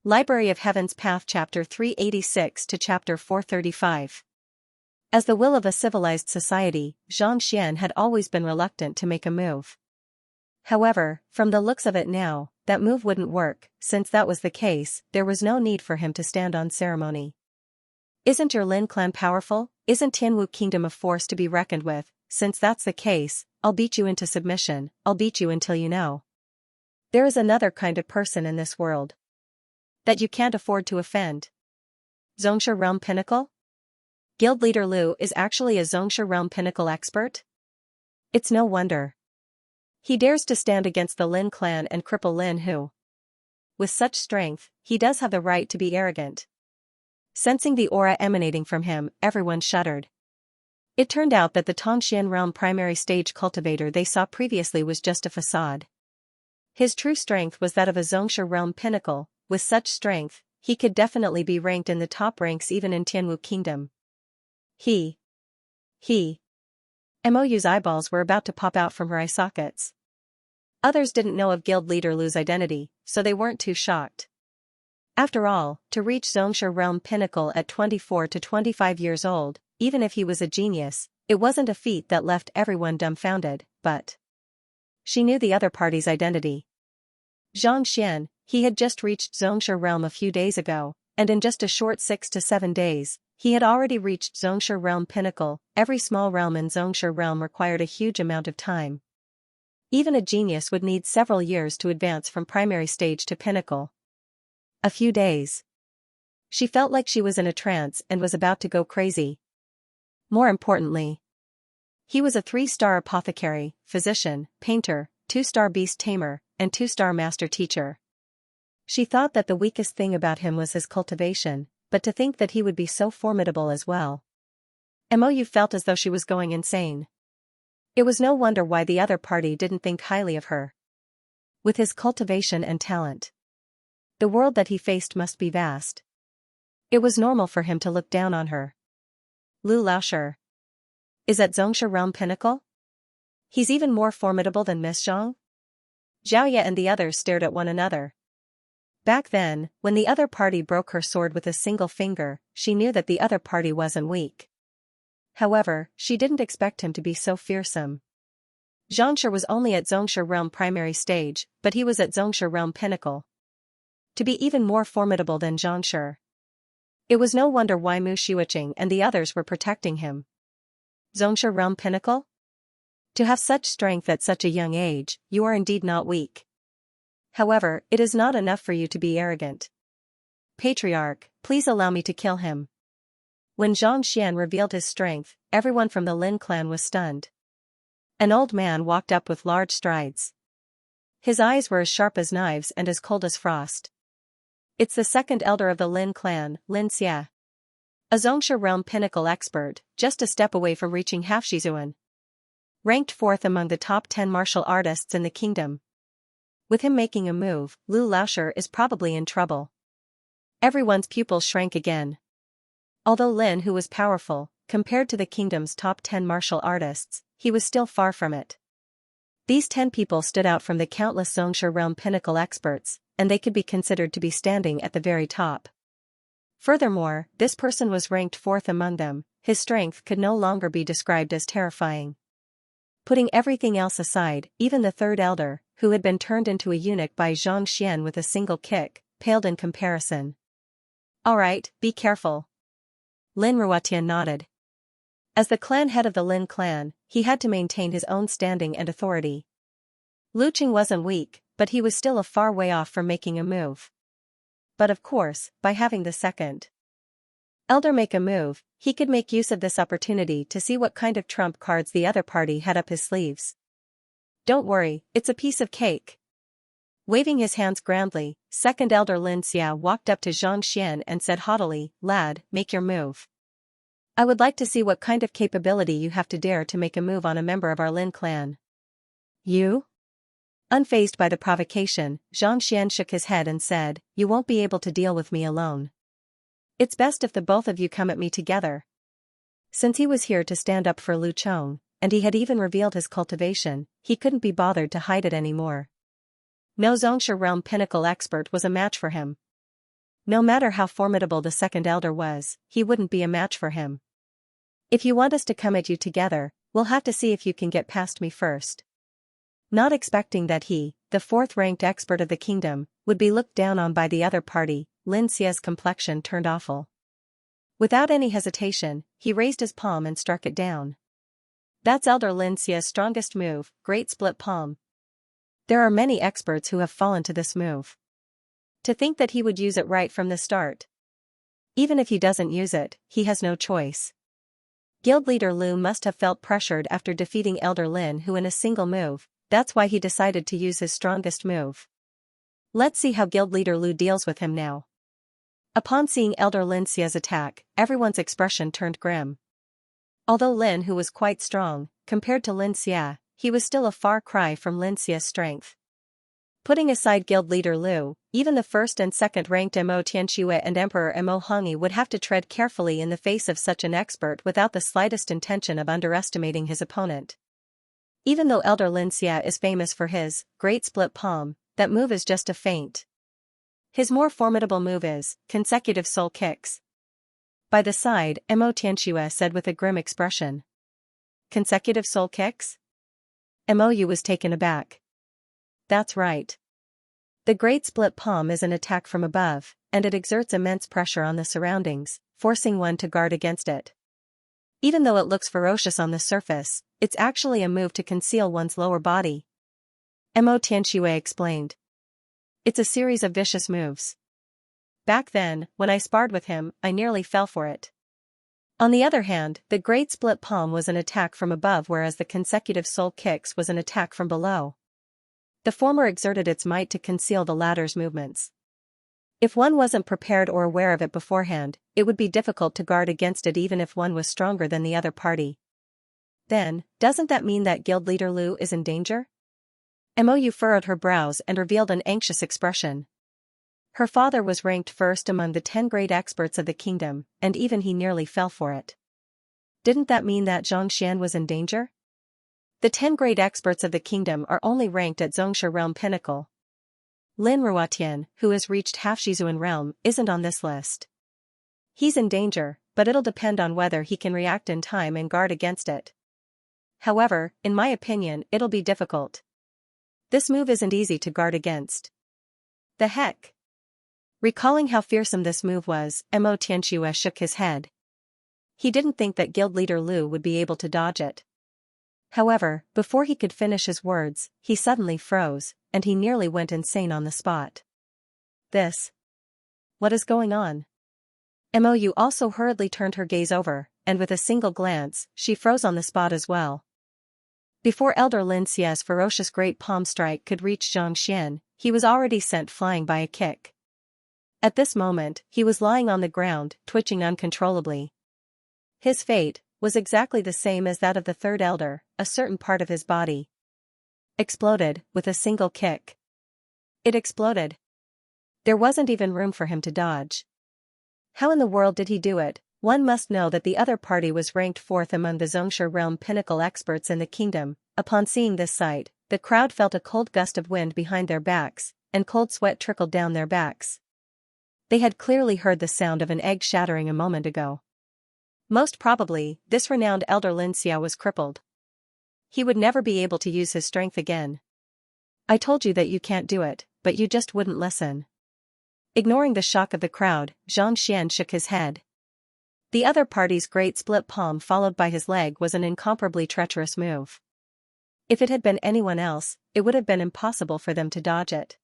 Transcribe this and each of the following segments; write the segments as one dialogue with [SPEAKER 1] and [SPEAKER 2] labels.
[SPEAKER 1] Library of Heaven's Path Chapter 386 to Chapter 435. As the will of a civilized society, Xianxia had always been reluctant to make a move. However, from the looks of it now, that move wouldn't work. Since that was the case, there was no need for him to stand on ceremony. Isn't your Lin clan powerful? Isn't Tianwu Kingdom a force to be reckoned with? Since that's the case, I'll beat you into submission. I'll beat you until you know. There is another kind of person in this world that you can't afford to offend. Xianxia Realm Pinnacle? Guild leader Lu is actually a Xianxia Realm Pinnacle expert? It's no wonder. He dares to stand against the Lin clan and cripple Lin Hu. With such strength, he does have the right to be arrogant. Sensing the aura emanating from him, everyone shuddered. It turned out that the Tongxian Realm primary stage cultivator they saw previously was just a facade. His true strength was that of a Xianxia Realm Pinnacle. With such strength, he could definitely be ranked in the top ranks even in Tianwu Kingdom. Mou's eyeballs were about to pop out from her eye sockets. Others didn't know of guild leader Lu's identity, so they weren't too shocked. After all, to reach Xianxia Realm Pinnacle at 24 to 25 years old, even if he was a genius, it wasn't a feat that left everyone dumbfounded, but she knew the other party's identity. Xianxia, he had just reached Xianxia Realm a few days ago, and in just a short 6 to 7 days, he had already reached Xianxia Realm Pinnacle. Every small realm in Xianxia Realm required a huge amount of time. Even a genius would need several years to advance from primary stage to pinnacle. A few days. She felt like she was in a trance and was about to go crazy. More importantly, he was a 3-star apothecary, physician, painter, 2-star beast tamer, and 2-star master teacher. She thought that the weakest thing about him was his cultivation, but to think that he would be so formidable as well. Mou felt as though she was going insane. It was no wonder why the other party didn't think highly of her. With his cultivation and talent, the world that he faced must be vast. It was normal for him to look down on her. Lu Laoshi is at Xianxia Realm Pinnacle? He's even more formidable than Miss Zhang? Xiaoya and the others stared at one another. Back then, when the other party broke her sword with a single finger, she knew that the other party wasn't weak. However, she didn't expect him to be so fearsome. Xianxia was only at Xianxia Realm primary stage, but he was at Xianxia Realm Pinnacle. To be even more formidable than Xianxia. It was no wonder why Mu Xiuqing and the others were protecting him. Xianxia Realm Pinnacle? To have such strength at such a young age, you are indeed not weak. However, it is not enough for you to be arrogant. Patriarch, please allow me to kill him. When Xianxia revealed his strength, everyone from the Lin clan was stunned. An old man walked up with large strides. His eyes were as sharp as knives and as cold as frost. It's the second elder of the Lin clan, Xianxia. A Xianxia Realm Pinnacle expert, just a step away from reaching Half-Shizuan. Ranked 4th among the top 10 martial artists in the kingdom. With him making a move, Lu Laoshi is probably in trouble. Everyone's pupils shrank again. Although Lin Hu was powerful, compared to the kingdom's top 10 martial artists, he was still far from it. These 10 people stood out from the countless Xianxia Realm Pinnacle experts, and they could be considered to be standing at the very top. Furthermore, this person was ranked 4th among them. His strength could no longer be described as terrifying. Putting everything else aside, even the third elder, who had been turned into a eunuch by Xianxia with a single kick, paled in comparison. Alright, be careful. Lin Ruotian nodded. As the clan head of the Lin clan, he had to maintain his own standing and authority. Lu Qing wasn't weak, but he was still a far way off from making a move. But of course, by having the second elder make a move, he could make use of this opportunity to see what kind of trump cards the other party had up his sleeves. Don't worry, it's a piece of cake. Waving his hands grandly, second elder Lin Xia walked up to Xianxia and said haughtily, "Lad, make your move. I would like to see what kind of capability you have to dare to make a move on a member of our Lin clan." You? Unfazed by the provocation, Xianxia shook his head and said, "You won't be able to deal with me alone. It's best if the both of you come at me together." Since he was here to stand up for Lu Chong, and he had even revealed his cultivation, he couldn't be bothered to hide it anymore. No Xianxia Realm Pinnacle expert was a match for him. No matter how formidable the second elder was, he wouldn't be a match for him. If you want us to come at you together, we'll have to see if you can get past me first. Not expecting that he, the fourth-ranked expert of the kingdom, would be looked down on by the other party, Xianxia's complexion turned awful. Without any hesitation, he raised his palm and struck it down. That's Elder Xianxia's strongest move, Great Split Palm. There are many experts who have fallen to this move. To think that he would use it right from the start. Even if he doesn't use it, he has no choice. Guild leader Lu must have felt pressured after defeating Elder Lin who in a single move, that's why he decided to use his strongest move. Let's see how Guild leader Lu deals with him now. Upon seeing Elder Xianxia's attack, everyone's expression turned grim. Although Lin who was quite strong, compared to Xianxia, he was still a far cry from Xianxia's strength. Putting aside Guild leader Lu, even the first and second-ranked Mo Tianxue and Emperor Mo Hongyi would have to tread carefully in the face of such an expert without the slightest intention of underestimating his opponent. Even though Elder Xianxia is famous for his Great Split Palm, that move is just a feint. His more formidable move is consecutive soul kicks. By the side, Mo Tianxue said with a grim expression. Consecutive soul kicks? Mou was taken aback. That's right. The Great Split Palm is an attack from above, and it exerts immense pressure on the surroundings, forcing one to guard against it. Even though it looks ferocious on the surface, it's actually a move to conceal one's lower body. Mo Tianxue explained. It's a series of vicious moves. Back then, when I sparred with him, I nearly fell for it. On the other hand, the Great Split Palm was an attack from above whereas the consecutive soul kicks was an attack from below. The former exerted its might to conceal the latter's movements. If one wasn't prepared or aware of it beforehand, it would be difficult to guard against it even if one was stronger than the other party. Then, doesn't that mean that Guild leader Lu is in danger? Mou furrowed her brows and revealed an anxious expression. Her father was ranked first among the 10 great experts of the kingdom, and even he nearly fell for it. Didn't that mean that Xianxia was in danger? The 10 great experts of the kingdom are only ranked at Xianxia realm pinnacle. Lin Ruotian, who has reached half Shizuan realm, isn't on this list. He's in danger, but it'll depend on whether he can react in time and guard against it. However, in my opinion, it'll be difficult. This move isn't easy to guard against. The heck? Recalling how fearsome this move was, Mo Tianxue shook his head. He didn't think that Guild leader Lu would be able to dodge it. However, before he could finish his words, he suddenly froze, and he nearly went insane on the spot. What is going on? Mou also hurriedly turned her gaze over, and with a single glance, she froze on the spot as well. Before Elder Xianxia's ferocious great palm strike could reach Xianxia, he was already sent flying by a kick. At this moment, he was lying on the ground, twitching uncontrollably. His fate was exactly the same as that of the third elder, a certain part of his body exploded with a single kick. It exploded. There wasn't even room for him to dodge. How in the world did he do it? One must know that the other party was ranked 4th among the Xianxia realm pinnacle experts in the kingdom. Upon seeing this sight, the crowd felt a cold gust of wind behind their backs, and cold sweat trickled down their backs. They had clearly heard the sound of an egg shattering a moment ago. Most probably, this renowned Elder Xianxia was crippled. He would never be able to use his strength again. I told you that you can't do it, but you just wouldn't listen. Ignoring the shock of the crowd, Xianxia shook his head. The other party's great split palm followed by his leg was an incomparably treacherous move. If it had been anyone else, it would have been impossible for them to dodge it.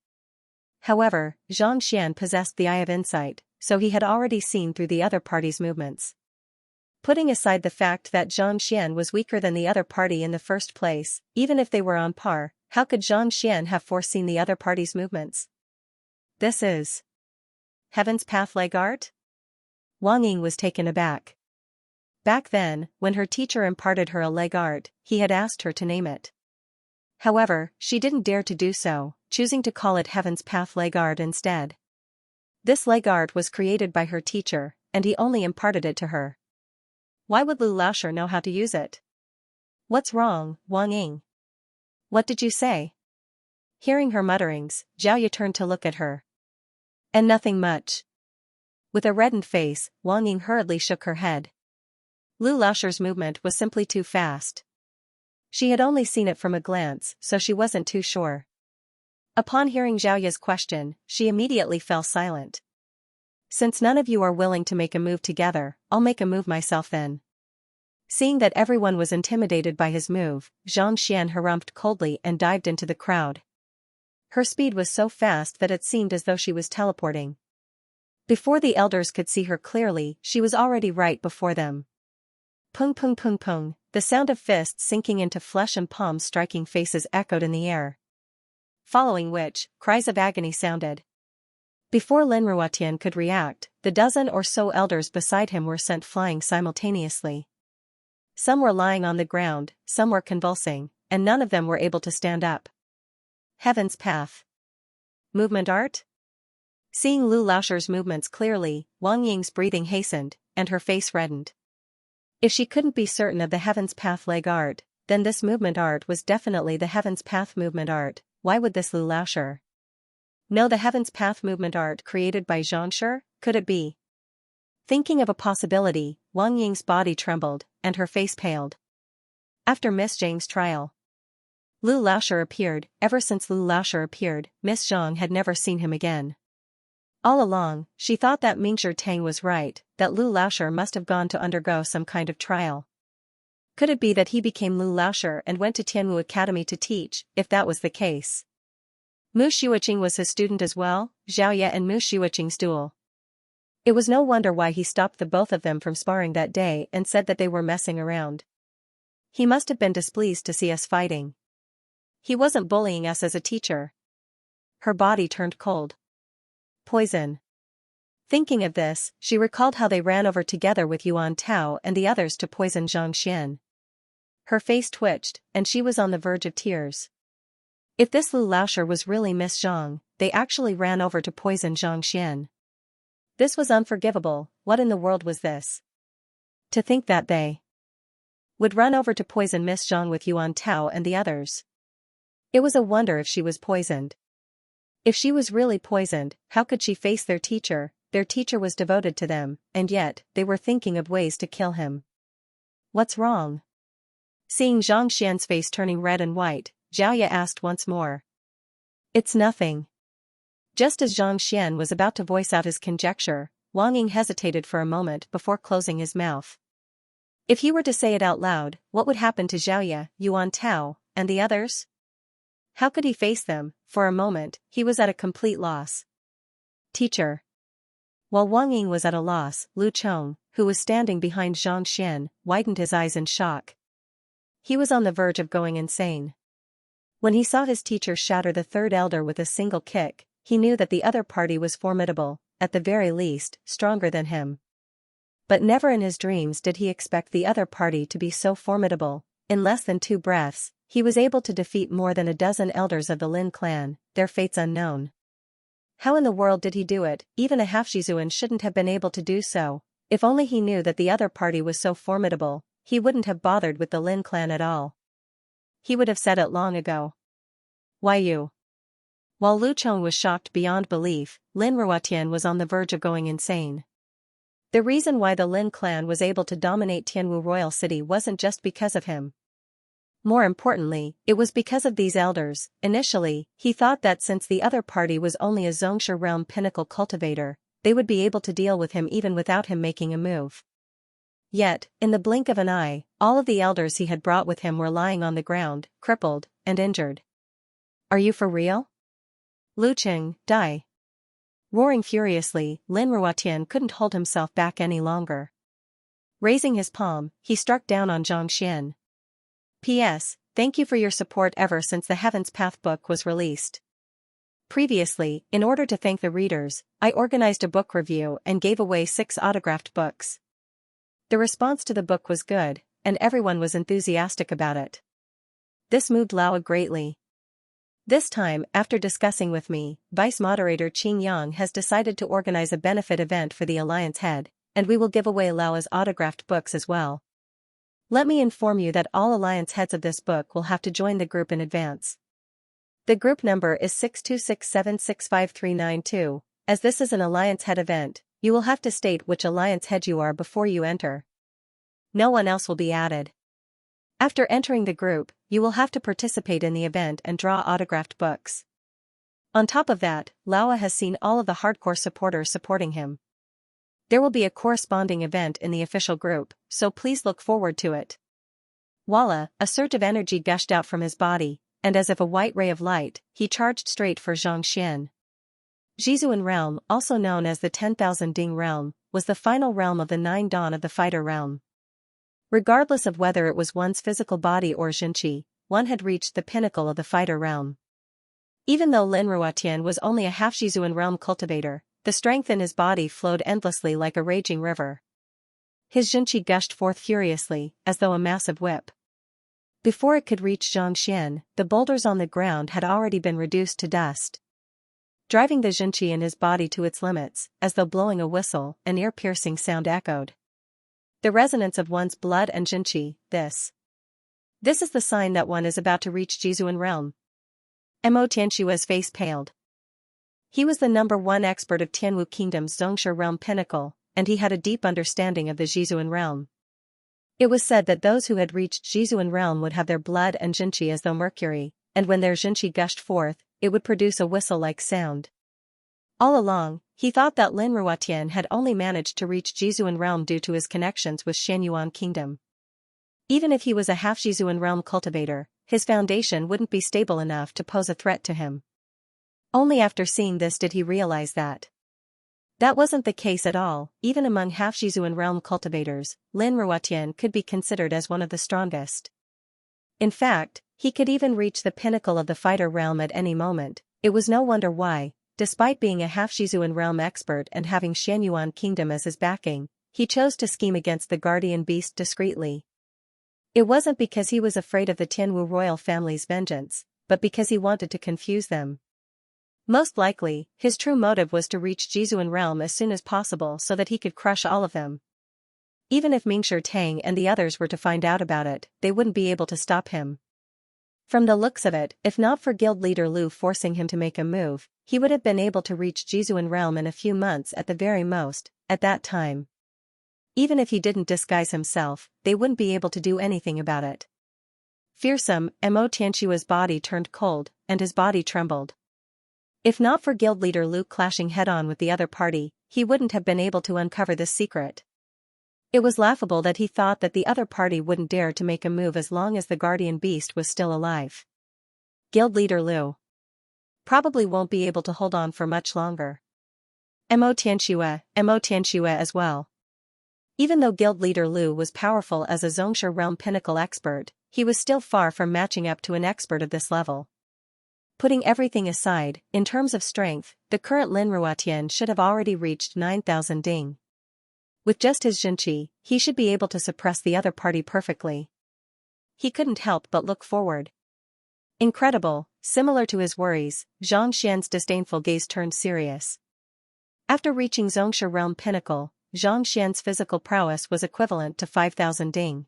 [SPEAKER 1] However, Xianxia possessed the eye of insight, so he had already seen through the other party's movements. Putting aside the fact that Xianxia was weaker than the other party in the first place, even if they were on par, how could Xianxia have foreseen the other party's movements? This is Heaven's Path leg art? Wang Ying was taken aback. Back then, when her teacher imparted her a leg art, he had asked her to name it. However, she didn't dare to do so, choosing to call it Heaven's Path leg art instead. This leg art was created by her teacher, and he only imparted it to her. Why would Lu Laoshi know how to use it? What's wrong, Wang Ying? What did you say? Hearing her mutterings, Zhao Ye turned to look at her. And nothing much. With a reddened face, Wang Ying hurriedly shook her head. Lu Laoshir's movement was simply too fast. She had only seen it from a glance, so she wasn't too sure. Upon hearing Xiaoya's question, she immediately fell silent. Since none of you are willing to make a move together, I'll make a move myself then. Seeing that everyone was intimidated by his move, Xianxia harumphed coldly and dived into the crowd. Her speed was so fast that it seemed as though she was teleporting. Before the elders could see her clearly, she was already right before them. Pung pung pung pung, the sound of fists sinking into flesh and palms striking faces echoed in the air. Following which, cries of agony sounded. Before Lin Ruotian could react, the dozen or so elders beside him were sent flying simultaneously. Some were lying on the ground, some were convulsing, and none of them were able to stand up. Heaven's Path. Movement art? Seeing Lu Laoshir's movements clearly, Wang Ying's breathing hastened, and her face reddened. If she couldn't be certain of the Heaven's Path leg art, then this movement art was definitely the Heaven's Path movement art. Why would this Lu Laoshir know the Heaven's Path movement art created by Xianxia? Could it be? Thinking of a possibility, Wang Ying's body trembled, and her face paled. After Miss Zhang's trial, Lu Laoshir appeared. Ever since Lu Laoshir appeared, Miss Zhang had never seen him again. All along, she thought that Mingzhi Tang was right, that Lu Laoshir must have gone to undergo some kind of trial. Could it be that he became Lu Laoshir and went to Tianwu Academy to teach? If that was the case, Mu Xueqing was his student as well. Xiaoya and Mu Xueqing's duel. It was no wonder why he stopped the both of them from sparring that day and said that they were messing around. He must have been displeased to see us fighting. He wasn't bullying us as a teacher. Her body turned cold. Poison. Thinking of this, she recalled how they ran over together with Yuan Tao and the others to poison Zhang Xian. Her face twitched, and she was on the verge of tears. If this Lu Laoshir was really Miss Zhang, they actually ran over to poison Zhang Xian. This was unforgivable. What in the world was this? To think that they would run over to poison Miss Zhang with Yuan Tao and the others. It was a wonder if she was poisoned. If she was really poisoned, how could she face their teacher? Their teacher was devoted to them, and yet, they were thinking of ways to kill him. What's wrong? Seeing Zhang Xian's face turning red and white, Xiaoya asked once more. It's nothing. Just as Zhang Xian was about to voice out his conjecture, Wang Ying hesitated for a moment before closing his mouth. If he were to say it out loud, what would happen to Xiaoya, Yuan Tao, and the others? How could he face them? For a moment, he was at a complete loss. Teacher. While Wang Ying was at a loss, Lu Chong, who was standing behind Zhang Xian, widened his eyes in shock. He was on the verge of going insane. When he saw his teacher shatter the third elder with a single kick, he knew that the other party was formidable, at the very least, stronger than him. But never in his dreams did he expect the other party to be so formidable. In less than 2 breaths, he was able to defeat more than a dozen elders of the Lin clan, their fates unknown. How in the world did he do it? Even a half-Shizuan shouldn't have been able to do so. If only he knew that the other party was so formidable, he wouldn't have bothered with the Lin clan at all. He would have said it long ago. Why you? While Lu Chong was shocked beyond belief, Lin Ruotian was on the verge of going insane. The reason why the Lin clan was able to dominate Tianwu Royal City wasn't just because of him. More importantly, it was because of these elders. Initially, he thought that since the other party was only a Xianxia realm pinnacle cultivator, they would be able to deal with him even without him making a move. Yet, in the blink of an eye, all of the elders he had brought with him were lying on the ground, crippled, and injured. Are you for real? Lu Qing, die. Roaring furiously, Lin Ruotian couldn't hold himself back any longer. Raising his palm, he struck down on Zhang Xian. P.S. Thank you for your support ever since the Heaven's Path book was released. Previously, in order to thank the readers, I organized a book review and gave away 6 autographed books. The response to the book was good, and everyone was enthusiastic about it. This moved Lao greatly. This time, after discussing with me, Vice Moderator Qing Yang has decided to organize a benefit event for the Alliance head, and we will give away Lao's autographed books as well. Let me inform you that all Alliance heads of this book will have to join the group in advance. The group number is 6267653992. As this is an Alliance head event, You will have to state which alliance head you are before you enter. No one else will be added. After entering the group, you will have to participate in the event and draw autographed books. On top of that, Laowa has seen all of the hardcore supporters supporting him. There will be a corresponding event in the official group, so please look forward to it. Voila, a surge of energy gushed out from his body, and as if a white ray of light, he charged straight for Xianxia. Jizuan realm, also known as the 10,000 Ding realm, was the final realm of the 9 dawn of the fighter realm. Regardless of whether it was one's physical body or Xinqi, one had reached the pinnacle of the fighter realm. Even though Lin Ruotian was only a half Jizuan realm cultivator, the strength in his body flowed endlessly like a raging river. His Xinqi gushed forth furiously, as though a massive whip. Before it could reach Xianxia, the boulders on the ground had already been reduced to dust. Driving the Xinqi in his body to its limits, as though blowing a whistle, an ear-piercing sound echoed. The resonance of one's blood and Xinqi, this is the sign that one is about to reach Jizuan realm. Mo Tianxua's face paled. He was the #1 expert of Tianwu Kingdom's Xianxia realm pinnacle, and he had a deep understanding of the Jizuan realm. It was said that those who had reached Jizuan realm would have their blood and Xinqi as though mercury, and when their Xinqi gushed forth, it would produce a whistle-like sound. All along, he thought that Lin Ruotian had only managed to reach Jizuan realm due to his connections with Xianyuan Kingdom. Even if he was a half Jizuan realm cultivator, his foundation wouldn't be stable enough to pose a threat to him. Only after seeing this did he realize that wasn't the case at all. Even among half Jizuan realm cultivators, Lin Ruotian could be considered as one of the strongest. In fact, he could even reach the pinnacle of the fighter realm at any moment. It was no wonder why, despite being a half Jizuan realm expert and having Xianyuan Kingdom as his backing, he chose to scheme against the guardian beast discreetly. It wasn't because he was afraid of the Tianwu royal family's vengeance, but because he wanted to confuse them. Most likely, his true motive was to reach Jizuan realm as soon as possible so that he could crush all of them. Even if Mingshi Tang and the others were to find out about it, they wouldn't be able to stop him. From the looks of it, if not for guild leader Lu forcing him to make a move, he would have been able to reach Jizuan realm in a few months at the very most. At that time, even if he didn't disguise himself, they wouldn't be able to do anything about it. Fearsome, Mo Tianxua's body turned cold, and his body trembled. If not for guild leader Lu clashing head-on with the other party, he wouldn't have been able to uncover this secret. It was laughable that he thought that the other party wouldn't dare to make a move as long as the guardian beast was still alive. Guild leader Lu probably won't be able to hold on for much longer. Mo Tianxua as well. Even though guild leader Lu was powerful as a Xianxia realm pinnacle expert, he was still far from matching up to an expert of this level. Putting everything aside, in terms of strength, the current Lin Ruotian should have already reached 9,000 Ding. With just his Xinqi, he should be able to suppress the other party perfectly. He couldn't help but look forward. Incredible, similar to his worries, Xianxia's disdainful gaze turned serious. After reaching Xianxia realm pinnacle, Xianxia's physical prowess was equivalent to 5,000 Ding.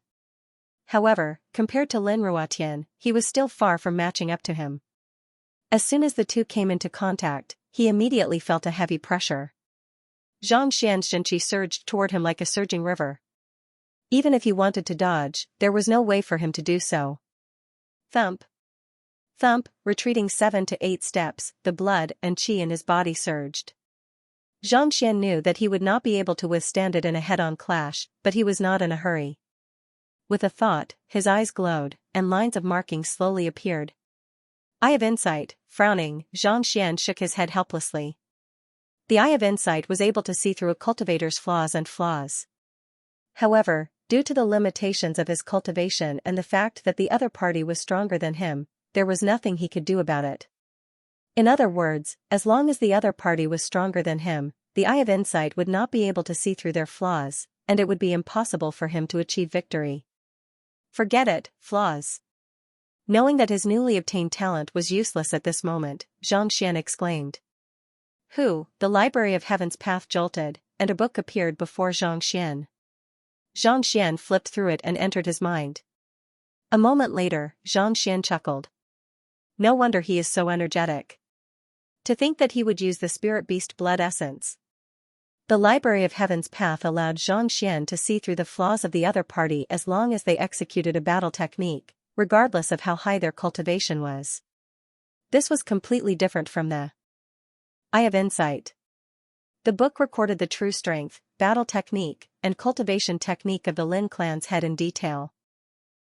[SPEAKER 1] However, compared to Lin Ruotian, he was still far from matching up to him. As soon as the two came into contact, he immediately felt a heavy pressure. Xianxia's Xinqi surged toward him like a surging river. Even if he wanted to dodge, there was no way for him to do so. Thump. Thump, retreating 7 to 8 steps, the blood and qi in his body surged. Xianxia knew that he would not be able to withstand it in a head-on clash, but he was not in a hurry. With a thought, his eyes glowed, and lines of marking slowly appeared. Eye of Insight, frowning, Xianxia shook his head helplessly. The Eye of Insight was able to see through a cultivator's flaws. However, due to the limitations of his cultivation and the fact that the other party was stronger than him, there was nothing he could do about it. In other words, as long as the other party was stronger than him, the Eye of Insight would not be able to see through their flaws, and it would be impossible for him to achieve victory. Forget it, flaws. Knowing that his newly obtained talent was useless at this moment, Xianxia exclaimed. The Library of Heaven's path jolted, and a book appeared before Xianxia. Xianxia flipped through it and entered his mind. A moment later, Xianxia chuckled. No wonder he is so energetic. To think that he would use the spirit beast blood essence. The Library of Heaven's Path allowed Xianxia to see through the flaws of the other party as long as they executed a battle technique, regardless of how high their cultivation was. This was completely different from the Eye of Insight. The book recorded the true strength, battle technique, and cultivation technique of the Lin clan's head in detail.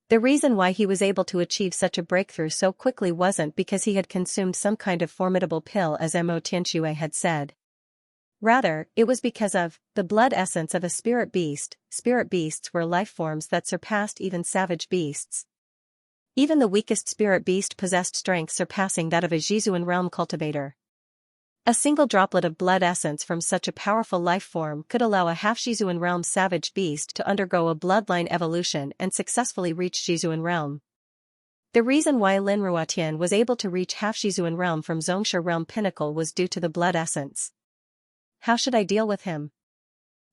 [SPEAKER 1] The reason why he was able to achieve such a breakthrough so quickly wasn't because he had consumed some kind of formidable pill as Mo Tianxue had said. Rather, it was because of the blood essence of a spirit beast. Spirit beasts were life forms that surpassed even savage beasts. Even the weakest spirit beast possessed strength surpassing that of a Jizuan realm cultivator. A single droplet of blood essence from such a powerful life form could allow a half-Jizuan realm savage beast to undergo a bloodline evolution and successfully reach Jizuan realm. The reason why Lin Ruotian was able to reach half-Jizuan realm from Xianxia realm pinnacle was due to the blood essence. How should I deal with him?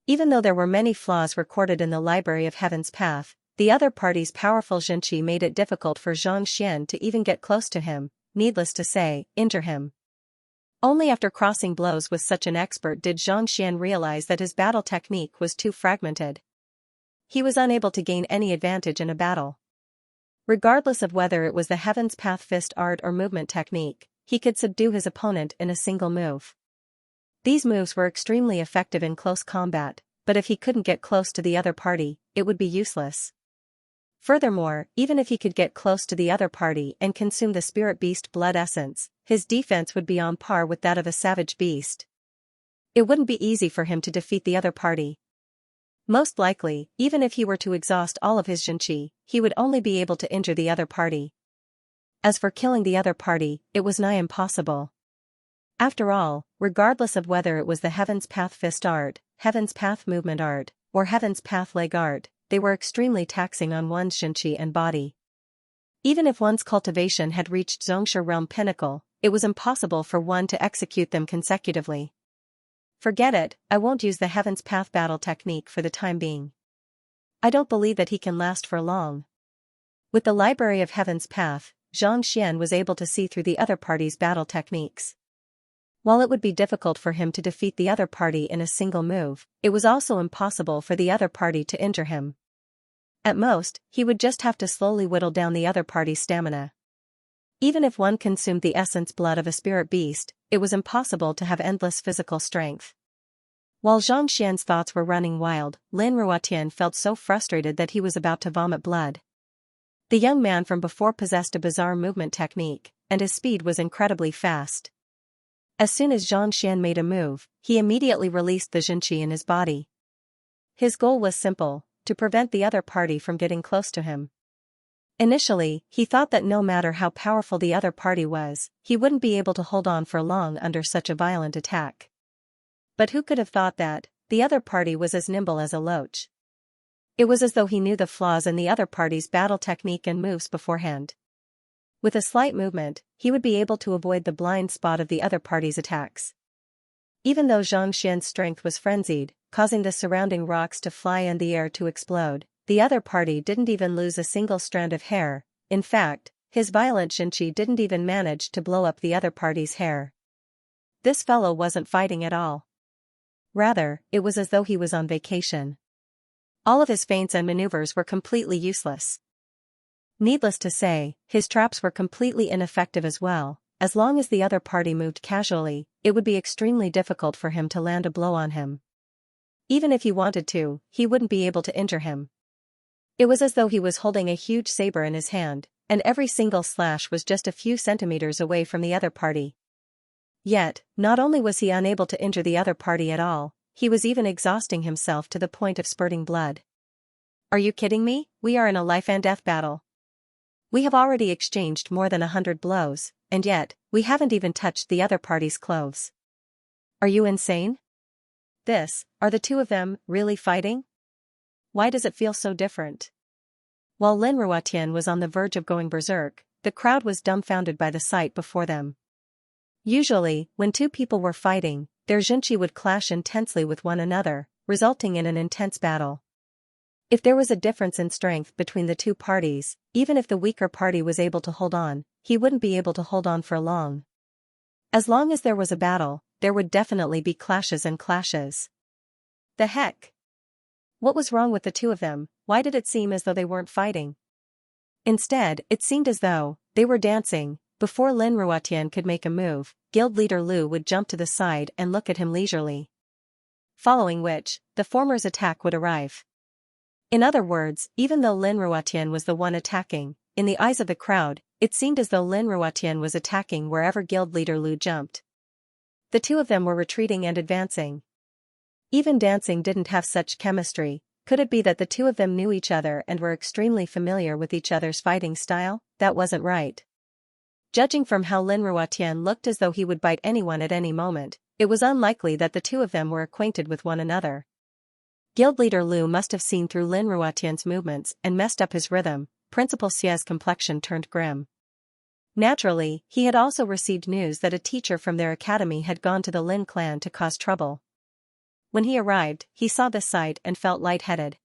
[SPEAKER 1] Even though there were many flaws recorded in the Library of Heaven's Path, the other party's powerful Xianxia made it difficult for Xianxia to even get close to him, needless to say, injure him. Only after crossing blows with such an expert did Xianxia realize that his battle technique was too fragmented. He was unable to gain any advantage in a battle. Regardless of whether it was the Heaven's Path fist art or movement technique, he could subdue his opponent in a single move. These moves were extremely effective in close combat, but if he couldn't get close to the other party, it would be useless. Furthermore, even if he could get close to the other party and consume the spirit beast blood essence, his defense would be on par with that of a savage beast. It wouldn't be easy for him to defeat the other party. Most likely, even if he were to exhaust all of his Xianxia, he would only be able to injure the other party. As for killing the other party, it was nigh impossible. After all, regardless of whether it was the Heaven's Path fist art, Heaven's Path movement art, or Heaven's Path leg art, they were extremely taxing on one's Xianxia and body. Even if one's cultivation had reached Xianxia realm pinnacle, it was impossible for one to execute them consecutively. Forget it, I won't use the Heaven's Path battle technique for the time being. I don't believe that he can last for long. With the Library of Heaven's Path, Xianxia was able to see through the other party's battle techniques. While it would be difficult for him to defeat the other party in a single move, it was also impossible for the other party to injure him. At most, he would just have to slowly whittle down the other party's stamina. Even if one consumed the essence blood of a spirit beast, it was impossible to have endless physical strength. While Xianxia's thoughts were running wild, Lin Ruotian felt so frustrated that he was about to vomit blood. The young man from before possessed a bizarre movement technique, and his speed was incredibly fast. As soon as Xianxia made a move, he immediately released the Xianxia in his body. His goal was simple: to prevent the other party from getting close to him. Initially, he thought that no matter how powerful the other party was, he wouldn't be able to hold on for long under such a violent attack. But who could have thought that the other party was as nimble as a loach? It was as though he knew the flaws in the other party's battle technique and moves beforehand. With a slight movement, he would be able to avoid the blind spot of the other party's attacks. Even though Xianxia's strength was frenzied, causing the surrounding rocks to fly and the air to explode, the other party didn't even lose a single strand of hair. In fact, his violent Xianxia didn't even manage to blow up the other party's hair. This fellow wasn't fighting at all. Rather, it was as though he was on vacation. All of his feints and maneuvers were completely useless. Needless to say, his traps were completely ineffective as well. As long as the other party moved casually, it would be extremely difficult for him to land a blow on him. Even if he wanted to, he wouldn't be able to injure him. It was as though he was holding a huge saber in his hand, and every single slash was just a few centimeters away from the other party. Yet, not only was he unable to injure the other party at all, he was even exhausting himself to the point of spurting blood. Are you kidding me? We are in a life and death battle. We have already exchanged more than 100 blows, and yet, we haven't even touched the other party's clothes. Are you insane? Are the two of them really fighting? Why does it feel so different? While Lin Ruotian was on the verge of going berserk, the crowd was dumbfounded by the sight before them. Usually, when two people were fighting, their Xianxia would clash intensely with one another, resulting in an intense battle. If there was a difference in strength between the two parties, even if the weaker party was able to hold on, he wouldn't be able to hold on for long. As long as there was a battle, there would definitely be clashes and clashes. The heck? What was wrong with the two of them? Why did it seem as though they weren't fighting? Instead, it seemed as though they were dancing. Before Lin Ruotian could make a move, guild leader Lu would jump to the side and look at him leisurely. Following which, the former's attack would arrive. In other words, even though Lin Ruotian was the one attacking, in the eyes of the crowd, it seemed as though Lin Ruotian was attacking wherever guild leader Lu jumped. The two of them were retreating and advancing. Even dancing didn't have such chemistry. Could it be that the two of them knew each other and were extremely familiar with each other's fighting style? That wasn't right. Judging from how Lin Ruotian looked as though he would bite anyone at any moment, it was unlikely that the two of them were acquainted with one another. Guild leader Lu must have seen through Lin Ruotian's movements and messed up his rhythm. Principal Xia's complexion turned grim. Naturally, he had also received news that a teacher from their academy had gone to the Lin clan to cause trouble. When he arrived, he saw this sight and felt lightheaded.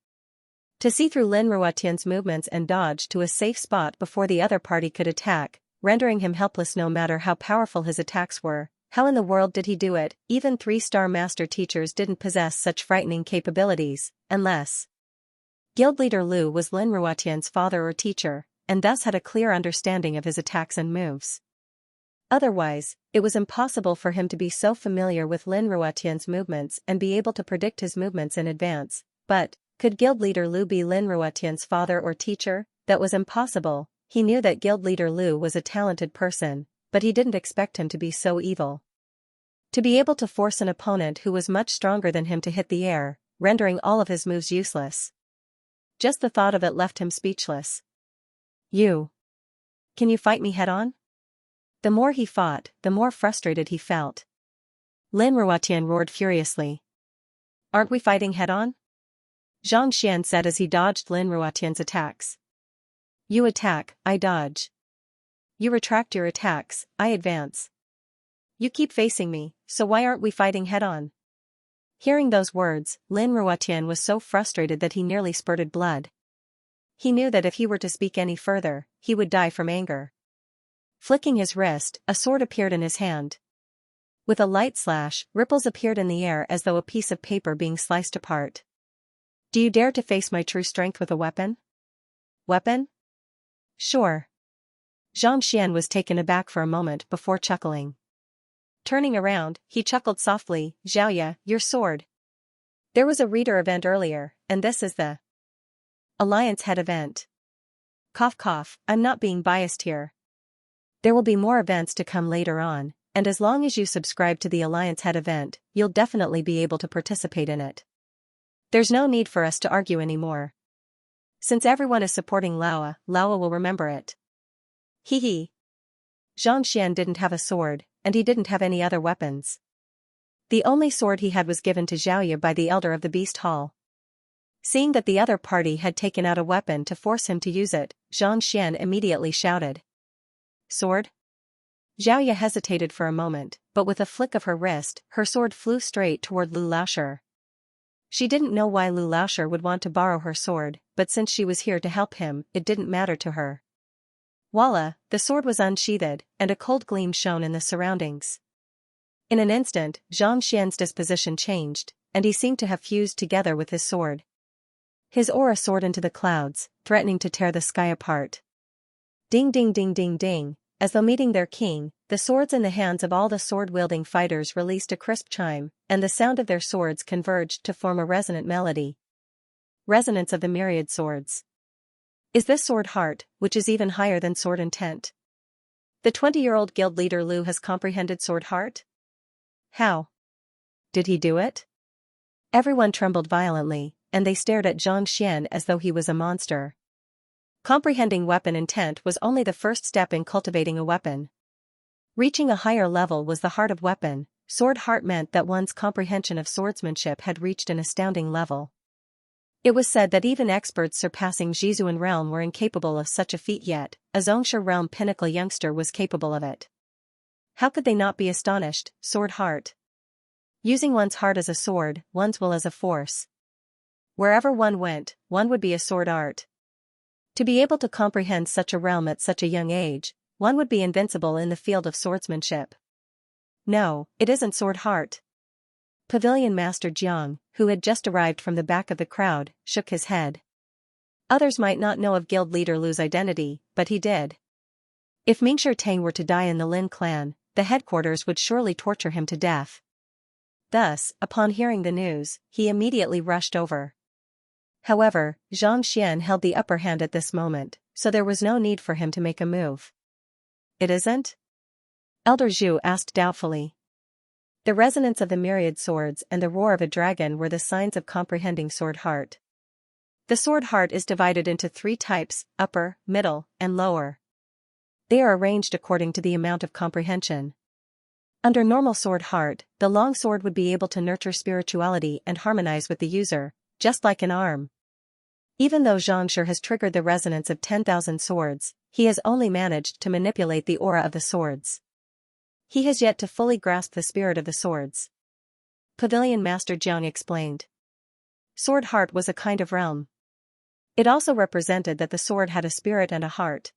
[SPEAKER 1] To see through Lin Ruotian's movements and dodge to a safe spot before the other party could attack, rendering him helpless no matter how powerful his attacks were. How in the world did he do it? Even 3-star master teachers didn't possess such frightening capabilities, unless guild leader Lu was Lin Ruotian's father or teacher, and thus had a clear understanding of his attacks and moves. Otherwise, it was impossible for him to be so familiar with Lin Ruotian's movements and be able to predict his movements in advance. But, could guild leader Lu be Lin Ruotian's father or teacher? That was impossible. He knew that guild leader Lu was a talented person, but he didn't expect him to be so evil. To be able to force an opponent who was much stronger than him to hit the air, rendering all of his moves useless. Just the thought of it left him speechless. Can you fight me head-on? The more he fought, the more frustrated he felt. Lin Ruotian roared furiously. Aren't we fighting head-on? Xianxia said as he dodged Lin Ruotian's attacks. You attack, I dodge. You retract your attacks, I advance. You keep facing me, so why aren't we fighting head-on? Hearing those words, Lin Ruotian was so frustrated that he nearly spurted blood. He knew that if he were to speak any further, he would die from anger. Flicking his wrist, a sword appeared in his hand. With a light slash, ripples appeared in the air as though a piece of paper being sliced apart. Do you dare to face my true strength with a weapon? Weapon? Sure. Xianxia was taken aback for a moment before chuckling. Turning around, he chuckled softly, Xiaoya, your sword. There was a reader event earlier, and this is the Alliance Head event. Cough cough, I'm not being biased here. There will be more events to come later on, and as long as you subscribe to the Alliance Head event, you'll definitely be able to participate in it. There's no need for us to argue anymore. Since everyone is supporting Laowa will remember it. Hee hee. Xianxia didn't have a sword, and he didn't have any other weapons. The only sword he had was given to Xiaoya by the elder of the Beast Hall. Seeing that the other party had taken out a weapon to force him to use it, Xianxia immediately shouted. Sword? Xiaoya hesitated for a moment, but with a flick of her wrist, her sword flew straight toward Lu Laoshi. She didn't know why Lu Laoshi would want to borrow her sword, but since she was here to help him, it didn't matter to her. Voila, the sword was unsheathed, and a cold gleam shone in the surroundings. In an instant, Xianxia's disposition changed, and he seemed to have fused together with his sword. His aura soared into the clouds, threatening to tear the sky apart. Ding ding ding ding ding, as though meeting their king, the swords in the hands of all the sword-wielding fighters released a crisp chime, and the sound of their swords converged to form a resonant melody. Resonance of the myriad swords. Is this sword heart, which is even higher than sword intent? The 20-year-old guild leader Lu has comprehended sword heart? How? Did he do it? Everyone trembled violently, and they stared at Xianxia as though he was a monster. Comprehending weapon intent was only the first step in cultivating a weapon. Reaching a higher level was the heart of weapon. Sword heart meant that one's comprehension of swordsmanship had reached an astounding level. It was said that even experts surpassing Jizuan realm were incapable of such a feat, yet a Xianxia realm pinnacle youngster was capable of it. How could they not be astonished? Sword heart. Using one's heart as a sword, one's will as a force. Wherever one went, one would be a sword art. To be able to comprehend such a realm at such a young age, one would be invincible in the field of swordsmanship. No, it isn't sword heart. Pavilion Master Jiang, who had just arrived from the back of the crowd, shook his head. Others might not know of guild leader Lu's identity, but he did. If Mingshi Tang were to die in the Lin clan, the headquarters would surely torture him to death. Thus, upon hearing the news, he immediately rushed over. However, Xianxia held the upper hand at this moment, so there was no need for him to make a move. It isn't? Elder Zhu asked doubtfully. The resonance of the myriad swords and the roar of a dragon were the signs of comprehending sword heart. The sword heart is divided into 3 types, upper, middle, and lower. They are arranged according to the amount of comprehension. Under normal sword heart, the long sword would be able to nurture spirituality and harmonize with the user, just like an arm. Even though Xianxia has triggered the resonance of 10,000 swords, he has only managed to manipulate the aura of the swords. He has yet to fully grasp the spirit of the swords. Pavilion Master Jiang explained. Sword heart was a kind of realm. It also represented that the sword had a spirit and a heart.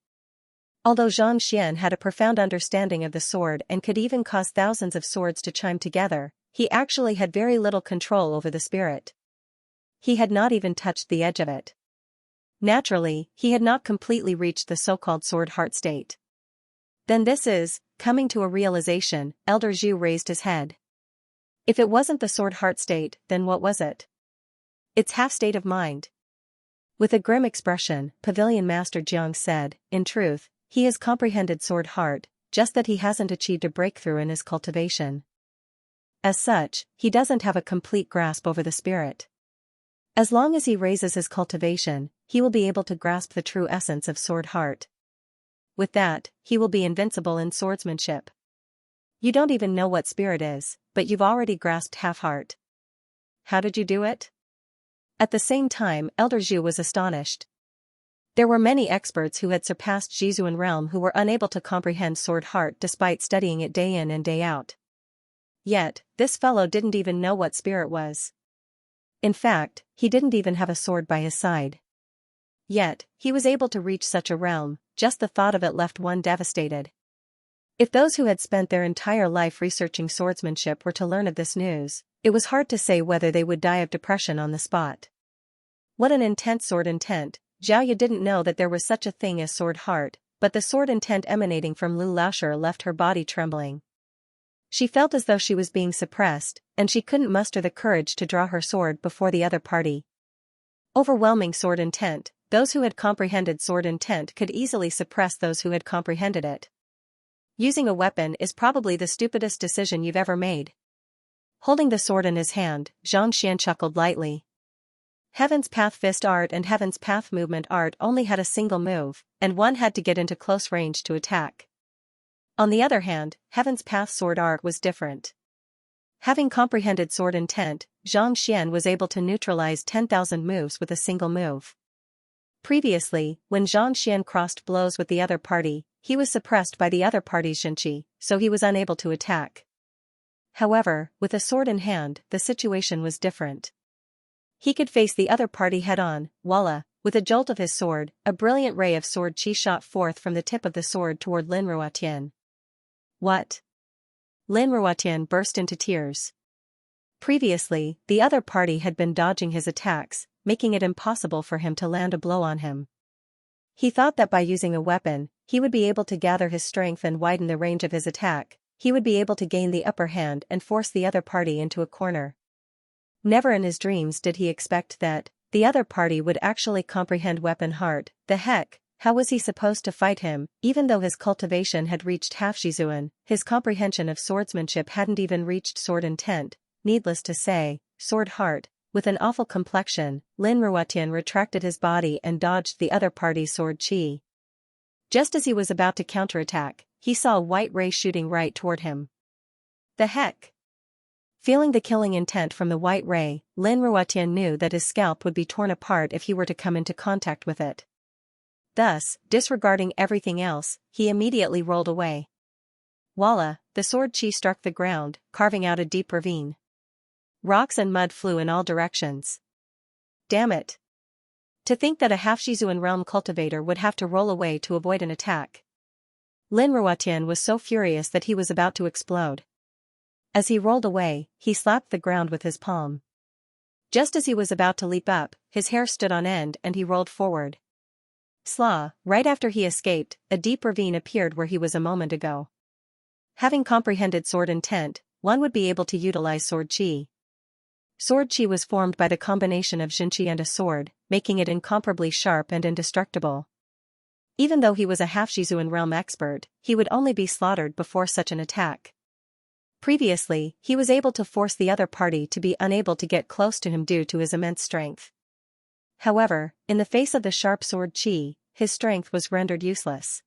[SPEAKER 1] Although Xianxia had a profound understanding of the sword and could even cause thousands of swords to chime together, he actually had very little control over the spirit. He had not even touched the edge of it. Naturally, he had not completely reached the so-called sword heart state. Then this is, coming to a realization, Elder Zhu raised his head. If it wasn't the sword heart state, then what was it? Its half state of mind. With a grim expression, Pavilion Master Jiang said, in truth, he has comprehended sword heart, just that he hasn't achieved a breakthrough in his cultivation. As such, he doesn't have a complete grasp over the spirit. As long as he raises his cultivation, he will be able to grasp the true essence of sword heart. With that, he will be invincible in swordsmanship. You don't even know what spirit is, but you've already grasped half heart. How did you do it? At the same time, Elder Zhu was astonished. There were many experts who had surpassed Zhizuan realm who were unable to comprehend sword heart despite studying it day in and day out. Yet, this fellow didn't even know what spirit was. In fact, he didn't even have a sword by his side. Yet, he was able to reach such a realm, just the thought of it left one devastated. If those who had spent their entire life researching swordsmanship were to learn of this news, it was hard to say whether they would die of depression on the spot. What an intense sword intent! Xiaoya didn't know that there was such a thing as sword heart, but the sword intent emanating from Lu Laoshi left her body trembling. She felt as though she was being suppressed, and she couldn't muster the courage to draw her sword before the other party. Overwhelming sword intent. Those who had comprehended sword intent could easily suppress those who had comprehended it. Using a weapon is probably the stupidest decision you've ever made. Holding the sword in his hand, Xianxia chuckled lightly. Heaven's Path Fist Art and Heaven's Path Movement Art only had a single move, and one had to get into close range to attack. On the other hand, Heaven's Path Sword Art was different. Having comprehended sword intent, Xianxia was able to neutralize 10,000 moves with a single move. Previously, when Xianxia crossed blows with the other party, he was suppressed by the other party's Xianxia, so he was unable to attack. However, with a sword in hand, the situation was different. He could face the other party head-on. Voila! With a jolt of his sword, a brilliant ray of sword chi shot forth from the tip of the sword toward Lin Ruotian. What? Lin Ruotian burst into tears. Previously, the other party had been dodging his attacks, making it impossible for him to land a blow on him. He thought that by using a weapon, he would be able to gather his strength and widen the range of his attack. He would be able to gain the upper hand and force the other party into a corner. Never in his dreams did he expect that the other party would actually comprehend weapon heart. The heck, how was he supposed to fight him? Even though his cultivation had reached half Zhizuan, his comprehension of swordsmanship hadn't even reached sword intent. Needless to say, sword heart. With an awful complexion, Lin Ruotian retracted his body and dodged the other party's sword chi. Just as he was about to counterattack, he saw a white ray shooting right toward him. The heck? Feeling the killing intent from the white ray, Lin Ruotian knew that his scalp would be torn apart if he were to come into contact with it. Thus, disregarding everything else, he immediately rolled away. Voila! The sword chi struck the ground, carving out a deep ravine. Rocks and mud flew in all directions. Damn it! To think that a half-Zhizuan realm cultivator would have to roll away to avoid an attack. Lin Ruotian was so furious that he was about to explode. As he rolled away, he slapped the ground with his palm. Just as he was about to leap up, his hair stood on end and he rolled forward. Slaw, right after he escaped, a deep ravine appeared where he was a moment ago. Having comprehended sword intent, one would be able to utilize sword chi. Sword chi was formed by the combination of Xianxia and a sword, making it incomparably sharp and indestructible. Even though he was a half-Shizuan realm expert, he would only be slaughtered before such an attack. Previously, he was able to force the other party to be unable to get close to him due to his immense strength. However, in the face of the sharp sword chi, his strength was rendered useless.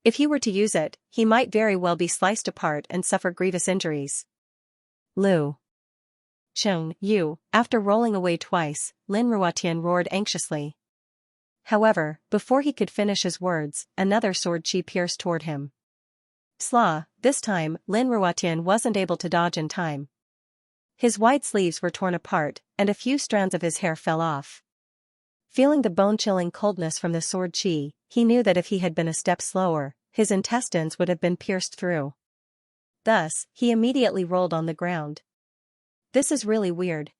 [SPEAKER 1] If he were to use it, he might very well be sliced apart and suffer grievous injuries. Lu Chung, you, after rolling away twice, Lin Ruotian roared anxiously. However, before he could finish his words, another sword chi pierced toward him. Slaw, this time, Lin Ruotian wasn't able to dodge in time. His wide sleeves were torn apart, and a few strands of his hair fell off. Feeling the bone-chilling coldness from the sword chi, he knew that if he had been a step slower, his intestines would have been pierced through. Thus, he immediately rolled on the ground. This is really weird.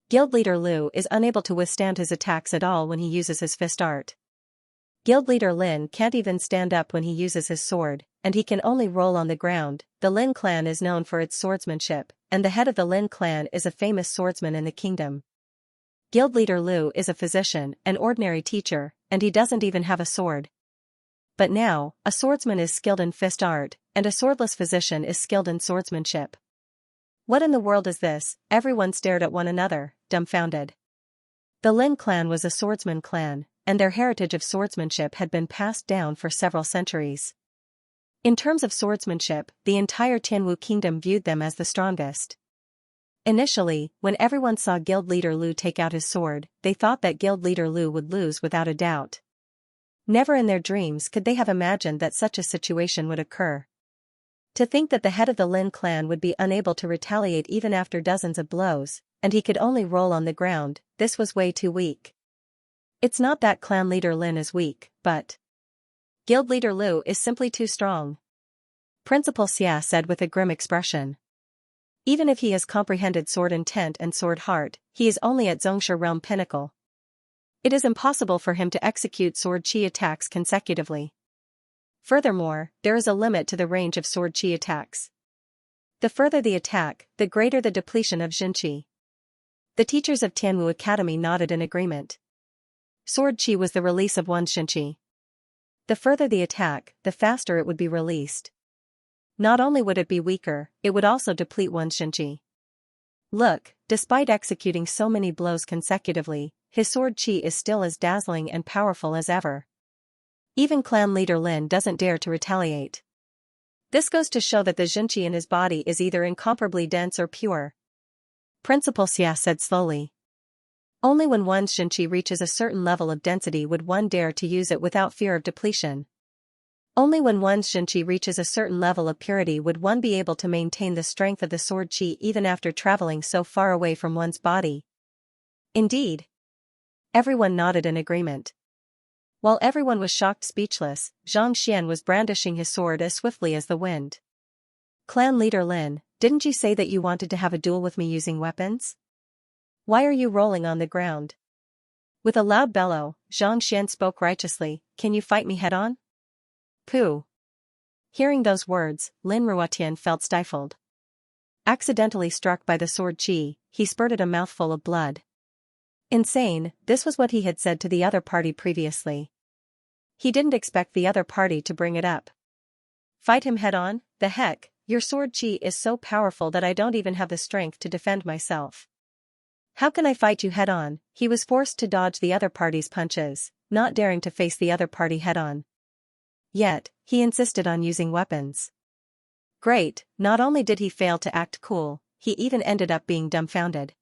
[SPEAKER 1] Guild leader Lu is unable to withstand his attacks at all when he uses his fist art. Guild leader Lin can't even stand up when he uses his sword, and he can only roll on the ground. The Lin clan is known for its swordsmanship, and the head of the Lin clan is a famous swordsman in the kingdom. Guild leader Lu is a physician, an ordinary teacher, and he doesn't even have a sword. But now, a swordsman is skilled in fist art, and a swordless physician is skilled in swordsmanship. What in the world is this? Everyone stared at one another, dumbfounded. The Lin clan was a swordsman clan, and their heritage of swordsmanship had been passed down for several centuries. In terms of swordsmanship, the entire Tianwu kingdom viewed them as the strongest. Initially, when everyone saw guild leader Lu take out his sword, they thought that guild leader Lu would lose without a doubt. Never in their dreams could they have imagined that such a situation would occur. To think that the head of the Lin clan would be unable to retaliate even after dozens of blows, and he could only roll on the ground, this was way too weak. It's not that clan leader Lin is weak, but guild leader Lu is simply too strong. Principal Xia said with a grim expression. Even if he has comprehended sword intent and sword heart, he is only at Xianxia realm pinnacle. It is impossible for him to execute sword chi attacks consecutively. Furthermore, there is a limit to the range of sword chi attacks. The further the attack, the greater the depletion of Xin-chi. The teachers of Tianwu Academy nodded in agreement. Sword chi was the release of one's Xin-chi. The further the attack, the faster it would be released. Not only would it be weaker, it would also deplete one's Xin-chi. Look, despite executing so many blows consecutively, his sword chi is still as dazzling and powerful as ever. Even clan leader Lin doesn't dare to retaliate. This goes to show that the Xin-chi in his body is either incomparably dense or pure. Principal Xia said slowly. Only when one's Xin-chi reaches a certain level of density would one dare to use it without fear of depletion. Only when one's Xin-chi reaches a certain level of purity would one be able to maintain the strength of the sword chi even after traveling so far away from one's body. Indeed. Everyone nodded in agreement. While everyone was shocked speechless, Zhang Xian was brandishing his sword as swiftly as the wind. Clan leader Lin, didn't you say that you wanted to have a duel with me using weapons? Why are you rolling on the ground? With a loud bellow, Zhang Xian spoke righteously, can you fight me head-on? Pooh. Hearing those words, Lin Ruotian felt stifled. Accidentally struck by the sword chi, he spurted a mouthful of blood. Insane, this was what he had said to the other party previously. He didn't expect the other party to bring it up. Fight him head-on? The heck, your sword chi is so powerful that I don't even have the strength to defend myself. How can I fight you head-on? He was forced to dodge the other party's punches, not daring to face the other party head-on. Yet, he insisted on using weapons. Great, not only did he fail to act cool, he even ended up being dumbfounded.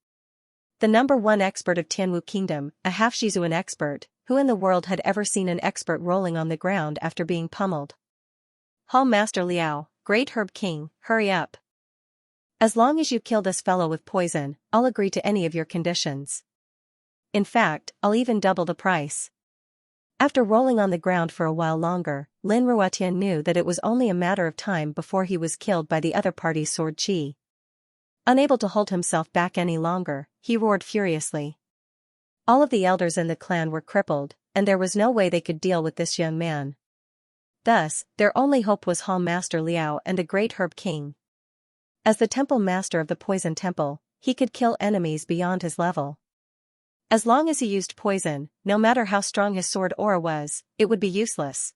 [SPEAKER 1] The #1 expert of Tianwu Kingdom, a half-Shizuan expert, who in the world had ever seen an expert rolling on the ground after being pummeled? Hall Master Liao, Great Herb King, hurry up. As long as you kill this fellow with poison, I'll agree to any of your conditions. In fact, I'll even double the price. After rolling on the ground for a while longer, Lin Ruotian knew that it was only a matter of time before he was killed by the other party's sword chi. Unable to hold himself back any longer, he roared furiously. All of the elders in the clan were crippled, and there was no way they could deal with this young man. Thus, their only hope was Hall Master Liao and a great herb king. As the temple master of the poison temple, he could kill enemies beyond his level. As long as he used poison, no matter how strong his sword aura was, it would be useless.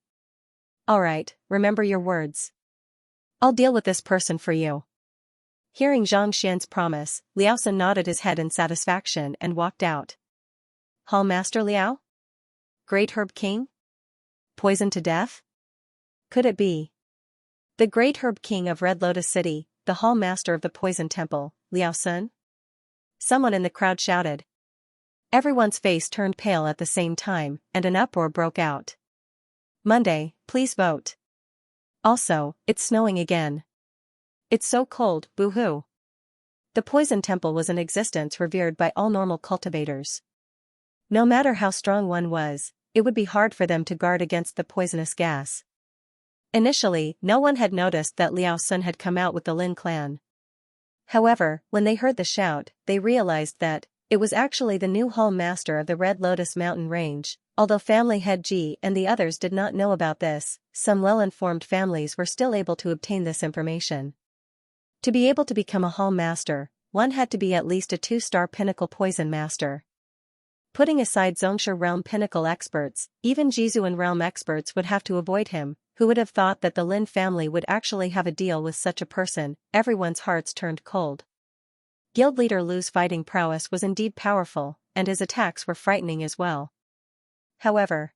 [SPEAKER 1] Alright, remember your words. I'll deal with this person for you. Hearing Xianxia's promise, Liao Sun nodded his head in satisfaction and walked out. Hall Master Liao? Great Herb King? Poisoned to death? Could it be? The Great Herb King of Red Lotus City, the Hall Master of the Poison Temple, Liao Sun? Someone in the crowd shouted. Everyone's face turned pale at the same time, and an uproar broke out. Monday, please vote. Also, it's snowing again. It's so cold, boo-hoo. The Poison Temple was an existence revered by all normal cultivators. No matter how strong one was, it would be hard for them to guard against the poisonous gas. Initially, no one had noticed that Liao Sun had come out with the Lin clan. However, when they heard the shout, they realized that it was actually the new Hall Master of the Red Lotus Mountain Range. Although family head Ji and the others did not know about this, some well-informed families were still able to obtain this information. To be able to become a Hall Master, one had to be at least a 2-star Pinnacle Poison Master. Putting aside Xianxia Realm Pinnacle experts, even Jizuan Realm experts would have to avoid him. Who would have thought that the Lin family would actually have a deal with such a person? Everyone's hearts turned cold. Guild leader Lu's fighting prowess was indeed powerful, and his attacks were frightening as well. However,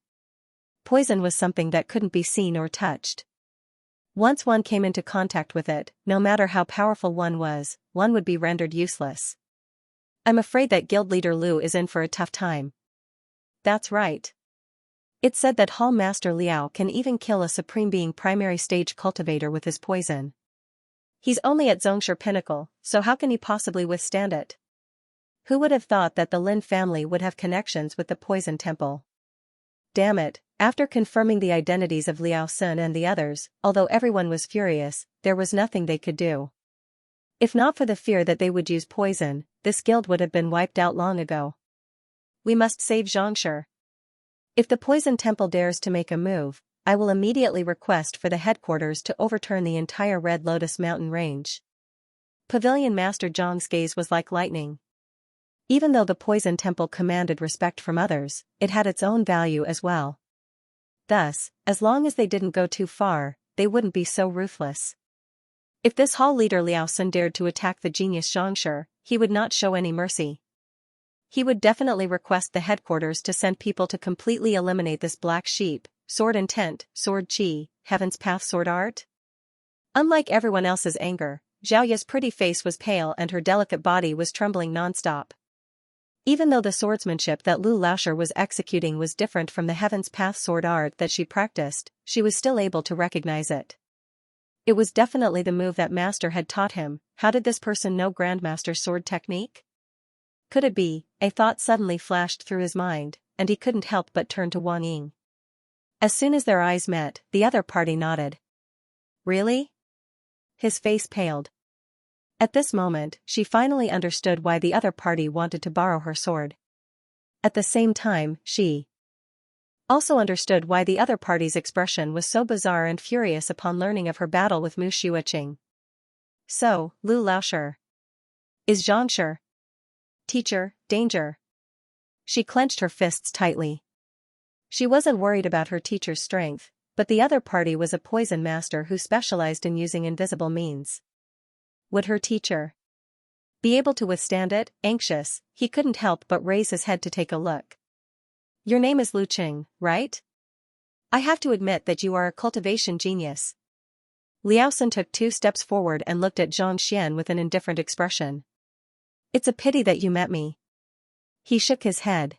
[SPEAKER 1] poison was something that couldn't be seen or touched. Once one came into contact with it, no matter how powerful one was, one would be rendered useless. I'm afraid that guild leader Lu is in for a tough time. That's right. It's said that Hall Master Liao can even kill a Supreme Being primary stage cultivator with his poison. He's only at Xianxia Pinnacle, so how can he possibly withstand it? Who would have thought that the Lin family would have connections with the Poison Temple? Damn it, after confirming the identities of Liao Sun and the others, although everyone was furious, there was nothing they could do. If not for the fear that they would use poison, this guild would have been wiped out long ago. We must save Xianxia. If the Poison Temple dares to make a move, I will immediately request for the headquarters to overturn the entire Red Lotus Mountain Range. Pavilion Master Zhang's gaze was like lightning. Even though the Poison Temple commanded respect from others, it had its own value as well. Thus, as long as they didn't go too far, they wouldn't be so ruthless. If this hall leader Liao Sun dared to attack the genius Xianxia, he would not show any mercy. He would definitely request the headquarters to send people to completely eliminate this black sheep, sword intent, sword chi, heaven's path sword art. Unlike everyone else's anger, Xiaoya's pretty face was pale and her delicate body was trembling non-stop. Even though the swordsmanship that Lu Laoshi was executing was different from the heaven's path sword art that she practiced, she was still able to recognize it. It was definitely the move that Master had taught him. How did this person know Grandmaster's sword technique? Could it be? A thought suddenly flashed through his mind, and he couldn't help but turn to Wang Ying. As soon as their eyes met, the other party nodded. Really? His face paled. At this moment, she finally understood why the other party wanted to borrow her sword. At the same time, she also understood why the other party's expression was so bizarre and furious upon learning of her battle with Mu Xueqing. So, Lu Laoshi is Xianxia. Teacher, danger. She clenched her fists tightly. She wasn't worried about her teacher's strength, but the other party was a poison master who specialized in using invisible means. Would her teacher be able to withstand it? Anxious, he couldn't help but raise his head to take a look. Your name is Lu Qing, right? I have to admit that you are a cultivation genius. Liao Sun took 2 steps forward and looked at Zhang Xian with an indifferent expression. It's a pity that you met me. He shook his head.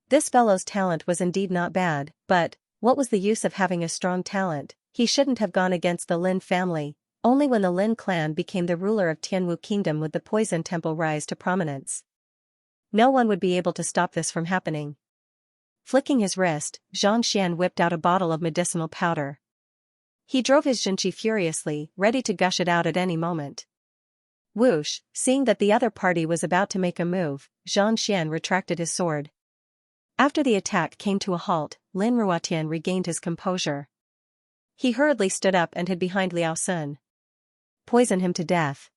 [SPEAKER 1] This fellow's talent was indeed not bad, but what was the use of having a strong talent? He shouldn't have gone against the Lin family. Only when the Lin clan became the ruler of Tianwu Kingdom would the Poison Temple rise to prominence. No one would be able to stop this from happening. Flicking his wrist, Xianxia whipped out a bottle of medicinal powder. He drove his Xianxia furiously, ready to gush it out at any moment. Whoosh, seeing that the other party was about to make a move, Xianxia retracted his sword. After the attack came to a halt, Lin Ruotian regained his composure. He hurriedly stood up and hid behind Liao Sun. Poison him to death.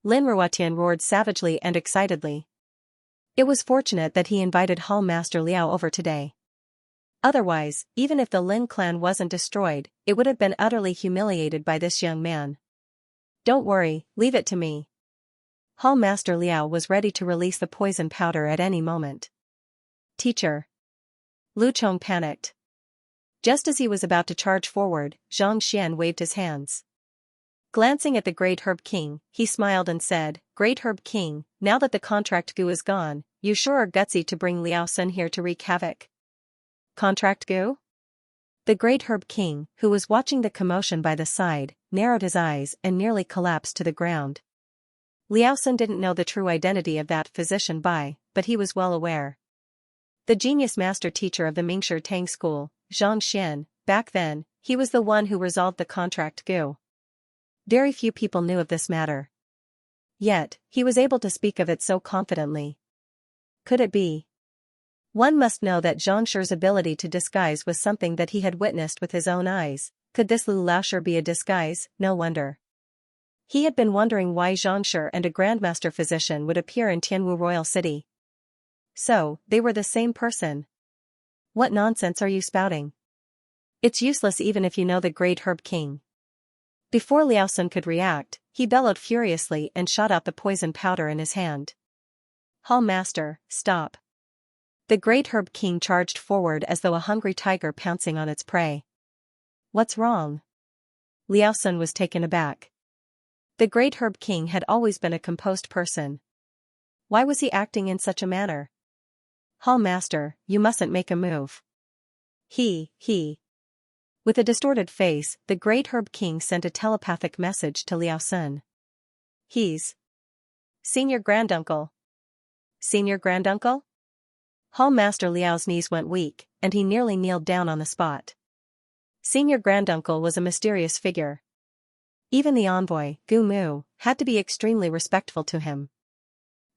[SPEAKER 1] Lin Ruotian roared savagely and excitedly. It was fortunate that he invited Hall Master Liao over today. Otherwise, even if the Lin clan wasn't destroyed, it would have been utterly humiliated by this young man. Don't worry, leave it to me. Hall Master Liao was ready to release the poison powder at any moment. Teacher. Lu Chong panicked. Just as he was about to charge forward, Zhang Xian waved his hands. Glancing at the Great Herb King, he smiled and said, Great Herb King, now that the contract goo is gone, you sure are gutsy to bring Liao Sun here to wreak havoc. Contract goo? The Great Herb King, who was watching the commotion by the side, narrowed his eyes and nearly collapsed to the ground. Liao Sun didn't know the true identity of that physician but he was well aware. The genius master teacher of the Mingshi Tang school, Zhang Xian, back then, he was the one who resolved the contract goo. Very few people knew of this matter. Yet, he was able to speak of it so confidently. Could it be? One must know that Zhang Shi's ability to disguise was something that he had witnessed with his own eyes. Could this Lu Laoshi be a disguise? No wonder. He had been wondering why Zhang Shi and a grandmaster physician would appear in Tianwu Royal City. So, they were the same person. What nonsense are you spouting? It's useless even if you know the Great Herb King. Before Liao Sun could react, he bellowed furiously and shot out the poison powder in his hand. Hall Master, stop. The Great Herb King charged forward as though a hungry tiger pouncing on its prey. What's wrong? Liao Sun was taken aback. The Great Herb King had always been a composed person. Why was he acting in such a manner? Hall Master, you mustn't make a move. He. With a distorted face, the Great Herb King sent a telepathic message to Liao Sun. He's Senior Granduncle. Senior Granduncle? Hall Master Liao's knees went weak, and he nearly kneeled down on the spot. Senior Granduncle was a mysterious figure. Even the envoy, Gu Mu, had to be extremely respectful to him.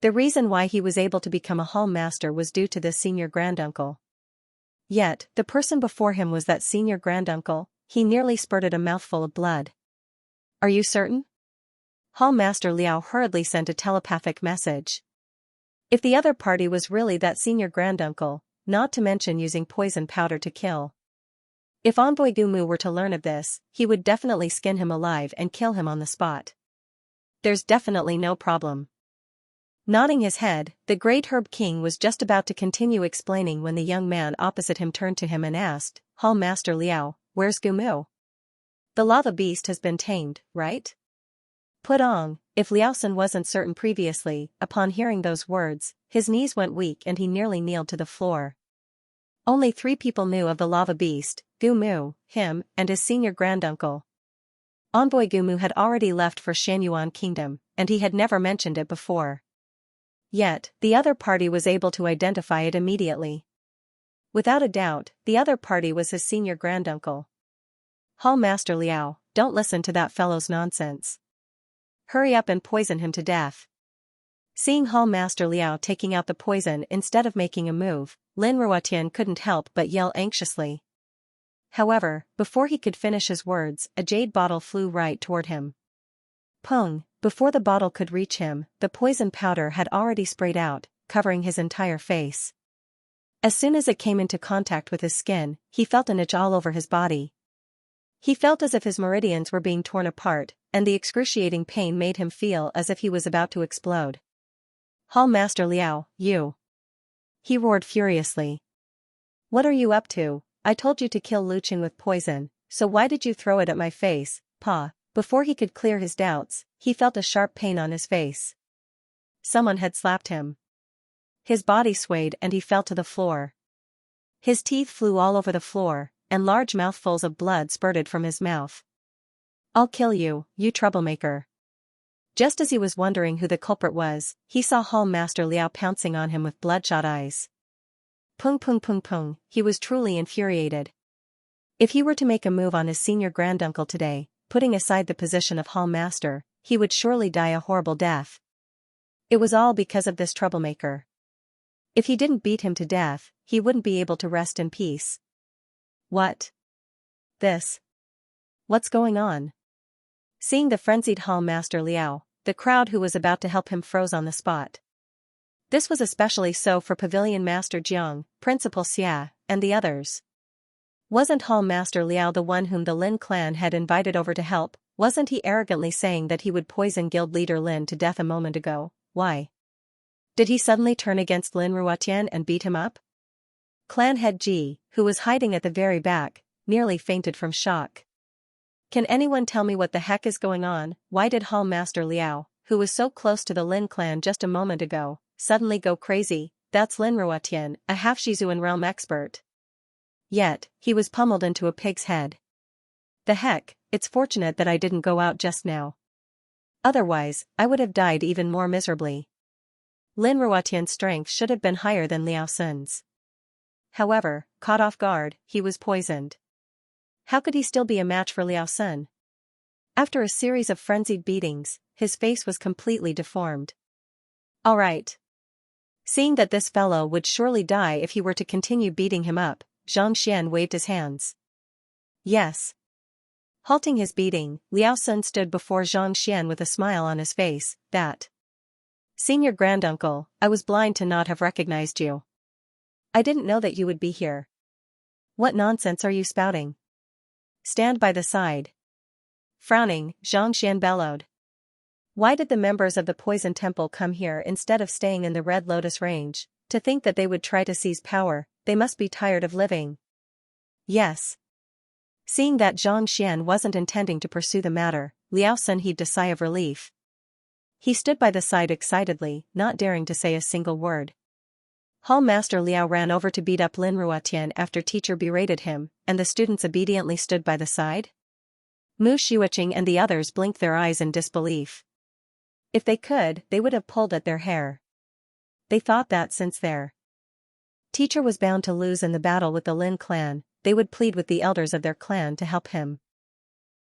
[SPEAKER 1] The reason why he was able to become a Hall Master was due to this Senior Granduncle. Yet, the person before him was that Senior Granduncle. He nearly spurted a mouthful of blood. Are you certain? Hall Master Liao hurriedly sent a telepathic message. If the other party was really that Senior Granduncle, not to mention using poison powder to kill. If Envoy Gu Mu were to learn of this, he would definitely skin him alive and kill him on the spot. There's definitely no problem. Nodding his head, the Great Herb King was just about to continue explaining when the young man opposite him turned to him and asked, Hall Master Liao, where's Gu Mu? The lava beast has been tamed, right? Put on. If Liao Sun wasn't certain previously, upon hearing those words, his knees went weak and he nearly kneeled to the floor. Only 3 people knew of the lava beast, Gu Mu, him, and his senior granduncle. Envoy Gu Mu had already left for Shanyuan Kingdom, and he had never mentioned it before. Yet, the other party was able to identify it immediately. Without a doubt, the other party was his senior granduncle. Hall Master Liao, don't listen to that fellow's nonsense. Hurry up and poison him to death. Seeing Hall Master Liao taking out the poison instead of making a move, Lin Ruotian couldn't help but yell anxiously. However, before he could finish his words, a jade bottle flew right toward him. Pung! Before the bottle could reach him, the poison powder had already sprayed out, covering his entire face. As soon as it came into contact with his skin, he felt an itch all over his body. He felt as if his meridians were being torn apart, and the excruciating pain made him feel as if he was about to explode. Hall Master Liao, you! He roared furiously. What are you up to? I told you to kill Lu Qing with poison, so why did you throw it at my face, Pa? Before he could clear his doubts, he felt a sharp pain on his face. Someone had slapped him. His body swayed and he fell to the floor. His teeth flew all over the floor, and large mouthfuls of blood spurted from his mouth. I'll kill you, you troublemaker. Just as he was wondering who the culprit was, he saw Hall Master Liao pouncing on him with bloodshot eyes. Pung pung pung pung, he was truly infuriated. If he were to make a move on his senior granduncle today, putting aside the position of hall master, he would surely die a horrible death. It was all because of this troublemaker. If he didn't beat him to death, he wouldn't be able to rest in peace. What? This? What's going on? Seeing the frenzied hall master Liao, the crowd who was about to help him froze on the spot. This was especially so for Pavilion Master Jiang, Principal Xia, and the others. Wasn't Hall Master Liao the one whom the Lin clan had invited over to help? Wasn't he arrogantly saying that he would poison guild leader Lin to death a moment ago? Why? Did he suddenly turn against Lin Ruotian and beat him up? Clan head Ji, who was hiding at the very back, nearly fainted from shock. Can anyone tell me what the heck is going on? Why did Hall Master Liao, who was so close to the Lin clan just a moment ago, suddenly go crazy? That's Lin Ruotian, a half-Shizuan realm expert. Yet, he was pummeled into a pig's head. The heck, it's fortunate that I didn't go out just now. Otherwise, I would have died even more miserably. Lin Ruotian's strength should have been higher than Liao Sun's. However, caught off guard, he was poisoned. How could he still be a match for Liao Sun? After a series of frenzied beatings, his face was completely deformed. All right. Seeing that this fellow would surely die if he were to continue beating him up, Xianxia waved his hands. Yes. Halting his beating, Liao Sun stood before Xianxia with a smile on his face. That. Senior granduncle, I was blind to not have recognized you. I didn't know that you would be here. What nonsense are you spouting? Stand by the side. Frowning, Xianxia bellowed. Why did the members of the Poison Temple come here instead of staying in the Red Lotus Range? To think that they would try to seize power, they must be tired of living. Yes. Seeing that Xianxia wasn't intending to pursue the matter, Liao Sun heaved a sigh of relief. He stood by the side excitedly, not daring to say a single word. Hall Master Liao ran over to beat up Lin Ruotian after teacher berated him, and the students obediently stood by the side? Mu Xueqing and the others blinked their eyes in disbelief. If they could, they would have pulled at their hair. They thought that since their teacher was bound to lose in the battle with the Lin clan, they would plead with the elders of their clan to help him.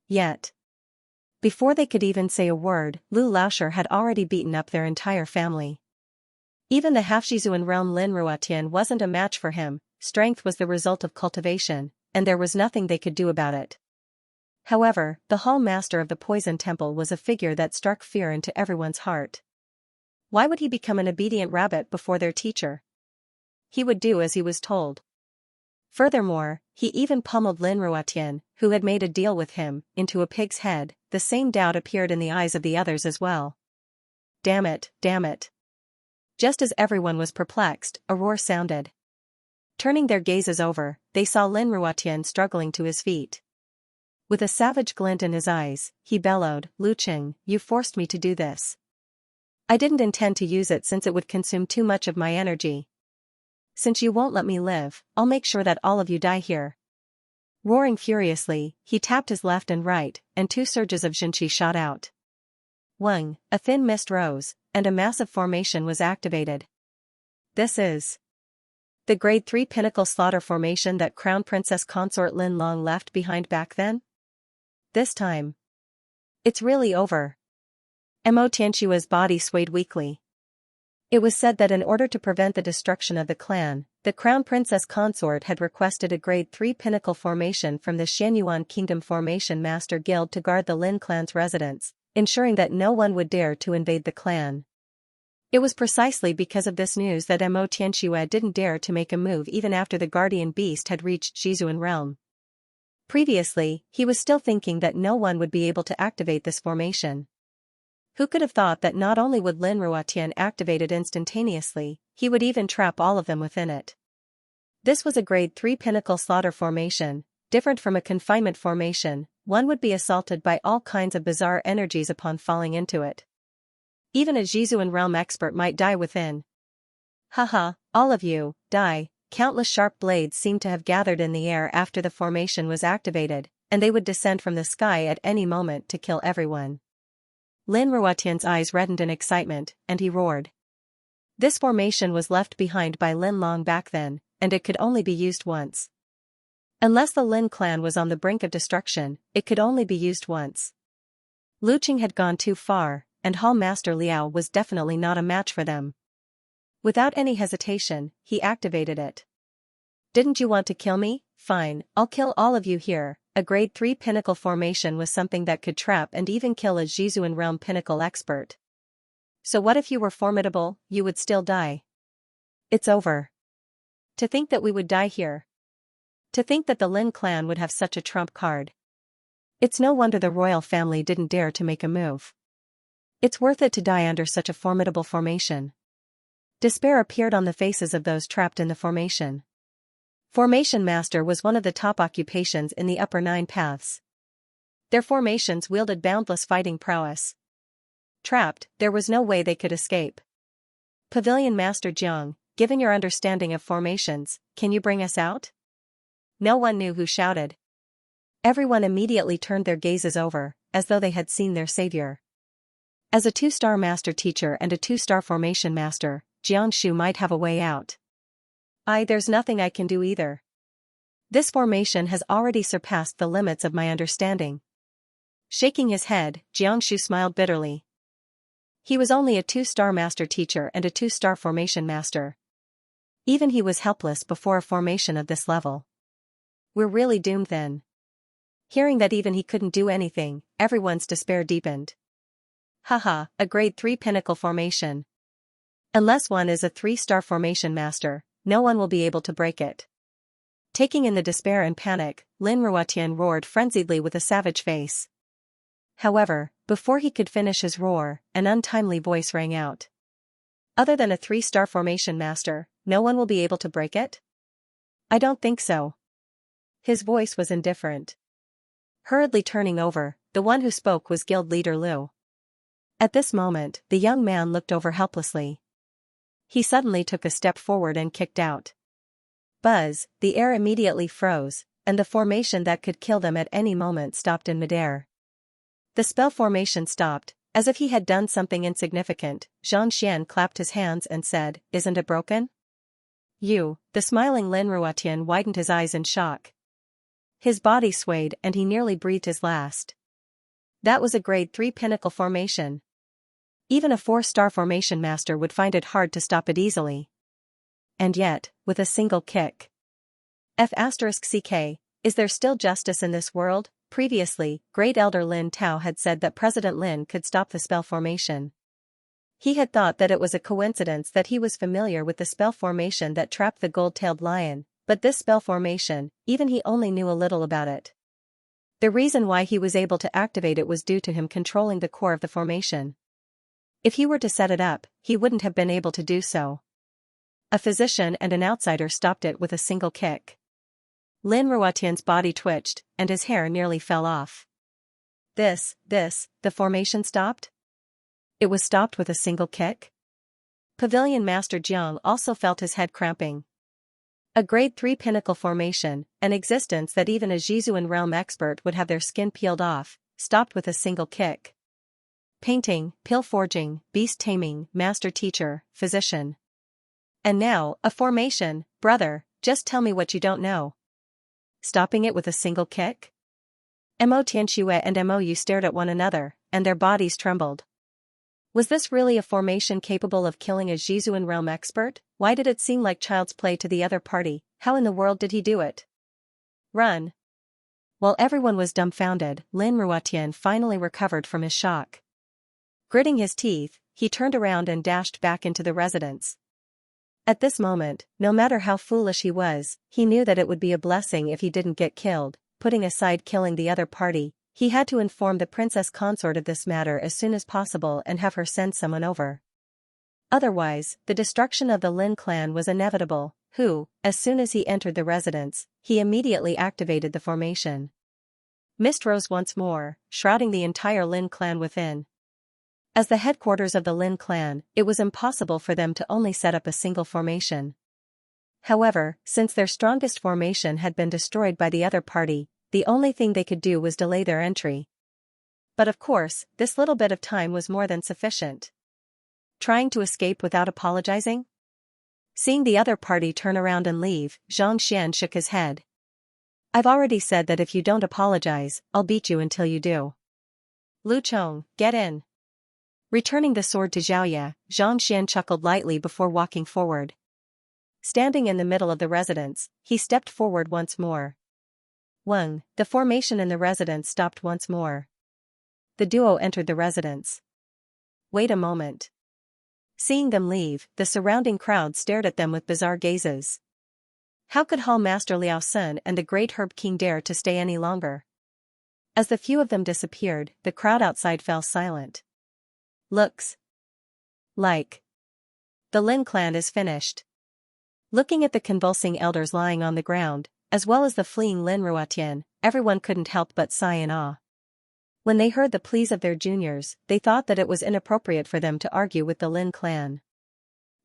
[SPEAKER 1] Yet, before they could even say a word, Lu Laoshi had already beaten up their entire family. Even the half-Shizuan realm Lin Ruotian wasn't a match for him. Strength was the result of cultivation, and there was nothing they could do about it. However, the hall master of the Poison Temple was a figure that struck fear into everyone's heart. Why would he become an obedient rabbit before their teacher? He would do as he was told. Furthermore, he even pummeled Lin Ruotian, who had made a deal with him, into a pig's head. The same doubt appeared in the eyes of the others as well. Damn it, damn it. Just as everyone was perplexed, a roar sounded. Turning their gazes over, they saw Lin Ruotian struggling to his feet. With a savage glint in his eyes, he bellowed, Lu Qing, you forced me to do this. I didn't intend to use it since it would consume too much of my energy. Since you won't let me live, I'll make sure that all of you die here. Roaring furiously, he tapped his left and right, and two surges of Xinqi shot out. Wang, a thin mist rose, and a massive formation was activated. This is the Grade 3 Pinnacle Slaughter formation that Crown Princess Consort Lin Long left behind back then? This time, it's really over. Mo Tianxua's body swayed weakly. It was said that in order to prevent the destruction of the clan, the Crown Princess Consort had requested a Grade 3 Pinnacle formation from the Xianyuan Kingdom Formation Master Guild to guard the Lin clan's residence, ensuring that no one would dare to invade the clan. It was precisely because of this news that Mo Tianxua didn't dare to make a move even after the guardian beast had reached Shizuan realm. Previously, he was still thinking that no one would be able to activate this formation. Who could have thought that not only would Lin Ruotian activate it instantaneously, he would even trap all of them within it. This was a Grade 3 Pinnacle Slaughter formation, different from a confinement formation. One would be assaulted by all kinds of bizarre energies upon falling into it. Even a Shizuan realm expert might die within. Haha, all of you, die. Countless sharp blades seemed to have gathered in the air after the formation was activated, and they would descend from the sky at any moment to kill everyone. Lin Ruotian's eyes reddened in excitement, and he roared. This formation was left behind by Lin Long back then, and it could only be used once. Unless the Lin clan was on the brink of destruction, it could only be used once. Lu Qing had gone too far, and Hall Master Liao was definitely not a match for them. Without any hesitation, he activated it. Didn't you want to kill me? Fine, I'll kill all of you here. A grade 3 pinnacle formation was something that could trap and even kill a Zhizuan realm pinnacle expert. So what if you were formidable? You would still die. It's over. To think that we would die here. To think that the Lin clan would have such a trump card. It's no wonder the royal family didn't dare to make a move. It's worth it to die under such a formidable formation. Despair appeared on the faces of those trapped in the formation. Formation Master was one of the top occupations in the upper 9 paths. Their formations wielded boundless fighting prowess. Trapped, there was no way they could escape. Pavilion Master Jiang, given your understanding of formations, can you bring us out? No one knew who shouted. Everyone immediately turned their gazes over, as though they had seen their savior. As a 2-star master teacher and a 2-star formation master, Jiang Shu might have a way out. There's nothing I can do either. This formation has already surpassed the limits of my understanding. Shaking his head, Jiang Shu smiled bitterly. He was only a 2-star master teacher and a 2-star formation master. Even he was helpless before a formation of this level. We're really doomed then. Hearing that even he couldn't do anything, everyone's despair deepened. Haha, a grade 3 pinnacle formation. Unless one is a 3-star formation master, no one will be able to break it. Taking in the despair and panic, Lin Ruotian roared frenziedly with a savage face. However, before he could finish his roar, an untimely voice rang out. Other than a 3-star formation master, no one will be able to break it? I don't think so. His voice was indifferent. Hurriedly turning over, the one who spoke was Guild Leader Liu. At this moment, the young man looked over helplessly. He suddenly took a step forward and kicked out. Buzz, the air immediately froze, and the formation that could kill them at any moment stopped in midair. The spell formation stopped, as if he had done something insignificant. Xianxia clapped his hands and said, "Isn't it broken?" The smiling Lin Ruotian widened his eyes in shock. His body swayed and he nearly breathed his last. That was a grade 3 pinnacle formation. Even a 4-star formation master would find it hard to stop it easily. And yet, with a single kick. F***ck, is there still justice in this world? Previously, Great Elder Lin Tao had said that President Lin could stop the spell formation. He had thought that it was a coincidence that he was familiar with the spell formation that trapped the gold-tailed lion, but this spell formation, even he only knew a little about it. The reason why he was able to activate it was due to him controlling the core of the formation. If he were to set it up, he wouldn't have been able to do so. A physician and an outsider stopped it with a single kick. Lin Ruotian's body twitched, and his hair nearly fell off. The formation stopped? It was stopped with a single kick? Pavilion Master Jiang also felt his head cramping. A grade 3 pinnacle formation, an existence that even a Zhizuan realm expert would have their skin peeled off, stopped with a single kick. Painting, pill forging, beast taming, master teacher, physician. And now, a formation, brother, just tell me what you don't know. Stopping it with a single kick? Mo Tianxue and Mo Yu stared at one another, and their bodies trembled. Was this really a formation capable of killing a Zhizuan realm expert? Why did it seem like child's play to the other party? How in the world did he do it? Run! While everyone was dumbfounded, Lin Ruotian finally recovered from his shock. Gritting his teeth, he turned around and dashed back into the residence. At this moment, no matter how foolish he was, he knew that it would be a blessing if he didn't get killed. Putting aside killing the other party, he had to inform the princess consort of this matter as soon as possible and have her send someone over. Otherwise, the destruction of the Lin clan was inevitable. As soon as he entered the residence, he immediately activated the formation. Mist rose once more, shrouding the entire Lin clan within. As the headquarters of the Lin clan, it was impossible for them to only set up a single formation. However, since their strongest formation had been destroyed by the other party, the only thing they could do was delay their entry. But of course, this little bit of time was more than sufficient. Trying to escape without apologizing? Seeing the other party turn around and leave, Xianxia shook his head. I've already said that if you don't apologize, I'll beat you until you do. Lu Chong, get in. Returning the sword to Xiaoya, Xianxia chuckled lightly before walking forward. Standing in the middle of the residence, he stepped forward once more. Wang, the formation in the residence stopped once more. The duo entered the residence. Wait a moment. Seeing them leave, the surrounding crowd stared at them with bizarre gazes. How could Hall Master Liao Sun and the Great Herb King dare to stay any longer? As the few of them disappeared, the crowd outside fell silent. Looks like the Lin clan is finished. Looking at the convulsing elders lying on the ground, as well as the fleeing Lin Ruotian, everyone couldn't help but sigh in awe. When they heard the pleas of their juniors, they thought that it was inappropriate for them to argue with the Lin clan.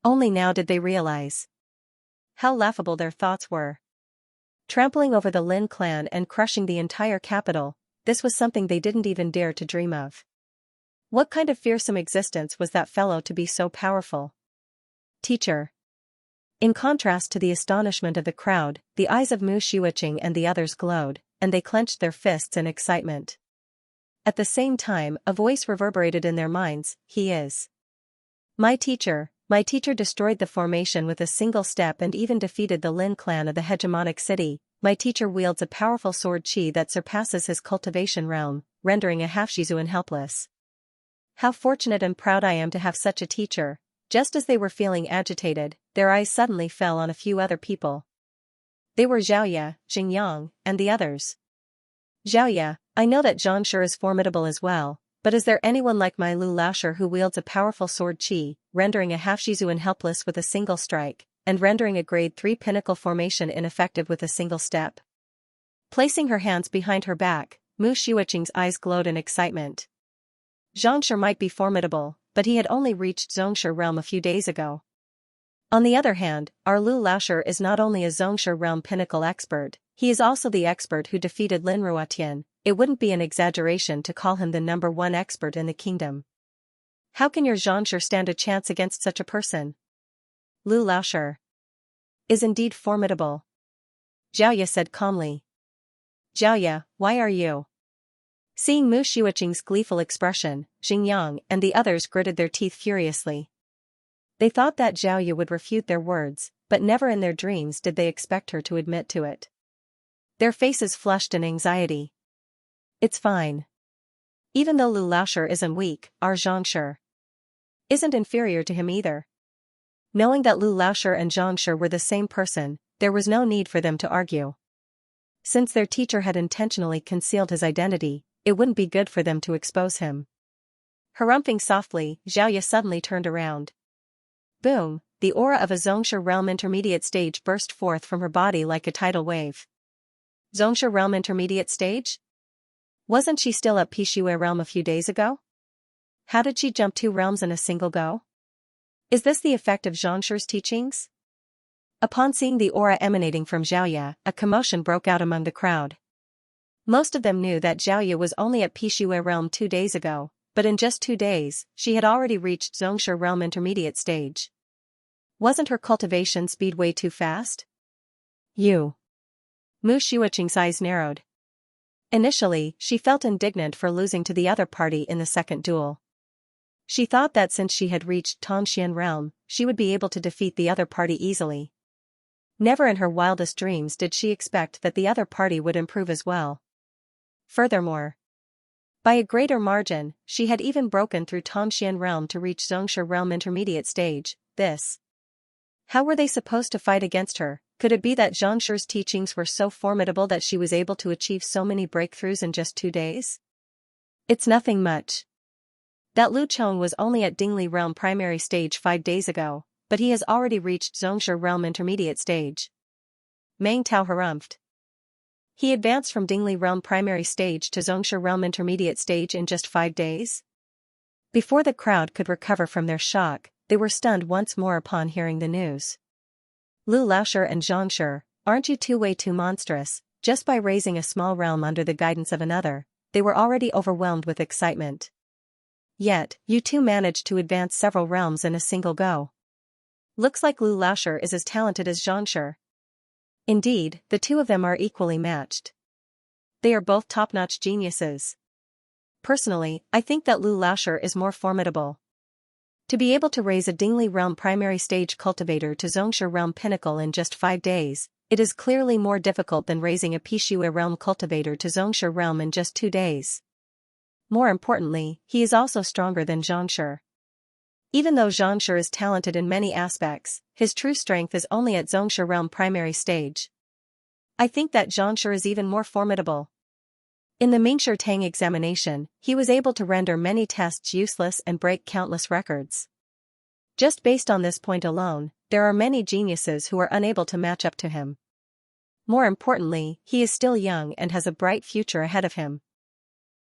[SPEAKER 1] Only now did they realize how laughable their thoughts were. Trampling over the Lin clan and crushing the entire capital, this was something they didn't even dare to dream of. What kind of fearsome existence was that fellow to be so powerful? Teacher. In contrast to the astonishment of the crowd, the eyes of Mu Shiuqing and the others glowed, and they clenched their fists in excitement. At the same time, a voice reverberated in their minds, he is my teacher destroyed the formation with a single step and even defeated the Lin clan of the hegemonic city. My teacher wields a powerful sword qi that surpasses his cultivation realm, rendering a half-Shizuan helpless. How fortunate and proud I am to have such a teacher. Just as they were feeling agitated, their eyes suddenly fell on a few other people. They were Xiaoya, Xingyang, and the others. Xiaoya, I know that Xianxia is formidable as well, but is there anyone like my Lu Laoshi who wields a powerful sword qi, rendering a half-Shizuan helpless with a single strike, and rendering a grade 3 pinnacle formation ineffective with a single step? Placing her hands behind her back, Mu Shiuqing's eyes glowed in excitement. Xianxia might be formidable, but he had only reached Zongshi realm a few days ago. On the other hand, our Lu Laoshi is not only a Zongshi realm pinnacle expert, he is also the expert who defeated Lin Ruotian. It wouldn't be an exaggeration to call him the #1 expert in the kingdom. How can your Xianxia stand a chance against such a person? Lu Laoshi is indeed formidable, Xiaoya said calmly. Xiaoya, why are you? Seeing Mu Shiuqing's gleeful expression, Xingyang and the others gritted their teeth furiously. They thought that Xiaoya would refute their words, but never in their dreams did they expect her to admit to it. Their faces flushed in anxiety. It's fine. Even though Lu Laoshi isn't weak, our Xianxia isn't inferior to him either. Knowing that Lu Laoshi and Xianxia were the same person, there was no need for them to argue. Since their teacher had intentionally concealed his identity, it wouldn't be good for them to expose him. Harumphing softly, Xiaoya suddenly turned around. Boom, the aura of a Zongshi realm intermediate stage burst forth from her body like a tidal wave. Zongshi realm intermediate stage? Wasn't she still at Pishui realm a few days ago? How did she jump 2 realms in a single go? Is this the effect of Xianxia's teachings? Upon seeing the aura emanating from Xiaoya, a commotion broke out among the crowd. Most of them knew that Xiaoya was only at Pishui realm 2 days ago, but in just 2 days, she had already reached Zongshi realm intermediate stage. Wasn't her cultivation speed way too fast? Mu Shiuqing's eyes narrowed. Initially, she felt indignant for losing to the other party in the second duel. She thought that since she had reached Tongxian realm, she would be able to defeat the other party easily. Never in her wildest dreams did she expect that the other party would improve as well. Furthermore, by a greater margin, she had even broken through Tongxian realm to reach Zongshi realm intermediate stage. How were they supposed to fight against her? Could it be that Xianxia's teachings were so formidable that she was able to achieve so many breakthroughs in just 2 days? It's nothing much. That Lu Chong was only at Dingli realm primary stage 5 days ago, but he has already reached Zongshi realm intermediate stage. Meng Tao harumphed. He advanced from Dingli realm primary stage to Zongshi realm intermediate stage in just 5 days? Before the crowd could recover from their shock, they were stunned once more upon hearing the news. Lu Laoshi and Xianxia, aren't you two way too monstrous? Just by raising a small realm under the guidance of another, they were already overwhelmed with excitement. Yet, you two managed to advance several realms in a single go. Looks like Lu Laoshi is as talented as Xianxia. Indeed, the two of them are equally matched. They are both top-notch geniuses. Personally, I think that Lu Laoshi is more formidable. To be able to raise a Dingli realm primary stage cultivator to Xianxia realm pinnacle in just 5 days, it is clearly more difficult than raising a Pixue realm cultivator to Xianxia realm in just 2 days. More importantly, he is also stronger than Xianxia. Even though Xianxia is talented in many aspects, his true strength is only at Xianxia realm primary stage. I think that Xianxia is even more formidable. In the Mingshi Tang examination, he was able to render many tests useless and break countless records. Just based on this point alone, there are many geniuses who are unable to match up to him. More importantly, he is still young and has a bright future ahead of him.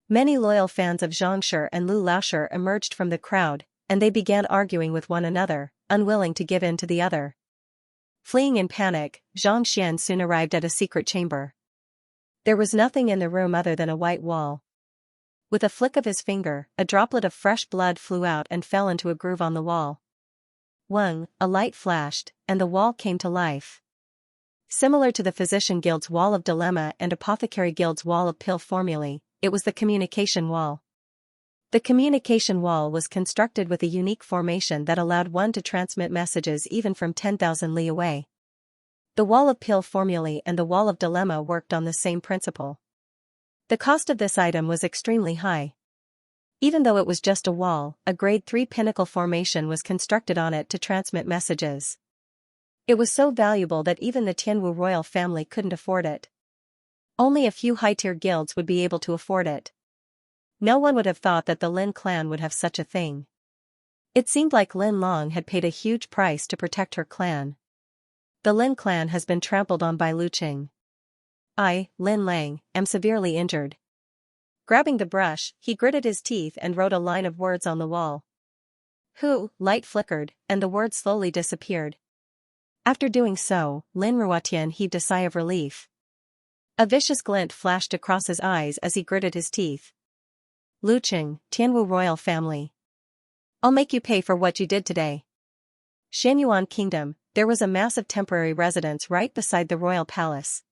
[SPEAKER 1] Many loyal fans of Xianxia and Lu Laoshi emerged from the crowd, and they began arguing with one another, unwilling to give in to the other. Fleeing in panic, Xianxia soon arrived at a secret chamber. There was nothing in the room other than a white wall. With a flick of his finger, a droplet of fresh blood flew out and fell into a groove on the wall. Wang, a light flashed, and the wall came to life. Similar to the Physician Guild's Wall of Dilemma and Apothecary Guild's Wall of Pill Formulae, it was the communication wall. The communication wall was constructed with a unique formation that allowed one to transmit messages even from 10,000 li away. The Wall of Pill Formulae and the Wall of Dilemma worked on the same principle. The cost of this item was extremely high. Even though it was just a wall, a grade 3 pinnacle formation was constructed on it to transmit messages. It was so valuable that even the Tianwu royal family couldn't afford it. Only a few high-tier guilds would be able to afford it. No one would have thought that the Lin clan would have such a thing. It seemed like Lin Long had paid a huge price to protect her clan. The Lin clan has been trampled on by Lu Qing. I, Lin Lang, am severely injured. Grabbing the brush, he gritted his teeth and wrote a line of words on the wall. Light flickered, and the words slowly disappeared. After doing so, Lin Ruotian heaved a sigh of relief. A vicious glint flashed across his eyes as he gritted his teeth. Lu Qing, Tianwu royal family. I'll make you pay for what you did today. Xianyuan Kingdom, there was a massive temporary residence right beside the royal palace.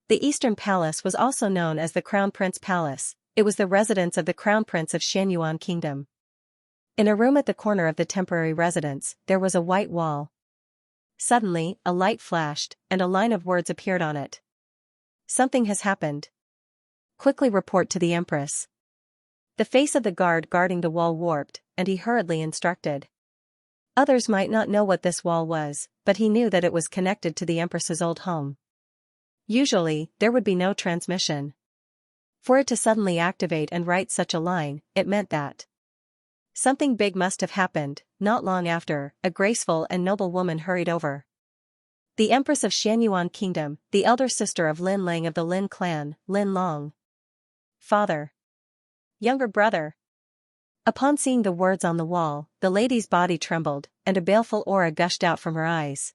[SPEAKER 1] The Eastern Palace was also known as the Crown Prince Palace. It was the residence of the Crown Prince of Xianyuan Kingdom. In a room at the corner of the temporary residence, there was a white wall. Suddenly, a light flashed, and a line of words appeared on it. Something has happened. Quickly report to the Empress. The face of the guard guarding the wall warped, and he hurriedly instructed. Others might not know what this wall was, but he knew that it was connected to the Empress's old home. Usually, there would be no transmission. For it to suddenly activate and write such a line, it meant that something big must have happened. Not long after, a graceful and noble woman hurried over. The Empress of Xianyuan Kingdom, the elder sister of Lin Lang of the Lin clan, Lin Long. Father. Younger brother. Upon seeing the words on the wall, the lady's body trembled, and a baleful aura gushed out from her eyes.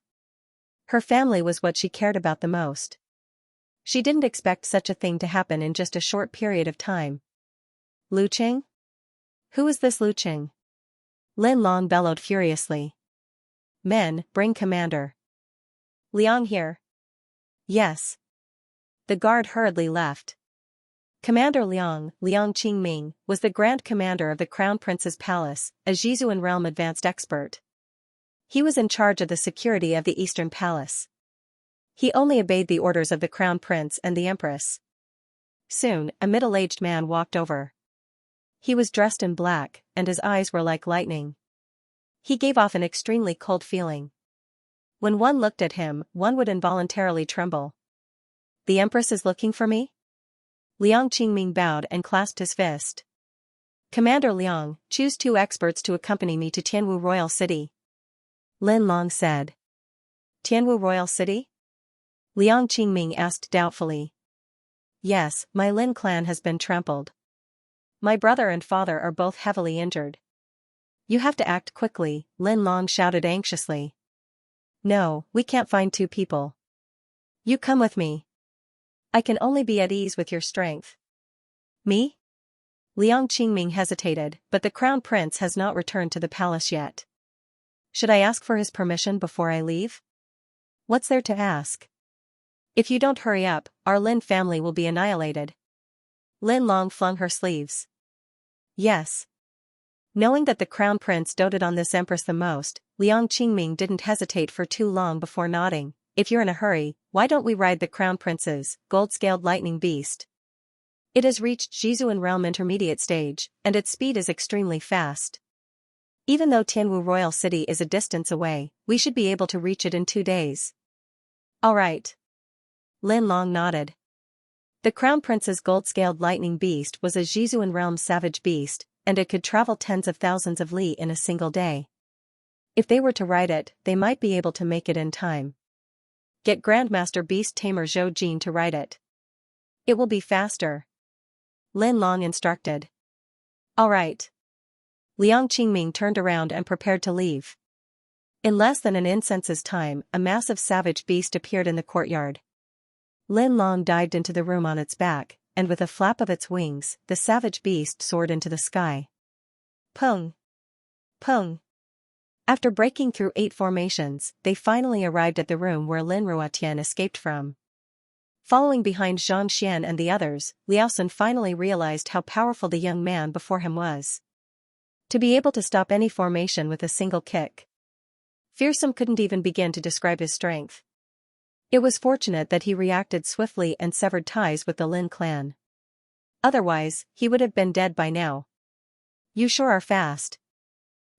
[SPEAKER 1] Her family was what she cared about the most. She didn't expect such a thing to happen in just a short period of time. Lu Qing? Who is this Lu Qing? Lin Long bellowed furiously. Men, bring commander. Liang here. Yes. The guard hurriedly left. Commander Liang, Liang Qingming, was the Grand Commander of the Crown Prince's Palace, a Jizuan realm advanced expert. He was in charge of the security of the Eastern Palace. He only obeyed the orders of the Crown Prince and the Empress. Soon, a middle-aged man walked over. He was dressed in black, and his eyes were like lightning. He gave off an extremely cold feeling. When one looked at him, one would involuntarily tremble. The Empress is looking for me? Liang Qingming bowed and clasped his fist. Commander Liang, choose 2 experts to accompany me to Tianwu Royal City. Lin Long said. Tianwu Royal City? Liang Qingming asked doubtfully. Yes, my Lin clan has been trampled. My brother and father are both heavily injured. You have to act quickly, Lin Long shouted anxiously. No, we can't find 2 people. You come with me. I can only be at ease with your strength. Me? Liang Qingming hesitated, but the Crown Prince has not returned to the palace yet. Should I ask for his permission before I leave? What's there to ask? If you don't hurry up, our Lin family will be annihilated. Lin Long flung her sleeves. Yes. Knowing that the crown prince doted on this empress the most, Liang Qingming didn't hesitate for too long before nodding. If you're in a hurry, why don't we ride the crown prince's gold-scaled lightning beast? It has reached Jizuan realm intermediate stage, and its speed is extremely fast. Even though Tianwu Royal City is a distance away, we should be able to reach it in 2 days. All right. Lin Long nodded. The crown prince's gold-scaled lightning beast was a Jizuan realm savage beast, and it could travel tens of thousands of li in a single day. If they were to ride it, they might be able to make it in time. Get Grandmaster Beast Tamer Zhou Jin to ride it. It will be faster. Lin Long instructed. All right. Liang Qingming turned around and prepared to leave. In less than an incense's time, a massive savage beast appeared in the courtyard. Lin Long dived into the room on its back, and with a flap of its wings, the savage beast soared into the sky. Pung! Pung! After breaking through 8 formations, they finally arrived at the room where Lin Ruotian escaped from. Following behind Xianxia and the others, Liao Sun finally realized how powerful the young man before him was. To be able to stop any formation with a single kick. Fearsome couldn't even begin to describe his strength. It was fortunate that he reacted swiftly and severed ties with the Lin clan. Otherwise, he would have been dead by now. You sure are fast.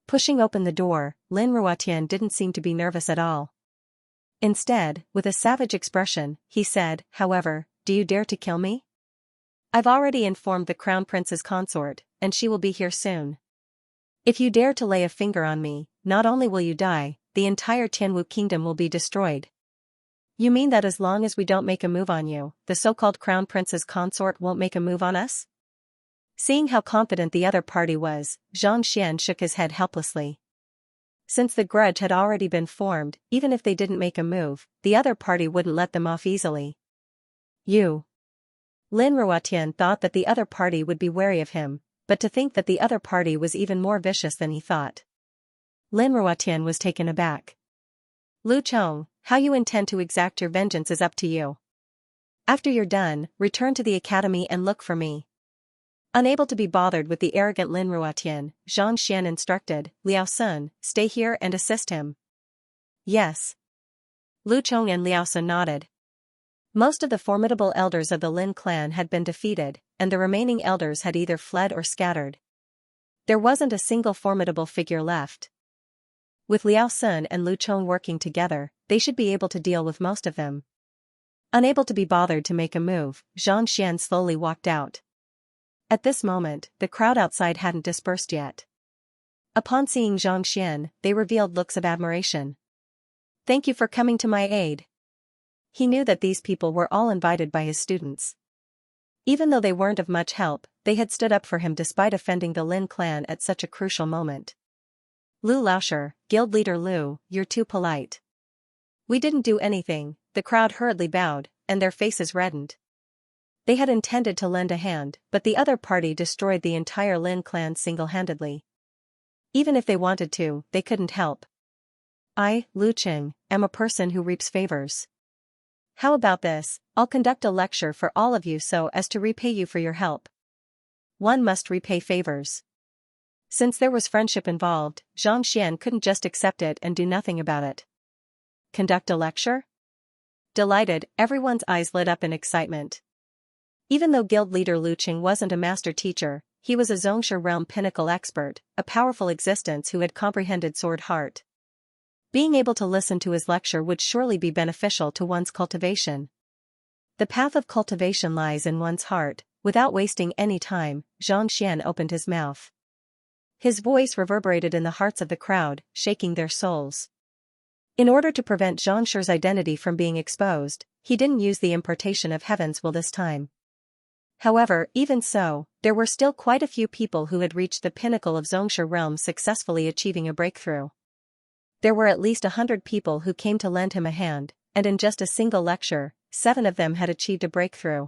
[SPEAKER 1] Pushing open the door, Lin Ruotian didn't seem to be nervous at all. Instead, with a savage expression, he said, however, do you dare to kill me? I've already informed the crown prince's consort, and she will be here soon. If you dare to lay a finger on me, not only will you die, the entire Tianwu kingdom will be destroyed. You mean that as long as we don't make a move on you, the so-called crown prince's consort won't make a move on us? Seeing how confident the other party was, Zhang Xian shook his head helplessly. Since the grudge had already been formed, even if they didn't make a move, the other party wouldn't let them off easily. You. Lin Ruotian thought that the other party would be wary of him, but to think that the other party was even more vicious than he thought. Lin Ruotian was taken aback. Lu Chong, how you intend to exact your vengeance is up to you. After you're done, return to the academy and look for me. Unable to be bothered with the arrogant Lin Ruotian, Zhang Xian instructed, Liao Sun, stay here and assist him. Yes. Lu Chong and Liao Sun nodded. Most of the formidable elders of the Lin clan had been defeated, and the remaining elders had either fled or scattered. There wasn't a single formidable figure left. With Liao Sun and Lu Chong working together, they should be able to deal with most of them. Unable to be bothered to make a move, Zhang Xian slowly walked out. At this moment, the crowd outside hadn't dispersed yet. Upon seeing Zhang Xian, they revealed looks of admiration. Thank you for coming to my aid. He knew that these people were all invited by his students. Even though they weren't of much help, they had stood up for him despite offending the Lin clan at such a crucial moment. Lu Laosher, guild leader Lu, you're too polite. We didn't do anything, the crowd hurriedly bowed, and their faces reddened. They had intended to lend a hand, but the other party destroyed the entire Lin clan single-handedly. Even if they wanted to, they couldn't help. I, Lu Qing, am a person who reaps favors. How about this, I'll conduct a lecture for all of you so as to repay you for your help. One must repay favors. Since there was friendship involved, Zhang Xian couldn't just accept it and do nothing about it. Conduct a lecture? Delighted, everyone's eyes lit up in excitement. Even though guild leader Lu Qing wasn't a master teacher, he was a Xianxia realm pinnacle expert, a powerful existence who had comprehended sword heart. Being able to listen to his lecture would surely be beneficial to one's cultivation. The path of cultivation lies in one's heart. Without wasting any time, Zhang Xian opened his mouth. His voice reverberated in the hearts of the crowd, shaking their souls. In order to prevent Xianxia's identity from being exposed, he didn't use the impartation of heaven's will this time. However, even so, there were still quite a few people who had reached the pinnacle of Xianxia realm successfully achieving a breakthrough. There were at least 100 people who came to lend him a hand, and in just a single lecture, 7 of them had achieved a breakthrough.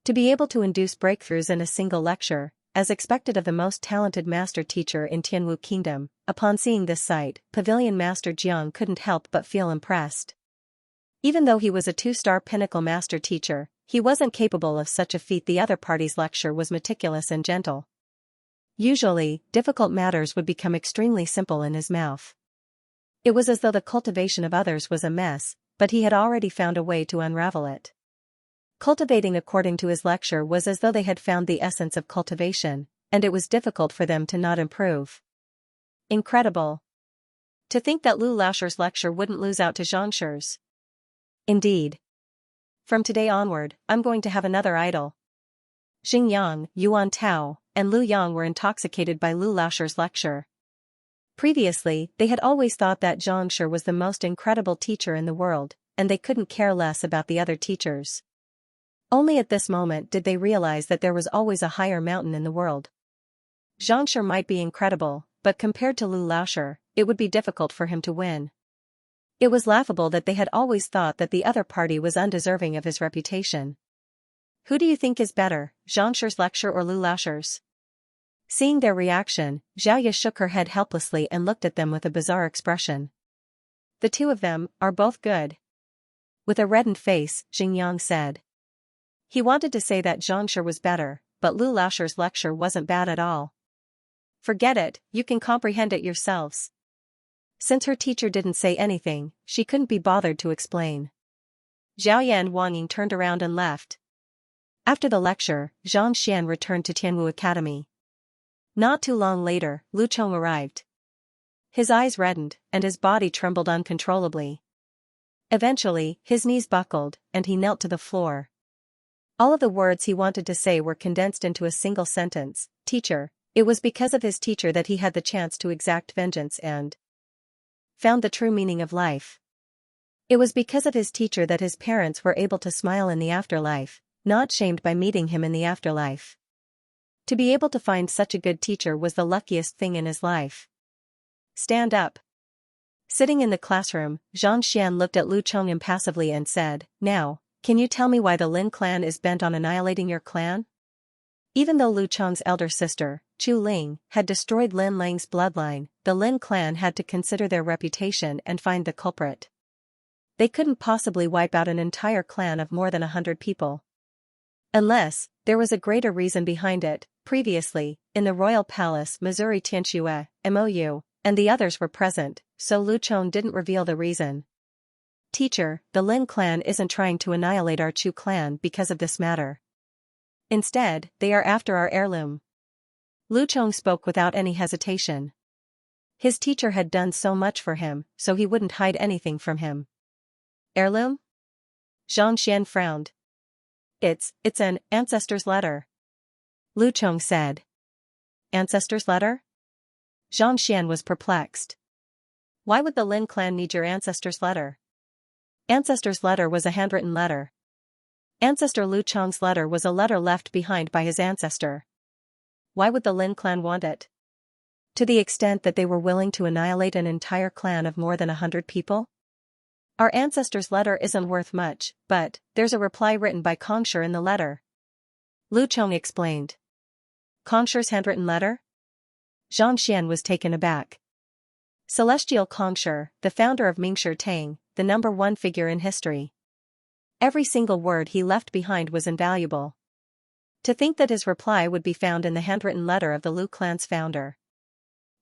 [SPEAKER 1] To be able to induce breakthroughs in a single lecture, as expected of the most talented master teacher in Tianwu Kingdom. Upon seeing this sight, Pavilion Master Jiang couldn't help but feel impressed. Even though he was a 2-star pinnacle master teacher, he wasn't capable of such a feat. The other party's lecture was meticulous and gentle. Usually, difficult matters would become extremely simple in his mouth. It was as though the cultivation of others was a mess, but he had already found a way to unravel it. Cultivating according to his lecture was as though they had found the essence of cultivation, and it was difficult for them to not improve. Incredible. To think that Lu Laoshir's lecture wouldn't lose out to Xianxia's. Indeed. From today onward, I'm going to have another idol. Xing Yang, Yuan Tao, and Lu Yang were intoxicated by Lu Laoshir's lecture. Previously, they had always thought that Xianxia was the most incredible teacher in the world, and they couldn't care less about the other teachers. Only at this moment did they realize that there was always a higher mountain in the world. Xianxia might be incredible, but compared to Lu Laoshir, it would be difficult for him to win. It was laughable that they had always thought that the other party was undeserving of his reputation. Who do you think is better, Xianxia's lecture or Lu Laoshir's? Seeing their reaction, Xiaoya shook her head helplessly and looked at them with a bizarre expression. The two of them are both good. With a reddened face, Xing Yang said. He wanted to say that Xianxia was better, but Lu Laoshir's lecture wasn't bad at all. Forget it, you can comprehend it yourselves. Since her teacher didn't say anything, she couldn't be bothered to explain. Xiaoya and Wang Ying turned around and left. After the lecture, Zhang Xian returned to Tianwu Academy. Not too long later, Lu Chong arrived. His eyes reddened, and his body trembled uncontrollably. Eventually, his knees buckled, and he knelt to the floor. All of the words he wanted to say were condensed into a single sentence, "Teacher." It was because of his teacher that he had the chance to exact vengeance and found the true meaning of life. It was because of his teacher that his parents were able to smile in the afterlife, not shamed by meeting him in the afterlife. To be able to find such a good teacher was the luckiest thing in his life. Stand up. Sitting in the classroom, Zhang Xian looked at Lu Chong impassively and said, Now, can you tell me why the Lin clan is bent on annihilating your clan? Even though Lu Chong's elder sister, Chu Ling, had destroyed Lin Lang's bloodline, the Lin clan had to consider their reputation and find the culprit. They couldn't possibly wipe out an entire clan of more than 100 people. Unless, there was a greater reason behind it. Previously, in the royal palace, Missouri Tianxia, MOU, and the others were present, so Lu Chong didn't reveal the reason. Teacher, the Lin clan isn't trying to annihilate our Chu clan because of this matter. Instead, they are after our heirloom. Lu Chong spoke without any hesitation. His teacher had done so much for him, so he wouldn't hide anything from him. Heirloom? Zhang Xian frowned. It's an ancestor's letter. Lu Chong said. Ancestor's letter? Zhang Xian was perplexed. Why would the Lin clan need your ancestor's letter? Ancestor's letter was a handwritten letter. Ancestor Lu Chong's letter was a letter left behind by his ancestor. Why would the Lin clan want it? To the extent that they were willing to annihilate an entire clan of more than 100 people? Our ancestor's letter isn't worth much, but there's a reply written by Kongshi in the letter. Lu Chong explained. Kongshi's handwritten letter? Zhang Xian was taken aback. Celestial Kongshi, the founder of Mingshi Tang, the #1 figure in history. Every single word he left behind was invaluable. To think that his reply would be found in the handwritten letter of the Lu clan's founder.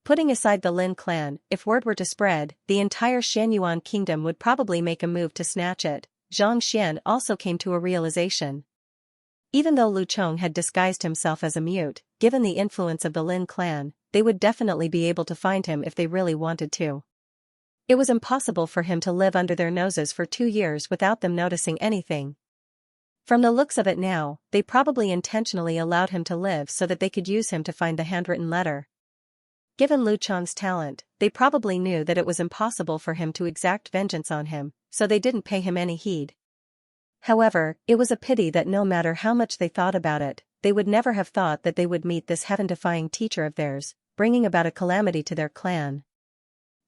[SPEAKER 1] Putting aside the Lin clan, if word were to spread, the entire Xianyuan kingdom would probably make a move to snatch it. Zhang Xian also came to a realization. Even though Lu Chong had disguised himself as a mute, given the influence of the Lin clan, they would definitely be able to find him if they really wanted to. It was impossible for him to live under their noses for 2 years without them noticing anything. From the looks of it now, they probably intentionally allowed him to live so that they could use him to find the handwritten letter. Given Lu Chong's talent, they probably knew that it was impossible for him to exact vengeance on him, so they didn't pay him any heed. However, it was a pity that no matter how much they thought about it, they would never have thought that they would meet this heaven-defying teacher of theirs, bringing about a calamity to their clan.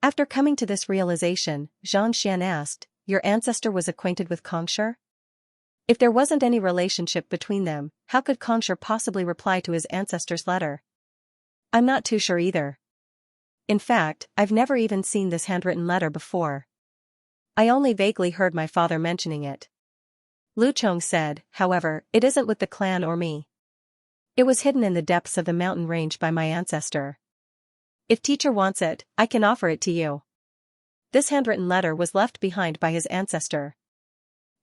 [SPEAKER 1] After coming to this realization, Zhang Xian asked, Your ancestor was acquainted with Kongshi? If there wasn't any relationship between them, how could Xianxia possibly reply to his ancestor's letter? I'm not too sure either. In fact, I've never even seen this handwritten letter before. I only vaguely heard my father mentioning it. Lu Chong said, however, it isn't with the clan or me. It was hidden in the depths of the mountain range by my ancestor. If teacher wants it, I can offer it to you. This handwritten letter was left behind by his ancestor.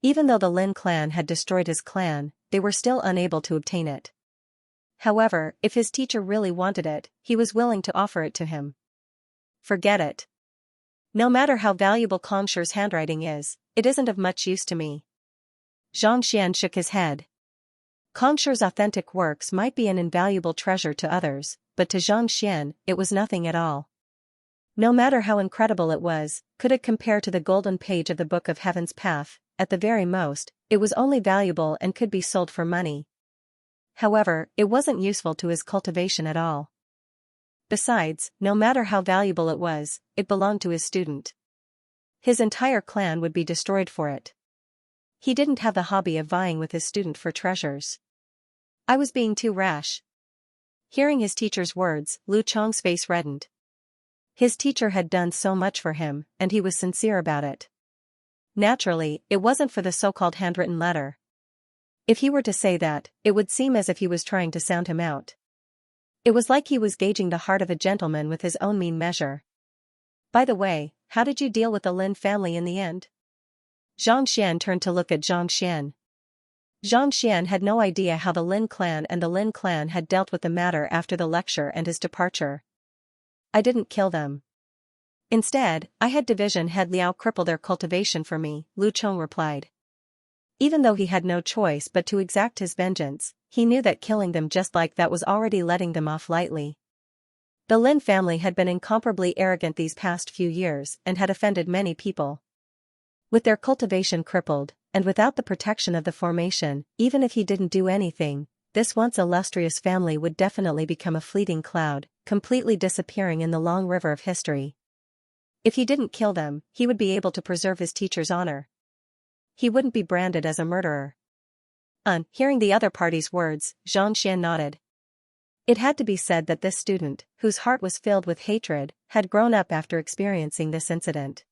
[SPEAKER 1] Even though the Lin clan had destroyed his clan, they were still unable to obtain it. However, if his teacher really wanted it, he was willing to offer it to him. Forget it. No matter how valuable Xianxia's handwriting is, it isn't of much use to me. Xianxia shook his head. Xianxia's authentic works might be an invaluable treasure to others, but to Xianxia, it was nothing at all. No matter how incredible it was, could it compare to the golden page of the Book of Heaven's Path? At the very most, it was only valuable and could be sold for money. However, it wasn't useful to his cultivation at all. Besides, no matter how valuable it was, it belonged to his student. His entire clan would be destroyed for it. He didn't have the hobby of vying with his student for treasures. I was being too rash. Hearing his teacher's words, Lu Chong's face reddened. His teacher had done so much for him, and he was sincere about it. Naturally, it wasn't for the so-called handwritten letter. If he were to say that, it would seem as if he was trying to sound him out. It was like he was gauging the heart of a gentleman with his own mean measure. By the way, how did you deal with the Lin family in the end? Xianxia turned to look at Xianxia. Xianxia had no idea how the Lin clan and the Lin clan had dealt with the matter after the lecture and his departure. I didn't kill them. Instead, I had division head Liao cripple their cultivation for me, Lu Chong replied. Even though he had no choice but to exact his vengeance, he knew that killing them just like that was already letting them off lightly. The Lin family had been incomparably arrogant these past few years and had offended many people. With their cultivation crippled, and without the protection of the formation, even if he didn't do anything, this once illustrious family would definitely become a fleeting cloud, completely disappearing in the long river of history. If he didn't kill them, he would be able to preserve his teacher's honor. He wouldn't be branded as a murderer. Hearing the other party's words, Xianxia nodded. It had to be said that this student, whose heart was filled with hatred, had grown up after experiencing this incident.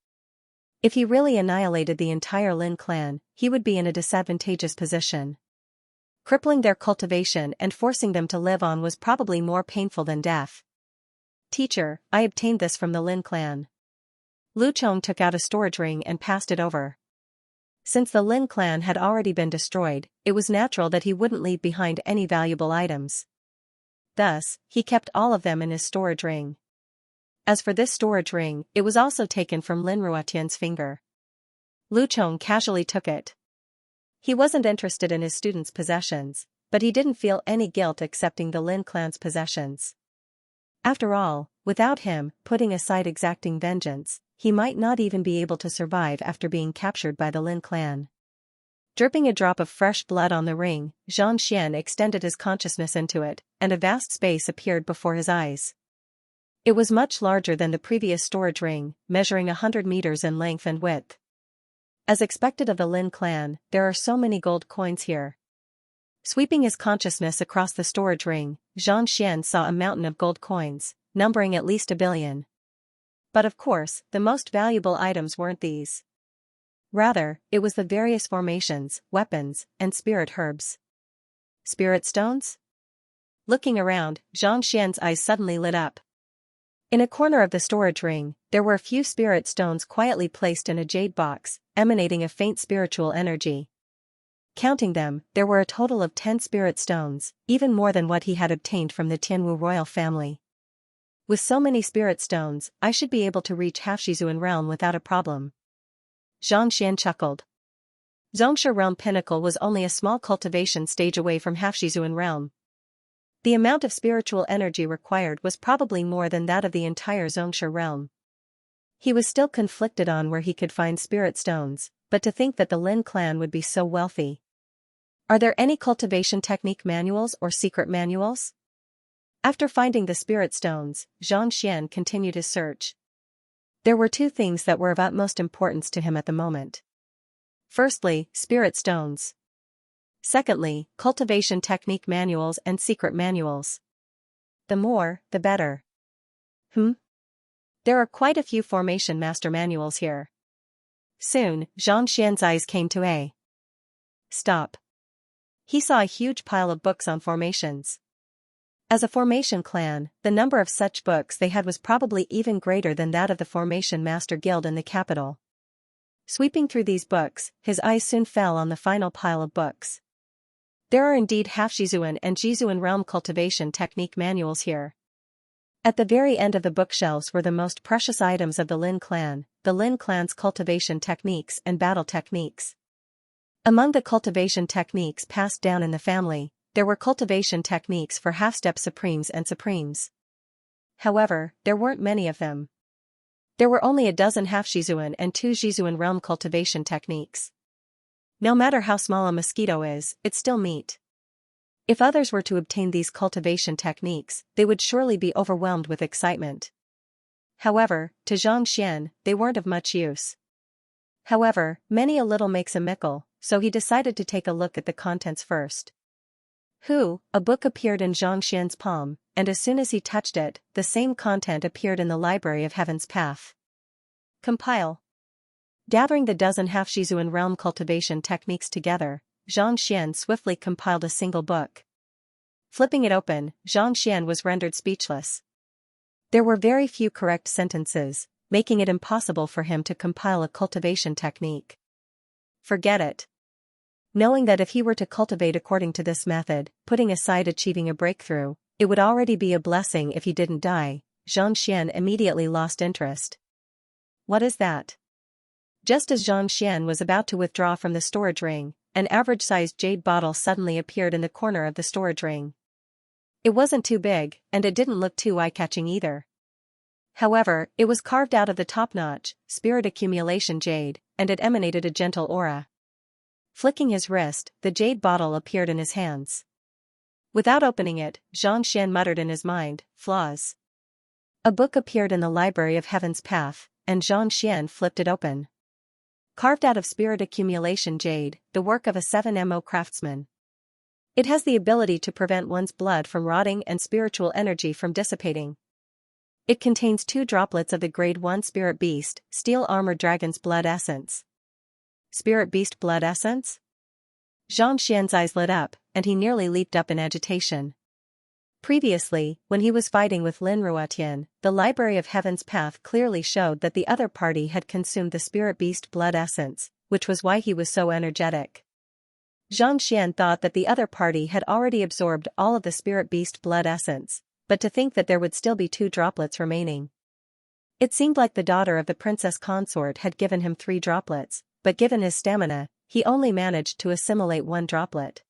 [SPEAKER 1] If he really annihilated the entire Lin clan, he would be in a disadvantageous position. Crippling their cultivation and forcing them to live on was probably more painful than death. Teacher, I obtained this from the Lin clan. Lu Chong took out a storage ring and passed it over. Since the Lin clan had already been destroyed, it was natural that he wouldn't leave behind any valuable items. Thus, he kept all of them in his storage ring. As for this storage ring, it was also taken from Lin Ruotian's finger. Lu Chong casually took it. He wasn't interested in his student's possessions, but he didn't feel any guilt accepting the Lin clan's possessions. After all, without him, putting aside exacting vengeance, he might not even be able to survive after being captured by the Lin clan. Dripping a drop of fresh blood on the ring, Xianxia extended his consciousness into it, and a vast space appeared before his eyes. It was much larger than the previous storage ring, measuring 100 meters in length and width. As expected of the Lin clan, there are so many gold coins here. Sweeping his consciousness across the storage ring, Xianxia saw a mountain of gold coins, numbering at least 1 billion. But of course, the most valuable items weren't these. Rather, it was the various formations, weapons, and spirit herbs. Spirit stones? Looking around, Xianxia's eyes suddenly lit up. In a corner of the storage ring, there were a few spirit stones quietly placed in a jade box, emanating a faint spiritual energy. Counting them, there were a total of 10 spirit stones, even more than what he had obtained from the Tianwu royal family. With so many spirit stones, I should be able to reach Half-Shizuan realm without a problem. Xianxia chuckled. Xianxia realm pinnacle was only a small cultivation stage away from Half-Shizuan realm. The amount of spiritual energy required was probably more than that of the entire Xianxia realm. He was still conflicted on where he could find spirit stones, but to think that the Lin clan would be so wealthy. Are there any cultivation technique manuals or secret manuals? After finding the spirit stones, Xianxia continued his search. There were 2 things that were of utmost importance to him at the moment. Firstly, spirit stones. Secondly, cultivation technique manuals and secret manuals. The more, the better. There are quite a few formation master manuals here. Soon, Xianxia's eyes came to a stop. He saw a huge pile of books on formations. As a formation clan, the number of such books they had was probably even greater than that of the Formation Master Guild in the capital. Sweeping through these books, his eyes soon fell on the final pile of books. There are indeed half-Jizuan and Jizuan realm cultivation technique manuals here. At the very end of the bookshelves were the most precious items of the Lin clan, the Lin clan's cultivation techniques and battle techniques. Among the cultivation techniques passed down in the family, there were cultivation techniques for half-step supremes and supremes. However, there weren't many of them. There were only a dozen half-Jizuan and 2 Jizuan realm cultivation techniques. No matter how small a mosquito is, it's still meat. If others were to obtain these cultivation techniques, they would surely be overwhelmed with excitement. However, to Xianxia, they weren't of much use. However, many a little makes a mickle, so he decided to take a look at the contents first. A book appeared in Xianxia's palm, and as soon as he touched it, the same content appeared in the Library of Heaven's Path. Compile. Gathering the dozen half-Jizuan realm cultivation techniques together, Xianxia swiftly compiled a single book. Flipping it open, Xianxia was rendered speechless. There were very few correct sentences, making it impossible for him to compile a cultivation technique. Forget it. Knowing that if he were to cultivate according to this method, putting aside achieving a breakthrough, it would already be a blessing if he didn't die, Xianxia immediately lost interest. What is that? Just as Xianxia was about to withdraw from the storage ring, an average-sized jade bottle suddenly appeared in the corner of the storage ring. It wasn't too big, and it didn't look too eye-catching either. However, it was carved out of the top-notch, spirit accumulation jade, and it emanated a gentle aura. Flicking his wrist, the jade bottle appeared in his hands. Without opening it, Xianxia muttered in his mind, "Flaws." A book appeared in the Library of Heaven's Path, and Xianxia flipped it open. Carved out of spirit accumulation jade, the work of a 7mo craftsman. It has the ability to prevent one's blood from rotting and spiritual energy from dissipating. It contains 2 droplets of the Grade 1 Spirit Beast, Steel Armor Dragon's Blood Essence. Spirit Beast Blood Essence? Xianxia's eyes lit up, and he nearly leaped up in agitation. Previously, when he was fighting with Lin Ruotian, the Library of Heaven's Path clearly showed that the other party had consumed the Spirit Beast Blood Essence, which was why he was so energetic. Xianxia thought that the other party had already absorbed all of the Spirit Beast Blood Essence, but to think that there would still be 2 droplets remaining. It seemed like the daughter of the princess consort had given him 3 droplets, but given his stamina, he only managed to assimilate 1 droplet.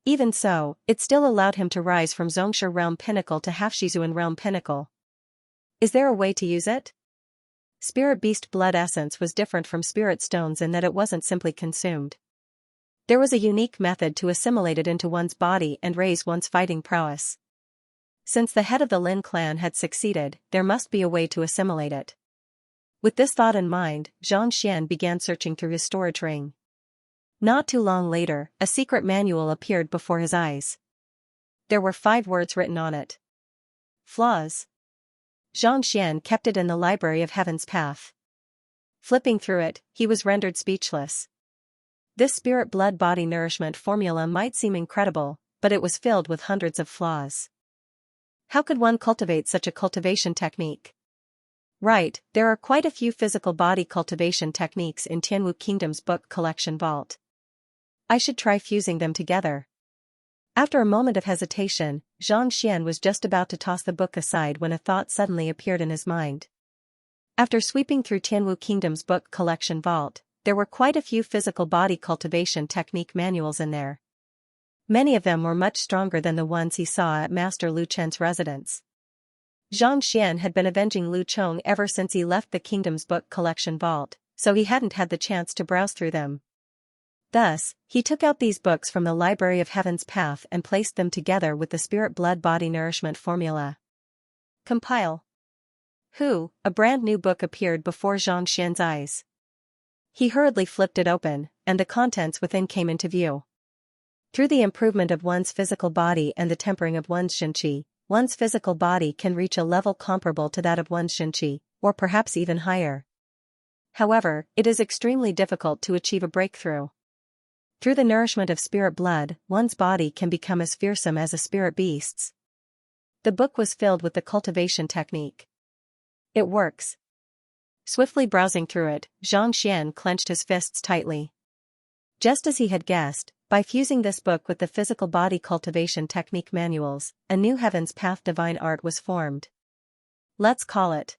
[SPEAKER 1] Even so, it still allowed him to rise from Xianxia realm pinnacle to half-Jizuan realm pinnacle. Is there a way to use it? Spirit Beast Blood Essence was different from Spirit Stones in that it wasn't simply consumed. There was a unique method to assimilate it into one's body and raise one's fighting prowess. Since the head of the Lin clan had succeeded, there must be a way to assimilate it. With this thought in mind, Xianxia began searching through his storage ring. Not too long later, a secret manual appeared before his eyes. There were 5 words written on it. Flaws. Xianxia kept it in the Library of Heaven's Path. Flipping through it, he was rendered speechless. This spirit blood body nourishment formula might seem incredible, but it was filled with hundreds of flaws. How could one cultivate such a cultivation technique? Right, there are quite a few physical body cultivation techniques in Tianwu Kingdom's book collection vault. I should try fusing them together. After a moment of hesitation, Xianxia was just about to toss the book aside when a thought suddenly appeared in his mind. After sweeping through Tianwu Kingdom's book collection vault, there were quite a few physical body cultivation technique manuals in there. Many of them were much stronger than the ones he saw at Master Lu Chen's residence. Xianxia had been avenging Lu Chong ever since he left the kingdom's book collection vault, so he hadn't had the chance to browse through them. Thus, he took out these books from the Library of Heaven's Path and placed them together with the Spirit Blood Body Nourishment formula. Compile. A brand new book appeared before Xianxia's eyes. He hurriedly flipped it open, and the contents within came into view. Through the improvement of one's physical body and the tempering of one's Xianxia, one's physical body can reach a level comparable to that of one's Xianxia, or perhaps even higher. However, it is extremely difficult to achieve a breakthrough. Through the nourishment of spirit blood, one's body can become as fearsome as a spirit beast's. The book was filled with the cultivation technique. It works. Swiftly browsing through it, Xianxia clenched his fists tightly. Just as he had guessed, by fusing this book with the physical body cultivation technique manuals, a new Heaven's Path divine art was formed. Let's call it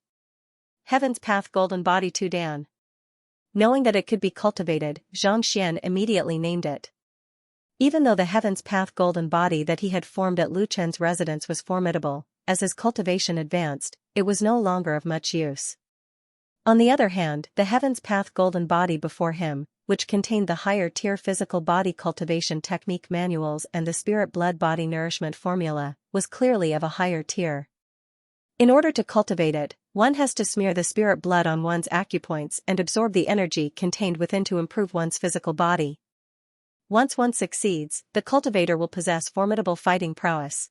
[SPEAKER 1] Heaven's Path Golden Body 2 Dan. Knowing that it could be cultivated, Xianxia immediately named it. Even though the Heaven's Path Golden Body that he had formed at Lu Chen's residence was formidable, as his cultivation advanced, it was no longer of much use. On the other hand, the Heaven's Path Golden Body before him, which contained the higher-tier physical body cultivation technique manuals and the spirit blood body nourishment formula, was clearly of a higher tier. In order to cultivate it, one has to smear the spirit blood on one's acupoints and absorb the energy contained within to improve one's physical body. Once one succeeds, the cultivator will possess formidable fighting prowess.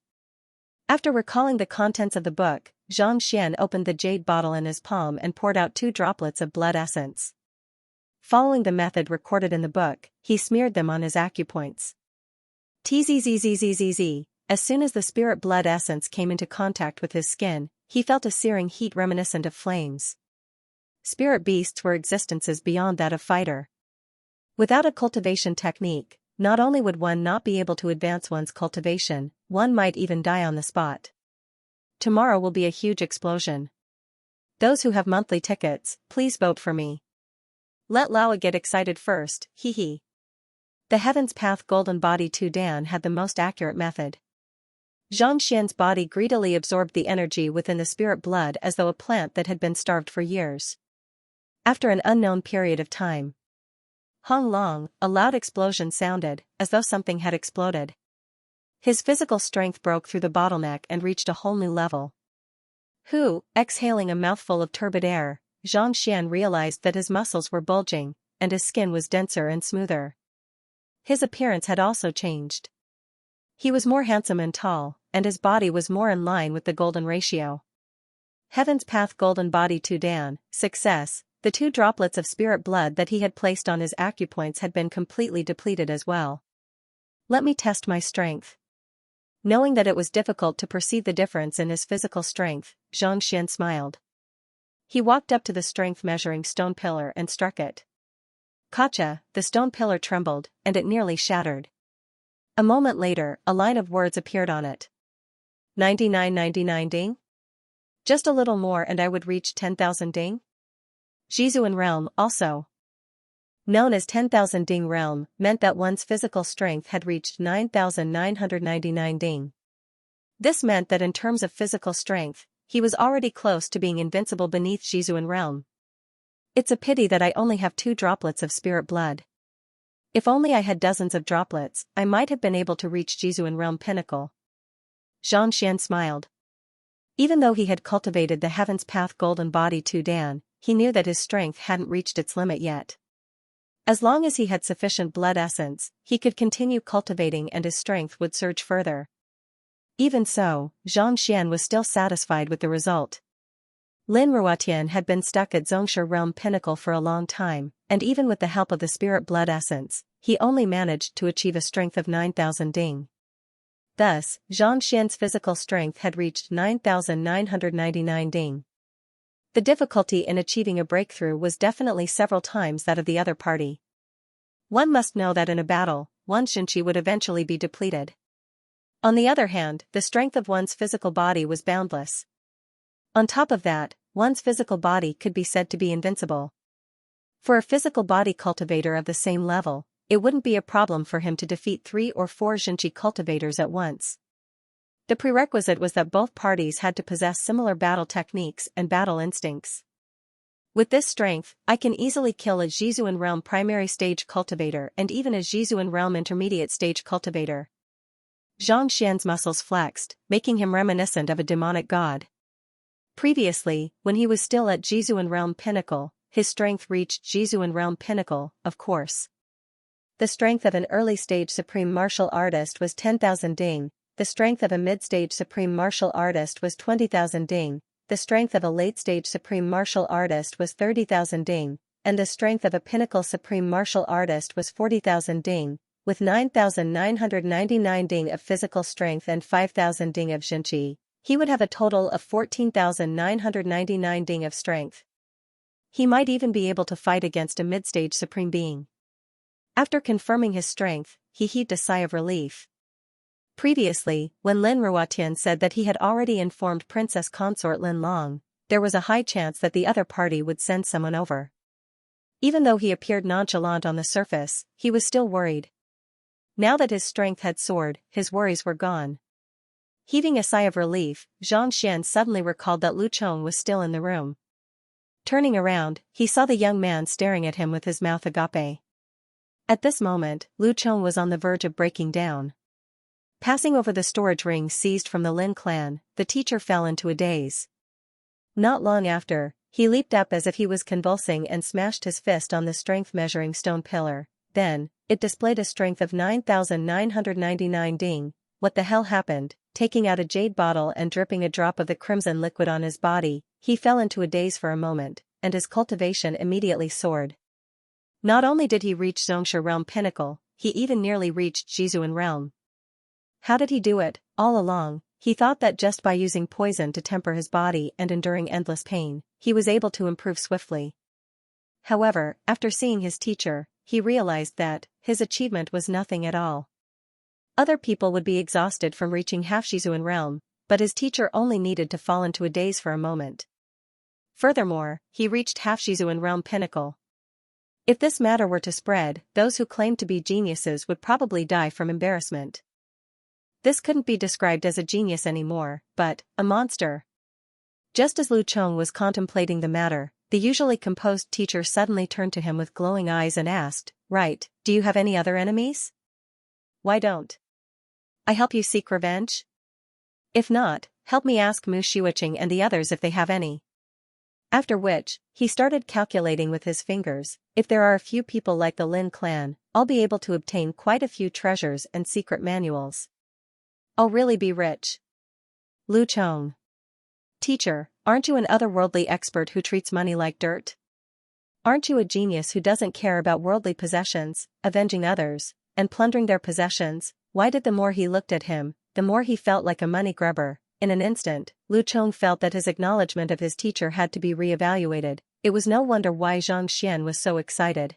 [SPEAKER 1] After recalling the contents of the book, Xianxia opened the jade bottle in his palm and poured out 2 droplets of blood essence. Following the method recorded in the book, he smeared them on his acupoints. Tzzzzzzzz. As soon as the spirit blood essence came into contact with his skin, he felt a searing heat reminiscent of flames. Spirit beasts were existences beyond that of fighter. Without a cultivation technique, not only would one not be able to advance one's cultivation, one might even die on the spot. Tomorrow will be a huge explosion. Those who have monthly tickets, please vote for me. Let Laowa get excited first, hee hee. The Heaven's Path Golden Body 2 Dan had the most accurate method. Xianxia's body greedily absorbed the energy within the spirit blood as though a plant that had been starved for years. After an unknown period of time, Hong Long, a loud explosion sounded, as though something had exploded. His physical strength broke through the bottleneck and reached a whole new level. Exhaling a mouthful of turbid air, Xianxia realized that his muscles were bulging, and his skin was denser and smoother. His appearance had also changed. He was more handsome and tall, and his body was more in line with the golden ratio. Heaven's Path Golden Body 2 Dan, success. The 2 droplets of spirit blood that he had placed on his acupoints had been completely depleted as well. Let me test my strength. Knowing that it was difficult to perceive the difference in his physical strength, Xianxia smiled. He walked up to the strength measuring stone pillar and struck it. Kacha, the stone pillar trembled, and it nearly shattered. A moment later, a line of words appeared on it. 9999 ding? Just a little more and I would reach 10,000 ding? Jizuan realm, also known as 10,000 ding realm, meant that one's physical strength had reached 9,999 ding. This meant that in terms of physical strength, he was already close to being invincible beneath Jizuan realm. It's a pity that I only have 2 droplets of spirit blood. If only I had dozens of droplets, I might have been able to reach Jizuan realm pinnacle. Xianxia smiled. Even though he had cultivated the Heaven's Path Golden Body 2 Dan, he knew that his strength hadn't reached its limit yet. As long as he had sufficient blood essence, he could continue cultivating and his strength would surge further. Even so, Xianxia was still satisfied with the result. Lin Ruotian had been stuck at Zhongsha realm pinnacle for a long time, and even with the help of the spirit blood essence, he only managed to achieve a strength of 9,000 ding. Thus, Xianxia's physical strength had reached 9,999 ding. The difficulty in achieving a breakthrough was definitely several times that of the other party. One must know that in a battle, one's Xianxia would eventually be depleted. On the other hand, the strength of one's physical body was boundless. On top of that, one's physical body could be said to be invincible. For a physical body cultivator of the same level, it wouldn't be a problem for him to defeat 3 or 4 Xianxia cultivators at once. The prerequisite was that both parties had to possess similar battle techniques and battle instincts. With this strength, I can easily kill a Jizuan realm primary stage cultivator and even a Jizuan realm intermediate stage cultivator. Xianxia's muscles flexed, making him reminiscent of a demonic god. Previously, when he was still at Jizuan realm pinnacle, his strength reached Jizuan realm pinnacle, of course. The strength of an early-stage supreme martial artist was 10,000 ding, the strength of a mid-stage supreme martial artist was 20,000 ding, the strength of a late-stage supreme martial artist was 30,000 ding, and the strength of a pinnacle supreme martial artist was 40,000 ding, with 9,999 ding of physical strength and 5,000 ding of Xianxia. He would have a total of 14,999 ding of strength. He might even be able to fight against a mid-stage supreme being. After confirming his strength, he heaved a sigh of relief. Previously, when Lin Ruotian said that he had already informed Princess Consort Lin Long, there was a high chance that the other party would send someone over. Even though he appeared nonchalant on the surface, he was still worried. Now that his strength had soared, his worries were gone. Heaving a sigh of relief, Xianxia suddenly recalled that Lu Chong was still in the room. Turning around, he saw the young man staring at him with his mouth agape. At this moment, Lu Chong was on the verge of breaking down. Passing over the storage ring seized from the Lin clan, the teacher fell into a daze. Not long after, he leaped up as if he was convulsing and smashed his fist on the strength measuring stone pillar. Then, it displayed a strength of 9,999 ding. What the hell happened? Taking out a jade bottle and dripping a drop of the crimson liquid on his body, he fell into a daze for a moment, and his cultivation immediately soared. Not only did he reach Xianxia realm pinnacle, he even nearly reached Jizuan realm. How did he do it? All along, he thought that just by using poison to temper his body and enduring endless pain, he was able to improve swiftly. However, after seeing his teacher, he realized that his achievement was nothing at all. Other people would be exhausted from reaching half Jizuan realm, but his teacher only needed to fall into a daze for a moment. Furthermore, he reached half Jizuan realm pinnacle. If this matter were to spread, those who claimed to be geniuses would probably die from embarrassment. This couldn't be described as a genius anymore, but a monster. Just as Lu Chong was contemplating the matter, the usually composed teacher suddenly turned to him with glowing eyes and asked, "Right, do you have any other enemies? Why don't I help you seek revenge? If not, help me ask Mu Shiuqing and the others if they have any." After which, he started calculating with his fingers, if there are a few people like the Lin clan, I'll be able to obtain quite a few treasures and secret manuals. I'll really be rich. Lu Chong. Teacher, aren't you an otherworldly expert who treats money like dirt? Aren't you a genius who doesn't care about worldly possessions, avenging others, and plundering their possessions? Why did the more he looked at him, the more he felt like a money grubber? In an instant, Lu Chong felt that his acknowledgement of his teacher had to be re-evaluated. It was no wonder why Xianxia was so excited.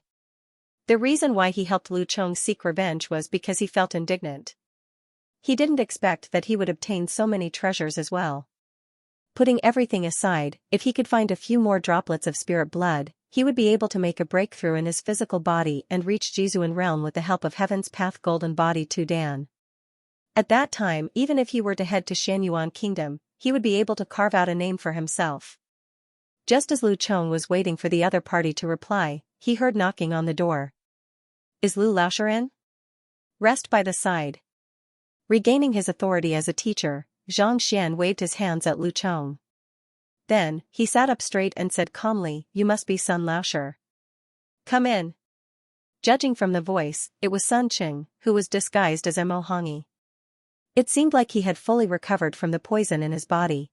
[SPEAKER 1] The reason why he helped Lu Chong seek revenge was because he felt indignant. He didn't expect that he would obtain so many treasures as well. Putting everything aside, if he could find a few more droplets of spirit blood, he would be able to make a breakthrough in his physical body and reach Jizuan realm with the help of Heaven's Path Golden Body Tu Dan. At that time, even if he were to head to Shanyuan Kingdom, he would be able to carve out a name for himself. Just as Lu Chong was waiting for the other party to reply, he heard knocking on the door. "Is Lu Laoshi in?" "Rest by the side." Regaining his authority as a teacher, Xianxia waved his hands at Lu Chong. Then, he sat up straight and said calmly, "You must be Sun Laoshi. Come in." Judging from the voice, it was Sun Qing, who was disguised as Mo Hongi. It seemed like he had fully recovered from the poison in his body.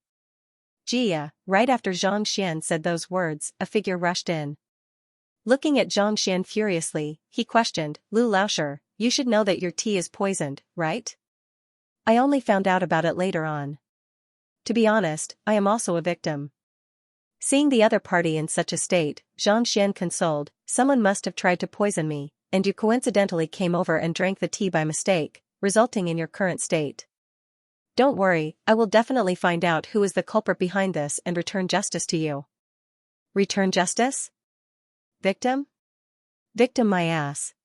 [SPEAKER 1] "Jia." Right after Xianxia said those words, a figure rushed in. Looking at Xianxia furiously, he questioned, "Lu Laoshi, you should know that your tea is poisoned, right? I only found out about it later on. To be honest, I am also a victim." Seeing the other party in such a state, Xianxia consoled, "Someone must have tried to poison me, and you coincidentally came over and drank the tea by mistake, resulting in your current state. Don't worry, I will definitely find out who is the culprit behind this and return justice to you." Return justice? Victim? Victim my ass.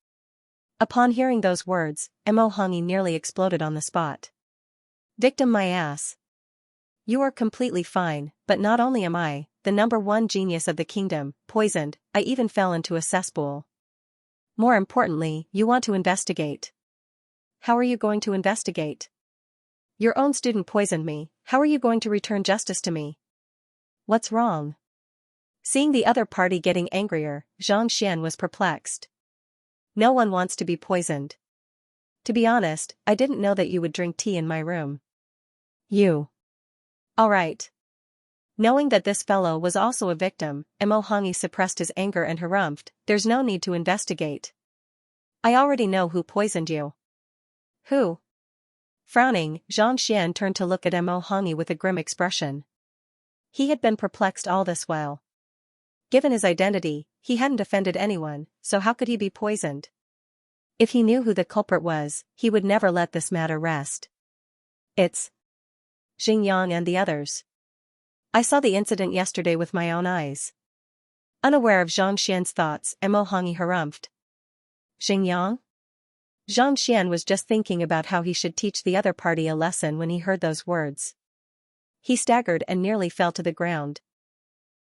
[SPEAKER 1] Upon hearing those words, Mo Hongi nearly exploded on the spot. Victim my ass. You are completely fine, but not only am I, the #1 genius of the kingdom, poisoned, I even fell into a cesspool. More importantly, you want to investigate. How are you going to investigate? Your own student poisoned me, how are you going to return justice to me? What's wrong? Seeing the other party getting angrier, Xianxia was perplexed. No one wants to be poisoned. To be honest, I didn't know that you would drink tea in my room. You. All right. Knowing that this fellow was also a victim, Mo Hongyi suppressed his anger and harumphed, there's no need to investigate. I already know who poisoned you. Who? Frowning, Xianxia turned to look at Mo Hongyi with a grim expression. He had been perplexed all this while. Given his identity, he hadn't offended anyone, so how could he be poisoned? If he knew who the culprit was, he would never let this matter rest. It's Xingyang and the others. I saw the incident yesterday with my own eyes. Unaware of Zhang Xian's thoughts, Mo Hongyi harumphed. Xingyang? Zhang Xian was just thinking about how he should teach the other party a lesson when he heard those words. He staggered and nearly fell to the ground.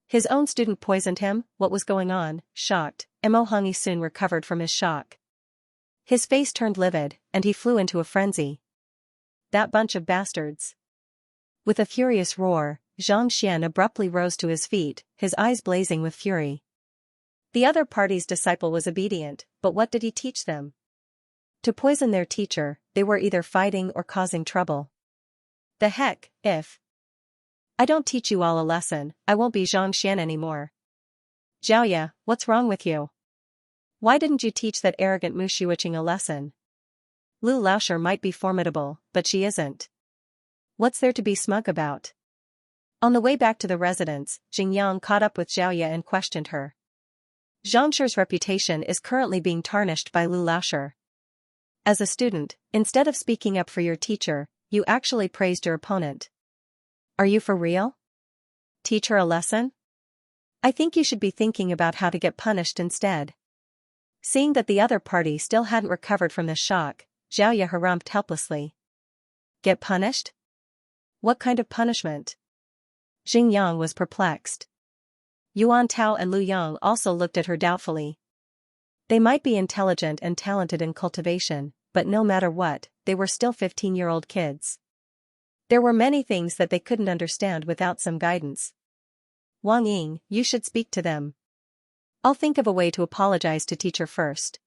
[SPEAKER 1] His own student poisoned him. What was going on? Shocked, Mo Hongyi soon recovered from his shock. His face turned livid, and he flew into a frenzy. That bunch of bastards. With a furious roar, Zhang Xian abruptly rose to his feet, his eyes blazing with fury. The other party's disciple was obedient, but what did he teach them? To poison their teacher, they were either fighting or causing trouble. The heck, if I don't teach you all a lesson, I won't be Zhang Xian anymore. Xiaoya, what's wrong with you? Why didn't you teach that arrogant Mushuiching a lesson? Lu Laoshi might be formidable, but she isn't. What's there to be smug about? On the way back to the residence, Xingyang caught up with Xiaoya and questioned her. Xianxia's reputation is currently being tarnished by Lu Laoshi. As a student, instead of speaking up for your teacher, you actually praised your opponent. Are you for real? Teach her a lesson? I think you should be thinking about how to get punished instead. Seeing that the other party still hadn't recovered from the shock, Xiaoya harumphed helplessly. Get punished? What kind of punishment? Xingyang was perplexed. Yuan Tao and Lu Yang also looked at her doubtfully. They might be intelligent and talented in cultivation, but no matter what, they were still 15-year-old kids. There were many things that they couldn't understand without some guidance. Wang Ying, you should speak to them. I'll think of a way to apologize to teacher first.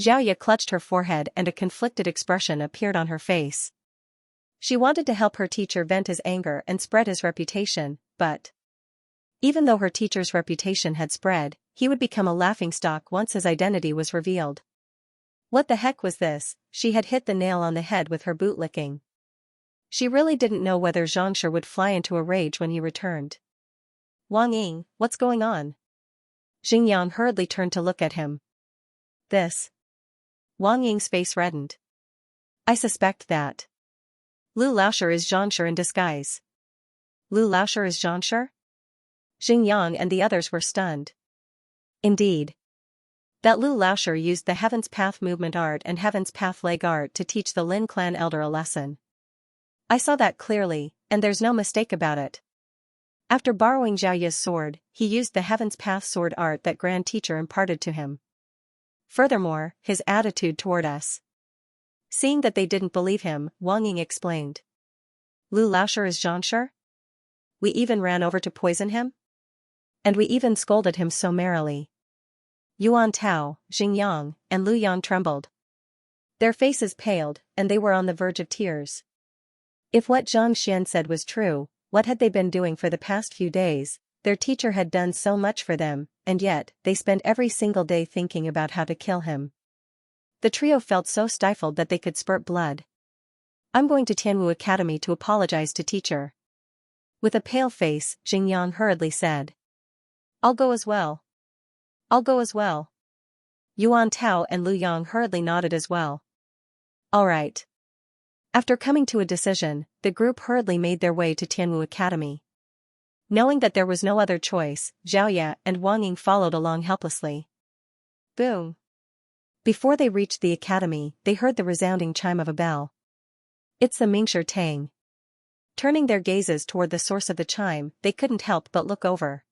[SPEAKER 1] Xiaoya clutched her forehead and a conflicted expression appeared on her face. She wanted to help her teacher vent his anger and spread his reputation, but even though her teacher's reputation had spread, he would become a laughingstock once his identity was revealed. What the heck was this? She had hit the nail on the head with her bootlicking. She really didn't know whether Xianxia would fly into a rage when he returned. Wang Ying, what's going on? Xingyang hurriedly turned to look at him. This. Wang Ying's face reddened. I suspect that Lu Laoshi is Xianxia in disguise. Lu Laoshi is Xianxia? Xingyang and the others were stunned. Indeed. That Lu Laoshi used the Heaven's Path movement art and Heaven's Path leg art to teach the Lin clan elder a lesson. I saw that clearly, and there's no mistake about it. After borrowing Xiaoya's sword, he used the Heaven's Path sword art that Grand Teacher imparted to him. Furthermore, his attitude toward us. Seeing that they didn't believe him, Wang Ying explained. Lu Laoshi is Xianxia? We even ran over to poison him? And we even scolded him so merrily. Yuan Tao, Xingyang, and Lu Yang trembled. Their faces paled, and they were on the verge of tears. If what Zhang Xian said was true, what had they been doing for the past few days? Their teacher had done so much for them, and yet, they spent every single day thinking about how to kill him. The trio felt so stifled that they could spurt blood. I'm going to Tianwu Academy to apologize to teacher. With a pale face, Xingyang hurriedly said. I'll go as well. I'll go as well. Yuan Tao and Lu Yang hurriedly nodded as well. All right. After coming to a decision, the group hurriedly made their way to Tianwu Academy. Knowing that there was no other choice, Xiaoya and Wang Ying followed along helplessly. Boom. Before they reached the academy, they heard the resounding chime of a bell. It's the Mingshi Tang. Turning their gazes toward the source of the chime, they couldn't help but look over.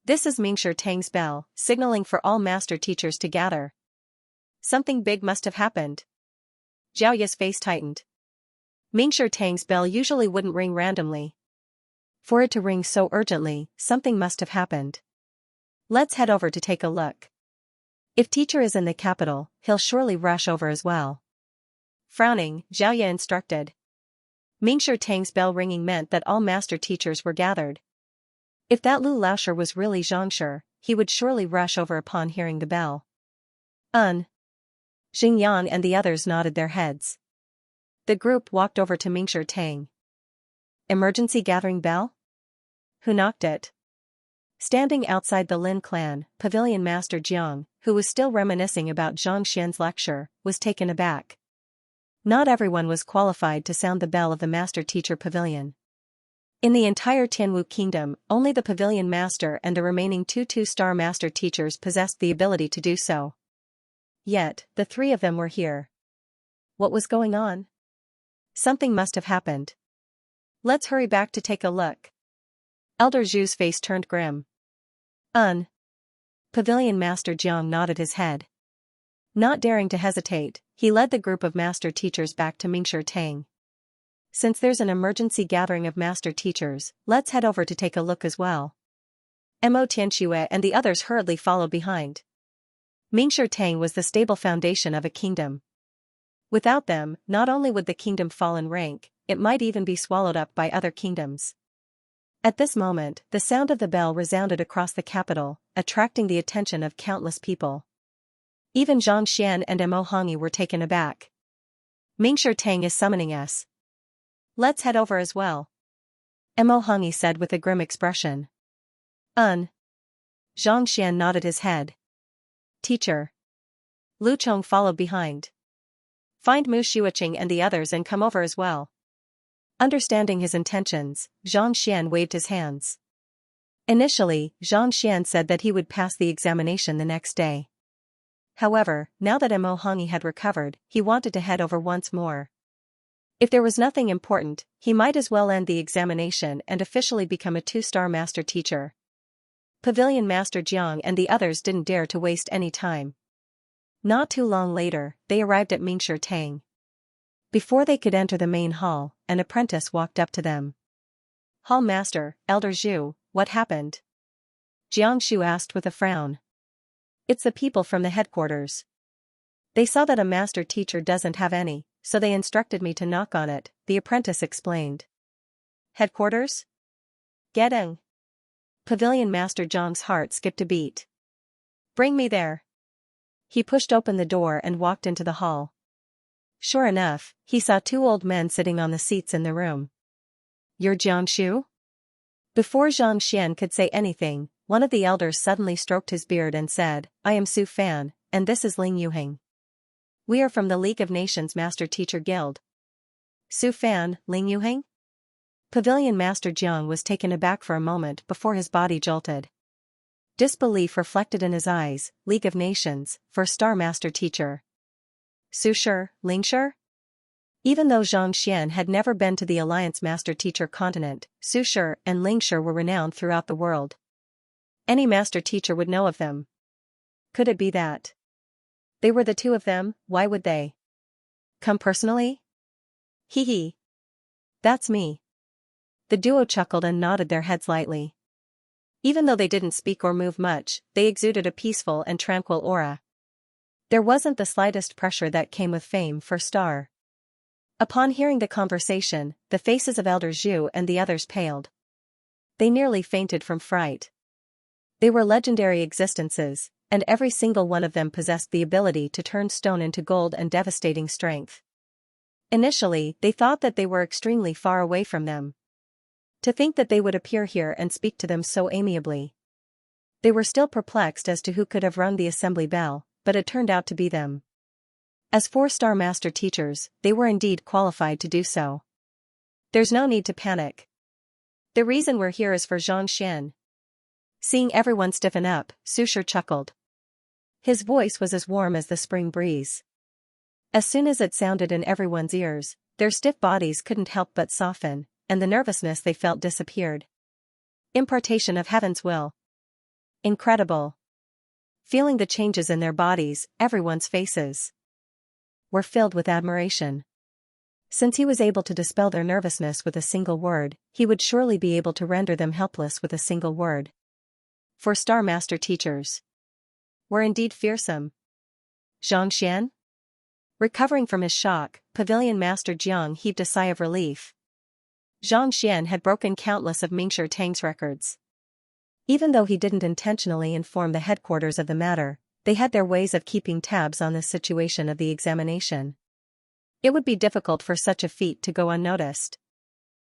[SPEAKER 1] This is Mingshi Tang's bell, signaling for all master teachers to gather. Something big must have happened. Xiaoya's face tightened. Mingshi Tang's bell usually wouldn't ring randomly. For it to ring so urgently, something must have happened. Let's head over to take a look. If teacher is in the capital, he'll surely rush over as well. Frowning, Xiaoya instructed. Mingshi Tang's bell ringing meant that all master teachers were gathered. If that Lu Laosher was really Xianxia, he would surely rush over upon hearing the bell. Xingyan and the others nodded their heads. The group walked over to Mingshi Tang. Emergency gathering bell? Who knocked it? Standing outside the Lin clan, Pavilion Master Jiang, who was still reminiscing about Zhang Xian's lecture, was taken aback. Not everyone was qualified to sound the bell of the Master Teacher Pavilion. In the entire Tianwu Kingdom, only the Pavilion Master and the remaining two two-star Master Teachers possessed the ability to do so. Yet, the three of them were here. What was going on? Something must have happened. Let's hurry back to take a look. Elder Zhu's face turned grim. Pavilion Master Jiang nodded his head. Not daring to hesitate, he led the group of Master Teachers back to Mingshi Tang. Since there's an emergency gathering of Master Teachers, let's head over to take a look as well. Mo Tianxue and the others hurriedly followed behind. Mingshi Tang was the stable foundation of a kingdom. Without them, not only would the kingdom fall in rank, it might even be swallowed up by other kingdoms. At this moment, the sound of the bell resounded across the capital, attracting the attention of countless people. Even Zhang Xian and Mo Hongyi were taken aback. Mingshi Tang is summoning us. Let's head over as well. Mo Hongyi said with a grim expression. Zhang Xian nodded his head. Teacher. Lu Chong followed behind. Find Mu Xueqing and the others and come over as well. Understanding his intentions, Zhang Xian waved his hands. Initially, Zhang Xian said that he would pass the examination the next day. However, now that Mo Hongyi had recovered, he wanted to head over once more. If there was nothing important, he might as well end the examination and officially become a two-star master teacher. Pavilion Master Jiang and the others didn't dare to waste any time. Not too long later, they arrived at Mingshi Tang. Before they could enter the main hall, an apprentice walked up to them. Hall Master, Elder Zhu, what happened? Jiang Shu asked with a frown. It's the people from the headquarters. They saw that a master teacher doesn't have any, so they instructed me to knock on it, the apprentice explained. Headquarters? Getting. Pavilion Master Zhang's heart skipped a beat. Bring me there. He pushed open the door and walked into the hall. Sure enough, he saw two old men sitting on the seats in the room. You're Jiang Shu? Before Zhang Xian could say anything, one of the elders suddenly stroked his beard and said, I am Su Fan, and this is Ling Yuheng. We are from the League of Nations Master Teacher Guild. Su Fan, Ling Yuheng? Pavilion Master Jiang was taken aback for a moment before his body jolted. Disbelief reflected in his eyes. League of Nations, first-star Master Teacher. Su Shi, Ling Shi? Even though Zhang Xian had never been to the Alliance Master Teacher continent, Su Shi and Ling Shi were renowned throughout the world. Any Master Teacher would know of them. Could it be that they were the two of them? Why would they come personally? Hee hee. That's me. The duo chuckled and nodded their heads lightly. Even though they didn't speak or move much, they exuded a peaceful and tranquil aura. There wasn't the slightest pressure that came with fame for star. Upon hearing the conversation, the faces of Elder Zhu and the others paled. They nearly fainted from fright. They were legendary existences, and every single one of them possessed the ability to turn stone into gold and devastating strength. Initially, they thought that they were extremely far away from them. To think that they would appear here and speak to them so amiably. They were still perplexed as to who could have rung the assembly bell, but it turned out to be them. As four-star master teachers, they were indeed qualified to do so. There's no need to panic. The reason we're here is for Zhang Xian. Seeing everyone stiffen up, Su Shi chuckled. His voice was as warm as the spring breeze. As soon as it sounded in everyone's ears, their stiff bodies couldn't help but soften, and the nervousness they felt disappeared. Impartation of heaven's will. Incredible. Feeling the changes in their bodies, everyone's faces were filled with admiration. Since he was able to dispel their nervousness with a single word, he would surely be able to render them helpless with a single word. Four-star master teachers were indeed fearsome. Xianxia? Recovering from his shock, Pavilion Master Jiang heaved a sigh of relief. Xianxia had broken countless of Mingshi Tang's records. Even though he didn't intentionally inform the headquarters of the matter, they had their ways of keeping tabs on the situation of the examination. It would be difficult for such a feat to go unnoticed.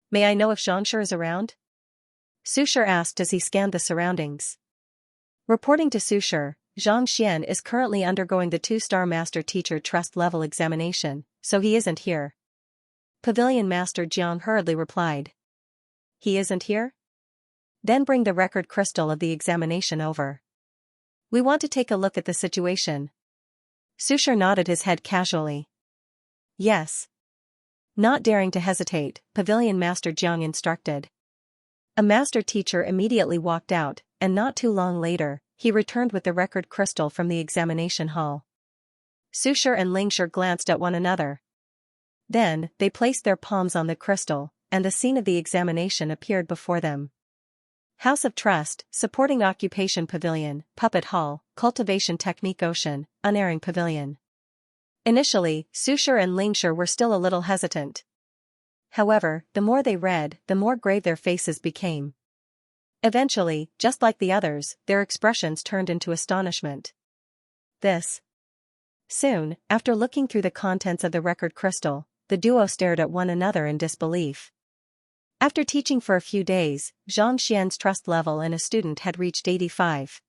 [SPEAKER 1] May I know if Xianxia is around? Sushir asked as he scanned the surroundings. Reporting to Sushir, Xianxia is currently undergoing the 2-star Master Teacher Trust Level examination, so he isn't here. Pavilion Master Jiang hurriedly replied. He isn't here? Then bring the record crystal of the examination over. We want to take a look at the situation. Sushir nodded his head casually. Yes. Not daring to hesitate, Pavilion Master Jiang instructed. A master teacher immediately walked out, and not too long later, he returned with the record crystal from the examination hall. Sushir and Lingshi glanced at one another. Then, they placed their palms on the crystal, and the scene of the examination appeared before them. House of Trust, Supporting Occupation Pavilion, Puppet Hall, Cultivation Technique Ocean, Unerring Pavilion. Initially, Sushir and Lingshi were still a little hesitant. However, the more they read, the more grave their faces became. Eventually, just like the others, their expressions turned into astonishment. This. Soon, after looking through the contents of the record crystal, the duo stared at one another in disbelief. After teaching for a few days, Xianxia's trust level in a student had reached 85.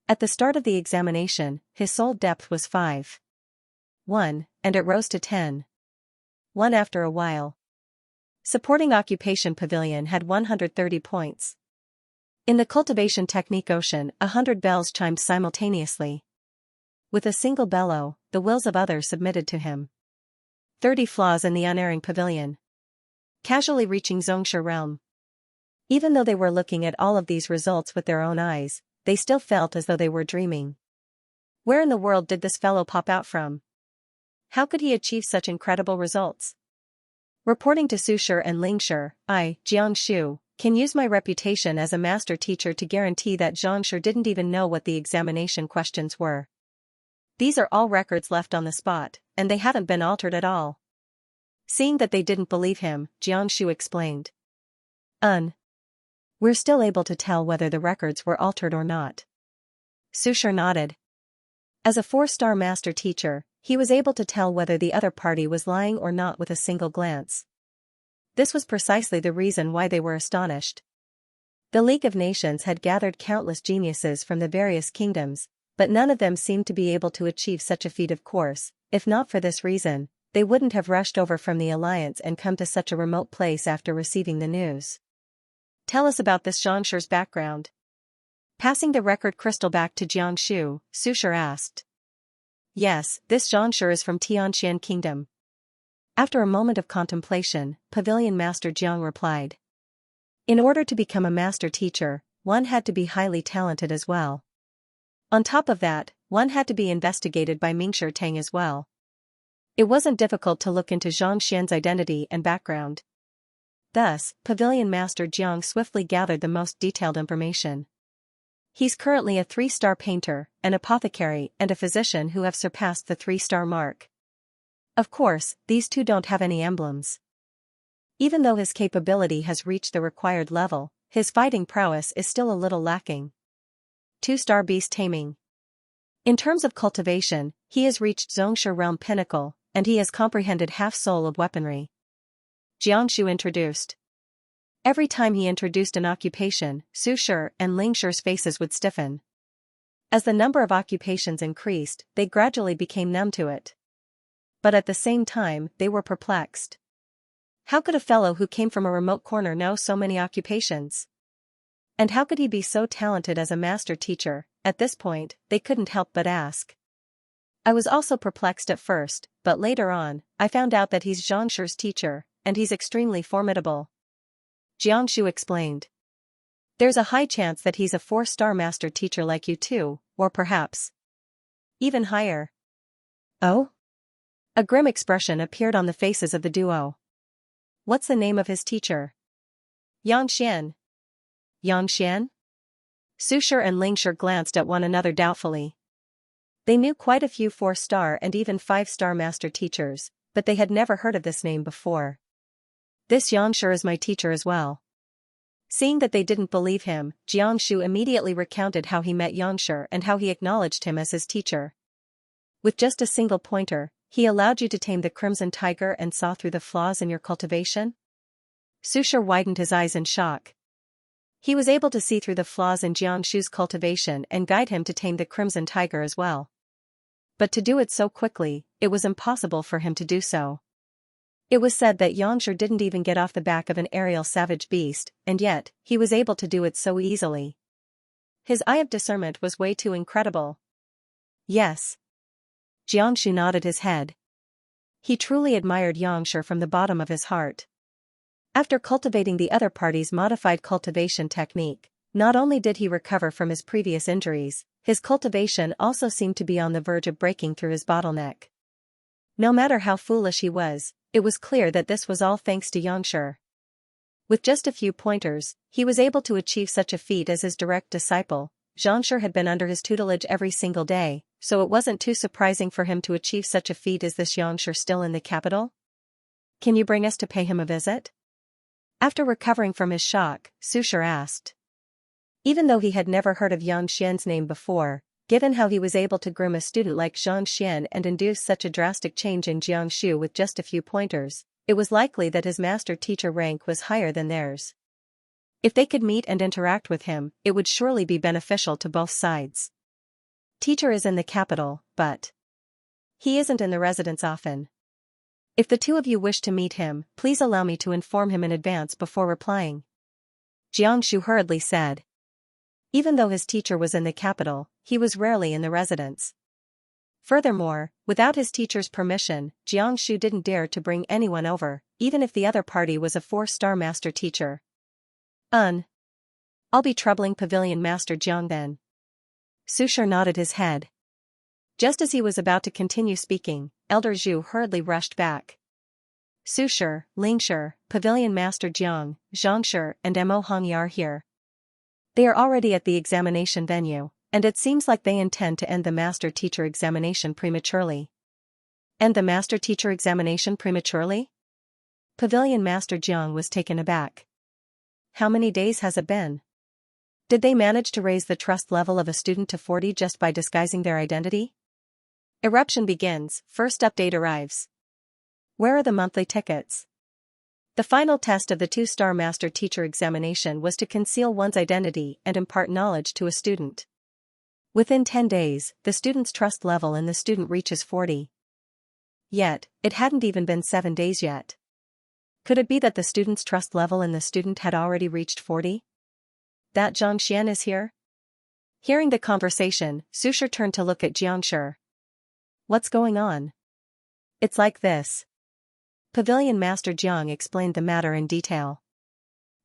[SPEAKER 1] At the start of the examination, his soul depth was 5.1, and it rose to 10.1 after a while. Supporting Occupation Pavilion had 130 points. In the Cultivation Technique Ocean, 100 bells chimed simultaneously. With a single bellow, the wills of others submitted to him. 30 flaws in the Unerring Pavilion. Casually reaching Xianxia realm. Even though they were looking at all of these results with their own eyes, they still felt as though they were dreaming. Where in the world did this fellow pop out from? How could he achieve such incredible results? Reporting to Sushir and Lingshi, I, Jiangshu, can use my reputation as a master teacher to guarantee that Xianxia didn't even know what the examination questions were. These are all records left on the spot, and they haven't been altered at all. Seeing that they didn't believe him, Jiangshu explained. We're still able to tell whether the records were altered or not. Sushir nodded. As a 4-star master teacher, he was able to tell whether the other party was lying or not with a single glance. This was precisely the reason why they were astonished. The League of Nations had gathered countless geniuses from the various kingdoms, but none of them seemed to be able to achieve such a feat. Of course, if not for this reason, they wouldn't have rushed over from the Alliance and come to such a remote place after receiving the news. Tell us about this Xianxia's background. Passing the record crystal back to Jiangshu, Sushir asked. Yes, this Xianxia is from Tianqian Kingdom. After a moment of contemplation, Pavilion Master Jiang replied. In order to become a master teacher, one had to be highly talented as well. On top of that, one had to be investigated by Mingshi Tang as well. It wasn't difficult to look into Xianxia's identity and background. Thus, Pavilion Master Jiang swiftly gathered the most detailed information. He's currently a 3-star painter, an apothecary, and a physician who have surpassed the 3-star mark. Of course, these two don't have any emblems. Even though his capability has reached the required level, his fighting prowess is still a little lacking. 2-star beast taming. In terms of cultivation, he has reached Xianxia realm pinnacle, and he has comprehended half-soul of weaponry. Jiangshu introduced. Every time he introduced an occupation, Sushir and Lingshi's faces would stiffen. As the number of occupations increased, they gradually became numb to it. But at the same time, they were perplexed. How could a fellow who came from a remote corner know so many occupations? And how could he be so talented as a master teacher? At this point, they couldn't help but ask. I was also perplexed at first, but later on, I found out that he's Xianxia's teacher, and he's extremely formidable. Jiangshu explained. There's a high chance that he's a 4-star master teacher like you too, or perhaps even higher. Oh? A grim expression appeared on the faces of the duo. What's the name of his teacher? Xianxia. Xianxia? Sushir and Lingshi glanced at one another doubtfully. They knew quite a few 4-star and even 5-star master teachers, but they had never heard of this name before. This Xianxia is my teacher as well. Seeing that they didn't believe him, Jiangshu immediately recounted how he met Xianxia and how he acknowledged him as his teacher. With just a single pointer, he allowed you to tame the crimson tiger and saw through the flaws in your cultivation? Sushar widened his eyes in shock. He was able to see through the flaws in Jiangshu's cultivation and guide him to tame the crimson tiger as well. But to do it so quickly, it was impossible for him to do so. It was said that Xianxia didn't even get off the back of an aerial savage beast, and yet, he was able to do it so easily. His eye of discernment was way too incredible. Yes. Jiangshu nodded his head. He truly admired Xianxia from the bottom of his heart. After cultivating the other party's modified cultivation technique, not only did he recover from his previous injuries, his cultivation also seemed to be on the verge of breaking through his bottleneck. No matter how foolish he was, it was clear that this was all thanks to Xianxia. With just a few pointers, he was able to achieve such a feat as his direct disciple. Xianxia had been under his tutelage every single day, so it wasn't too surprising for him to achieve such a feat. Is this Xianxia still in the capital? Can you bring us to pay him a visit? After recovering from his shock, Sushar asked. Even though he had never heard of Yang Xian's name before, given how he was able to groom a student like Zhang Xian and induce such a drastic change in Jiangshu with just a few pointers, it was likely that his master-teacher rank was higher than theirs. If they could meet and interact with him, it would surely be beneficial to both sides. Teacher is in the capital, but he isn't in the residence often. If the two of you wish to meet him, please allow me to inform him in advance before replying. Jiangshu hurriedly said. Even though his teacher was in the capital, he was rarely in the residence. Furthermore, without his teacher's permission, Jiangshu didn't dare to bring anyone over, even if the other party was a 4-star master teacher. I'll be troubling Pavilion Master Jiang then. Sushar nodded his head. Just as he was about to continue speaking, Elder Zhu hurriedly rushed back. Sushar, Lingshir, Pavilion Master Jiang, Zhangshir and Mo Hongyi are here. They are already at the examination venue, and it seems like they intend to end the master-teacher examination prematurely. End the master-teacher examination prematurely? Pavilion Master Jiang was taken aback. How many days has it been? Did they manage to raise the trust level of a student to 40 just by disguising their identity? Eruption begins, first update arrives. Where are the monthly tickets? The final test of the 2-star master-teacher examination was to conceal one's identity and impart knowledge to a student. Within 10 days, the student's trust level in the student reaches 40. Yet, it hadn't even been 7 days yet. Could it be that the student's trust level in the student had already reached 40? That Zhang Xian is here? Hearing the conversation, Sushar turned to look at Jiangshu. What's going on? It's like this. Pavilion Master Jiang explained the matter in detail.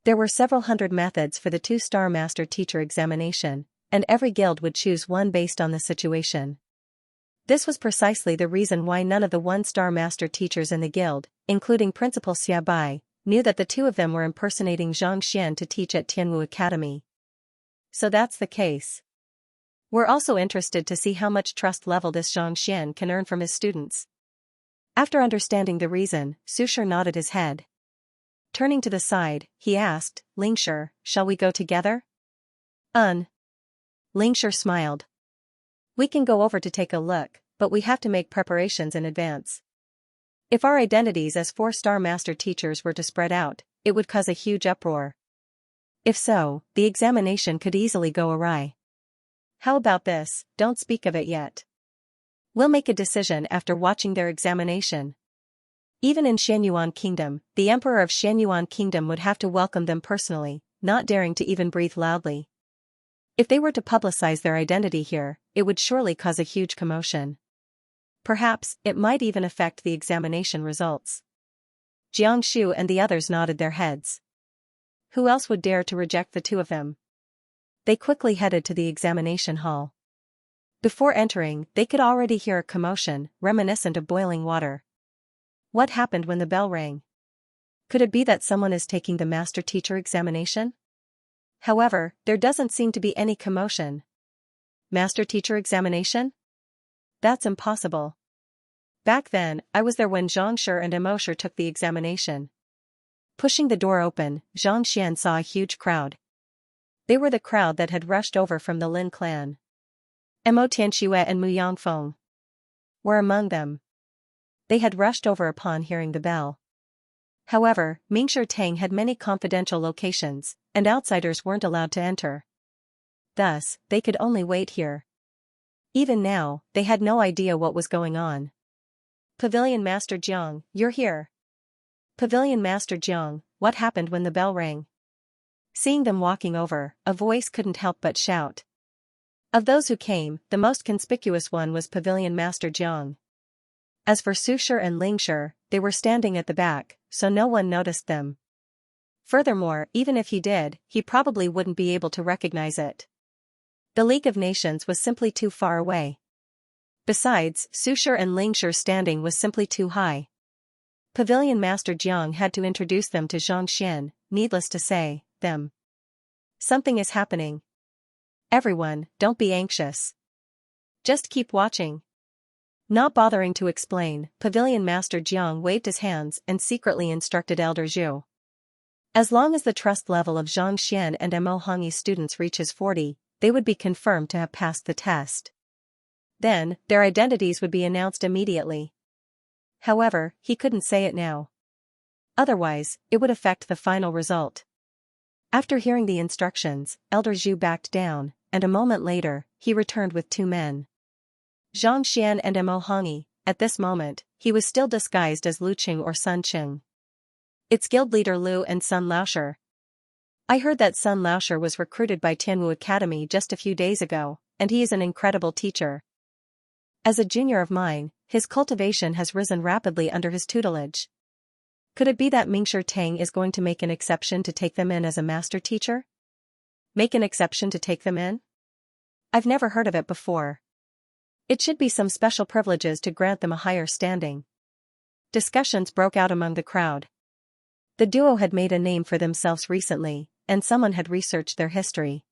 [SPEAKER 1] There were several hundred methods for the 2-star master-teacher examination, and every guild would choose one based on the situation. This was precisely the reason why none of the 1-star master-teachers in the guild, including Principal Xia Bai, knew that the two of them were impersonating Zhang Xian to teach at Tianwu Academy. So that's the case. We're also interested to see how much trust level this Zhang Xian can earn from his students. After understanding the reason, Sushar nodded his head. Turning to the side, he asked, Lingshir, shall we go together? Lingshir smiled. We can go over to take a look, but we have to make preparations in advance. If our identities as 4-star master teachers were to spread out, it would cause a huge uproar. If so, the examination could easily go awry. How about this, don't speak of it yet. We'll make a decision after watching their examination. Even in Xianyuan Kingdom, the Emperor of Xianyuan Kingdom would have to welcome them personally, not daring to even breathe loudly. If they were to publicize their identity here, it would surely cause a huge commotion. Perhaps, it might even affect the examination results. Jiangshu and the others nodded their heads. Who else would dare to reject the two of them? They quickly headed to the examination hall. Before entering, they could already hear a commotion, reminiscent of boiling water. What happened when the bell rang? Could it be that someone is taking the master-teacher examination? However, there doesn't seem to be any commotion. Master-teacher examination? That's impossible. Back then, I was there when Xianxia and Xianxia took the examination. Pushing the door open, Xianxia saw a huge crowd. They were the crowd that had rushed over from the Lin clan. Mo Tianxue and Mu Yangfeng were among them. They had rushed over upon hearing the bell. However, Mingshi Tang had many confidential locations, and outsiders weren't allowed to enter. Thus, they could only wait here. Even now, they had no idea what was going on. Pavilion Master Jiang, you're here. Pavilion Master Jiang, what happened when the bell rang? Seeing them walking over, a voice couldn't help but shout. Of those who came, the most conspicuous one was Pavilion Master Jiang. As for Sushi and Lingshi, they were standing at the back, so no one noticed them. Furthermore, even if he did, he probably wouldn't be able to recognize it. The League of Nations was simply too far away. Besides, Sushi and Lingshi's standing was simply too high. Pavilion Master Jiang had to introduce them to Xianxia, needless to say, them. Something is happening. Everyone, don't be anxious. Just keep watching. Not bothering to explain, Pavilion Master Jiang waved his hands and secretly instructed Elder Zhu. As long as the trust level of Xianxia and Mo Hongyi's students reaches 40, they would be confirmed to have passed the test. Then, their identities would be announced immediately. However, he couldn't say it now. Otherwise, it would affect the final result. After hearing the instructions, Elder Zhu backed down, and a moment later, he returned with 2 men. Xianxia and Mo Hongyi. At this moment, he was still disguised as Lu Qing or Sun Qing. It's guild leader Lu and Sun Laoshi. I heard that Sun Laoshi was recruited by Tianwu Academy just a few days ago, and he is an incredible teacher. As a junior of mine, his cultivation has risen rapidly under his tutelage. Could it be that Mingshi Tang is going to make an exception to take them in as a master teacher? Make an exception to take them in? I've never heard of it before. It should be some special privileges to grant them a higher standing. Discussions broke out among the crowd. The duo had made a name for themselves recently, and someone had researched their history.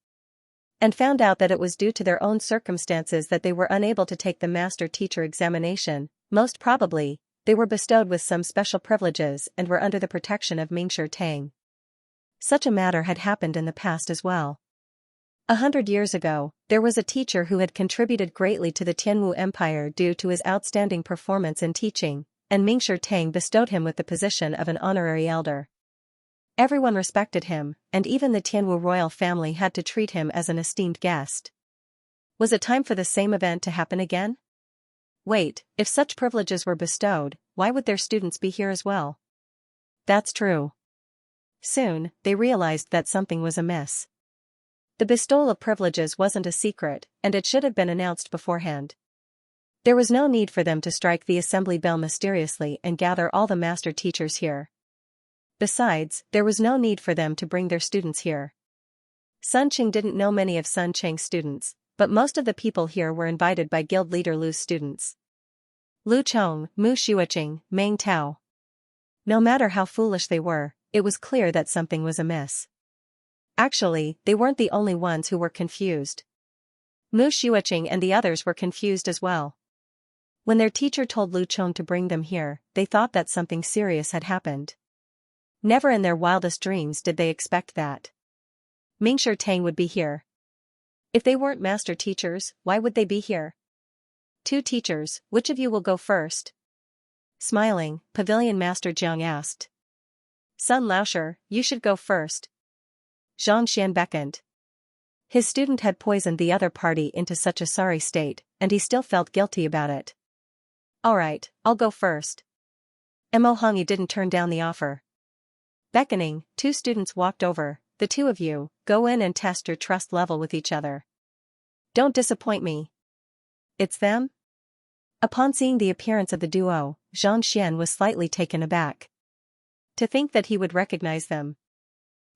[SPEAKER 1] And found out that it was due to their own circumstances that they were unable to take the master-teacher examination. Most probably, they were bestowed with some special privileges and were under the protection of Mingshi Tang. Such a matter had happened in the past as well. 100 years ago, there was a teacher who had contributed greatly to the Tianwu Empire due to his outstanding performance in teaching, and Mingshi Tang bestowed him with the position of an honorary elder. Everyone respected him, and even the Tianwu royal family had to treat him as an esteemed guest. Was it time for the same event to happen again? Wait, if such privileges were bestowed, why would their students be here as well? That's true. Soon, they realized that something was amiss. The bestowal of privileges wasn't a secret, and it should have been announced beforehand. There was no need for them to strike the assembly bell mysteriously and gather all the master teachers here. Besides, there was no need for them to bring their students here. Sun Qing didn't know many of Sun Cheng's students, but most of the people here were invited by guild leader Lu's students. Lu Chong, Mu Xueqing, Meng Tao. No matter how foolish they were, it was clear that something was amiss. Actually, they weren't the only ones who were confused. Mu Xueqing and the others were confused as well. When their teacher told Lu Chong to bring them here, they thought that something serious had happened. Never in their wildest dreams did they expect that Mingshi Tang would be here. If they weren't master teachers, why would they be here? 2 teachers, which of you will go first? Smiling, Pavilion Master Jiang asked. Sun Laoshi, you should go first. Xianxia beckoned. His student had poisoned the other party into such a sorry state, and he still felt guilty about it. Alright, I'll go first. Mo Hongyi didn't turn down the offer. Beckoning, 2 students walked over. The 2 of you, go in and test your trust level with each other. Don't disappoint me. It's them? Upon seeing the appearance of the duo, Xianxia was slightly taken aback. To think that he would recognize them.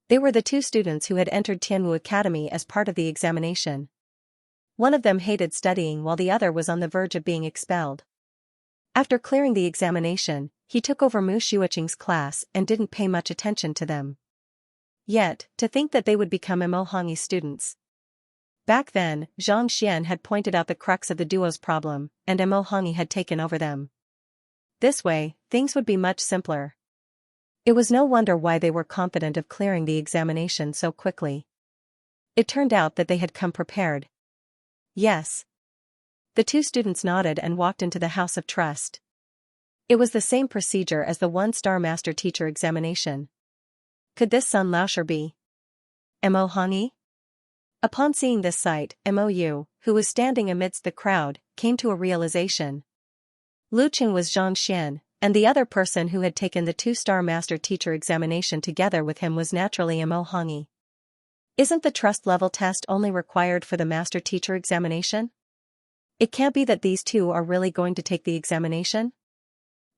[SPEAKER 1] They were the 2 students who had entered Tianwu Academy as part of the examination. One of them hated studying while the other was on the verge of being expelled. After clearing the examination, he took over Mu Xueqing's class and didn't pay much attention to them. Yet, to think that they would become Mo Hongyi's students. Back then, Xianxia had pointed out the crux of the duo's problem, and Mo Hongyi had taken over them. This way, things would be much simpler. It was no wonder why they were confident of clearing the examination so quickly. It turned out that they had come prepared. Yes. The two students nodded and walked into the house of trust. It was the same procedure as the one-star master teacher examination. Could this Sun Laosher be Mo Hongyi? Upon seeing this sight, Mo, who was standing amidst the crowd, came to a realization. Lu Qing was Xianxia, and the other person who had taken the two-star master teacher examination together with him was naturally Mo Hongyi. Isn't the trust level test only required for the master teacher examination? It can't be that these two are really going to take the examination?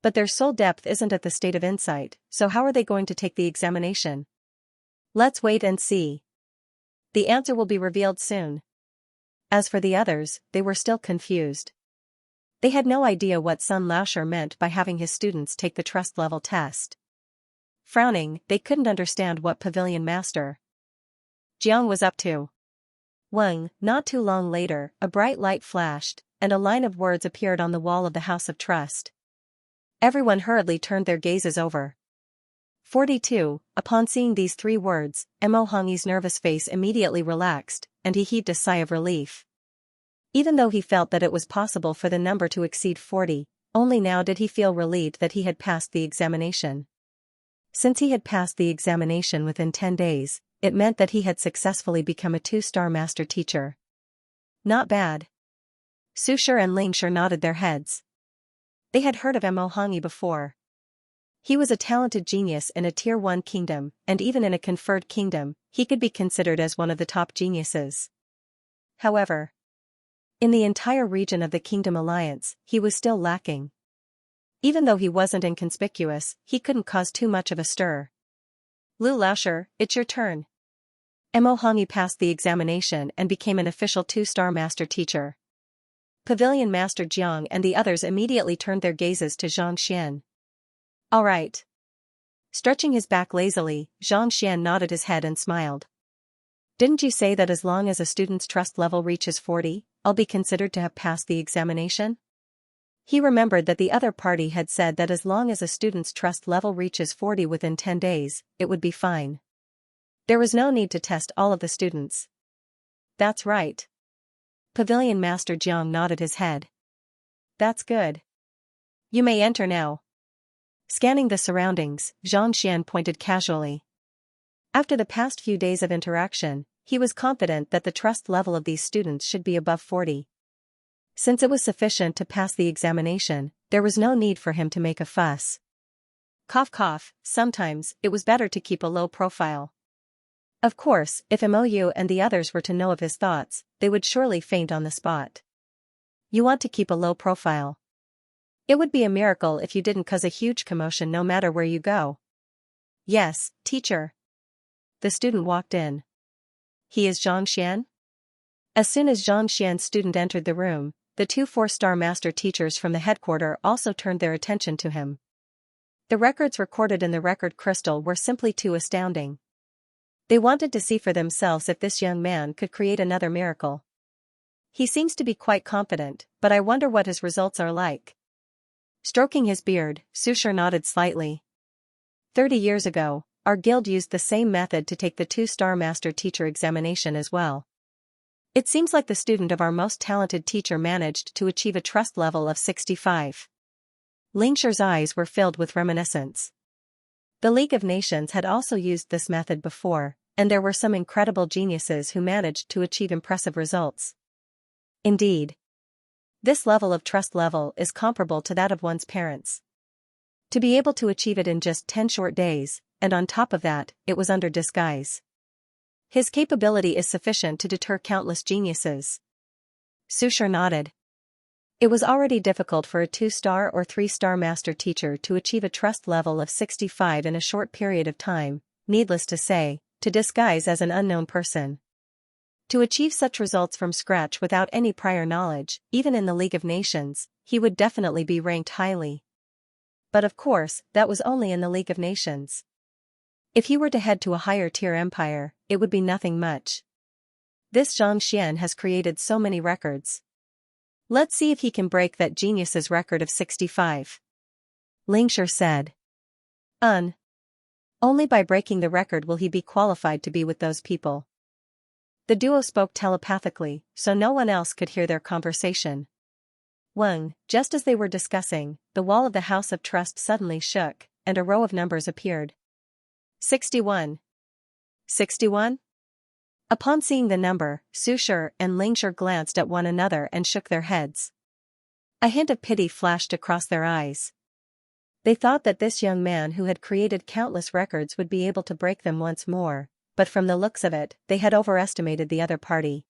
[SPEAKER 1] But their soul depth isn't at the state of insight, so how are they going to take the examination? Let's wait and see. The answer will be revealed soon. As for the others, they were still confused. They had no idea what Sun Laosher meant by having his students take the trust level test. Frowning, they couldn't understand what Pavilion Master Jiang was up to. Not too long later, a bright light flashed, and a line of words appeared on the wall of the House of Trust. Everyone hurriedly turned their gazes over. 42. Upon seeing these 3 words, Mo Hongyi's nervous face immediately relaxed, and he heaved a sigh of relief. Even though he felt that it was possible for the number to exceed 40, only now did he feel relieved that he had passed the examination. Since he had passed the examination within 10 days, it meant that he had successfully become a 2-star master teacher. Not bad. Susher and Lingshur nodded their heads. They had heard of Mo Hongyi before. He was a talented genius in a Tier 1 kingdom, and even in a conferred kingdom, he could be considered as one of the top geniuses. However, in the entire region of the Kingdom Alliance, he was still lacking. Even though he wasn't inconspicuous, he couldn't cause too much of a stir. Lu Laosher, it's your turn. Mo Hongyi passed the examination and became an official 2-star master teacher. Pavilion Master Jiang and the others immediately turned their gazes to Xianxia. All right. Stretching his back lazily, Xianxia nodded his head and smiled. Didn't you say that as long as a student's trust level reaches 40, I'll be considered to have passed the examination? He remembered that the other party had said that as long as a student's trust level reaches 40 within 10 days, it would be fine. There was no need to test all of the students. That's right. Pavilion Master Jiang nodded his head. That's good. You may enter now. Scanning the surroundings, Xianxia pointed casually. After the past few days of interaction, he was confident that the trust level of these students should be above 40. Since it was sufficient to pass the examination, there was no need for him to make a fuss. Cough cough, sometimes it was better to keep a low profile. Of course, if Mo and the others were to know of his thoughts, they would surely faint on the spot. You want to keep a low profile. It would be a miracle if you didn't cause a huge commotion no matter where you go. Yes, teacher. The student walked in. He is Xianxia? As soon as Xianxia's student entered the room, the 2 4-star master teachers from the headquarters also turned their attention to him. The records recorded in the record crystal were simply too astounding. They wanted to see for themselves if this young man could create another miracle. He seems to be quite confident, but I wonder what his results are like. Stroking his beard, Susher nodded slightly. 30 years ago, our guild used the same method to take the 2-star master teacher examination as well. It seems like the student of our most talented teacher managed to achieve a trust level of 65. Lingshur's eyes were filled with reminiscence. The League of Nations had also used this method before, and there were some incredible geniuses who managed to achieve impressive results. Indeed, this level of trust level is comparable to that of one's parents. To be able to achieve it in just 10 short days, and on top of that, it was under disguise. His capability is sufficient to deter countless geniuses. Susher nodded. It was already difficult for a 2-star or 3-star master teacher to achieve a trust level of 65 in a short period of time, needless to say, to disguise as an unknown person. To achieve such results from scratch without any prior knowledge, even in the League of Nations, he would definitely be ranked highly. But of course, that was only in the League of Nations. If he were to head to a higher tier empire, it would be nothing much. This Xianxia has created so many records. Let's see if he can break that genius's record of 65. Xianxia said. Only by breaking the record will he be qualified to be with those people. The duo spoke telepathically, so no one else could hear their conversation. Just as they were discussing, the wall of the House of Trust suddenly shook, and a row of numbers appeared. 61. 61? Upon seeing the number, Xianxia and Xianxia glanced at one another and shook their heads. A hint of pity flashed across their eyes. They thought that this young man who had created countless records would be able to break them once more, but from the looks of it, they had overestimated the other party.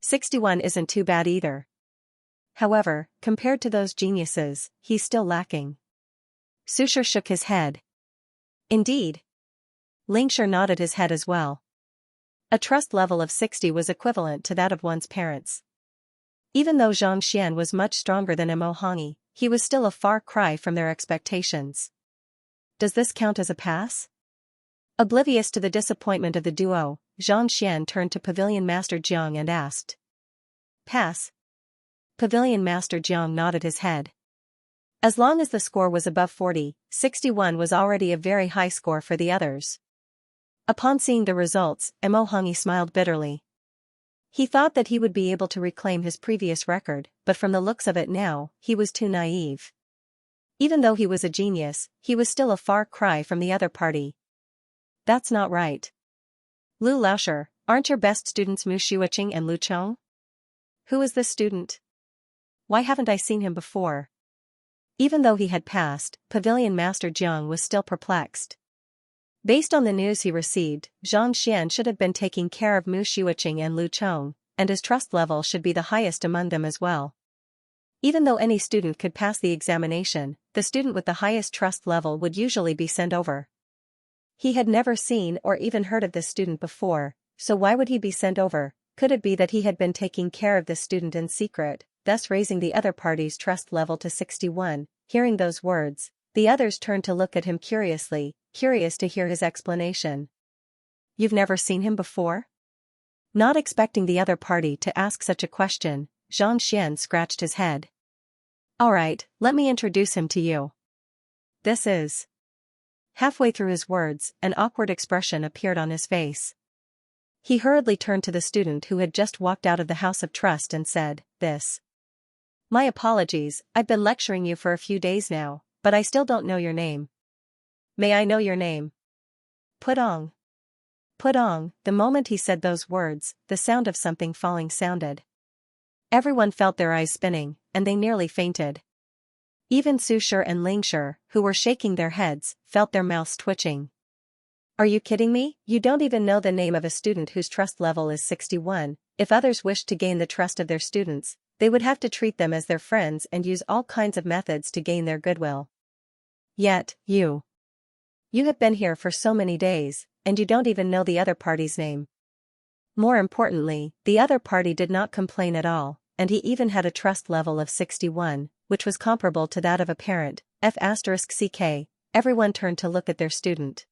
[SPEAKER 1] 61 isn't too bad either. However, compared to those geniuses, he's still lacking. Xianxia shook his head. Indeed. Xianxia nodded his head as well. A trust level of 60 was equivalent to that of one's parents. Even though Xianxia was much stronger than Mo Hongyi, he was still a far cry from their expectations. Does this count as a pass? Oblivious to the disappointment of the duo, Xianxia turned to Pavilion Master Jiang and asked. Pass. Pavilion Master Jiang nodded his head. As long as the score was above 40, 61 was already a very high score for the others. Upon seeing the results, Mo Hongyi smiled bitterly. He thought that he would be able to reclaim his previous record, but from the looks of it now, he was too naive. Even though he was a genius, he was still a far cry from the other party. That's not right. Lu Laoshi, aren't your best students Mu Xiuqing and Lu Chong? Who is this student? Why haven't I seen him before? Even though he had passed, Pavilion Master Jiang was still perplexed. Based on the news he received, Xianxia should have been taking care of Mu Xiuqing and Lu Chong, and his trust level should be the highest among them as well. Even though any student could pass the examination, the student with the highest trust level would usually be sent over. He had never seen or even heard of this student before, so why would he be sent over? Could it be that he had been taking care of this student in secret, thus raising the other party's trust level to 61? Hearing those words, the others turned to look at him curiously, curious to hear his explanation. You've never seen him before? Not expecting the other party to ask such a question, Xianxia scratched his head. Alright, let me introduce him to you. This is... Halfway through his words, an awkward expression appeared on his face. He hurriedly turned to the student who had just walked out of the House of Trust and said, This. My apologies, I've been lecturing you for a few days now, but I still don't know your name. May I know your name? Pudong. Pudong. The moment he said those words, the sound of something falling sounded. Everyone felt their eyes spinning, and they nearly fainted. Even Xianxia and Xianxia, who were shaking their heads, felt their mouths twitching. Are you kidding me? You don't even know the name of a student whose trust level is 61. If others wished to gain the trust of their students, they would have to treat them as their friends and use all kinds of methods to gain their goodwill. Yet, you have been here for so many days, and you don't even know the other party's name. More importantly, the other party did not complain at all, and he even had a trust level of 61, which was comparable to that of a parent, F***ck. Everyone turned to look at their student.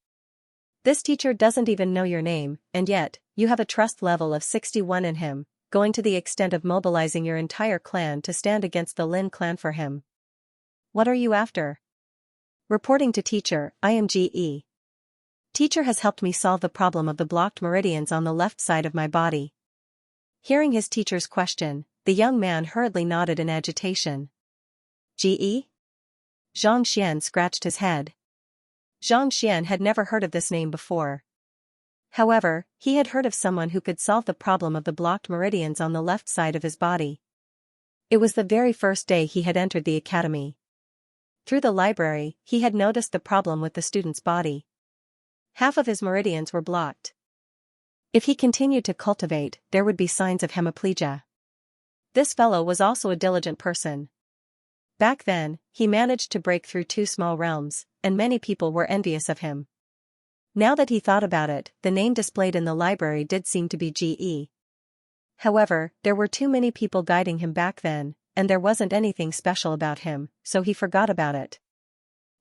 [SPEAKER 1] This teacher doesn't even know your name, and yet, you have a trust level of 61 in him, going to the extent of mobilizing your entire clan to stand against the Lin clan for him. What are you after? Reporting to teacher, I am GE. Teacher has helped me solve the problem of the blocked meridians on the left side of my body. Hearing his teacher's question, the young man hurriedly nodded in agitation. GE? Xianxia scratched his head. Xianxia had never heard of this name before. However, he had heard of someone who could solve the problem of the blocked meridians on the left side of his body. It was the very first day he had entered the academy. Through the library, he had noticed the problem with the student's body. Half of his meridians were blocked. If he continued to cultivate, there would be signs of hemiplegia. This fellow was also a diligent person. Back then, he managed to break through 2 small realms, and many people were envious of him. Now that he thought about it, the name displayed in the library did seem to be GE. However, there were too many people guiding him back then, and there wasn't anything special about him, so he forgot about it.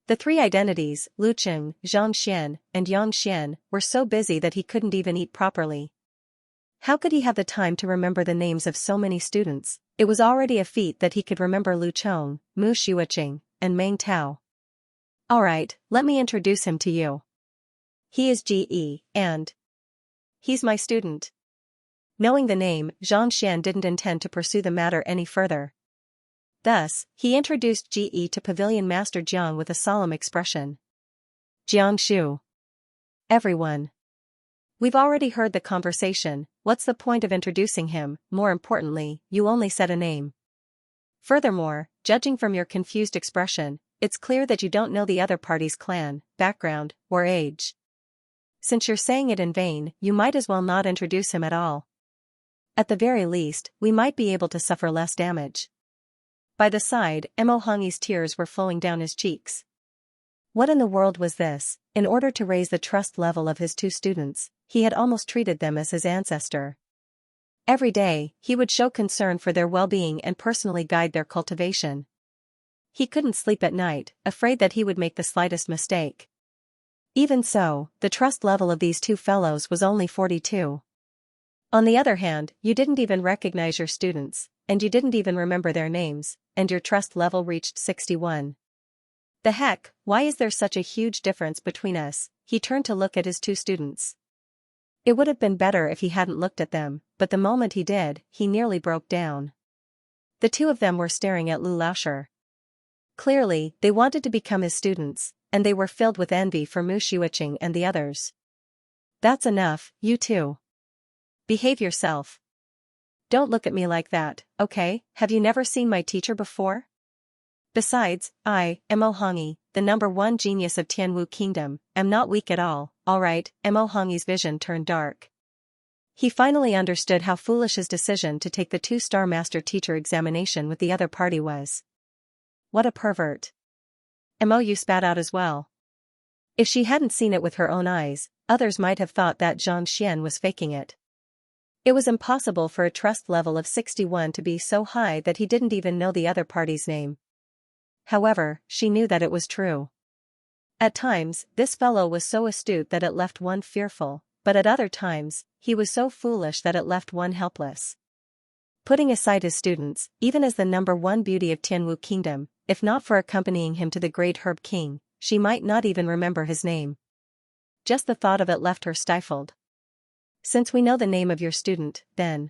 [SPEAKER 1] The 3 identities, Lu Cheng, Xianxia, and Yangxian, were so busy that he couldn't even eat properly. How could he have the time to remember the names of so many students? It was already a feat that he could remember Lu Chong, Mu Xueqing, and Meng Tao. Alright, let me introduce him to you. He is Ge, and he's my student. Knowing the name, Xianxia didn't intend to pursue the matter any further. Thus, he introduced Ge to Pavilion Master Jiang with a solemn expression. Jiangshu. Everyone. We've already heard the conversation, what's the point of introducing him? More importantly, you only said a name. Furthermore, judging from your confused expression, it's clear that you don't know the other party's clan, background, or age. Since you're saying it in vain, you might as well not introduce him at all. At the very least, we might be able to suffer less damage. By the side, Mo Hongyi's tears were flowing down his cheeks. What in the world was this? In order to raise the trust level of his two students, he had almost treated them as his ancestor. Every day, he would show concern for their well-being and personally guide their cultivation. He couldn't sleep at night, afraid that he would make the slightest mistake. Even so, the trust level of these two fellows was only 42. On the other hand, you didn't even recognize your students, and you didn't even remember their names, and your trust level reached 61. The heck, why is there such a huge difference between us? He turned to look at his two students. It would have been better if he hadn't looked at them, but the moment he did, he nearly broke down. The two of them were staring at Lu Laoshi. Clearly, they wanted to become his students, and they were filled with envy for Mu Xueqing and the others. That's enough, you two. Behave yourself. Don't look at me like that, okay? Have you never seen my teacher before? Besides, I, Mo Hongyi, the #1 genius of Tianwu Kingdom, am not weak at all. Alright. Mo Hongyi's vision turned dark. He finally understood how foolish his decision to take the 2-star master teacher examination with the other party was. What a pervert. Mo spat out as well. If she hadn't seen it with her own eyes, others might have thought that Zhang Xian was faking it. It was impossible for a trust level of 61 to be so high that he didn't even know the other party's name. However, she knew that it was true. At times, this fellow was so astute that it left one fearful, but at other times, he was so foolish that it left one helpless. Putting aside his students, even as the #1 beauty of Tianwu Kingdom, if not for accompanying him to the Great Herb King, she might not even remember his name. Just the thought of it left her stifled. Since we know the name of your student, then,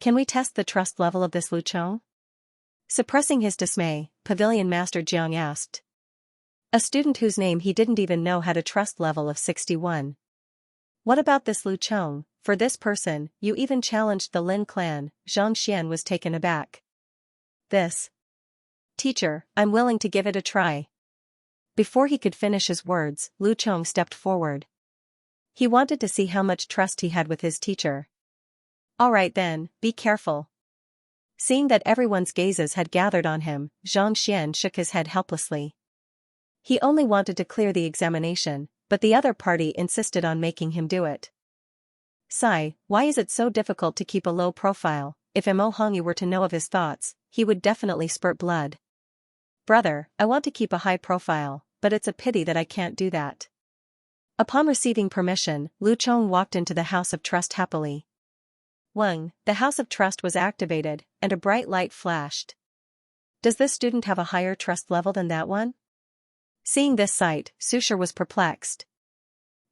[SPEAKER 1] can we test the trust level of this Lu Chong? Suppressing his dismay, Pavilion Master Jiang asked. A student whose name he didn't even know had a trust level of 61. What about this Lu Chong? For this person, you even challenged the Lin clan. Zhang Xian was taken aback. This. Teacher, I'm willing to give it a try. Before he could finish his words, Lu Chong stepped forward. He wanted to see how much trust he had with his teacher. Alright then, be careful. Seeing that everyone's gazes had gathered on him, Zhang Xian shook his head helplessly. He only wanted to clear the examination, but the other party insisted on making him do it. Sigh, why is it so difficult to keep a low profile? If Mo Hongyi were to know of his thoughts, he would definitely spurt blood. Brother, I want to keep a high profile, but it's a pity that I can't do that. Upon receiving permission, Lu Chong walked into the House of Trust happily. Wang, the House of Trust was activated, and a bright light flashed. Does this student have a higher trust level than that one? Seeing this sight, Susher was perplexed.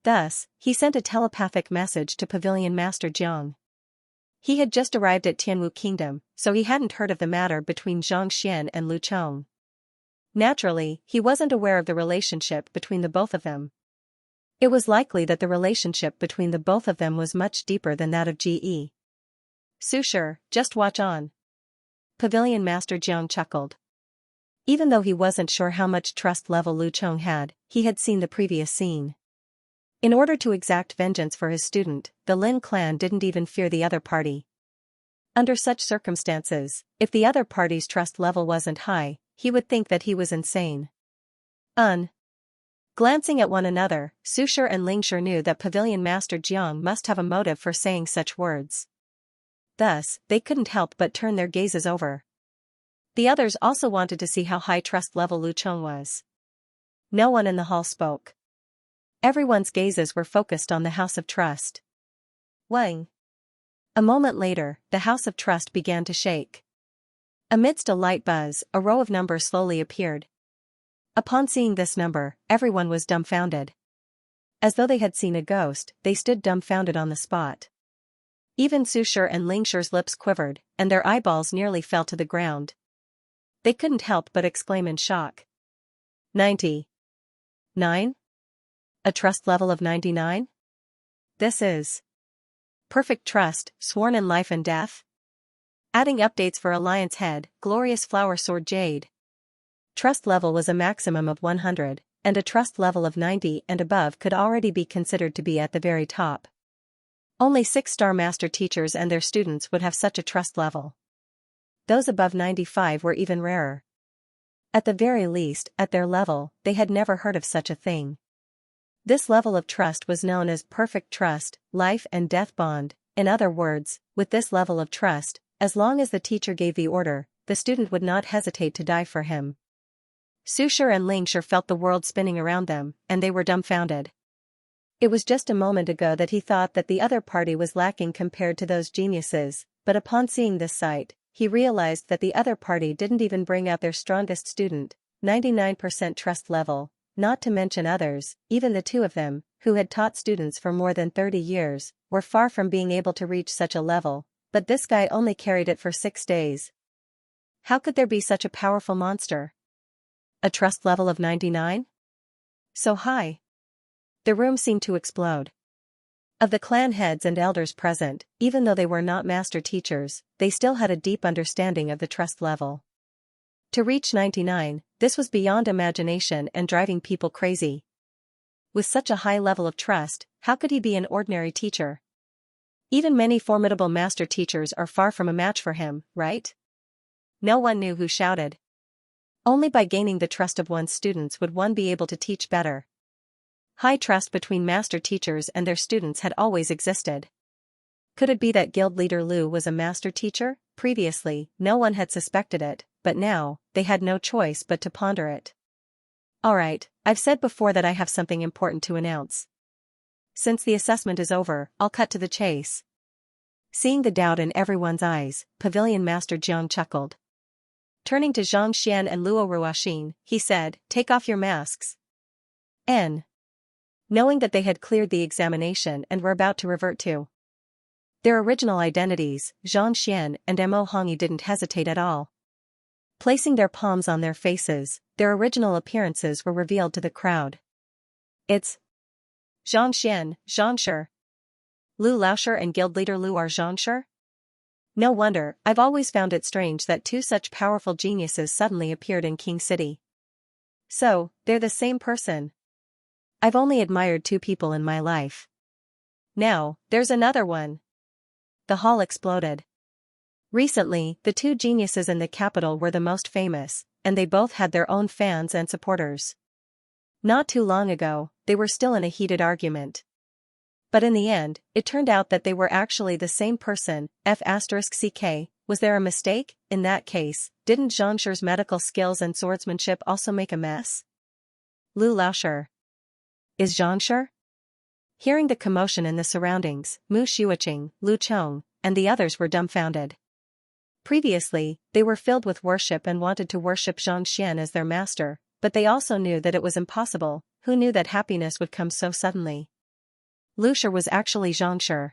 [SPEAKER 1] Thus, he sent a telepathic message to Pavilion Master Jiang. He had just arrived at Tianwu Kingdom, so he hadn't heard of the matter between Zhang Xian and Lu Chong. Naturally, he wasn't aware of the relationship between the both of them. It was likely that the relationship between the both of them was much deeper than that of Ge. Susher, just watch on. Pavilion Master Jiang chuckled. Even though he wasn't sure how much trust level Lu Chong had, he had seen the previous scene. In order to exact vengeance for his student, the Lin clan didn't even fear the other party. Under such circumstances, if the other party's trust level wasn't high, he would think that he was insane. Glancing at one another, Susher and Lingshi knew that Pavilion Master Jiang must have a motive for saying such words. Thus, they couldn't help but turn their gazes over. The others also wanted to see how high trust level Lu Chong was. No one in the hall spoke. Everyone's gazes were focused on the House of Trust. Wang. A moment later, the house of trust began to shake. Amidst a light buzz, a row of numbers slowly appeared. Upon seeing this number, everyone was dumbfounded. As though they had seen a ghost, they stood dumbfounded on the spot. Even Susher and Lingsher's lips quivered, and their eyeballs nearly fell to the ground. They couldn't help but exclaim in shock. 99? A trust level of 99? This is perfect trust, sworn in life and death? Adding updates for Alliance Head, Glorious Flower Sword Jade. Trust level was a maximum of 100, and a trust level of 90 and above could already be considered to be at the very top. Only 6-star master teachers and their students would have such a trust level. Those above 95 were even rarer. At the very least, at their level, they had never heard of such a thing. This level of trust was known as perfect trust, life and death bond. In other words, with this level of trust, as long as the teacher gave the order, the student would not hesitate to die for him. Susher and Lingsher felt the world spinning around them, and they were dumbfounded. It was just a moment ago that he thought that the other party was lacking compared to those geniuses, but upon seeing this sight, he realized that the other party didn't even bring out their strongest student, 99% trust level, not to mention others. Even the two of them, who had taught students for more than 30 years, were far from being able to reach such a level, but this guy only carried it for 6 days. How could there be such a powerful monster? A trust level of 99? So high. The room seemed to explode. Of the clan heads and elders present, even though they were not master teachers, they still had a deep understanding of the trust level. To reach 99, this was beyond imagination and driving people crazy. With such a high level of trust, how could he be an ordinary teacher? Even many formidable master teachers are far from a match for him, right? No one knew who shouted. Only by gaining the trust of one's students would one be able to teach better. High trust between master teachers and their students had always existed. Could it be that guild leader Lu was a master teacher? Previously, no one had suspected it, but now, they had no choice but to ponder it. Alright, I've said before that I have something important to announce. Since the assessment is over, I'll cut to the chase. Seeing the doubt in everyone's eyes, Pavilion Master Jiang chuckled. Turning to Xianxia and Luo Ruoxin, he said, "Take off your masks." Knowing that they had cleared the examination and were about to revert to their original identities, Xianxia and Mo Hongyi didn't hesitate at all. Placing their palms on their faces, their original appearances were revealed to the crowd. It's Xianxia, Xianxia. Lu Laoshi and guild leader Lu are Xianxia? No wonder, I've always found it strange that two such powerful geniuses suddenly appeared in King City. So, they're the same person. I've only admired two people in my life. Now, there's another one. The hall exploded. Recently, the two geniuses in the capital were the most famous, and they both had their own fans and supporters. Not too long ago, they were still in a heated argument. But in the end, it turned out that they were actually the same person. F***ck, was there a mistake? In that case, didn't Xianxia's medical skills and swordsmanship also make a mess? Lu Laoshi. Is Xianxia? Hearing the commotion in the surroundings, Mu Xueqing, Lu Chong, and the others were dumbfounded. Previously, they were filled with worship and wanted to worship Xianxia as their master, but they also knew that it was impossible. Who knew that happiness would come so suddenly? Lu Shi was actually Xianxia.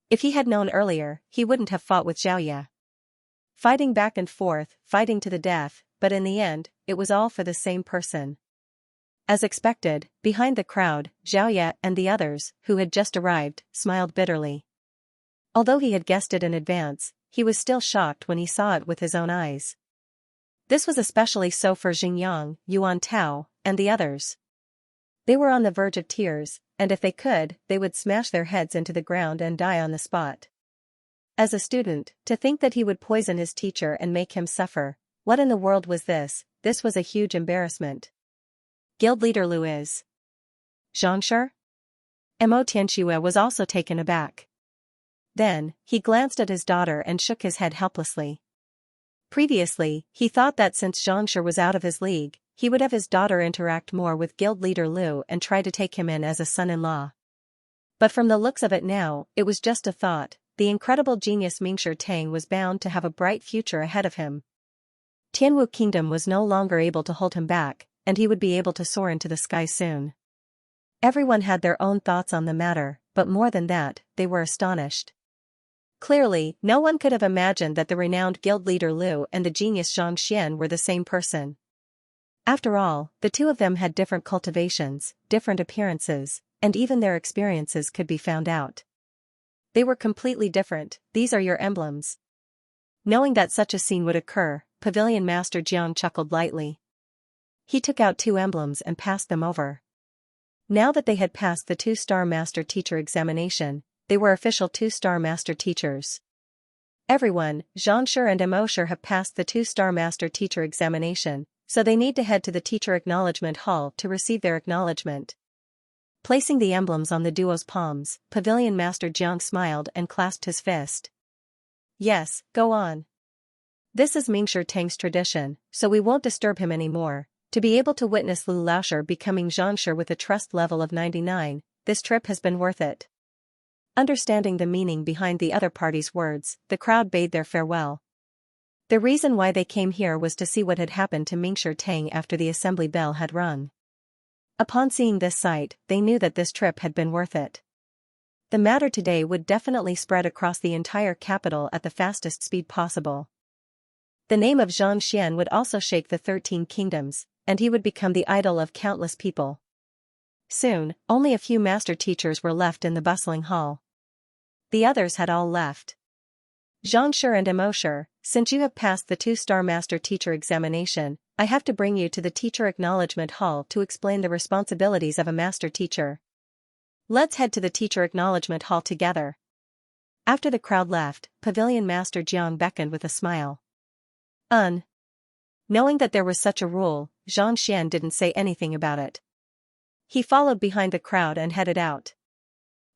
[SPEAKER 1] If he had known earlier, he wouldn't have fought with Xiaoya. Fighting back and forth, fighting to the death, but in the end, it was all for the same person. As expected, behind the crowd, Xiaoya and the others, who had just arrived, smiled bitterly. Although he had guessed it in advance, he was still shocked when he saw it with his own eyes. This was especially so for Xingyang, Yuan Tao, and the others. They were on the verge of tears, and if they could, they would smash their heads into the ground and die on the spot. As a student, to think that he would poison his teacher and make him suffer, what in the world was this? This was a huge embarrassment. Guild leader Lu is Xianxia? Mo Tianxue was also taken aback. Then, he glanced at his daughter and shook his head helplessly. Previously, he thought that since Xianxia was out of his league, he would have his daughter interact more with guild leader Lu and try to take him in as a son-in-law. But from the looks of it now, it was just a thought. the incredible genius Mingshi Tang was bound to have a bright future ahead of him. Tianwu Kingdom was no longer able to hold him back, and he would be able to soar into the sky soon. Everyone had their own thoughts on the matter, but more than that, they were astonished. Clearly, no one could have imagined that the renowned guild leader Liu and the genius Xianxia were the same person. After all, the two of them had different cultivations, different appearances, and even their experiences could be found out. They were completely different. These are your emblems. Knowing that such a scene would occur, Pavilion Master Jiang chuckled lightly. He took out 2 emblems and passed them over. Now that they had passed the 2-star Master Teacher examination, they were official 2-star Master Teachers. Everyone, Xianxia and Emoshir, have passed the 2-star Master Teacher examination, so they need to head to the Teacher Acknowledgement Hall to receive their acknowledgement. Placing the emblems on the duo's palms, Pavilion Master Jiang smiled and clasped his fist. Yes, go on. This is Mingshi Tang's tradition, so we won't disturb him anymore. To be able to witness Lu Laoshi becoming Xianxia with a trust level of 99, this trip has been worth it. Understanding the meaning behind the other party's words, the crowd bade their farewell. The reason why they came here was to see what had happened to Mingshi Tang after the assembly bell had rung. Upon seeing this sight, they knew that this trip had been worth it. The matter today would definitely spread across the entire capital at the fastest speed possible. The name of Xianxia would also shake the 13 kingdoms, and he would become the idol of countless people. Soon, only a few master teachers were left in the bustling hall. The others had all left. Xianxia and Emoshir, since you have passed the 2-star Master Teacher examination, I have to bring you to the Teacher Acknowledgement Hall to explain the responsibilities of a Master Teacher. Let's head to the Teacher Acknowledgement Hall together. After the crowd left, Pavilion Master Jiang beckoned with a smile. Knowing that there was such a rule, Xianxia didn't say anything about it. He followed behind the crowd and headed out.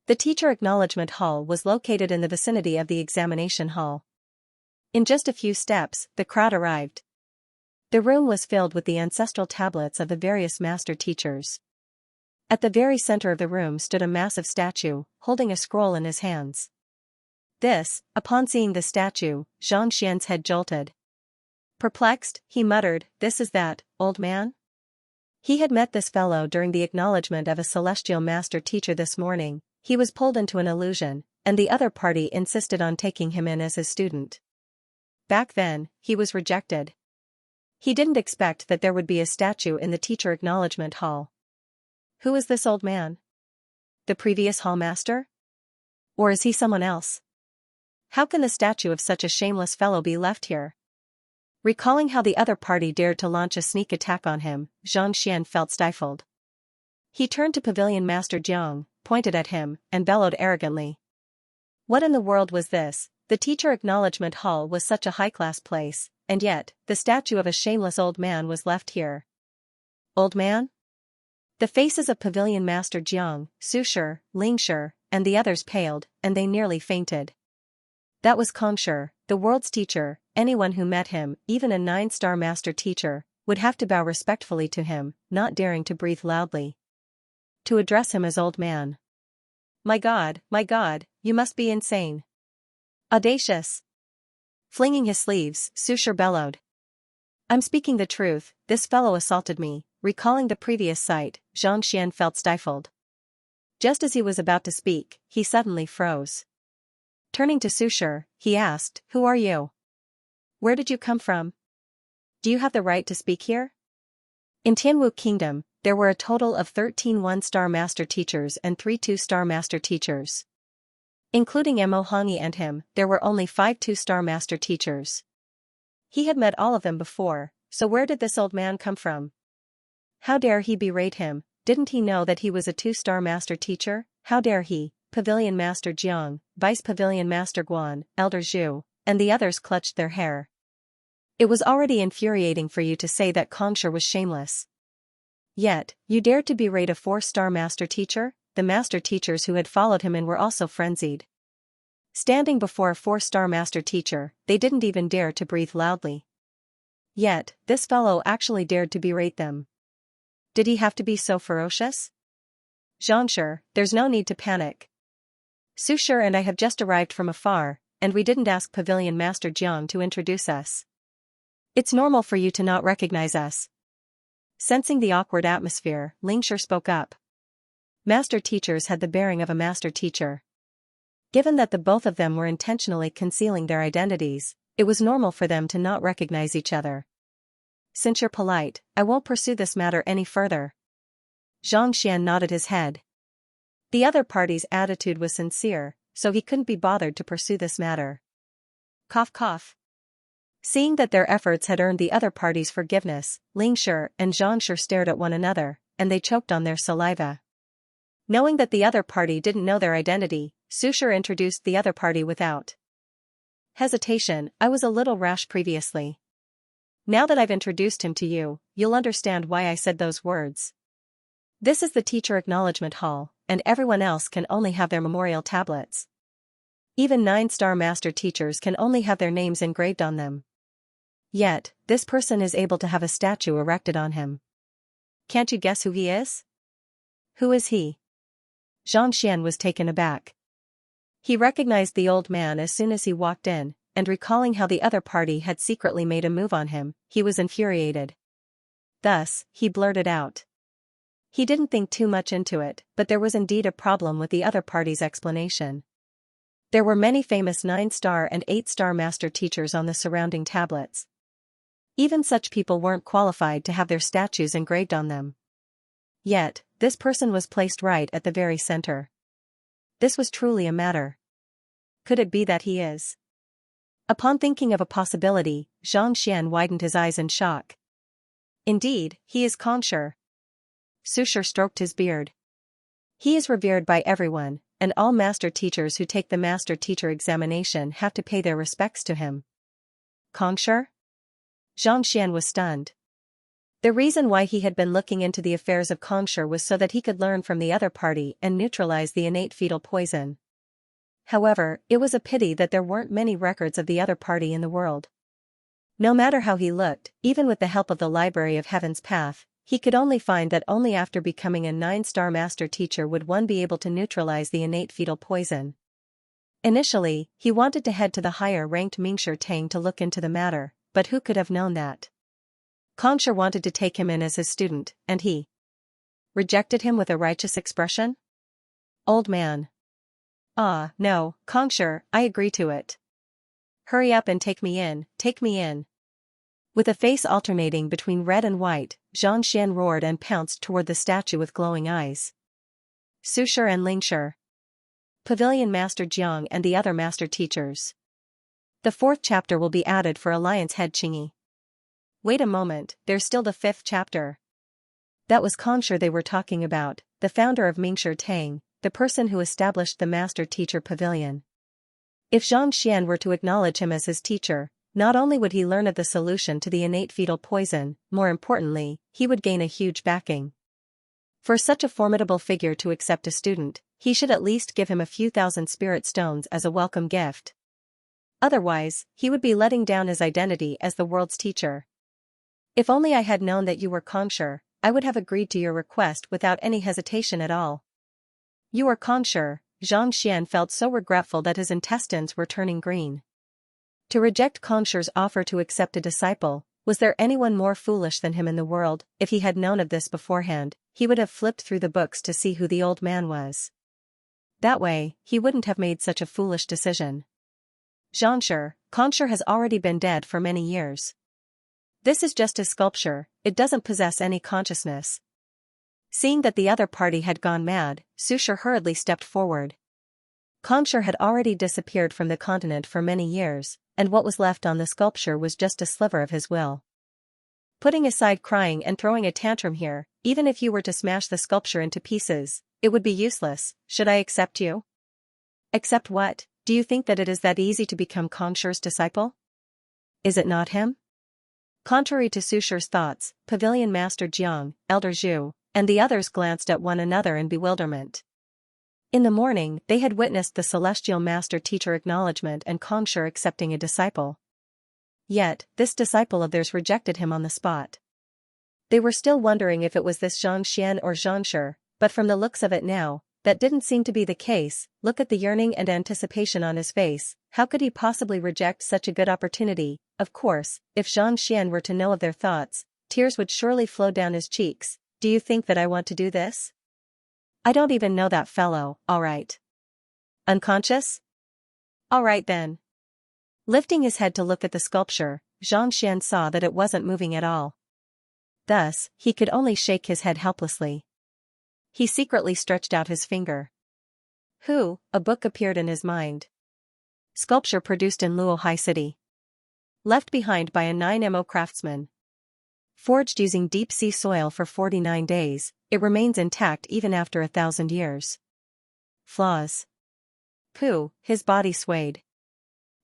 [SPEAKER 1] The Teacher Acknowledgement Hall was located in the vicinity of the examination hall. In just a few steps, the crowd arrived. The room was filled with the ancestral tablets of the various master teachers. At the very center of the room stood a massive statue, holding a scroll in his hands. Upon seeing the statue, Xianxia's head jolted. Perplexed, he muttered, "This is that, old man?" He had met this fellow during the acknowledgement of a celestial master teacher this morning. He was pulled into an illusion, and the other party insisted on taking him in as his student. Back then, he was rejected. He didn't expect that there would be a statue in the Teacher Acknowledgement Hall. Who is this old man? The previous hall master? Or is he someone else? How can the statue of such a shameless fellow be left here? Recalling how the other party dared to launch a sneak attack on him, Xianxia felt stifled. He turned to Pavilion Master Jiang, pointed at him, and bellowed arrogantly. What in the world was this? The Teacher Acknowledgement Hall was such a high-class place, and yet, the statue of a shameless old man was left here. Old man? The faces of Pavilion Master Jiang, Sushi, Lingshi, and the others paled, and they nearly fainted. That was Kongshi, the world's teacher. Anyone who met him, even a 9-star master teacher, would have to bow respectfully to him, not daring to breathe loudly. To address him as old man. My God, you must be insane. Audacious. Flinging his sleeves, Sushi bellowed. I'm speaking the truth, this fellow assaulted me. Recalling the previous sight, Xianxia felt stifled. Just as he was about to speak, he suddenly froze. Turning to Sushi, he asked, "Who are you? Where did you come from? Do you have the right to speak here?" In Tianwu Kingdom, there were a total of 13 1-star master teachers and 3 2-star master teachers. Including Mo Hongyi and him, there were only 5 2-star master teachers. He had met all of them before, so where did this old man come from? How dare he berate him? Didn't he know that he was a 2-star master teacher? How dare he? Pavilion Master Jiang, Vice Pavilion Master Guan, Elder Zhu, and the others clutched their hair. It was already infuriating for you to say that Kongshi was shameless. Yet, you dared to berate a 4-star master teacher? The master teachers who had followed him in were also frenzied. Standing before a 4-star master teacher, they didn't even dare to breathe loudly. Yet, this fellow actually dared to berate them. Did he have to be so ferocious? Xianxia, there's no need to panic. Su Shi and I have just arrived from afar, and we didn't ask Pavilion Master Jiang to introduce us. It's normal for you to not recognize us. Sensing the awkward atmosphere, Lingshi spoke up. Master teachers had the bearing of a master teacher. Given that the both of them were intentionally concealing their identities, it was normal for them to not recognize each other. Since you're polite, I won't pursue this matter any further. Xianxia nodded his head. The other party's attitude was sincere, so he couldn't be bothered to pursue this matter. Cough cough. Seeing that their efforts had earned the other party's forgiveness, Lingshi and Xianxia stared at one another, and they choked on their saliva. Knowing that the other party didn't know their identity, Su Shi introduced the other party without hesitation. I was a little rash previously. Now that I've introduced him to you, you'll understand why I said those words. This is the teacher acknowledgement hall, and everyone else can only have their memorial tablets. Even 9-star master teachers can only have their names engraved on them. Yet, this person is able to have a statue erected on him. Can't you guess who he is? Who is he? Xianxia was taken aback. He recognized the old man as soon as he walked in, and recalling how the other party had secretly made a move on him, he was infuriated. Thus, he blurted out. He didn't think too much into it, but there was indeed a problem with the other party's explanation. There were many famous 9-star and 8-star master teachers on the surrounding tablets. Even such people weren't qualified to have their statues engraved on them. Yet, this person was placed right at the very center. This was truly a matter. Could it be that he is? Upon thinking of a possibility, Xianxia widened his eyes in shock. Indeed, he is Cultivation. Su Shi stroked his beard. He is revered by everyone, and all master teachers who take the master teacher examination have to pay their respects to him. Cultivation? Xianxia was stunned. The reason why he had been looking into the affairs of Cultivation was so that he could learn from the other party and neutralize the innate fetal poison. However, it was a pity that there weren't many records of the other party in the world. No matter how he looked, even with the help of the Library of Heaven's Path, he could only find that only after becoming a 9-star master teacher would one be able to neutralize the innate fetal poison. Initially, he wanted to head to the higher-ranked Mingshi Tang to look into the matter, but who could have known that? Cultivation wanted to take him in as his student, and he rejected him with a righteous expression? Old man. Ah, no, Cultivation, I agree to it. Hurry up and take me in, take me in. With a face alternating between red and white, Xianxia roared and pounced toward the statue with glowing eyes. Su Shi and Lingshi. Pavilion Master Jiang and the other master teachers. The 4th chapter will be added for Alliance Head Qingyi. Wait a moment, there's still the 5th chapter. That was Cultivation they were talking about, the founder of Mingshi Tang, the person who established the master teacher pavilion. If Xianxia were to acknowledge him as his teacher, not only would he learn of the solution to the innate fetal poison, more importantly, he would gain a huge backing. For such a formidable figure to accept a student, he should at least give him a few thousand spirit stones as a welcome gift. Otherwise, he would be letting down his identity as the world's teacher. If only I had known that you were Cultivation, I would have agreed to your request without any hesitation at all. You are Cultivation. Xianxia felt so regretful that his intestines were turning green. To reject Cultivation's offer to accept a disciple, was there anyone more foolish than him in the world? If he had known of this beforehand, he would have flipped through the books to see who the old man was. That way, he wouldn't have made such a foolish decision. Cultivation has already been dead for many years. This is just a sculpture, it doesn't possess any consciousness. Seeing that the other party had gone mad, Su Shi hurriedly stepped forward. Cultivation had already disappeared from the continent for many years, and what was left on the sculpture was just a sliver of his will. Putting aside crying and throwing a tantrum here, even if you were to smash the sculpture into pieces, it would be useless. Should I accept you? Accept what? Do you think that it is that easy to become Cultivation's disciple? Is it not him? Contrary to Su Shi's thoughts, Pavilion Master Jiang, Elder Zhu, and the others glanced at one another in bewilderment. In the morning, they had witnessed the celestial master teacher acknowledgement and Cultivation accepting a disciple. Yet, this disciple of theirs rejected him on the spot. They were still wondering if it was this Xianxia or Xianxia, but from the looks of it now, That didn't seem to be the case. Look at the yearning and anticipation on his face. How could he possibly reject such a good opportunity? Of course, if Xianxia were to know of their thoughts, tears would surely flow down his cheeks. Do you think that I want to do this? I don't even know that fellow. All right. Unconscious? All right then. Lifting his head to look at the sculpture, Xianxia saw that it wasn't moving at all. Thus, he could only shake his head helplessly. He secretly stretched out his finger. A book appeared in his mind. Sculpture produced in Luo High City. Left behind by a 9mo craftsman. Forged using deep-sea soil for 49 days, it remains intact even after 1,000 years. Flaws. His body swayed.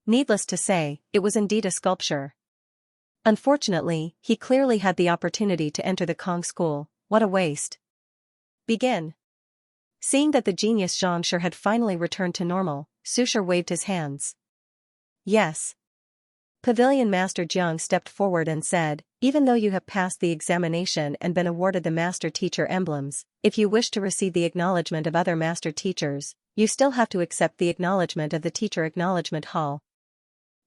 [SPEAKER 1] Needless to say, it was indeed a sculpture. Unfortunately, he clearly had the opportunity to enter the Kong school. What a waste. Begin. Seeing that the genius Xianxia had finally returned to normal, Susher waved his hands. Yes. Pavilion Master Jiang stepped forward and said, even though you have passed the examination and been awarded the Master Teacher emblems, if you wish to receive the acknowledgement of other Master Teachers, you still have to accept the acknowledgement of the Teacher Acknowledgement Hall.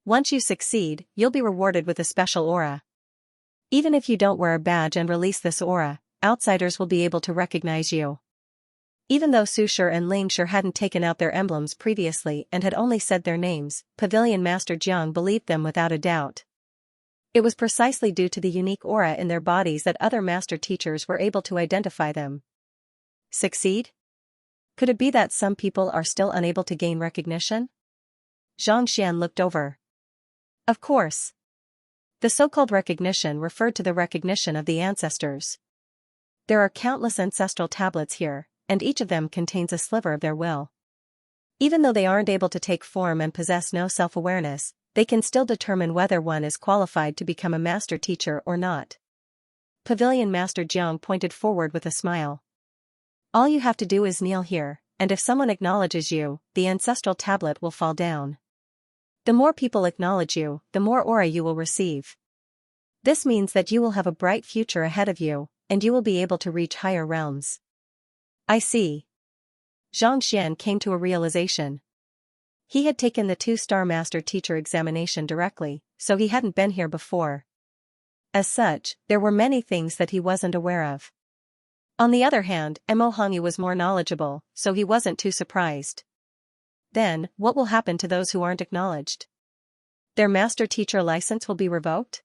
[SPEAKER 1] Once you succeed, you'll be rewarded with a special aura. Even if you don't wear a badge and release this aura, outsiders will be able to recognize you. Even though Susher and Lingshi hadn't taken out their emblems previously and had only said their names, Pavilion Master Jiang believed them without a doubt. It was precisely due to the unique aura in their bodies that other Master Teachers were able to identify them. Succeed? Could it be that some people are still unable to gain recognition? Xianxia looked over. Of course. The so-called recognition referred to the recognition of the ancestors. There are countless ancestral tablets here, and each of them contains a sliver of their will. Even though they aren't able to take form and possess no self-awareness, they can still determine whether one is qualified to become a master teacher or not. Pavilion Master Jiang pointed forward with a smile. All you have to do is kneel here, and if someone acknowledges you, the ancestral tablet will fall down. The more people acknowledge you, the more aura you will receive. This means that you will have a bright future ahead of you, and you will be able to reach higher realms. I see. Xianxia came to a realization. He had taken the 2-star Master Teacher examination directly, so he hadn't been here before. As such, there were many things that he wasn't aware of. On the other hand, Mo Hongyu was more knowledgeable, so he wasn't too surprised. Then, what will happen to those who aren't acknowledged? Their Master Teacher license will be revoked?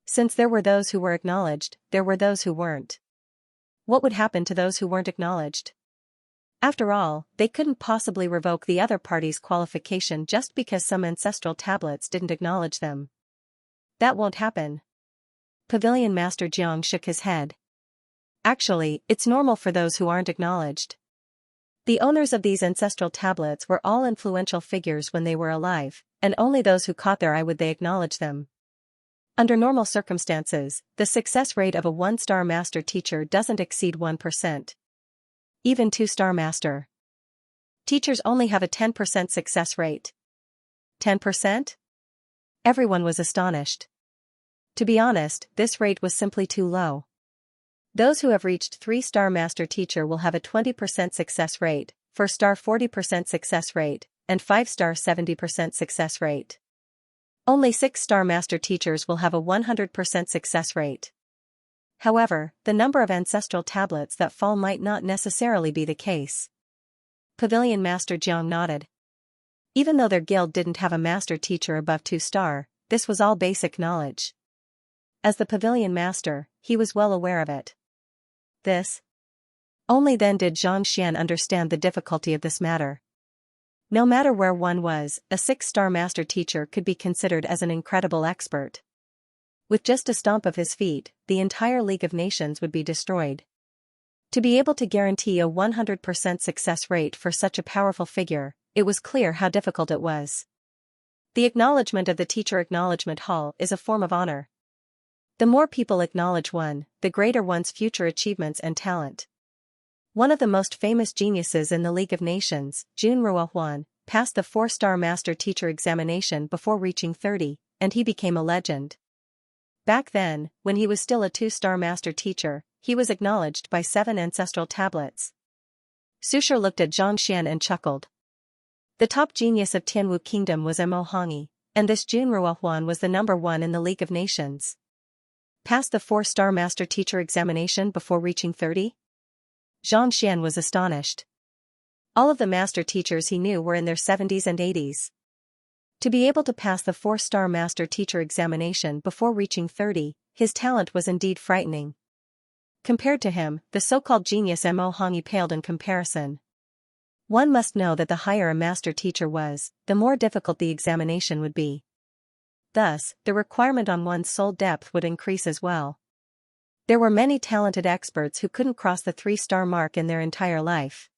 [SPEAKER 1] Since there were those who were acknowledged, there were those who weren't. What would happen to those who weren't acknowledged? After all, they couldn't possibly revoke the other party's qualification just because some ancestral tablets didn't acknowledge them. That won't happen. Pavilion Master Jiang shook his head. Actually, it's normal for those who aren't acknowledged. The owners of these ancestral tablets were all influential figures when they were alive, and only those who caught their eye would they acknowledge them. Under normal circumstances, the success rate of a 1-star Master Teacher doesn't exceed 1%. Even 2-star Master Teachers only have a 10% success rate. 10%? Everyone was astonished. To be honest, this rate was simply too low. Those who have reached 3-star Master Teacher will have a 20% success rate, 4-star 40% success rate, and 5-star 70% success rate. Only 6-star Master Teachers will have a 100% success rate. However, the number of ancestral tablets that fall might not necessarily be the case. Pavilion Master Jiang nodded. Even though their guild didn't have a Master Teacher above 2-star, this was all basic knowledge. As the Pavilion Master, he was well aware of it. Only then did Xianxia understand the difficulty of this matter. No matter where one was, a 6-star Master Teacher could be considered as an incredible expert. With just a stomp of his feet, the entire League of Nations would be destroyed. To be able to guarantee a 100% success rate for such a powerful figure, it was clear how difficult it was. The acknowledgement of the Teacher Acknowledgement Hall is a form of honor. The more people acknowledge one, the greater one's future achievements and talent. One of the most famous geniuses in the League of Nations, Jun Ruohuan, passed the 4-star Master Teacher examination before reaching 30, and he became a legend. Back then, when he was still a 2-star Master Teacher, he was acknowledged by 7 ancestral tablets. Susher looked at Xianxia and chuckled. The top genius of Tianwu Kingdom was Mo Hongyi, and this Junruo Huan was the number one in the League of Nations. Passed the 4-star master teacher examination before reaching 30? Xianxia was astonished. All of the master teachers he knew were in their 70s and 80s. To be able to pass the 4-star master teacher examination before reaching 30, his talent was indeed frightening. Compared to him, the so-called genius Mo Hongyi paled in comparison. One must know that the higher a master teacher was, the more difficult the examination would be. Thus, the requirement on one's soul depth would increase as well. There were many talented experts who couldn't cross the 3-star mark in their entire life.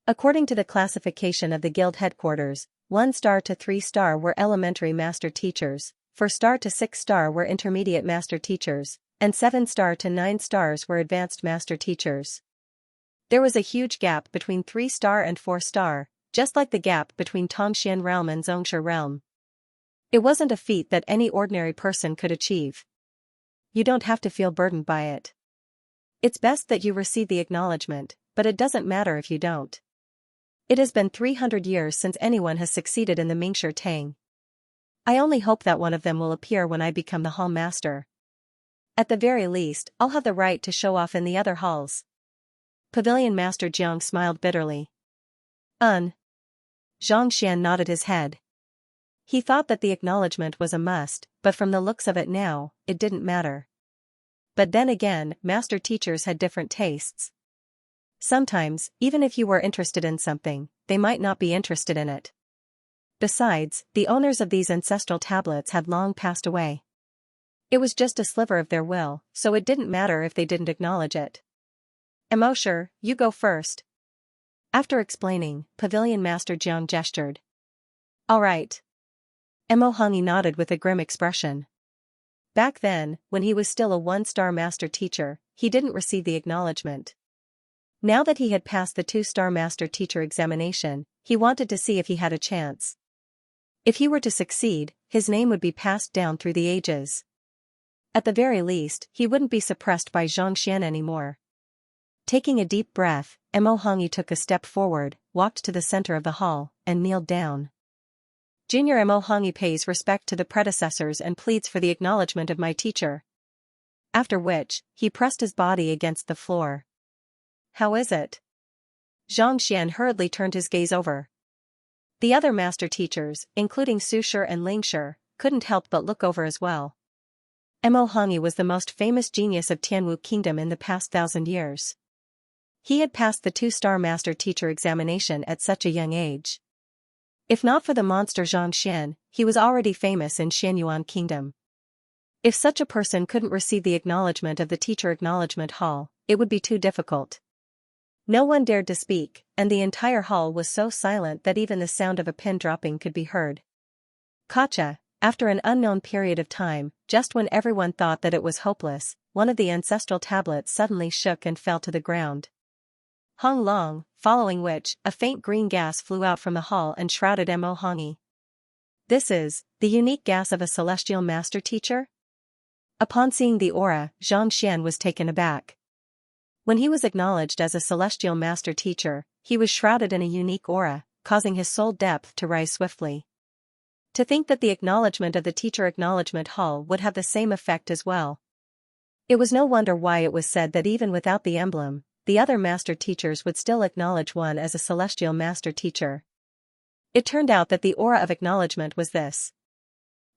[SPEAKER 1] According to the classification of the guild headquarters, 1-star to 3-star were elementary master teachers, 4-star to 6-star were intermediate master teachers, and 7-star to 9 stars were advanced master teachers. There was a huge gap between 3-star and 4-star, just like the gap between Tongxian realm and Xianxia realm. It wasn't a feat that any ordinary person could achieve. You don't have to feel burdened by it. It's best that you receive the acknowledgement, but it doesn't matter if you don't. It has been 300 years since anyone has succeeded in the Mingshi Tang. I only hope that one of them will appear when I become the hall master. At the very least, I'll have the right to show off in the other halls. Pavilion Master Jiang smiled bitterly. Xianxia nodded his head. He thought that the acknowledgement was a must, but from the looks of it now, it didn't matter. But then again, master teachers had different tastes. Sometimes, even if you were interested in something, they might not be interested in it. Besides, the owners of these ancestral tablets had long passed away. It was just a sliver of their will, so it didn't matter if they didn't acknowledge it. Emosher, you go first. After explaining, Pavilion Master Jiang gestured. All right. Mo Hongyi nodded with a grim expression. Back then, when he was still a 1-star master teacher, he didn't receive the acknowledgement. Now that he had passed the 2-star master teacher examination, he wanted to see if he had a chance. If he were to succeed, his name would be passed down through the ages. At the very least, he wouldn't be suppressed by Xianxia anymore. Taking a deep breath, Mo Hongyi took a step forward, walked to the center of the hall, and kneeled down. Junior Mo Hongyi pays respect to the predecessors and pleads for the acknowledgement of my teacher. After which, he pressed his body against the floor. How is it? Xianxia hurriedly turned his gaze over. The other master teachers, including Susher and Lingshi, couldn't help but look over as well. Mo Hongyi was the most famous genius of Tianwu Kingdom in the past 1,000 years. He had passed the 2-star master teacher examination at such a young age. If not for the monster Xianxia, he was already famous in Xianyuan Kingdom. If such a person couldn't receive the acknowledgement of the teacher acknowledgement hall, it would be too difficult. No one dared to speak, and the entire hall was so silent that even the sound of a pin dropping could be heard. Gotcha. After an unknown period of time, just when everyone thought that it was hopeless, one of the ancestral tablets suddenly shook and fell to the ground. Hong Long, following which, a faint green gas flew out from the hall and shrouded Mo Hongyi. This is the unique gas of a celestial master teacher? Upon seeing the aura, Xianxia was taken aback. When he was acknowledged as a celestial master teacher, he was shrouded in a unique aura, causing his soul depth to rise swiftly. To think that the acknowledgement of the teacher acknowledgement hall would have the same effect as well. It was no wonder why it was said that even without the emblem, the other master teachers would still acknowledge one as a celestial master teacher. It turned out that the aura of acknowledgement was this.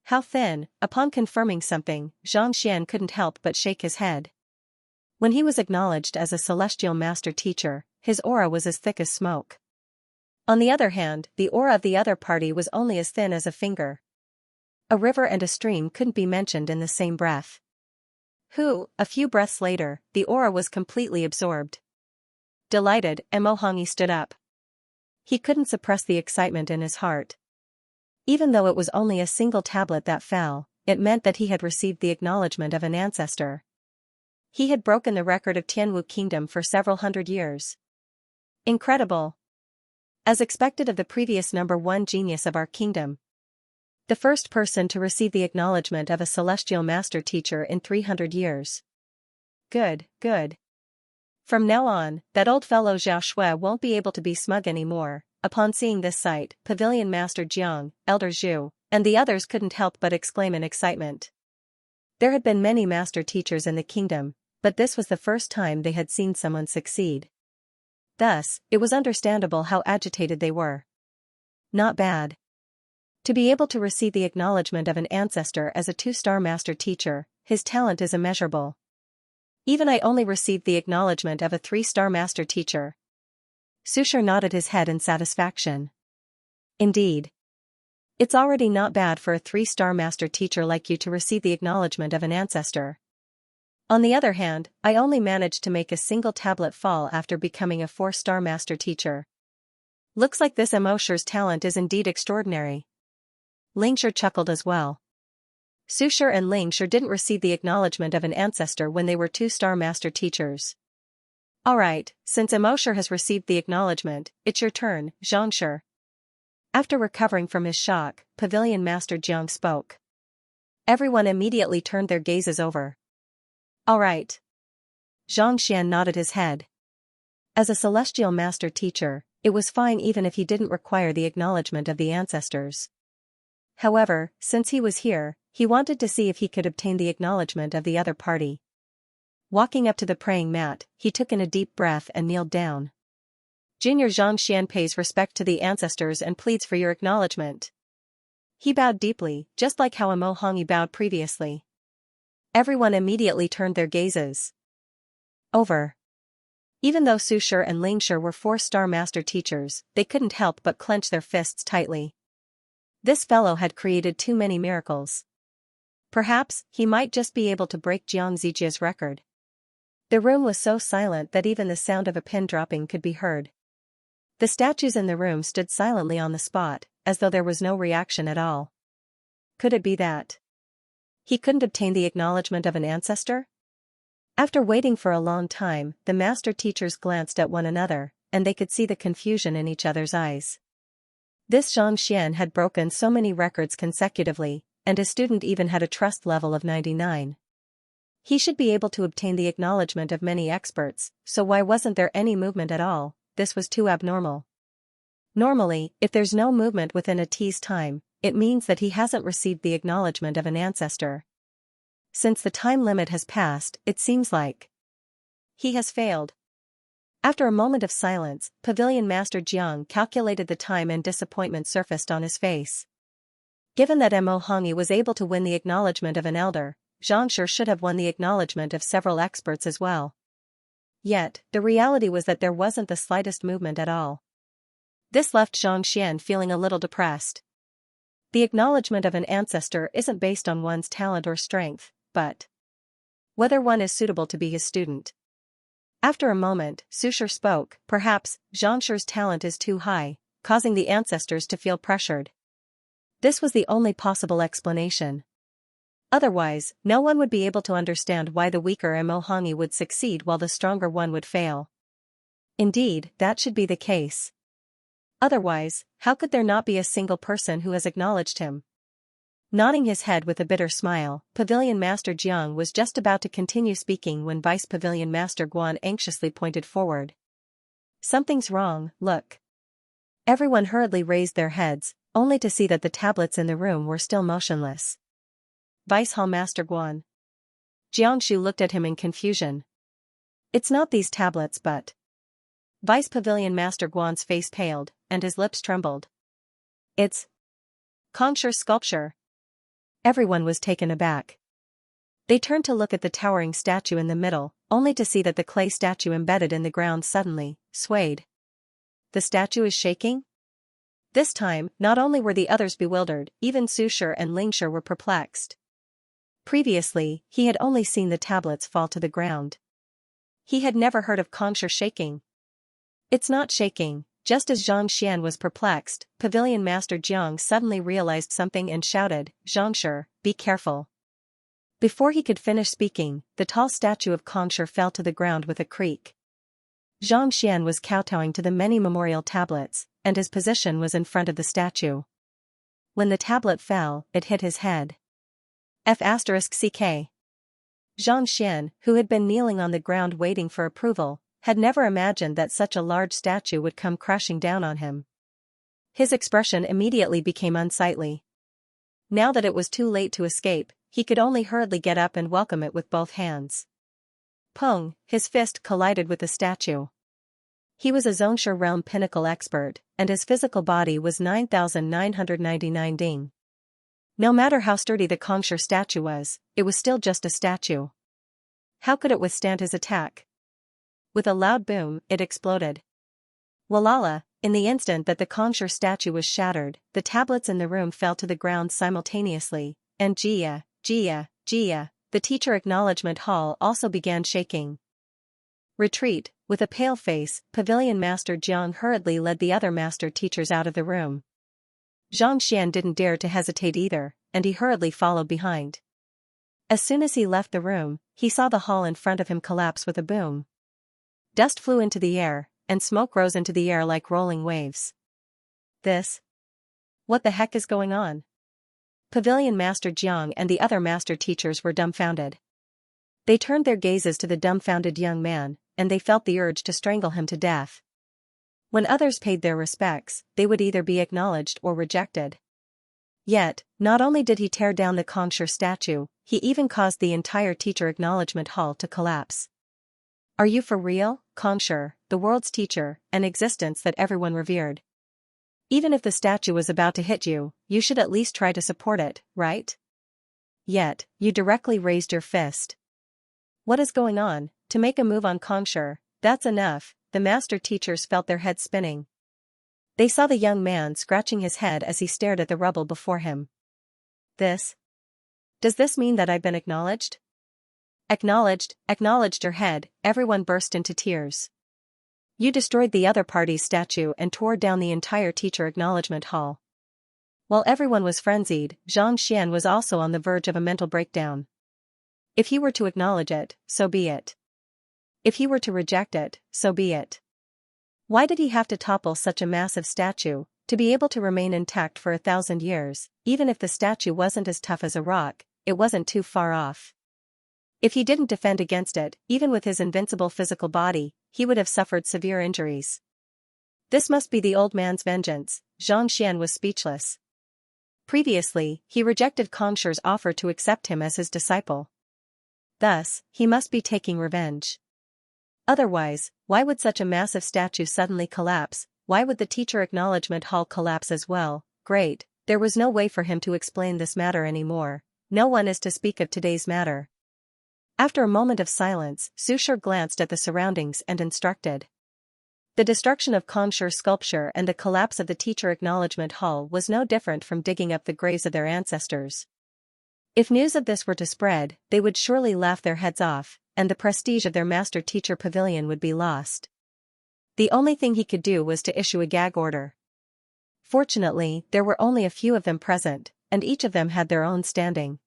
[SPEAKER 1] How thin. Upon confirming something, Xianxia couldn't help but shake his head. When he was acknowledged as a celestial master teacher, his aura was as thick as smoke. On the other hand, the aura of the other party was only as thin as a finger. A river and a stream couldn't be mentioned in the same breath. A few breaths later, the aura was completely absorbed. Delighted, Mo Hongyi stood up. He couldn't suppress the excitement in his heart. Even though it was only a single tablet that fell, it meant that he had received the acknowledgement of an ancestor. He had broken the record of Tianwu Kingdom for several hundred years. Incredible. As expected of the previous number 1 genius of our kingdom. The first person to receive the acknowledgement of a celestial master teacher in 300 years. Good. From now on, that old fellow Xiaoxue won't be able to be smug anymore. Upon seeing this sight, Pavilion Master Jiang, Elder Zhu, and the others couldn't help but exclaim in excitement. There had been many master teachers in the kingdom, but this was the first time they had seen someone succeed. Thus, it was understandable how agitated they were. Not bad. To be able to receive the acknowledgement of an ancestor as a 2-star master teacher, his talent is immeasurable. Even I only received the acknowledgement of a 3-star master teacher. Susher nodded his head in satisfaction. Indeed. It's already not bad for a 3-star master teacher like you to receive the acknowledgement of an ancestor. On the other hand, I only managed to make a single tablet fall after becoming a 4-star master teacher. Looks like this Mosher's talent is indeed extraordinary. Lingsher chuckled as well. Susher and Lingsher didn't receive the acknowledgement of an ancestor when they were 2-star master teachers. Alright, since Mosher has received the acknowledgement, it's your turn, Xianxia. After recovering from his shock, Pavilion Master Jiang spoke. Everyone immediately turned their gazes over. Alright. Xianxia nodded his head. As a celestial master teacher, it was fine even if he didn't require the acknowledgement of the ancestors. However, since he was here, he wanted to see if he could obtain the acknowledgement of the other party. Walking up to the praying mat, he took in a deep breath and kneeled down. Junior Xianxian pays respect to the ancestors and pleads for your acknowledgement. He bowed deeply, just like how Amo Hongi bowed previously. Everyone immediately turned their gazes over. Even though Susher and Lingsher were 4-star master teachers, they couldn't help but clench their fists tightly. This fellow had created too many miracles. Perhaps, he might just be able to break Jiang Zijia's record. The room was so silent that even the sound of a pin dropping could be heard. The statues in the room stood silently on the spot, as though there was no reaction at all. Could it be that he couldn't obtain the acknowledgement of an ancestor? After waiting for a long time, the master teachers glanced at one another, and they could see the confusion in each other's eyes. This Xianxian had broken so many records consecutively, and his student even had a trust level of 99. He should be able to obtain the acknowledgement of many experts, so why wasn't there any movement at all? This was too abnormal. Normally, if there's no movement within a T's time, it means that he hasn't received the acknowledgement of an ancestor. Since the time limit has passed, it seems like he has failed. After a moment of silence, Pavilion Master Jiang calculated the time and disappointment surfaced on his face. Given that Mo Hongi was able to win the acknowledgement of an elder, Xianxia should have won the acknowledgement of several experts as well. Yet, the reality was that there wasn't the slightest movement at all. This left Xianxian feeling a little depressed. The acknowledgement of an ancestor isn't based on one's talent or strength, but whether one is suitable to be his student. After a moment, Susher spoke. Perhaps Xianxia's talent is too high, causing the ancestors to feel pressured. This was the only possible explanation. Otherwise, no one would be able to understand why the weaker Mo Hongi would succeed while the stronger one would fail. Indeed, that should be the case. Otherwise, how could there not be a single person who has acknowledged him? Nodding his head with a bitter smile, Pavilion Master Jiang was just about to continue speaking when Vice Pavilion Master Guan anxiously pointed forward. Something's wrong, look. Everyone hurriedly raised their heads, only to see that the tablets in the room were still motionless. Vice Hall Master Guan. Jiangshu looked at him in confusion. It's not these tablets but... Vice Pavilion Master Guan's face paled, and his lips trembled. It's... Kongshi's sculpture. Everyone was taken aback. They turned to look at the towering statue in the middle, only to see that the clay statue embedded in the ground suddenly swayed. The statue is shaking? This time, not only were the others bewildered, even Susher and Lingsher were perplexed. Previously, he had only seen the tablets fall to the ground. He had never heard of Kongshi shaking. It's not shaking. Just as Zhang Xian was perplexed, Pavilion Master Jiang suddenly realized something and shouted, Xianxia, be careful. Before he could finish speaking, the tall statue of Kongshi fell to the ground with a creak. Zhang Xian was kowtowing to the many memorial tablets, and his position was in front of the statue. When the tablet fell, it hit his head. F***ck. Zhang Xian, who had been kneeling on the ground waiting for approval, had never imagined that such a large statue would come crashing down on him. His expression immediately became unsightly. Now that it was too late to escape, he could only hurriedly get up and welcome it with both hands. Peng, his fist collided with the statue. He was a Xianxia realm pinnacle expert, and his physical body was 9,999 ding. No matter how sturdy the Xianxia statue was, it was still just a statue. How could it withstand his attack? With a loud boom, it exploded. Walala, in the instant that the Xianxia statue was shattered, the tablets in the room fell to the ground simultaneously, and Jia, the teacher acknowledgement hall also began shaking. Retreat, with a pale face, Pavilion Master Jiang hurriedly led the other master teachers out of the room. Zhang Xian didn't dare to hesitate either, and he hurriedly followed behind. As soon as he left the room, he saw the hall in front of him collapse with a boom. Dust flew into the air, and smoke rose into the air like rolling waves. What the heck is going on? Pavilion Master Jiang and the other master teachers were dumbfounded. They turned their gazes to the dumbfounded young man, and they felt the urge to strangle him to death. When others paid their respects, they would either be acknowledged or rejected. Yet, not only did he tear down the Xianxia statue, he even caused the entire teacher acknowledgement hall to collapse. Are you for real, Xianxia, the world's teacher, an existence that everyone revered? Even if the statue was about to hit you, you should at least try to support it, right? Yet, you directly raised your fist. What is going on? To make a move on Xianxia, that's enough. The master teachers felt their heads spinning. They saw the young man scratching his head as he stared at the rubble before him. Does this mean that I've been acknowledged? Acknowledged your head, everyone burst into tears. You destroyed the other party's statue and tore down the entire teacher acknowledgement hall. While everyone was frenzied, Zhang Xian was also on the verge of a mental breakdown. If he were to acknowledge it, so be it. If he were to reject it, so be it. Why did he have to topple such a massive statue, to be able to remain intact for 1,000 years? Even if the statue wasn't as tough as a rock, it wasn't too far off. If he didn't defend against it, even with his invincible physical body, he would have suffered severe injuries. This must be the old man's vengeance. Zhang Xian was speechless. Previously, he rejected Xianxia's offer to accept him as his disciple. Thus, he must be taking revenge. Otherwise, why would such a massive statue suddenly collapse? Why would the teacher acknowledgement hall collapse as well? Great, there was no way for him to explain this matter anymore. No one is to speak of today's matter. After a moment of silence, Sushir glanced at the surroundings and instructed. The destruction of Xianxia's sculpture and the collapse of the teacher acknowledgement hall was no different from digging up the graves of their ancestors. If news of this were to spread, they would surely laugh their heads off, and the prestige of their master-teacher pavilion would be lost. The only thing he could do was to issue a gag order. Fortunately, there were only a few of them present, and each of them had their own standing.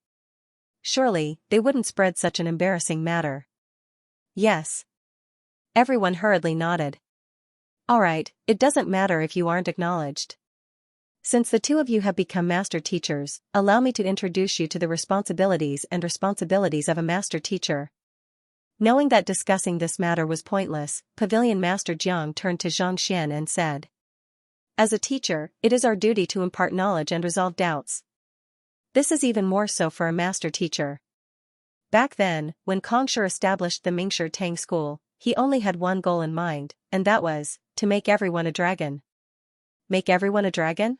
[SPEAKER 1] Surely, they wouldn't spread such an embarrassing matter. Yes. Everyone hurriedly nodded. All right, it doesn't matter if you aren't acknowledged. Since the two of you have become master teachers, allow me to introduce you to the responsibilities of a master teacher. Knowing that discussing this matter was pointless, Pavilion Master Jiang turned to Zhang Xian and said. As a teacher, it is our duty to impart knowledge and resolve doubts. This is even more so for a master teacher. Back then, when Xianxia established the Mingshi Tang school, he only had one goal in mind, and that was, to make everyone a dragon. Make everyone a dragon?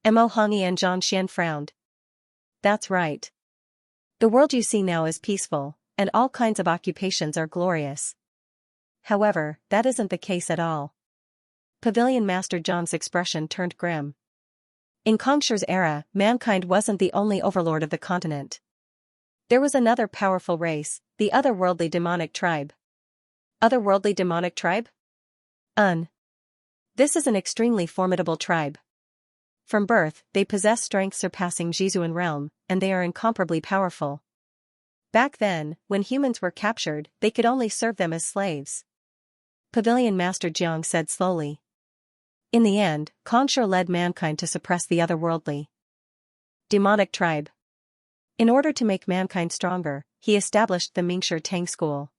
[SPEAKER 1] Mo Hongyi and Zhang Xian frowned. That's right. The world you see now is peaceful, and all kinds of occupations are glorious. However, that isn't the case at all. Pavilion Master Jiang's expression turned grim. In Xianxia's era, mankind wasn't the only overlord of the continent. There was another powerful race, the otherworldly demonic tribe. Otherworldly demonic tribe? This is an extremely formidable tribe. From birth, they possess strength surpassing Jizuan realm, and they are incomparably powerful. Back then, when humans were captured, they could only serve them as slaves. Pavilion Master Jiang said slowly. In the end, Xianxia led mankind to suppress the otherworldly demonic tribe. In order to make mankind stronger, he established the Mingshi Tang school.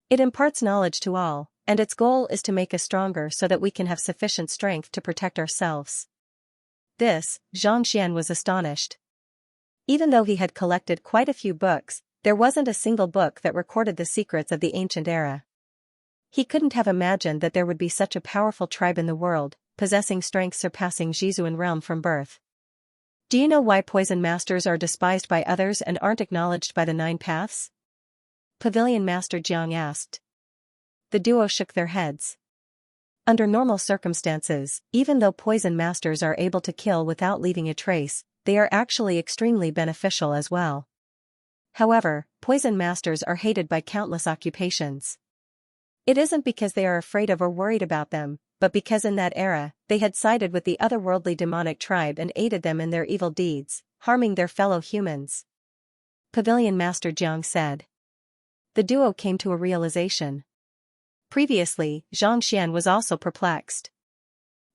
[SPEAKER 1] It imparts knowledge to all, and its goal is to make us stronger so that we can have sufficient strength to protect ourselves. This, Xianxia was astonished. Even though he had collected quite a few books, there wasn't a single book that recorded the secrets of the ancient era. He couldn't have imagined that there would be such a powerful tribe in the world, possessing strength surpassing Jizuan realm from birth. Do you know why poison masters are despised by others and aren't acknowledged by the Nine Paths? Pavilion Master Jiang asked. The duo shook their heads. Under normal circumstances, even though poison masters are able to kill without leaving a trace, they are actually extremely beneficial as well. However, poison masters are hated by countless occupations. It isn't because they are afraid of or worried about them, but because in that era, they had sided with the otherworldly demonic tribe and aided them in their evil deeds, harming their fellow humans. Pavilion Master Jiang said. The duo came to a realization. Previously, Xianxia was also perplexed.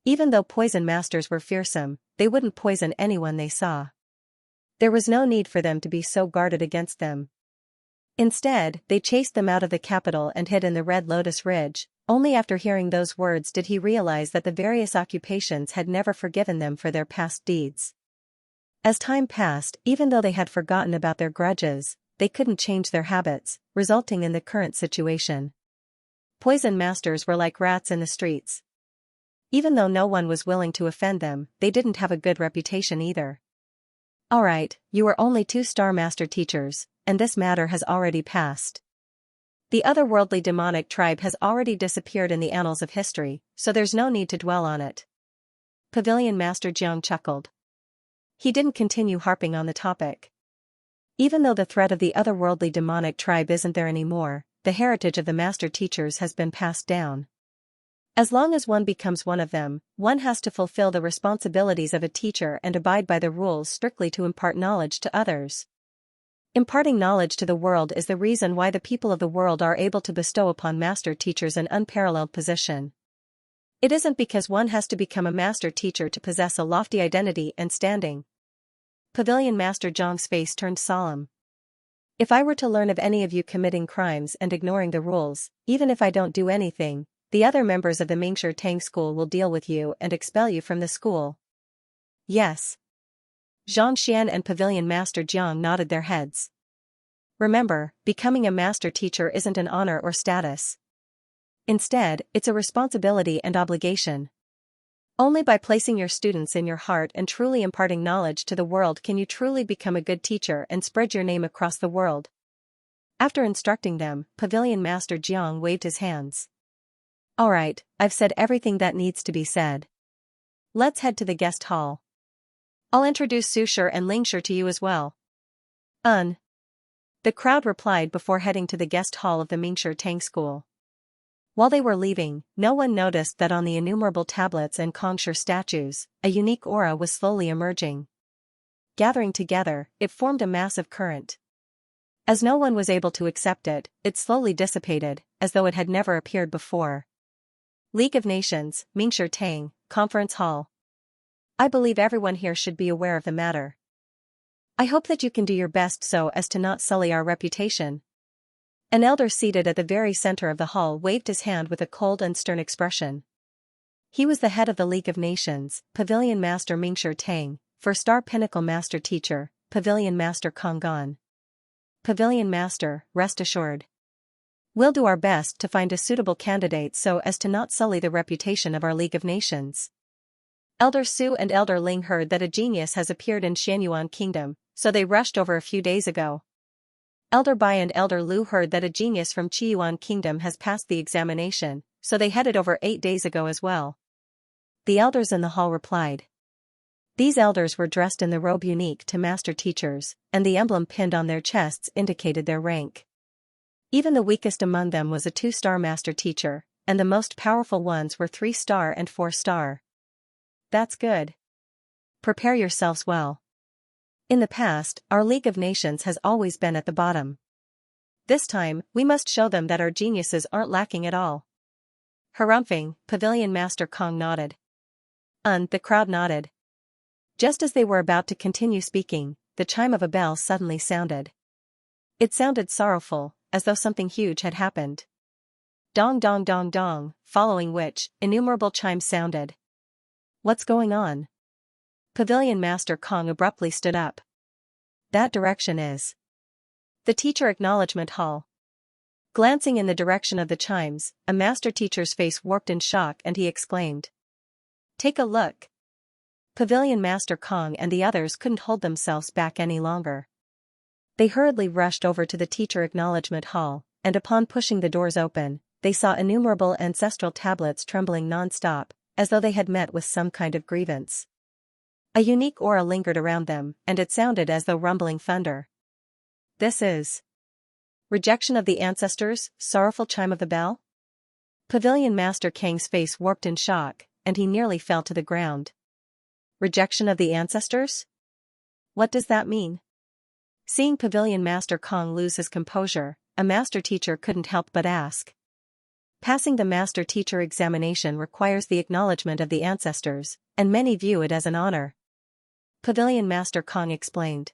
[SPEAKER 1] Even though poison masters were fearsome, they wouldn't poison anyone they saw. There was no need for them to be so guarded against them. Instead, they chased them out of the capital and hid in the Red Lotus Ridge. Only after hearing those words did he realize that the various occupations had never forgiven them for their past deeds. As time passed, even though they had forgotten about their grudges, they couldn't change their habits, resulting in the current situation. Poison masters were like rats in the streets. Even though no one was willing to offend them, they didn't have a good reputation either. Alright, you are only 2-star master teachers, and this matter has already passed. The otherworldly demonic tribe has already disappeared in the annals of history, so there's no need to dwell on it. Pavilion Master Jiang chuckled. He didn't continue harping on the topic. Even though the threat of the otherworldly demonic tribe isn't there anymore, the heritage of the master teachers has been passed down. As long as one becomes one of them, one has to fulfill the responsibilities of a teacher and abide by the rules strictly to impart knowledge to others. Imparting knowledge to the world is the reason why the people of the world are able to bestow upon master teachers an unparalleled position. It isn't because one has to become a master teacher to possess a lofty identity and standing. Pavilion Master Zhang's face turned solemn. If I were to learn of any of you committing crimes and ignoring the rules, even if I don't do anything, the other members of the Mingshi Tang school will deal with you and expel you from the school. Yes. Xianxia and Pavilion Master Jiang nodded their heads. Remember, becoming a master teacher isn't an honor or status. Instead, it's a responsibility and obligation. Only by placing your students in your heart and truly imparting knowledge to the world can you truly become a good teacher and spread your name across the world. After instructing them, Pavilion Master Jiang waved his hands. Alright, I've said everything that needs to be said. Let's head to the guest hall. I'll introduce Sushi and Lingshi to you as well. The crowd replied before heading to the guest hall of the Mingshi Tang school. While they were leaving, no one noticed that on the innumerable tablets and Kongshi statues, a unique aura was slowly emerging. Gathering together, it formed a massive current. As no one was able to accept it, it slowly dissipated, as though it had never appeared before. League of Nations, Mingshi Tang, Conference Hall. I believe everyone here should be aware of the matter. I hope that you can do your best so as to not sully our reputation. An elder seated at the very center of the hall waved his hand with a cold and stern expression. He was the head of the League of Nations, Pavilion Master Mingshi Tang, 4-star Pinnacle Master Teacher, Pavilion Master Konggan. Pavilion Master, rest assured. We'll do our best to find a suitable candidate so as to not sully the reputation of our League of Nations. Elder Su and Elder Ling heard that a genius has appeared in Xianyuan Kingdom, so they rushed over a few days ago. Elder Bai and Elder Lu heard that a genius from Qiyuan Kingdom has passed the examination, so they headed over 8 days ago as well. The elders in the hall replied. These elders were dressed in the robe unique to master teachers, and the emblem pinned on their chests indicated their rank. Even the weakest among them was a 2-star master teacher, and the most powerful ones were 3-star and 4-star. That's good. Prepare yourselves well. In the past, our League of Nations has always been at the bottom. This time, we must show them that our geniuses aren't lacking at all. Harumphing, Pavilion Master Kong nodded. The crowd nodded. Just as they were about to continue speaking, the chime of a bell suddenly sounded. It sounded sorrowful, as though something huge had happened. Dong dong dong dong, following which, innumerable chimes sounded. What's going on? Pavilion Master Kong abruptly stood up. That direction is the teacher acknowledgement hall. Glancing in the direction of the chimes, a master teacher's face warped in shock and he exclaimed. Take a look. Pavilion Master Kong and the others couldn't hold themselves back any longer. They hurriedly rushed over to the teacher acknowledgement hall, and upon pushing the doors open, they saw innumerable ancestral tablets trembling non-stop, as though they had met with some kind of grievance. A unique aura lingered around them, and it sounded as though rumbling thunder. This is rejection of the ancestors, sorrowful chime of the bell? Pavilion Master Kang's face warped in shock, and he nearly fell to the ground. Rejection of the ancestors? What does that mean? Seeing Pavilion Master Kong lose his composure, a master teacher couldn't help but ask. Passing the master teacher examination requires the acknowledgement of the ancestors, and many view it as an honor. Pavilion Master Kong explained.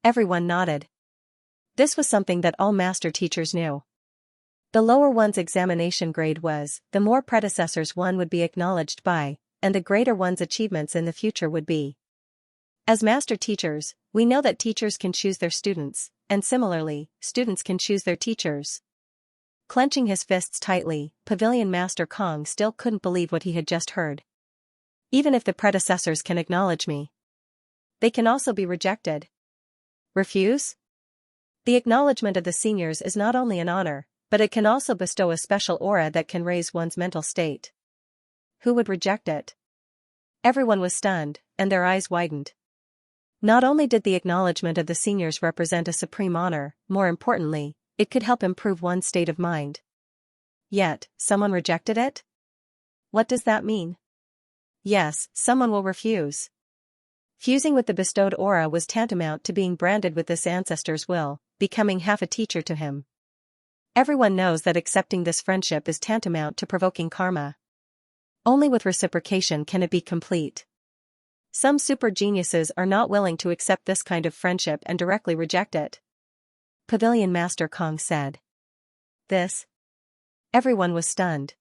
[SPEAKER 1] Everyone nodded. This was something that all master teachers knew. The lower one's examination grade was, the more predecessors one would be acknowledged by, and the greater one's achievements in the future would be. As master teachers, we know that teachers can choose their students, and similarly, students can choose their teachers. Clenching his fists tightly, Pavilion Master Kong still couldn't believe what he had just heard. Even if the predecessors can acknowledge me, they can also be rejected. Refuse? The acknowledgement of the seniors is not only an honor, but it can also bestow a special aura that can raise one's mental state. Who would reject it? Everyone was stunned, and their eyes widened. Not only did the acknowledgement of the seniors represent a supreme honor, more importantly, it could help improve one's state of mind. Yet, someone rejected it? What does that mean? Yes, someone will refuse. Fusing with the bestowed aura was tantamount to being branded with this ancestor's will, becoming half a teacher to him. Everyone knows that accepting this friendship is tantamount to provoking karma. Only with reciprocation can it be complete. Some super geniuses are not willing to accept this kind of friendship and directly reject it. Pavilion Master Kong said. This? Everyone was stunned.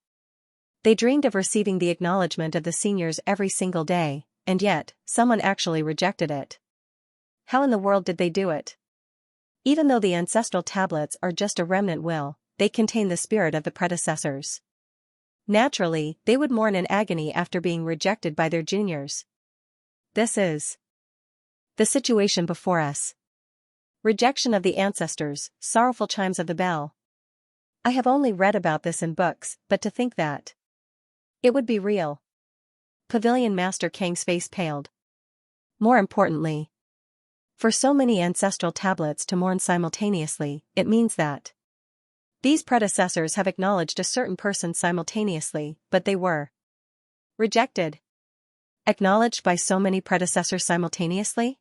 [SPEAKER 1] They dreamed of receiving the acknowledgement of the seniors every single day, and yet, someone actually rejected it. How in the world did they do it? Even though the ancestral tablets are just a remnant will, they contain the spirit of the predecessors. Naturally, they would mourn in agony after being rejected by their juniors. This is the situation before us. Rejection of the ancestors, sorrowful chimes of the bell. I have only read about this in books, but to think that it would be real. Pavilion Master Kang's face paled. More importantly, for so many ancestral tablets to mourn simultaneously, it means that these predecessors have acknowledged a certain person simultaneously, but they were rejected. Acknowledged by so many predecessors simultaneously?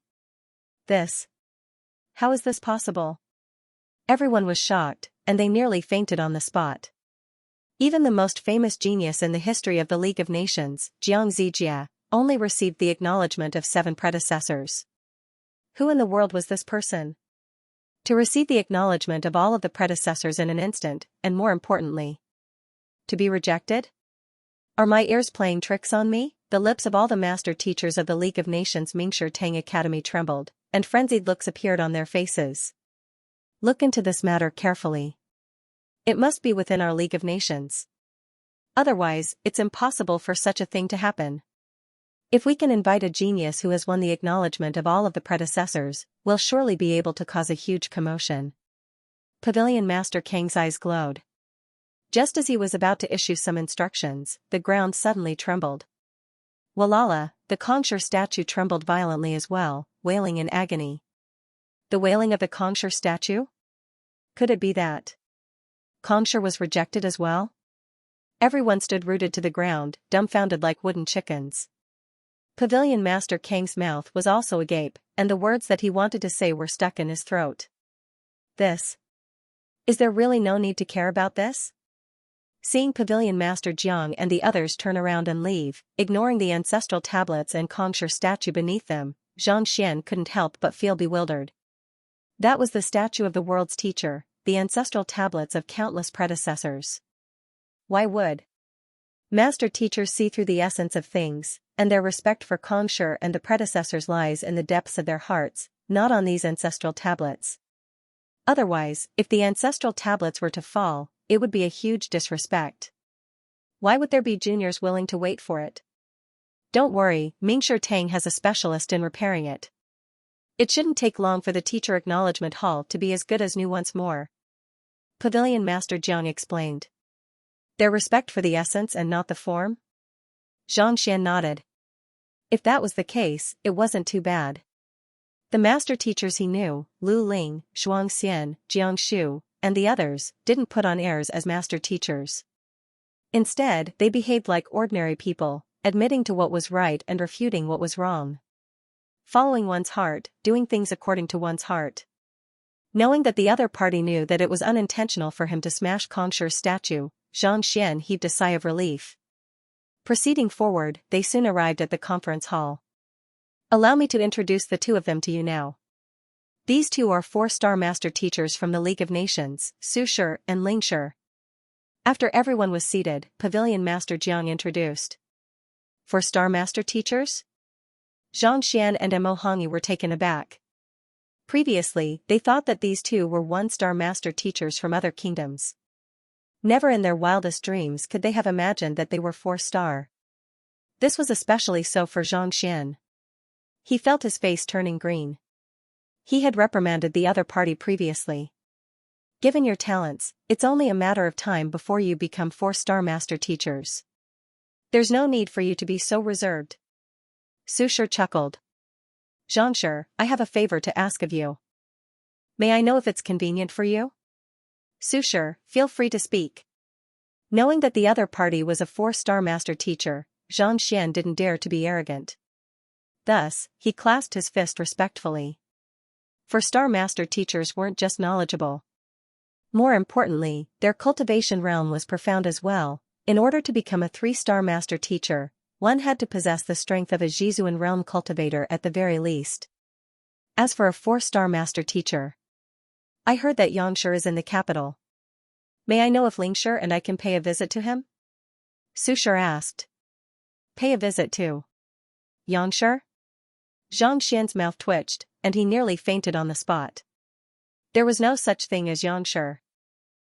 [SPEAKER 1] How is this possible? Everyone was shocked, and they nearly fainted on the spot. Even the most famous genius in the history of the League of Nations, Xianxia, only received the acknowledgement of 7 predecessors. Who in the world was this person? To receive the acknowledgement of all of the predecessors in an instant, and more importantly, to be rejected? Are my ears playing tricks on me? The lips of all the master teachers of the League of Nations Mingshi Tang Academy trembled, and frenzied looks appeared on their faces. Look into this matter carefully. It must be within our League of Nations. Otherwise, it's impossible for such a thing to happen. If we can invite a genius who has won the acknowledgement of all of the predecessors, we'll surely be able to cause a huge commotion. Pavilion Master Kang's eyes glowed. Just as he was about to issue some instructions, the ground suddenly trembled. Walala, the Kongsher statue trembled violently as well, wailing in agony. The wailing of the Kongsher statue? Could it be that Kongsher was rejected as well? Everyone stood rooted to the ground, dumbfounded like wooden chickens. Pavilion Master Kang's mouth was also agape, and the words that he wanted to say were stuck in his throat. Is there really no need to care about this? Seeing Pavilion Master Jiang and the others turn around and leave, ignoring the ancestral tablets and Kongsher statue beneath them, Xianxia couldn't help but feel bewildered. That was the statue of the world's teacher, the ancestral tablets of countless predecessors. Why would master teachers see through the essence of things, and their respect for Xianxia and the predecessors lies in the depths of their hearts, not on these ancestral tablets. Otherwise, if the ancestral tablets were to fall, it would be a huge disrespect. Why would there be juniors willing to wait for it? Don't worry, Mingshi Tang has a specialist in repairing it. It shouldn't take long for the teacher acknowledgement hall to be as good as new once more. Pavilion Master Jiang explained. Their respect for the essence and not the form? Xianxia nodded. If that was the case, it wasn't too bad. The master teachers he knew, Lu Ling, Xianxia, Jiang Shu, and the others, didn't put on airs as master teachers. Instead, they behaved like ordinary people, admitting to what was right and refuting what was wrong. Following one's heart, doing things according to one's heart. Knowing that the other party knew that it was unintentional for him to smash Xianxia's statue, Xianxian heaved a sigh of relief. Proceeding forward, they soon arrived at the conference hall. Allow me to introduce the two of them to you now. These two are 4-star master teachers from the League of Nations, Sushi and Lingshi. After everyone was seated, Pavilion Master Jiang introduced. 4-star master teachers? Xianxian and Mo Hongyi were taken aback. Previously, they thought that these two were 1-star master teachers from other kingdoms. Never in their wildest dreams could they have imagined that they were 4-star. This was especially so for Xianxian. He felt his face turning green. He had reprimanded the other party previously. Given your talents, it's only a matter of time before you become 4-star master teachers. There's no need for you to be so reserved. Sushi chuckled. Xianxia, I have a favor to ask of you. May I know if it's convenient for you? Sushi, feel free to speak. Knowing that the other party was a 4-star master teacher, Xianxian didn't dare to be arrogant. Thus, he clasped his fist respectfully. 4-star master teachers weren't just knowledgeable. More importantly, their cultivation realm was profound as well. In order to become a 3-star master teacher, one had to possess the strength of a Zhizuan realm cultivator at the very least. As for a 4-star master teacher, I heard that Xianxia is in the capital. May I know if Lingshi and I can pay a visit to him? Sushi asked. Pay a visit to Xianxia? Xianxian's mouth twitched, and he nearly fainted on the spot. There was no such thing as Xianxia.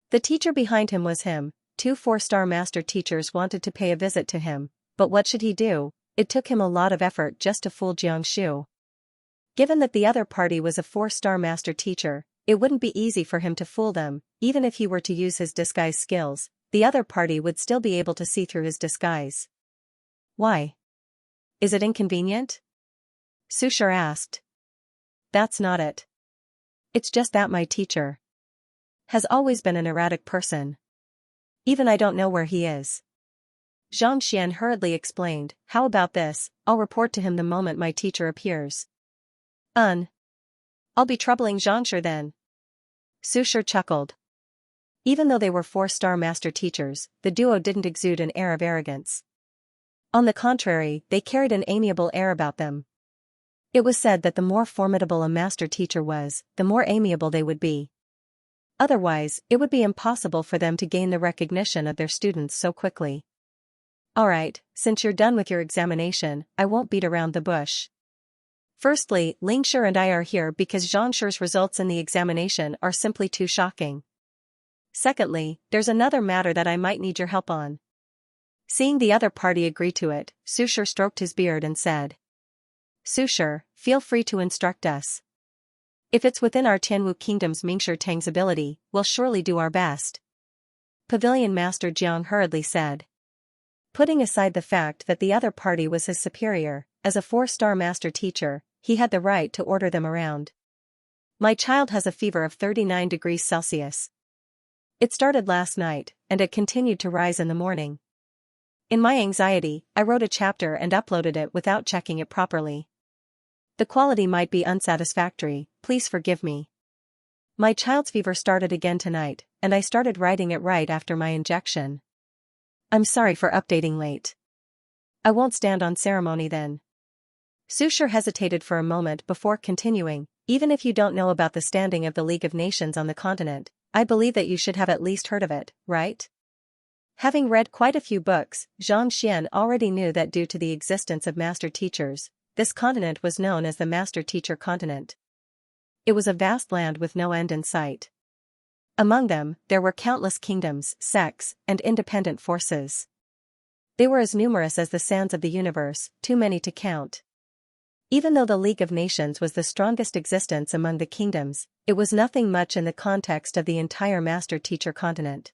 [SPEAKER 1] The teacher behind him was him. 2 4-star master teachers wanted to pay a visit to him, but what should he do? It took him a lot of effort just to fool Jiang Shu. Given that the other party was a 4-star master teacher, it wouldn't be easy for him to fool them. Even if he were to use his disguise skills, the other party would still be able to see through his disguise. Why? Is it inconvenient? Sushi asked. That's not it. It's just that my teacher has always been an erratic person. Even I don't know where he is. Xianxian hurriedly explained, how about this, I'll report to him the moment my teacher appears. I'll be troubling Xianxia then. Sushi chuckled. Even though they were 4-star master teachers, the duo didn't exude an air of arrogance. On the contrary, they carried an amiable air about them. It was said that the more formidable a master teacher was, the more amiable they would be. Otherwise, it would be impossible for them to gain the recognition of their students so quickly. Alright, since you're done with your examination, I won't beat around the bush. Firstly, Lingshi and I are here because Xianxia's results in the examination are simply too shocking. Secondly, there's another matter that I might need your help on. Seeing the other party agree to it, Sushi stroked his beard and said. Sushi, feel free to instruct us. If it's within our Tianwu Kingdom's Mingshi Tang's ability, we'll surely do our best. Pavilion Master Jiang hurriedly said. Putting aside the fact that the other party was his superior, as a 4-star master teacher, he had the right to order them around. My child has a fever of 39 degrees Celsius. It started last night, and it continued to rise in the morning. In my anxiety, I wrote a chapter and uploaded it without checking it properly. The quality might be unsatisfactory, please forgive me. My child's fever started again tonight, and I started writing it right after my injection. I'm sorry for updating late. I won't stand on ceremony then. Sushi hesitated for a moment before continuing, even if you don't know about the standing of the League of Nations on the continent, I believe that you should have at least heard of it, right? Having read quite a few books, Xianxia already knew that due to the existence of master teachers, this continent was known as the Master Teacher Continent. It was a vast land with no end in sight. Among them, there were countless kingdoms, sects, and independent forces. They were as numerous as the sands of the universe, too many to count. Even though the League of Nations was the strongest existence among the kingdoms, it was nothing much in the context of the entire Master Teacher Continent.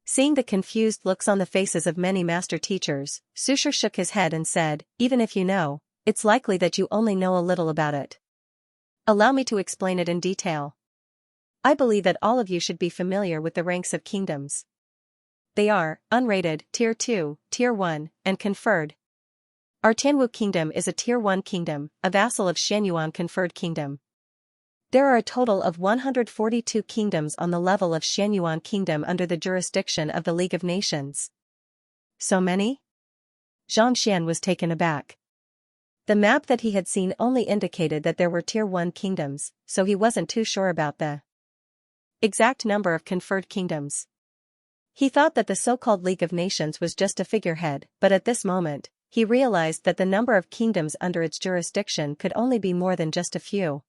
[SPEAKER 1] Seeing the confused looks on the faces of many master teachers, Xianxia shook his head and said, "Even if you know, it's likely that you only know a little about it. Allow me to explain it in detail. I believe that all of you should be familiar with the ranks of kingdoms. They are, unrated, Tier 2, Tier 1, and conferred. Our Tianwu Kingdom is a Tier 1 kingdom, a vassal of Xianyuan conferred kingdom. There are a total of 142 kingdoms on the level of Xianyuan Kingdom under the jurisdiction of the League of Nations." So many? Xianxia was taken aback. The map that he had seen only indicated that there were Tier 1 kingdoms, so he wasn't too sure about the exact number of conferred kingdoms. He thought that the so-called League of Nations was just a figurehead, but at this moment, he realized that the number of kingdoms under its jurisdiction could only be more than just a few.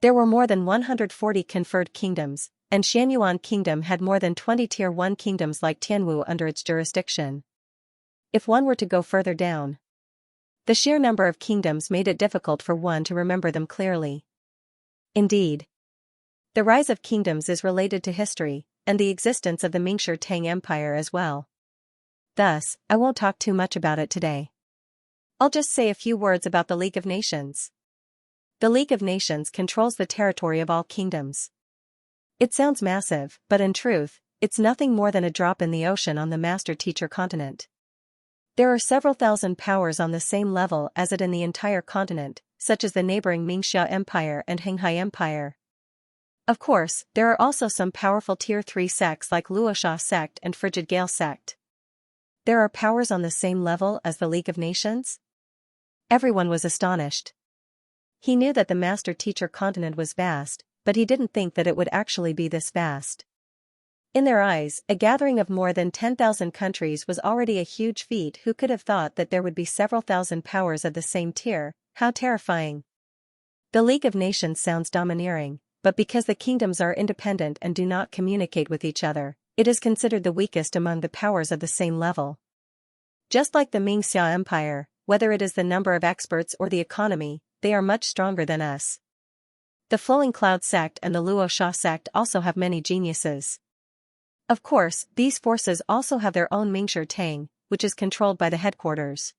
[SPEAKER 1] There were more than 140 conferred kingdoms, and Xianyuan Kingdom had more than 20 Tier 1 kingdoms like Tianwu under its jurisdiction. If one were to go further down, the sheer number of kingdoms made it difficult for one to remember them clearly. Indeed, the rise of kingdoms is related to history, and the existence of the Mingshi Tang Empire as well. Thus, I won't talk too much about it today. I'll just say a few words about the League of Nations. The League of Nations controls the territory of all kingdoms. It sounds massive, but in truth, it's nothing more than a drop in the ocean on the Master Teacher Continent. There are several thousand powers on the same level as it in the entire continent, such as the neighboring Mingxia Empire and Henghai Empire. Of course, there are also some powerful Tier 3 sects like Luosha sect and Frigid Gale sect. There are powers on the same level as the League of Nations? Everyone was astonished. He knew that the Master Teacher Continent was vast, but he didn't think that it would actually be this vast. In their eyes, a gathering of more than 10,000 countries was already a huge feat. Who could have thought that there would be several thousand powers of the same tier? How terrifying. The League of Nations sounds domineering, but because the kingdoms are independent and do not communicate with each other, it is considered the weakest among the powers of the same level. Just like the Mingxia Empire, whether it is the number of experts or the economy, they are much stronger than us. The Flowing Cloud sect and the Luosha sect also have many geniuses. Of course, these forces also have their own Mingshi Tang, which is controlled by the headquarters.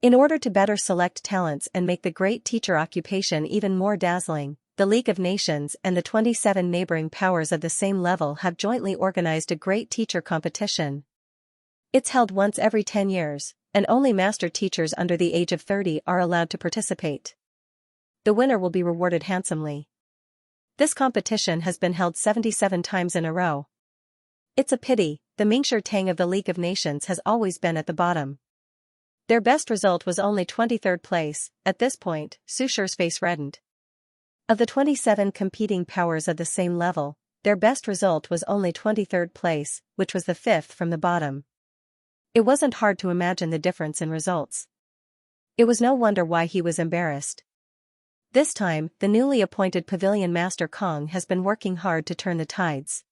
[SPEAKER 1] In order to better select talents and make the great teacher occupation even more dazzling, the League of Nations and the 27 neighboring powers of the same level have jointly organized a great teacher competition. It's held once every 10 years, and only master teachers under the age of 30 are allowed to participate. The winner will be rewarded handsomely. This competition has been held 77 times in a row. It's a pity, the Mingshi Tang of the League of Nations has always been at the bottom. Their best result was only 23rd place. At this point, Xianxia's face reddened. Of the 27 competing powers of the same level, their best result was only 23rd place, which was the 5th from the bottom. It wasn't hard to imagine the difference in results. It was no wonder why he was embarrassed. This time, the newly appointed Pavilion Master Kong has been working hard to turn the tides.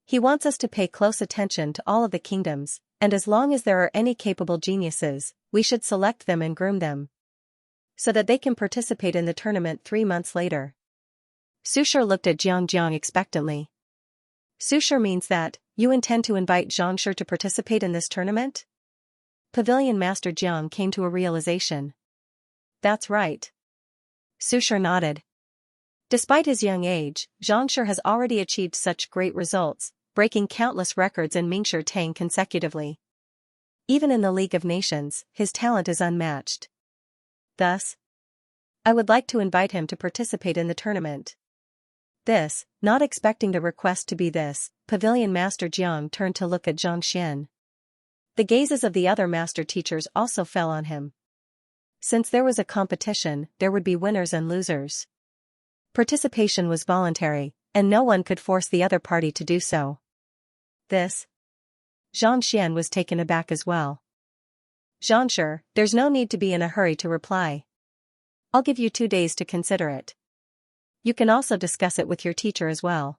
[SPEAKER 1] He wants us to pay close attention to all of the kingdoms, and as long as there are any capable geniuses, we should select them and groom them, so that they can participate in the tournament 3 months later. Xianxia looked at Jiang expectantly. Xianxia means that, you intend to invite Xianxia to participate in this tournament? Pavilion Master Jiang came to a realization. That's right. Xianxia nodded. Despite his young age, Xianxia has already achieved such great results, breaking countless records in Mingshi Tang consecutively. Even in the League of Nations, his talent is unmatched. Thus, I would like to invite him to participate in the tournament. This, not expecting the request to be this, Pavilion Master Jiang turned to look at Xianxia. The gazes of the other master teachers also fell on him. Since there was a competition, there would be winners and losers. Participation was voluntary, and no one could force the other party to do so. This Xianxia was taken aback as well. Xianxia, there's no need to be in a hurry to reply. I'll give you 2 days to consider it. You can also discuss it with your teacher as well.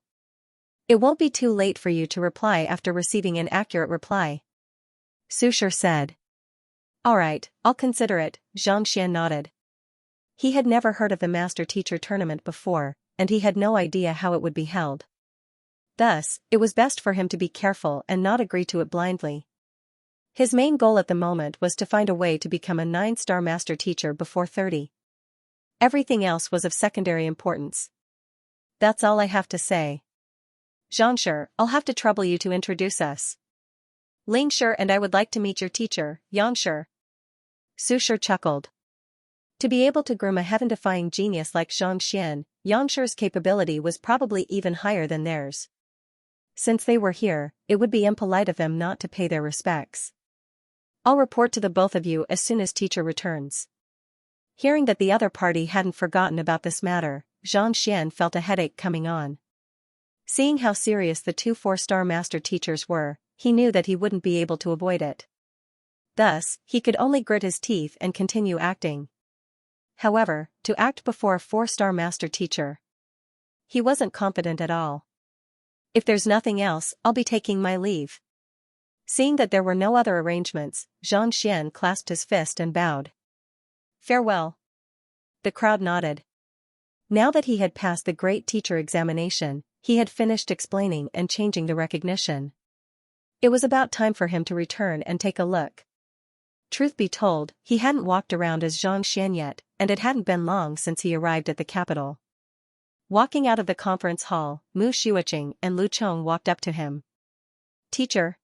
[SPEAKER 1] It won't be too late for you to reply after receiving an accurate reply. Xianxia said. Alright, I'll consider it, Xianxia nodded. He had never heard of the master-teacher tournament before, and he had no idea how it would be held. Thus, it was best for him to be careful and not agree to it blindly. His main goal at the moment was to find a way to become a 9-star master teacher before 30. Everything else was of secondary importance. That's all I have to say. Xianxia, I'll have to trouble you to introduce us. Lingxia and I would like to meet your teacher, Yangxia. Xianxia chuckled. To be able to groom a heaven-defying genius like Xianxian, Yangxia's capability was probably even higher than theirs. Since they were here, it would be impolite of them not to pay their respects. I'll report to the both of you as soon as teacher returns. Hearing that the other party hadn't forgotten about this matter, Xianxian felt a headache coming on. Seeing how serious the 2 4-star master teachers were, he knew that he wouldn't be able to avoid it. Thus, he could only grit his teeth and continue acting. However, to act before a 4-star master teacher, he wasn't confident at all. If there's nothing else, I'll be taking my leave. Seeing that there were no other arrangements, Xianxian clasped his fist and bowed. Farewell. The crowd nodded. Now that he had passed the great teacher examination, he had finished explaining and changing the recognition. It was about time for him to return and take a look. Truth be told, he hadn't walked around as Xianxian yet, and it hadn't been long since he arrived at the capital. Walking out of the conference hall, Mu Xiuqing and Lu Chong walked up to him. Teacher.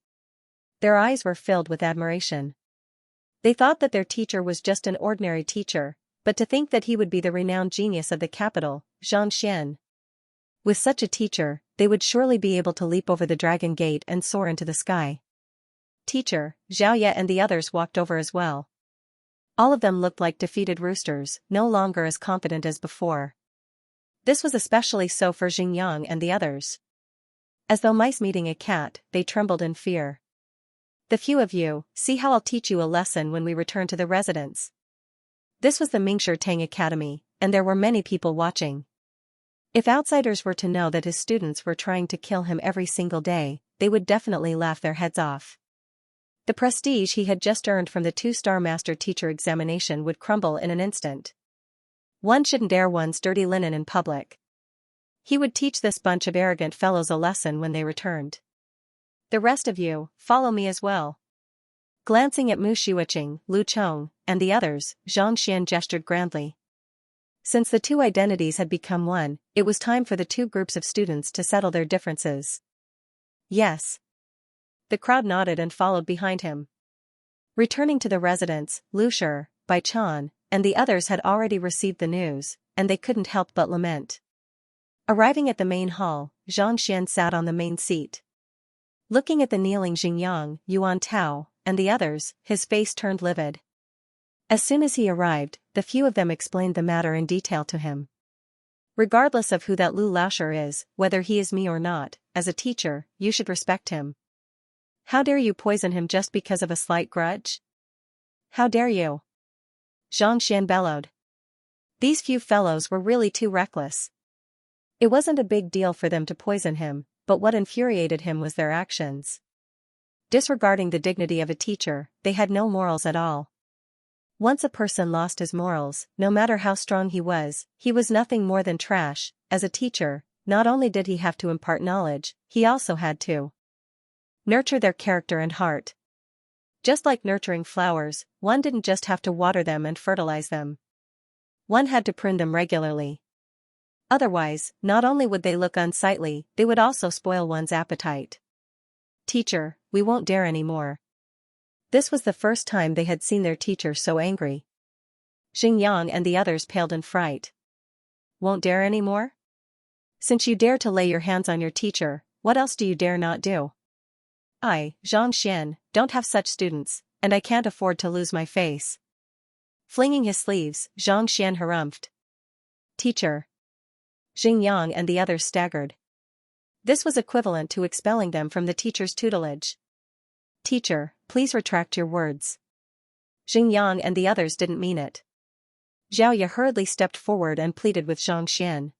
[SPEAKER 1] Their eyes were filled with admiration. They thought that their teacher was just an ordinary teacher, but to think that he would be the renowned genius of the capital, Xianxian. With such a teacher, they would surely be able to leap over the dragon gate and soar into the sky. Teacher, Xiaoye and the others walked over as well. All of them looked like defeated roosters, no longer as confident as before. This was especially so for Xingyang and the others. As though mice meeting a cat, they trembled in fear. The few of you, see how I'll teach you a lesson when we return to the residence. This was the Mingshi Tang Academy, and there were many people watching. If outsiders were to know that his students were trying to kill him every single day, they would definitely laugh their heads off. The prestige he had just earned from the 2-star master teacher examination would crumble in an instant. One shouldn't air one's dirty linen in public. He would teach this bunch of arrogant fellows a lesson when they returned. The rest of you, follow me as well. Glancing at Mu Xiuqing, Lu Chong, and the others, Xianxian gestured grandly. Since the 2 identities had become one, it was time for the 2 groups of students to settle their differences. Yes. The crowd nodded and followed behind him. Returning to the residence, Lu Shi, Bai Chan, and the others had already received the news, and they couldn't help but lament. Arriving at the main hall, Xianxian sat on the main seat. Looking at the kneeling Xingyang, Yuan Tao, and the others, his face turned livid. As soon as he arrived, the few of them explained the matter in detail to him. Regardless of who that Lu Laoshi is, whether he is me or not, as a teacher, you should respect him. How dare you poison him just because of a slight grudge? How dare you? Xianxian bellowed. These few fellows were really too reckless. It wasn't a big deal for them to poison him, but what infuriated him was their actions. Disregarding the dignity of a teacher, they had no morals at all. Once a person lost his morals, no matter how strong he was nothing more than trash. As a teacher, not only did he have to impart knowledge, he also had to nurture their character and heart. Just like nurturing flowers, one didn't just have to water them and fertilize them. One had to prune them regularly. Otherwise, not only would they look unsightly, they would also spoil one's appetite. Teacher, we won't dare anymore. This was the first time they had seen their teacher so angry. Xingyang and the others paled in fright. Won't dare anymore? Since you dare to lay your hands on your teacher, what else do you dare not do? I, Xianxian, don't have such students, and I can't afford to lose my face. Flinging his sleeves, Xianxian harumphed. Teacher. Xingyang and the others staggered. This was equivalent to expelling them from the teacher's tutelage. Teacher, please retract your words. Xingyang and the others didn't mean it. Xiaoya hurriedly stepped forward and pleaded with Xianxia.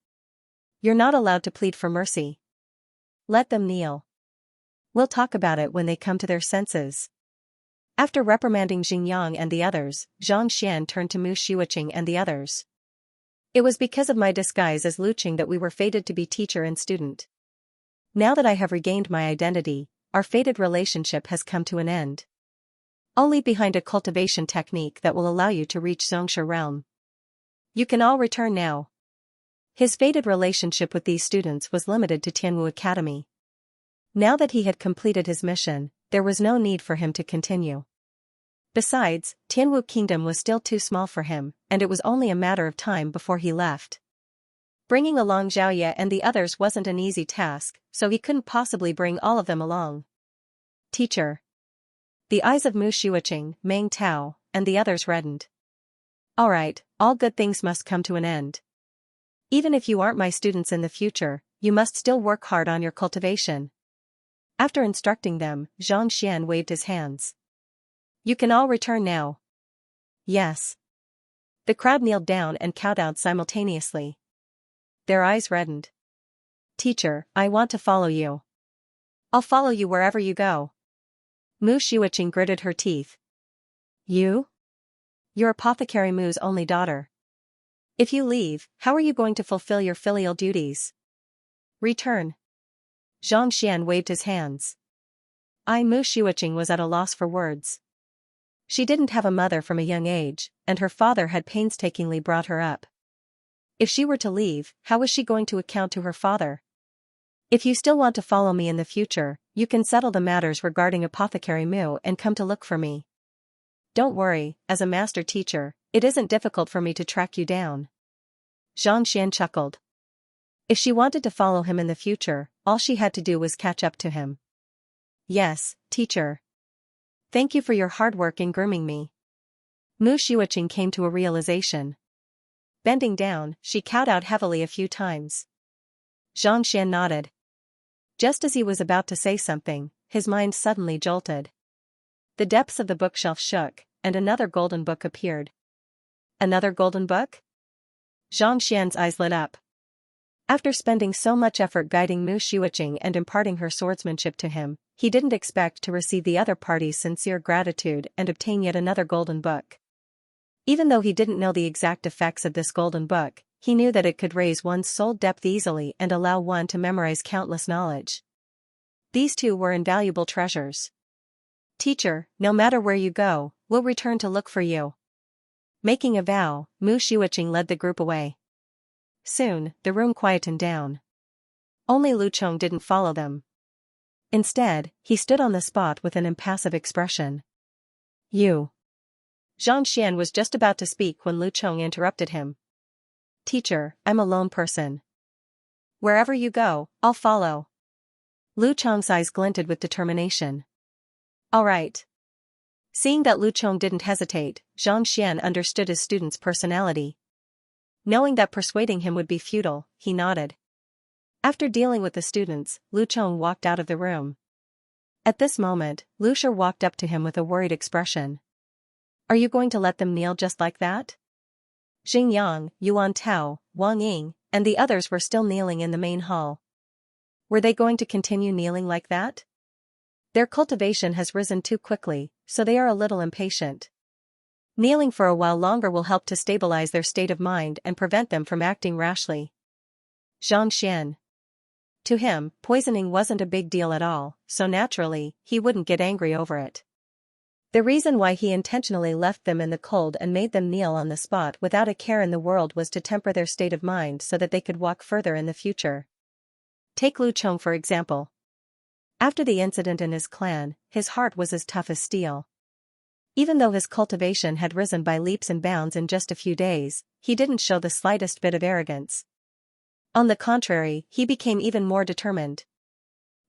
[SPEAKER 1] You're not allowed to plead for mercy. Let them kneel. We'll talk about it when they come to their senses. After reprimanding Xingyang and the others, Xianxia turned to Mu Xiuqing and the others. It was because of my disguise as Luqing that we were fated to be teacher and student. Now that I have regained my identity, our fated relationship has come to an end. Only behind a cultivation technique that will allow you to reach Xianxia realm. You can all return now. His fated relationship with these students was limited to Tianwu Academy. Now that he had completed his mission, there was no need for him to continue. Besides, Tianwu Kingdom was still too small for him, and it was only a matter of time before he left. Bringing along Xiaoya and the others wasn't an easy task, so he couldn't possibly bring all of them along. Teacher. The eyes of Mu Xiuqing, Meng Tao, and the others reddened. Alright, all good things must come to an end. Even if you aren't my students in the future, you must still work hard on your cultivation. After instructing them, Xianxia waved his hands. You can all return now. Yes. The crowd kneeled down and kowtowed simultaneously. Their eyes reddened. Teacher, I want to follow you. I'll follow you wherever you go. Mu Xiuqing gritted her teeth. You? You're Apothecary Mu's only daughter. If you leave, how are you going to fulfill your filial duties? Return. Xianxia waved his hands. Mu Xiuqing was at a loss for words. She didn't have a mother from a young age, and her father had painstakingly brought her up. If she were to leave, how was she going to account to her father? If you still want to follow me in the future, you can settle the matters regarding Apothecary Mu and come to look for me. Don't worry, as a master teacher, it isn't difficult for me to track you down. Xianxia chuckled. If she wanted to follow him in the future, all she had to do was catch up to him. Yes, teacher. Thank you for your hard work in grooming me. Mu Xiuqing came to a realization. Bending down, she kowtowed heavily a few times. Xianxia nodded. Just as he was about to say something, his mind suddenly jolted. The depths of the bookshelf shook, and another golden book appeared. Another golden book? Xianxia's eyes lit up. After spending so much effort guiding Mu Xiuqing and imparting her swordsmanship to him, he didn't expect to receive the other party's sincere gratitude and obtain yet another golden book. Even though he didn't know the exact effects of this golden book, he knew that it could raise one's soul depth easily and allow one to memorize countless knowledge. These two were invaluable treasures. Teacher, no matter where you go, we'll return to look for you. Making a vow, Mu Xiuqing led the group away. Soon, the room quietened down. Only Lucheng didn't follow them. Instead, he stood on the spot with an impassive expression. You. Xianxia was just about to speak when Lucheng interrupted him. Teacher, I'm a lone person. Wherever you go, I'll follow. Lucheng's eyes glinted with determination. All right. Seeing that Lucheng didn't hesitate, Xianxia understood his student's personality. Knowing that persuading him would be futile, he nodded. After dealing with the students, Lucheng walked out of the room. At this moment, Lucia walked up to him with a worried expression. Are you going to let them kneel just like that? Xingyang, Yuan Tao, Wang Ying, and the others were still kneeling in the main hall. Were they going to continue kneeling like that? Their cultivation has risen too quickly, so they are a little impatient. Kneeling for a while longer will help to stabilize their state of mind and prevent them from acting rashly. Xianxia. To him, poisoning wasn't a big deal at all, so naturally, he wouldn't get angry over it. The reason why he intentionally left them in the cold and made them kneel on the spot without a care in the world was to temper their state of mind so that they could walk further in the future. Take Lucheng for example. After the incident in his clan, his heart was as tough as steel. Even though his cultivation had risen by leaps and bounds in just a few days, he didn't show the slightest bit of arrogance. On the contrary, he became even more determined.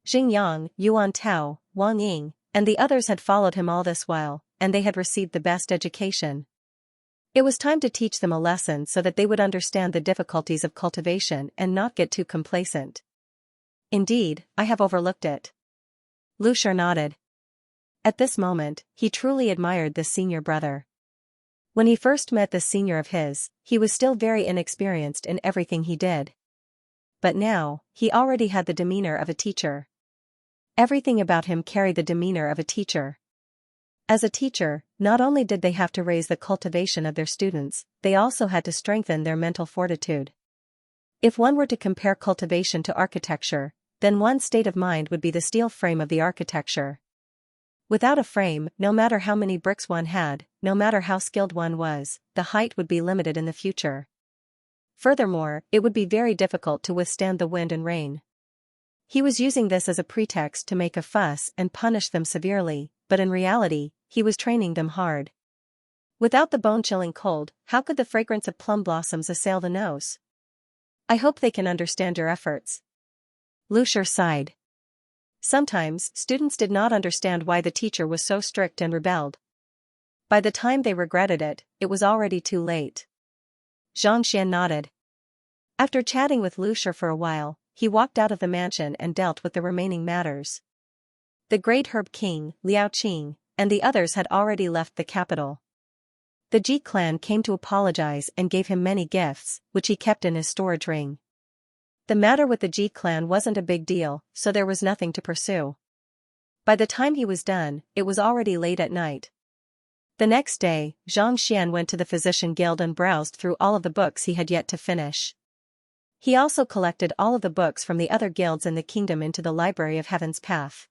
[SPEAKER 1] Xingyang, Yuan Tao, Wang Ying, and the others had followed him all this while, and they had received the best education. It was time to teach them a lesson so that they would understand the difficulties of cultivation and not get too complacent. Indeed, I have overlooked it. Lucia nodded. At this moment, he truly admired this senior brother. When he first met this senior of his, he was still very inexperienced in everything he did. But now, he already had the demeanor of a teacher. Everything about him carried the demeanor of a teacher. As a teacher, not only did they have to raise the cultivation of their students, they also had to strengthen their mental fortitude. If one were to compare cultivation to architecture, then one's state of mind would be the steel frame of the architecture. Without a frame, no matter how many bricks one had, no matter how skilled one was, the height would be limited in the future. Furthermore, it would be very difficult to withstand the wind and rain. He was using this as a pretext to make a fuss and punish them severely, but in reality, he was training them hard. Without the bone-chilling cold, how could the fragrance of plum blossoms assail the nose? I hope they can understand your efforts. Xianxia sighed. Sometimes, students did not understand why the teacher was so strict and rebelled. By the time they regretted it, it was already too late. Xianxia nodded. After chatting with Xianxia for a while, he walked out of the mansion and dealt with the remaining matters. The great herb king, Liao Qing, and the others had already left the capital. The Ji clan came to apologize and gave him many gifts, which he kept in his storage ring. The matter with the Ji clan wasn't a big deal, so there was nothing to pursue. By the time he was done, it was already late at night. The next day, Xianxia went to the physician guild and browsed through all of the books he had yet to finish. He also collected all of the books from the other guilds in the kingdom into the library of Heaven's Path.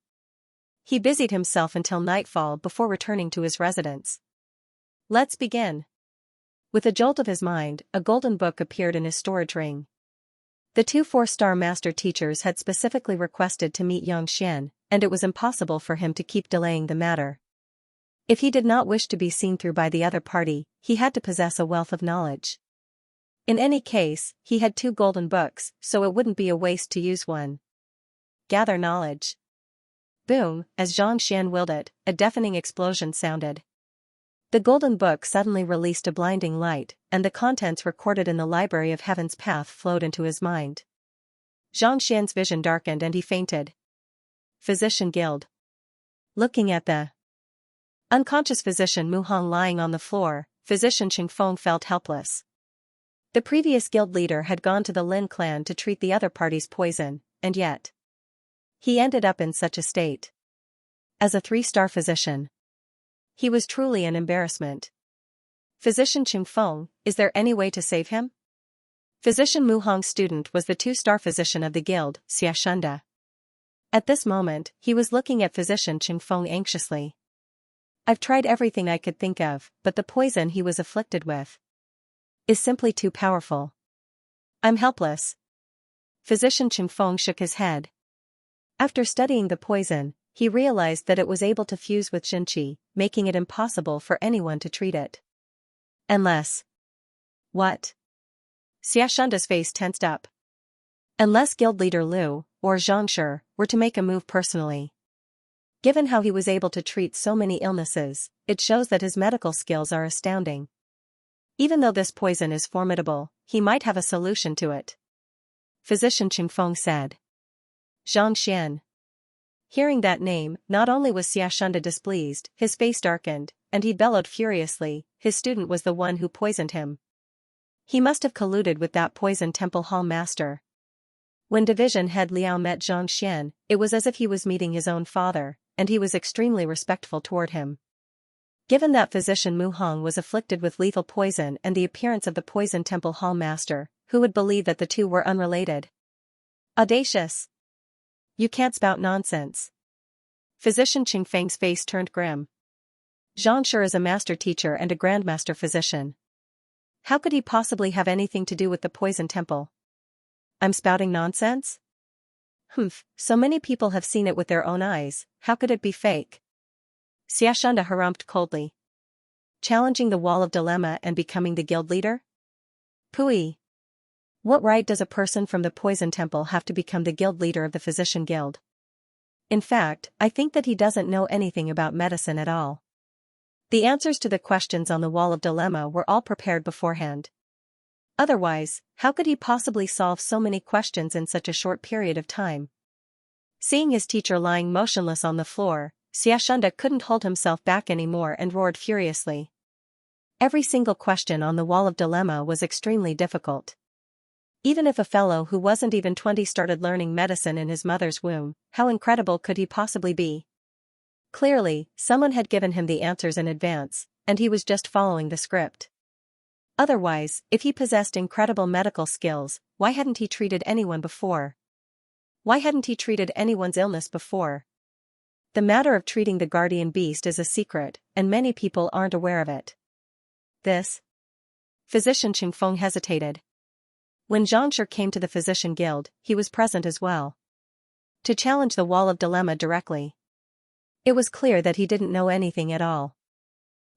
[SPEAKER 1] He busied himself until nightfall before returning to his residence. Let's begin. With a jolt of his mind, a golden book appeared in his storage ring. The two 4-star master teachers had specifically requested to meet Xianxia, and it was impossible for him to keep delaying the matter. If he did not wish to be seen through by the other party, he had to possess a wealth of knowledge. In any case, he had 2 golden books, so it wouldn't be a waste to use one. Gather knowledge. Boom, as Xianxia willed it, a deafening explosion sounded. The golden book suddenly released a blinding light, and the contents recorded in the library of Heaven's Path flowed into his mind. Xianxia's vision darkened and he fainted. Physician Guild. Looking at the unconscious physician Mu Hong lying on the floor, Physician Qingfeng felt helpless. The previous guild leader had gone to the Lin clan to treat the other party's poison, and yet he ended up in such a state. As a 3-star physician, he was truly an embarrassment. Physician Qingfeng, is there any way to save him? Physician Mu Hong's student was the 2-star physician of the guild, Xianxia. At this moment, he was looking at Physician Qingfeng anxiously. I've tried everything I could think of, but the poison he was afflicted with is simply too powerful. I'm helpless. Physician Qingfeng shook his head. After studying the poison, he realized that it was able to fuse with Xinqi, making it impossible for anyone to treat it. Unless... What? Xiaoshanda's face tensed up. Unless guild leader Liu, or Xianxia, were to make a move personally. Given how he was able to treat so many illnesses, it shows that his medical skills are astounding. Even though this poison is formidable, he might have a solution to it. Physician Qingfeng said. Xianxia. Hearing that name, not only was Xiaoshanda displeased, his face darkened, and he bellowed furiously, his student was the one who poisoned him. He must have colluded with that poison temple hall master. When division head Liao met Xianxia, it was as if he was meeting his own father, and he was extremely respectful toward him. Given that physician Mu Hong was afflicted with lethal poison and the appearance of the poison temple hall master, who would believe that the two were unrelated? Audacious! You can't spout nonsense. Physician Qingfeng's face turned grim. Xianxia is a master teacher and a grandmaster physician. How could he possibly have anything to do with the poison temple? I'm spouting nonsense? Humph, so many people have seen it with their own eyes, how could it be fake? Xiaoshanda harumphed coldly. Challenging the wall of dilemma and becoming the guild leader? Pooey. What right does a person from the poison temple have to become the guild leader of the physician guild? In fact, I think that he doesn't know anything about medicine at all. The answers to the questions on the wall of dilemma were all prepared beforehand. Otherwise, how could he possibly solve so many questions in such a short period of time? Seeing his teacher lying motionless on the floor, Xianxia couldn't hold himself back anymore and roared furiously. Every single question on the wall of dilemma was extremely difficult. Even if a fellow who wasn't even 20 started learning medicine in his mother's womb, how incredible could he possibly be? Clearly, someone had given him the answers in advance, and he was just following the script. Otherwise, if he possessed incredible medical skills, why hadn't he treated anyone before? Why hadn't he treated anyone's illness before? The matter of treating the guardian beast is a secret, and many people aren't aware of it. This? Physician Qingfeng hesitated. When Xianxia came to the physician guild, he was present as well. To challenge the wall of dilemma directly. It was clear that he didn't know anything at all.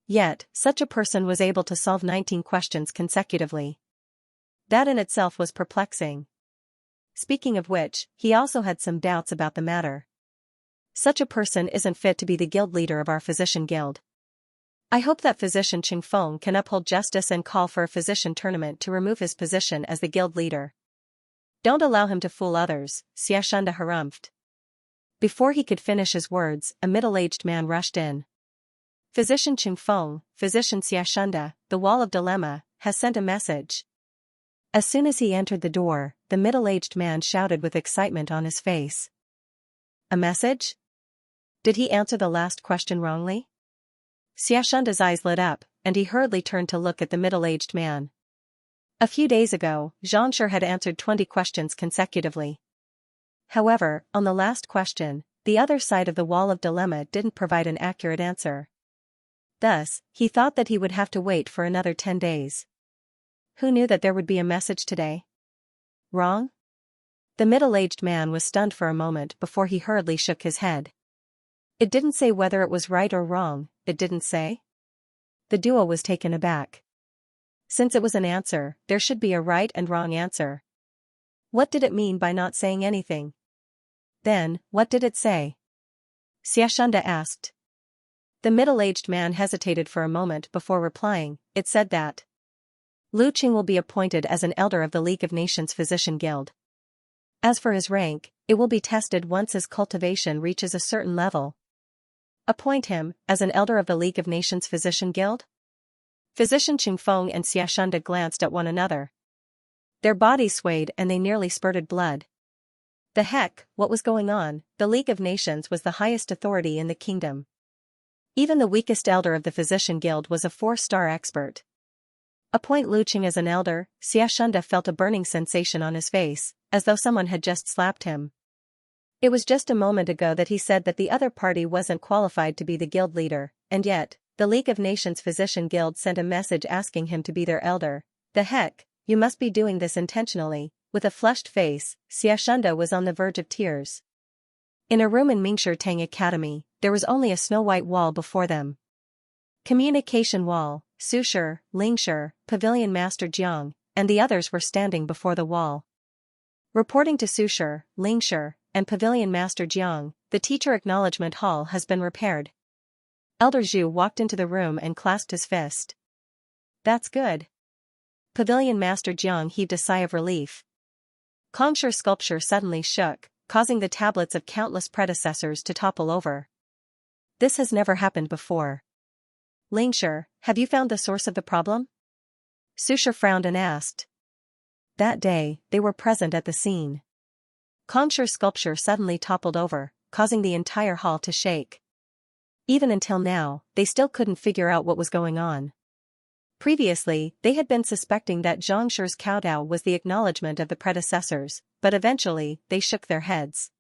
[SPEAKER 1] Yet, such a person was able to solve 19 questions consecutively. That in itself was perplexing. Speaking of which, he also had some doubts about the matter. Such a person isn't fit to be the guild leader of our physician guild. I hope that physician Qingfeng can uphold justice and call for a physician tournament to remove his position as the guild leader. Don't allow him to fool others, Xianxia harumphed. Before he could finish his words, a middle-aged man rushed in. Physician Qingfeng, Physician Xianxia, the wall of dilemma, has sent a message. As soon as he entered the door, the middle-aged man shouted with excitement on his face. A message? Did he answer the last question wrongly? Xianxia's eyes lit up, and he hurriedly turned to look at the middle-aged man. A few days ago, Xianxia had answered 20 questions consecutively. However, on the last question, the other side of the wall of dilemma didn't provide an accurate answer. Thus, he thought that he would have to wait for another 10 days. Who knew that there would be a message today? Wrong? The middle-aged man was stunned for a moment before he hurriedly shook his head. It didn't say whether it was right or wrong, it didn't say? The duo was taken aback. Since it was an answer, there should be a right and wrong answer. What did it mean by not saying anything? Then, what did it say? Xianxia asked. The middle-aged man hesitated for a moment before replying. It said that Lu Qing will be appointed as an elder of the League of Nations Physician Guild. As for his rank, it will be tested once his cultivation reaches a certain level. Appoint him as an elder of the League of Nations Physician Guild? Physician Qingfeng and Xianxia glanced at one another. Their bodies swayed and they nearly spurted blood. The heck, what was going on? The League of Nations was the highest authority in the kingdom. Even the weakest elder of the Physician Guild was a 4-star expert. Appoint Lu Qing as an elder. Xianxia felt a burning sensation on his face, as though someone had just slapped him. It was just a moment ago that he said that the other party wasn't qualified to be the guild leader, and yet, the League of Nations Physician Guild sent a message asking him to be their elder. The heck, you must be doing this intentionally. With a flushed face, Xianxia was on the verge of tears. In a room in Mingshi Tang Academy, there was only a snow-white wall before them. Communication wall, Sushi, Lingshi, Pavilion Master Jiang, and the others were standing before the wall. Reporting to Sushi, Lingshi, and Pavilion Master Jiang, the teacher acknowledgement hall has been repaired. Elder Zhu walked into the room and clasped his fist. That's good. Pavilion Master Jiang heaved a sigh of relief. Kongshi's sculpture suddenly shook, causing the tablets of countless predecessors to topple over. This has never happened before. Lingshi, have you found the source of the problem? Sushi frowned and asked. That day, they were present at the scene. Kongshi's sculpture suddenly toppled over, causing the entire hall to shake. Even until now, they still couldn't figure out what was going on. Previously, they had been suspecting that Xianxia's kowtow was the acknowledgement of the predecessors, but eventually, they shook their heads.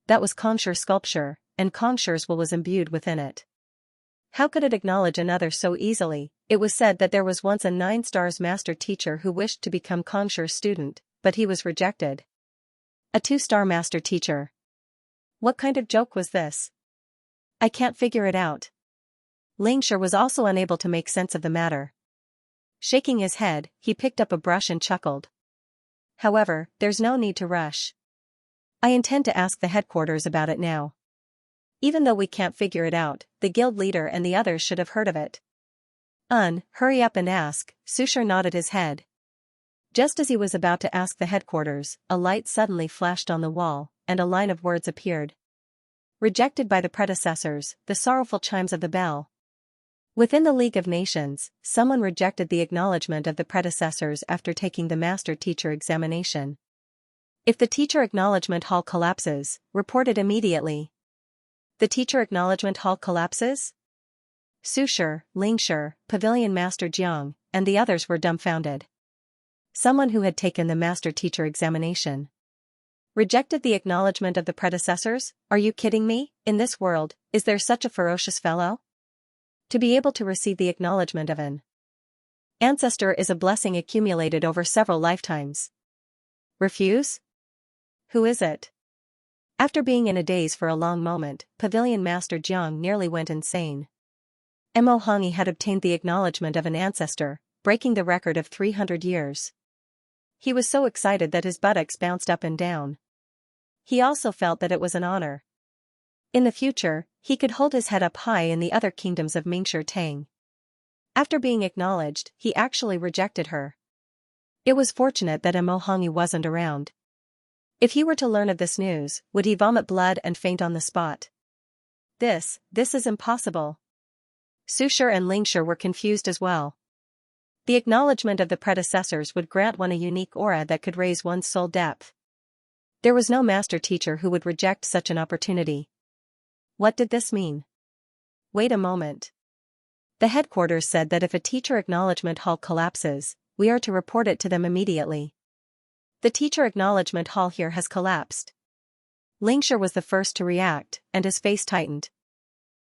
[SPEAKER 1] That was Kongshi's sculpture, and Kongshi's will was imbued within it. How could it acknowledge another so easily? It was said that there was once a 9-stars master teacher who wished to become Kongshi's student, but he was rejected. A 2-star master teacher. What kind of joke was this? I can't figure it out. Lingshi was also unable to make sense of the matter. Shaking his head, he picked up a brush and chuckled. However, there's no need to rush. I intend to ask the headquarters about it now. Even though we can't figure it out, the guild leader and the others should have heard of it. Hurry up and ask. Sushi nodded his head. Just as he was about to ask the headquarters, a light suddenly flashed on the wall, and a line of words appeared. Rejected by the predecessors, the sorrowful chimes of the bell. Within the League of Nations, someone rejected the acknowledgement of the predecessors after taking the master-teacher examination. If the teacher acknowledgement hall collapses, report it immediately. The teacher acknowledgement hall collapses? Sushi, Lingshi, Pavilion Master Jiang, and the others were dumbfounded. Someone who had taken the master-teacher examination rejected the acknowledgement of the predecessors? Are you kidding me? In this world, is there such a ferocious fellow? To be able to receive the acknowledgement of an ancestor is a blessing accumulated over several lifetimes. Refuse? Who is it? After being in a daze for a long moment, Pavilion Master Jiang nearly went insane. Mo Hongyi had obtained the acknowledgement of an ancestor, breaking the record of 300 years. He was so excited that his buttocks bounced up and down. He also felt that it was an honor. In the future, he could hold his head up high in the other kingdoms of Mingshi Tang. After being acknowledged, he actually rejected her. It was fortunate that Mo Hongyi wasn't around. If he were to learn of this news, would he vomit blood and faint on the spot? This is impossible. Sushi and Lingshi were confused as well. The acknowledgement of the predecessors would grant one a unique aura that could raise one's soul depth. There was no master teacher who would reject such an opportunity. What did this mean? Wait a moment. The headquarters said that if a teacher acknowledgement hall collapses, we are to report it to them immediately. The teacher acknowledgement hall here has collapsed. Lingshi was the first to react, and his face tightened.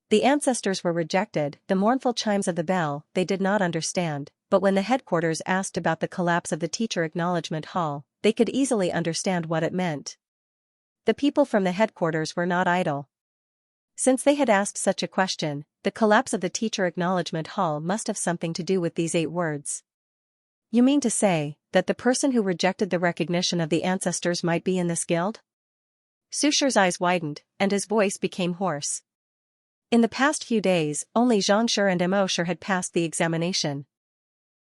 [SPEAKER 1] The ancestors were rejected, the mournful chimes of the bell, they did not understand, but when the headquarters asked about the collapse of the teacher acknowledgement hall, they could easily understand what it meant. The people from the headquarters were not idle. Since they had asked such a question, the collapse of the teacher acknowledgement hall must have something to do with these 8 words. You mean to say that the person who rejected the recognition of the ancestors might be in this guild? Sushi's eyes widened, and his voice became hoarse. In the past few days, only Xianxia and Mo Shi had passed the examination.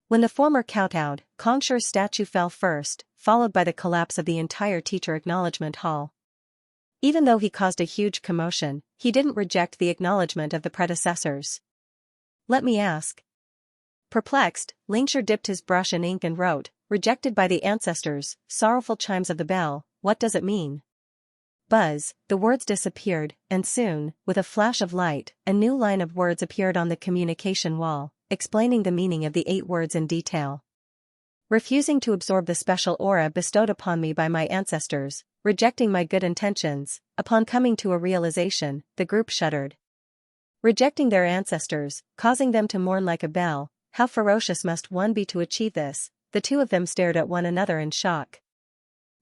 [SPEAKER 1] When the former kowtowed, Kongshi's statue fell first, followed by the collapse of the entire teacher acknowledgement hall. Even though he caused a huge commotion, he didn't reject the acknowledgement of the predecessors. Let me ask. Perplexed, Lingshi dipped his brush in ink and wrote, rejected by the ancestors, sorrowful chimes of the bell, what does it mean? Buzz, the words disappeared, and soon, with a flash of light, a new line of words appeared on the communication wall, explaining the meaning of the 8 words in detail. Refusing to absorb the special aura bestowed upon me by my ancestors, rejecting my good intentions, upon coming to a realization, the group shuddered. Rejecting their ancestors, causing them to mourn like a bell, how ferocious must one be to achieve this? The two of them stared at one another in shock.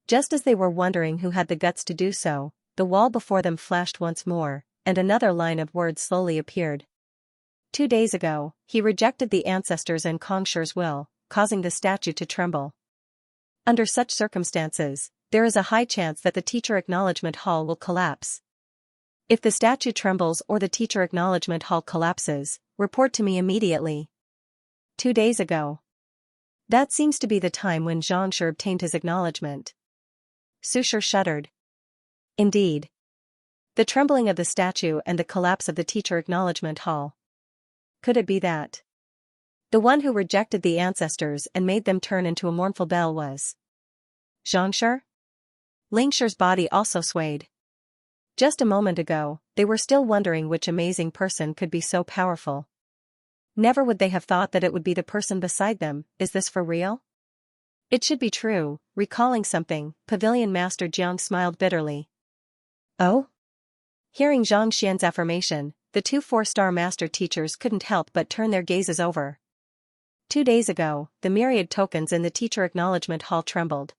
[SPEAKER 1] Just as they were wondering who had the guts to do so, the wall before them flashed once more, and another line of words slowly appeared. 2 days ago, he rejected the ancestors and Kongshi's will, causing the statue to tremble. Under such circumstances, there is a high chance that the teacher acknowledgement hall will collapse. If the statue trembles or the teacher acknowledgement hall collapses, report to me immediately. 2 days ago. That seems to be the time when Xianxia obtained his acknowledgement. Sushi shuddered. Indeed. The trembling of the statue and the collapse of the teacher acknowledgement hall. Could it be that the one who rejected the ancestors and made them turn into a mournful bell was Xianxia? Lingshi's body also swayed. Just a moment ago, they were still wondering which amazing person could be so powerful. Never would they have thought that it would be the person beside them. Is this for real? It should be true. Recalling something, Pavilion Master Jiang smiled bitterly. Oh? Hearing Zhang Xian's affirmation, the 2 4-star master teachers couldn't help but turn their gazes over. 2 days ago, the myriad tokens in the teacher acknowledgement hall trembled.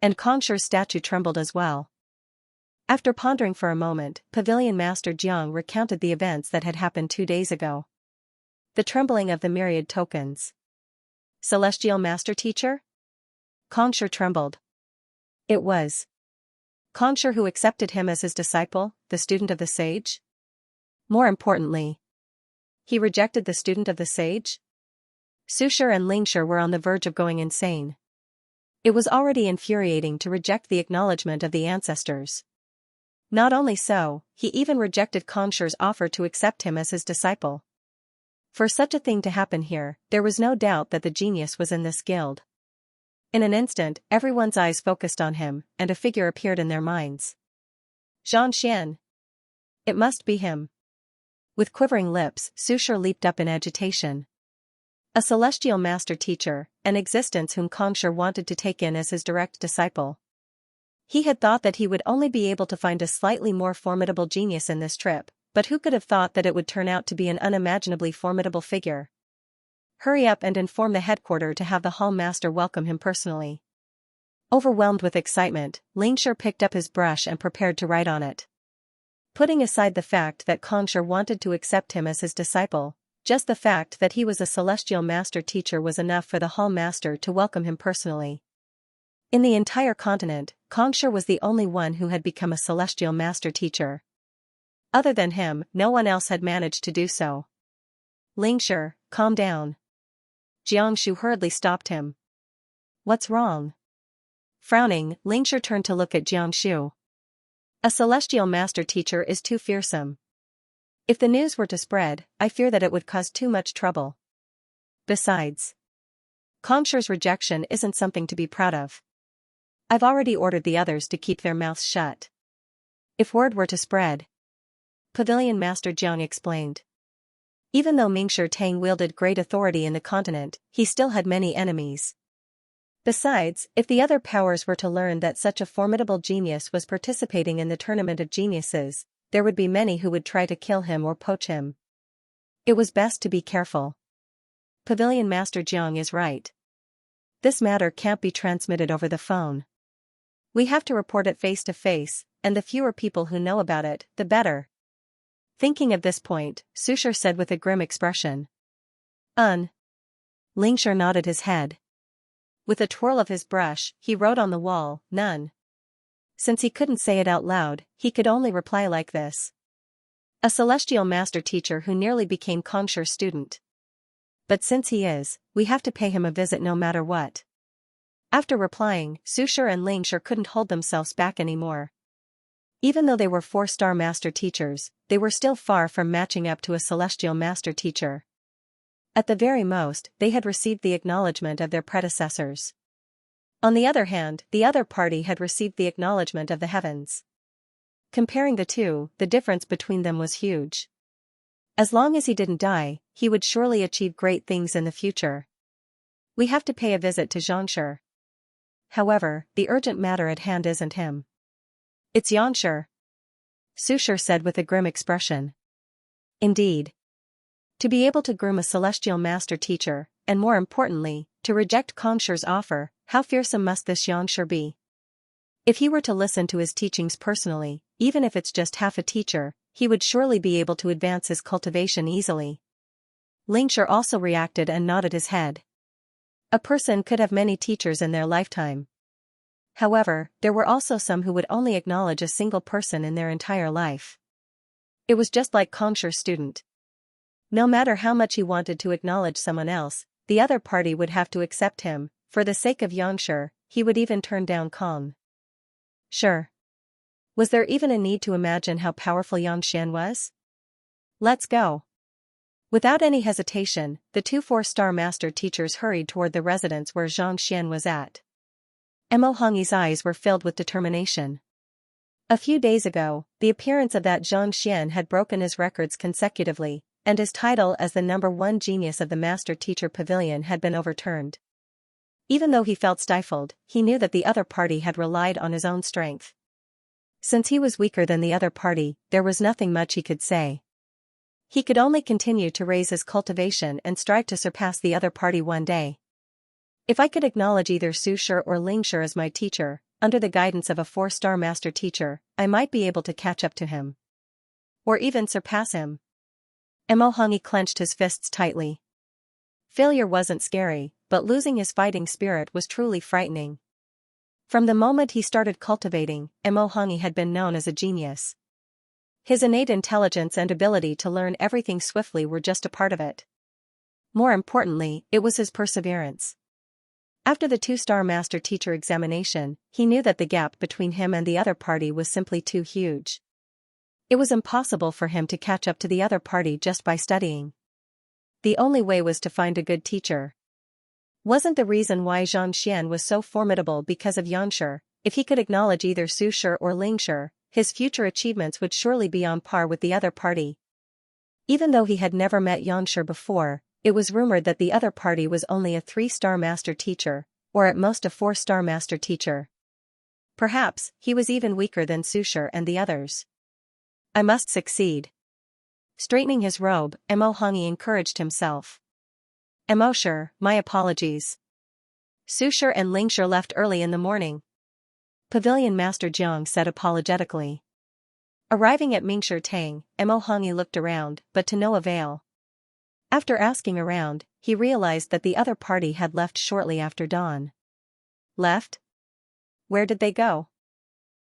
[SPEAKER 1] And Kongshi's statue trembled as well. After pondering for a moment, Pavilion Master Jiang recounted the events that had happened 2 days ago. The trembling of the myriad tokens. Celestial Master Teacher? Kongshi trembled. It was Kongshi who accepted him as his disciple, the student of the sage? More importantly, he rejected the student of the sage? Sushi and Lingshi were on the verge of going insane. It was already infuriating to reject the acknowledgement of the ancestors. Not only so, he even rejected Kongshi's offer to accept him as his disciple. For such a thing to happen here, there was no doubt that the genius was in this guild. In an instant, everyone's eyes focused on him, and a figure appeared in their minds. Xianxia. It must be him. With quivering lips, Sushar leaped up in agitation. A celestial master teacher, an existence whom Kongshi wanted to take in as his direct disciple. He had thought that he would only be able to find a slightly more formidable genius in this trip, but who could have thought that it would turn out to be an unimaginably formidable figure? Hurry up and inform the headquarters to have the hall master welcome him personally. Overwhelmed with excitement, Lingshir picked up his brush and prepared to write on it. Putting aside the fact that Kongshi wanted to accept him as his disciple, just the fact that he was a celestial master teacher was enough for the hall master to welcome him personally. In the entire continent, Kongshi was the only one who had become a celestial master teacher. Other than him, no one else had managed to do so. Lingshir, calm down. Jiangshu hurriedly stopped him. What's wrong? Frowning, Lingshir turned to look at Jiangshu. A celestial master teacher is too fearsome. If the news were to spread, I fear that it would cause too much trouble. Besides, Kongshi's rejection isn't something to be proud of. I've already ordered the others to keep their mouths shut. If word were to spread, Pavilion Master Jiang explained. Even though Mingshi Tang wielded great authority in the continent, he still had many enemies. Besides, if the other powers were to learn that such a formidable genius was participating in the tournament of geniuses, there would be many who would try to kill him or poach him. It was best to be careful. Pavilion Master Jiang is right. This matter can't be transmitted over the phone. We have to report it face to face, and the fewer people who know about it, the better. Thinking of this point, Sushar said with a grim expression. Lingshir nodded his head. With a twirl of his brush, he wrote on the wall, none. Since he couldn't say it out loud, he could only reply like this. A celestial master teacher who nearly became Kongshi's student. But since he is, we have to pay him a visit no matter what. After replying, Sushar and Lingshir couldn't hold themselves back anymore. Even though they were 4-star master teachers, they were still far from matching up to a celestial master teacher. At the very most, they had received the acknowledgement of their predecessors. On the other hand, the other party had received the acknowledgement of the heavens. Comparing the two, the difference between them was huge. As long as he didn't die, he would surely achieve great things in the future. We have to pay a visit to Xianxia. However, the urgent matter at hand isn't him. It's Xianxia. Sushar said with a grim expression. Indeed. To be able to groom a celestial master teacher, and more importantly, to reject Kongshi's offer, how fearsome must this Xianxia be? If he were to listen to his teachings personally, even if it's just half a teacher, he would surely be able to advance his cultivation easily. Lingshir also reacted and nodded his head. A person could have many teachers in their lifetime. However, there were also some who would only acknowledge a single person in their entire life. It was just like Kongshi's student. No matter how much he wanted to acknowledge someone else, the other party would have to accept him. For the sake of Xianxia, he would even turn down Kong. Sure. Was there even a need to imagine how powerful Xianxia was? Let's go. Without any hesitation, the 2 4-star master teachers hurried toward the residence where Xianxia was at. Mo Hongyi's eyes were filled with determination. A few days ago, the appearance of that Xianxia had broken his records consecutively, and his title as the #1 genius of the Master Teacher Pavilion had been overturned. Even though he felt stifled, he knew that the other party had relied on his own strength. Since he was weaker than the other party, there was nothing much he could say. He could only continue to raise his cultivation and strive to surpass the other party one day. If I could acknowledge either Sushar or Lingshir as my teacher, under the guidance of a 4-star master teacher, I might be able to catch up to him. Or even surpass him. Mo Hongyi clenched his fists tightly. Failure wasn't scary, but losing his fighting spirit was truly frightening. From the moment he started cultivating, Mo Hongyi had been known as a genius. His innate intelligence and ability to learn everything swiftly were just a part of it. More importantly, it was his perseverance. After the two-star master teacher examination, he knew that the gap between him and the other party was simply too huge. It was impossible for him to catch up to the other party just by studying. The only way was to find a good teacher. Wasn't the reason why Xianxia was so formidable because of Xianxia? If he could acknowledge either Sushi or Lingxi, his future achievements would surely be on par with the other party. Even though he had never met Xianxia before, it was rumored that the other party was only a 3-star master teacher, or at most a 4-star master teacher. Perhaps, he was even weaker than Sushi and the others. I must succeed. Straightening his robe, Mo Hongyi encouraged himself. Mo sure, my apologies. Sushi and Lingxi left early in the morning. Pavilion Master Jiang said apologetically. Arriving at Mingshi Tang, Mo Hongyi looked around, but to no avail. After asking around, he realized that the other party had left shortly after dawn. Left? Where did they go?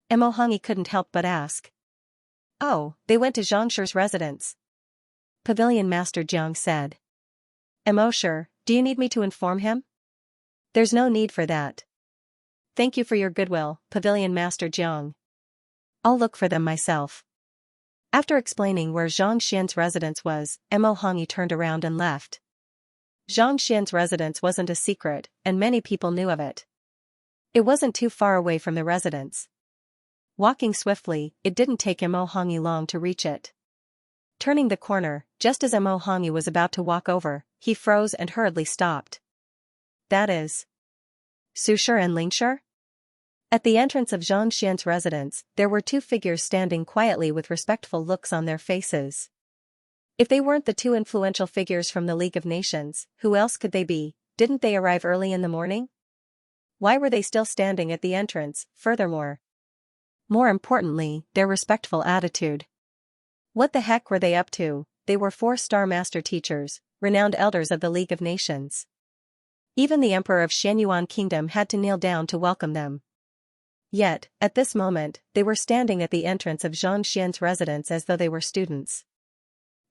[SPEAKER 1] Mo Hongyi couldn't help but ask. Oh, they went to Xianxia's residence. Pavilion Master Jiang said. Mo sure, do you need me to inform him? There's no need for that. Thank you for your goodwill, Pavilion Master Jiang. I'll look for them myself. After explaining where Zhang Xian's residence was, Mo Hongyi turned around and left. Zhang Xian's residence wasn't a secret, and many people knew of it. It wasn't too far away from the residence. Walking swiftly, it didn't take Mo Hongyi long to reach it. Turning the corner, just as Mo Hongyi was about to walk over, he froze and hurriedly stopped. That is Sushi and Lingxi? At the entrance of Zhang Xian's residence, there were 2 figures standing quietly with respectful looks on their faces. If they weren't the 2 influential figures from the League of Nations, who else could they be? Didn't they arrive early in the morning? Why were they still standing at the entrance, furthermore? More importantly, their respectful attitude. What the heck were they up to? They were 4-star master teachers, renowned elders of the League of Nations. Even the Emperor of Xianyuan Kingdom had to kneel down to welcome them. Yet, at this moment, they were standing at the entrance of Zhang Xian's residence as though they were students.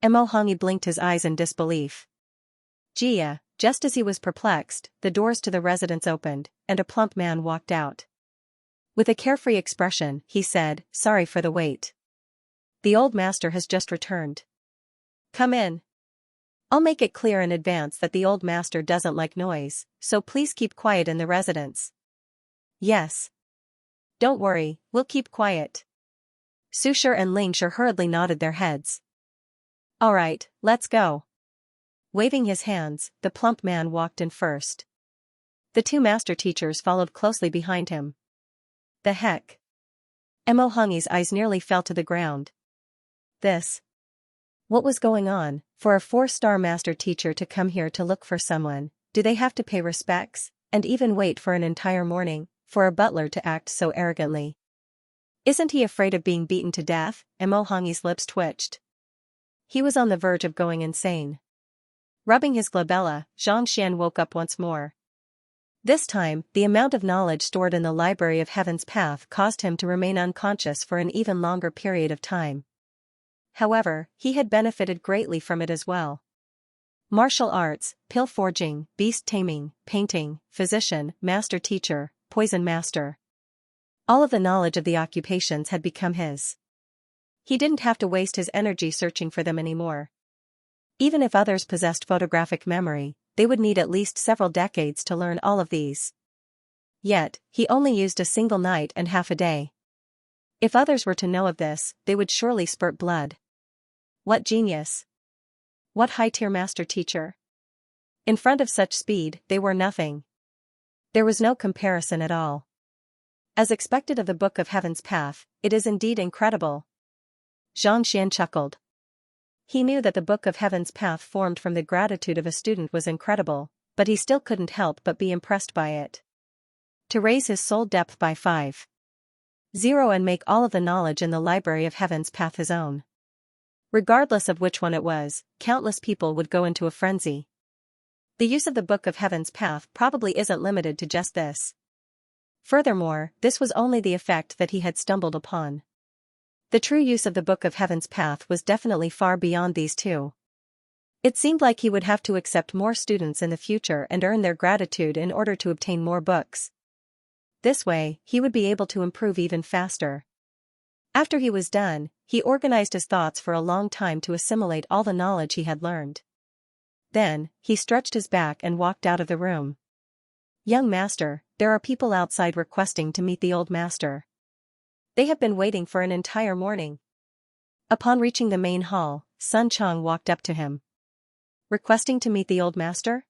[SPEAKER 1] Mo Hongyi blinked his eyes in disbelief. Jia, just as he was perplexed, the doors to the residence opened, and a plump man walked out. With a carefree expression, he said, "Sorry for the wait. The old master has just returned. Come in. I'll make it clear in advance that the old master doesn't like noise, so please keep quiet in the residence." Yes. Don't worry, we'll keep quiet. Sushi and Lingxi hurriedly nodded their heads. All right, let's go. Waving his hands, the plump man walked in first. The 2 master teachers followed closely behind him. The heck? Mo Hongyi's eyes nearly fell to the ground. This? What was going on? For a 4-star master teacher to come here to look for someone, do they have to pay respects, and even wait for an entire morning, for a butler to act so arrogantly? Isn't he afraid of being beaten to death? Mo Hongyi's lips twitched. He was on the verge of going insane. Rubbing his glabella, Zhang Xian woke up once more. This time, the amount of knowledge stored in the Library of Heaven's Path caused him to remain unconscious for an even longer period of time. However, he had benefited greatly from it as well. Martial arts, pill forging, beast taming, painting, physician, master teacher, poison master. All of the knowledge of the occupations had become his. He didn't have to waste his energy searching for them anymore. Even if others possessed photographic memory, they would need at least several decades to learn all of these. Yet, he only used a single night and half a day. If others were to know of this, they would surely spurt blood. What genius! What high-tier master teacher! In front of such speed, they were nothing. There was no comparison at all. As expected of the Book of Heaven's Path, it is indeed incredible. Zhang Xian chuckled. He knew that the Book of Heaven's Path formed from the gratitude of a student was incredible, but he still couldn't help but be impressed by it. To raise his soul depth by 5.0 and make all of the knowledge in the Library of Heaven's Path his own. Regardless of which one it was, countless people would go into a frenzy. The use of the Book of Heaven's Path probably isn't limited to just this. Furthermore, this was only the effect that he had stumbled upon. The true use of the Book of Heaven's Path was definitely far beyond these 2. It seemed like he would have to accept more students in the future and earn their gratitude in order to obtain more books. This way, he would be able to improve even faster. After he was done, he organized his thoughts for a long time to assimilate all the knowledge he had learned. Then, he stretched his back and walked out of the room. "Young master, there are people outside requesting to meet the old master. They have been waiting for an entire morning." Upon reaching the main hall, Sun Chang walked up to him. "Requesting to meet the old master?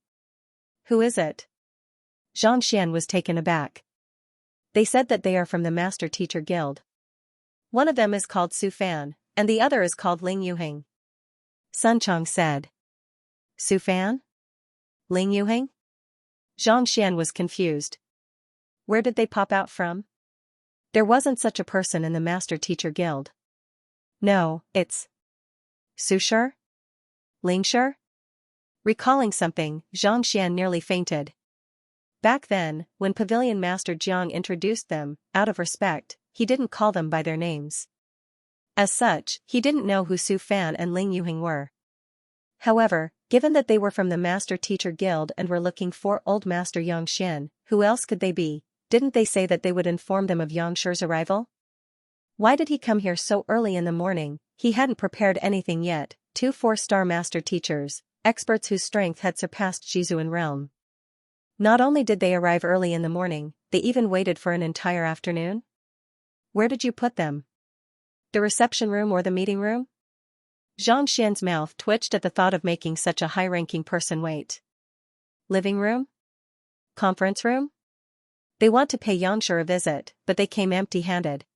[SPEAKER 1] Who is it?" Xianxia was taken aback. "They said that they are from the Master Teacher Guild. One of them is called Su Fan, and the other is called Ling Yuhing." Sun Chang said. "Su Fan? Ling Yuhing?" Xianxia was confused. Where did they pop out from? There wasn't such a person in the Master Teacher Guild. No, it's Su Shi? Ling Shi? Recalling something, Xianxia nearly fainted. Back then, when Pavilion Master Jiang introduced them, out of respect, he didn't call them by their names. As such, he didn't know who Su Fan and Ling Yuhing were. However, given that they were from the Master Teacher Guild and were looking for Old Master Xianxia, who else could they be? Didn't they say that they would inform them of Yangshi's arrival? Why did he come here so early in the morning? He hadn't prepared anything yet. 2 4-star master teachers, experts whose strength had surpassed Jizu in realm. Not only did they arrive early in the morning, they even waited for an entire afternoon? Where did you put them? The reception room or the meeting room? Xianxia's mouth twitched at the thought of making such a high-ranking person wait. Living room? Conference room? They want to pay Yangshi a visit, but they came empty-handed.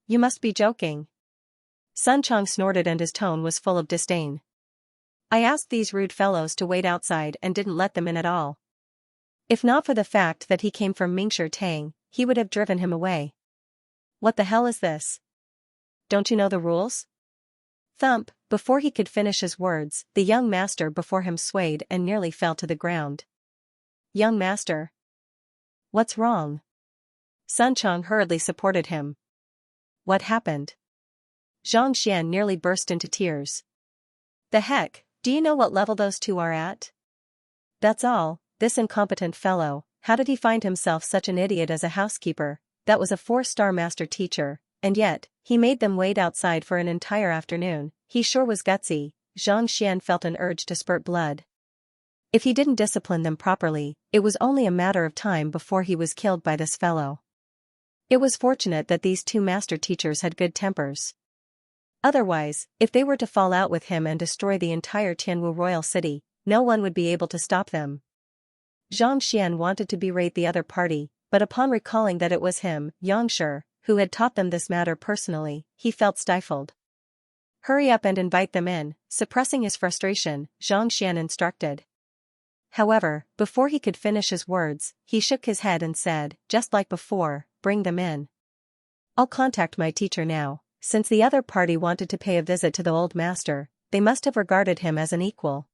[SPEAKER 1] You must be joking. Sun Chang snorted and his tone was full of disdain. I asked these rude fellows to wait outside and didn't let them in at all. If not for the fact that he came from Mingshi Tang, he would have driven him away. What the hell is this? Don't you know the rules? Thump, before he could finish his words, the young master before him swayed and nearly fell to the ground. Young master. What's wrong? Sun Chang hurriedly supported him. What happened? Xianxia nearly burst into tears. The heck, do you know what level those two are at? That's all, this incompetent fellow, how did he find himself such an idiot as a housekeeper? That was a 4-star master teacher, and yet, he made them wait outside for an entire afternoon. He sure was gutsy. Xianxia felt an urge to spurt blood. If he didn't discipline them properly, it was only a matter of time before he was killed by this fellow. It was fortunate that these 2 master teachers had good tempers. Otherwise, if they were to fall out with him and destroy the entire Tianwu royal city, no one would be able to stop them. Xianxia wanted to berate the other party, but upon recalling that it was him, Yangshi, who had taught them this matter personally, he felt stifled. Hurry up and invite them in, suppressing his frustration, Xianxia instructed. However, before he could finish his words, he shook his head and said, just like before, bring them in. I'll contact my teacher now. Since the other party wanted to pay a visit to the old master, they must have regarded him as an equal.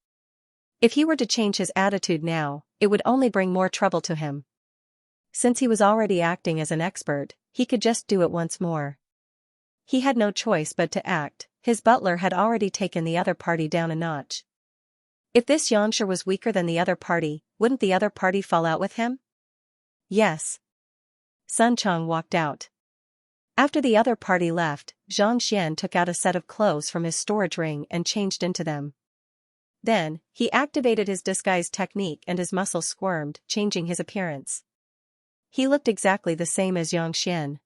[SPEAKER 1] If he were to change his attitude now, it would only bring more trouble to him. Since he was already acting as an expert, he could just do it once more. He had no choice but to act. His butler had already taken the other party down a notch. If this Yangshi was weaker than the other party, wouldn't the other party fall out with him? Yes. Sun Chang walked out. After the other party left, Xianxia took out a set of clothes from his storage ring and changed into them. Then, he activated his disguise technique and his muscles squirmed, changing his appearance. He looked exactly the same as Xianxia.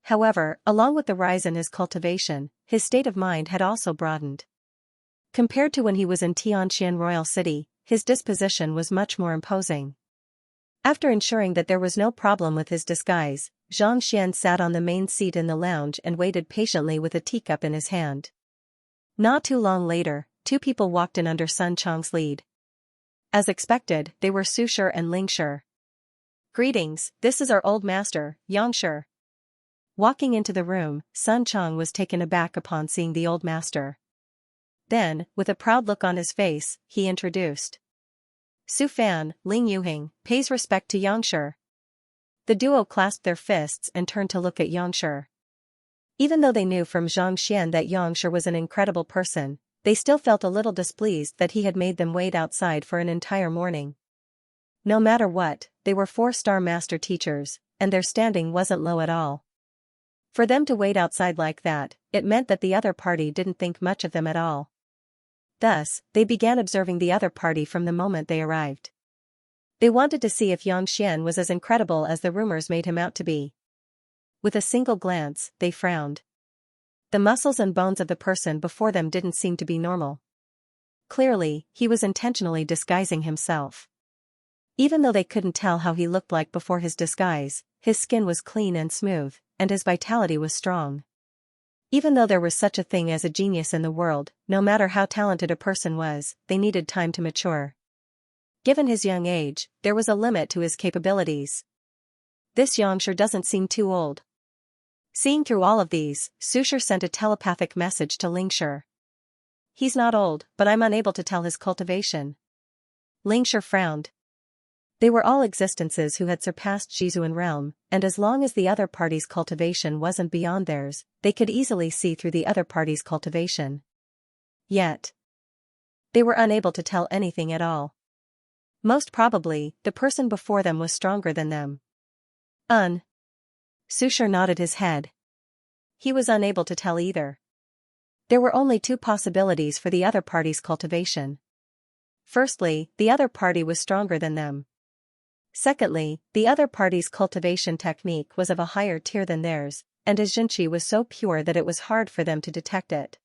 [SPEAKER 1] However, along with the rise in his cultivation, his state of mind had also broadened. Compared to when he was in Tianqian Royal City, his disposition was much more imposing. After ensuring that there was no problem with his disguise, Xianxia sat on the main seat in the lounge and waited patiently with a teacup in his hand. Not too long later, 2 people walked in under Sun Chang's lead. As expected, they were Su Shi and Ling Shi. Greetings, this is our old master, Yangshi. Walking into the room, Sun Chang was taken aback upon seeing the old master. Then, with a proud look on his face, he introduced. Su Fan, Ling Yuhing, pays respect to Yangshi. The duo clasped their fists and turned to look at Yangshi. Even though they knew from Xianxia that Yangshi was an incredible person, they still felt a little displeased that he had made them wait outside for an entire morning. No matter what, they were 4-star master teachers, and their standing wasn't low at all. For them to wait outside like that, it meant that the other party didn't think much of them at all. Thus, they began observing the other party from the moment they arrived. They wanted to see if Xianxia was as incredible as the rumors made him out to be. With a single glance, they frowned. The muscles and bones of the person before them didn't seem to be normal. Clearly, he was intentionally disguising himself. Even though they couldn't tell how he looked like before his disguise, his skin was clean and smooth, and his vitality was strong. Even though there was such a thing as a genius in the world, no matter how talented a person was, they needed time to mature. Given his young age, there was a limit to his capabilities. This Xianxia doesn't seem too old. Seeing through all of these, Xianxia sent a telepathic message to Xianxia. He's not old, but I'm unable to tell his cultivation. Xianxia frowned. They were all existences who had surpassed Shizuan realm, and as long as the other party's cultivation wasn't beyond theirs, they could easily see through the other party's cultivation. Yet, they were unable to tell anything at all. Most probably, the person before them was stronger than them. Xianxia nodded his head. He was unable to tell either. There were only 2 possibilities for the other party's cultivation. Firstly, the other party was stronger than them. Secondly, the other party's cultivation technique was of a higher tier than theirs, and his Xianxia was so pure that it was hard for them to detect it.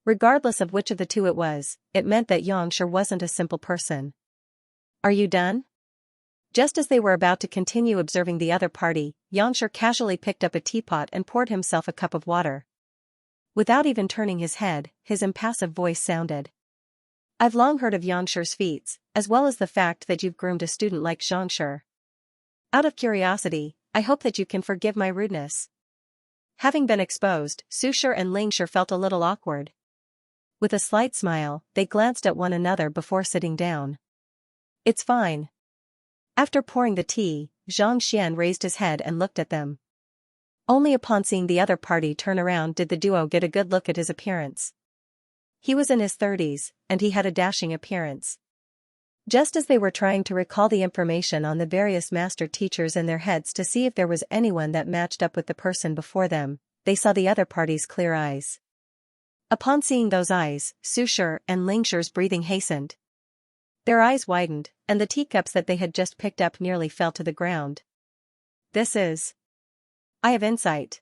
[SPEAKER 1] Regardless of which of the 2 it was, it meant that Xianxia wasn't a simple person. Are you done? Just as they were about to continue observing the other party, Xianxia casually picked up a teapot and poured himself a cup of water. Without even turning his head, his impassive voice sounded. I've long heard of Xianxia's feats, as well as the fact that you've groomed a student like Xianxia. Out of curiosity, I hope that you can forgive my rudeness. Having been exposed, Xianxia and Xianxia felt a little awkward. With a slight smile, they glanced at one another before sitting down. It's fine. After pouring the tea, Xianxia raised his head and looked at them. Only upon seeing the other party turn around did the duo get a good look at his appearance. He was in his 30s, and he had a dashing appearance. Just as they were trying to recall the information on the various master teachers in their heads to see if there was anyone that matched up with the person before them, they saw the other party's clear eyes. Upon seeing those eyes, Xianxia and Xianxia's breathing hastened. Their eyes widened, and the teacups that they had just picked up nearly fell to the ground. I have insight.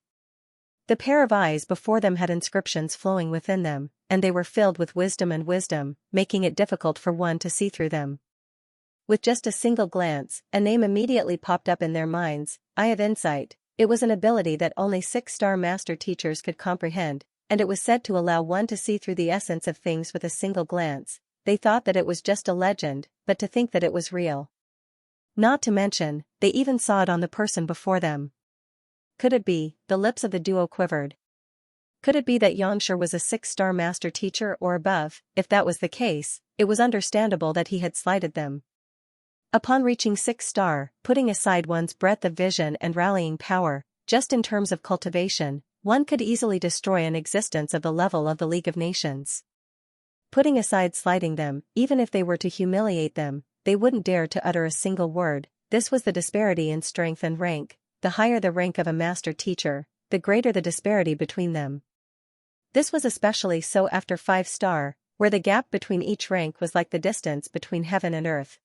[SPEAKER 1] The pair of eyes before them had inscriptions flowing within them, and they were filled with wisdom, making it difficult for one to see through them. With just a single glance, a name immediately popped up in their minds. I have insight. It was an ability that only 6-star master teachers could comprehend, and it was said to allow one to see through the essence of things with a single glance. They thought that it was just a legend, but to think that it was real. Not to mention, they even saw it on the person before them. Could it be? The lips of the duo quivered. Could it be that Xianxia was a 6-star master teacher or above? If that was the case, it was understandable that he had slighted them. Upon reaching 6-star, putting aside one's breadth of vision and rallying power, just in terms of cultivation, one could easily destroy an existence of the level of the League of Nations. Putting aside slighting them, even if they were to humiliate them, they wouldn't dare to utter a single word. This was the disparity in strength and rank. The higher the rank of a master teacher, the greater the disparity between them. This was especially so after 5-star, where the gap between each rank was like the distance between heaven and earth.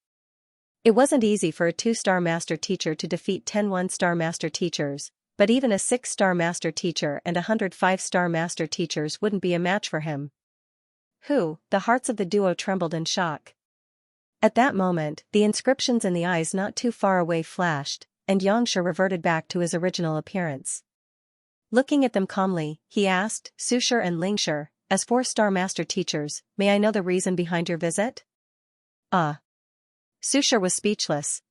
[SPEAKER 1] It wasn't easy for a 2-star master teacher to defeat 10 1-star master teachers, but even a 6-star master teacher and 100 5-star master teachers wouldn't be a match for him. The hearts of the duo trembled in shock. At that moment, the inscriptions in the eyes not too far away flashed, and Xianxia reverted back to his original appearance. Looking at them calmly, he asked, Xianxia and Xianxia, as 4-star master teachers, may I know the reason behind your visit? Xianxia was speechless.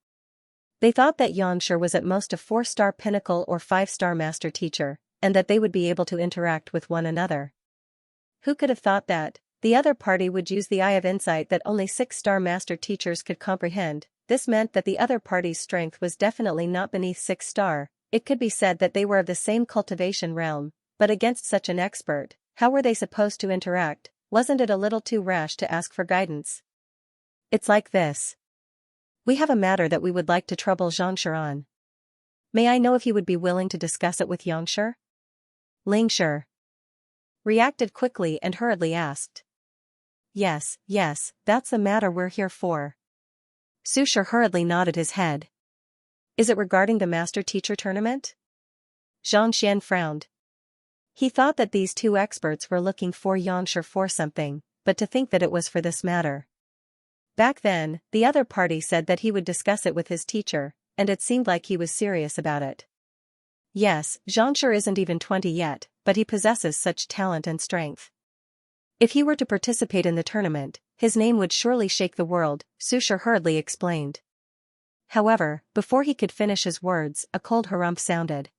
[SPEAKER 1] They thought that Xianxia was at most a 4-star pinnacle or 5-star master teacher, and that they would be able to interact with one another. Who could have thought that? The other party would use the eye of insight that only 6-star master teachers could comprehend. This meant that the other party's strength was definitely not beneath 6-star. It could be said that they were of the same cultivation realm, but against such an expert, how were they supposed to interact? Wasn't it a little too rash to ask for guidance? It's like this. We have a matter that we would like to trouble Xianxia on. May I know if you would be willing to discuss it with Xianxia? Xianxia reacted quickly and hurriedly asked. Yes, that's the matter we're here for. Xianxia hurriedly nodded his head. Is it regarding the master-teacher tournament? Xianxia frowned. He thought that these two experts were looking for Xianxia for something, but to think that it was for this matter. Back then, the other party said that he would discuss it with his teacher, and it seemed like he was serious about it. Yes, Xianxia isn't even 20 yet, but he possesses such talent and strength. If he were to participate in the tournament, his name would surely shake the world, Xianxia hurriedly explained. However, before he could finish his words, a cold harumph sounded.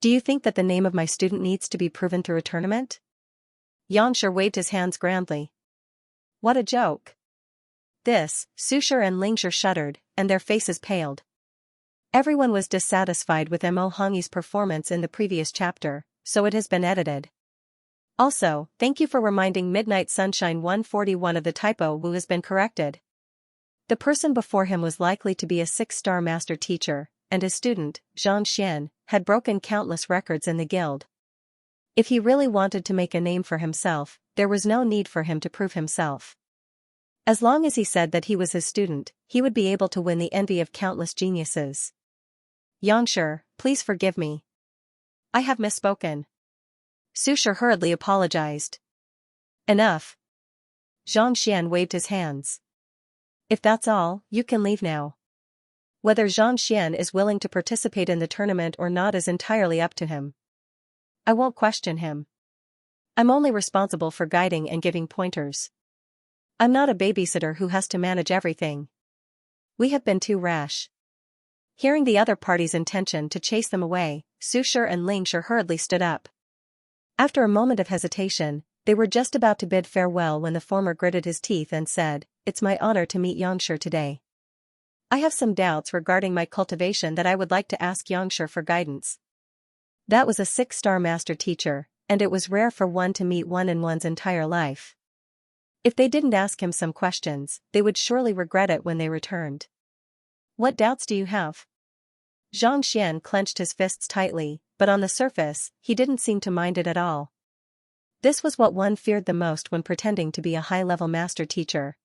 [SPEAKER 1] Do you think that the name of my student needs to be proven through a tournament? Xianxia waved his hands grandly. What a joke. This, Xianxia and Xianxia shuddered, and their faces paled. Everyone was dissatisfied with Mo Hongyi's performance in the previous chapter, so it has been edited. Also, thank you for reminding Midnight Sunshine 141 of the typo who has been corrected. The person before him was likely to be a 6-star master teacher, and his student, Xianxia, had broken countless records in the guild. If he really wanted to make a name for himself, there was no need for him to prove himself. As long as he said that he was his student, he would be able to win the envy of countless geniuses. Xianxia, please forgive me. I have misspoken. Xianxia hurriedly apologized. Enough. Xianxia waved his hands. If that's all, you can leave now. Whether Xianxia is willing to participate in the tournament or not is entirely up to him. I won't question him. I'm only responsible for guiding and giving pointers. I'm not a babysitter who has to manage everything. We have been too rash. Hearing the other party's intention to chase them away, Xianxia and Xianxia hurriedly stood up. After a moment of hesitation, they were just about to bid farewell when the former gritted his teeth and said, It's my honor to meet Xianxia today. I have some doubts regarding my cultivation that I would like to ask Xianxia for guidance. That was a 6-star master teacher, and it was rare for one to meet one in one's entire life. If they didn't ask him some questions, they would surely regret it when they returned. What doubts do you have? Xianxia clenched his fists tightly, but on the surface, he didn't seem to mind it at all. This was what one feared the most when pretending to be a high-level master teacher.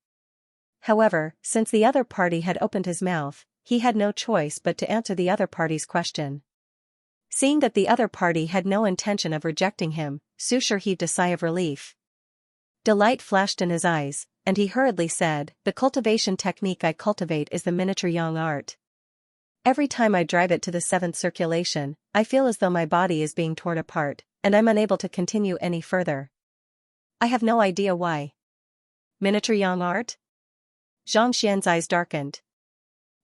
[SPEAKER 1] However, since the other party had opened his mouth, he had no choice but to answer the other party's question. Seeing that the other party had no intention of rejecting him, Xianxia heaved a sigh of relief. Delight flashed in his eyes, and he hurriedly said, The cultivation technique I cultivate is the miniature yang art. Every time I drive it to the 7th circulation, I feel as though my body is being torn apart, and I'm unable to continue any further. I have no idea why. Miniature yang art? Xianxia's eyes darkened.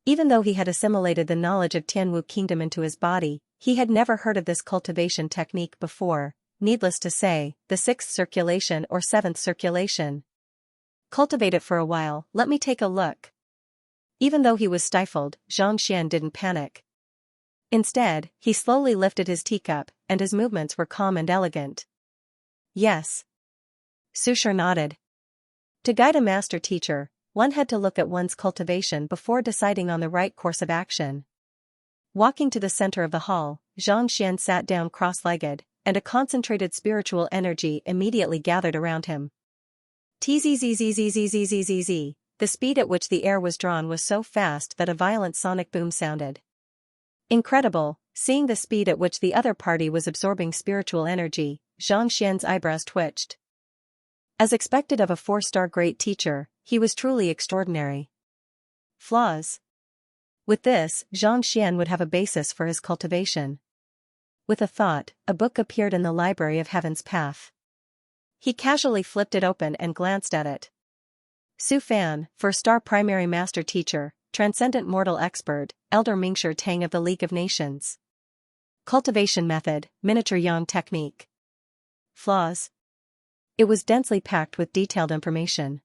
[SPEAKER 1] Even though he had assimilated the knowledge of Tianwu Kingdom into his body, he had never heard of this cultivation technique before. Needless to say, the 6th circulation or 7th circulation. Cultivate it for a while, let me take a look. Even though he was stifled, Xianxia didn't panic. Instead, he slowly lifted his teacup, and his movements were calm and elegant. Yes. Xianxia nodded. To guide a master teacher, one had to look at one's cultivation before deciding on the right course of action. Walking to the center of the hall, Xianxia sat down cross-legged, and a concentrated spiritual energy immediately gathered around him. Tzzzzzzzzzzzzzz. The speed at which the air was drawn was so fast that a violent sonic boom sounded. Incredible, seeing the speed at which the other party was absorbing spiritual energy, Xianxia's eyebrows twitched. As expected of a 4-star great teacher, he was truly extraordinary. Flaws. With this, Xianxia would have a basis for his cultivation. With a thought, a book appeared in the Library of Heaven's Path. He casually flipped it open and glanced at it. Su Fan, 4-star primary master teacher, transcendent mortal expert, Elder Mingxia Tang of the League of Nations. Cultivation method, miniature yang technique. Flaws. It was densely packed with detailed information.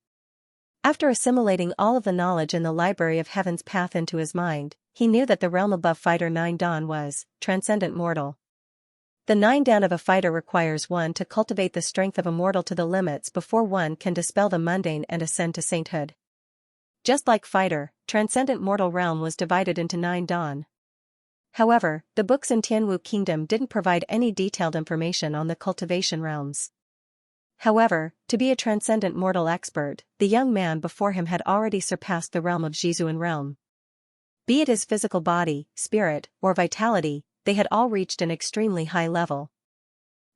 [SPEAKER 1] After assimilating all of the knowledge in the Library of Heaven's Path into his mind, he knew that the realm above Fighter 9 Dawn was transcendent mortal. The 9 Dan of a fighter requires one to cultivate the strength of a mortal to the limits before one can dispel the mundane and ascend to sainthood. Just like fighter, transcendent mortal realm was divided into 9 Dan. However, the books in Tianwu Kingdom didn't provide any detailed information on the cultivation realms. However, to be a transcendent mortal expert, the young man before him had already surpassed the realm of Jizuan realm. Be it his physical body, spirit, or vitality, they had all reached an extremely high level.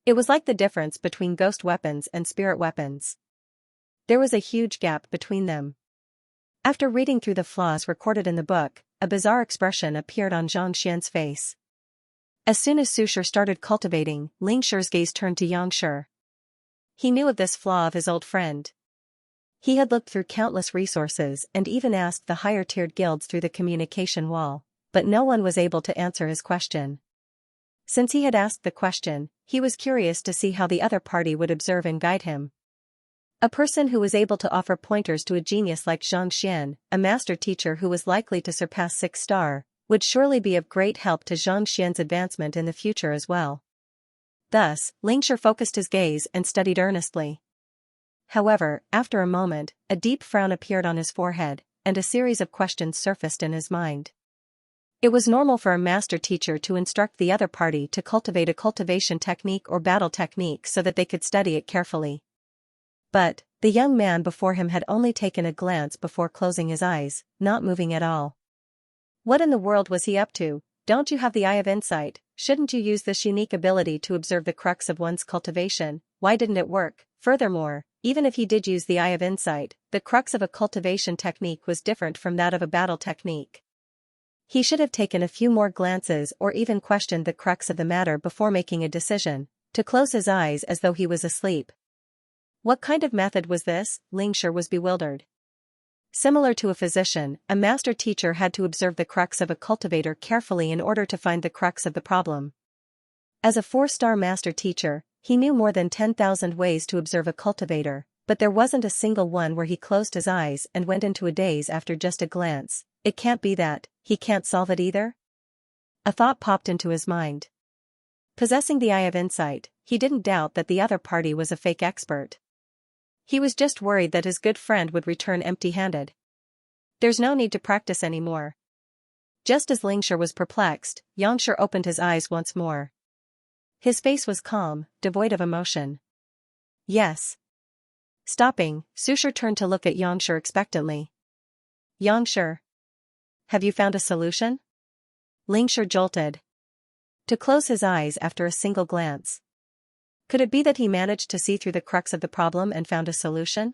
[SPEAKER 1] It was like the difference between ghost weapons and spirit weapons. There was a huge gap between them. After reading through the flaws recorded in the book, a bizarre expression appeared on Xianxia's face. As soon as Su Shi started cultivating, Ling Shi's gaze turned to Xianxia. He knew of this flaw of his old friend. He had looked through countless resources and even asked the higher-tiered guilds through the communication wall, but no one was able to answer his question. Since he had asked the question, he was curious to see how the other party would observe and guide him. A person who was able to offer pointers to a genius like Xianxia, a master teacher who was likely to surpass 6-star, would surely be of great help to Xianxia's advancement in the future as well. Thus, Ling Shi focused his gaze and studied earnestly. However, after a moment, a deep frown appeared on his forehead, and a series of questions surfaced in his mind. It was normal for a master teacher to instruct the other party to cultivate a cultivation technique or battle technique so that they could study it carefully. But, the young man before him had only taken a glance before closing his eyes, not moving at all. What in the world was he up to? Don't you have the eye of insight? Shouldn't you use this unique ability to observe the crux of one's cultivation? Why didn't it work? Furthermore, even if he did use the eye of insight, the crux of a cultivation technique was different from that of a battle technique. He should have taken a few more glances or even questioned the crux of the matter before making a decision, to close his eyes as though he was asleep. What kind of method was this? Ling Shi was bewildered. Similar to a physician, a master teacher had to observe the crux of a cultivator carefully in order to find the crux of the problem. As a 4-star master teacher, he knew more than 10,000 ways to observe a cultivator, but there wasn't a single one where he closed his eyes and went into a daze after just a glance. It can't be that, he can't solve it either? A thought popped into his mind. Possessing the eye of insight, he didn't doubt that the other party was a fake expert. He was just worried that his good friend would return empty-handed. There's no need to practice anymore. Just as Ling Shi was perplexed, Xianxia opened his eyes once more. His face was calm, devoid of emotion. Yes. Stopping, Su Shi turned to look at Xianxia expectantly. Xianxia. Have you found a solution? Ling Shi jolted. To close his eyes after a single glance. Could it be that he managed to see through the crux of the problem and found a solution?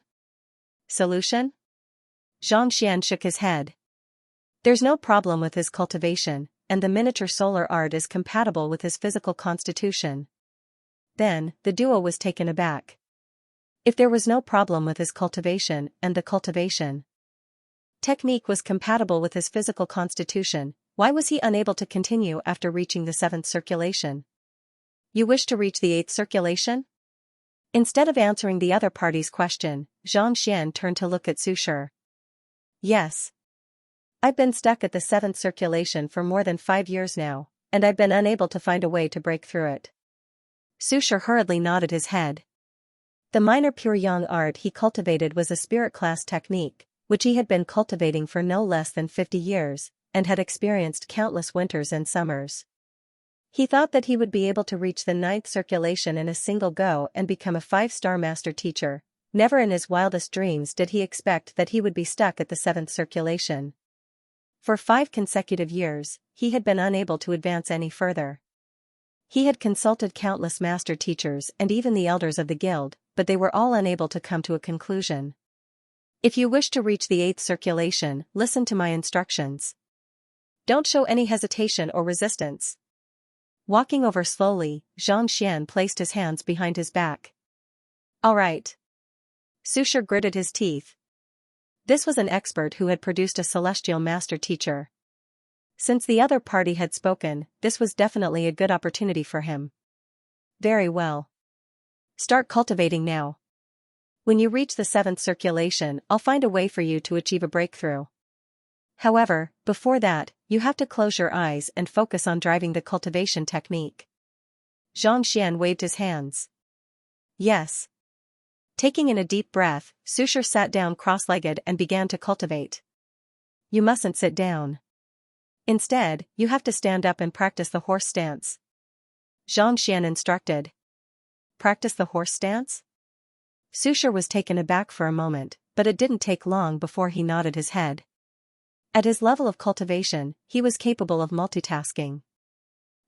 [SPEAKER 1] Solution? Xianxia shook his head. There's no problem with his cultivation, and the miniature solar art is compatible with his physical constitution. Then, the duo was taken aback. If there was no problem with his cultivation and the cultivation technique was compatible with his physical constitution, why was he unable to continue after reaching the 7th circulation? You wish to reach the 8th circulation? Instead of answering the other party's question, Xianxia turned to look at Su Shi. Yes. I've been stuck at the 7th circulation for more than 5 years now, and I've been unable to find a way to break through it. Su Shi hurriedly nodded his head. The minor pure yang art he cultivated was a spirit class technique, which he had been cultivating for no less than 50 years, and had experienced countless winters and summers. He thought that he would be able to reach the 9th circulation in a single go and become a 5-star master teacher. Never in his wildest dreams did he expect that he would be stuck at the 7th circulation. For 5 consecutive years, he had been unable to advance any further. He had consulted countless master teachers and even the elders of the guild, but they were all unable to come to a conclusion. If you wish to reach the 8th circulation, listen to my instructions. Don't show any hesitation or resistance. Walking over slowly, Xianxia placed his hands behind his back. All right. Su Shi gritted his teeth. This was an expert who had produced a celestial master teacher. Since the other party had spoken, this was definitely a good opportunity for him. Very well. Start cultivating now. When you reach the 7th circulation, I'll find a way for you to achieve a breakthrough. However, before that, you have to close your eyes and focus on driving the cultivation technique. Xianxia waved his hands. Yes. Taking in a deep breath, Susher sat down cross-legged and began to cultivate. You mustn't sit down. Instead, you have to stand up and practice the horse stance. Xianxia instructed. Practice the horse stance? Susher was taken aback for a moment, but it didn't take long before he nodded his head. At his level of cultivation, he was capable of multitasking.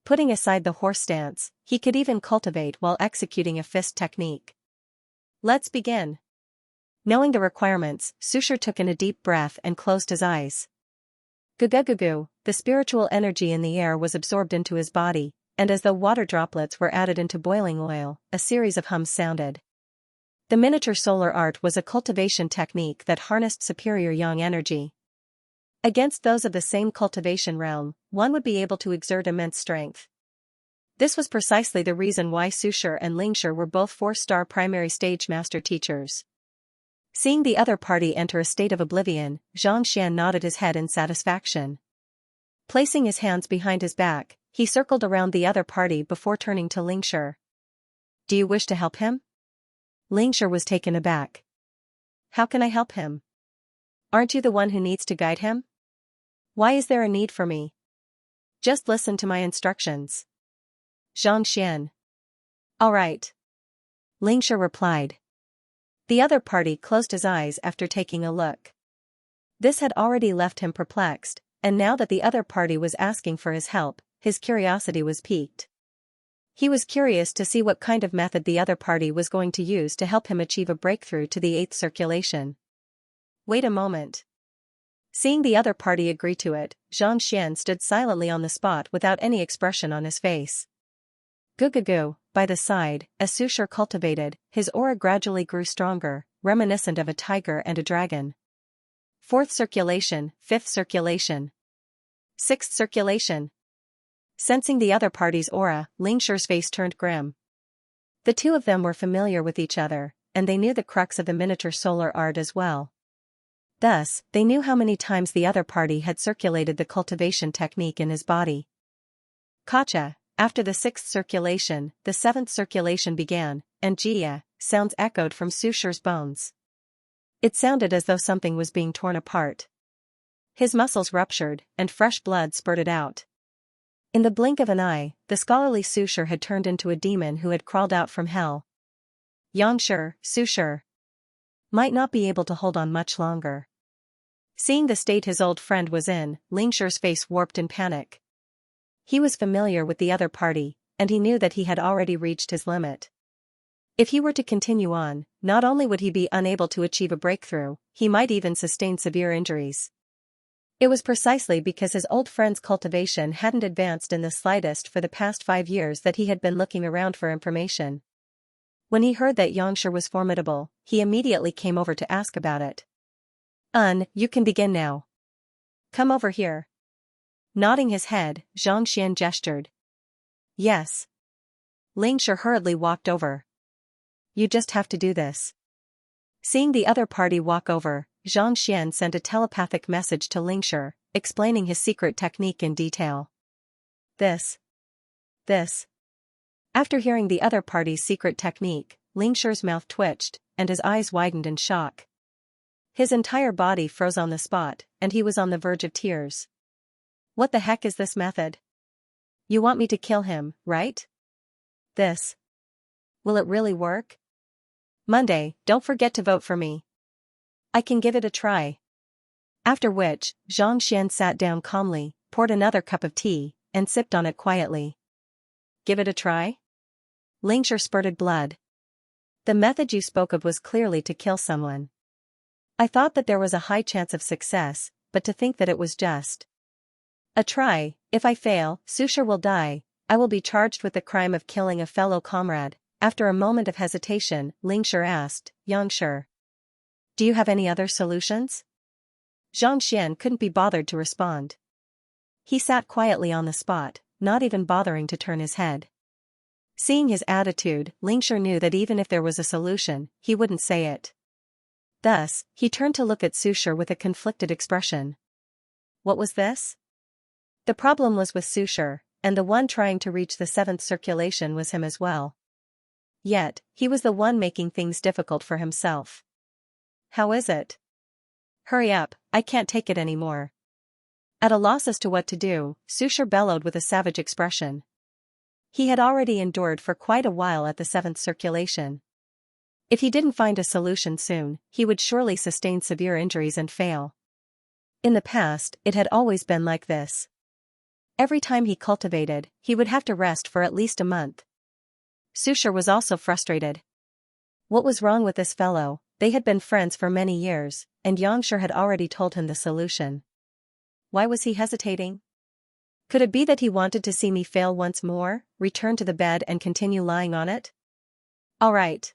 [SPEAKER 1] Putting aside the horse stance, he could even cultivate while executing a fist technique. Let's begin. Knowing the requirements, Susher took in a deep breath and closed his eyes. Gugugugu, the spiritual energy in the air was absorbed into his body, and as though water droplets were added into boiling oil, a series of hums sounded. The miniature solar art was a cultivation technique that harnessed superior yang energy. Against those of the same cultivation realm, one would be able to exert immense strength. This was precisely the reason why Susher and Lingshi were both 4-star primary stage master teachers. Seeing the other party enter a state of oblivion, Xianxia nodded his head in satisfaction. Placing his hands behind his back, he circled around the other party before turning to Lingshi. Do you wish to help him? Lingshi was taken aback. How can I help him? Aren't you the one who needs to guide him? Why is there a need for me? Just listen to my instructions. Xianxia. All right. Lingshi replied. The other party closed his eyes after taking a look. This had already left him perplexed, and now that the other party was asking for his help, his curiosity was piqued. He was curious to see what kind of method the other party was going to use to help him achieve a breakthrough to the 8th circulation. Wait a moment. Seeing the other party agree to it, Xianxia stood silently on the spot without any expression on his face. Gugugu, by the side, as Susher cultivated, his aura gradually grew stronger, reminiscent of a tiger and a dragon. 4th circulation, 5th circulation. 6th circulation. Sensing the other party's aura, Lingshi's face turned grim. The two of them were familiar with each other, and they knew the crux of the miniature solar art as well. Thus, they knew how many times the other party had circulated the cultivation technique in his body. Kacha. After the 6th circulation, the 7th circulation began, and Jia, sounds echoed from Susher's bones. It sounded as though something was being torn apart. His muscles ruptured, and fresh blood spurted out. In the blink of an eye, the scholarly Susher had turned into a demon who had crawled out from hell. Xianxia, Susher might not be able to hold on much longer. Seeing the state his old friend was in, Lingshi's face warped in panic. He was familiar with the other party, and he knew that he had already reached his limit. If he were to continue on, not only would he be unable to achieve a breakthrough, he might even sustain severe injuries. It was precisely because his old friend's cultivation hadn't advanced in the slightest for the past 5 years that he had been looking around for information. When he heard that Xianxia was formidable, he immediately came over to ask about it. You can begin now. Come over here. Nodding his head, Xianxia gestured. Yes. Lingshi hurriedly walked over. You just have to do this. Seeing the other party walk over, Xianxia sent a telepathic message to Lingshi, explaining his secret technique in detail. This. After hearing the other party's secret technique, Lingshi's mouth twitched, and his eyes widened in shock. His entire body froze on the spot, and he was on the verge of tears. What the heck is this method? You want me to kill him, right? This. Will it really work? Monday, don't forget to vote for me. I can give it a try. After which, Xianxia sat down calmly, poured another cup of tea, and sipped on it quietly. Give it a try? Lingshi spurted blood. The method you spoke of was clearly to kill someone. I thought that there was a high chance of success, but to think that it was just a try. If I fail, Susher will die. I will be charged with the crime of killing a fellow comrade. After a moment of hesitation, Lingshi asked, Xianxia, do you have any other solutions? Xianxia couldn't be bothered to respond. He sat quietly on the spot, not even bothering to turn his head. Seeing his attitude, Lingshi knew that even if there was a solution, he wouldn't say it. Thus, he turned to look at Susher with a conflicted expression. What was this? The problem was with Susher. and the one trying to reach the seventh circulation was him as well. Yet, he was the one making things difficult for himself. How is it? Hurry up, I can't take it anymore. At a loss as to what to do, Xianxia bellowed with a savage expression. He had already endured for quite a while at the seventh circulation. If he didn't find a solution soon, he would surely sustain severe injuries and fail. In the past, it had always been like this. Every time he cultivated, he would have to rest for at least a month. Xianxia was also frustrated. What was wrong with this fellow? They had been friends for many years, and Xianxia had already told him the solution. Why was he hesitating? Could it be that he wanted to see me fail once more, return to the bed and continue lying on it? All right.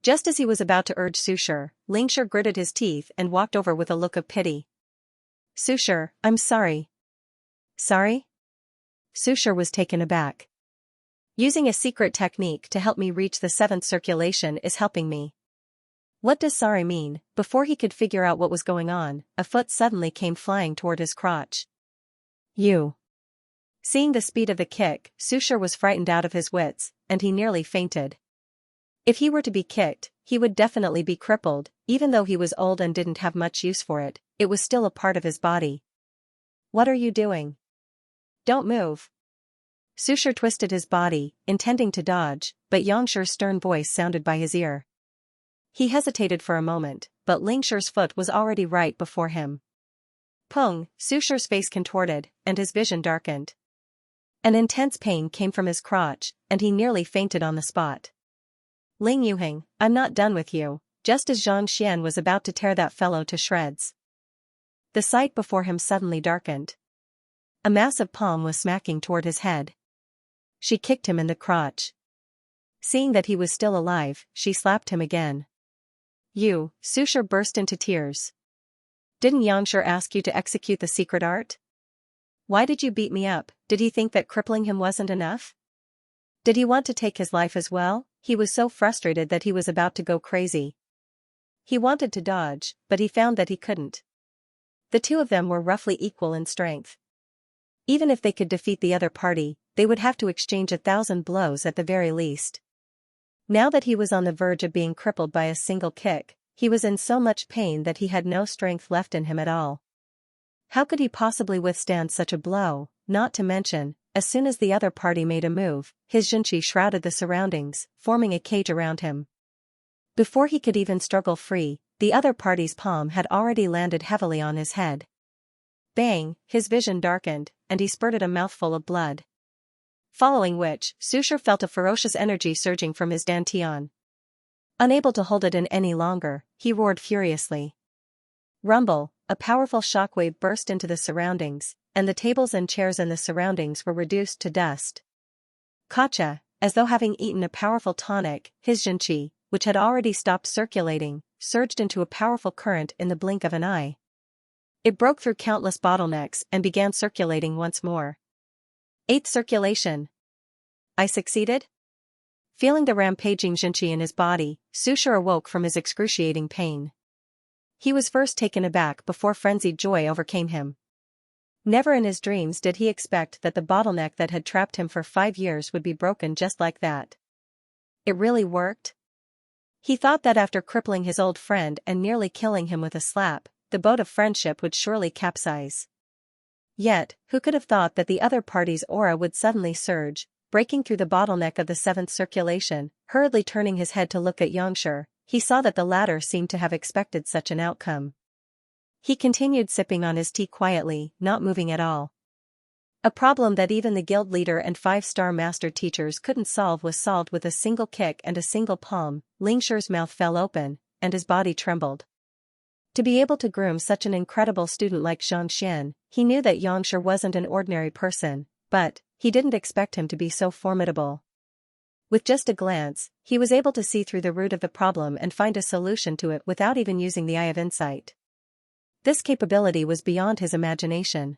[SPEAKER 1] Just as he was about to urge Xianxia, Xianxia gritted his teeth and walked over with a look of pity. Xianxia, I'm sorry. Sorry? Xianxia was taken aback. Using a secret technique to help me reach the seventh circulation is helping me. What does sorry mean? Before he could figure out what was going on, a foot suddenly came flying toward his crotch. You. Seeing the speed of the kick, Xianxia was frightened out of his wits, and he nearly fainted. If he were to be kicked, he would definitely be crippled. Even though he was old and didn't have much use for it, it was still a part of his body. What are you doing? Don't move. Xianxia twisted his body, intending to dodge, but Xianxia's stern voice sounded by his ear. He hesitated for a moment, but Xianxia's foot was already right before him. Pung! Xianxia's face contorted, and his vision darkened. An intense pain came from his crotch, and he nearly fainted on the spot. Ling Yuheng, I'm not done with you, just as Xianxia was about to tear that fellow to shreds. The sight before him suddenly darkened. A massive palm was smacking toward his head. She kicked him in the crotch. Seeing that he was still alive, she slapped him again. You, Xianxia burst into tears. Didn't Xianxia ask you to execute the secret art? Why did you beat me up? Did he think that crippling him wasn't enough? Did he want to take his life as well? He was so frustrated that he was about to go crazy. He wanted to dodge, but he found that he couldn't. The two of them were roughly equal in strength. Even if they could defeat the other party, they would have to exchange 1,000 blows at the very least. Now that he was on the verge of being crippled by a single kick, he was in so much pain that he had no strength left in him at all. How could he possibly withstand such a blow? Not to mention, as soon as the other party made a move, his Xianxia shrouded the surroundings, forming a cage around him. Before he could even struggle free, the other party's palm had already landed heavily on his head. Bang! His vision darkened, and he spurted a mouthful of blood. Following which, Xianxia felt a ferocious energy surging from his dantian. Unable to hold it in any longer, he roared furiously. Rumble! A powerful shockwave burst into the surroundings, and the tables and chairs in the surroundings were reduced to dust. Gotcha! As though having eaten a powerful tonic, his Xianxia, which had already stopped circulating, surged into a powerful current in the blink of an eye. It broke through countless bottlenecks and began circulating once more. 8th circulation. I succeeded? Feeling the rampaging Xianxia in his body, Xianxia awoke from his excruciating pain. He was first taken aback before frenzied joy overcame him. Never in his dreams did he expect that the bottleneck that had trapped him for 5 years would be broken just like that. It really worked? He thought that after crippling his old friend and nearly killing him with a slap, the boat of friendship would surely capsize. Yet, who could have thought that the other party's aura would suddenly surge, breaking through the bottleneck of the 7th circulation? Hurriedly turning his head to look at Xianxia, he saw that the latter seemed to have expected such an outcome. He continued sipping on his tea quietly, not moving at all. A problem that even the guild leader and 5-star master teachers couldn't solve was solved with a single kick and a single palm. Xianxia's mouth fell open, and his body trembled. To be able to groom such an incredible student like Xianxia, he knew that Xianxia wasn't an ordinary person, but he didn't expect him to be so formidable. With just a glance, he was able to see through the root of the problem and find a solution to it without even using the eye of insight. This capability was beyond his imagination.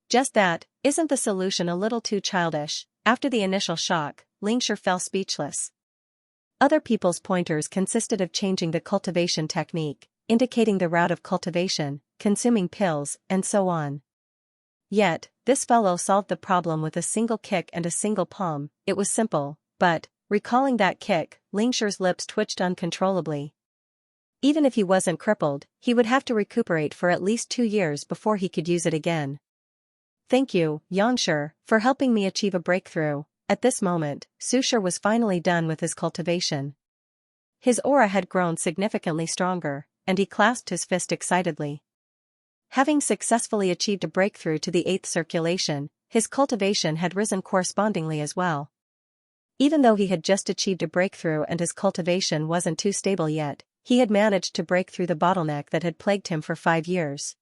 [SPEAKER 1] Just that, isn't the solution a little too childish? After the initial shock, Xianxia fell speechless. Other people's pointers consisted of changing the cultivation technique, indicating the route of cultivation, consuming pills, and so on. Yet, this fellow solved the problem with a single kick and a single palm. It was simple, but, recalling that kick, Lingshi's lips twitched uncontrollably. Even if he wasn't crippled, he would have to recuperate for at least 2 years before he could use it again. Thank you, Xianxia, for helping me achieve a breakthrough. At this moment, Xianxia was finally done with his cultivation. His aura had grown significantly stronger, and he clasped his fist excitedly. Having successfully achieved a breakthrough to the 8th circulation, his cultivation had risen correspondingly as well. Even though he had just achieved a breakthrough and his cultivation wasn't too stable yet, he had managed to break through the bottleneck that had plagued him for 5 years.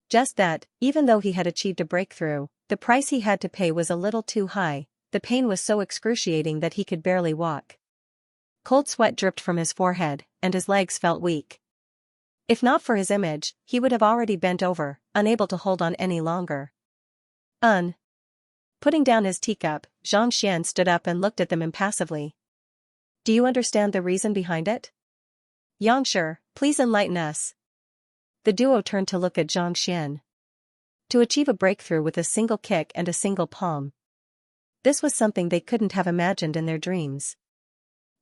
[SPEAKER 1] Just that, even though he had achieved a breakthrough, the price he had to pay was a little too high. The pain was so excruciating that he could barely walk. Cold sweat dripped from his forehead, and his legs felt weak. If not for his image, he would have already bent over, unable to hold on any longer. Putting down his teacup, Xianxia stood up and looked at them impassively. Do you understand the reason behind it? Xianxia, please enlighten us. The duo turned to look at Xianxia. To achieve a breakthrough with a single kick and a single palm. This was something they couldn't have imagined in their dreams.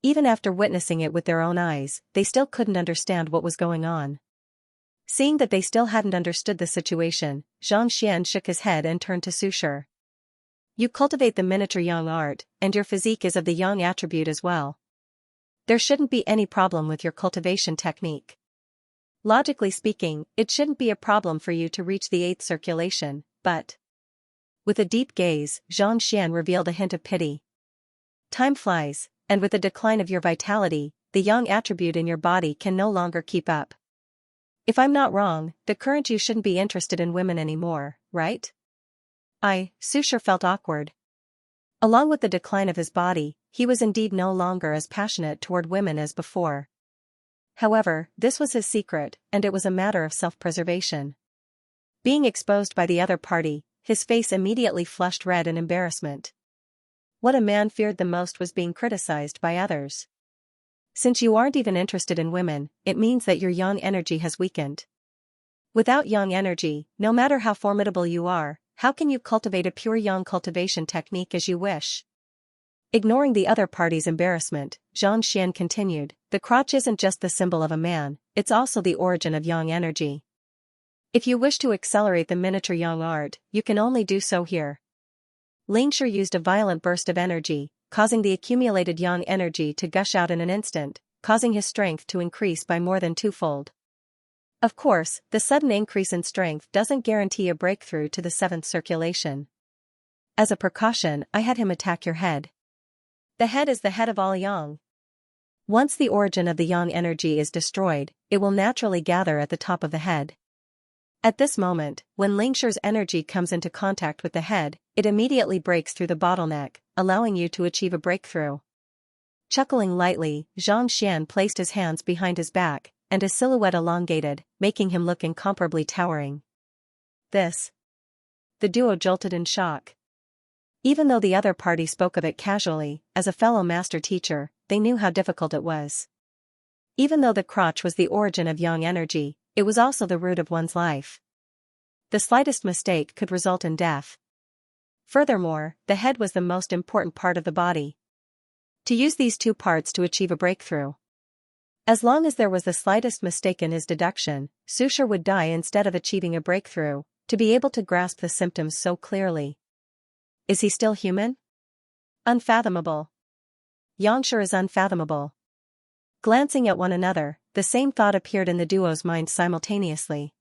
[SPEAKER 1] Even after witnessing it with their own eyes, they still couldn't understand what was going on. Seeing that they still hadn't understood the situation, Xianxia shook his head and turned to Xianxia. You cultivate the miniature yang art, and your physique is of the yang attribute as well. There shouldn't be any problem with your cultivation technique. Logically speaking, it shouldn't be a problem for you to reach the 8th circulation, but... With a deep gaze, Xianxia revealed a hint of pity. Time flies, and with the decline of your vitality, the yang attribute in your body can no longer keep up. If I'm not wrong, the current you shouldn't be interested in women anymore, right? Xianxia felt awkward. Along with the decline of his body, he was indeed no longer as passionate toward women as before. However, this was his secret, and it was a matter of self-preservation. Being exposed by the other party, his face immediately flushed red in embarrassment. What a man feared the most was being criticized by others. Since you aren't even interested in women, it means that your yang energy has weakened. Without yang energy, no matter how formidable you are, how can you cultivate a pure yang cultivation technique as you wish? Ignoring the other party's embarrassment, Xianxia continued, the crotch isn't just the symbol of a man, it's also the origin of yang energy. If you wish to accelerate the miniature yang art, you can only do so here. Lingshi used a violent burst of energy, causing the accumulated yang energy to gush out in an instant, causing his strength to increase by more than twofold. Of course, the sudden increase in strength doesn't guarantee a breakthrough to the 7th circulation. As a precaution, I had him attack your head. The head is the head of all yang. Once the origin of the yang energy is destroyed, it will naturally gather at the top of the head. At this moment, when Lingshi's energy comes into contact with the head, it immediately breaks through the bottleneck, allowing you to achieve a breakthrough. Chuckling lightly, Xianxia placed his hands behind his back, and his silhouette elongated, making him look incomparably towering. This. The duo jolted in shock. Even though the other party spoke of it casually, as a fellow master teacher, they knew how difficult it was. Even though the crotch was the origin of yang energy, it was also the root of one's life. The slightest mistake could result in death. Furthermore, the head was the most important part of the body. To use these two parts to achieve a breakthrough. As long as there was the slightest mistake in his deduction, Xianxia would die instead of achieving a breakthrough, to be able to grasp the symptoms so clearly. Is he still human? Unfathomable. Xianxia is unfathomable. Glancing at one another, the same thought appeared in the duo's mind simultaneously.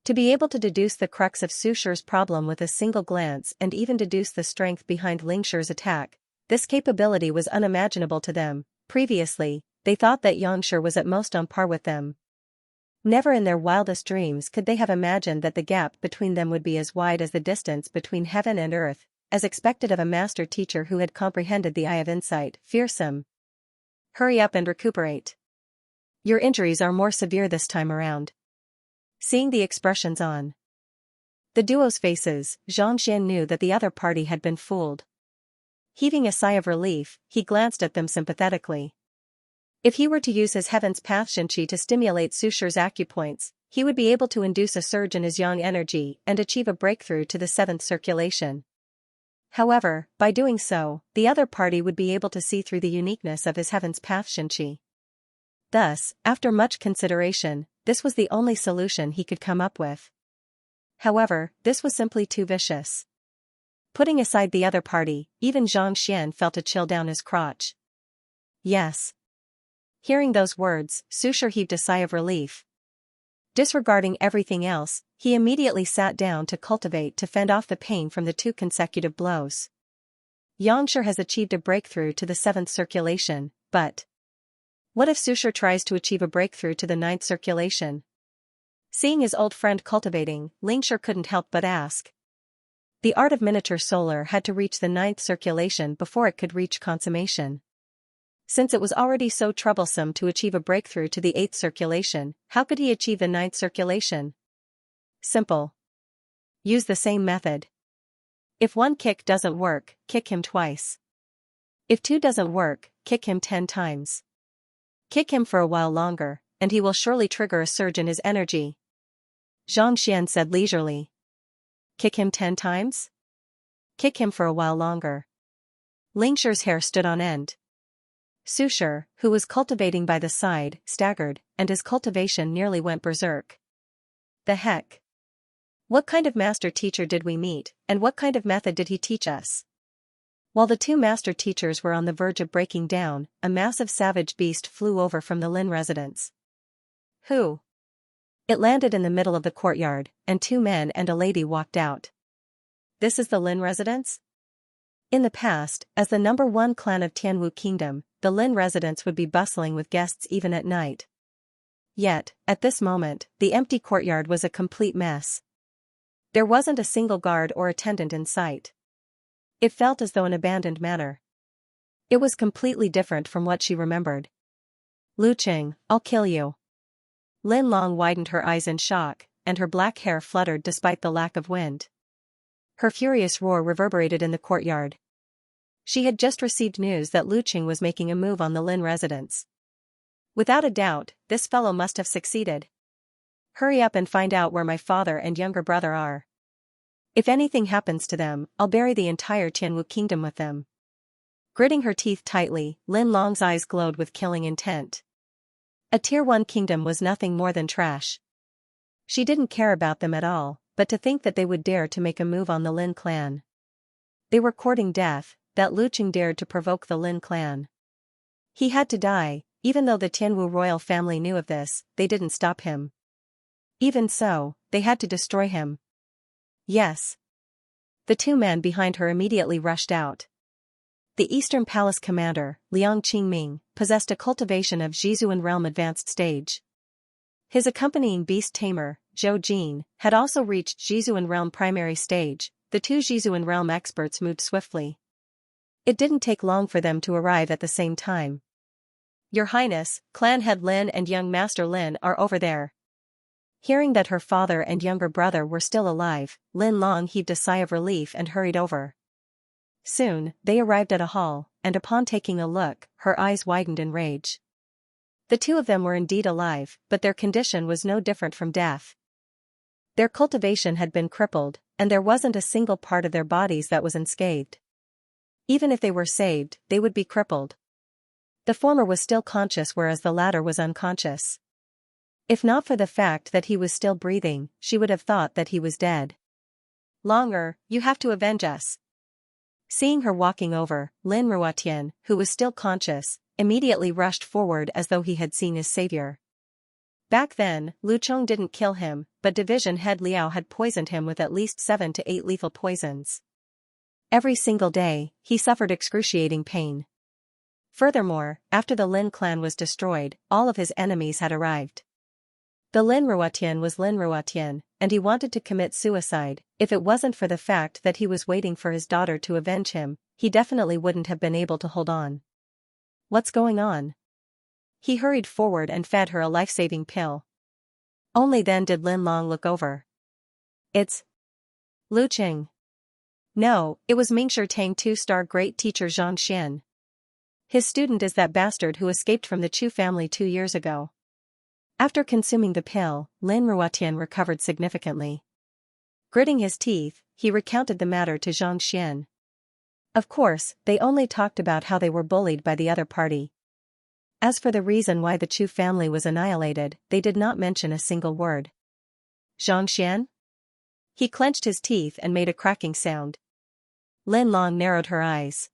[SPEAKER 1] To be able to deduce the crux of Xianxia's problem with a single glance and even deduce the strength behind Lingshi's attack, this capability was unimaginable to them. Previously, they thought that Xianxia was at most on par with them. Never in their wildest dreams could they have imagined that the gap between them would be as wide as the distance between heaven and earth, as expected of a master teacher who had comprehended the eye of insight. Fearsome. Hurry up and recuperate. Your injuries are more severe this time around. Seeing the expressions on the duo's faces, Xianxia knew that the other party had been fooled. Heaving a sigh of relief, he glanced at them sympathetically. If he were to use his Heaven's Path Xianxia to stimulate Xianxia's acupoints, he would be able to induce a surge in his yang energy and achieve a breakthrough to the seventh circulation. However, by doing so, the other party would be able to see through the uniqueness of his heaven's path Xianxia. Thus, after much consideration, this was the only solution he could come up with. However, this was simply too vicious. Putting aside the other party, even Xianxia felt a chill down his crotch. Yes. Hearing those words, Susher heaved a sigh of relief. Disregarding everything else, he immediately sat down to cultivate to fend off the pain from the 2 consecutive blows. Xianxia has achieved a breakthrough to the 7th circulation, but what if Susher tries to achieve a breakthrough to the 9th circulation? Seeing his old friend cultivating, Xianxia couldn't help but ask. The art of miniature solar had to reach the 9th circulation before it could reach consummation. Since it was already so troublesome to achieve a breakthrough to the 8th circulation, how could he achieve the 9th circulation? Simple. Use the same method. If 1 kick doesn't work, kick him twice. If 2 doesn't work, kick him 10 times. Kick him for a while longer, and he will surely trigger a surge in his energy. Xianxia said leisurely. Kick him 10 times? Kick him for a while longer. Lingxi's hair stood on end. Susher, who was cultivating by the side, staggered, and his cultivation nearly went berserk. The heck? What kind of master teacher did we meet, and what kind of method did he teach us? While the 2 master teachers were on the verge of breaking down, a massive savage beast flew over from the Lin residence. Who? It landed in the middle of the courtyard, and 2 men and a lady walked out. This is the Lin residence? In the past, as the number 1 clan of Tianwu Kingdom, the Lin residence would be bustling with guests even at night. Yet, at this moment, the empty courtyard was a complete mess. There wasn't a single guard or attendant in sight. It felt as though an abandoned manor. It was completely different from what she remembered. Lu Qing, I'll kill you. Lin Long widened her eyes in shock, and her black hair fluttered despite the lack of wind. Her furious roar reverberated in the courtyard. She had just received news that Lu Qing was making a move on the Lin residence. Without a doubt, this fellow must have succeeded. Hurry up and find out where my father and younger brother are. If anything happens to them, I'll bury the entire Tianwu kingdom with them. Gritting her teeth tightly, Lin Long's eyes glowed with killing intent. A Tier 1 kingdom was nothing more than trash. She didn't care about them at all, but to think that they would dare to make a move on the Lin clan. They were courting death, that Lu Qing dared to provoke the Lin clan. He had to die, even though the Tianwu royal family knew of this, they didn't stop him. Even so, they had to destroy him. Yes. The 2 men behind her immediately rushed out. The Eastern Palace commander, Liang Qingming, possessed a cultivation of Zhizuan realm advanced stage. His accompanying beast tamer, Zhou Jin, had also reached Zhizuan realm primary stage. The 2 Zhizuan realm experts moved swiftly. It didn't take long for them to arrive at the same time. Your Highness, Clan Head Lin and young Master Lin are over there. Hearing that her father and younger brother were still alive, Lin Long heaved a sigh of relief and hurried over. Soon, they arrived at a hall, and upon taking a look, her eyes widened in rage. The 2 of them were indeed alive, but their condition was no different from death. Their cultivation had been crippled, and there wasn't a single part of their bodies that was unscathed. Even if they were saved, they would be crippled. The former was still conscious whereas the latter was unconscious. If not for the fact that he was still breathing, she would have thought that he was dead. Longer, you have to avenge us. Seeing her walking over, Lin Ruotian, who was still conscious, immediately rushed forward as though he had seen his savior. Back then, Lu Chong didn't kill him, but division head Liao had poisoned him with at least 7 to 8 lethal poisons. Every single day, he suffered excruciating pain. Furthermore, after the Lin clan was destroyed, all of his enemies had arrived. The Lin Ruotian was Lin Ruotian, and he wanted to commit suicide. If it wasn't for the fact that he was waiting for his daughter to avenge him, he definitely wouldn't have been able to hold on. What's going on? He hurried forward and fed her a life-saving pill. Only then did Lin Long look over. It's Lu Qing. No, it was Mingshi Tang 2-star great teacher Zhang Xian. His student is that bastard who escaped from the Chu family 2 years ago. After consuming the pill, Lin Ruotian recovered significantly. Gritting his teeth, he recounted the matter to Xianxia. Of course, they only talked about how they were bullied by the other party. As for the reason why the Chu family was annihilated, they did not mention a single word. Xianxia? He clenched his teeth and made a cracking sound. Lin Long narrowed her eyes.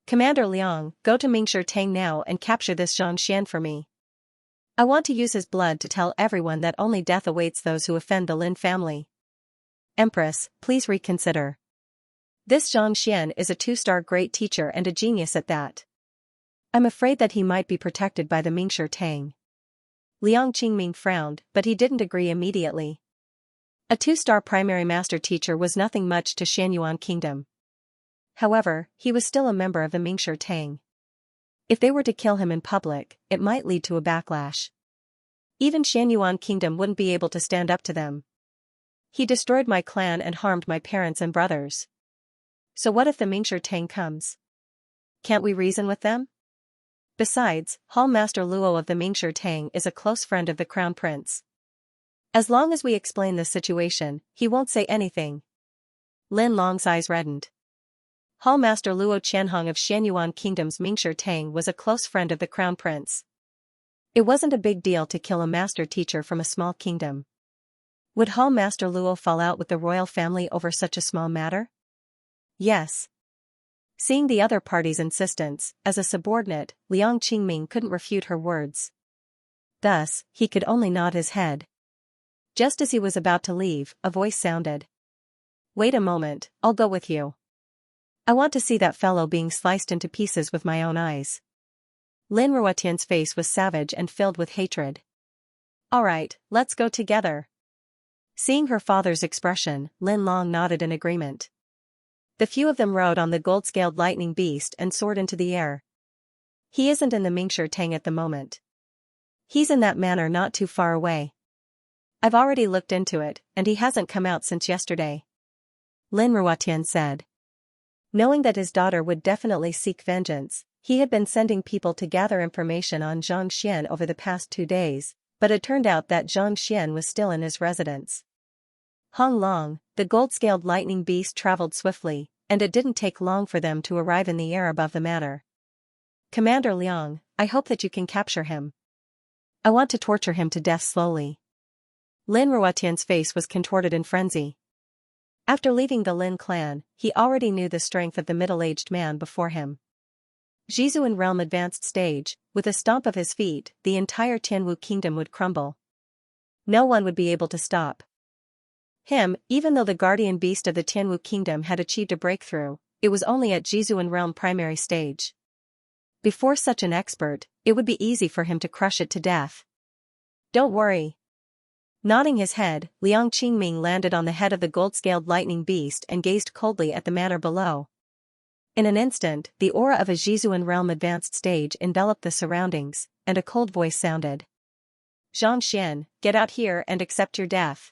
[SPEAKER 1] Commander Liang, go to Mingshi Tang now and capture this Xianxia for me. I want to use his blood to tell everyone that only death awaits those who offend the Lin family. Empress, please reconsider. This Xianxia is a 2-star great teacher and a genius at that. I'm afraid that he might be protected by the Mingshi Tang. Liang Qingming frowned, but he didn't agree immediately. A 2-star primary master teacher was nothing much to Xianyuan Kingdom. However, he was still a member of the Mingshi Tang. If they were to kill him in public, it might lead to a backlash. Even Xianyuan Kingdom wouldn't be able to stand up to them. He destroyed my clan and harmed my parents and brothers. So what if the Mingshi Tang comes? Can't we reason with them? Besides, Hall Master Luo of the Mingshi Tang is a close friend of the Crown Prince. As long as we explain this situation, he won't say anything. Lin Long's eyes reddened. Hall Master Luo Qianhong of Xianyuan Kingdom's Mingshi Tang was a close friend of the Crown Prince. It wasn't a big deal to kill a master teacher from a small kingdom. Would Hall Master Luo fall out with the royal family over such a small matter? Yes. Seeing the other party's insistence, as a subordinate, Liang Qingming couldn't refute her words. Thus, he could only nod his head. Just as he was about to leave, a voice sounded. Wait a moment, I'll go with you. I want to see that fellow being sliced into pieces with my own eyes. Lin Ruotian's face was savage and filled with hatred. All right, let's go together. Seeing her father's expression, Lin Long nodded in agreement. The few of them rode on the gold-scaled lightning beast and soared into the air. He isn't in the Mingshi Tang at the moment. He's in that manor not too far away. I've already looked into it, and he hasn't come out since yesterday. Lin Ruotian said. Knowing that his daughter would definitely seek vengeance, he had been sending people to gather information on Zhang Xian over the past 2 days, but it turned out that Zhang Xian was still in his residence. Hong Long, the gold-scaled lightning beast traveled swiftly, and it didn't take long for them to arrive in the air above the manor. Commander Liang, I hope that you can capture him. I want to torture him to death slowly. Lin Ruotian's face was contorted in frenzy. After leaving the Lin clan, he already knew the strength of the middle-aged man before him. Jizuan realm advanced stage, with a stomp of his feet, the entire Tianwu kingdom would crumble. No one would be able to stop him. Even though the guardian beast of the Tianwu kingdom had achieved a breakthrough, it was only at Jizuan realm primary stage. Before such an expert, it would be easy for him to crush it to death. Don't worry. Nodding his head, Liang Qingming landed on the head of the gold-scaled lightning beast and gazed coldly at the manor below. In an instant, the aura of a Jizuan realm advanced stage enveloped the surroundings, and a cold voice sounded. Zhang Xian, get out here and accept your death.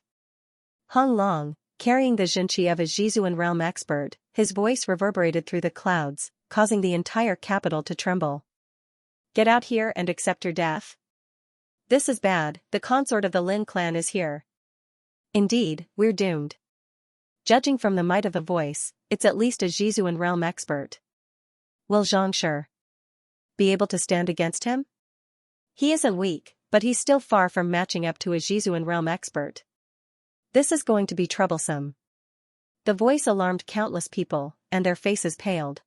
[SPEAKER 1] Hong Long, carrying the Xianxia of a Jizuan realm expert, his voice reverberated through the clouds, causing the entire capital to tremble. Get out here and accept your death? This is bad, the consort of the Lin clan is here. Indeed, we're doomed. Judging from the might of the voice, it's at least a Jizuan realm expert. Will Xianxia be able to stand against him? He isn't weak, but he's still far from matching up to a Jizuan realm expert. This is going to be troublesome. The voice alarmed countless people, and their faces paled.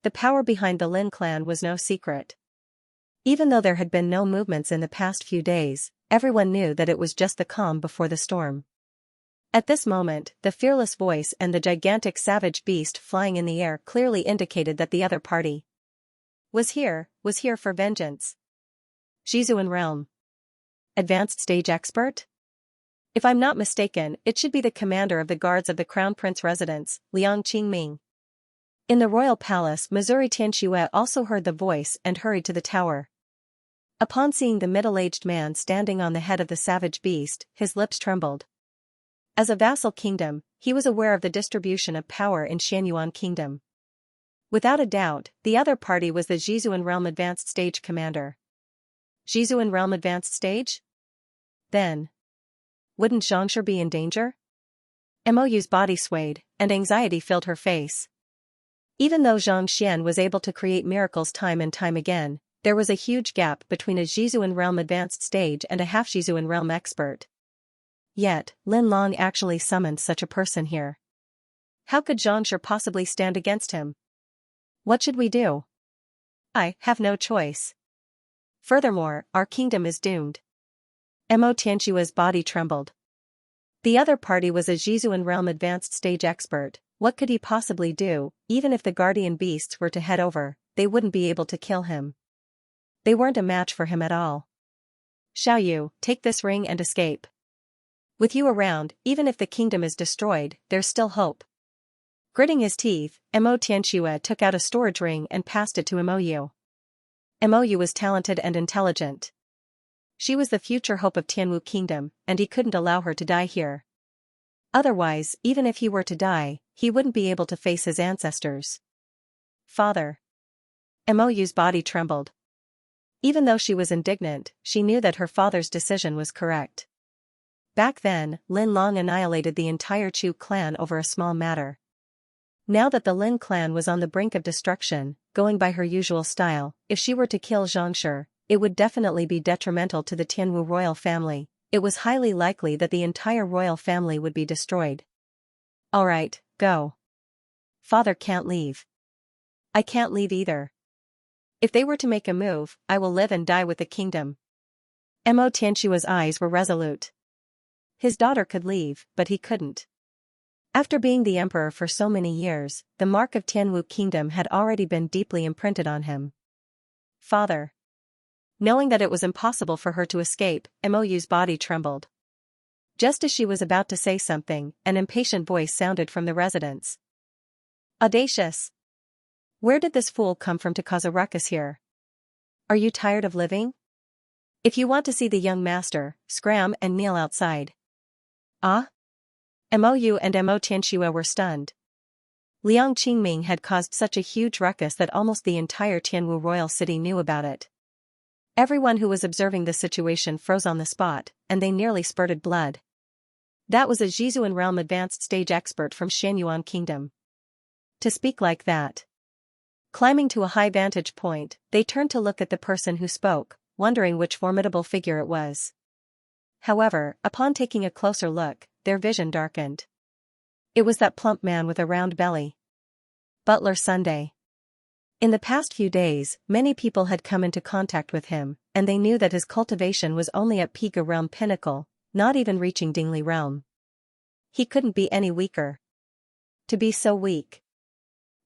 [SPEAKER 1] The power behind the Lin clan was no secret. Even though there had been no movements in the past few days, everyone knew that it was just the calm before the storm. At this moment, the fearless voice and the gigantic savage beast flying in the air clearly indicated that the other party was here for vengeance. Jizuan realm. Advanced stage expert? If I'm not mistaken, it should be the commander of the guards of the Crown Prince residence, Liang Qingming. In the royal palace, Missouri Tianxue also heard the voice and hurried to the tower. Upon seeing the middle-aged man standing on the head of the savage beast, his lips trembled. As a vassal kingdom, he was aware of the distribution of power in Xianyuan Kingdom. Without a doubt, the other party was the Jizuan realm advanced stage commander. Jizuan realm advanced stage? Then, wouldn't Xianxia be in danger? Mou's body swayed, and anxiety filled her face. Even though Zhang Xian was able to create miracles time and time again, there was a huge gap between a Jizuan realm advanced stage and a half Jizuan realm expert. Yet, Lin Long actually summoned such a person here. How could Xianxia possibly stand against him? What should we do? I have no choice. Furthermore, our kingdom is doomed. Mo Tianxua's body trembled. The other party was a Jizuan realm advanced stage expert. What could he possibly do? Even if the guardian beasts were to head over, they wouldn't be able to kill him. They weren't a match for him at all. Xiaoyu, take this ring and escape. With you around, even if the kingdom is destroyed, there's still hope. Gritting his teeth, Mo Tianxua took out a storage ring and passed it to Mou. Mou was talented and intelligent. She was the future hope of Tianwu Kingdom, and he couldn't allow her to die here. Otherwise, even if he were to die, he wouldn't be able to face his ancestors. Father. Mou's body trembled. Even though she was indignant, she knew that her father's decision was correct. Back then, Lin Long annihilated the entire Chu clan over a small matter. Now that the Lin clan was on the brink of destruction, going by her usual style, if she were to kill Xianxia, it would definitely be detrimental to the Tianwu royal family. It was highly likely that the entire royal family would be destroyed. Alright, go. Father can't leave. I can't leave either. If they were to make a move, I will live and die with the kingdom. Mo Tianxua's eyes were resolute. His daughter could leave, but he couldn't. After being the emperor for so many years, the mark of Tianwu Kingdom had already been deeply imprinted on him. Father. Knowing that it was impossible for her to escape, Mou's body trembled. Just as she was about to say something, an impatient voice sounded from the residence. Audacious! Where did this fool come from to cause a ruckus here? Are you tired of living? If you want to see the young master, scram and kneel outside. Ah? Mou and Mo Tianxua were stunned. Liang Qingming had caused such a huge ruckus that almost the entire Tianwu royal city knew about it. Everyone who was observing the situation froze on the spot, and they nearly spurted blood. That was a Jizuan realm advanced stage expert from Xianyuan Kingdom. To speak like that. Climbing to a high vantage point, they turned to look at the person who spoke, wondering which formidable figure it was. However, upon taking a closer look, their vision darkened. It was that plump man with a round belly. Butler Sunday. In the past few days, many people had come into contact with him, and they knew that his cultivation was only at Piga realm pinnacle, not even reaching Dingli realm. He couldn't be any weaker. To be so weak.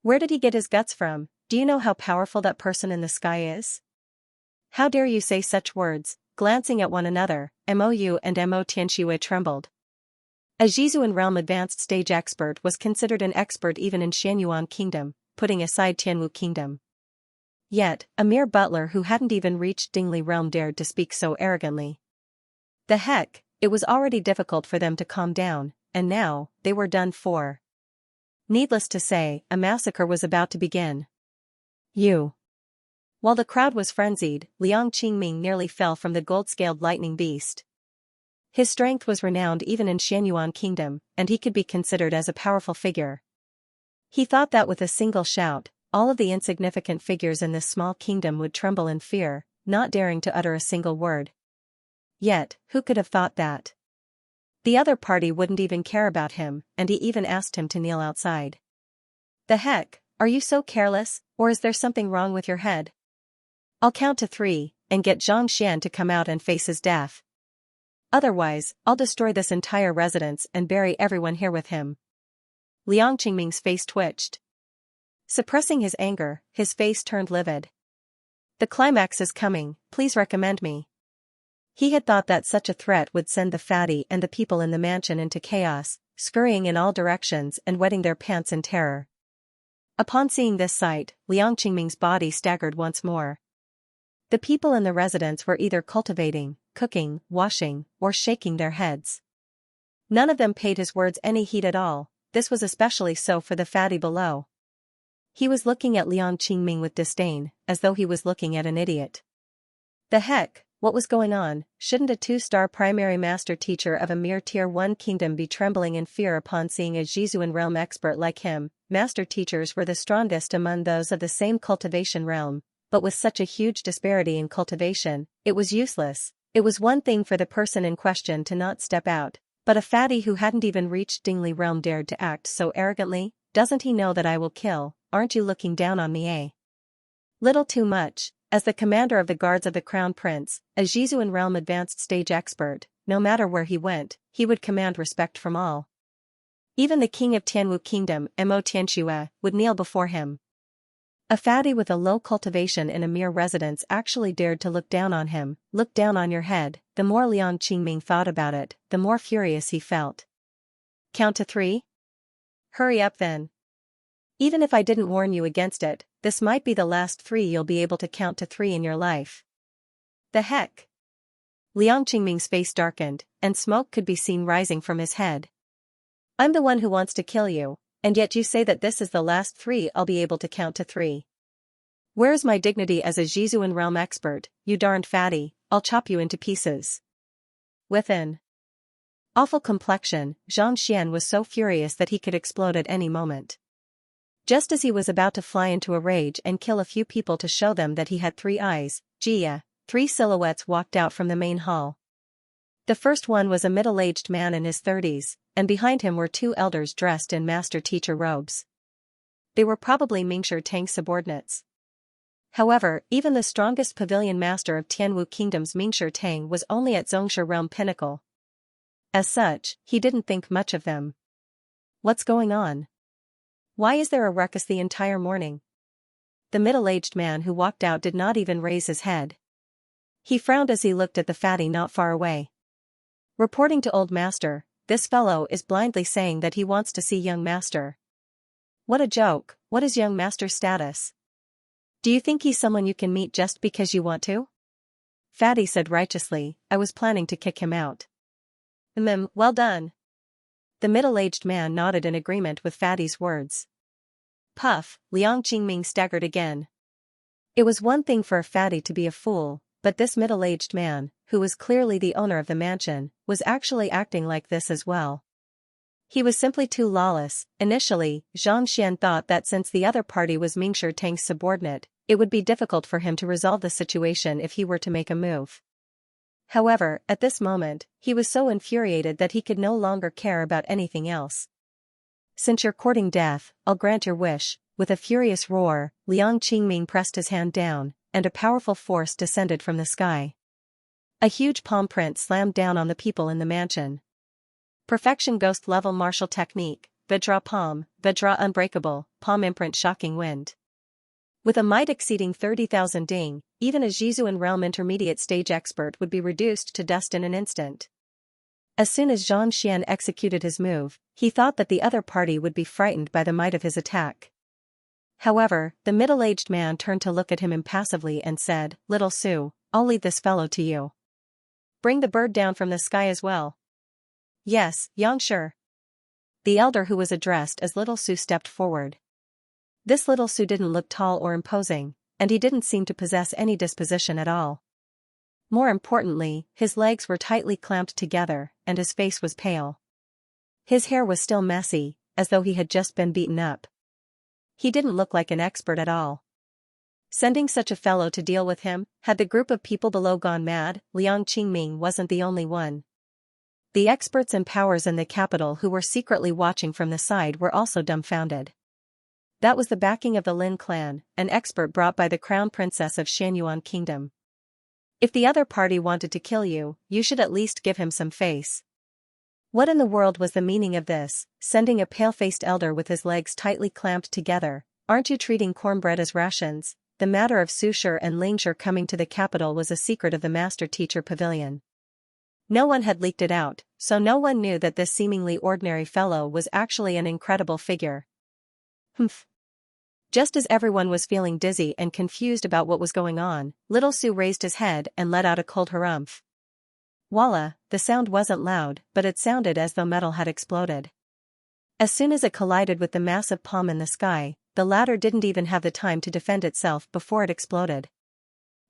[SPEAKER 1] Where did he get his guts from? Do you know how powerful that person in the sky is? How dare you say such words? Glancing at one another, Mou and Mo Tianxua trembled. A Jizuan realm advanced stage expert was considered an expert even in Xianyuan Kingdom, putting aside Tianwu Kingdom. Yet, a mere butler who hadn't even reached Dingli realm dared to speak so arrogantly. The heck, it was already difficult for them to calm down, and now, they were done for. Needless to say, a massacre was about to begin. While the crowd was frenzied, Liang Qingming nearly fell from the gold-scaled lightning beast. His strength was renowned even in Xianyuan Kingdom, and he could be considered as a powerful figure. He thought that with a single shout, all of the insignificant figures in this small kingdom would tremble in fear, not daring to utter a single word. Yet, who could have thought that? The other party wouldn't even care about him, and he even asked him to kneel outside. The heck, are you so careless, or is there something wrong with your head? I'll count to 3, and get Zhang Xian to come out and face his death. Otherwise, I'll destroy this entire residence and bury everyone here with him. Liang Qingming's face twitched. Suppressing his anger, his face turned livid. The climax is coming, please recommend me. He had thought that such a threat would send the fatty and the people in the mansion into chaos, scurrying in all directions and wetting their pants in terror. Upon seeing this sight, Liang Qingming's body staggered once more. The people in the residence were either cultivating, cooking, washing, or shaking their heads. None of them paid his words any heed at all. This was especially so for the fatty below. He was looking at Liang Qingming with disdain, as though he was looking at an idiot. The heck, What was going on? Shouldn't a 2-star primary master teacher of a mere tier 1 kingdom be trembling in fear upon seeing a Jizuan realm expert like him? Master teachers were the strongest among those of the same cultivation realm, but with such a huge disparity in cultivation, it was useless. It was one thing for the person in question to not step out, but a fatty who hadn't even reached Dingli realm dared to act so arrogantly. Doesn't he know that I will kill? Aren't you looking down on me, eh? Little too much. As the commander of the guards of the crown prince, a Jizuan realm advanced stage expert, no matter where he went, he would command respect from all. Even the king of Tianwu kingdom, Mo Xianxia, would kneel before him. A fatty with a low cultivation in a mere residence actually dared to look down on him. Look down on your head. The more Liang Qingming thought about it, the more furious he felt. Count to 3? Hurry up then. Even if I didn't warn you against it, this might be the last 3 you'll be able to count to 3 in your life. The heck? Liang Qingming's face darkened, and smoke could be seen rising from his head. I'm the one who wants to kill you, and yet you say that this is the last 3 I'll be able to count to 3. Where's my dignity as a Jizuan realm expert, you darned fatty? I'll chop you into pieces. With an awful complexion, Xianxia was so furious that he could explode at any moment. Just as he was about to fly into a rage and kill a few people to show them that he had 3 eyes, 3 silhouettes walked out from the main hall. The first one was a middle-aged man in his 30s, and behind him were 2 elders dressed in master-teacher robes. They were probably Mingshi Tang's subordinates. However, even the strongest pavilion master of Tianwu Kingdom's Mingshi Tang was only at Xianxia realm pinnacle. As such, he didn't think much of them. What's going on? Why is there a ruckus the entire morning? The middle-aged man who walked out did not even raise his head. He frowned as he looked at the fatty not far away. Reporting to old master, this fellow is blindly saying that he wants to see young master. What a joke. What is young master's status? Do you think he's someone you can meet just because you want to? Fatty said righteously, I was planning to kick him out. Well done. The middle-aged man nodded in agreement with Fatty's words. Puff, Liang Qingming staggered again. It was one thing for a fatty to be a fool, but this middle-aged man, who was clearly the owner of the mansion, was actually acting like this as well. He was simply too lawless. Initially, Xianxia thought that since the other party was Mingshi Tang's subordinate, it would be difficult for him to resolve the situation if he were to make a move. However, at this moment, he was so infuriated that he could no longer care about anything else. Since you're courting death, I'll grant your wish. With a furious roar, Liang Qingming pressed his hand down, and a powerful force descended from the sky. A huge palm print slammed down on the people in the mansion. Perfection ghost-level martial technique, Vajra palm, Vajra unbreakable, palm imprint shocking wind. With a might exceeding 30,000 ding, even a Jizuan realm intermediate stage expert would be reduced to dust in an instant. As soon as Xianxia executed his move, he thought that the other party would be frightened by the might of his attack. However, the middle-aged man turned to look at him impassively and said, Little Su, I'll leave this fellow to you. Bring the bird down from the sky as well. Yes, Xianxia. The elder who was addressed as Little Su stepped forward. This Little Su didn't look tall or imposing, and he didn't seem to possess any disposition at all. More importantly, his legs were tightly clamped together, and his face was pale. His hair was still messy, as though he had just been beaten up. He didn't look like an expert at all. Sending such a fellow to deal with him, had the group of people below gone mad? Liang Qingming wasn't the only one. The experts and powers in the capital who were secretly watching from the side were also dumbfounded. That was the backing of the Lin clan, an expert brought by the crown princess of Xianyuan kingdom. If the other party wanted to kill you, you should at least give him some face. What in the world was the meaning of this, sending a pale-faced elder with his legs tightly clamped together? Aren't you treating cornbread as rations? The matter of Sushi and Lingshi coming to the capital was a secret of the master-teacher pavilion. No one had leaked it out, so no one knew that this seemingly ordinary fellow was actually an incredible figure. Humph. Just as everyone was feeling dizzy and confused about what was going on, Little Su raised his head and let out a cold harumph. Voila, the sound wasn't loud, but it sounded as though metal had exploded. As soon as it collided with the massive palm in the sky, the latter didn't even have the time to defend itself before it exploded.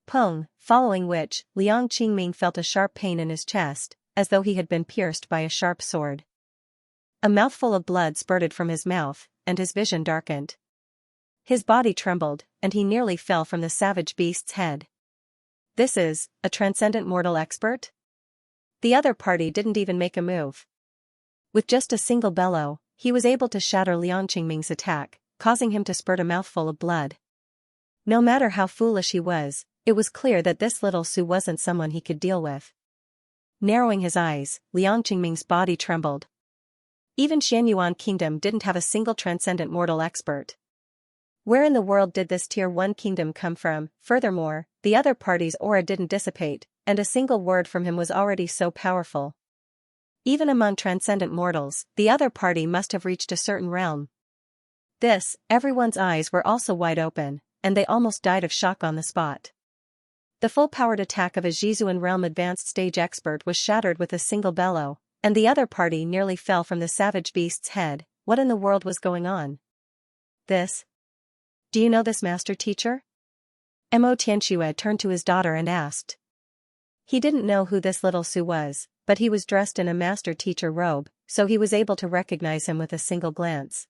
[SPEAKER 1] Peng, following which, Liang Qingming felt a sharp pain in his chest, as though he had been pierced by a sharp sword. A mouthful of blood spurted from his mouth, and his vision darkened. His body trembled, and he nearly fell from the savage beast's head. This is, a transcendent mortal expert? The other party didn't even make a move. With just a single bellow, he was able to shatter Liang Qingming's attack, causing him to spurt a mouthful of blood. No matter how foolish he was, it was clear that this little Su wasn't someone he could deal with. Narrowing his eyes, Liang Qingming's body trembled. Even Xianyuan Kingdom didn't have a single transcendent mortal expert. Where in the world did this Tier 1 kingdom come from? Furthermore, the other party's aura didn't dissipate, and a single word from him was already so powerful. Even among transcendent mortals, the other party must have reached a certain realm. Everyone's eyes were also wide open, and they almost died of shock on the spot. The full-powered attack of a Jizuan realm advanced stage expert was shattered with a single bellow, and the other party nearly fell from the savage beast's head. What in the world was going on? Do you know this master teacher? Mo Tianxue turned to his daughter and asked. He didn't know who this little Su was, but he was dressed in a master teacher robe, so he was able to recognize him with a single glance.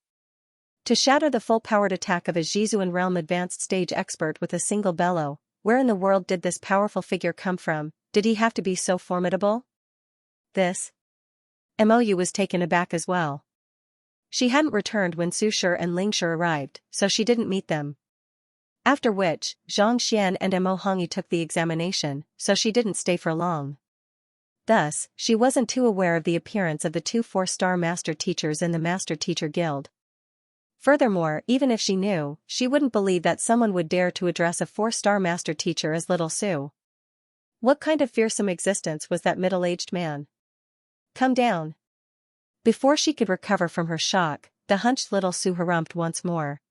[SPEAKER 1] To shatter the full-powered attack of a Jizuan realm advanced stage expert with a single bellow, where in the world did this powerful figure come from? Did he have to be so formidable? Mou was taken aback as well. She hadn't returned when Su Shi and Ling Shi arrived, so she didn't meet them. After which, Xianxia and Mo Hongyi took the examination, so she didn't stay for long. Thus, she wasn't too aware of the appearance of the two 4-star master teachers in the Master Teacher Guild. Furthermore, even if she knew, she wouldn't believe that someone would dare to address a 4-star master teacher as Little Su. What kind of fearsome existence was that middle-aged man? Come down. Before she could recover from her shock, the hunched Little Su harumphed once more.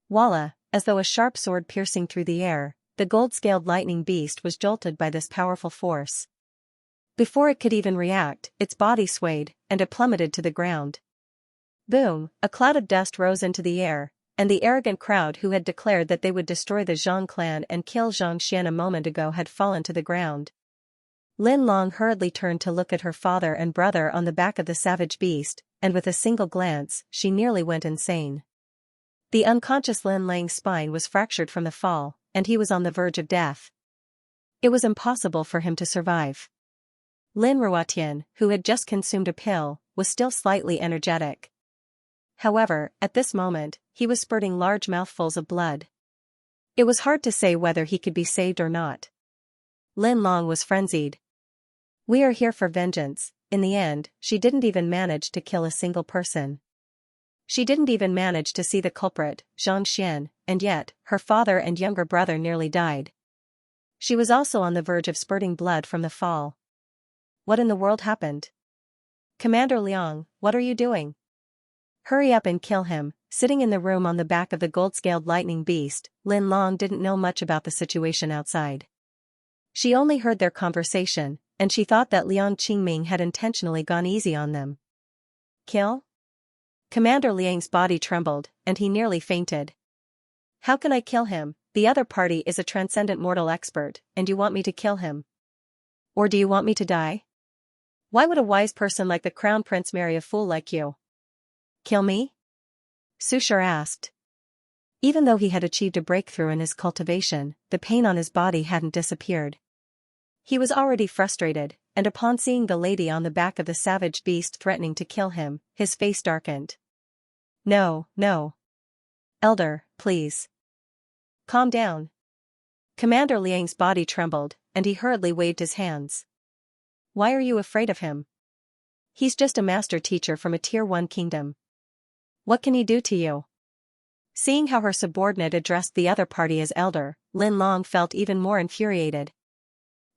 [SPEAKER 1] Voila, as though a sharp sword piercing through the air, the gold-scaled lightning beast was jolted by this powerful force. Before it could even react, its body swayed, and it plummeted to the ground. Boom, a cloud of dust rose into the air, and the arrogant crowd who had declared that they would destroy the Zhang clan and kill Xianxia a moment ago had fallen to the ground. Lin Long hurriedly turned to look at her father and brother on the back of the savage beast, and with a single glance, she nearly went insane. The unconscious Lin Lang's spine was fractured from the fall, and he was on the verge of death. It was impossible for him to survive. Lin Ruotian, who had just consumed a pill, was still slightly energetic. However, at this moment, he was spurting large mouthfuls of blood. It was hard to say whether he could be saved or not. Lin Long was frenzied. We are here for vengeance. In the end, she didn't even manage to kill a single person. She didn't even manage to see the culprit, Xianxia, and yet, her father and younger brother nearly died. She was also on the verge of spurting blood from the fall. What in the world happened? Commander Liang, what are you doing? Hurry up and kill him. Sitting in the room on the back of the gold-scaled lightning beast, Lin Long didn't know much about the situation outside. She only heard their conversation, and she thought that Liang Qingming had intentionally gone easy on them. Kill? Commander Liang's body trembled, and he nearly fainted. How can I kill him? The other party is a transcendent mortal expert, and you want me to kill him? Or do you want me to die? Why would a wise person like the Crown Prince marry a fool like you? Kill me? Su Shi asked. Even though he had achieved a breakthrough in his cultivation, the pain on his body hadn't disappeared. He was already frustrated, and upon seeing the lady on the back of the savage beast threatening to kill him, his face darkened. No, no. Elder, please. Calm down. Commander Liang's body trembled, and he hurriedly waved his hands. Why are you afraid of him? He's just a master teacher from a Tier 1 kingdom. What can he do to you? Seeing how her subordinate addressed the other party as elder, Lin Long felt even more infuriated.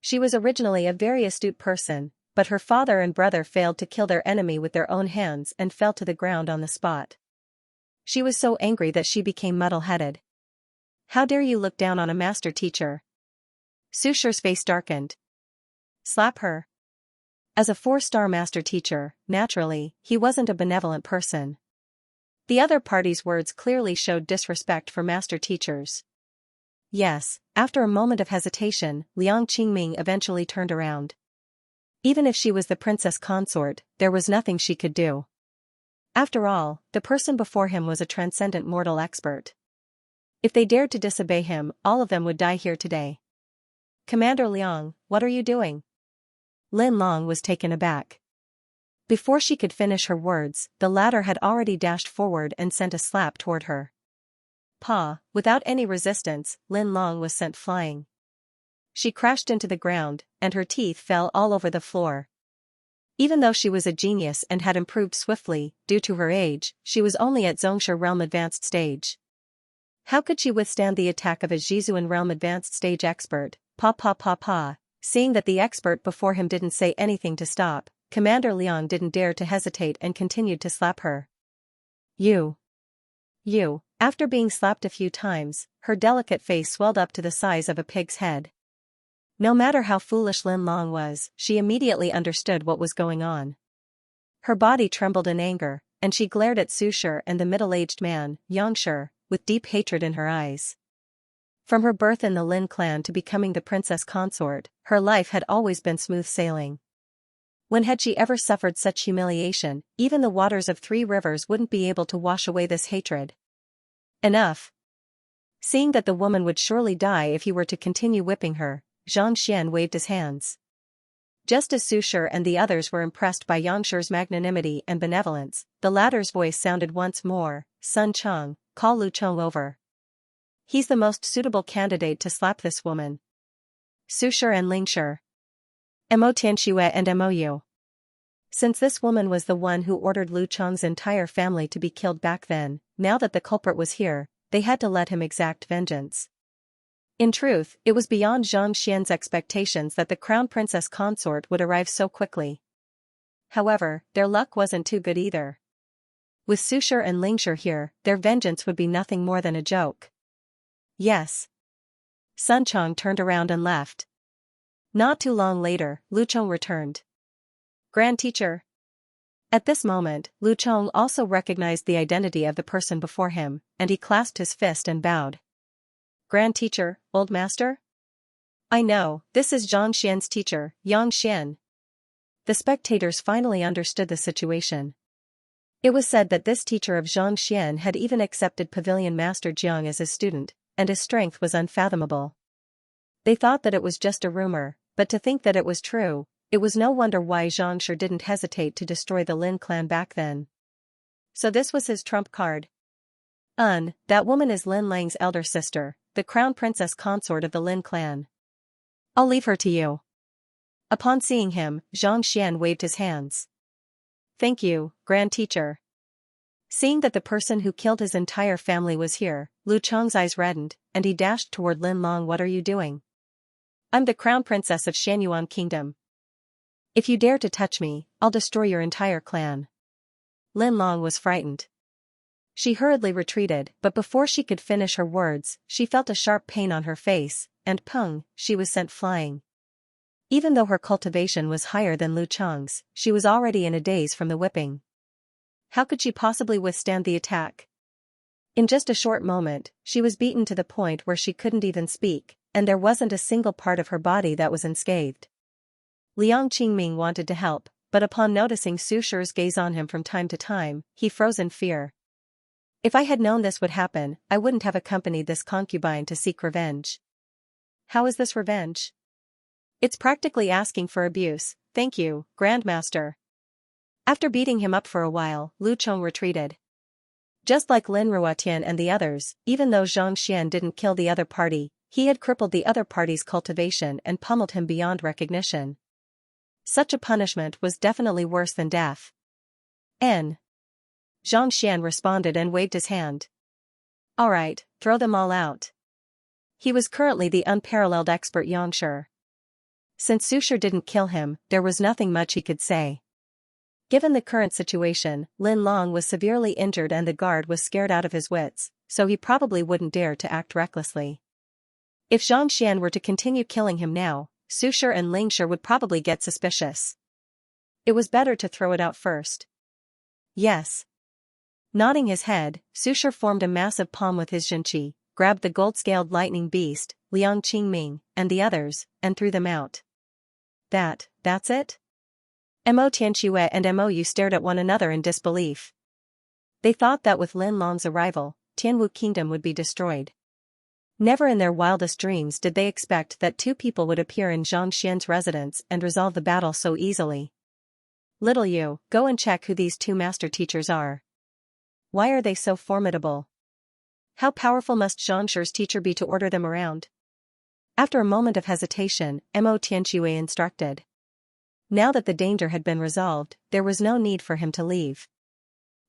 [SPEAKER 1] She was originally a very astute person, but her father and brother failed to kill their enemy with their own hands and fell to the ground on the spot. She was so angry that she became muddle-headed. How dare you look down on a master teacher? Su Shi's face darkened. Slap her. As a 4-star master teacher, naturally, he wasn't a benevolent person. The other party's words clearly showed disrespect for master teachers. Yes, after a moment of hesitation, Liang Qingming eventually turned around. Even if she was the princess consort, there was nothing she could do. After all, the person before him was a transcendent mortal expert. If they dared to disobey him, all of them would die here today. Commander Liang, what are you doing? Lin Long was taken aback. Before she could finish her words, the latter had already dashed forward and sent a slap toward her. Pa, without any resistance, Lin Long was sent flying. She crashed into the ground, and her teeth fell all over the floor. Even though she was a genius and had improved swiftly, due to her age, she was only at Xianxia realm advanced stage. How could she withstand the attack of a Jizuan realm advanced stage expert? Pa. Seeing that the expert before him didn't say anything to stop, Commander Liang didn't dare to hesitate and continued to slap her. You. After being slapped a few times, her delicate face swelled up to the size of a pig's head. No matter how foolish Lin Long was, she immediately understood what was going on. Her body trembled in anger, and she glared at Su Shi and the middle-aged man, Xianxia, with deep hatred in her eyes. From her birth in the Lin clan to becoming the princess consort, her life had always been smooth sailing. When had she ever suffered such humiliation? Even the waters of 3 rivers wouldn't be able to wash away this hatred. Enough. Seeing that the woman would surely die if he were to continue whipping her, Zhang Xian waved his hands. Just as Su Shi and the others were impressed by Yangxi's magnanimity and benevolence, the latter's voice sounded once more, Sun Cheng, call Lu Cheng over. He's the most suitable candidate to slap this woman. Su Shi and Ling Shi. Mo Tianxue and Mou. Since this woman was the one who ordered Lu Cheng's entire family to be killed back then, now that the culprit was here, they had to let him exact vengeance. In truth, it was beyond Zhang Xian's expectations that the crown princess consort would arrive so quickly. However, their luck wasn't too good either. With Su Shi and Ling Shi here, their vengeance would be nothing more than a joke. Yes. Sun Cheng turned around and left. Not too long later, Lu Cheng returned. Grand teacher. At this moment, Lu Cheng also recognized the identity of the person before him, and he clasped his fist and bowed. Grand teacher, old master? I know, this is Zhang Xian's teacher, Yang Xian. The spectators finally understood the situation. It was said that this teacher of Zhang Xian had even accepted Pavilion Master Jiang as his student, and his strength was unfathomable. They thought that it was just a rumor, but to think that it was true, it was no wonder why Zhang Shi didn't hesitate to destroy the Lin clan back then. So this was his trump card. That woman is Lin Lang's elder sister, the crown princess consort of the Lin clan. I'll leave her to you. Upon seeing him, Zhang Xian waved his hands. Thank you, grand teacher. Seeing that the person who killed his entire family was here, Lu Cheng's eyes reddened, and he dashed toward Lin Long. What are you doing? I'm the crown princess of Shanyuan Kingdom. If you dare to touch me, I'll destroy your entire clan. Lin Long was frightened. She hurriedly retreated, but before she could finish her words, she felt a sharp pain on her face, and pung, she was sent flying. Even though her cultivation was higher than Lu Cheng's, she was already in a daze from the whipping. How could she possibly withstand the attack? In just a short moment, she was beaten to the point where she couldn't even speak, and there wasn't a single part of her body that was unscathed. Liang Qingming wanted to help, but upon noticing Su Shi's gaze on him from time to time, he froze in fear. If I had known this would happen, I wouldn't have accompanied this concubine to seek revenge. How is this revenge? It's practically asking for abuse. Thank you, Grandmaster. After beating him up for a while, Lu Cheng retreated. Just like Lin Ruotian and the others, even though Zhang Xian didn't kill the other party, he had crippled the other party's cultivation and pummeled him beyond recognition. Such a punishment was definitely worse than death. Zhang Xian responded and waved his hand. All right, throw them all out. He was currently the unparalleled expert Yangshi. Since Su Shi didn't kill him, there was nothing much he could say. Given the current situation, Lin Long was severely injured and the guard was scared out of his wits, so he probably wouldn't dare to act recklessly. If Zhang Xian were to continue killing him now, Su Shi and Ling Shi would probably get suspicious. It was better to throw it out first. Yes. Nodding his head, Su Shi formed a massive palm with his Xianxia, grabbed the gold-scaled lightning beast, Liang Qingming, and the others, and threw them out. That's it? Mo Tianxue and Mou stared at one another in disbelief. They thought that with Lin Long's arrival, Tianwu Kingdom would be destroyed. Never in their wildest dreams did they expect that two people would appear in Zhang Xian's residence and resolve the battle so easily. Little you, go and check who these two master teachers are. Why are they so formidable? How powerful must Xianxia's teacher be to order them around? After a moment of hesitation, Mo Tianxue instructed. Now that the danger had been resolved, there was no need for him to leave.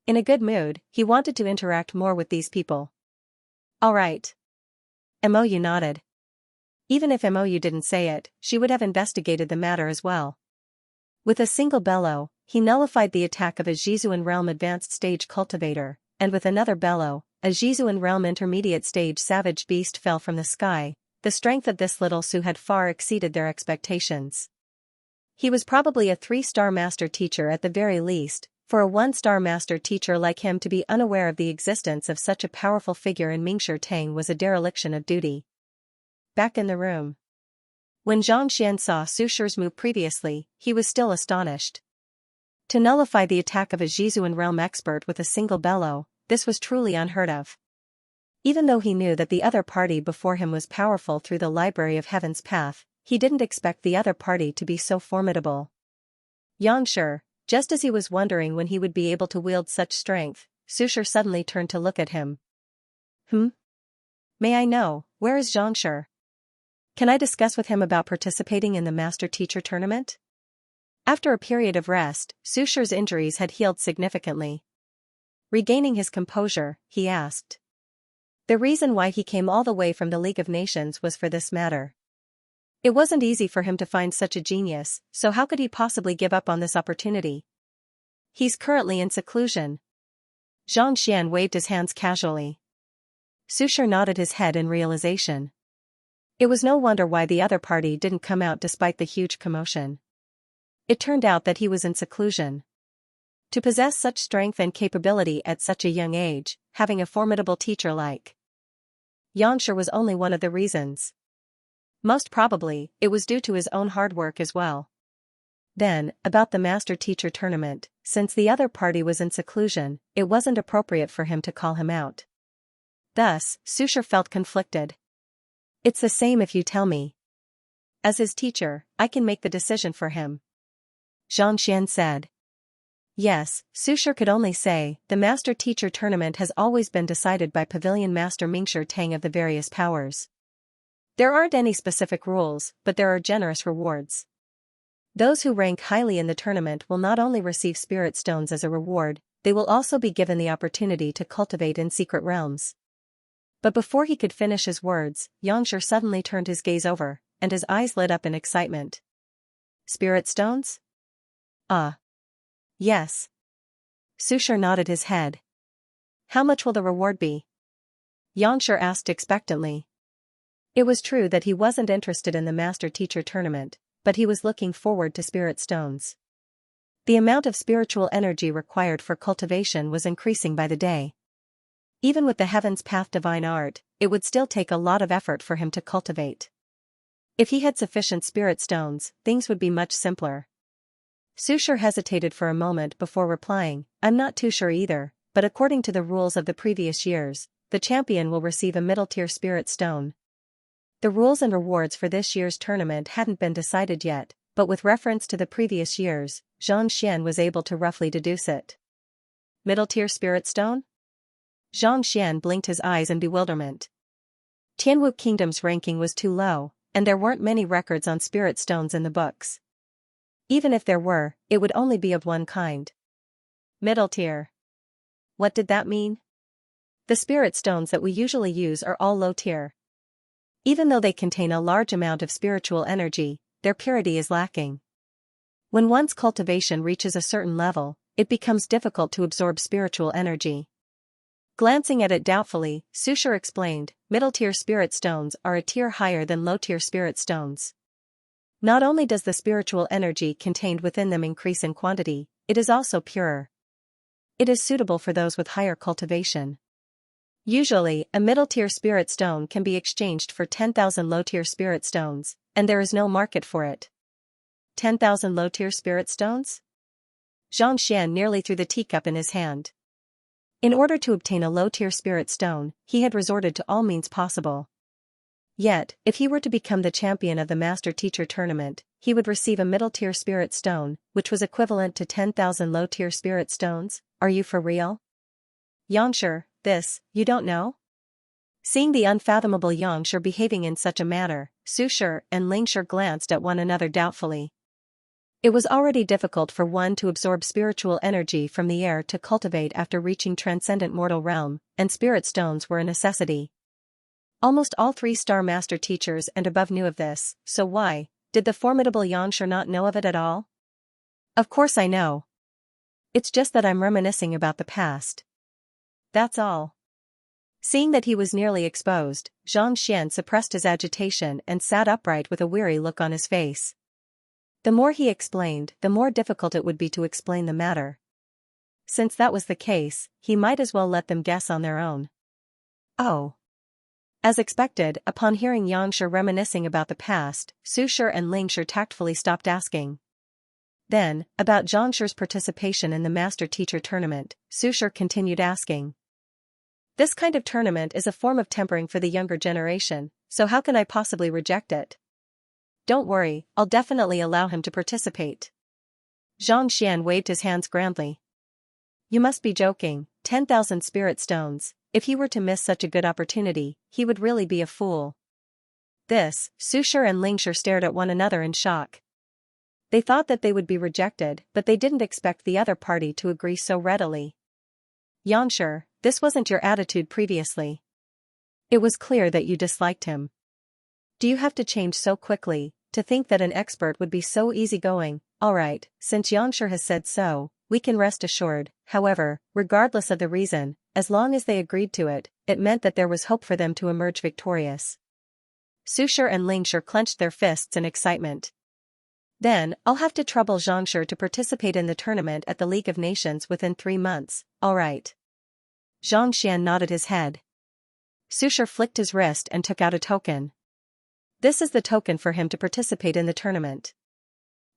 [SPEAKER 1] In a good mood, he wanted to interact more with these people. All right. Mou nodded. Even if Mou didn't say it, she would have investigated the matter as well. With a single bellow, he nullified the attack of a Jizuan Realm Advanced Stage Cultivator, and with another bellow, a Jizuan Realm Intermediate Stage Savage Beast fell from the sky. The strength of this little Su had far exceeded their expectations. He was probably a 3-star master teacher at the very least. For a 1-star master teacher like him to be unaware of the existence of such a powerful figure in Mingshi Tang was a dereliction of duty. Back in the room. When Zhang Xian saw Su Shi's move previously, he was still astonished. To nullify the attack of a Jizuan realm expert with a single bellow, this was truly unheard of. Even though he knew that the other party before him was powerful through the Library of Heaven's path, he didn't expect the other party to be so formidable. Xianxia. Just as he was wondering when he would be able to wield such strength, Su Shi suddenly turned to look at him. May I know, where is Xianxia? Can I discuss with him about participating in the Master Teacher Tournament? After a period of rest, Su Shi's injuries had healed significantly. Regaining his composure, he asked. The reason why he came all the way from the League of Nations was for this matter. It wasn't easy for him to find such a genius, so how could he possibly give up on this opportunity? He's currently in seclusion. Zhang Xian waved his hands casually. Su Shi nodded his head in realization. It was no wonder why the other party didn't come out despite the huge commotion. It turned out that he was in seclusion. To possess such strength and capability at such a young age, having a formidable teacher like Xianxia was only one of the reasons. Most probably, it was due to his own hard work as well. Then, about the Master Teacher Tournament, since the other party was in seclusion, it wasn't appropriate for him to call him out. Thus, Su Shi felt conflicted. It's the same if you tell me. As his teacher, I can make the decision for him. Zhang Xian said. Yes, Su Shi could only say, the Master Teacher Tournament has always been decided by Pavilion Master Mingshi Tang of the various powers. There aren't any specific rules, but there are generous rewards. Those who rank highly in the tournament will not only receive spirit stones as a reward, they will also be given the opportunity to cultivate in secret realms. But before he could finish his words, Xianxia suddenly turned his gaze over, and his eyes lit up in excitement. Spirit stones? Yes. Su Shi nodded his head. How much will the reward be? Xianxia asked expectantly. It was true that he wasn't interested in the Master Teacher Tournament, but he was looking forward to spirit stones. The amount of spiritual energy required for cultivation was increasing by the day. Even with the Heaven's Path Divine Art, it would still take a lot of effort for him to cultivate. If he had sufficient spirit stones, things would be much simpler. Su Shi hesitated for a moment before replying, I'm not too sure either, but according to the rules of the previous years, the champion will receive a middle-tier spirit stone. The rules and rewards for this year's tournament hadn't been decided yet, but with reference to the previous years, Zhang Xian was able to roughly deduce it. Middle-tier spirit stone? Zhang Xian blinked his eyes in bewilderment. Tianwu Kingdom's ranking was too low, and there weren't many records on spirit stones in the books. Even if there were, it would only be of one kind. Middle tier. What did that mean? The spirit stones that we usually use are all low tier. Even though they contain a large amount of spiritual energy, their purity is lacking. When one's cultivation reaches a certain level, it becomes difficult to absorb spiritual energy. Glancing at it doubtfully, Su Shi explained, middle-tier spirit stones are a tier higher than low-tier spirit stones. Not only does the spiritual energy contained within them increase in quantity, it is also purer. It is suitable for those with higher cultivation. Usually, a middle-tier spirit stone can be exchanged for 10,000 low-tier spirit stones, and there is no market for it. 10,000 low-tier spirit stones? Xianxia nearly threw the teacup in his hand. In order to obtain a low-tier spirit stone, he had resorted to all means possible. Yet, if he were to become the champion of the Master-Teacher tournament, he would receive a middle-tier spirit stone, which was equivalent to 10,000 low-tier spirit stones. Are you for real? Xianxia, this, you don't know? Seeing the unfathomable Xianxia behaving in such a manner, Xianxia and Lingxia glanced at one another doubtfully. It was already difficult for one to absorb spiritual energy from the air to cultivate after reaching transcendent mortal realm, and spirit stones were a necessity. Almost all 3-star master teachers and above knew of this, so why did the formidable Xianxia not know of it at all? Of course I know. It's just that I'm reminiscing about the past. That's all. Seeing that he was nearly exposed, Xianxian suppressed his agitation and sat upright with a weary look on his face. The more he explained, the more difficult it would be to explain the matter. Since that was the case, he might as well let them guess on their own. Oh. As expected, upon hearing Xianxia reminiscing about the past, Xianxia and Lingxia tactfully stopped asking. Then, about Xianxia's participation in the Master-Teacher tournament, Xianxia continued asking. This kind of tournament is a form of tempering for the younger generation, so how can I possibly reject it? Don't worry, I'll definitely allow him to participate. Xianxian waved his hands grandly. You must be joking, 10,000 spirit stones. If he were to miss such a good opportunity, he would really be a fool. This, Xianxia and Lingxia stared at one another in shock. They thought that they would be rejected, but they didn't expect the other party to agree so readily. Xianxia, this wasn't your attitude previously. It was clear that you disliked him. Do you have to change so quickly? To think that an expert would be so easygoing? Alright, since Xianxia has said so, we can rest assured. However, regardless of the reason, as long as they agreed to it, it meant that there was hope for them to emerge victorious. Xianxia and Lingxia clenched their fists in excitement. Then, I'll have to trouble Xianxia to participate in the tournament at the League of Nations within 3 months, alright. Xianxian nodded his head. Xianxia flicked his wrist and took out a token. This is the token for him to participate in the tournament.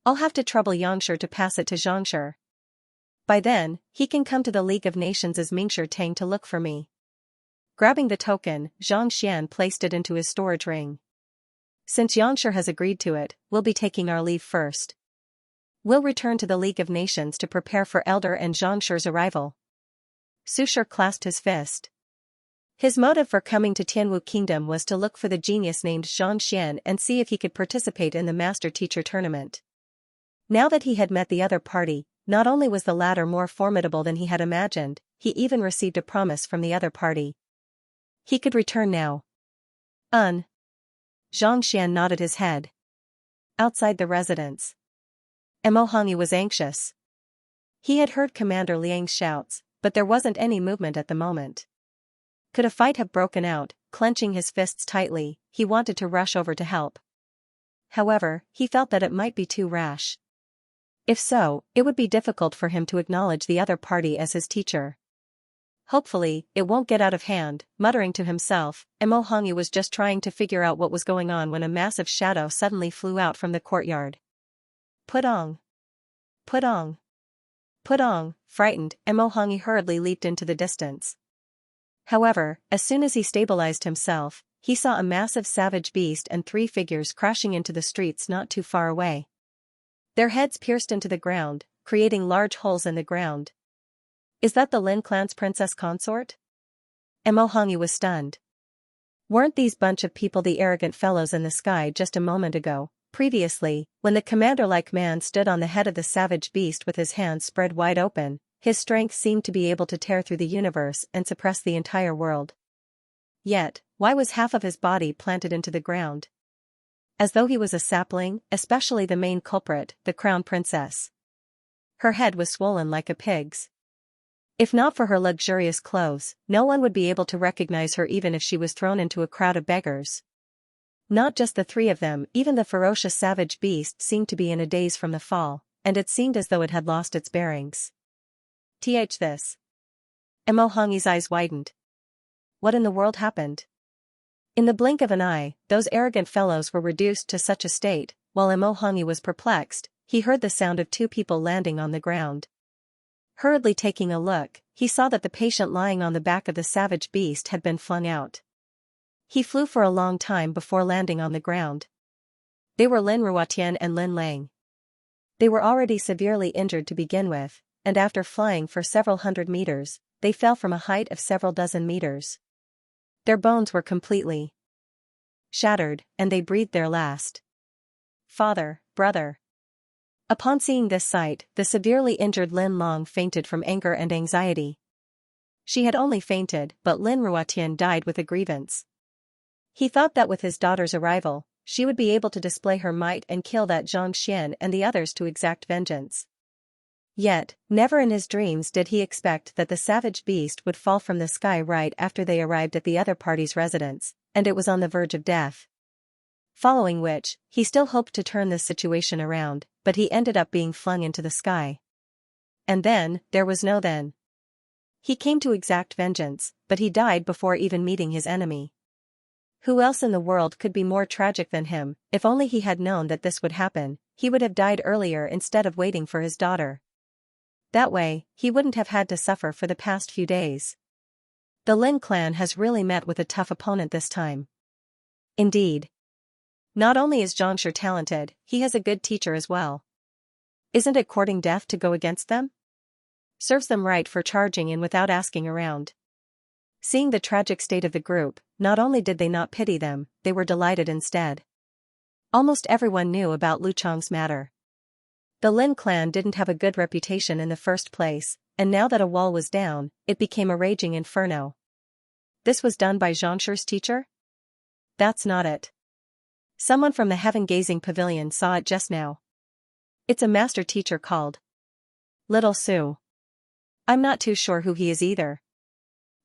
[SPEAKER 1] I'll have to trouble Xianxia to pass it to Xianxia. By then, he can come to the League of Nations as Mingxia Tang to look for me. Grabbing the token, Xianxian placed it into his storage ring. Since Xianxia has agreed to it, we'll be taking our leave first. We'll return to the League of Nations to prepare for Elder and Xianxia's arrival. Xianxia clasped his fist. His motive for coming to Tianwu Kingdom was to look for the genius named Xianxian and see if he could participate in the Master-Teacher tournament. Now that he had met the other party, not only was the latter more formidable than he had imagined, he even received a promise from the other party. He could return now. Xianxian nodded his head. Outside the residence, Emohangi was anxious. He had heard Commander Liang's shouts, but there wasn't any movement at the moment. Could a fight have broken out? Clenching his fists tightly, he wanted to rush over to help. However, he felt that it might be too rash. If so, it would be difficult for him to acknowledge the other party as his teacher. Hopefully, it won't get out of hand. Muttering to himself, Emohangi was just trying to figure out what was going on when a massive shadow suddenly flew out from the courtyard. Putong! Putong! Putong! Frightened, Emohangi hurriedly leaped into the distance. However, as soon as he stabilized himself, he saw a massive savage beast and 3 figures crashing into the streets not too far away. Their heads pierced into the ground, creating large holes in the ground. Is that the Lin clan's princess consort? Emohangi was stunned. Weren't these bunch of people the arrogant fellows in the sky just a moment ago? Previously, when the commander-like man stood on the head of the savage beast with his hands spread wide open, his strength seemed to be able to tear through the universe and suppress the entire world. Yet, why was half of his body planted into the ground? As though he was a sapling, especially the main culprit, the crown princess. Her head was swollen like a pig's. If not for her luxurious clothes, no one would be able to recognize her even if she was thrown into a crowd of beggars. Not just the 3 of them, even the ferocious savage beast seemed to be in a daze from the fall, and it seemed as though it had lost its bearings. This. Emohangi's eyes widened. what in the world happened? In the blink of an eye, those arrogant fellows were reduced to such a state. While Imo was perplexed, he heard the sound of two people landing on the ground. Hurriedly taking a look, he saw that the patient lying on the back of the savage beast had been flung out. He flew for a long time before landing on the ground. They were Lin Ruotian and Lin Lang. They were already severely injured to begin with, and after flying for several hundred meters, they fell from a height of several dozen meters. Their bones were completely shattered, and they breathed their last. Father, brother. Upon seeing this sight, the severely injured Lin Long fainted from anger and anxiety. She had only fainted, but Lin Ruotian died with a grievance. He thought that with his daughter's arrival, she would be able to display her might and kill that Xianxia and the others to exact vengeance. Yet, never in his dreams did he expect that the savage beast would fall from the sky right after they arrived at the other party's residence, and it was on the verge of death. Following which, he still hoped to turn this situation around, but he ended up being flung into the sky. And then, there was no then. He came to exact vengeance, but he died before even meeting his enemy. Who else in the world could be more tragic than him? If only he had known that this would happen, he would have died earlier instead of waiting for his daughter. That way, he wouldn't have had to suffer for the past few days. The Lin clan has really met with a tough opponent this time. Indeed. Not only is Xianxia talented, he has a good teacher as well. Isn't it courting death to go against them? Serves them right for charging in without asking around. Seeing the tragic state of the group, not only did they not pity them, they were delighted instead. Almost everyone knew about Lu Chang's matter. The Lin clan didn't have a good reputation in the first place, and now that a wall was down, it became a raging inferno. This was done by Xianxia's teacher? That's not it. Someone from the heaven-gazing pavilion saw it just now. It's a master teacher called Little Su. I'm not too sure who he is either.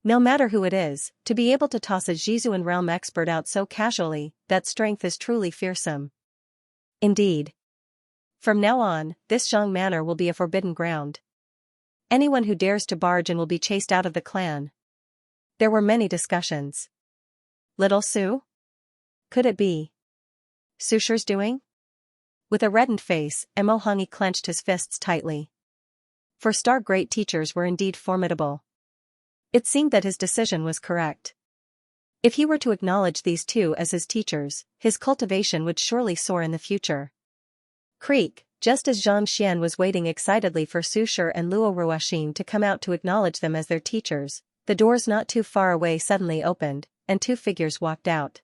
[SPEAKER 1] No matter who it is, to be able to toss a Jizuan realm expert out so casually, that strength is truly fearsome. Indeed. From now on, this Zhang manor will be a forbidden ground. Anyone who dares to barge in will be chased out of the clan. There were many discussions. Little Su? Could it be Su Shi's doing? With a reddened face, Mo Hongyi clenched his fists tightly. For star great teachers were indeed formidable. It seemed that his decision was correct. If he were to acknowledge these two as his teachers, his cultivation would surely soar in the future. Creak, just as Zhang Xian was waiting excitedly for Su Shi and Luo Ruoxin to come out to acknowledge them as their teachers, the doors not too far away suddenly opened, and two figures walked out.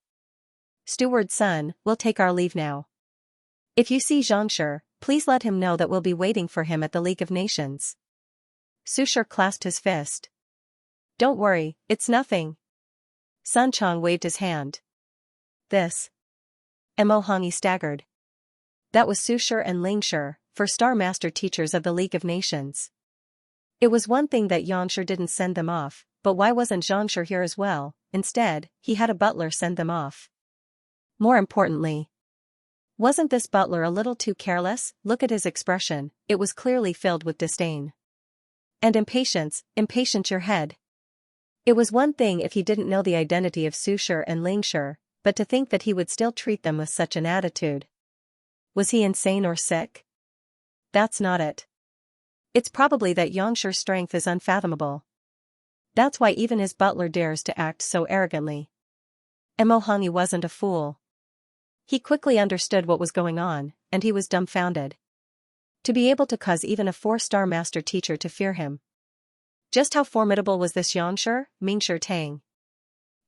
[SPEAKER 1] Steward's son, we'll take our leave now. If you see Xianxia, please let him know that we'll be waiting for him at the League of Nations. Su Shi clasped his fist. Don't worry, it's nothing. Sun Chong waved his hand. This. Mo Hongyi staggered. That was Su Shi and Ling Shi, for star master teachers of the League of Nations. It was one thing that Xianxia didn't send them off, but why wasn't Xianxia here as well? Instead, he had a butler send them off. More importantly, wasn't this butler a little too careless? Look at his expression, it was clearly filled with disdain. And impatience your head. It was one thing if he didn't know the identity of Su Shi and Ling Shi, but to think that he would still treat them with such an attitude. Was he insane or sick? That's not it. It's probably that Xianxia's strength is unfathomable. That's why even his butler dares to act so arrogantly. Mo Hongyi wasn't a fool. He quickly understood what was going on, and he was dumbfounded. To be able to cause even a 4-star master teacher to fear him. Just how formidable was this Xianxia? Mingshi Tang.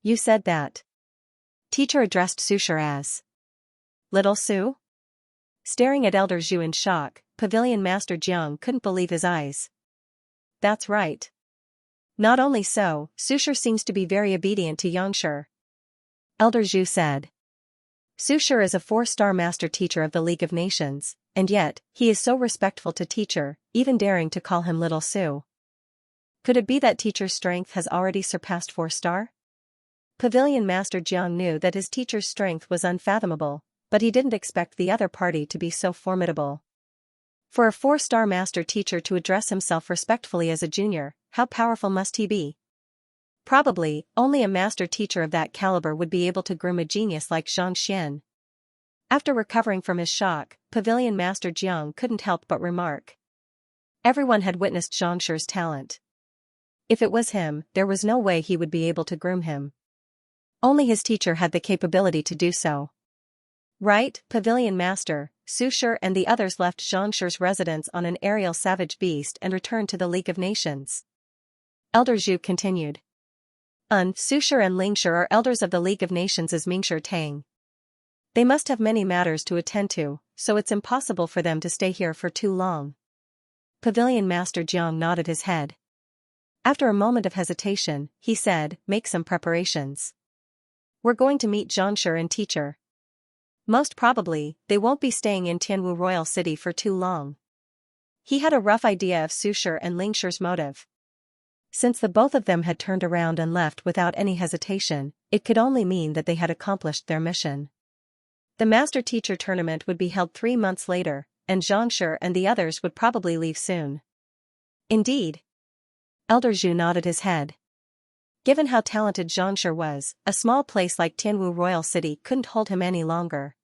[SPEAKER 1] You said that. Teacher addressed Su Shi as Little Su? Staring at Elder Zhu in shock, Pavilion Master Jiang couldn't believe his eyes. That's right. Not only so, Su Shi seems to be very obedient to Xianxia. Elder Zhu said. Su Shi is a 4-star master teacher of the League of Nations, and yet, he is so respectful to teacher, even daring to call him Little Su. Could it be that teacher's strength has already surpassed 4-star? Pavilion Master Jiang knew that his teacher's strength was unfathomable, but he didn't expect the other party to be so formidable. For a 4-star master teacher to address himself respectfully as a junior, how powerful must he be? Probably, only a master teacher of that caliber would be able to groom a genius like Xianxia. After recovering from his shock, Pavilion Master Jiang couldn't help but remark. Everyone had witnessed Xianxia's talent. If it was him, there was no way he would be able to groom him. Only his teacher had the capability to do so. Right, Pavilion Master, Su Shi and the others left Xianxia's residence on an aerial savage beast and returned to the League of Nations. Elder Zhu continued. Su Shi and Ling Shi are elders of the League of Nations as Mingshi Tang. They must have many matters to attend to, so it's impossible for them to stay here for too long. Pavilion Master Jiang nodded his head. After a moment of hesitation, he said, make some preparations. We're going to meet Xianxia and teacher. Most probably, they won't be staying in Tianwu Royal City for too long. He had a rough idea of Su Shi and Ling Shi's motive. Since the both of them had turned around and left without any hesitation, it could only mean that they had accomplished their mission. The Master-Teacher tournament would be held 3 months later, and Xianxia and the others would probably leave soon. Indeed. Elder Zhu nodded his head. Given how talented Xianxia was, a small place like Tianwu Royal City couldn't hold him any longer.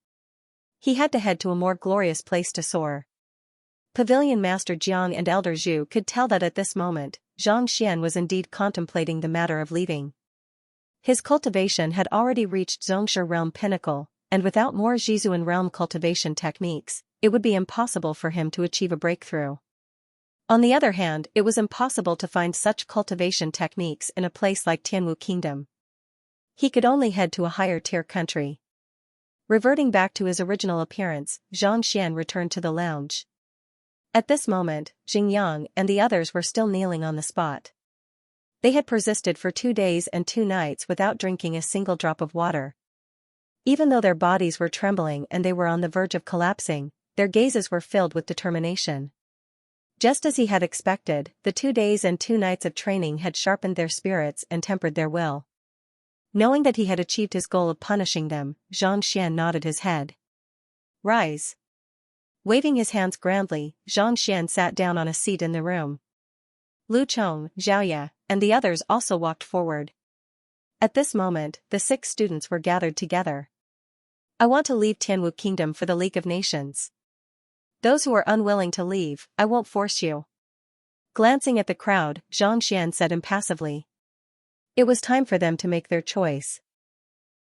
[SPEAKER 1] He had to head to a more glorious place to soar. Pavilion Master Jiang and Elder Zhu could tell that at this moment, Xianxia was indeed contemplating the matter of leaving. His cultivation had already reached Zhongsha realm pinnacle, and without more Jizuan realm cultivation techniques, it would be impossible for him to achieve a breakthrough. On the other hand, it was impossible to find such cultivation techniques in a place like Tianwu Kingdom. He could only head to a higher-tier country. Reverting back to his original appearance, Xianxia returned to the lounge. At this moment, Xingyang and the others were still kneeling on the spot. They had persisted for 2 days and 2 nights without drinking a single drop of water. Even though their bodies were trembling and they were on the verge of collapsing, their gazes were filled with determination. Just as he had expected, the 2 days and 2 nights of training had sharpened their spirits and tempered their will. Knowing that he had achieved his goal of punishing them, Xianxia nodded his head. Rise. Waving his hands grandly, Xianxia sat down on a seat in the room. Lu Chong, Xiaoya, and the others also walked forward. At this moment, the 6 students were gathered together. I want to leave Tianwu Kingdom for the League of Nations. Those who are unwilling to leave, I won't force you. Glancing at the crowd, Xianxia said impassively. It was time for them to make their choice.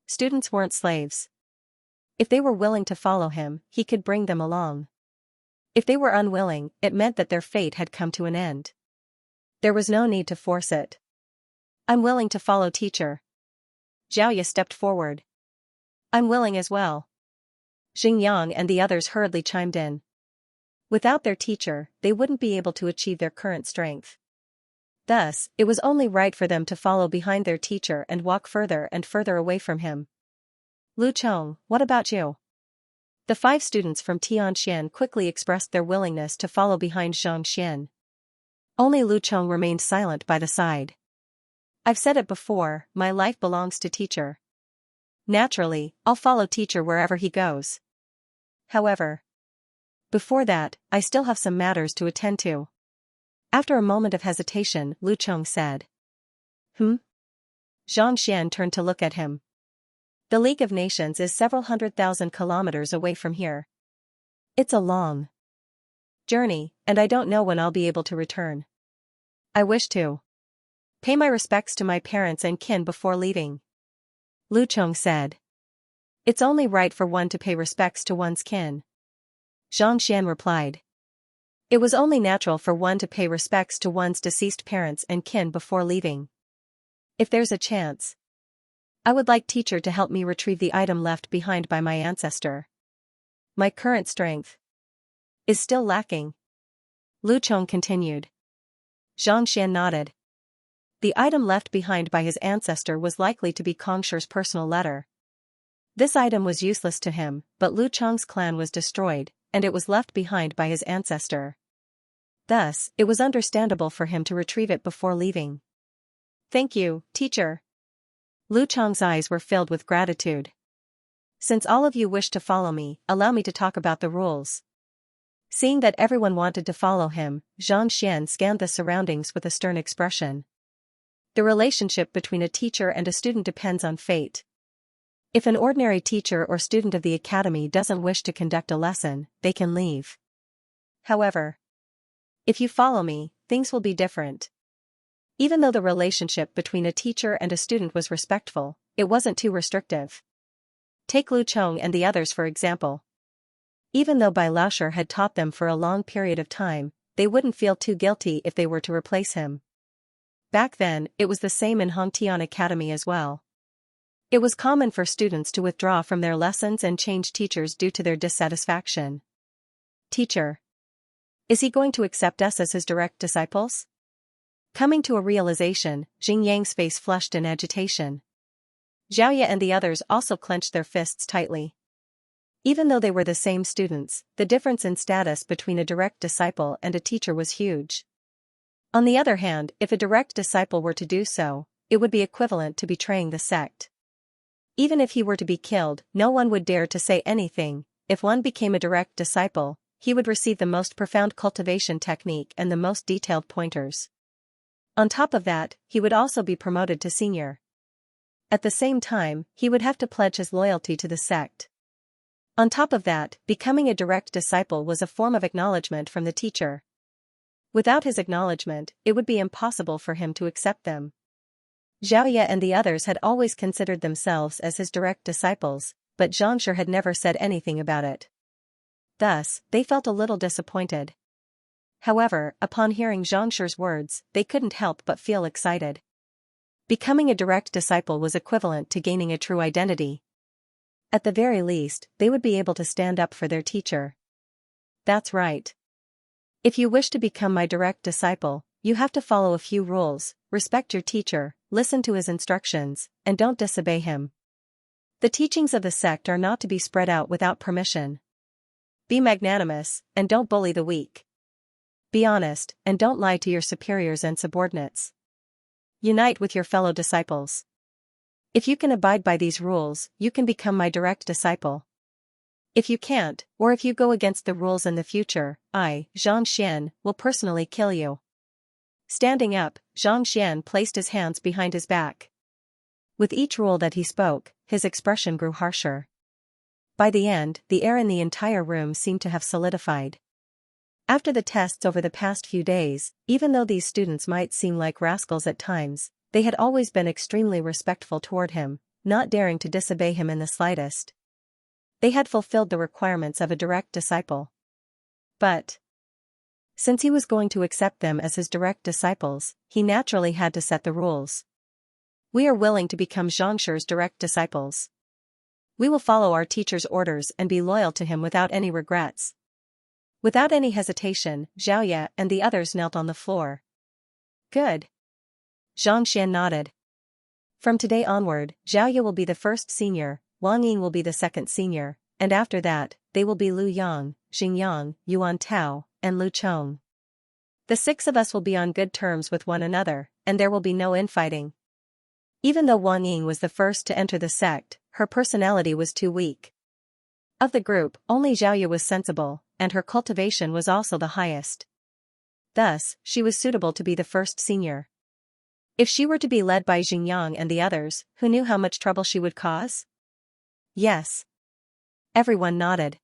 [SPEAKER 1] Students weren't slaves. If they were willing to follow him, he could bring them along. If they were unwilling, it meant that their fate had come to an end. There was no need to force it. I'm willing to follow teacher. Xiaoya stepped forward. I'm willing as well. Xingyang and the others hurriedly chimed in. Without their teacher, they wouldn't be able to achieve their current strength. Thus, it was only right for them to follow behind their teacher and walk further and further away from him. Lu Chong, what about you? The 5 students from Tianxian quickly expressed their willingness to follow behind Xianxia. Only Lu Chong remained silent by the side. I've said it before, my life belongs to teacher. Naturally, I'll follow teacher wherever he goes. However, before that, I still have some matters to attend to. After a moment of hesitation, Lu Chong said. Xianxia turned to look at him. The League of Nations is several 100,000 kilometers away from here. It's a long journey, and I don't know when I'll be able to return. I wish to pay my respects to my parents and kin before leaving. Lu Chong said. It's only right for one to pay respects to one's kin. Xianxia replied. It was only natural for one to pay respects to one's deceased parents and kin before leaving. If there's a chance, I would like teacher to help me retrieve the item left behind by my ancestor. My current strength is still lacking. Lu Chong continued. Xianxia nodded. The item left behind by his ancestor was likely to be Kongshi's personal letter. This item was useless to him, but Lu Chong's clan was destroyed, and it was left behind by his ancestor. Thus, it was understandable for him to retrieve it before leaving. Thank you, teacher. Lu Chong's eyes were filled with gratitude. Since all of you wish to follow me, allow me to talk about the rules. Seeing that everyone wanted to follow him, Xianxia scanned the surroundings with a stern expression. The relationship between a teacher and a student depends on fate. If an ordinary teacher or student of the academy doesn't wish to conduct a lesson, they can leave. However, if you follow me, things will be different. Even though the relationship between a teacher and a student was respectful, it wasn't too restrictive. Take Lu Chong and the others for example. Even though Bai Laoshi had taught them for a long period of time, they wouldn't feel too guilty if they were to replace him. Back then, it was the same in Hongtian Academy as well. It was common for students to withdraw from their lessons and change teachers due to their dissatisfaction. Teacher. Is he going to accept us as his direct disciples? Coming to a realization, Jing Yang's face flushed in agitation. Xiaoya and the others also clenched their fists tightly. Even though they were the same students, the difference in status between a direct disciple and a teacher was huge. On the other hand, if a direct disciple were to do so, it would be equivalent to betraying the sect. Even if he were to be killed, no one would dare to say anything. If one became a direct disciple, he would receive the most profound cultivation technique and the most detailed pointers. On top of that, he would also be promoted to senior. At the same time, he would have to pledge his loyalty to the sect. On top of that, becoming a direct disciple was a form of acknowledgement from the teacher. Without his acknowledgement, it would be impossible for him to accept them. Xiaoya and the others had always considered themselves as his direct disciples, but Xianxia had never said anything about it. Thus, they felt a little disappointed. However, upon hearing Xianxia's words, they couldn't help but feel excited. Becoming a direct disciple was equivalent to gaining a true identity. At the very least, they would be able to stand up for their teacher. That's right. If you wish to become my direct disciple, you have to follow a few rules: respect your teacher, listen to his instructions, and don't disobey him. The teachings of the sect are not to be spread out without permission. Be magnanimous, and don't bully the weak. Be honest, and don't lie to your superiors and subordinates. Unite with your fellow disciples. If you can abide by these rules, you can become my direct disciple. If you can't, or if you go against the rules in the future, I, Zhang Xian, will personally kill you. Standing up, Zhang Xian placed his hands behind his back. With each rule that he spoke, his expression grew harsher. By the end, the air in the entire room seemed to have solidified. After the tests over the past few days, even though these students might seem like rascals at times, they had always been extremely respectful toward him, not daring to disobey him in the slightest. They had fulfilled the requirements of a direct disciple. But since he was going to accept them as his direct disciples, he naturally had to set the rules. We are willing to become Zhangxi's direct disciples. We will follow our teacher's orders and be loyal to him without any regrets. Without any hesitation, Xiaoya and the others knelt on the floor. Good. Zhang Xian nodded. From today onward, Xiaoya will be the first senior, Wang Ying will be the second senior, and after that, they will be Lu Yang, Xingyang, Yuan Tao, and Lu Chong. The six of us will be on good terms with one another, and there will be no infighting. Even though Wang Ying was the first to enter the sect, her personality was too weak. Of the group, only Xiaoya was sensible, and her cultivation was also the highest. Thus, she was suitable to be the first senior. If she were to be led by Xingyang and the others, who knew how much trouble she would cause? Yes. Everyone nodded.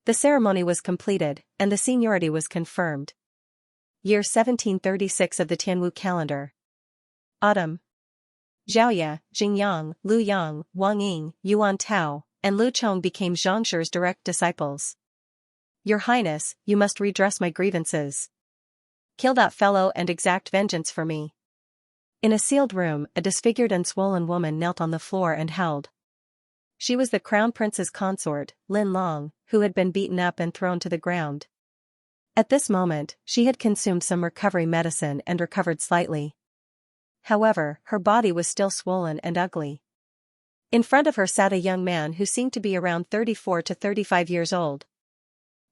[SPEAKER 1] The ceremony was completed, and the seniority was confirmed. Year 1736 of the Tianwu calendar. Autumn. Xiaoya, Xingyang, Lu Yang, Wang Ying, Yuan Tao, and Lu Chong became Zhangxi's direct disciples. Your Highness, you must redress my grievances. Kill that fellow and exact vengeance for me. In a sealed room, a disfigured and swollen woman knelt on the floor and howled. She was the crown prince's consort, Lin Long, who had been beaten up and thrown to the ground. At this moment, she had consumed some recovery medicine and recovered slightly. However, her body was still swollen and ugly. In front of her sat a young man who seemed to be around 34 to 35 years old.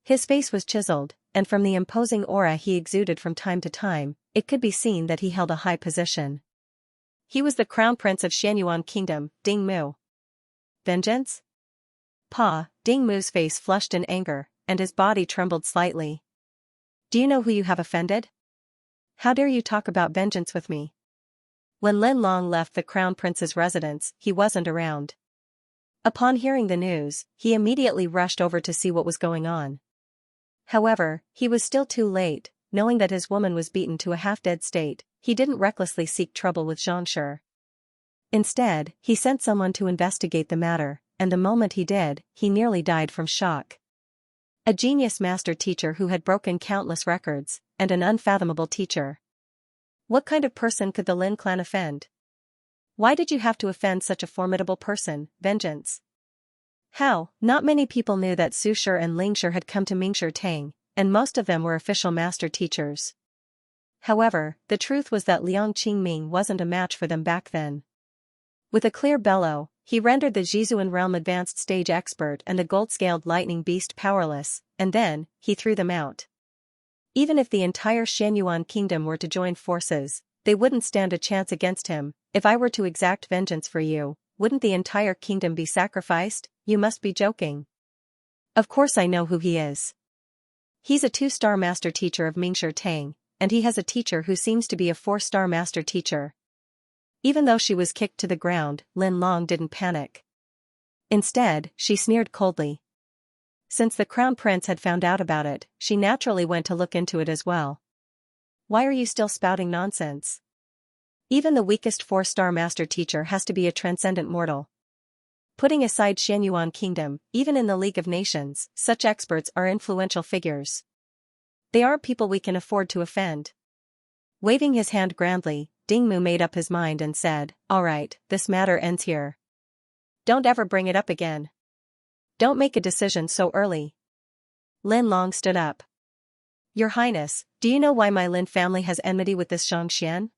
[SPEAKER 1] His face was chiseled, and from the imposing aura he exuded from time to time, it could be seen that he held a high position. He was the crown prince of Xianyuan Kingdom, Ding Mu. Vengeance? Pa, Ding Mu's face flushed in anger, and his body trembled slightly. Do you know who you have offended? How dare you talk about vengeance with me? When Lin Long left the crown prince's residence, he wasn't around. Upon hearing the news, he immediately rushed over to see what was going on. However, he was still too late. Knowing that his woman was beaten to a half-dead state, he didn't recklessly seek trouble with Xianxia. Instead, he sent someone to investigate the matter, and the moment he did, he nearly died from shock. A genius master teacher who had broken countless records, and an unfathomable teacher. What kind of person could the Lin clan offend? Why did you have to offend such a formidable person? Vengeance. How? Not many people knew that Su Shi and Ling Shi had come to Mingshi Tang, and most of them were official master teachers. However, the truth was that Liang Qingming wasn't a match for them back then. With a clear bellow, he rendered the Jizuan realm advanced stage expert and the gold-scaled lightning beast powerless, and then, he threw them out. Even if the entire Xianyuan kingdom were to join forces, they wouldn't stand a chance against him. If I were to exact vengeance for you, wouldn't the entire kingdom be sacrificed? You must be joking. Of course I know who he is. He's a 2-star master teacher of Mingshi Tang, and he has a teacher who seems to be a 4-star master teacher. Even though she was kicked to the ground, Lin Long didn't panic. Instead, she sneered coldly. Since the crown prince had found out about it, she naturally went to look into it as well. Why are you still spouting nonsense? Even the weakest 4-star master teacher has to be a transcendent mortal. Putting aside Xianyuan kingdom, even in the League of Nations, such experts are influential figures. They aren't people we can afford to offend. Waving his hand grandly, Dingmu made up his mind and said, "All right, this matter ends here. Don't ever bring it up again. Don't make a decision so early." Lin Long stood up. "Your Highness, do you know why my Lin family has enmity with this Xianxia?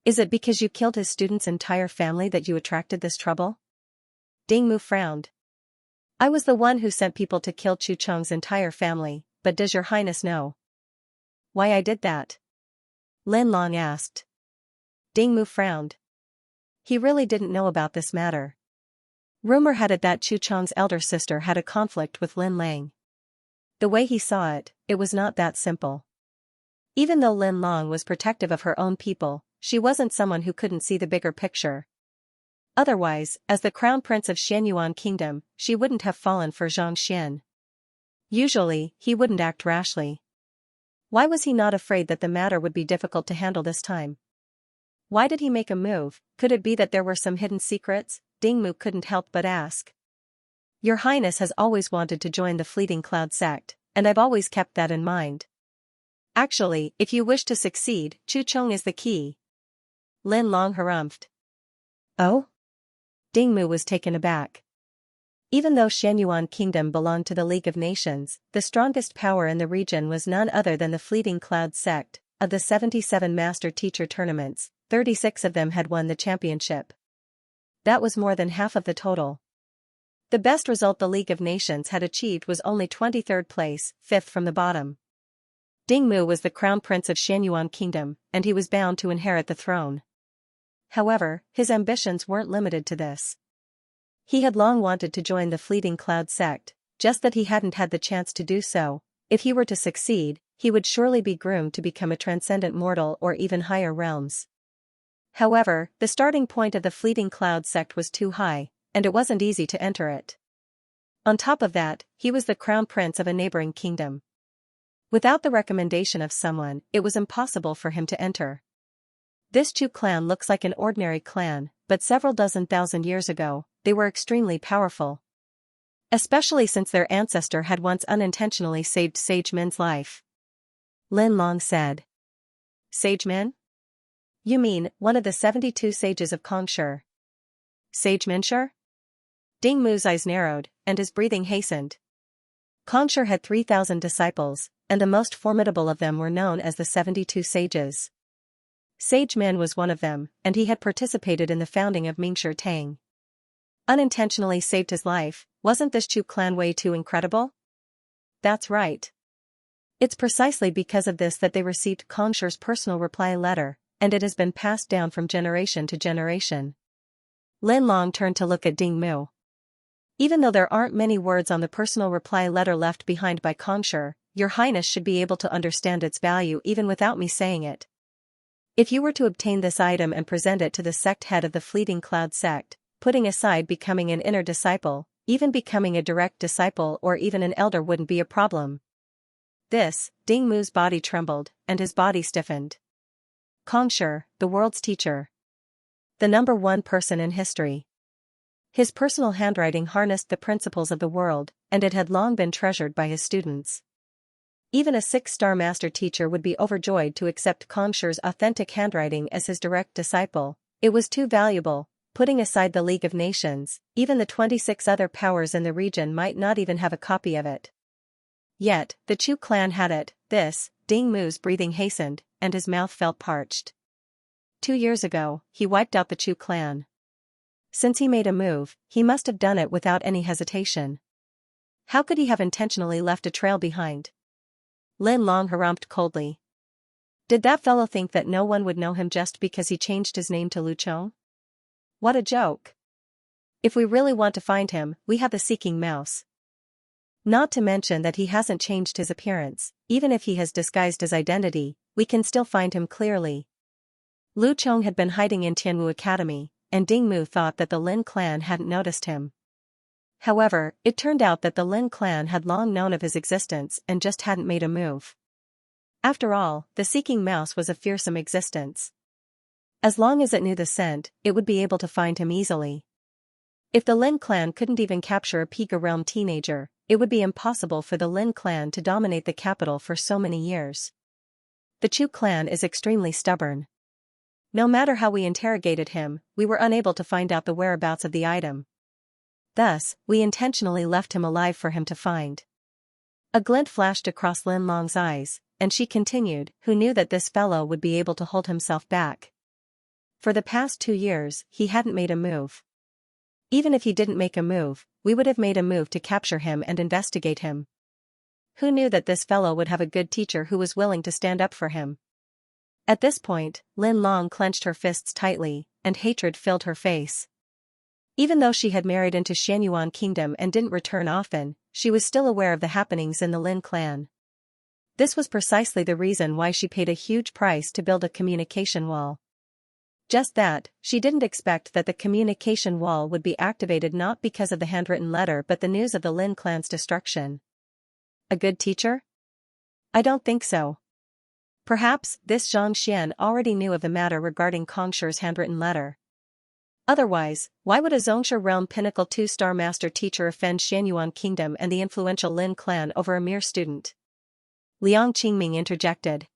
[SPEAKER 1] Is it because you killed his student's entire family that you attracted this trouble?" Dingmu frowned. "I was the one who sent people to kill Chu Cheng's entire family, but does your Highness know why I did that?" Lin Long asked. Dingmu frowned. He really didn't know about this matter. Rumor had it that Chu Cheng's elder sister had a conflict with Lin Lang. The way he saw it, it was not that simple. Even though Lin Long was protective of her own people, she wasn't someone who couldn't see the bigger picture. Otherwise, as the crown prince of Xianyuan kingdom, she wouldn't have fallen for Zhang Xian. Usually, he wouldn't act rashly. Why was he not afraid that the matter would be difficult to handle this time? Why did he make a move? Could it be that there were some hidden secrets? Dingmu couldn't help but ask. "Your Highness has always wanted to join the Fleeting Cloud sect, and I've always kept that in mind. Actually, if you wish to succeed, Chu Cheng is the key." Lin Long harumphed. "Oh?" Dingmu was taken aback. Even though Xianyuan kingdom belonged to the League of Nations, the strongest power in the region was none other than the Fleeting Cloud sect. Of the 77 master teacher tournaments, 36 of them had won the championship. That was more than half of the total. The best result the League of Nations had achieved was only 23rd place, 5th from the bottom. Dingmu was the crown prince of Xianyuan kingdom, and he was bound to inherit the throne. However, his ambitions weren't limited to this. He had long wanted to join the Fleeting Cloud sect, just that he hadn't had the chance to do so. If he were to succeed, he would surely be groomed to become a transcendent mortal or even higher realms. However, the starting point of the Fleeting Cloud sect was too high, and it wasn't easy to enter it. On top of that, he was the crown prince of a neighboring kingdom. Without the recommendation of someone, it was impossible for him to enter. This Chu clan looks like an ordinary clan, but several dozen thousand years ago, they were extremely powerful. Especially since their ancestor had once unintentionally saved Sage Min's life. Lin Long said. "Sage Min? You mean, one of the 72 sages of Kongshi? Sage Minshi?" Dingmu's eyes narrowed, and his breathing hastened. Kongshi had 3,000 disciples, and the most formidable of them were known as the 72 sages. Sage Min was one of them, and he had participated in the founding of Mingshi Tang. Unintentionally saved his life. Wasn't this Chu clan way too incredible? That's right. It's precisely because of this that they received Kongshi's personal reply letter, and it has been passed down from generation to generation. Lin Long turned to look at Dingmu. Even though there aren't many words on the personal reply letter left behind by Kongshi, Your Highness should be able to understand its value even without me saying it. If you were to obtain this item and present it to the sect head of the Fleeting Cloud sect, putting aside becoming an inner disciple, even becoming a direct disciple or even an elder wouldn't be a problem. Ding Mu's body trembled, and his body stiffened. Kongshi, the world's teacher. The number one person in history. His personal handwriting harnessed the principles of the world, and it had long been treasured by his students. Even a 6-star master teacher would be overjoyed to accept Kongshi's authentic handwriting as his direct disciple. It was too valuable. Putting aside the League of Nations, even the 26 other powers in the region might not even have a copy of it. Yet, the Chu clan had it. Ding Mu's breathing hastened, and his mouth felt parched. 2 years ago, he wiped out the Chu clan. Since he made a move, he must have done it without any hesitation. How could he have intentionally left a trail behind? Lin Long harumphed coldly. Did that fellow think that no one would know him just because he changed his name to Lu Chong? What a joke. If we really want to find him, we have the Seeking Mouse. Not to mention that he hasn't changed his appearance. Even if he has disguised his identity, we can still find him clearly. Lu Chong had been hiding in Tianwu Academy, and Ding Mu thought that the Lin clan hadn't noticed him. However, it turned out that the Lin clan had long known of his existence and just hadn't made a move. After all, the Seeking Mouse was a fearsome existence. As long as it knew the scent, it would be able to find him easily. If the Lin clan couldn't even capture a Pika realm teenager, it would be impossible for the Lin clan to dominate the capital for so many years. The Chu clan is extremely stubborn. No matter how we interrogated him, we were unable to find out the whereabouts of the item. Thus, we intentionally left him alive for him to find. A glint flashed across Lin Long's eyes, and she continued, who knew that this fellow would be able to hold himself back. For the past 2 years, he hadn't made a move. Even if he didn't make a move, we would have made a move to capture him and investigate him. Who knew that this fellow would have a good teacher who was willing to stand up for him? At this point, Lin Long clenched her fists tightly, and hatred filled her face. Even though she had married into Xianyuan Kingdom and didn't return often, she was still aware of the happenings in the Lin clan. This was precisely the reason why she paid a huge price to build a communication wall. Just that, she didn't expect that the communication wall would be activated not because of the handwritten letter but the news of the Lin clan's destruction. A good teacher? I don't think so. Perhaps this Zhang Xian already knew of the matter regarding Kongshi's handwritten letter. Otherwise, why would a Zhongsha realm pinnacle 2-star master teacher offend Xianyuan Kingdom and the influential Lin clan over a mere student? Liang Qingming interjected.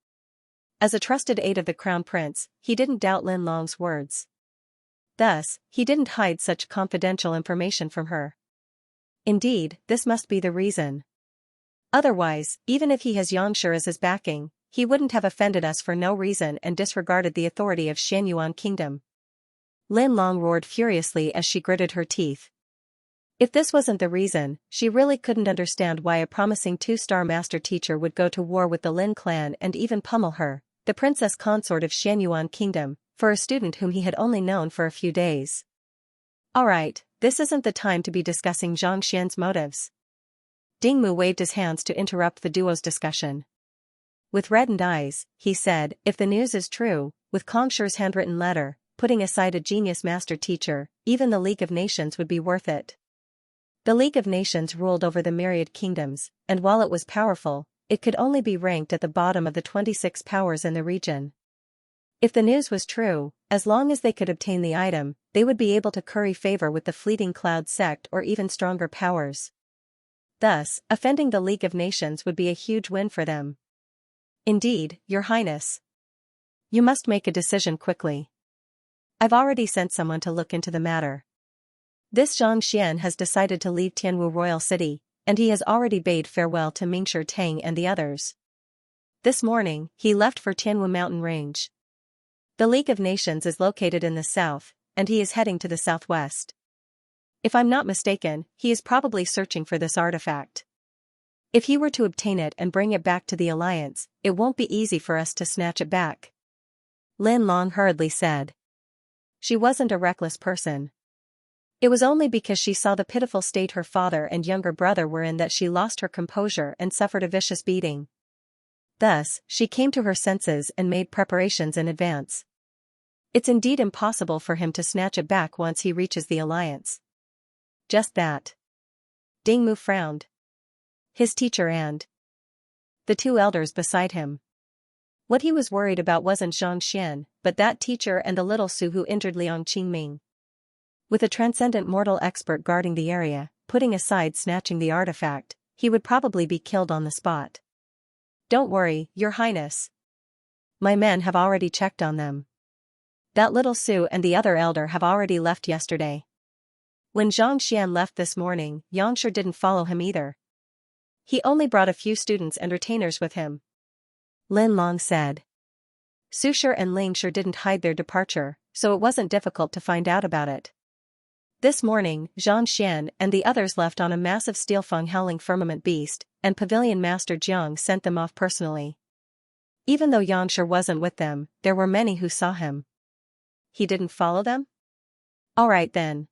[SPEAKER 1] As a trusted aide of the crown prince, he didn't doubt Lin Long's words. Thus, he didn't hide such confidential information from her. Indeed, this must be the reason. Otherwise, even if he has Yangshi as his backing, he wouldn't have offended us for no reason and disregarded the authority of Xianyuan Kingdom. Lin Long roared furiously as she gritted her teeth. If this wasn't the reason, she really couldn't understand why a promising 2-star master teacher would go to war with the Lin clan and even pummel her, the princess consort of Xianyuan Kingdom, for a student whom he had only known for a few days. Alright, this isn't the time to be discussing Zhang Xian's motives. Ding Mu waved his hands to interrupt the duo's discussion. With reddened eyes, he said, if the news is true, with Kongshi's handwritten letter, putting aside a genius master teacher, even the League of Nations would be worth it. The League of Nations ruled over the myriad kingdoms, and while it was powerful, it could only be ranked at the bottom of the 26 powers in the region. If the news was true, as long as they could obtain the item, they would be able to curry favor with the Fleeting Cloud sect or even stronger powers. Thus, offending the League of Nations would be a huge win for them. Indeed, Your Highness. You must make a decision quickly. I've already sent someone to look into the matter. This Zhang Xian has decided to leave Tianwu Royal City, and he has already bade farewell to Mingshi Tang and the others. This morning, he left for Tianwu Mountain Range. The League of Nations is located in the south, and he is heading to the southwest. If I'm not mistaken, he is probably searching for this artifact. If he were to obtain it and bring it back to the Alliance, it won't be easy for us to snatch it back. Lin Long hurriedly said. She wasn't a reckless person. It was only because she saw the pitiful state her father and younger brother were in that she lost her composure and suffered a vicious beating. Thus, she came to her senses and made preparations in advance. It's indeed impossible for him to snatch it back once he reaches the alliance. Just that. Dingmu frowned. His teacher and the two elders beside him. What he was worried about wasn't Xianxia, but that teacher and the little Su who injured Liang Qingming. With a transcendent mortal expert guarding the area, putting aside snatching the artifact, he would probably be killed on the spot. Don't worry, Your Highness. My men have already checked on them. That little Su and the other elder have already left yesterday. When Zhang Xian left this morning, Yangshi didn't follow him either. He only brought a few students and retainers with him. Lin Long said. Su Shi and Ling Shi didn't hide their departure, so it wasn't difficult to find out about it. This morning, Zhang Xian and the others left on a massive steel-fang howling firmament beast, and Pavilion Master Jiang sent them off personally. Even though Yangshi wasn't with them, there were many who saw him. He didn't follow them? Alright then.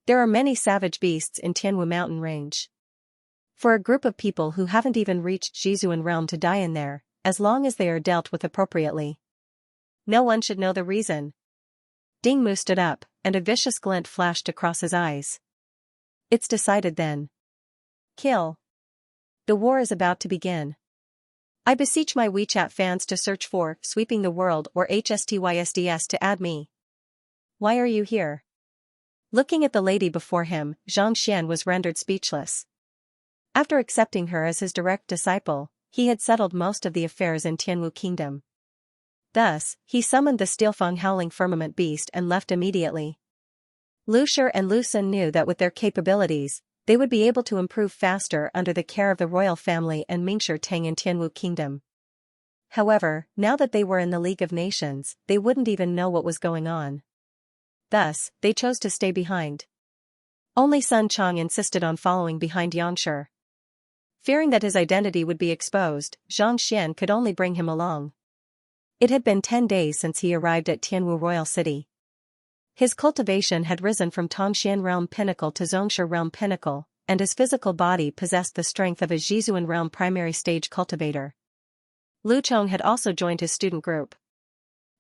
[SPEAKER 1] There are many savage beasts in Tianwu mountain range. For a group of people who haven't even reached Jizuan realm to die in there, as long as they are dealt with appropriately. No one should know the reason. Dingmu stood up, and a vicious glint flashed across his eyes. It's decided then. Kill. The war is about to begin. I beseech my WeChat fans to search for Sweeping the World or HSTYSDS to add me. Why are you here? Looking at the lady before him, Zhang Xian was rendered speechless. After accepting her as his direct disciple, he had settled most of the affairs in Tianwu Kingdom. Thus, he summoned the Steelfang Howling Firmament Beast and left immediately. Lu Shi and Lu Sun knew that with their capabilities, they would be able to improve faster under the care of the royal family and Mingshi Tang in Tianwu Kingdom. However, now that they were in the League of Nations, they wouldn't even know what was going on. Thus, they chose to stay behind. Only Sun Chang insisted on following behind Yangshi. Fearing that his identity would be exposed, Zhang Xian could only bring him along. It had been 10 days since he arrived at Tianwu Royal City. His cultivation had risen from Tongxian Realm Pinnacle to Zhongshi Realm Pinnacle, and his physical body possessed the strength of a Jizuan Realm primary stage cultivator. Lu Chong had also joined his student group.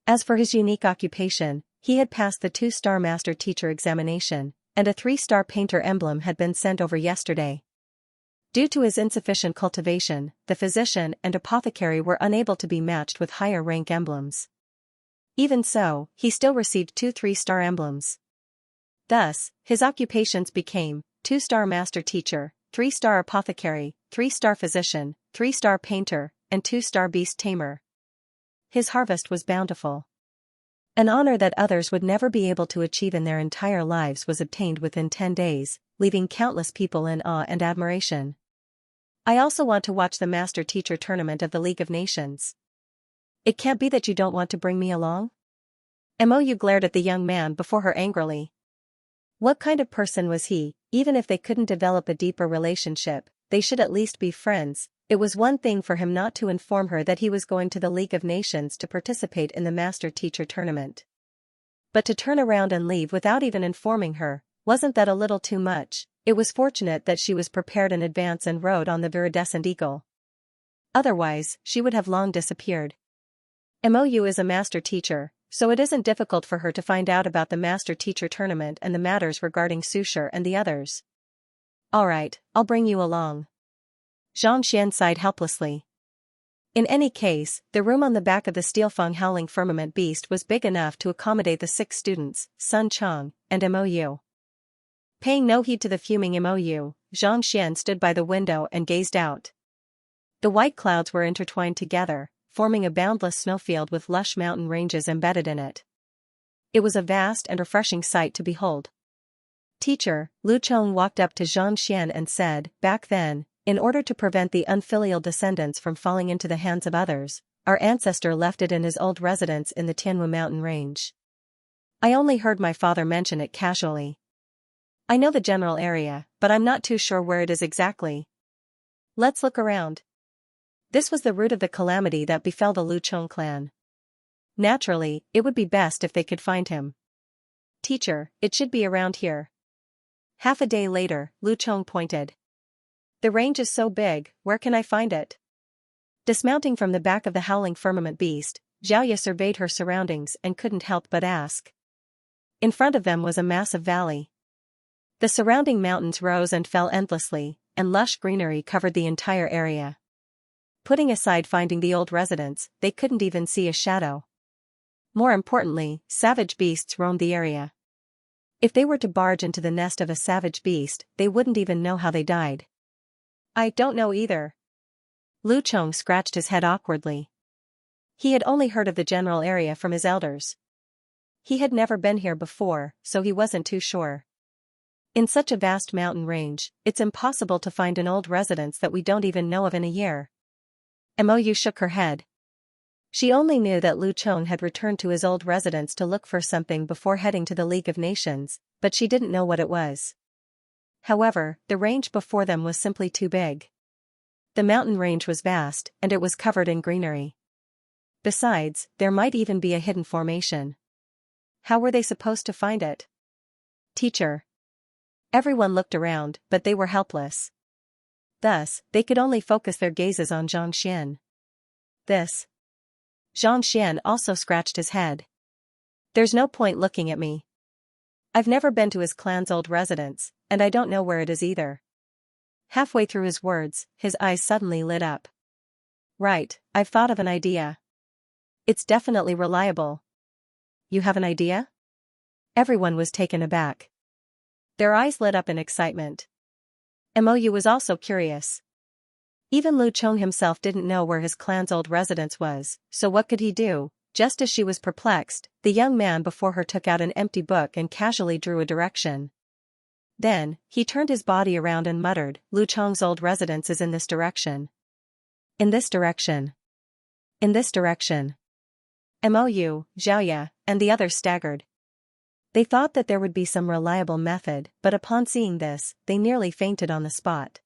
[SPEAKER 1] As for his unique occupation, he had passed the 2-star Master Teacher examination, and a 3-star Painter emblem had been sent over yesterday. Due to his insufficient cultivation, the physician and apothecary were unable to be matched with higher rank emblems. Even so, he still received 2 3-star emblems. Thus, his occupations became 2-star Master Teacher, 3-star Apothecary, 3-star Physician, 3-star Painter, and 2-star Beast Tamer. His harvest was bountiful. An honor that others would never be able to achieve in their entire lives was obtained within 10 days, leaving countless people in awe and admiration. I also want to watch the Master Teacher Tournament of the League of Nations. It can't be that you don't want to bring me along? Mou glared at the young man before her angrily. What kind of person was he? Even if they couldn't develop a deeper relationship, they should at least be friends. It was one thing for him not to inform her that he was going to the League of Nations to participate in the Master Teacher Tournament. But to turn around and leave without even informing her, wasn't that a little too much? It was fortunate that she was prepared in advance and rode on the viridescent eagle. Otherwise, she would have long disappeared. Mou is a master teacher, so it isn't difficult for her to find out about the Master Teacher Tournament and the matters regarding Su Shi and the others. Alright, I'll bring you along. Zhang Xian sighed helplessly. In any case, the room on the back of the Steelfang Howling Firmament Beast was big enough to accommodate the 6 students, Sun Chang, and Mou. Paying no heed to the fuming Mou, Zhang Xian stood by the window and gazed out. The white clouds were intertwined together, forming a boundless snowfield with lush mountain ranges embedded in it. It was a vast and refreshing sight to behold. Teacher, Lu Chong walked up to Zhang Xian and said, back then, in order to prevent the unfilial descendants from falling into the hands of others, our ancestor left it in his old residence in the Tianwu mountain range. I only heard my father mention it casually. I know the general area, but I'm not too sure where it is exactly. Let's look around. This was the root of the calamity that befell the Lu Chong clan. Naturally, it would be best if they could find him. Teacher, it should be around here. Half a day later, Lu Chong pointed. The range is so big, where can I find it? Dismounting from the back of the howling firmament beast, Xiaoya surveyed her surroundings and couldn't help but ask. In front of them was a massive valley. The surrounding mountains rose and fell endlessly, and lush greenery covered the entire area. Putting aside finding the old residence, they couldn't even see a shadow. More importantly, savage beasts roamed the area. If they were to barge into the nest of a savage beast, they wouldn't even know how they died. I don't know either. Lu Chong scratched his head awkwardly. He had only heard of the general area from his elders. He had never been here before, so he wasn't too sure. In such a vast mountain range, it's impossible to find an old residence that we don't even know of in a year. Mou shook her head. She only knew that Lu Chong had returned to his old residence to look for something before heading to the League of Nations, but she didn't know what it was. However, the range before them was simply too big. The mountain range was vast, and it was covered in greenery. Besides, there might even be a hidden formation. How were they supposed to find it? Teacher. Everyone looked around, but they were helpless. Thus, they could only focus their gazes on Zhang Xian. This. Zhang Xian also scratched his head. There's no point looking at me. I've never been to his clan's old residence, and I don't know where it is either. Halfway through his words, his eyes suddenly lit up. Right, I've thought of an idea. It's definitely reliable. You have an idea? Everyone was taken aback. Their eyes lit up in excitement. Mou was also curious. Even Lu Chong himself didn't know where his clan's old residence was, so what could he do? Just as she was perplexed, the young man before her took out an empty book and casually drew a direction. Then, he turned his body around and muttered, Lu Chong's old residence is in this direction. In this direction. In this direction. Mou, Xiaoya, and the others staggered. They thought that there would be some reliable method, but upon seeing this, they nearly fainted on the spot.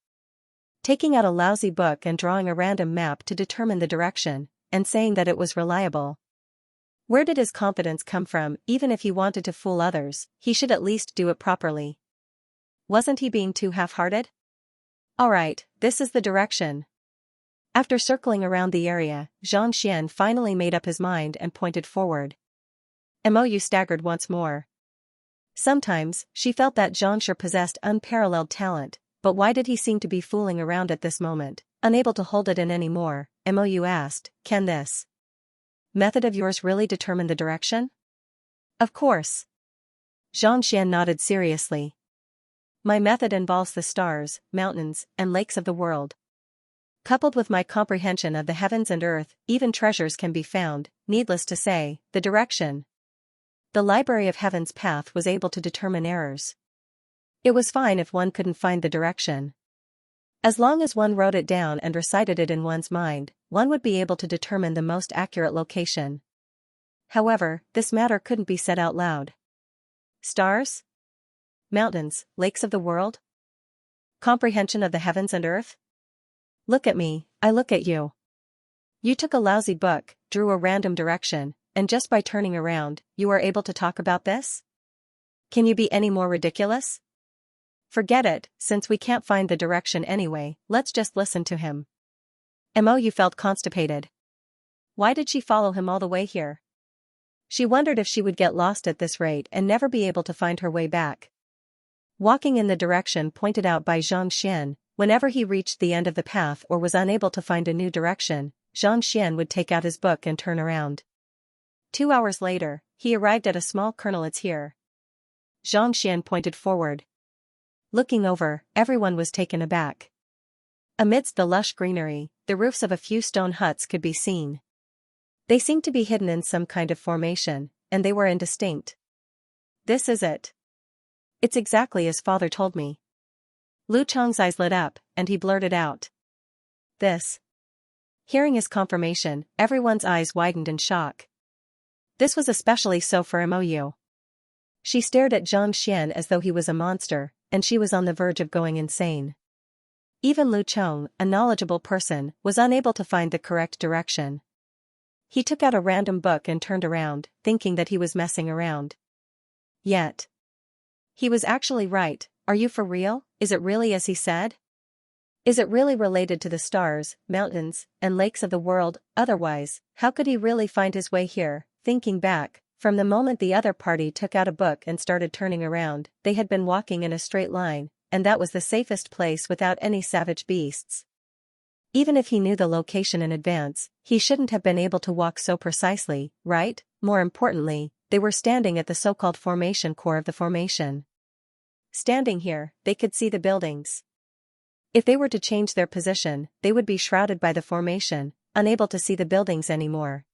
[SPEAKER 1] Taking out a lousy book and drawing a random map to determine the direction, and saying that it was reliable. Where did his confidence come from? Even if he wanted to fool others, he should at least do it properly. Wasn't he being too half-hearted? Alright, this is the direction. After circling around the area, Zhang Xian finally made up his mind and pointed forward. Mou staggered once more. Sometimes, she felt that Xianxia possessed unparalleled talent, but why did he seem to be fooling around at this moment, unable to hold it in anymore? Mou asked, can this method of yours really determine the direction? Of course. Zhang Xian nodded seriously. My method involves the stars, mountains, and lakes of the world. Coupled with my comprehension of the heavens and earth, even treasures can be found, needless to say, the direction. The Library of Heaven's path was able to determine errors. It was fine if one couldn't find the direction. As long as one wrote it down and recited it in one's mind, one would be able to determine the most accurate location. However, this matter couldn't be said out loud. Stars? Mountains, lakes of the world? Comprehension of the heavens and earth? Look at me, I look at you. You took a lousy book, drew a random direction, and just by turning around, you are able to talk about this? Can you be any more ridiculous? Forget it, since we can't find the direction anyway, let's just listen to him. Mou felt constipated. Why did she follow him all the way here? She wondered if she would get lost at this rate and never be able to find her way back. Walking in the direction pointed out by Zhang Xian, whenever he reached the end of the path or was unable to find a new direction, Zhang Xian would take out his book and turn around. 2 hours later, he arrived at a small kernel. It's here. Zhang Xian pointed forward. Looking over, everyone was taken aback. Amidst the lush greenery, the roofs of a few stone huts could be seen. They seemed to be hidden in some kind of formation, and they were indistinct. This is it. It's exactly as father told me. Lu Chong's eyes lit up, and he blurted out. This. Hearing his confirmation, everyone's eyes widened in shock. This was especially so for Mou. She stared at Zhang Xian as though he was a monster, and she was on the verge of going insane. Even Lu Chong, a knowledgeable person, was unable to find the correct direction. He took out a random book and turned around, thinking that he was messing around. Yet. He was actually right. Are you for real? Is it really as he said? Is it really related to the stars, mountains, and lakes of the world? Otherwise, how could he really find his way here? Thinking back, from the moment the other party took out a book and started turning around, they had been walking in a straight line, and that was the safest place without any savage beasts. Even if he knew the location in advance, he shouldn't have been able to walk so precisely, right? More importantly, they were standing at the so-called formation core of the formation. Standing here, they could see the buildings. If they were to change their position, they would be shrouded by the formation, unable to see the buildings anymore.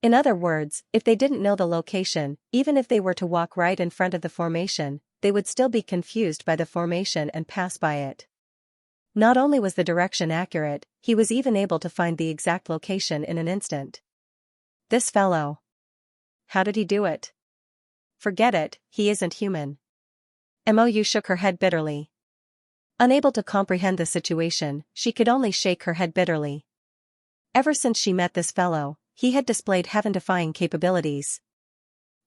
[SPEAKER 1] In other words, if they didn't know the location, even if they were to walk right in front of the formation, they would still be confused by the formation and pass by it. Not only was the direction accurate, he was even able to find the exact location in an instant. This fellow. How did he do it? Forget it, he isn't human. Mou shook her head bitterly. Unable to comprehend the situation, she could only shake her head bitterly. Ever since she met this fellow, he had displayed heaven-defying capabilities.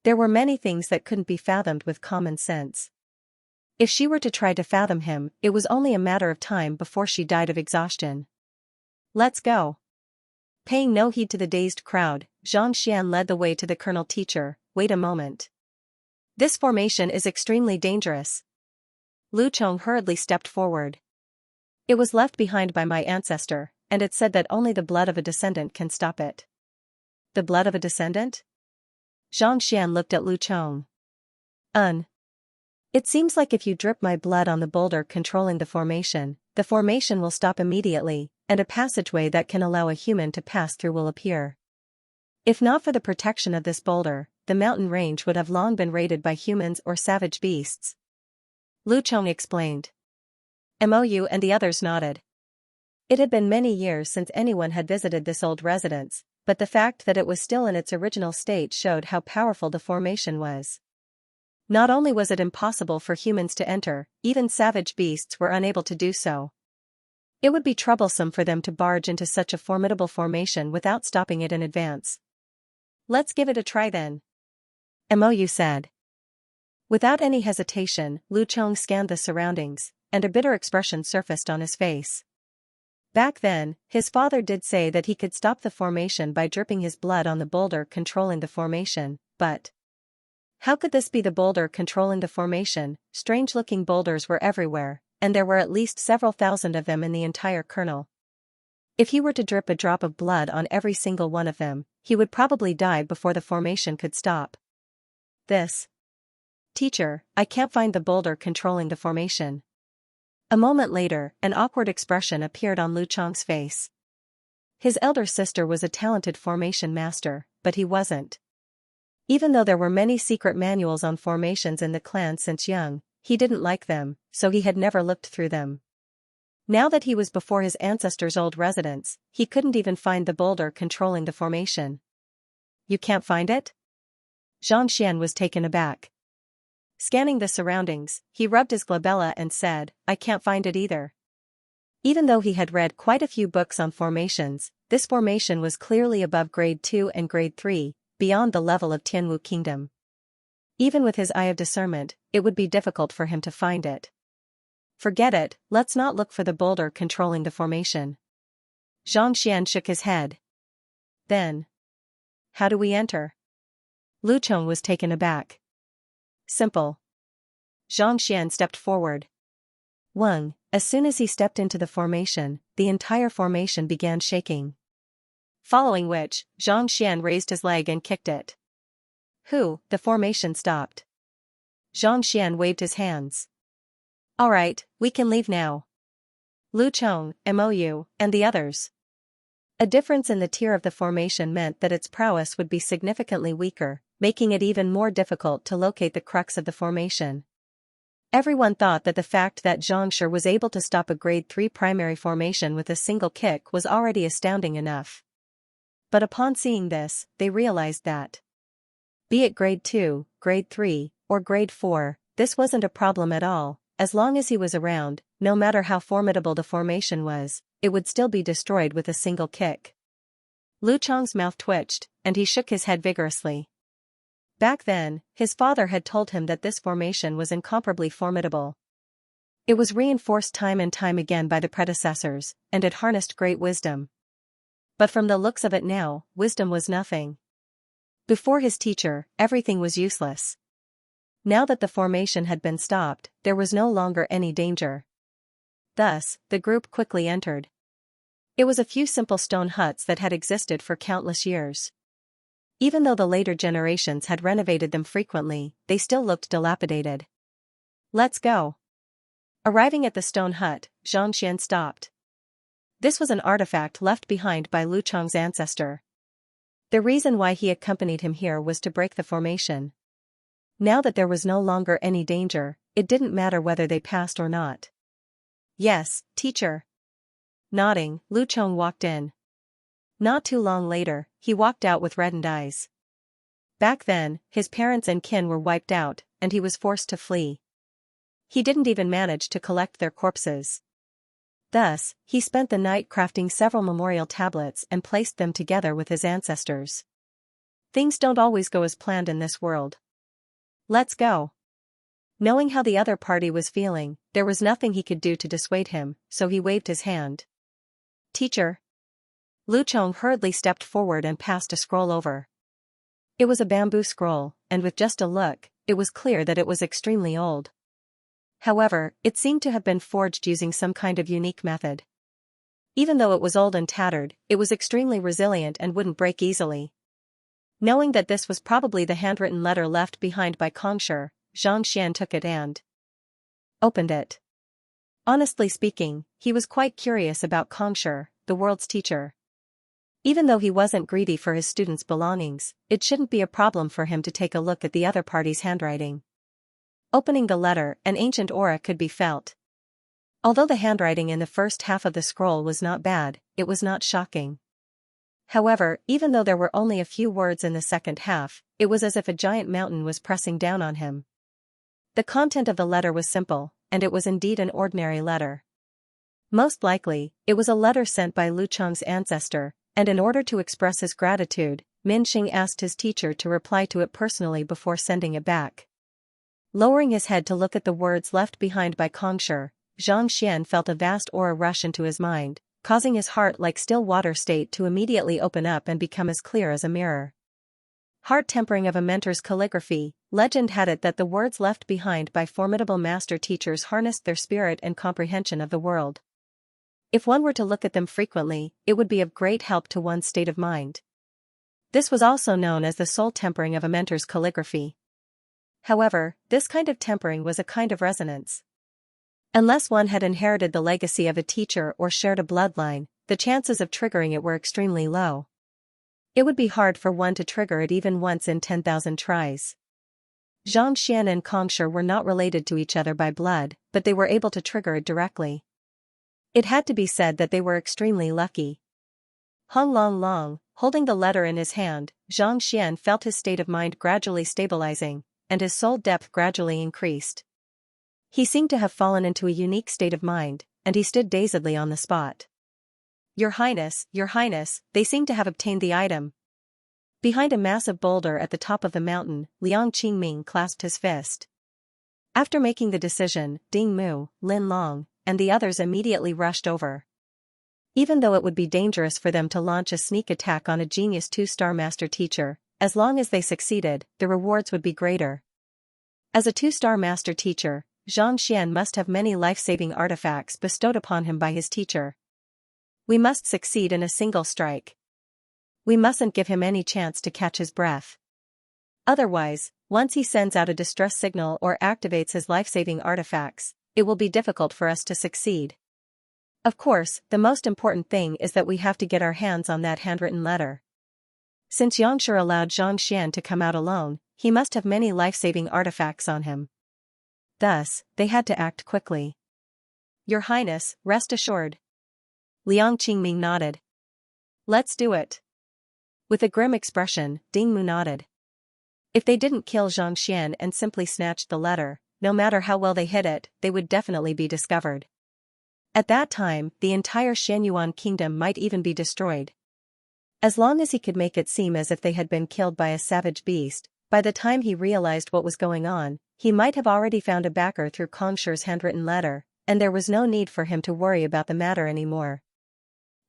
[SPEAKER 1] There were many things that couldn't be fathomed with common sense. If she were to try to fathom him, it was only a matter of time before she died of exhaustion. Let's go. Paying no heed to the dazed crowd, Xianxia led the way to the colonel teacher. Wait a moment. This formation is extremely dangerous. Lu Chong hurriedly stepped forward. It was left behind by my ancestor, and it said that only the blood of a descendant can stop it. The blood of a descendant? Xianxia looked at Lu Chong. It seems like if you drip my blood on the boulder controlling the formation will stop immediately, and a passageway that can allow a human to pass through will appear. If not for the protection of this boulder, the mountain range would have long been raided by humans or savage beasts. Lu Chong explained. Mou and the others nodded. It had been many years since anyone had visited this old residence, but the fact that it was still in its original state showed how powerful the formation was. Not only was it impossible for humans to enter, even savage beasts were unable to do so. It would be troublesome for them to barge into such a formidable formation without stopping it in advance. Let's give it a try then. Mou said. Without any hesitation, Lu Chong scanned the surroundings, and a bitter expression surfaced on his face. Back then, his father did say that he could stop the formation by dripping his blood on the boulder controlling the formation, but how could this be the boulder controlling the formation? Strange-looking boulders were everywhere, and there were at least several thousand of them in the entire kernel. If he were to drip a drop of blood on every single one of them, he would probably die before the formation could stop. Teacher, I can't find the boulder controlling the formation. A moment later, an awkward expression appeared on Lu Chong's face. His elder sister was a talented formation master, but he wasn't. Even though there were many secret manuals on formations in the clan since young, he didn't like them, so he had never looked through them. Now that he was before his ancestor's old residence, he couldn't even find the boulder controlling the formation. You can't find it? Xianxia was taken aback. Scanning the surroundings, he rubbed his glabella and said, I can't find it either. Even though he had read quite a few books on formations, this formation was clearly above grade 2 and grade 3, beyond the level of Tianwu Kingdom. Even with his eye of discernment, it would be difficult for him to find it. Forget it, let's not look for the boulder controlling the formation. Xianxia shook his head. Then, how do we enter? Lu Chong was taken aback. Simple. Xianxia stepped forward. As soon as he stepped into the formation, the entire formation began shaking. Following which, Xianxia raised his leg and kicked it. The formation stopped. Xianxia waved his hands. All right, we can leave now. Lu Chong, Mou, and the others. A difference in the tier of the formation meant that its prowess would be significantly weaker, making it even more difficult to locate the crux of the formation. Everyone thought that the fact that Xianxia was able to stop a grade 3 primary formation with a single kick was already astounding enough. But upon seeing this, they realized that, be it grade 2, grade 3, or grade 4, this wasn't a problem at all. As long as he was around, no matter how formidable the formation was, it would still be destroyed with a single kick. Lu Chong's mouth twitched, and he shook his head vigorously. Back then, his father had told him that this formation was incomparably formidable. It was reinforced time and time again by the predecessors, and it harnessed great wisdom. But from the looks of it now, wisdom was nothing. Before his teacher, everything was useless. Now that the formation had been stopped, there was no longer any danger. Thus, the group quickly entered. It was a few simple stone huts that had existed for countless years. Even though the later generations had renovated them frequently, they still looked dilapidated. "Let's go." Arriving at the stone hut, Xianxia stopped. This was an artifact left behind by Lu Chong's ancestor. The reason why he accompanied him here was to break the formation. Now that there was no longer any danger, it didn't matter whether they passed or not. "Yes, teacher." Nodding, Lu Chong walked in. Not too long later, he walked out with reddened eyes. Back then, his parents and kin were wiped out, and he was forced to flee. He didn't even manage to collect their corpses. Thus, he spent the night crafting several memorial tablets and placed them together with his ancestors. Things don't always go as planned in this world. "Let's go." Knowing how the other party was feeling, there was nothing he could do to dissuade him, so he waved his hand. "Teacher." Lu Chong hurriedly stepped forward and passed a scroll over. It was a bamboo scroll, and with just a look, it was clear that it was extremely old. However, it seemed to have been forged using some kind of unique method. Even though it was old and tattered, it was extremely resilient and wouldn't break easily. Knowing that this was probably the handwritten letter left behind by Xianxia, Xianxia took it and opened it. Honestly speaking, he was quite curious about Xianxia, the world's teacher. Even though he wasn't greedy for his students' belongings, it shouldn't be a problem for him to take a look at the other party's handwriting. Opening the letter, an ancient aura could be felt. Although the handwriting in the first half of the scroll was not bad, it was not shocking. However, even though there were only a few words in the second half, it was as if a giant mountain was pressing down on him. The content of the letter was simple, and it was indeed an ordinary letter. Most likely, it was a letter sent by Lu Chong's ancestor, and in order to express his gratitude, Min Xing asked his teacher to reply to it personally before sending it back. Lowering his head to look at the words left behind by Xianxia, Zhang Xian felt a vast aura rush into his mind, causing his heart like still water state to immediately open up and become as clear as a mirror. Heart tempering of a mentor's calligraphy, legend had it that the words left behind by formidable master teachers harnessed their spirit and comprehension of the world. If one were to look at them frequently, it would be of great help to one's state of mind. This was also known as the soul tempering of a mentor's calligraphy. However, this kind of tempering was a kind of resonance. Unless one had inherited the legacy of a teacher or shared a bloodline, the chances of triggering it were extremely low. It would be hard for one to trigger it even once in 10,000 tries. Zhang Xian and Xianxia were not related to each other by blood, but they were able to trigger it directly. It had to be said that they were extremely lucky. Hung Long, holding the letter in his hand, Zhang Xian felt his state of mind gradually stabilizing, and his soul depth gradually increased. He seemed to have fallen into a unique state of mind, and he stood dazedly on the spot. Your Highness, they seem to have obtained the item." Behind a massive boulder at the top of the mountain, Liang Qingming clasped his fist. After making the decision, Ding Mu, Lin Long, and the others immediately rushed over. Even though it would be dangerous for them to launch a sneak attack on a genius 2-star master teacher, as long as they succeeded, the rewards would be greater. As a 2-star master teacher, Zhang Xian must have many life-saving artifacts bestowed upon him by his teacher. We must succeed in a single strike. We mustn't give him any chance to catch his breath. Otherwise, once he sends out a distress signal or activates his life-saving artifacts, it will be difficult for us to succeed. Of course, the most important thing is that we have to get our hands on that handwritten letter. Since Xianxia allowed Zhang Xian to come out alone, he must have many life-saving artifacts on him. Thus, they had to act quickly. Your Highness, rest assured. Liang Qingming nodded. Let's do it. With a grim expression, Ding Mu nodded. If they didn't kill Zhang Xian and simply snatched the letter, no matter how well they hid it, they would definitely be discovered. At that time, the entire Shenyuan kingdom might even be destroyed. As long as he could make it seem as if they had been killed by a savage beast, by the time he realized what was going on, he might have already found a backer through Xianxia's handwritten letter, and there was no need for him to worry about the matter anymore.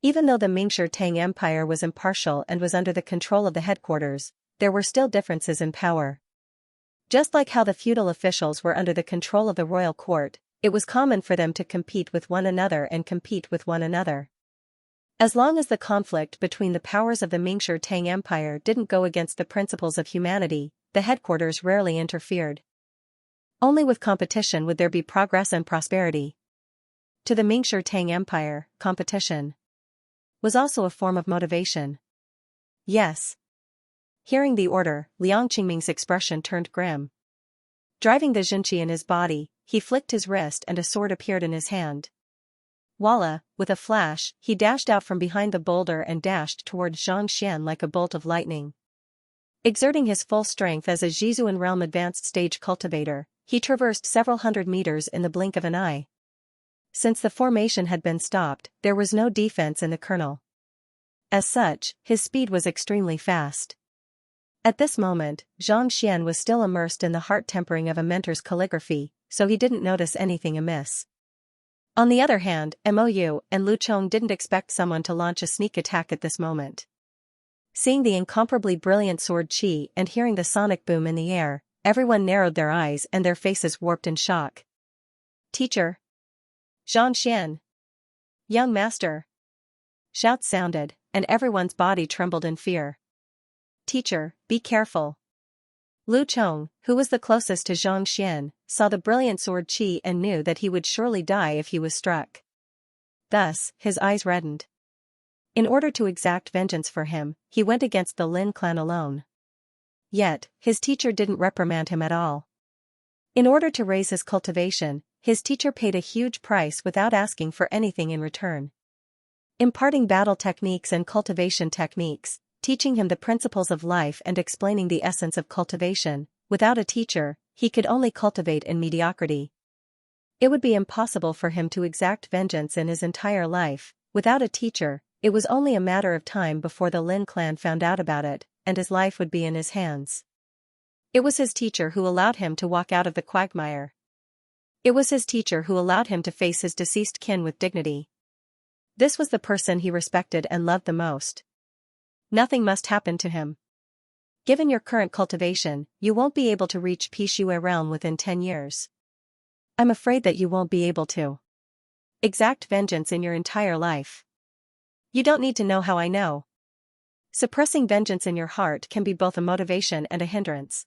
[SPEAKER 1] Even though the Mingshi Tang Empire was impartial and was under the control of the headquarters, there were still differences in power. Just like how the feudal officials were under the control of the royal court, it was common for them to compete with one another. As long as the conflict between the powers of the Mingshi Tang Empire didn't go against the principles of humanity, the headquarters rarely interfered. Only with competition would there be progress and prosperity. To the Mingshi Tang Empire, competition was also a form of motivation. Yes. Hearing the order, Liang Qingming's expression turned grim. Driving the Xianxia in his body, he flicked his wrist and a sword appeared in his hand. Voila, with a flash, he dashed out from behind the boulder and dashed toward Xianxia like a bolt of lightning. Exerting his full strength as a Zhizuan realm advanced stage cultivator, he traversed several hundred meters in the blink of an eye. Since the formation had been stopped, there was no defense in the kernel. As such, his speed was extremely fast. At this moment, Zhang Xian was still immersed in the heart tempering of a mentor's calligraphy, so he didn't notice anything amiss. On the other hand, Mou and Lu Chong didn't expect someone to launch a sneak attack at this moment. Seeing the incomparably brilliant sword chi and hearing the sonic boom in the air, everyone narrowed their eyes and their faces warped in shock. Teacher! Zhang Xian! Young master! Shouts sounded, and everyone's body trembled in fear. Teacher, be careful! Lu Chong, who was the closest to Zhang Xian, saw the brilliant sword chi and knew that he would surely die if he was struck. Thus, his eyes reddened. In order to exact vengeance for him, he went against the Lin clan alone. Yet, his teacher didn't reprimand him at all. In order to raise his cultivation, his teacher paid a huge price without asking for anything in return. Imparting battle techniques and cultivation techniques, teaching him the principles of life and explaining the essence of cultivation, without a teacher, he could only cultivate in mediocrity. It would be impossible for him to exact vengeance in his entire life. Without a teacher, it was only a matter of time before the Lin clan found out about it, and his life would be in his hands. It was his teacher who allowed him to walk out of the quagmire. It was his teacher who allowed him to face his deceased kin with dignity. This was the person he respected and loved the most. Nothing must happen to him. Given your current cultivation, you won't be able to reach Pishui realm within 10 years. I'm afraid that you won't be able to exact vengeance in your entire life. You don't need to know how I know. Suppressing vengeance in your heart can be both a motivation and a hindrance.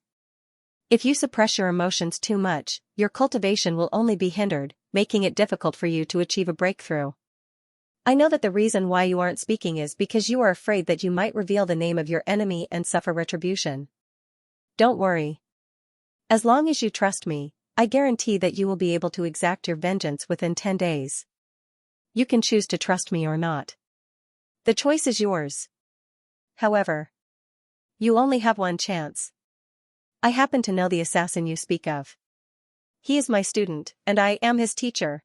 [SPEAKER 1] If you suppress your emotions too much, your cultivation will only be hindered, making it difficult for you to achieve a breakthrough. I know that the reason why you aren't speaking is because you are afraid that you might reveal the name of your enemy and suffer retribution. Don't worry. As long as you trust me, I guarantee that you will be able to exact your vengeance within 10 days. You can choose to trust me or not. The choice is yours. However, you only have one chance. I happen to know the assassin you speak of. He is my student, and I am his teacher.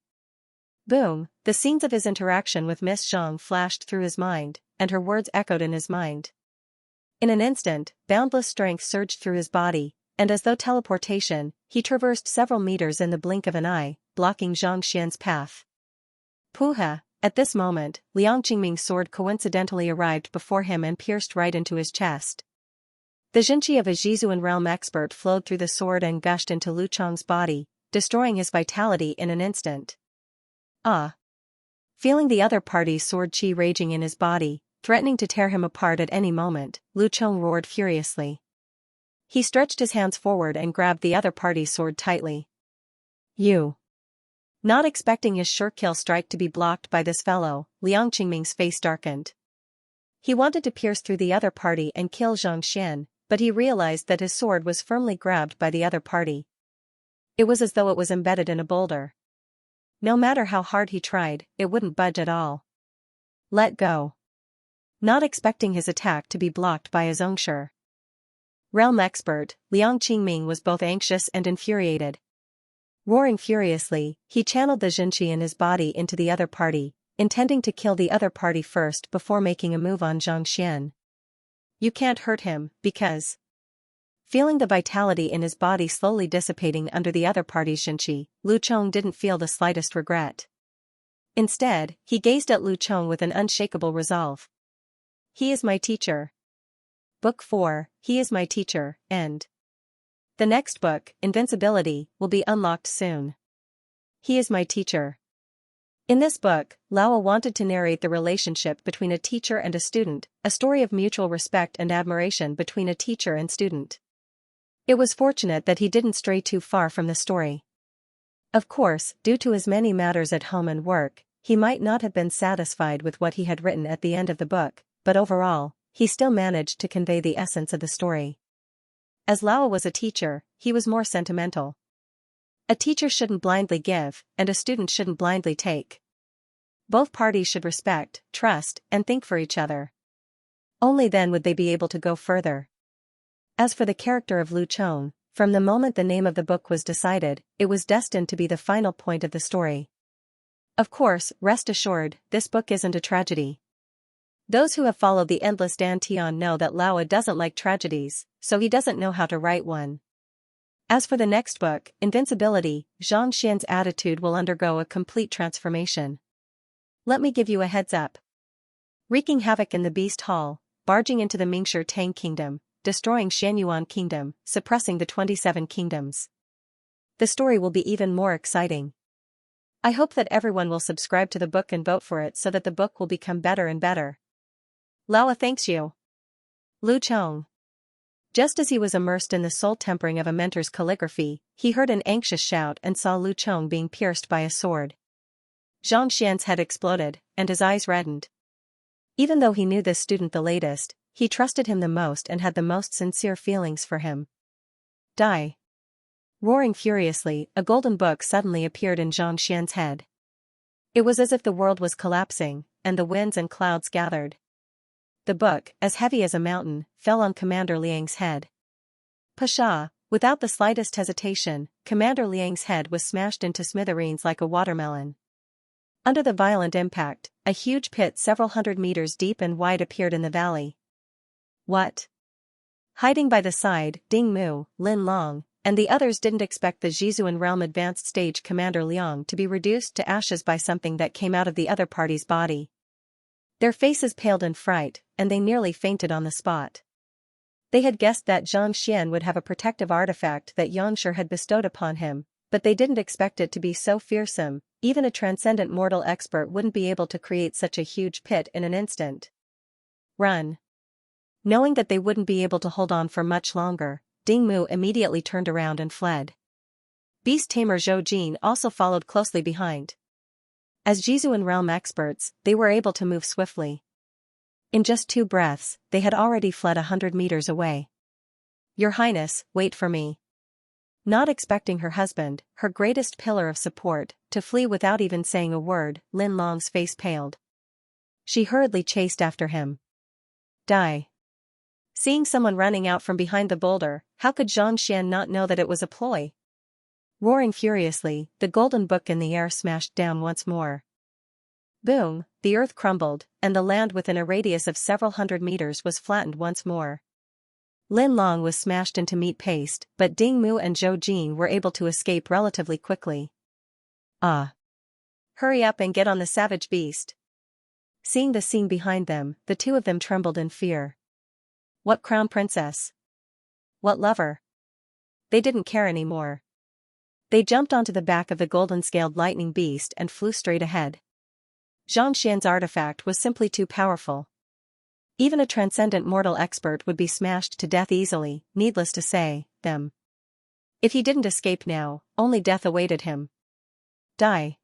[SPEAKER 1] Boom, the scenes of his interaction with Miss Zhang flashed through his mind, and her words echoed in his mind. In an instant, boundless strength surged through his body, and as though teleportation, he traversed several meters in the blink of an eye, blocking Zhang Xian's path. Puha! At this moment, Liang Qingming's sword coincidentally arrived before him and pierced right into his chest. The Xianxia of a Zhizuan realm expert flowed through the sword and gushed into Lu Chong's body, destroying his vitality in an instant. Ah! Feeling the other party's sword chi raging in his body, threatening to tear him apart at any moment, Lu Chong roared furiously. He stretched his hands forward and grabbed the other party's sword tightly. You! Not expecting his sure kill strike to be blocked by this fellow, Liang Qingming's face darkened. He wanted to pierce through the other party and kill Zhang Xian, but he realized that his sword was firmly grabbed by the other party. It was as though it was embedded in a boulder. No matter how hard he tried, it wouldn't budge at all. Let go. Not expecting his attack to be blocked by his Xianxia realm expert, Liang Qingming was both anxious and infuriated. Roaring furiously, he channeled the Xianxia in his body into the other party, intending to kill the other party first before making a move on Zhang Xian. You can't hurt him, because... Feeling the vitality in his body slowly dissipating under the other party's Xianxia, Lu Chong didn't feel the slightest regret. Instead, he gazed at Lu Chong with an unshakable resolve. He is my teacher. Book 4, He is my teacher, end. The next book, Invincibility, will be unlocked soon. He is my teacher. In this book, Lao wanted to narrate the relationship between a teacher and a student, a story of mutual respect and admiration between a teacher and student. It was fortunate that he didn't stray too far from the story. Of course, due to his many matters at home and work, he might not have been satisfied with what he had written at the end of the book, but overall, he still managed to convey the essence of the story. As Lao was a teacher, he was more sentimental. A teacher shouldn't blindly give, and a student shouldn't blindly take. Both parties should respect, trust, and think for each other. Only then would they be able to go further. As for the character of Lu Chong, from the moment the name of the book was decided, it was destined to be the final point of the story. Of course, rest assured, this book isn't a tragedy. Those who have followed the endless Dantian know that Lao doesn't like tragedies, so he doesn't know how to write one. As for the next book, Invincibility, Xianxia's attitude will undergo a complete transformation. Let me give you a heads up. Wreaking havoc in the Beast Hall, barging into the Mingshi Tang Kingdom, destroying Xianyuan Kingdom, suppressing the 27 kingdoms. The story will be even more exciting. I hope that everyone will subscribe to the book and vote for it so that the book will become better and better. Lao thanks you. Lu Chong. Just as he was immersed in the soul tempering of a mentor's calligraphy, he heard an anxious shout and saw Lu Chong being pierced by a sword. Xianxia's head exploded, and his eyes reddened. Even though he knew this student the latest, he trusted him the most and had the most sincere feelings for him. Die. Roaring furiously, a golden book suddenly appeared in Xianxia's head. It was as if the world was collapsing, and the winds and clouds gathered. The book, as heavy as a mountain, fell on Commander Liang's head. Pasha, without the slightest hesitation, Commander Liang's head was smashed into smithereens like a watermelon. Under the violent impact, a huge pit several hundred meters deep and wide appeared in the valley. What? Hiding by the side, Ding Mu, Lin Long, and the others didn't expect the Jizuan realm advanced stage Commander Liang to be reduced to ashes by something that came out of the other party's body. Their faces paled in fright, and they nearly fainted on the spot. They had guessed that Zhang Xian would have a protective artifact that Yangshi had bestowed upon him, but they didn't expect it to be so fearsome. Even a transcendent mortal expert wouldn't be able to create such a huge pit in an instant. Run. Knowing that they wouldn't be able to hold on for much longer, Ding Mu immediately turned around and fled. Beast tamer Zhou Jin also followed closely behind. As Jizuan realm experts, they were able to move swiftly. In just 2 breaths, they had already fled 100 meters away. Your Highness, wait for me. Not expecting her husband, her greatest pillar of support, to flee without even saying a word, Lin Long's face paled. She hurriedly chased after him. Die. Seeing someone running out from behind the boulder, how could Zhang Xian not know that it was a ploy? Roaring furiously, the golden book in the air smashed down once more. Boom, the earth crumbled, and the land within a radius of several hundred meters was flattened once more. Lin Long was smashed into meat paste, but Ding Mu and Zhou Jin were able to escape relatively quickly. Ah! Hurry up and get on the savage beast. Seeing the scene behind them, the two of them trembled in fear. What crown princess? What lover? They didn't care anymore. They jumped onto the back of the golden-scaled lightning beast and flew straight ahead. Zhang Xian's artifact was simply too powerful. Even a transcendent mortal expert would be smashed to death easily, needless to say, them. If he didn't escape now, only death awaited him. Die.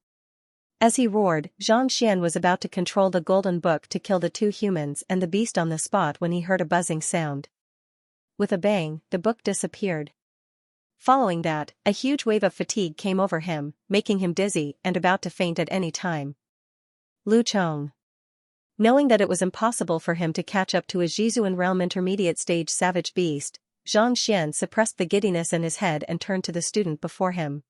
[SPEAKER 1] As he roared, Zhang Xian was about to control the golden book to kill the 2 humans and the beast on the spot when he heard a buzzing sound. With a bang, the book disappeared. Following that, a huge wave of fatigue came over him, making him dizzy and about to faint at any time. Lu Chong. Knowing that it was impossible for him to catch up to a Jizuan realm intermediate stage savage beast, Zhang Xian suppressed the giddiness in his head and turned to the student before him.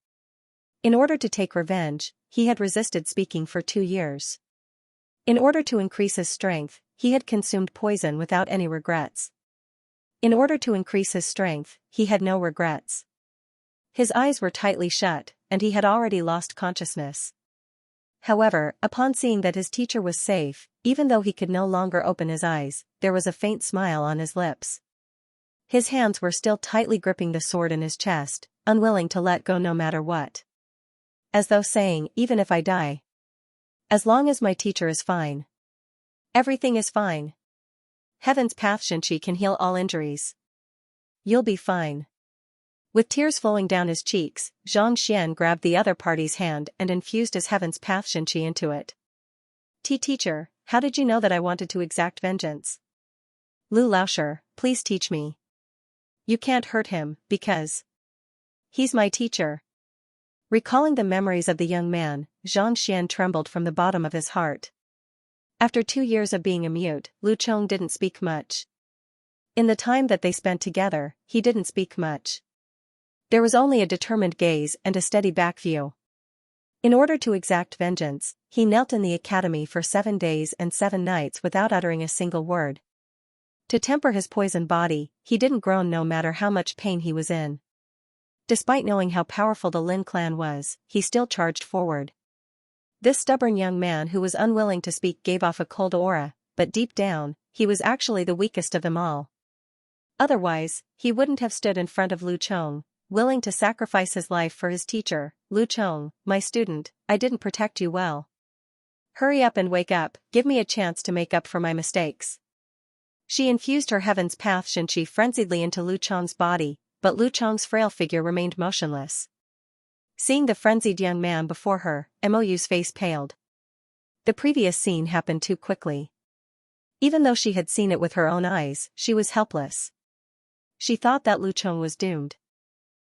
[SPEAKER 1] In order to take revenge, he had resisted speaking for 2 years. In order to increase his strength, he had consumed poison without any regrets. In order to increase his strength, he had no regrets. His eyes were tightly shut, and he had already lost consciousness. However, upon seeing that his teacher was safe, even though he could no longer open his eyes, there was a faint smile on his lips. His hands were still tightly gripping the sword in his chest, unwilling to let go no matter what. As though saying, even if I die. As long as my teacher is fine. Everything is fine. Heaven's path Xianxia can heal all injuries. You'll be fine. With tears flowing down his cheeks, Xianxia grabbed the other party's hand and infused his Heaven's path Xianxia into it. Teacher, how did you know that I wanted to exact vengeance? Lu Laoshi, please teach me. You can't hurt him, because he's my teacher. Recalling the memories of the young man, Xianxia trembled from the bottom of his heart. After 2 years of being a mute, Lu Chong didn't speak much. In the time that they spent together, he didn't speak much. There was only a determined gaze and a steady back view. In order to exact vengeance, he knelt in the academy for 7 days and 7 nights without uttering a single word. To temper his poisoned body, he didn't groan no matter how much pain he was in. Despite knowing how powerful the Lin clan was, he still charged forward. This stubborn young man who was unwilling to speak gave off a cold aura, but deep down, he was actually the weakest of them all. Otherwise, he wouldn't have stood in front of Lu Chong, willing to sacrifice his life for his teacher. Lu Chong, my student, I didn't protect you well. Hurry up and wake up, give me a chance to make up for my mistakes. She infused her Heaven's path Xianxia frenziedly into Lu Chong's body, but Lu Chong's frail figure remained motionless. Seeing the frenzied young man before her, Mou's face paled. The previous scene happened too quickly. Even though she had seen it with her own eyes, she was helpless. She thought that Lu Chong was doomed.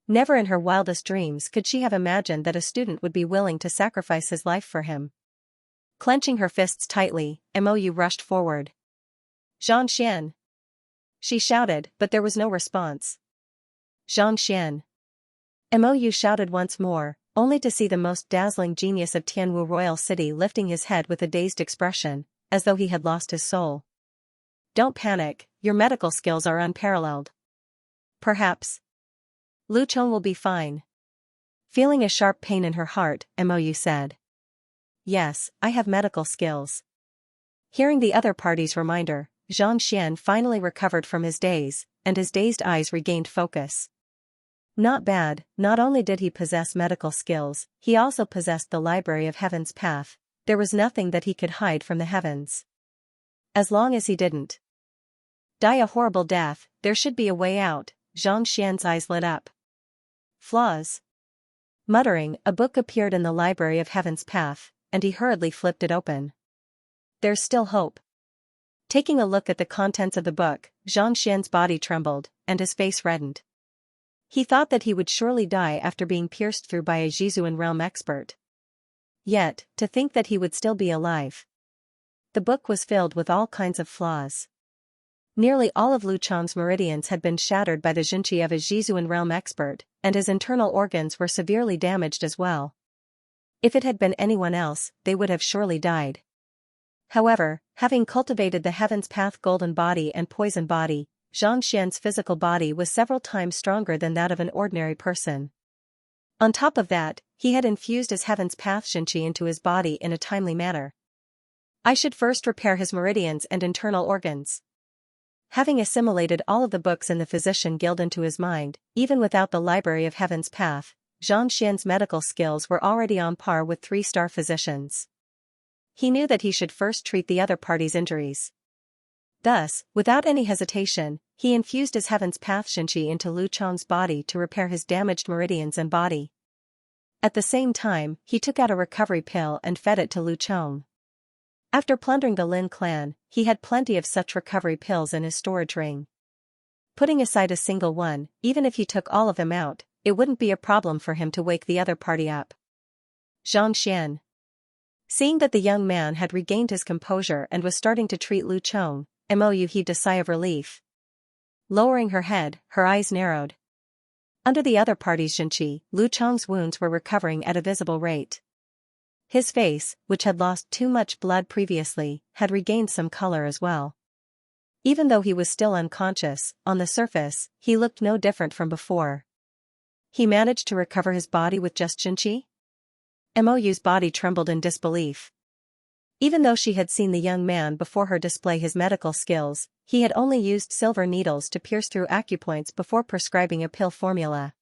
[SPEAKER 1] Never in her wildest dreams could she have imagined that a student would be willing to sacrifice his life for him. Clenching her fists tightly, Mou rushed forward. Xianxia! She shouted, but there was no response. Xianxia! Mou shouted once more, only to see the most dazzling genius of Tianwu Royal City lifting his head with a dazed expression, as though he had lost his soul. Don't panic, your medical skills are unparalleled. Perhaps Lu Chong will be fine. Feeling a sharp pain in her heart, Mou said. Yes, I have medical skills. Hearing the other party's reminder, Xianxia finally recovered from his daze, and his dazed eyes regained focus. Not bad, not only did he possess medical skills, he also possessed the library of Heaven's path. There was nothing that he could hide from the heavens. As long as he didn't die a horrible death, there should be a way out. Xianxia's eyes lit up. Flaws. Muttering, a book appeared in the library of Heaven's path, and he hurriedly flipped it open. There's still hope. Taking a look at the contents of the book, Xianxia's body trembled, and his face reddened. He thought that he would surely die after being pierced through by a Zhizuan realm expert. Yet, to think that he would still be alive. The book was filled with all kinds of flaws. Nearly all of Lu Chong's meridians had been shattered by the Xianxia of a Zhizuan realm expert, and his internal organs were severely damaged as well. If it had been anyone else, they would have surely died. However, having cultivated the Heaven's Path golden body and poison body, Xianxia's physical body was several times stronger than that of an ordinary person. On top of that, he had infused his Heaven's Path Xianxia into his body in a timely manner. I should first repair his meridians and internal organs. Having assimilated all of the books in the Physician Guild into his mind, even without the Library of Heaven's Path, Xianxia's medical skills were already on par with 3-star physicians. He knew that he should first treat the other party's injuries. Thus, without any hesitation, he infused his Heaven's Path Xianxia into Lu Chong's body to repair his damaged meridians and body. At the same time, he took out a recovery pill and fed it to Lu Chong. After plundering the Lin clan, he had plenty of such recovery pills in his storage ring. Putting aside a single one, even if he took all of them out, it wouldn't be a problem for him to wake the other party up. Xianxia. Seeing that the young man had regained his composure and was starting to treat Lu Chong, Mou heaved a sigh of relief. Lowering her head, her eyes narrowed. Under the other party's Xianxia, Lu Chong's wounds were recovering at a visible rate. His face, which had lost too much blood previously, had regained some color as well. Even though he was still unconscious, on the surface, he looked no different from before. He managed to recover his body with just Xianxia? Mou's body trembled in disbelief. Even though she had seen the young man before her display his medical skills, he had only used silver needles to pierce through acupoints before prescribing a pill formula.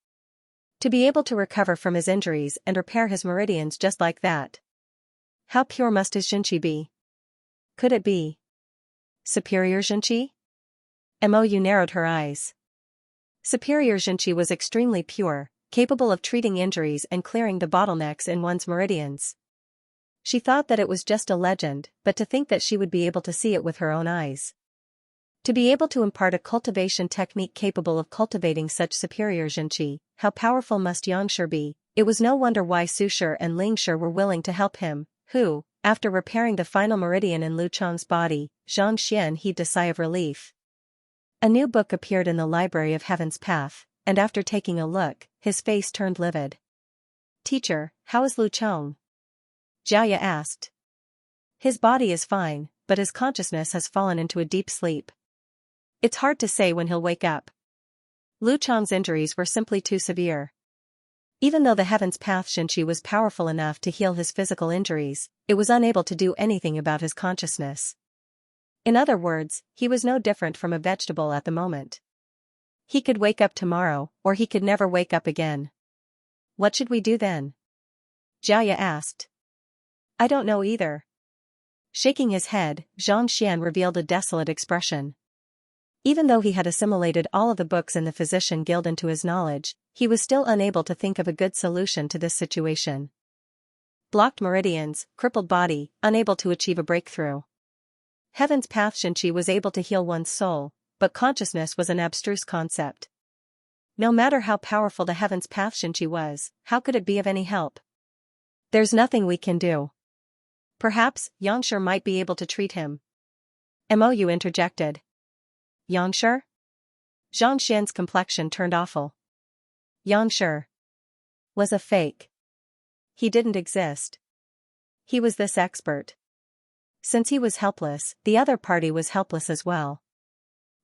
[SPEAKER 1] To be able to recover from his injuries and repair his meridians just like that. How pure must his Xianxia be? Could it be superior Xianxia? Mou narrowed her eyes. Superior Xianxia was extremely pure, capable of treating injuries and clearing the bottlenecks in one's meridians. She thought that it was just a legend, but to think that she would be able to see it with her own eyes. To be able to impart a cultivation technique capable of cultivating such superior Xianxia, how powerful must Xianxia be? It was no wonder why Sushi and Lingshi were willing to help him, who, after repairing the final meridian in Lu Cheng's body, Xianxia heaved a sigh of relief. A new book appeared in the library of Heaven's Path, and after taking a look, his face turned livid. "Teacher, how is Lu Cheng?" Xiaoya asked. "His body is fine, but his consciousness has fallen into a deep sleep. It's hard to say when he'll wake up." Lu Cheng's injuries were simply too severe. Even though the Heaven's Path Xianxia was powerful enough to heal his physical injuries, it was unable to do anything about his consciousness. In other words, he was no different from a vegetable at the moment. He could wake up tomorrow, or he could never wake up again. "What should we do then?" Xiaoya asked. "I don't know either." Shaking his head, Xianxian revealed a desolate expression. Even though he had assimilated all of the books in the Physician Guild into his knowledge, he was still unable to think of a good solution to this situation. Blocked meridians, crippled body, unable to achieve a breakthrough. Heaven's Path Xianxia was able to heal one's soul, but consciousness was an abstruse concept. No matter how powerful the Heaven's Path Xianxia was, how could it be of any help? "There's nothing we can do. Perhaps Xianxia might be able to treat him." Mou interjected. "Xianxia?" Xianxian's complexion turned awful. Xianxia was a fake. He didn't exist. He was this expert. Since he was helpless, the other party was helpless as well.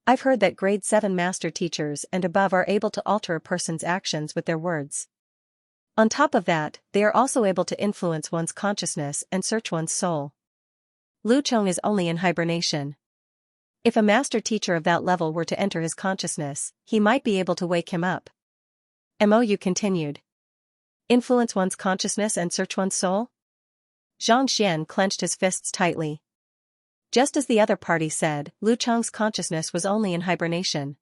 [SPEAKER 1] I've heard that grade 7 master teachers and above are able to alter a person's actions with their words. On top of that, they are also able to influence one's consciousness and search one's soul. Lu Cheng is only in hibernation. If a master teacher of that level were to enter his consciousness, he might be able to wake him up. Mou continued. Influence one's consciousness and search one's soul? Xianxian clenched his fists tightly. Just as the other party said, Lu Cheng's consciousness was only in hibernation.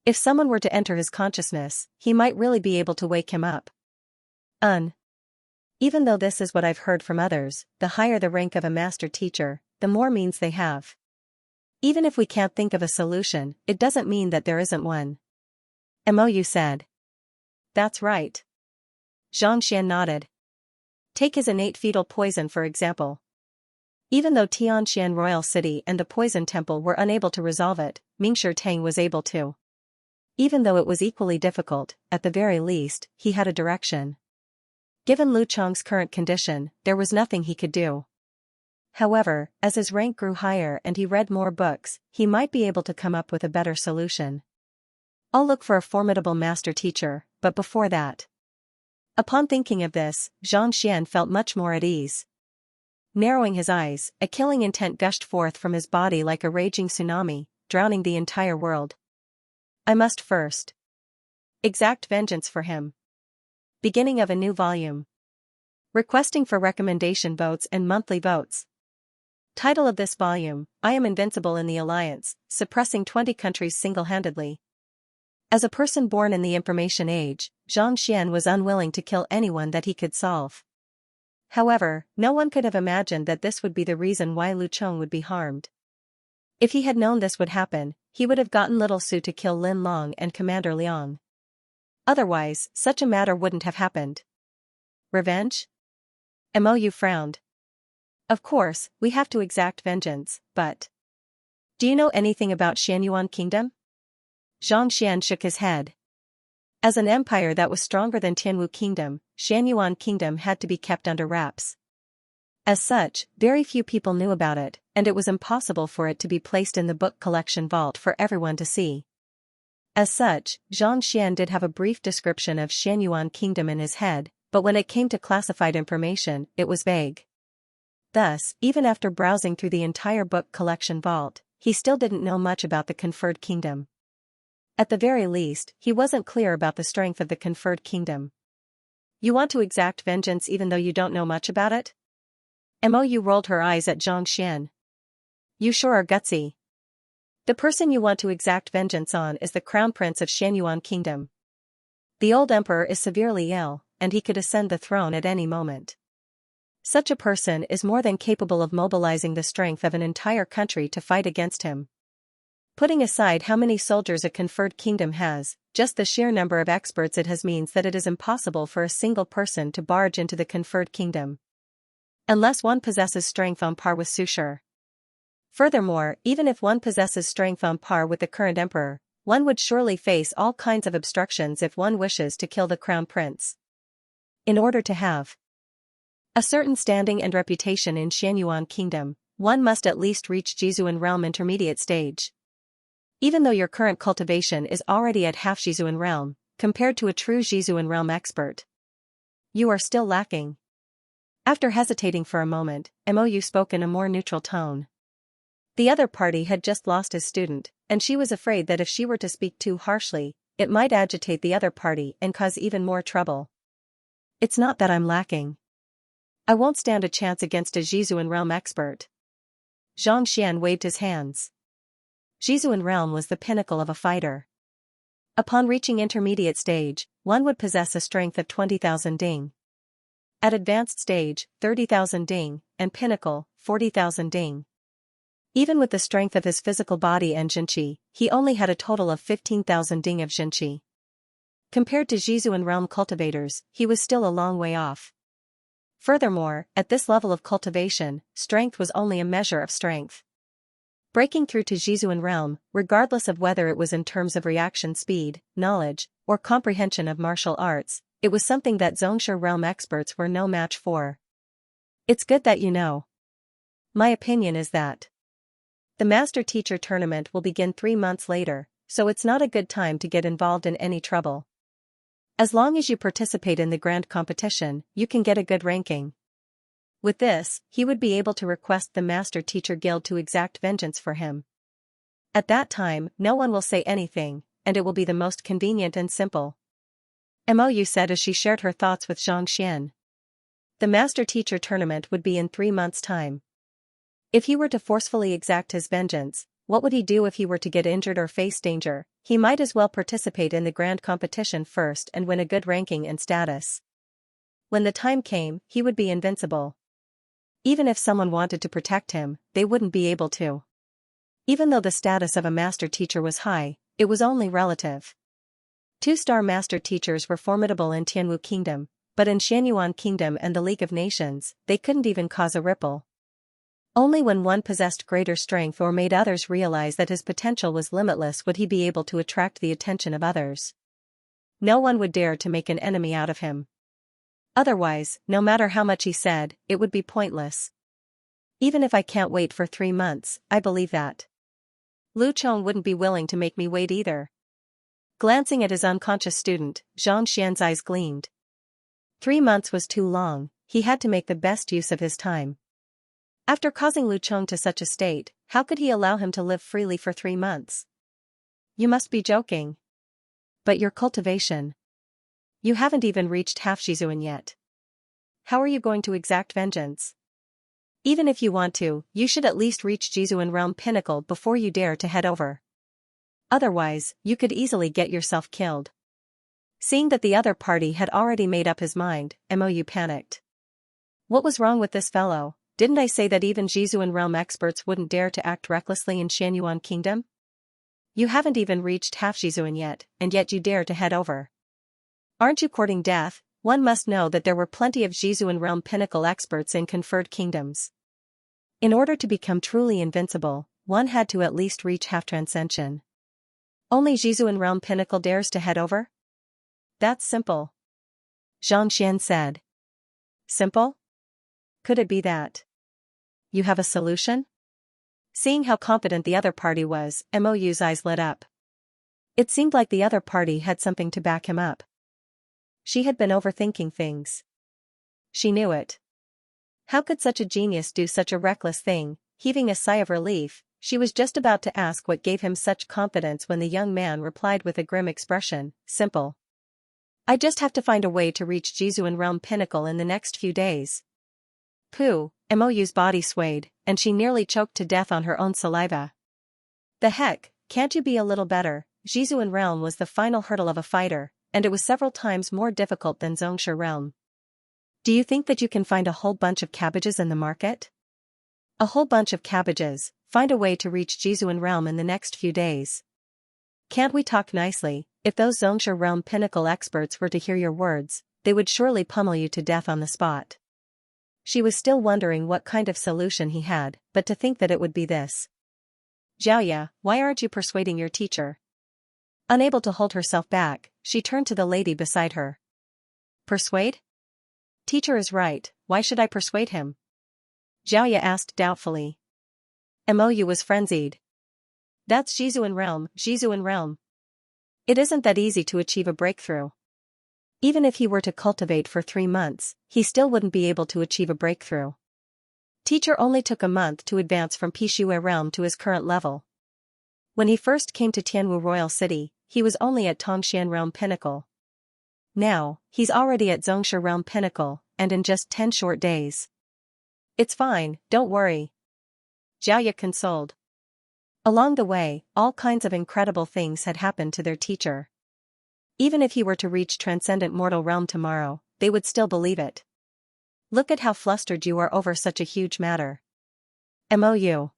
[SPEAKER 1] If someone were to enter his consciousness, he might really be able to wake him up. Even though this is what I've heard from others, the higher the rank of a master teacher, the more means they have. Even if we can't think of a solution, it doesn't mean that there isn't one. Mou said. That's right. Xianxian nodded. Take his innate fetal poison for example. Even though Tianxian Royal City and the Poison Temple were unable to resolve it, Mingshi Tang was able to. Even though it was equally difficult, at the very least, he had a direction. Given Lu Cheng's current condition, there was nothing he could do. However, as his rank grew higher and he read more books, he might be able to come up with a better solution. I'll look for a formidable master teacher, but before that. Upon thinking of this, Xianxian felt much more at ease. Narrowing his eyes, a killing intent gushed forth from his body like a raging tsunami, drowning the entire world. I must first exact vengeance for him. Beginning of a new volume. Requesting for recommendation votes and monthly votes. Title of this volume, I Am Invincible in the Alliance, Suppressing 20 Countries Single-Handedly. As a person born in the information age, Xianxian was unwilling to kill anyone that he could solve. However, no one could have imagined that this would be the reason why Lu Cheng would be harmed. If he had known this would happen, he would have gotten Little Su to kill Lin Long and Commander Liang. Otherwise, such a matter wouldn't have happened. Revenge? Mou frowned. Of course, we have to exact vengeance, but... Do you know anything about Xianyuan Kingdom? Xianxian shook his head. As an empire that was stronger than Tianwu Kingdom, Xianyuan Kingdom had to be kept under wraps. As such, very few people knew about it, and it was impossible for it to be placed in the book collection vault for everyone to see. As such, Xianxia did have a brief description of Xianyuan Kingdom in his head, but when it came to classified information, it was vague. Thus, even after browsing through the entire book collection vault, he still didn't know much about the conferred kingdom. At the very least, he wasn't clear about the strength of the conferred kingdom. You want to exact vengeance even though you don't know much about it? Mou rolled her eyes at Xianxia. You sure are gutsy. The person you want to exact vengeance on is the crown prince of Xianyuan Kingdom. The old emperor is severely ill, and he could ascend the throne at any moment. Such a person is more than capable of mobilizing the strength of an entire country to fight against him. Putting aside how many soldiers a conferred kingdom has, just the sheer number of experts it has means that it is impossible for a single person to barge into the conferred kingdom. Unless one possesses strength on par with Sushur. Furthermore, even if one possesses strength on par with the current emperor, one would surely face all kinds of obstructions if one wishes to kill the crown prince. In order to have a certain standing and reputation in Xianyuan Kingdom, one must at least reach Jizuan Realm intermediate stage. Even though your current cultivation is already at half Jizuan Realm, compared to a true Jizuan Realm expert, you are still lacking. After hesitating for a moment, Mou spoke in a more neutral tone. The other party had just lost his student, and she was afraid that if she were to speak too harshly, it might agitate the other party and cause even more trouble. It's not that I'm lacking. I won't stand a chance against a Jizuan Realm expert. Xianxia waved his hands. Jizuan Realm was the pinnacle of a fighter. Upon reaching intermediate stage, one would possess a strength of 20,000 ding. At advanced stage, 30,000 ding, and pinnacle, 40,000 ding. Even with the strength of his physical body and Jinqi, he only had a total of 15,000 ding of Jinqi. Compared to Jizuan Realm cultivators, he was still a long way off. Furthermore, at this level of cultivation, strength was only a measure of strength. Breaking through to Jizuan Realm, regardless of whether it was in terms of reaction speed, knowledge, or comprehension of martial arts, it was something that Xianxia Realm experts were no match for. It's good that you know. My opinion is that the Master Teacher Tournament will begin 3 months later, so it's not a good time to get involved in any trouble. As long as you participate in the grand competition, you can get a good ranking. With this, he would be able to request the Master Teacher Guild to exact vengeance for him. At that time, no one will say anything, and it will be the most convenient and simple. Mou said as she shared her thoughts with Xianxia. The Master Teacher Tournament would be in 3 months' time. If he were to forcefully exact his vengeance, what would he do if he were to get injured or face danger? He might as well participate in the grand competition first and win a good ranking and status. When the time came, he would be invincible. Even if someone wanted to protect him, they wouldn't be able to. Even though the status of a master teacher was high, it was only relative. 2-star master teachers were formidable in Tianwu Kingdom, but in Xianyuan Kingdom and the League of Nations, they couldn't even cause a ripple. Only when one possessed greater strength or made others realize that his potential was limitless would he be able to attract the attention of others. No one would dare to make an enemy out of him. Otherwise, no matter how much he said, it would be pointless. Even if I can't wait for 3 months, I believe that Lu Chong wouldn't be willing to make me wait either. Glancing at his unconscious student, Xianxia's eyes gleamed. 3 months was too long, he had to make the best use of his time. After causing Lu Chong to such a state, how could he allow him to live freely for 3 months? You must be joking. But your cultivation. You haven't even reached half Jizuan yet. How are you going to exact vengeance? Even if you want to, you should at least reach Jizuan Realm Pinnacle before you dare to head over. Otherwise, you could easily get yourself killed. Seeing that the other party had already made up his mind, Mou panicked. What was wrong with this fellow? Didn't I say that even Jizuan Realm experts wouldn't dare to act recklessly in Xianyuan Kingdom? You haven't even reached half Jizuan yet, and yet you dare to head over. Aren't you courting death? One must know that there were plenty of Jizuan Realm pinnacle experts in conferred kingdoms. In order to become truly invincible, one had to at least reach half transcension. Only Jizuan Realm pinnacle dares to head over? That's simple. Xianxia said. Simple? Could it be that you have a solution? Seeing how confident the other party was, Mou's eyes lit up. It seemed like the other party had something to back him up. She had been overthinking things. She knew it. How could such a genius do such a reckless thing? Heaving a sigh of relief, she was just about to ask what gave him such confidence when the young man replied with a grim expression, simple. I just have to find a way to reach Jizuan Realm Pinnacle in the next few days. Pooh, Mou's body swayed, and she nearly choked to death on her own saliva. The heck, can't you be a little better? Jizuan Realm was the final hurdle of a fighter, and it was several times more difficult than Xianxia Realm. Do you think that you can find a whole bunch of cabbages in the market? A whole bunch of cabbages, find a way to reach Jizuan Realm in the next few days. Can't we talk nicely? If those Xianxia Realm Pinnacle experts were to hear your words, they would surely pummel you to death on the spot. She was still wondering what kind of solution he had, but to think that it would be this. Xiaoya, why aren't you persuading your teacher? Unable to hold herself back, she turned to the lady beside her. Persuade? Teacher is right, why should I persuade him? Xiaoya asked doubtfully. Mou was frenzied. That's Jizuan Realm, Jizuan Realm. It isn't that easy to achieve a breakthrough. Even if he were to cultivate for 3 months, he still wouldn't be able to achieve a breakthrough. Teacher only took a month to advance from Pixue Realm to his current level. When he first came to Tianwu Royal City, he was only at Tongxian Realm Pinnacle. Now, he's already at Xianxia Realm Pinnacle, and in just 10 short days. It's fine, don't worry. Xiaoya consoled. Along the way, all kinds of incredible things had happened to their teacher. Even if he were to reach Transcendent Mortal Realm tomorrow, they would still believe it. Look at how flustered you are over such a huge matter. Mou.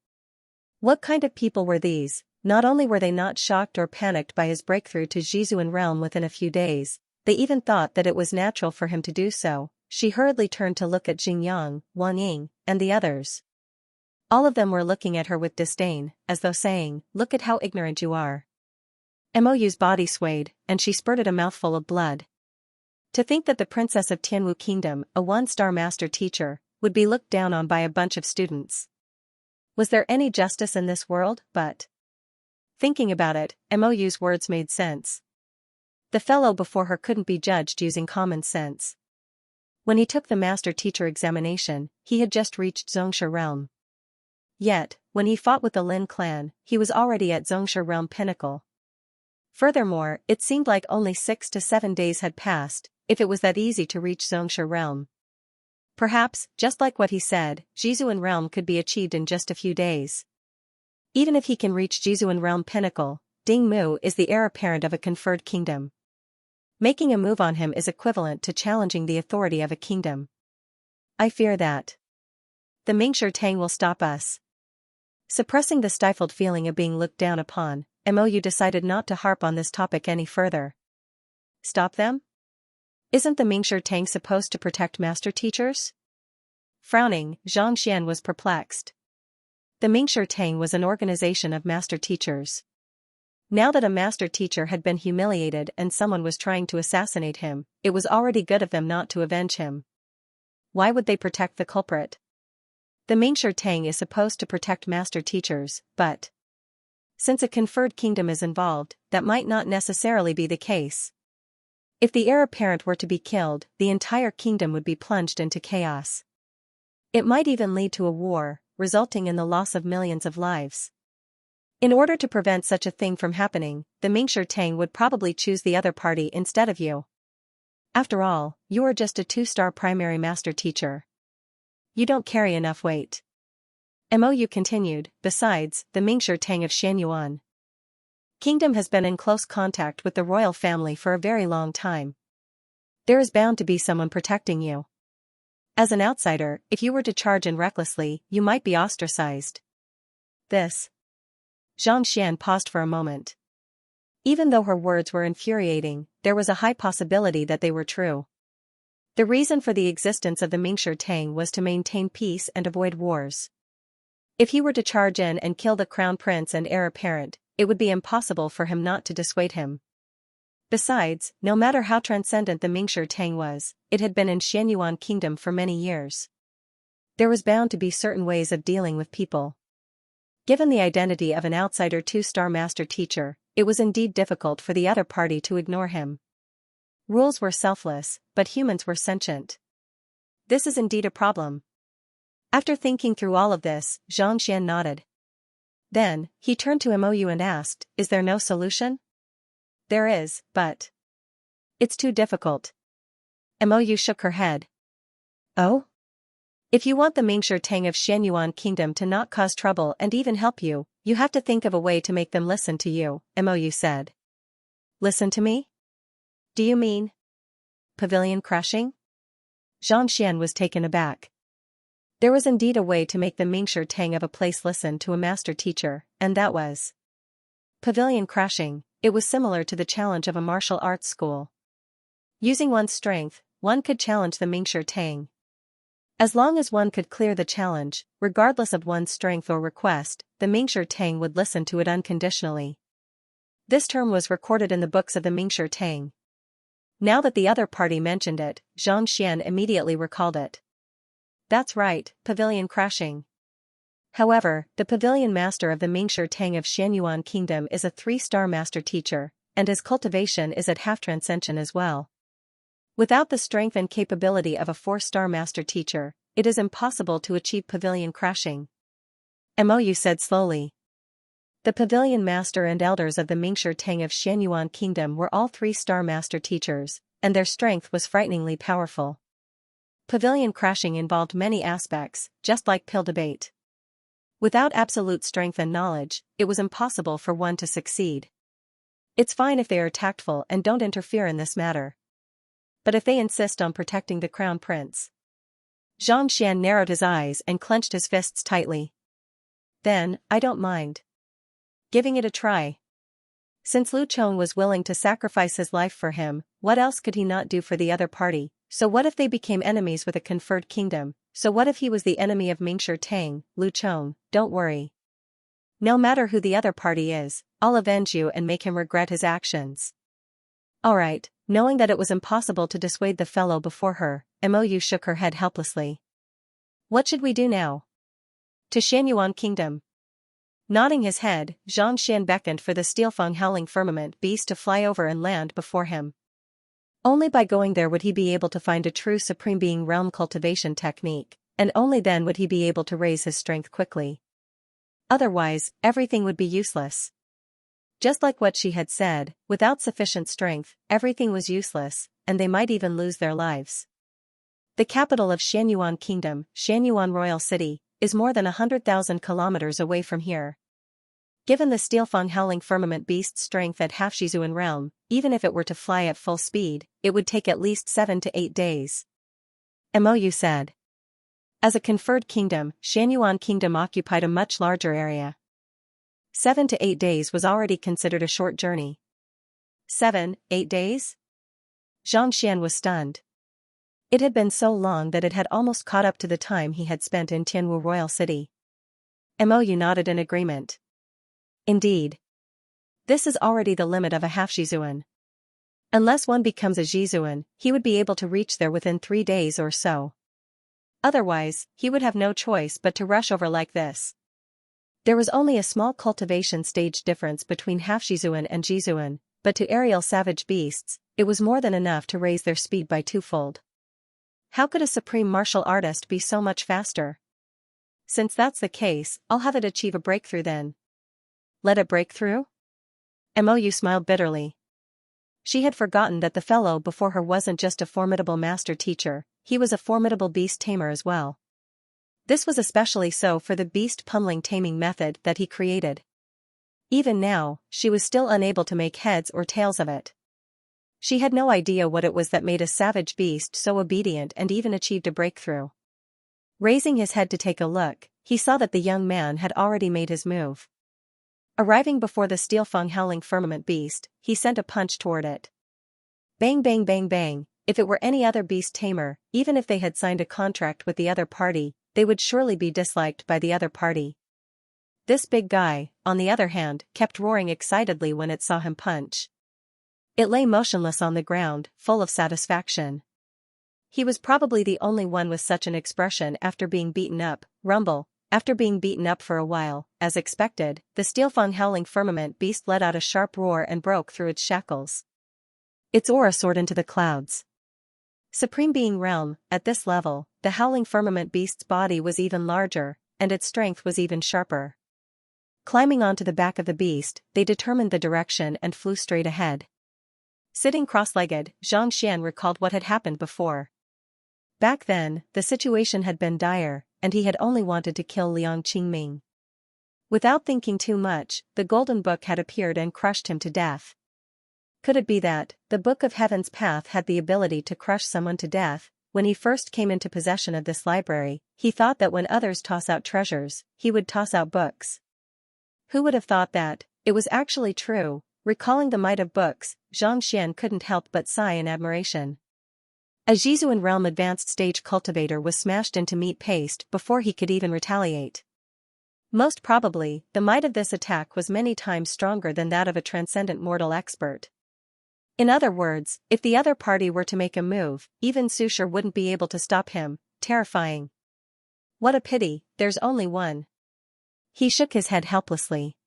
[SPEAKER 1] What kind of people were these? Not only were they not shocked or panicked by his breakthrough to Jizuan Realm within a few days, they even thought that it was natural for him to do so. She hurriedly turned to look at Jingyang, Wang Ying, and the others. All of them were looking at her with disdain, as though saying, look at how ignorant you are. Mou's body swayed, and she spurted a mouthful of blood. To think that the princess of Tianwu Kingdom, a 1-star master teacher, would be looked down on by a bunch of students. Was there any justice in this world? But thinking about it, Mou's words made sense. The fellow before her couldn't be judged using common sense. When he took the master teacher examination, he had just reached Xianxia Realm. Yet, when he fought with the Lin clan, he was already at Xianxia Realm Pinnacle. Furthermore, it seemed like only 6 to 7 days had passed, if it was that easy to reach Xianxia Realm. Perhaps, just like what he said, Jizuan Realm could be achieved in just a few days. Even if he can reach Jizuan Realm Pinnacle, Ding Mu is the heir apparent of a conferred kingdom. Making a move on him is equivalent to challenging the authority of a kingdom. I fear that the Mingshi Tang will stop us. Suppressing the stifled feeling of being looked down upon, Mou decided not to harp on this topic any further. Stop them? Isn't the Mingshi Tang supposed to protect master teachers? Frowning, Zhang Xian was perplexed. The Mingshi Tang was an organization of master teachers. Now that a master teacher had been humiliated and someone was trying to assassinate him, it was already good of them not to avenge him. Why would they protect the culprit? The Mingshi Tang is supposed to protect master teachers, but since a conferred kingdom is involved, that might not necessarily be the case. If the heir apparent were to be killed, the entire kingdom would be plunged into chaos. It might even lead to a war, resulting in the loss of millions of lives. In order to prevent such a thing from happening, the Mingshi Tang would probably choose the other party instead of you. After all, you are just a 2-star primary master teacher. You don't carry enough weight. Mou continued, besides, the Mingshi Tang of Xianyuan Kingdom has been in close contact with the royal family for a very long time. There is bound to be someone protecting you. As an outsider, if you were to charge in recklessly, you might be ostracized. This. Zhang Xian paused for a moment. Even though her words were infuriating, there was a high possibility that they were true. The reason for the existence of the Mingshi Tang was to maintain peace and avoid wars. If he were to charge in and kill the crown prince and heir apparent, it would be impossible for him not to dissuade him. Besides, no matter how transcendent the Mingshi Tang was, it had been in Xianyuan Kingdom for many years. There was bound to be certain ways of dealing with people. Given the identity of an outsider two-star master teacher, it was indeed difficult for the other party to ignore him. Rules were selfless, but humans were sentient. This is indeed a problem. After thinking through all of this, Xianxia nodded. Then, he turned to Mou and asked, "Is there no solution?" "There is, but it's too difficult." Mou shook her head. "Oh? If you want the Mingshi Tang of Xianyuan Kingdom to not cause trouble and even help you, you have to think of a way to make them listen to you," Mou said. "Listen to me? Do you mean pavilion crashing?" Xianxian was taken aback. There was indeed a way to make the Mingshi Tang of a place listen to a master teacher, and that was pavilion crashing. It was similar to the challenge of a martial arts school. Using one's strength, one could challenge the Mingshi Tang. As long as one could clear the challenge, regardless of one's strength or request, the Mingshi Tang would listen to it unconditionally. This term was recorded in the books of the Mingshi Tang. Now that the other party mentioned it, Xianxian immediately recalled it. That's right, pavilion crashing. However, the pavilion master of the Mingshi Tang of Xianyuan Kingdom is a 3-star master teacher, and his cultivation is at half transcension as well. Without the strength and capability of a 4-star master teacher, it is impossible to achieve pavilion crashing. Mou said slowly. The pavilion master and elders of the Mingshi Tang of Xianyuan Kingdom were all 3-star master teachers, and their strength was frighteningly powerful. Pavilion crashing involved many aspects, just like pill debate. Without absolute strength and knowledge, it was impossible for one to succeed. It's fine if they are tactful and don't interfere in this matter. But if they insist on protecting the crown prince. Xianxian narrowed his eyes and clenched his fists tightly. Then, I don't mind giving it a try. Since Lu Chong was willing to sacrifice his life for him, what else could he not do for the other party? So what if they became enemies with a conferred kingdom? So what if he was the enemy of Mingshi Tang? Lu Chong, don't worry. No matter who the other party is, I'll avenge you and make him regret his actions. Alright, knowing that it was impossible to dissuade the fellow before her, Mou shook her head helplessly. What should we do now? To Xianyuan Kingdom. Nodding his head, Xianxian beckoned for the Steelfang howling firmament beast to fly over and land before him. Only by going there would he be able to find a true Supreme Being realm cultivation technique, and only then would he be able to raise his strength quickly. Otherwise, everything would be useless. Just like what she had said, without sufficient strength, everything was useless, and they might even lose their lives. The capital of Xianyuan Kingdom, Xianyuan Royal City, is more than 100,000 kilometers away from here. Given the Steelfang howling firmament beast's strength at half Shizuan realm, even if it were to fly at full speed, it would take at least 7 to 8 days. Mou said. As a conferred kingdom, Xianyuan Kingdom occupied a much larger area. 7 to 8 days was already considered a short journey. 7, 8 days? Xianxian was stunned. It had been so long that it had almost caught up to the time he had spent in Tianwu Royal City. Mou nodded in agreement. Indeed. This is already the limit of a half Shizuan. Unless one becomes a Shizuan, he would be able to reach there within 3 days or so. Otherwise, he would have no choice but to rush over like this. There was only a small cultivation stage difference between half Shizuan and Shizuan, but to aerial savage beasts, it was more than enough to raise their speed by 2-fold. How could a supreme martial artist be so much faster? Since that's the case, I'll have it achieve a breakthrough then. Let it break through? Mou smiled bitterly. She had forgotten that the fellow before her wasn't just a formidable master teacher, he was a formidable beast tamer as well. This was especially so for the beast pummeling taming method that he created. Even now, she was still unable to make heads or tails of it. She had no idea what it was that made a savage beast so obedient and even achieved a breakthrough. Raising his head to take a look, he saw that the young man had already made his move. Arriving before the Steelfang howling firmament beast, he sent a punch toward it. Bang bang bang bang, if it were any other beast tamer, even if they had signed a contract with the other party, they would surely be disliked by the other party. This big guy, on the other hand, kept roaring excitedly when it saw him punch. It lay motionless on the ground, full of satisfaction. He was probably the only one with such an expression after being beaten up. Rumble. After being beaten up for a while, as expected, the steel-fang howling firmament beast let out a sharp roar and broke through its shackles. Its aura soared into the clouds. Supreme Being Realm. At this level, the howling firmament beast's body was even larger, and its strength was even sharper. Climbing onto the back of the beast, they determined the direction and flew straight ahead. Sitting cross-legged, Xianxia recalled what had happened before. Back then, the situation had been dire, and he had only wanted to kill Liang Qingming. Without thinking too much, the Golden Book had appeared and crushed him to death. Could it be that the Book of Heaven's Path had the ability to crush someone to death? When he first came into possession of this library, he thought that when others toss out treasures, he would toss out books. Who would have thought that? It was actually true. Recalling the might of books, Xianxia couldn't help but sigh in admiration. A Jizuan realm advanced stage cultivator was smashed into meat paste before he could even retaliate. Most probably, the might of this attack was many times stronger than that of a transcendent mortal expert. In other words, if the other party were to make a move, even Susher wouldn't be able to stop him. Terrifying. What a pity, there's only one. He shook his head helplessly.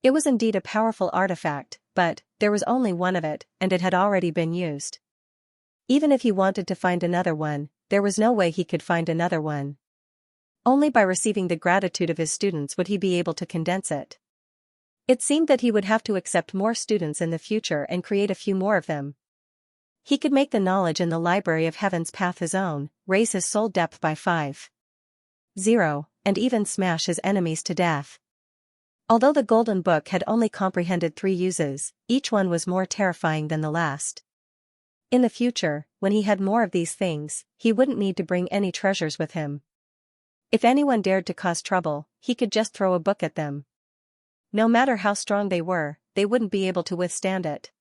[SPEAKER 1] It was indeed a powerful artifact, but there was only one of it, and it had already been used. Even if he wanted to find another one, there was no way he could find another one. Only by receiving the gratitude of his students would he be able to condense it. It seemed that he would have to accept more students in the future and create a few more of them. He could make the knowledge in the Library of Heaven's Path his own, raise his soul depth by 5.0, and even smash his enemies to death. Although the Golden Book had only comprehended 3 uses, each one was more terrifying than the last. In the future, when he had more of these things, he wouldn't need to bring any treasures with him. If anyone dared to cause trouble, he could just throw a book at them. No matter how strong they were, they wouldn't be able to withstand it.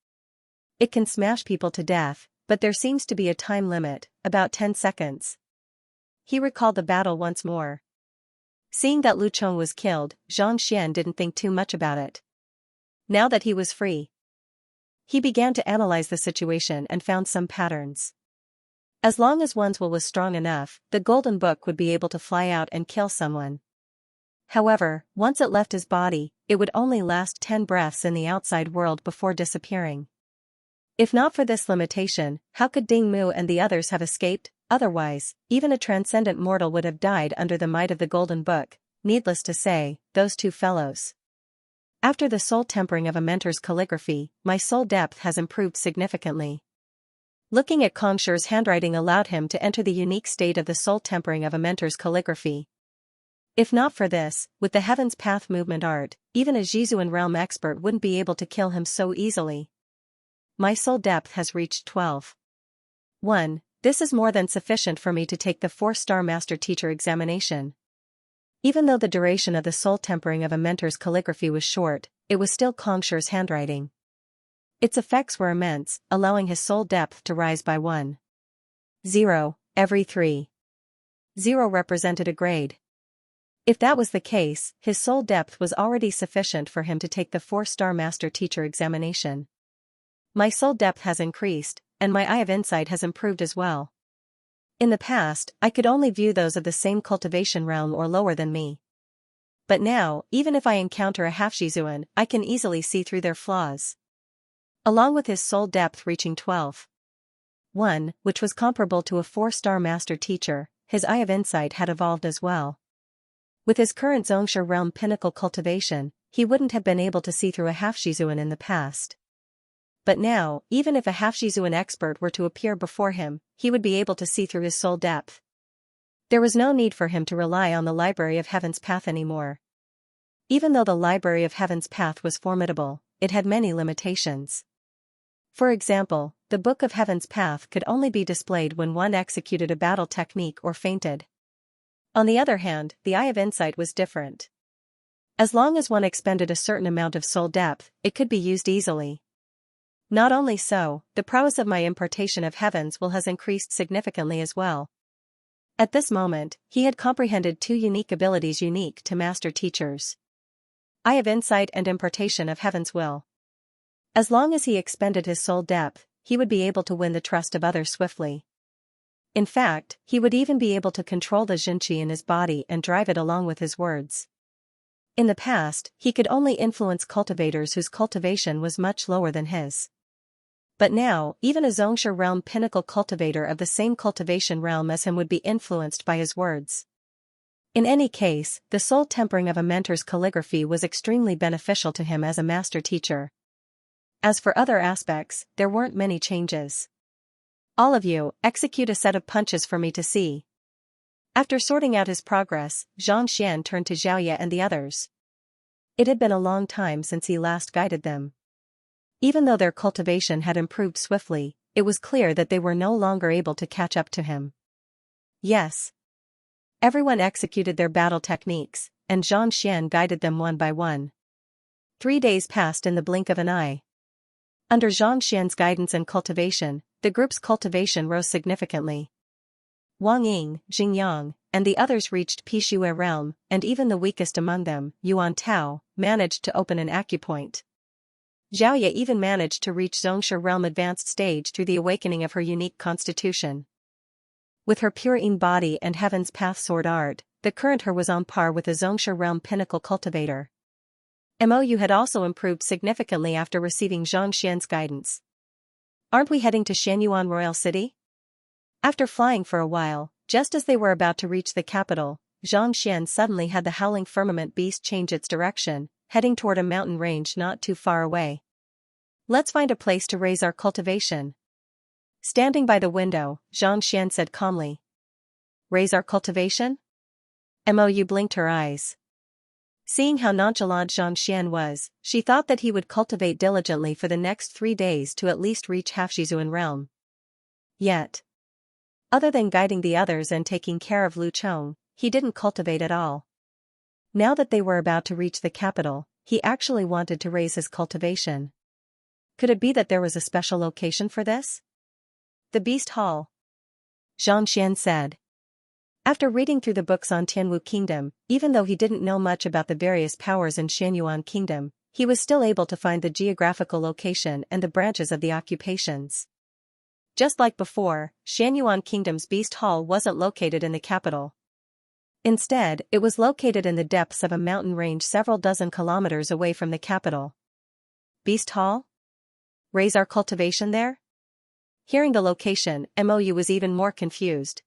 [SPEAKER 1] It can smash people to death, but there seems to be a time limit, about 10 seconds. He recalled the battle once more. Seeing that Lu Chong was killed, Xianxia didn't think too much about it. Now that he was free, he began to analyze the situation and found some patterns. As long as one's will was strong enough, the Golden Book would be able to fly out and kill someone. However, once it left his body, it would only last 10 breaths in the outside world before disappearing. If not for this limitation, how could Ding Mu and the others have escaped? Otherwise, even a transcendent mortal would have died under the might of the Golden Book. Needless to say, those two fellows. After the soul tempering of a mentor's calligraphy, my soul depth has improved significantly. Looking at Kongsher's handwriting allowed him to enter the unique state of the soul tempering of a mentor's calligraphy. If not for this, with the Heaven's Path movement art, even a Jizuan realm expert wouldn't be able to kill him so easily. My soul depth has reached 12.1. This is more than sufficient for me to take the 4-star Master Teacher examination. Even though the duration of the soul tempering of a mentor's calligraphy was short, it was still Kongsher's handwriting. Its effects were immense, allowing his soul depth to rise by 1.0 every 3.0 represented a grade. If that was the case, his soul depth was already sufficient for him to take the 4-star Master Teacher examination. My soul depth has increased, and my eye of insight has improved as well. In the past, I could only view those of the same cultivation realm or lower than me. But now, even if I encounter a half-Jizuan, I can easily see through their flaws. Along with his soul depth reaching 12.1, which was comparable to a 4-star Master Teacher, his eye of insight had evolved as well. With his current Xianxia realm pinnacle cultivation, he wouldn't have been able to see through a half-Jizuan in the past. But now, even if a half-Jizuan expert were to appear before him, he would be able to see through his soul depth. There was no need for him to rely on the Library of Heaven's Path anymore. Even though the Library of Heaven's Path was formidable, it had many limitations. For example, the Book of Heaven's Path could only be displayed when one executed a battle technique or fainted. On the other hand, the Eye of Insight was different. As long as one expended a certain amount of soul depth, it could be used easily. Not only so, the prowess of my impartation of Heaven's will has increased significantly as well. At this moment, he had comprehended 2 unique abilities unique to Master Teachers. Eye of Insight and impartation of Heaven's will. As long as he expended his soul depth, he would be able to win the trust of others swiftly. In fact, he would even be able to control the Xianxia in his body and drive it along with his words. In the past, he could only influence cultivators whose cultivation was much lower than his. But now, even a Xianxia realm pinnacle cultivator of the same cultivation realm as him would be influenced by his words. In any case, the soul tempering of a mentor's calligraphy was extremely beneficial to him as a master teacher. As for other aspects, there weren't many changes. All of you, execute a set of punches for me to see. After sorting out his progress, Xianxia turned to Xiaoya and the others. It had been a long time since he last guided them. Even though their cultivation had improved swiftly, it was clear that they were no longer able to catch up to him. Yes. Everyone executed their battle techniques, and Xianxia guided them one by one. 3 days passed in the blink of an eye. Under Xianxia's guidance and cultivation, the group's cultivation rose significantly. Wang Ying, Jingyang, and the others reached Pixue realm, and even the weakest among them, Yuan Tao, managed to open an acupoint. Xiaoya even managed to reach Xianxia realm advanced stage through the awakening of her unique constitution. With her pure Yin body and Heaven's Path sword art, the current her was on par with a Xianxia realm pinnacle cultivator. Mou had also improved significantly after receiving Xianxia's guidance. Aren't we heading to Xianyuan Royal City? After flying for a while, just as they were about to reach the capital, Xianxia suddenly had the howling firmament beast change its direction, heading toward a mountain range not too far away. Let's find a place to raise our cultivation. Standing by the window, Xianxia said calmly. Raise our cultivation? Mou blinked her eyes. Seeing how nonchalant Xianxia was, she thought that he would cultivate diligently for the next 3 days to at least reach Half-Shizuan realm. Yet, other than guiding the others and taking care of Lu Chong, he didn't cultivate at all. Now that they were about to reach the capital, he actually wanted to raise his cultivation. Could it be that there was a special location for this? The Beast Hall. Xianxia said. After reading through the books on Tianwu Kingdom, even though he didn't know much about the various powers in Xianyuan Kingdom, he was still able to find the geographical location and the branches of the occupations. Just like before, Xianyuan Kingdom's Beast Hall wasn't located in the capital. Instead, it was located in the depths of a mountain range several dozen kilometers away from the capital. Beast Hall? Raise our cultivation there? Hearing the location, Mou was even more confused.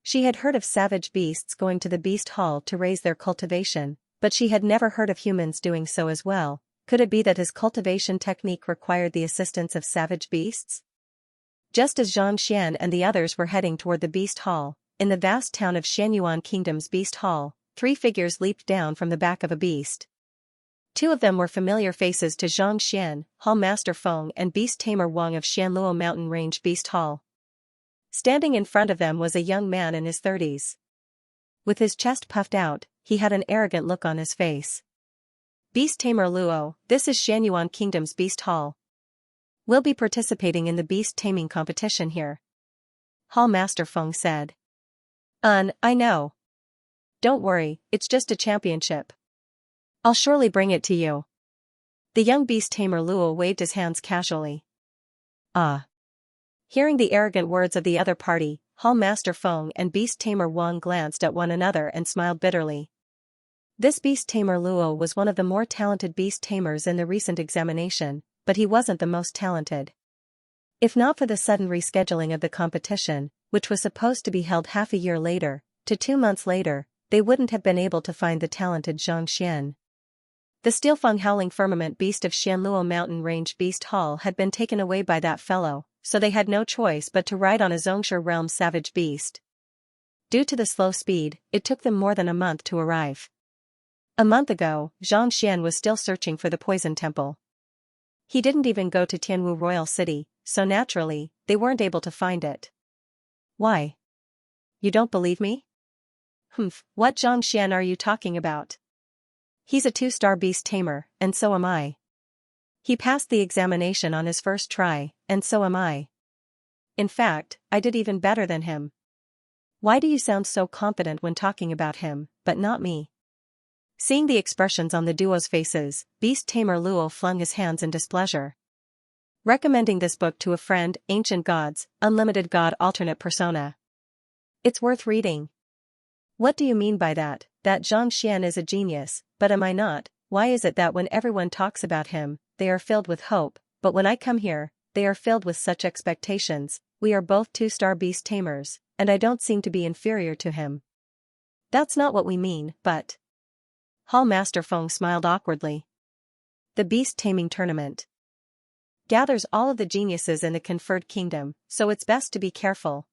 [SPEAKER 1] She had heard of savage beasts going to the Beast Hall to raise their cultivation, but she had never heard of humans doing so as well. Could it be that his cultivation technique required the assistance of savage beasts? Just as Xianxia and the others were heading toward the Beast Hall, in the vast town of Xianyuan Kingdom's Beast Hall, 3 figures leaped down from the back of a beast. 2 of them were familiar faces to Xianxia, Hall Master Feng and Beast Tamer Wang of Xianluo Mountain Range Beast Hall. Standing in front of them was a young man in his 30s. With his chest puffed out, he had an arrogant look on his face. Beast Tamer Luo, this is Xianyuan Kingdom's Beast Hall. We'll be participating in the beast taming competition here. Hall Master Feng said. I know. Don't worry, it's just a championship. I'll surely bring it to you. The young beast tamer Luo waved his hands casually. Hearing the arrogant words of the other party, Hall Master Feng and Beast Tamer Wang glanced at one another and smiled bitterly. This Beast Tamer Luo was one of the more talented beast tamers in the recent examination, but he wasn't the most talented. If not for the sudden rescheduling of the competition, which was supposed to be held half a year later, to 2 months later, they wouldn't have been able to find the talented Xianxia. The Steelfang Howling Firmament Beast of Xianluo Mountain Range Beast Hall had been taken away by that fellow, so they had no choice but to ride on a Xianxia realm savage beast. Due to the slow speed, it took them more than a month to arrive. A month ago, Xianxia was still searching for the Poison Temple. He didn't even go to Tianwu Royal City, so naturally, they weren't able to find it. Why? You don't believe me? What Xianxia are you talking about? He's a 2-star beast tamer, and so am I. He passed the examination on his first try, and so am I. In fact, I did even better than him. Why do you sound so confident when talking about him, but not me? Seeing the expressions on the duo's faces, Beast Tamer Luo flung his hands in displeasure. Recommending this book to a friend, Ancient Gods, Unlimited God Alternate Persona. It's worth reading. What do you mean by that? That Xianxia is a genius, but am I not? Why is it that when everyone talks about him, they are filled with hope, but when I come here, they are filled with such expectations? We are both two-star beast tamers, and I don't seem to be inferior to him. That's not what we mean, but... Hall Master Feng smiled awkwardly. The beast taming tournament gathers all of the geniuses in the conferred kingdom, so it's best to be careful.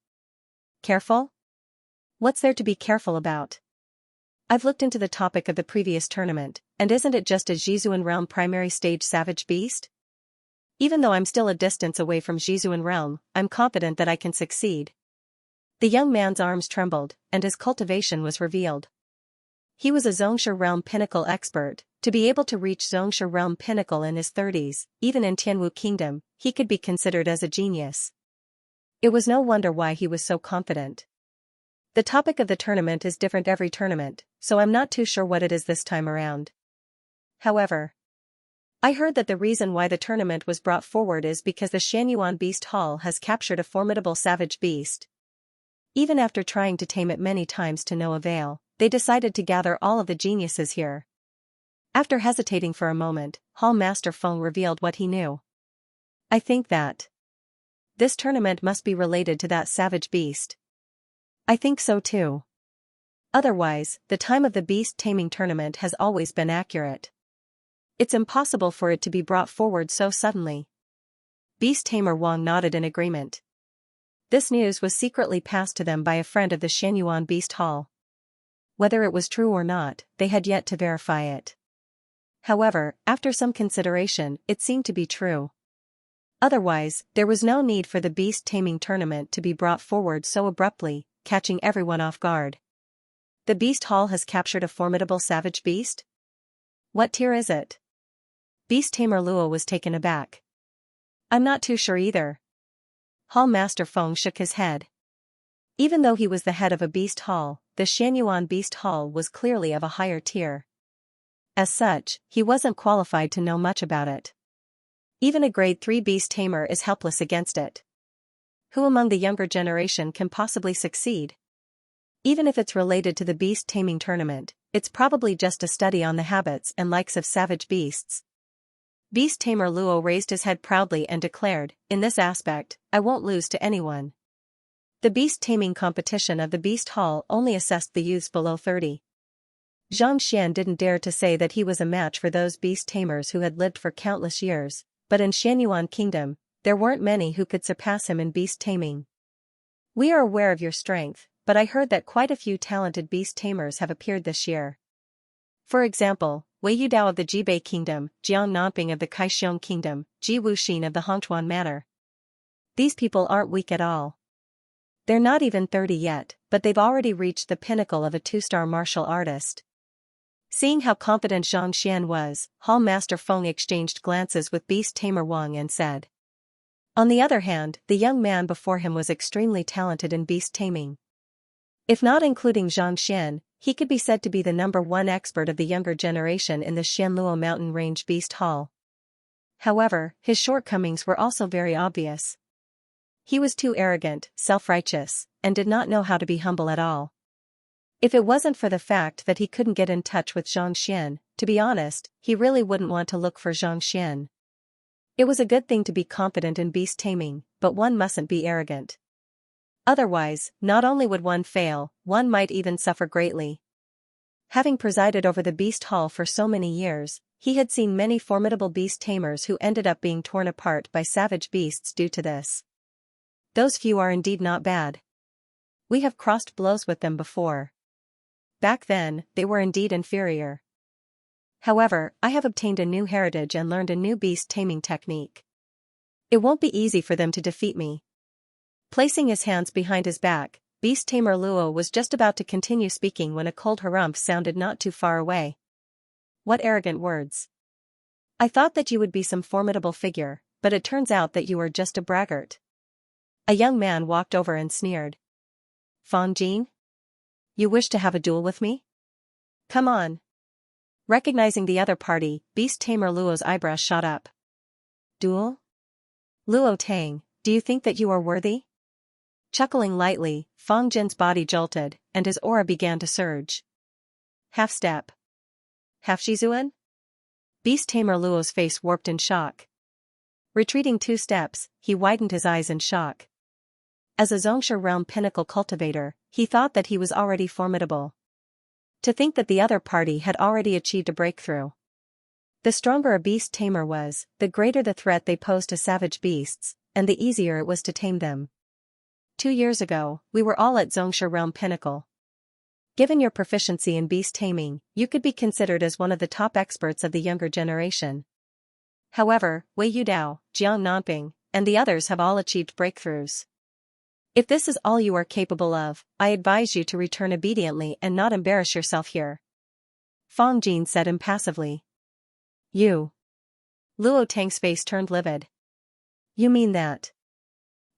[SPEAKER 1] Careful? What's there to be careful about? I've looked into the topic of the previous tournament, and isn't it just a Jizuan Realm primary stage savage beast? Even though I'm still a distance away from Jizuan Realm, I'm confident that I can succeed. The young man's arms trembled, and his cultivation was revealed. He was a Xianxia Realm Pinnacle expert. To be able to reach Xianxia Realm Pinnacle in his 30s, even in Tianwu Kingdom, he could be considered as a genius. It was no wonder why he was so confident. The topic of the tournament is different every tournament, so I'm not too sure what it is this time around. However, I heard that the reason why the tournament was brought forward is because the Xianyuan Beast Hall has captured a formidable savage beast. Even after trying to tame it many times to no avail, they decided to gather all of the geniuses here. After hesitating for a moment, Hall Master Feng revealed what he knew. I think that this tournament must be related to that savage beast. I think so too. Otherwise, the time of the beast taming tournament has always been accurate. It's impossible for it to be brought forward so suddenly. Beast Tamer Wang nodded in agreement. This news was secretly passed to them by a friend of the Xianyuan Beast Hall. Whether it was true or not, they had yet to verify it. However, after some consideration, it seemed to be true. Otherwise, there was no need for the beast taming tournament to be brought forward so abruptly, catching everyone off guard. The Beast Hall has captured a formidable savage beast? What tier is it? Beast Tamer Luo was taken aback. I'm not too sure either. Hall Master Feng shook his head. Even though he was the head of a beast hall, the Xianyuan Beast Hall was clearly of a higher tier. As such, he wasn't qualified to know much about it. Even a grade 3 beast tamer is helpless against it. Who among the younger generation can possibly succeed? Even if it's related to the beast taming tournament, it's probably just a study on the habits and likes of savage beasts. Beast Tamer Luo raised his head proudly and declared, in this aspect, I won't lose to anyone. The beast taming competition of the Beast Hall only assessed the youths below 30. Zhang Xian didn't dare to say that he was a match for those beast tamers who had lived for countless years, but in Xianyuan Kingdom, there weren't many who could surpass him in beast taming. We are aware of your strength, but I heard that quite a few talented beast tamers have appeared this year. For example, Wei Yudao of the Jibei Kingdom, Jiang Nanping of the Kaishiong Kingdom, Ji Wuxin of the Hongchuan Manor. These people aren't weak at all. They're not even 30 yet, but they've already reached the pinnacle of a 2-star martial artist. Seeing how confident Zhang Xian was, Hall Master Feng exchanged glances with Beast Tamer Wang and said. On the other hand, the young man before him was extremely talented in beast taming. If not including Zhang Xian, he could be said to be the #1 expert of the younger generation in the Xianluo Mountain Range Beast Hall. However, his shortcomings were also very obvious. He was too arrogant, self-righteous, and did not know how to be humble at all. If it wasn't for the fact that he couldn't get in touch with Zhang Xian, to be honest, he really wouldn't want to look for Zhang Xian. It was a good thing to be confident in beast taming, but one mustn't be arrogant. Otherwise, not only would one fail, one might even suffer greatly. Having presided over the Beast Hall for so many years, he had seen many formidable beast tamers who ended up being torn apart by savage beasts due to this. Those few are indeed not bad. We have crossed blows with them before. Back then, they were indeed inferior. However, I have obtained a new heritage and learned a new beast taming technique. It won't be easy for them to defeat me. Placing his hands behind his back, Beast Tamer Luo was just about to continue speaking when a cold harumph sounded not too far away. What arrogant words. I thought that you would be some formidable figure, but it turns out that you are just a braggart. A young man walked over and sneered. Fang Jin? You wish to have a duel with me? Come on. Recognizing the other party, Beast Tamer Luo's eyebrows shot up. Duel? Luo Tang, do you think that you are worthy? Chuckling lightly, Fang Jin's body jolted, and his aura began to surge. Half step. Half Shizuan? Beast Tamer Luo's face warped in shock. Retreating 2 steps, he widened his eyes in shock. As a Xianxia realm pinnacle cultivator, he thought that he was already formidable. To think that the other party had already achieved a breakthrough. The stronger a beast tamer was, the greater the threat they posed to savage beasts, and the easier it was to tame them. 2 years ago, we were all at Xianxia realm pinnacle. Given your proficiency in beast taming, you could be considered as one of the top experts of the younger generation. However, Wei Yudao, Jiang Nanping, and the others have all achieved breakthroughs. If this is all you are capable of, I advise you to return obediently and not embarrass yourself here. Fang Jin said impassively. You. Luo Tang's face turned livid. You mean that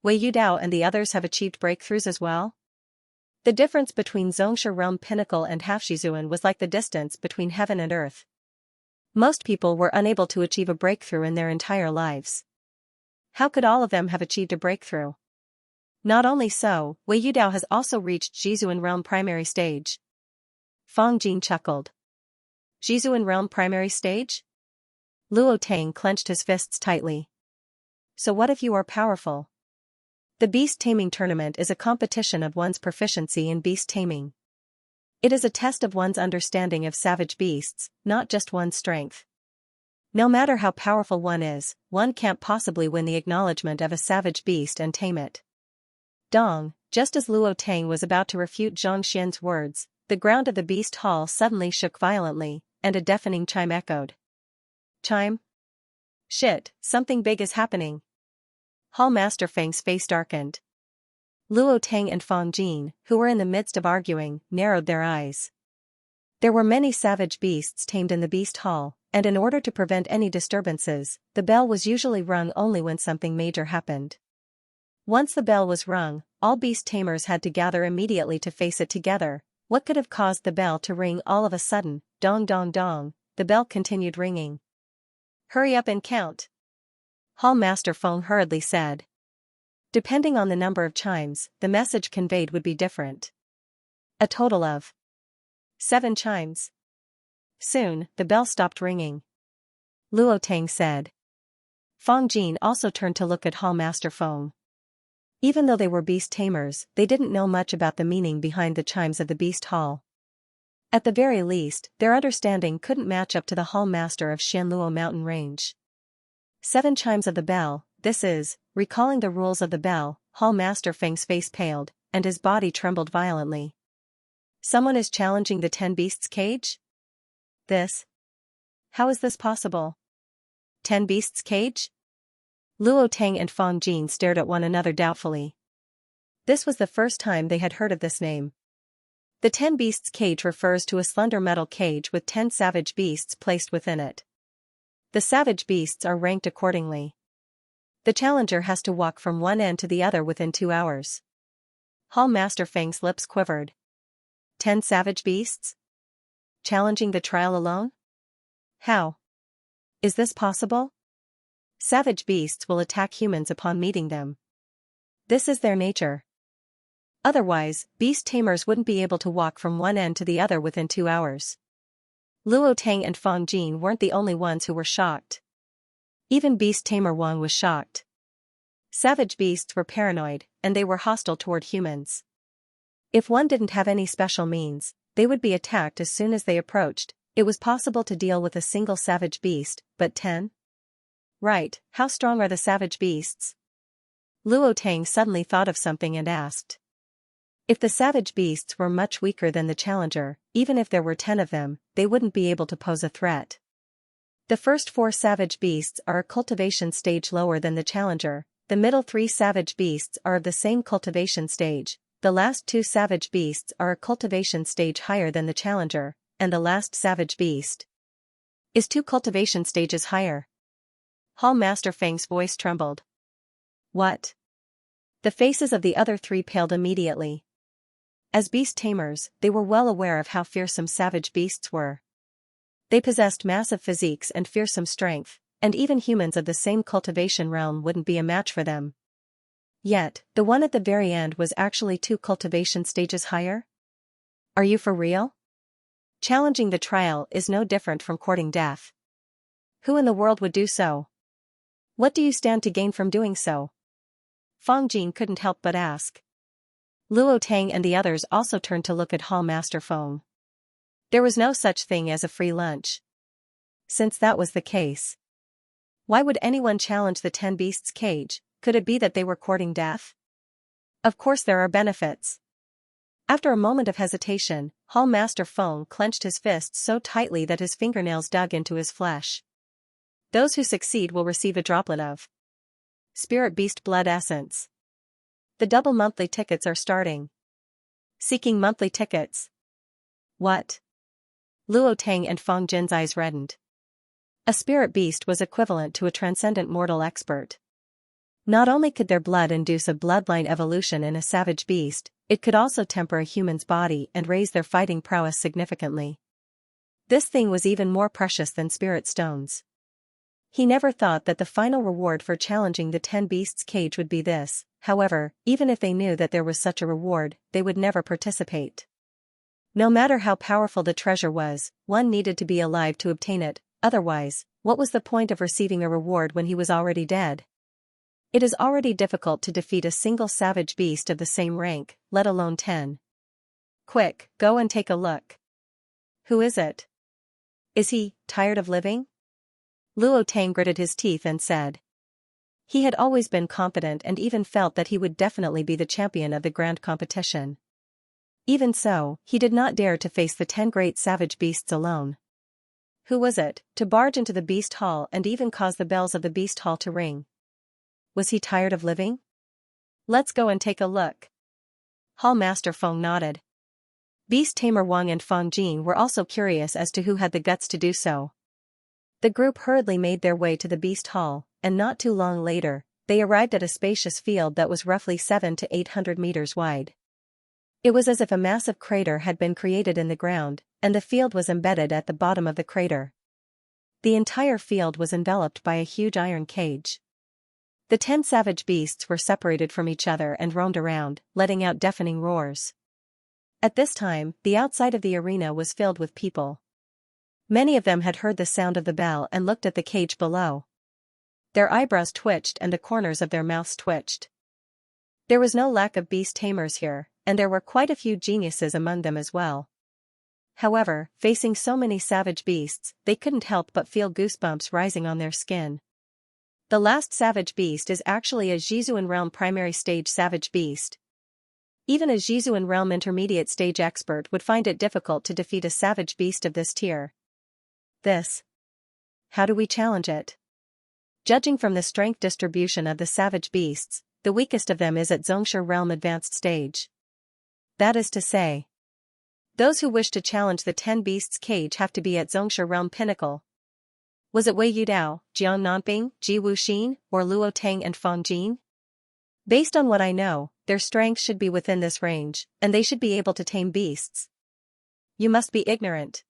[SPEAKER 1] Wei Yudao and the others have achieved breakthroughs as well? The difference between Xianxia realm pinnacle and half Shizuan was like the distance between heaven and earth. Most people were unable to achieve a breakthrough in their entire lives. How could all of them have achieved a breakthrough? Not only so, Wei Yudao has also reached Shizuan realm primary stage. Fang Jin chuckled. Shizuan realm primary stage? Luo Tang clenched his fists tightly. So what if you are powerful? The beast taming tournament is a competition of one's proficiency in beast taming. It is a test of one's understanding of savage beasts, not just one's strength. No matter how powerful one is, one can't possibly win the acknowledgement of a savage beast and tame it. Dong, just as Luo Tang was about to refute Zhang Xian's words, the ground of the beast hall suddenly shook violently, and a deafening chime echoed. Chime? Shit, something big is happening. Hall Master Feng's face darkened. Luo Tang and Fang Jin, who were in the midst of arguing, narrowed their eyes. There were many savage beasts tamed in the beast hall, and in order to prevent any disturbances, the bell was usually rung only when something major happened. Once the bell was rung, all beast tamers had to gather immediately to face it together. What could have caused the bell to ring all of a sudden? Dong dong dong, the bell continued ringing. Hurry up and count. Hall Master Feng hurriedly said. Depending on the number of chimes, the message conveyed would be different. A total of 7 chimes. Soon, the bell stopped ringing. Luo Tang said. Fang Jin also turned to look at Hall Master Feng. Even though they were beast tamers, they didn't know much about the meaning behind the chimes of the beast hall. At the very least, their understanding couldn't match up to the hall master of Xianluo mountain range. 7 chimes of the bell, this is, recalling the rules of the bell. Hall Master Feng's face paled, and his body trembled violently. Someone is challenging the 10 beasts cage? This? How is this possible? 10 beasts cage? Luo Tang and Fang Jin stared at one another doubtfully. This was the first time they had heard of this name. The 10 beasts cage refers to a slender metal cage with 10 savage beasts placed within it. The savage beasts are ranked accordingly. The challenger has to walk from one end to the other within 2 hours. Hall Master Feng's lips quivered. 10 savage beasts? Challenging the trial alone? How? Is this possible? Savage beasts will attack humans upon meeting them. This is their nature. Otherwise, beast tamers wouldn't be able to walk from one end to the other within 2 hours. Luo Tang and Fang Jin weren't the only ones who were shocked. Even beast tamer Wang was shocked. Savage beasts were paranoid, and they were hostile toward humans. If one didn't have any special means, they would be attacked as soon as they approached. It was possible to deal with a single savage beast, but 10? Right, how strong are the savage beasts? Luo Tang suddenly thought of something and asked. If the savage beasts were much weaker than the challenger, even if there were 10 of them, they wouldn't be able to pose a threat. The first 4 savage beasts are a cultivation stage lower than the challenger, the middle 3 savage beasts are of the same cultivation stage, the last 2 savage beasts are a cultivation stage higher than the challenger, and the last savage beast is 2 cultivation stages higher. Hall Master Feng's voice trembled. What? The faces of the other 3 paled immediately. As beast tamers, they were well aware of how fearsome savage beasts were. They possessed massive physiques and fearsome strength, and even humans of the same cultivation realm wouldn't be a match for them. Yet, the one at the very end was actually 2 cultivation stages higher? Are you for real? Challenging the trial is no different from courting death. Who in the world would do so? What do you stand to gain from doing so? Fang Jin couldn't help but ask. Luo Tang and the others also turned to look at Hall Master Feng. There was no such thing as a free lunch. Since that was the case, why would anyone challenge the 10 beasts cage? Could it be that they were courting death? Of course there are benefits. After a moment of hesitation, Hall Master Feng clenched his fists so tightly that his fingernails dug into his flesh. Those who succeed will receive a droplet of Spirit Beast Blood Essence. The double monthly tickets are starting. Seeking monthly tickets. What? Luo Tang and Fang Jin's eyes reddened. A spirit beast was equivalent to a transcendent mortal expert. Not only could their blood induce a bloodline evolution in a savage beast, it could also temper a human's body and raise their fighting prowess significantly. This thing was even more precious than spirit stones. He never thought that the final reward for challenging the 10 beasts cage would be this. However, even if they knew that there was such a reward, they would never participate. No matter how powerful the treasure was, one needed to be alive to obtain it, otherwise, what was the point of receiving a reward when he was already dead? It is already difficult to defeat a single savage beast of the same rank, let alone 10. Quick, go and take a look. Who is it? Is he tired of living? Luo Tang gritted his teeth and said. He had always been confident and even felt that he would definitely be the champion of the grand competition. Even so, he did not dare to face the 10 great savage beasts alone. Who was it, to barge into the beast hall and even cause the bells of the beast hall to ring? Was he tired of living? Let's go and take a look. Hall Master Feng nodded. Beast Tamer Wang and Fang Jin were also curious as to who had the guts to do so. The group hurriedly made their way to the beast hall, and not too long later, they arrived at a spacious field that was roughly 700 to 800 meters wide. It was as if a massive crater had been created in the ground, and the field was embedded at the bottom of the crater. The entire field was enveloped by a huge iron cage. The 10 savage beasts were separated from each other and roamed around, letting out deafening roars. At this time, the outside of the arena was filled with people. Many of them had heard the sound of the bell and looked at the cage below. Their eyebrows twitched and the corners of their mouths twitched. There was no lack of beast tamers here, and there were quite a few geniuses among them as well. However, facing so many savage beasts, they couldn't help but feel goosebumps rising on their skin. The last savage beast is actually a Zhizuan Realm primary stage savage beast. Even a Zhizuan Realm intermediate stage expert would find it difficult to defeat a savage beast of this tier. How do we challenge it? Judging from the strength distribution of the savage beasts, the weakest of them is at Xianxia Realm advanced stage. That is to say, those who wish to challenge the 10 beasts cage have to be at Xianxia Realm pinnacle. Was it Wei Yudao, Jiang Nanbing, Ji Wuxin, or Luo Tang and Fang Jin? Based on what I know, their strength should be within this range, and they should be able to tame beasts. You must be ignorant.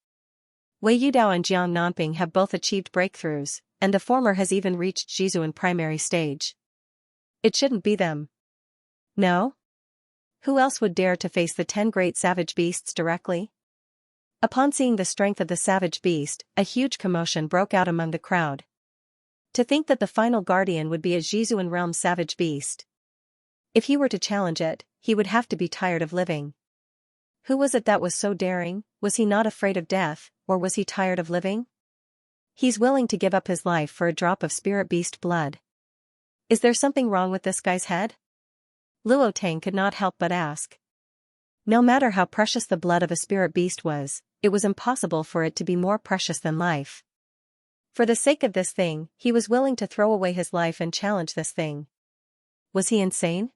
[SPEAKER 1] Wei Yudao and Jiang Nanbing have both achieved breakthroughs, and the former has even reached Zhizuan primary stage. It shouldn't be them. No? Who else would dare to face the 10 great savage beasts directly? Upon seeing the strength of the savage beast, a huge commotion broke out among the crowd. To think that the final guardian would be a Zhizuan Realm savage beast. If he were to challenge it, he would have to be tired of living. Who was it that was so daring? Was he not afraid of death, or was he tired of living? He's willing to give up his life for a drop of spirit beast blood. Is there something wrong with this guy's head? Luo Tang could not help but ask. No matter how precious the blood of a spirit beast was, it was impossible for it to be more precious than life. For the sake of this thing, he was willing to throw away his life and challenge this thing. Was he insane?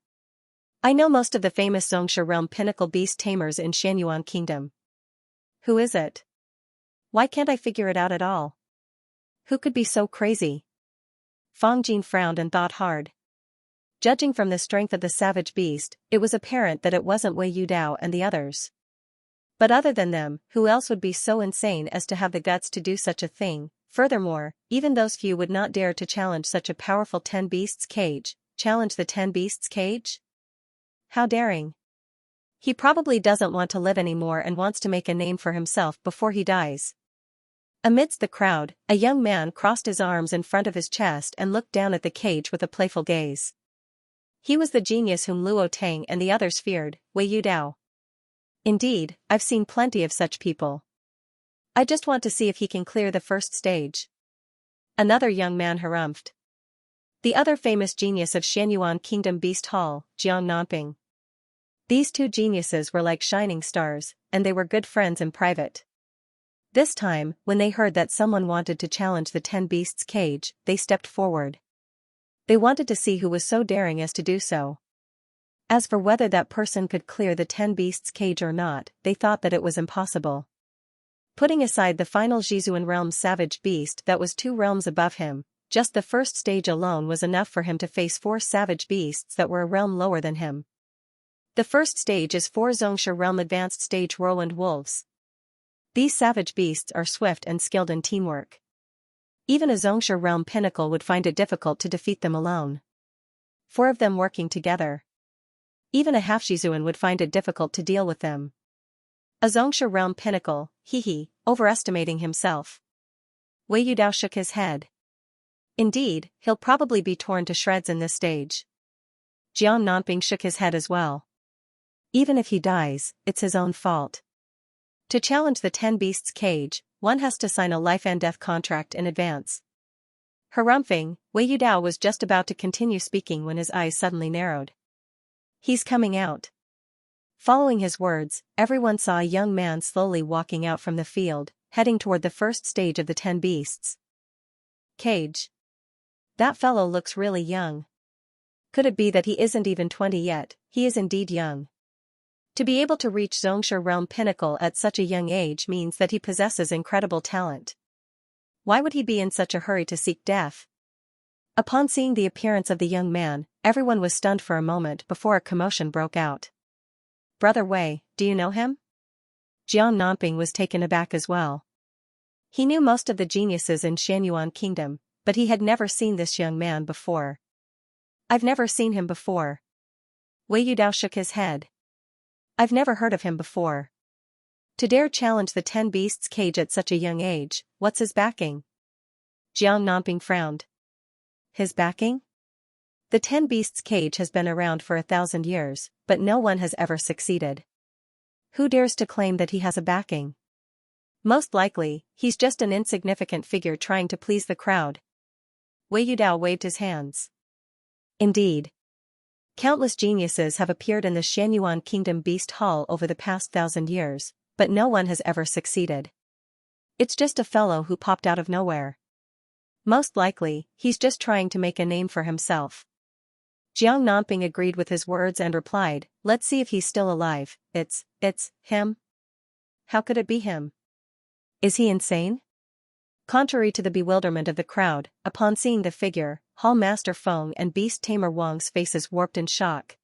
[SPEAKER 1] I know most of the famous Xianxia Realm pinnacle beast tamers in Xianyuan Kingdom. Who is it? Why can't I figure it out at all? Who could be so crazy? Fang Jin frowned and thought hard. Judging from the strength of the savage beast, it was apparent that it wasn't Wei Yudao and the others. But other than them, who else would be so insane as to have the guts to do such a thing? Furthermore, even those few would not dare to challenge such a powerful 10 beasts cage, challenge the 10 beasts cage? How daring. He probably doesn't want to live anymore and wants to make a name for himself before he dies. Amidst the crowd, a young man crossed his arms in front of his chest and looked down at the cage with a playful gaze. He was the genius whom Luo Tang and the others feared, Wei Yudao. Indeed, I've seen plenty of such people. I just want to see if he can clear the first stage. Another young man harumphed. The other famous genius of Xianyuan Kingdom Beast Hall, Jiang Nanping. These two geniuses were like shining stars, and they were good friends in private. This time, when they heard that someone wanted to challenge the 10 beasts cage, they stepped forward. They wanted to see who was so daring as to do so. As for whether that person could clear the 10 beasts cage or not, they thought that it was impossible. Putting aside the final Jizuan realm savage beast that was 2 realms above him, just the first stage alone was enough for him to face 4 savage beasts that were a realm lower than him. The first stage is 4 Xianxia realm advanced stage whirlwind wolves. These savage beasts are swift and skilled in teamwork. Even a Xianxia realm pinnacle would find it difficult to defeat them alone. 4 of them working together. Even a half Jizuan would find it difficult to deal with them. A Xianxia realm pinnacle, overestimating himself. Wei Yudao shook his head. Indeed, he'll probably be torn to shreds in this stage. Jiang Nanping shook his head as well. Even if he dies, it's his own fault. To challenge the 10 beasts cage, one has to sign a life and death contract in advance. Harumphing, Wei Yudao was just about to continue speaking when his eyes suddenly narrowed. He's coming out. Following his words, everyone saw a young man slowly walking out from the field, heading toward the first stage of the 10 beasts cage. That fellow looks really young. Could it be that he isn't even 20 yet? He is indeed young. To be able to reach Xianxia realm pinnacle at such a young age means that he possesses incredible talent. Why would he be in such a hurry to seek death? Upon seeing the appearance of the young man, everyone was stunned for a moment before a commotion broke out. Brother Wei, do you know him? Jiang Nanping was taken aback as well. He knew most of the geniuses in Xianyuan Kingdom, but he had never seen this young man before. I've never seen him before. Wei Yudao shook his head. I've never heard of him before. To dare challenge the 10 beasts cage at such a young age, what's his backing? Jiang Nanping frowned. His backing? The 10 beasts cage has been around for 1,000 years, but no one has ever succeeded. Who dares to claim that he has a backing? Most likely, he's just an insignificant figure trying to please the crowd. Wei Yudao waved his hands. Indeed. Countless geniuses have appeared in the Xianyuan Kingdom Beast Hall over the past 1,000 years, but no one has ever succeeded. It's just a fellow who popped out of nowhere. Most likely, he's just trying to make a name for himself. Jiang Nanping agreed with his words and replied, let's see if he's still alive. It's him? How could it be him? Is he insane? Contrary to the bewilderment of the crowd, upon seeing the figure, Hall Master Feng and Beast Tamer Wang's faces warped in shock.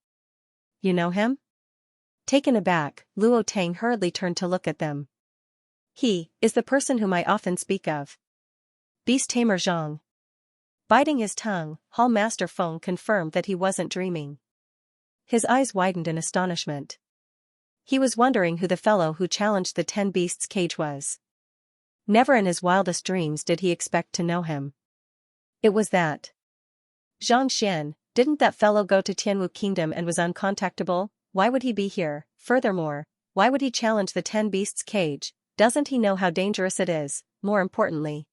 [SPEAKER 1] You know him? Taken aback, Luo Tang hurriedly turned to look at them. He is the person whom I often speak of. Beast Tamer Zhang. Biting his tongue, Hall Master Feng confirmed that he wasn't dreaming. His eyes widened in astonishment. He was wondering who the fellow who challenged the 10 beasts cage was. Never in his wildest dreams did he expect to know him. It was that Zhang Xian. Didn't that fellow go to Tianwu Kingdom and was uncontactable? Why would he be here? Furthermore, why would he challenge the 10 beasts cage? Doesn't he know how dangerous it is? More importantly,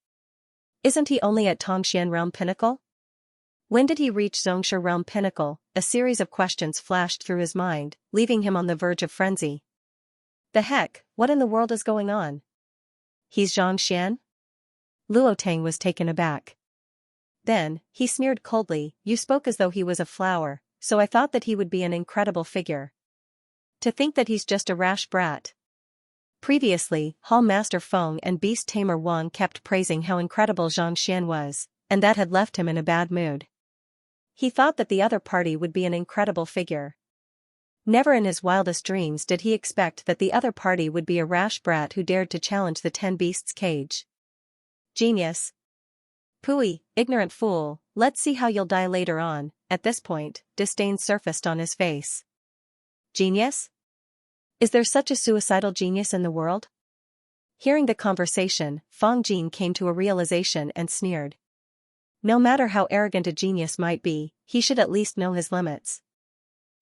[SPEAKER 1] isn't he only at Tongxian realm pinnacle? When did he reach Xianxia realm pinnacle? A series of questions flashed through his mind, leaving him on the verge of frenzy. The heck, what in the world is going on? He's Zhang Xian? Luo Tang was taken aback. Then, he sneered coldly, you spoke as though he was a flower, so I thought that he would be an incredible figure. To think that he's just a rash brat. Previously, Hall Master Feng and Beast Tamer Wang kept praising how incredible Zhang Xian was, and that had left him in a bad mood. He thought that the other party would be an incredible figure. Never in his wildest dreams did he expect that the other party would be a rash brat who dared to challenge the 10 beasts cage. Genius. Pooey, ignorant fool, let's see how you'll die later on, at this point, disdain surfaced on his face. Genius? Is there such a suicidal genius in the world? Hearing the conversation, Fang Jin came to a realization and sneered. No matter how arrogant a genius might be, he should at least know his limits.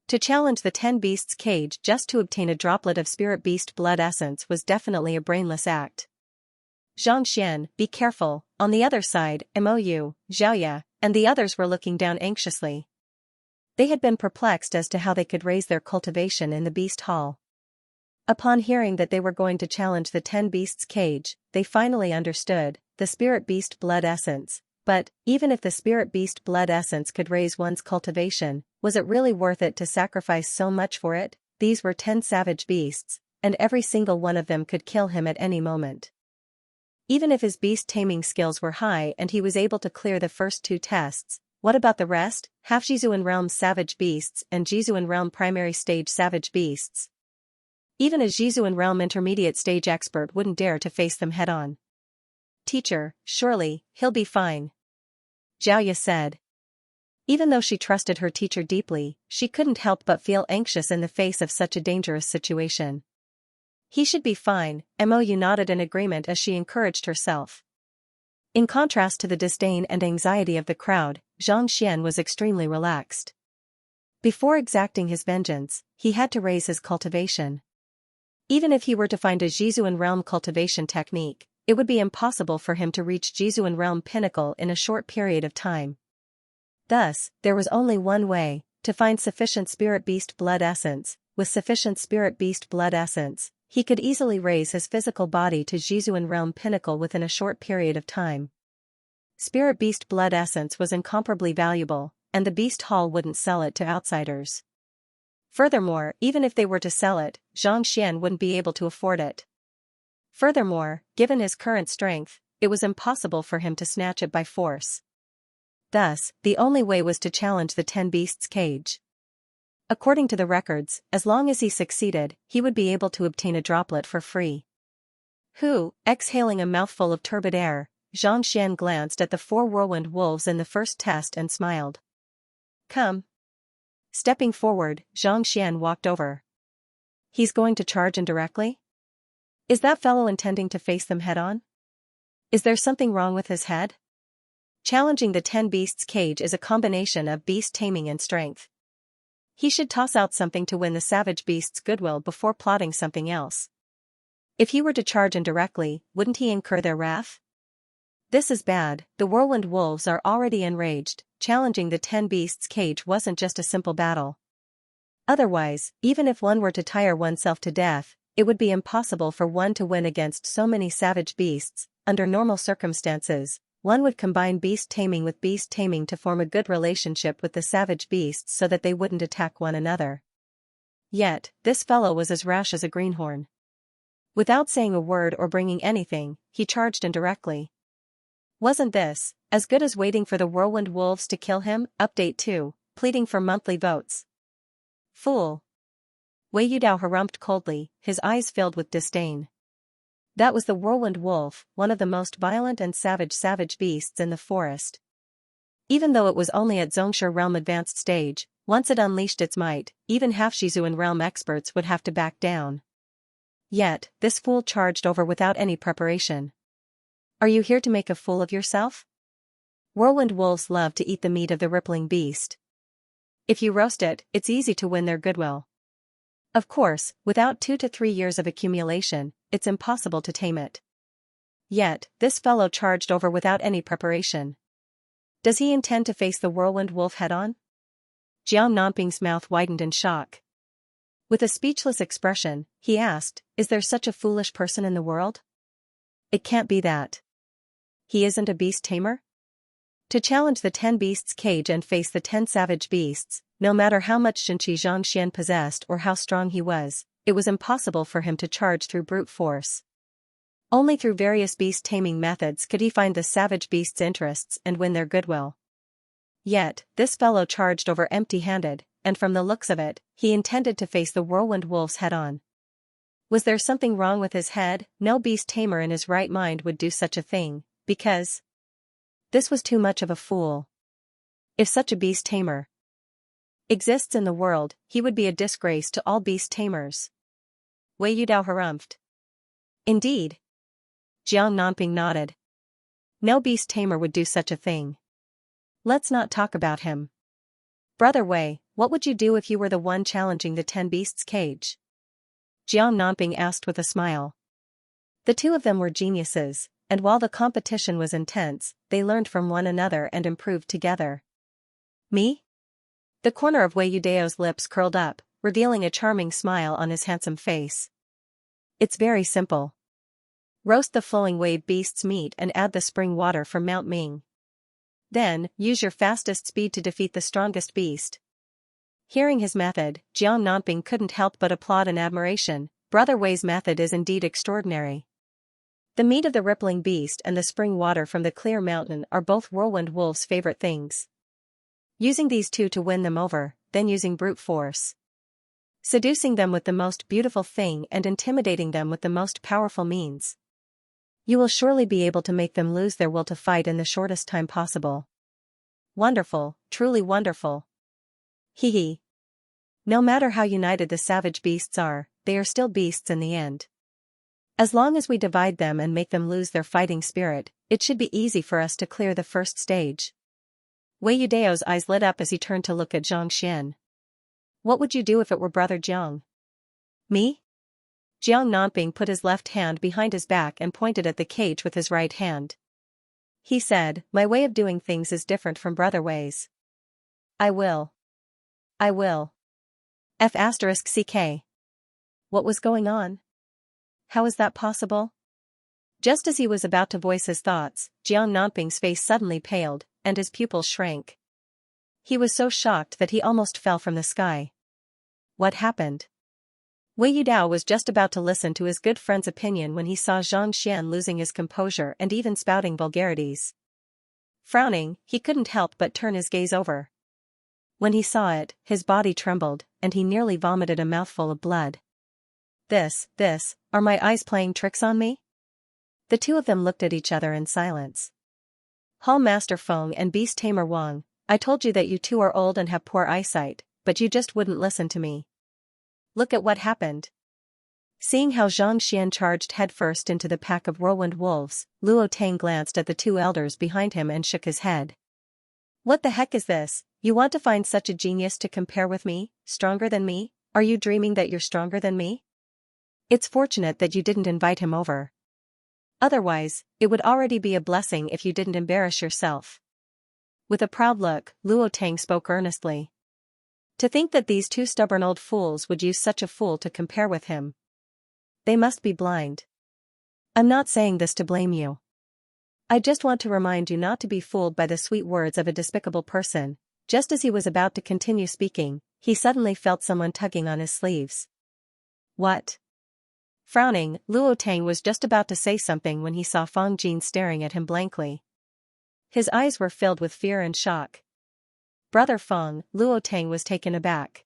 [SPEAKER 1] To challenge the 10 beasts cage just to obtain a droplet of spirit beast blood essence was definitely a brainless act. Xianxia, be careful. On the other side, Mou, Xiaoya, and the others were looking down anxiously. They had been perplexed as to how they could raise their cultivation in the beast hall. Upon hearing that they were going to challenge the 10 beasts cage, they finally understood the spirit beast blood essence. But, even if the spirit beast blood essence could raise one's cultivation, was it really worth it to sacrifice so much for it? These were 10 savage beasts, and every single one of them could kill him at any moment. Even if his beast taming skills were high and he was able to clear the first 2 tests, what about the rest? Half Jizuan realm savage beasts and Jizuan realm primary stage savage beasts. Even a Jizuan realm intermediate stage expert wouldn't dare to face them head-on. Teacher, surely, he'll be fine. Xiaoya said. Even though she trusted her teacher deeply, she couldn't help but feel anxious in the face of such a dangerous situation. He should be fine, Mou nodded in agreement as she encouraged herself. In contrast to the disdain and anxiety of the crowd, Xianxia was extremely relaxed. Before exacting his vengeance, he had to raise his cultivation. Even if he were to find a Jizuan realm cultivation technique, it would be impossible for him to reach Jizuan realm pinnacle in a short period of time. Thus, there was only one way, to find sufficient spirit beast blood essence. With sufficient spirit beast blood essence, he could easily raise his physical body to Jizuan realm pinnacle within a short period of time. Spirit beast blood essence was incomparably valuable, and the beast hall wouldn't sell it to outsiders. Furthermore, even if they were to sell it, Xianxia wouldn't be able to afford it. Furthermore, given his current strength, it was impossible for him to snatch it by force. Thus, the only way was to challenge the 10 beasts cage. According to the records, as long as he succeeded, he would be able to obtain a droplet for free. Exhaling a mouthful of turbid air, Xianxia glanced at the 4 whirlwind wolves in the first test and smiled. Come. Stepping forward, Xianxia walked over. He's going to charge indirectly? Is that fellow intending to face them head-on? Is there something wrong with his head? Challenging the 10 beasts cage is a combination of beast taming and strength. He should toss out something to win the savage beast's goodwill before plotting something else. If he were to charge indirectly, wouldn't he incur their wrath? This is bad. The whirlwind wolves are already enraged. Challenging the 10 beasts cage wasn't just a simple battle. Otherwise, even if one were to tire oneself to death, it would be impossible for one to win against so many savage beasts. Under normal circumstances, one would combine beast taming with beast taming to form a good relationship with the savage beasts so that they wouldn't attack one another. Yet, this fellow was as rash as a greenhorn. Without saying a word or bringing anything, he charged indirectly. Wasn't this as good as waiting for the whirlwind wolves to kill him? Update 2, pleading for monthly votes. Fool. Wei Yudao harumphed coldly, his eyes filled with disdain. That was the whirlwind wolf, one of the most violent and savage beasts in the forest. Even though it was only at Xianxia realm advanced stage, once it unleashed its might, even half Jizuan realm experts would have to back down. Yet, this fool charged over without any preparation. Are you here to make a fool of yourself? Whirlwind wolves love to eat the meat of the rippling beast. If you roast it, it's easy to win their goodwill. Of course, without 2 to 3 years of accumulation, it's impossible to tame it. Yet, this fellow charged over without any preparation. Does he intend to face the whirlwind wolf head-on? Jiao Nanping's mouth widened in shock. With a speechless expression, he asked, is there such a foolish person in the world? It can't be that. He isn't a beast tamer? To challenge the 10 beasts cage and face the 10 savage beasts, no matter how much Xinqi Zhangxian possessed or how strong he was, it was impossible for him to charge through brute force. Only through various beast taming methods could he find the savage beasts' interests and win their goodwill. Yet, this fellow charged over empty-handed, and from the looks of it, he intended to face the whirlwind wolves head-on. Was there something wrong with his head? No beast tamer in his right mind would do such a thing, because this was too much of a fool. If such a beast tamer exists in the world, he would be a disgrace to all beast tamers. Wei Yudao harumphed. Indeed. Jiang Nanping nodded. No beast tamer would do such a thing. Let's not talk about him. Brother Wei, what would you do if you were the one challenging the 10 beasts' cage? Jiang Nanping asked with a smile. The two of them were geniuses, and while the competition was intense, they learned from one another and improved together. Me? The corner of Wei Yudao's lips curled up, revealing a charming smile on his handsome face. It's very simple. Roast the flowing wave beast's meat and add the spring water from Mount Ming. Then, use your fastest speed to defeat the strongest beast. Hearing his method, Jiang Nanping couldn't help but applaud in admiration. Brother Wei's method is indeed extraordinary. The meat of the rippling beast and the spring water from the clear mountain are both Whirlwind Wolf's favorite things. Using these two to win them over, then using brute force. Seducing them with the most beautiful thing and intimidating them with the most powerful means. You will surely be able to make them lose their will to fight in the shortest time possible. Wonderful, truly wonderful. Hee hee. No matter how united the savage beasts are, they are still beasts in the end. As long as we divide them and make them lose their fighting spirit, it should be easy for us to clear the first stage. Wei Yudao's eyes lit up as he turned to look at Xianxia. What would you do if it were Brother Jiang? Me? Jiang Nanping put his left hand behind his back and pointed at the cage with his right hand. He said, my way of doing things is different from Brother Wei's. I will. F***ck. What was going on? How is that possible? Just as he was about to voice his thoughts, Jiang Nanping's face suddenly paled, and his pupils shrank. He was so shocked that he almost fell from the sky. What happened? Wei Yudao was just about to listen to his good friend's opinion when he saw Xianxia losing his composure and even spouting vulgarities. Frowning, he couldn't help but turn his gaze over. When he saw it, his body trembled, and he nearly vomited a mouthful of blood. Are my eyes playing tricks on me? The two of them looked at each other in silence. Hall Master Feng and Beast Tamer Wang, I told you that you two are old and have poor eyesight, but you just wouldn't listen to me. Look at what happened. Seeing how Xianxia charged headfirst into the pack of whirlwind wolves, Luo Tang glanced at the two elders behind him and shook his head. What the heck is this? You want to find such a genius to compare with me, stronger than me? Are you dreaming that you're stronger than me? It's fortunate that you didn't invite him over. Otherwise, it would already be a blessing if you didn't embarrass yourself. With a proud look, Luo Tang spoke earnestly. To think that these two stubborn old fools would use such a fool to compare with him. They must be blind. I'm not saying this to blame you. I just want to remind you not to be fooled by the sweet words of a despicable person. Just as he was about to continue speaking, he suddenly felt someone tugging on his sleeves. What? Frowning, Luo Tang was just about to say something when he saw Feng Jin staring at him blankly. His eyes were filled with fear and shock. Brother Feng, Luo Tang was taken aback.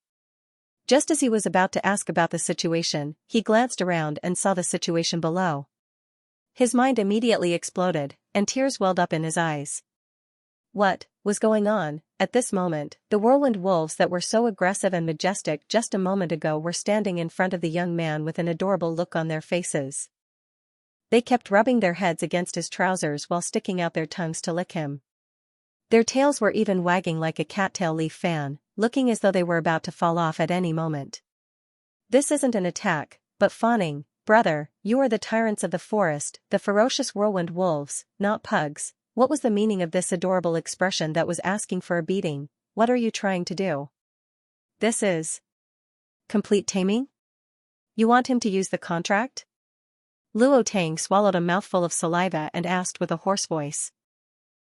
[SPEAKER 1] Just as he was about to ask about the situation, he glanced around and saw the situation below. His mind immediately exploded, and tears welled up in his eyes. What was going on? At this moment, the whirlwind wolves that were so aggressive and majestic just a moment ago were standing in front of the young man with an adorable look on their faces. They kept rubbing their heads against his trousers while sticking out their tongues to lick him. Their tails were even wagging like a cattail leaf fan, looking as though they were about to fall off at any moment. This isn't an attack, but fawning. Brother, you are the tyrants of the forest, the ferocious whirlwind wolves, not pugs. What was the meaning of this adorable expression that was asking for a beating? What are you trying to do? This is complete taming? You want him to use the contract? Luo Tang swallowed a mouthful of saliva and asked with a hoarse voice.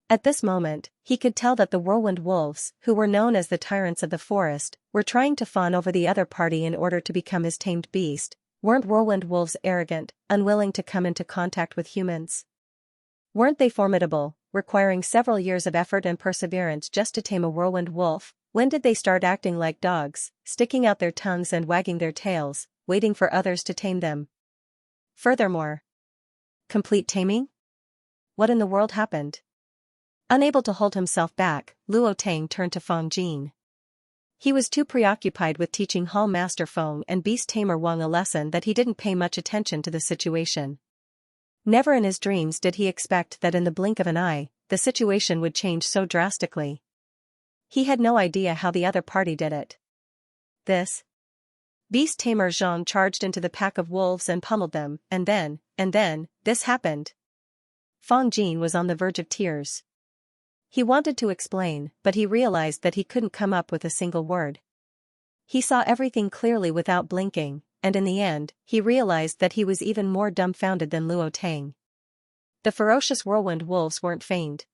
[SPEAKER 1] At this moment, he could tell that the whirlwind wolves, who were known as the tyrants of the forest, were trying to fawn over the other party in order to become his tamed beast. Weren't whirlwind wolves arrogant, unwilling to come into contact with humans? Weren't they formidable, requiring several years of effort and perseverance just to tame a whirlwind wolf? When did they start acting like dogs, sticking out their tongues and wagging their tails, waiting for others to tame them? Furthermore, complete taming? What in the world happened? Unable to hold himself back, Luo Tang turned to Feng Jin. He was too preoccupied with teaching Hall Master Feng and Beast Tamer Wang a lesson that he didn't pay much attention to the situation. Never in his dreams did he expect that in the blink of an eye, the situation would change so drastically. He had no idea how the other party did it. This Beast Tamer Zhang charged into the pack of wolves and pummeled them, and then, this happened. Feng Jin was on the verge of tears. He wanted to explain, but he realized that he couldn't come up with a single word. He saw everything clearly without blinking, and in the end, he realized that he was even more dumbfounded than Luo Tang. The ferocious whirlwind wolves weren't feigned.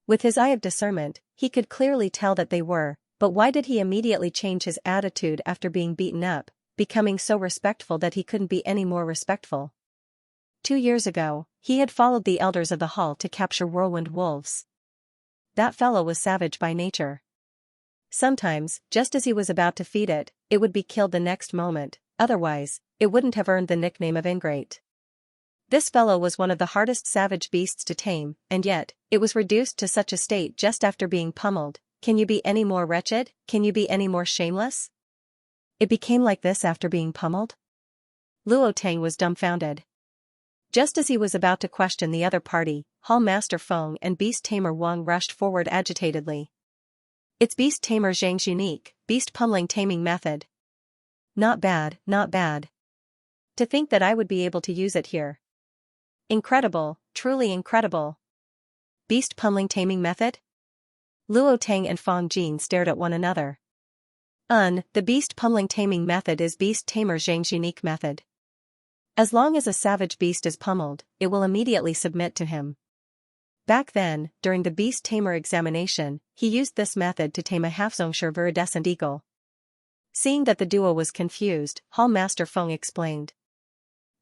[SPEAKER 1] With his eye of discernment, he could clearly tell that they were, but why did he immediately change his attitude after being beaten up, becoming so respectful that he couldn't be any more respectful? 2 years ago, he had followed the elders of the hall to capture whirlwind wolves. That fellow was savage by nature. Sometimes, just as he was about to feed it, it would be killed the next moment, otherwise, it wouldn't have earned the nickname of ingrate. This fellow was one of the hardest savage beasts to tame, and yet, it was reduced to such a state just after being pummeled. Can you be any more wretched? Can you be any more shameless? It became like this after being pummeled? Luo Tang was dumbfounded. Just as he was about to question the other party, Hall Master Feng and Beast Tamer Wang rushed forward agitatedly. It's Beast Tamer Zhang's unique, beast pummeling taming method. Not bad, not bad. To think that I would be able to use it here. Incredible, truly incredible. Beast pummeling taming method? Luo Tang and Feng Jin stared at one another. The beast pummeling taming method is Beast Tamer Zhang's unique method. As long as a savage beast is pummeled, it will immediately submit to him. Back then, during the Beast Tamer examination, he used this method to tame a half-Xianxia viridescent eagle. Seeing that the duo was confused, Hall Master Feng explained.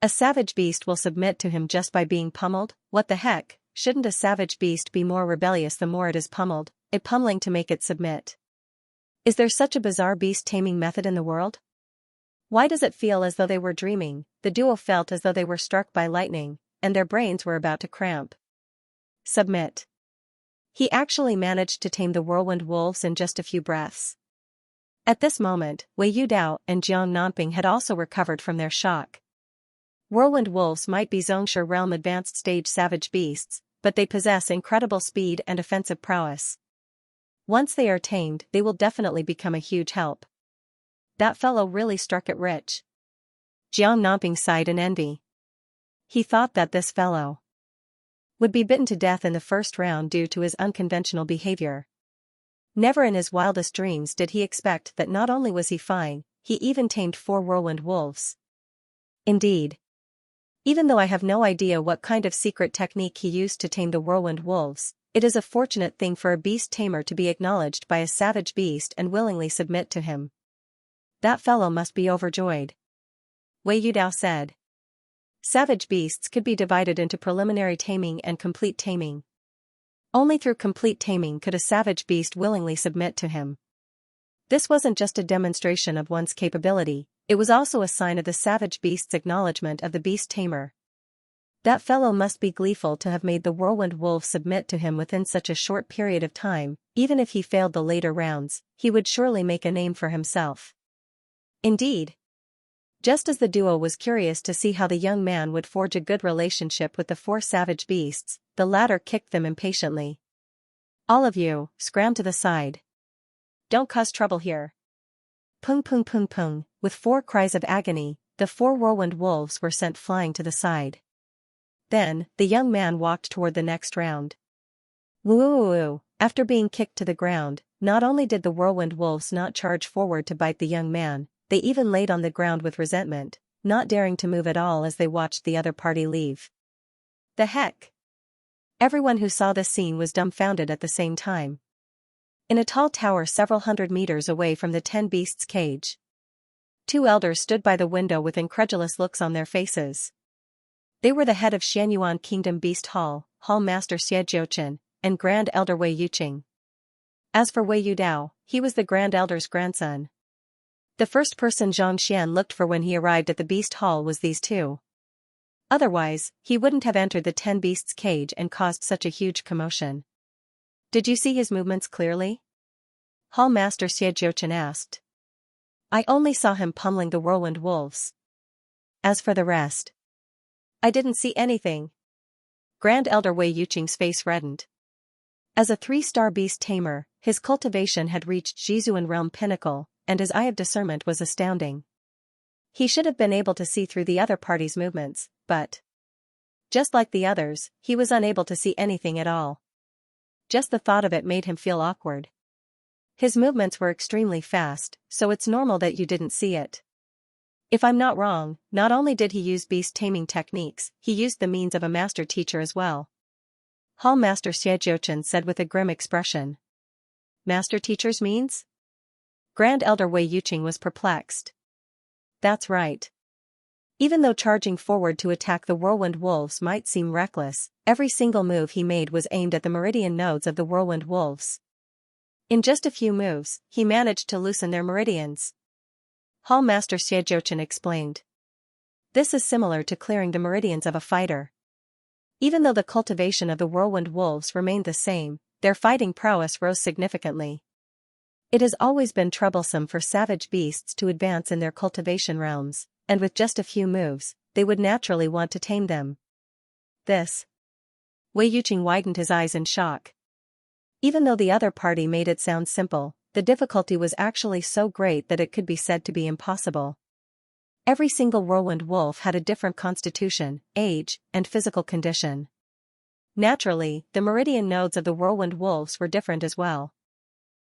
[SPEAKER 1] A savage beast will submit to him just by being pummeled? What the heck, shouldn't a savage beast be more rebellious the more it is pummeled, it pummeling to make it submit? Is there such a bizarre beast taming method in the world? Why does it feel as though they were dreaming? The duo felt as though they were struck by lightning, and their brains were about to cramp. Submit. He actually managed to tame the whirlwind wolves in just a few breaths. At this moment, Wei Yudao and Jiang Nanping had also recovered from their shock. Whirlwind wolves might be Xianxia realm advanced stage savage beasts, but they possess incredible speed and offensive prowess. Once they are tamed, they will definitely become a huge help. That fellow really struck it rich. Jiang Nanping sighed in envy. He thought that this fellow would be bitten to death in the first round due to his unconventional behavior. Never in his wildest dreams did he expect that not only was he fine, he even tamed 4 whirlwind wolves. Indeed. Even though I have no idea what kind of secret technique he used to tame the whirlwind wolves, it is a fortunate thing for a beast tamer to be acknowledged by a savage beast and willingly submit to him. That fellow must be overjoyed. Wei Yudao said. Savage beasts could be divided into preliminary taming and complete taming. Only through complete taming could a savage beast willingly submit to him. This wasn't just a demonstration of one's capability, it was also a sign of the savage beast's acknowledgement of the beast tamer. That fellow must be gleeful to have made the whirlwind wolf submit to him within such a short period of time. Even if he failed the later rounds, he would surely make a name for himself. Indeed. Just as the duo was curious to see how the young man would forge a good relationship with the 4 savage beasts, the latter kicked them impatiently. All of you, scram to the side. Don't cause trouble here. Pung pung pung pung, with 4 cries of agony, the 4 whirlwind wolves were sent flying to the side. Then, the young man walked toward the next round. Woo-woo-woo, after being kicked to the ground, not only did the whirlwind wolves not charge forward to bite the young man, they even laid on the ground with resentment, not daring to move at all as they watched the other party leave. The heck? Everyone who saw this scene was dumbfounded at the same time. In a tall tower several hundred meters away from the 10 beasts' cage, 2 elders stood by the window with incredulous looks on their faces. They were the head of Xianyuan Kingdom Beast Hall, Hall Master Xie Jiuchen, and Grand Elder Wei Yuqing. As for Wei Yudao, he was the Grand Elder's grandson. The first person Zhang Xian looked for when he arrived at the Beast Hall was these 2. Otherwise, he wouldn't have entered the 10 beasts' cage and caused such a huge commotion. Did you see his movements clearly? Hall Master Xianxia asked. I only saw him pummeling the whirlwind wolves. As for the rest, I didn't see anything. Grand Elder Wei Yuqing's face reddened. As a 3-star beast tamer, his cultivation had reached Zhizuan realm pinnacle, and his eye of discernment was astounding. He should have been able to see through the other party's movements, but just like the others, he was unable to see anything at all. Just the thought of it made him feel awkward. His movements were extremely fast, so it's normal that you didn't see it. If I'm not wrong, not only did he use beast taming techniques, he used the means of a master teacher as well. Hall Master Xianxia said with a grim expression. Master teacher's means? Grand Elder Wei Yuqing was perplexed. That's right. Even though charging forward to attack the whirlwind wolves might seem reckless, every single move he made was aimed at the meridian nodes of the whirlwind wolves. In just a few moves, he managed to loosen their meridians. Hall Master Xianxia explained. This is similar to clearing the meridians of a fighter. Even though the cultivation of the whirlwind wolves remained the same, their fighting prowess rose significantly. It has always been troublesome for savage beasts to advance in their cultivation realms, and with just a few moves, they would naturally want to tame them. This. Wei Yuqing widened his eyes in shock. Even though the other party made it sound simple, the difficulty was actually so great that it could be said to be impossible. Every single whirlwind wolf had a different constitution, age, and physical condition. Naturally, the meridian nodes of the whirlwind wolves were different as well.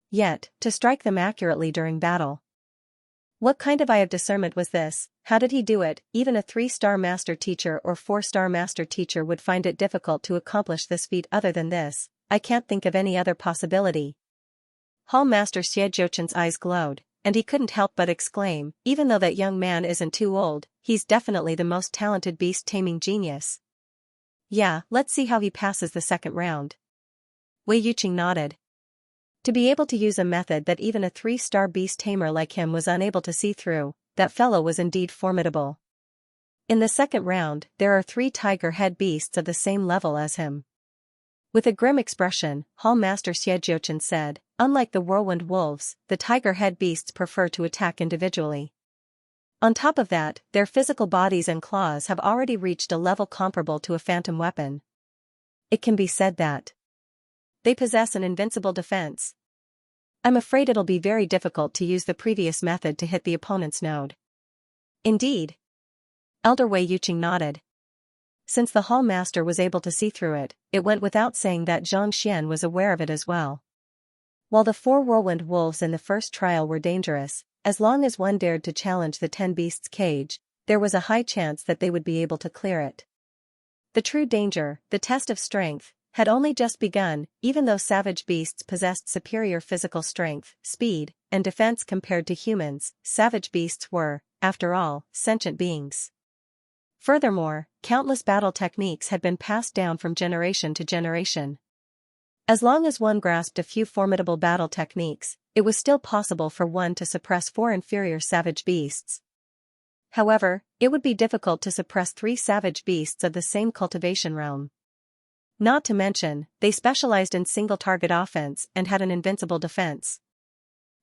[SPEAKER 1] Yet, to strike them accurately during battle. What kind of eye of discernment was this? How did he do it? Even a 3-star master teacher or 4-star master teacher would find it difficult to accomplish this feat. Other than this, I can't think of any other possibility. Hall Master Xianxia's eyes glowed, and he couldn't help but exclaim, even though that young man isn't too old, he's definitely the most talented beast-taming genius. Yeah, let's see how he passes the second round. Wei Yuqing nodded. To be able to use a method that even a 3-star beast tamer like him was unable to see through, that fellow was indeed formidable. In the second round, there are 3 tiger head beasts of the same level as him. With a grim expression, Hall Master Xianxia said, unlike the whirlwind wolves, the tiger head beasts prefer to attack individually. On top of that, their physical bodies and claws have already reached a level comparable to a phantom weapon. It can be said that they possess an invincible defense. I'm afraid it'll be very difficult to use the previous method to hit the opponent's node. Indeed. Elder Wei Yuqing nodded. Since the Hall Master was able to see through it, it went without saying that Xianxia was aware of it as well. While the 4 whirlwind wolves in the first trial were dangerous, as long as one dared to challenge the 10 beasts' cage, there was a high chance that they would be able to clear it. The true danger, the test of strength, had only just begun. Even though savage beasts possessed superior physical strength, speed, and defense compared to humans, savage beasts were, after all, sentient beings. Furthermore, countless battle techniques had been passed down from generation to generation. As long as one grasped a few formidable battle techniques, it was still possible for one to suppress 4 inferior savage beasts. However, it would be difficult to suppress 3 savage beasts of the same cultivation realm. Not to mention, they specialized in single-target offense and had an invincible defense.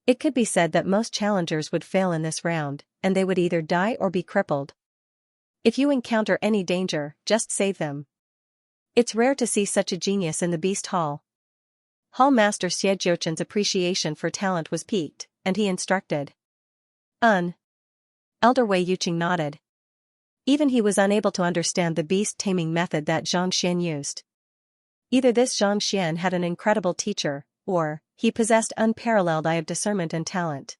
[SPEAKER 1] It could be said that most challengers would fail in this round, and they would either die or be crippled. If you encounter any danger, just save them. It's rare to see such a genius in the Beast Hall. Hall Master Xianxia's appreciation for talent was piqued, and he instructed. Elder Wei Yuqing nodded. Even he was unable to understand the beast-taming method that Xianxia used. Either this Xianxia had an incredible teacher, or he possessed unparalleled eye of discernment and talent.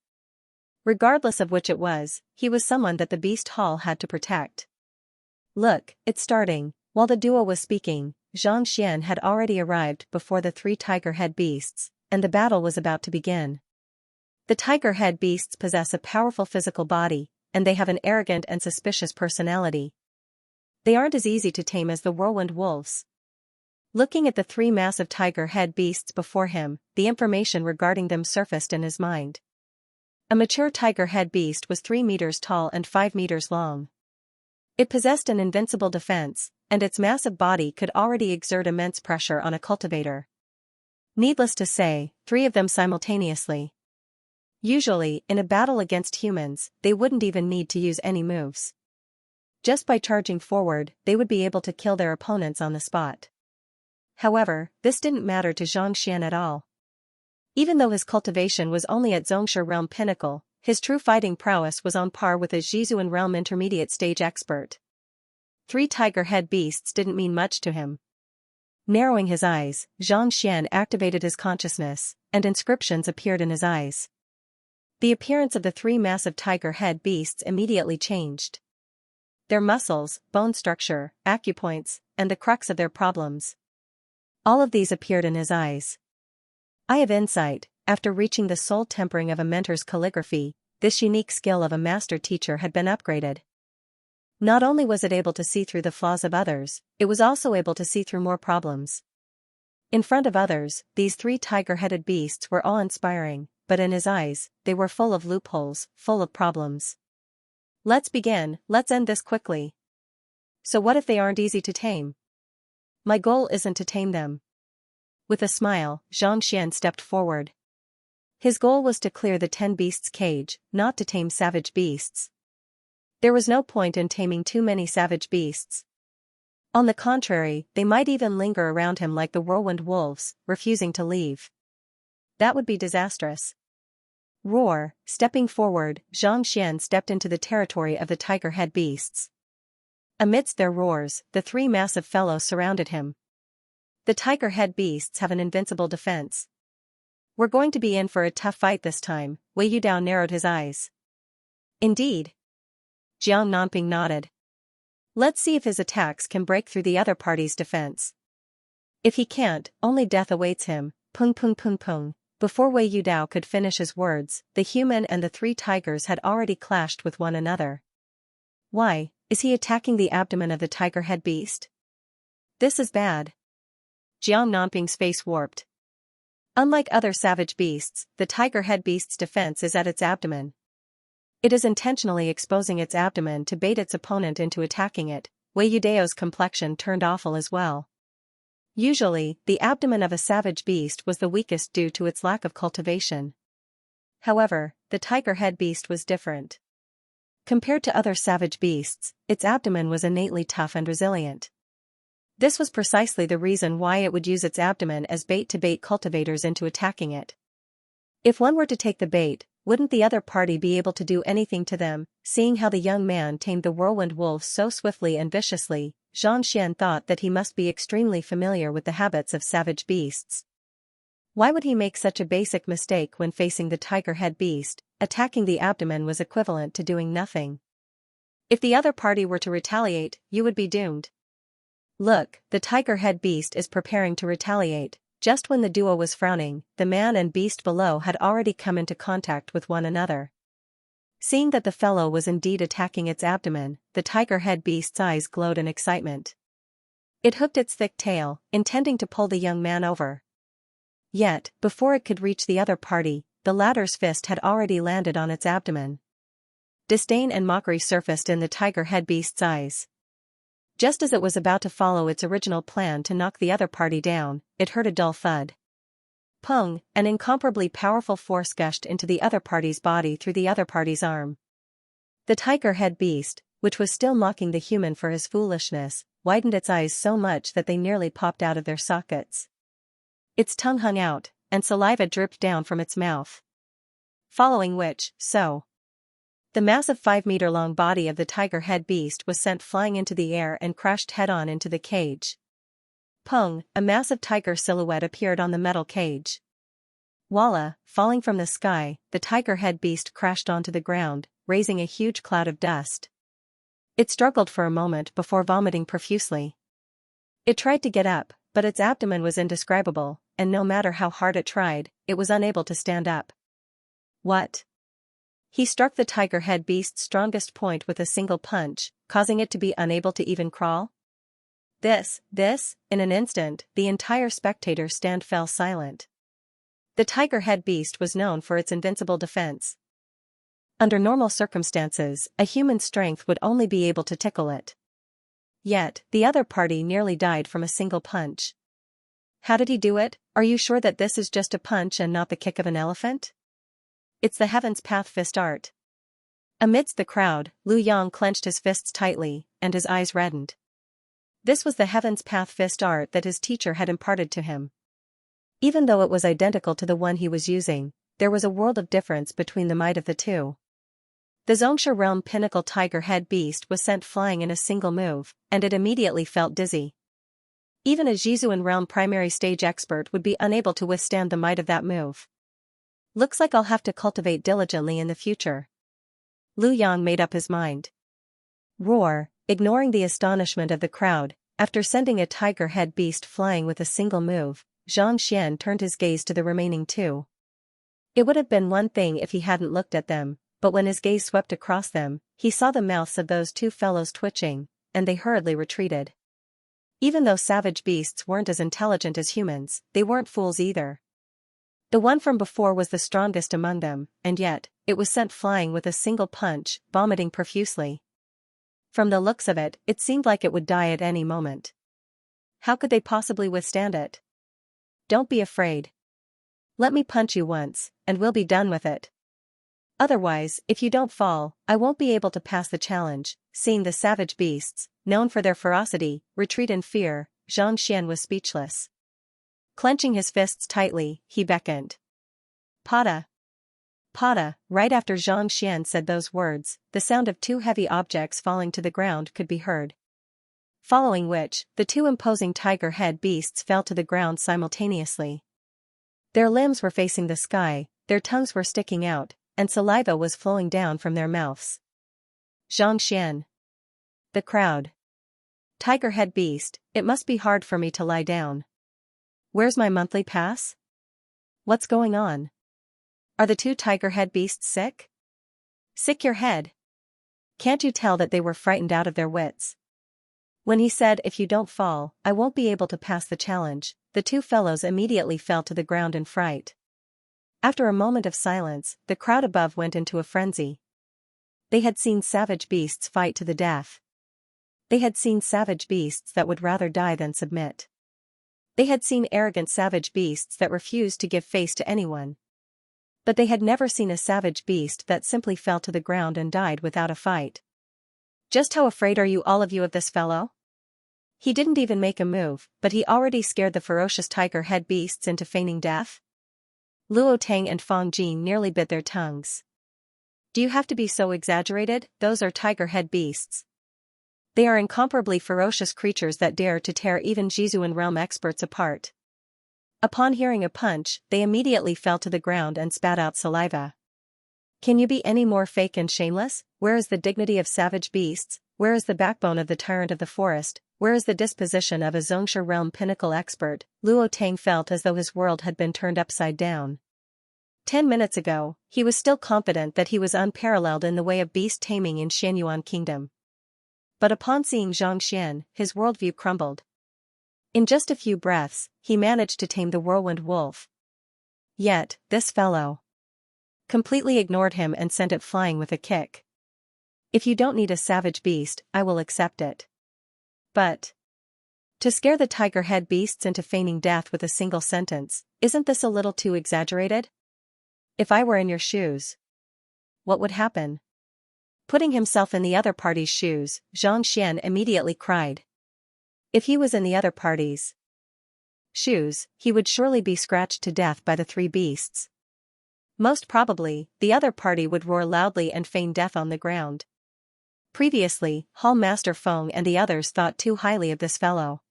[SPEAKER 1] Regardless of which it was, he was someone that the Beast Hall had to protect. Look, it's starting. While the duo was speaking, Xianxia had already arrived before the 3 tiger head beasts, and the battle was about to begin. The tiger head beasts possess a powerful physical body, and they have an arrogant and suspicious personality. They aren't as easy to tame as the whirlwind wolves. Looking at the 3 massive tiger head beasts before him, the information regarding them surfaced in his mind. A mature tiger head beast was 3 meters tall and 5 meters long. It possessed an invincible defense, and its massive body could already exert immense pressure on a cultivator. Needless to say, 3 of them simultaneously. Usually, in a battle against humans, they wouldn't even need to use any moves. Just by charging forward, they would be able to kill their opponents on the spot. However, this didn't matter to Xianxia at all. Even though his cultivation was only at Xianxia realm pinnacle, his true fighting prowess was on par with a Zhizuan realm intermediate stage expert. 3 tiger head beasts didn't mean much to him. Narrowing his eyes, Xianxia activated his consciousness, and inscriptions appeared in his eyes. The appearance of the 3 massive tiger head beasts immediately changed. Their muscles, bone structure, acupoints, and the crux of their problems. All of these appeared in his eyes. Eye of insight. After reaching the soul tempering of a mentor's calligraphy, this unique skill of a master teacher had been upgraded. Not only was it able to see through the flaws of others, it was also able to see through more problems. In front of others, these 3 tiger-headed beasts were awe-inspiring, but in his eyes, they were full of loopholes, full of problems. Let's begin, let's end this quickly. So what if they aren't easy to tame? My goal isn't to tame them. With a smile, Xianxia stepped forward. His goal was to clear the 10 beasts' cage, not to tame savage beasts. There was no point in taming too many savage beasts. On the contrary, they might even linger around him like the whirlwind wolves, refusing to leave. That would be disastrous. Roar. Stepping forward, Xianxia stepped into the territory of the tiger-head beasts. Amidst their roars, the 3 massive fellows surrounded him. The tiger-head beasts have an invincible defense. We're going to be in for a tough fight this time, Wei Yudao narrowed his eyes. Indeed. Jiang Nanping nodded. Let's see if his attacks can break through the other party's defense. If he can't, only death awaits him. Pung pung pung pung. Before Wei Yudao could finish his words, the human and the 3 tigers had already clashed with one another. Why, is he attacking the abdomen of the tiger-head beast? This is bad. Jiang Nanping's face warped. Unlike other savage beasts, the tiger-head beast's defense is at its abdomen. It is intentionally exposing its abdomen to bait its opponent into attacking it. Wei Yudao's complexion turned awful as well. Usually, the abdomen of a savage beast was the weakest due to its lack of cultivation. However, the tiger-head beast was different. Compared to other savage beasts, its abdomen was innately tough and resilient. This was precisely the reason why it would use its abdomen as bait to bait cultivators into attacking it. If one were to take the bait, wouldn't the other party be able to do anything to them? Seeing how the young man tamed the whirlwind wolves so swiftly and viciously, Xianxia thought that he must be extremely familiar with the habits of savage beasts. Why would he make such a basic mistake when facing the tiger-head beast? Attacking the abdomen was equivalent to doing nothing. If the other party were to retaliate, you would be doomed. Look, the tiger-head beast is preparing to retaliate. Just when the duo was frowning, the man and beast below had already come into contact with one another. Seeing that the fellow was indeed attacking its abdomen, the tiger-head beast's eyes glowed in excitement. It hooked its thick tail, intending to pull the young man over. Yet, before it could reach the other party, the latter's fist had already landed on its abdomen. Disdain and mockery surfaced in the tiger-head beast's eyes. Just as it was about to follow its original plan to knock the other party down, it heard a dull thud. Pung, an incomparably powerful force gushed into the other party's body through the other party's arm. The tiger-head beast, which was still mocking the human for his foolishness, widened its eyes so much that they nearly popped out of their sockets. Its tongue hung out, and saliva dripped down from its mouth. Following which, the massive 5-meter-long body of the tiger-head beast was sent flying into the air and crashed head-on into the cage. Pung, a massive tiger silhouette appeared on the metal cage. Voila, falling from the sky, the tiger-head beast crashed onto the ground, raising a huge cloud of dust. It struggled for a moment before vomiting profusely. It tried to get up, but its abdomen was indescribable, and no matter how hard it tried, it was unable to stand up. What? He struck the tiger-head beast's strongest point with a single punch, causing it to be unable to even crawl. In an instant, the entire spectator stand fell silent. The tiger-head beast was known for its invincible defense. Under normal circumstances, a human's strength would only be able to tickle it. Yet, the other party nearly died from a single punch. How did he do it? Are you sure that this is just a punch and not the kick of an elephant? It's the Heaven's Path fist art. Amidst the crowd, Lu Yang clenched his fists tightly, and his eyes reddened. This was the Heaven's Path fist art that his teacher had imparted to him. Even though it was identical to the one he was using, there was a world of difference between the might of the two. The Xianxia realm pinnacle tiger head beast was sent flying in a single move, and it immediately felt dizzy. Even a Jizuan realm primary stage expert would be unable to withstand the might of that move. Looks like I'll have to cultivate diligently in the future. Lu Yang made up his mind. Roar, ignoring the astonishment of the crowd, after sending a tiger head beast flying with a single move, Xianxia turned his gaze to the remaining two. It would have been one thing if he hadn't looked at them, but when his gaze swept across them, he saw the mouths of those two fellows twitching, and they hurriedly retreated. Even though savage beasts weren't as intelligent as humans, they weren't fools either. The one from before was the strongest among them, and yet, it was sent flying with a single punch, vomiting profusely. From the looks of it, it seemed like it would die at any moment. How could they possibly withstand it? Don't be afraid. Let me punch you once, and we'll be done with it. Otherwise, if you don't fall, I won't be able to pass the challenge. Seeing the savage beasts, known for their ferocity, retreat in fear, Xianxia was speechless. Clenching his fists tightly, he beckoned. Pada. Pada. Right after Xianxia said those words, the sound of two heavy objects falling to the ground could be heard. Following which, the two imposing tiger head beasts fell to the ground simultaneously. Their limbs were facing the sky, their tongues were sticking out, and saliva was flowing down from their mouths. Xianxia. The crowd. Tiger head beast, it must be hard for me to lie down. Where's my monthly pass? What's going on? Are the two tiger head beasts sick? Sick your head. Can't you tell that they were frightened out of their wits? When he said if you don't fall, I won't be able to pass the challenge, the two fellows immediately fell to the ground in fright. After a moment of silence, the crowd above went into a frenzy. They had seen savage beasts fight to the death. They had seen savage beasts that would rather die than submit. They had seen arrogant savage beasts that refused to give face to anyone. But they had never seen a savage beast that simply fell to the ground and died without a fight. Just how afraid are you all of you of this fellow? He didn't even make a move, but he already scared the ferocious tiger head beasts into feigning death. Luo Tang and Fang Jin nearly bit their tongues. Do you have to be so exaggerated? Those are tiger head beasts. They are incomparably ferocious creatures that dare to tear even Jizuan realm experts apart. Upon hearing a punch, they immediately fell to the ground and spat out saliva. Can you be any more fake and shameless? Where is the dignity of savage beasts? Where is the backbone of the tyrant of the forest? Where is the disposition of a Xianxia realm pinnacle expert? Luo Tang felt as though his world had been turned upside down. 10 minutes ago, he was still confident that he was unparalleled in the way of beast taming in Xianyuan Kingdom. But upon seeing Xianxia, his worldview crumbled. In just a few breaths, he managed to tame the whirlwind wolf. Yet, this fellow completely ignored him and sent it flying with a kick. If you don't need a savage beast, I will accept it. But to scare the tiger head beasts into feigning death with a single sentence, isn't this a little too exaggerated? If I were in your shoes, what would happen? Putting himself in the other party's shoes, Xianxia immediately cried. If he was in the other party's shoes, he would surely be scratched to death by the three beasts. Most probably, the other party would roar loudly and feign death on the ground. Previously, Hall Master Feng and the others thought too highly of this fellow.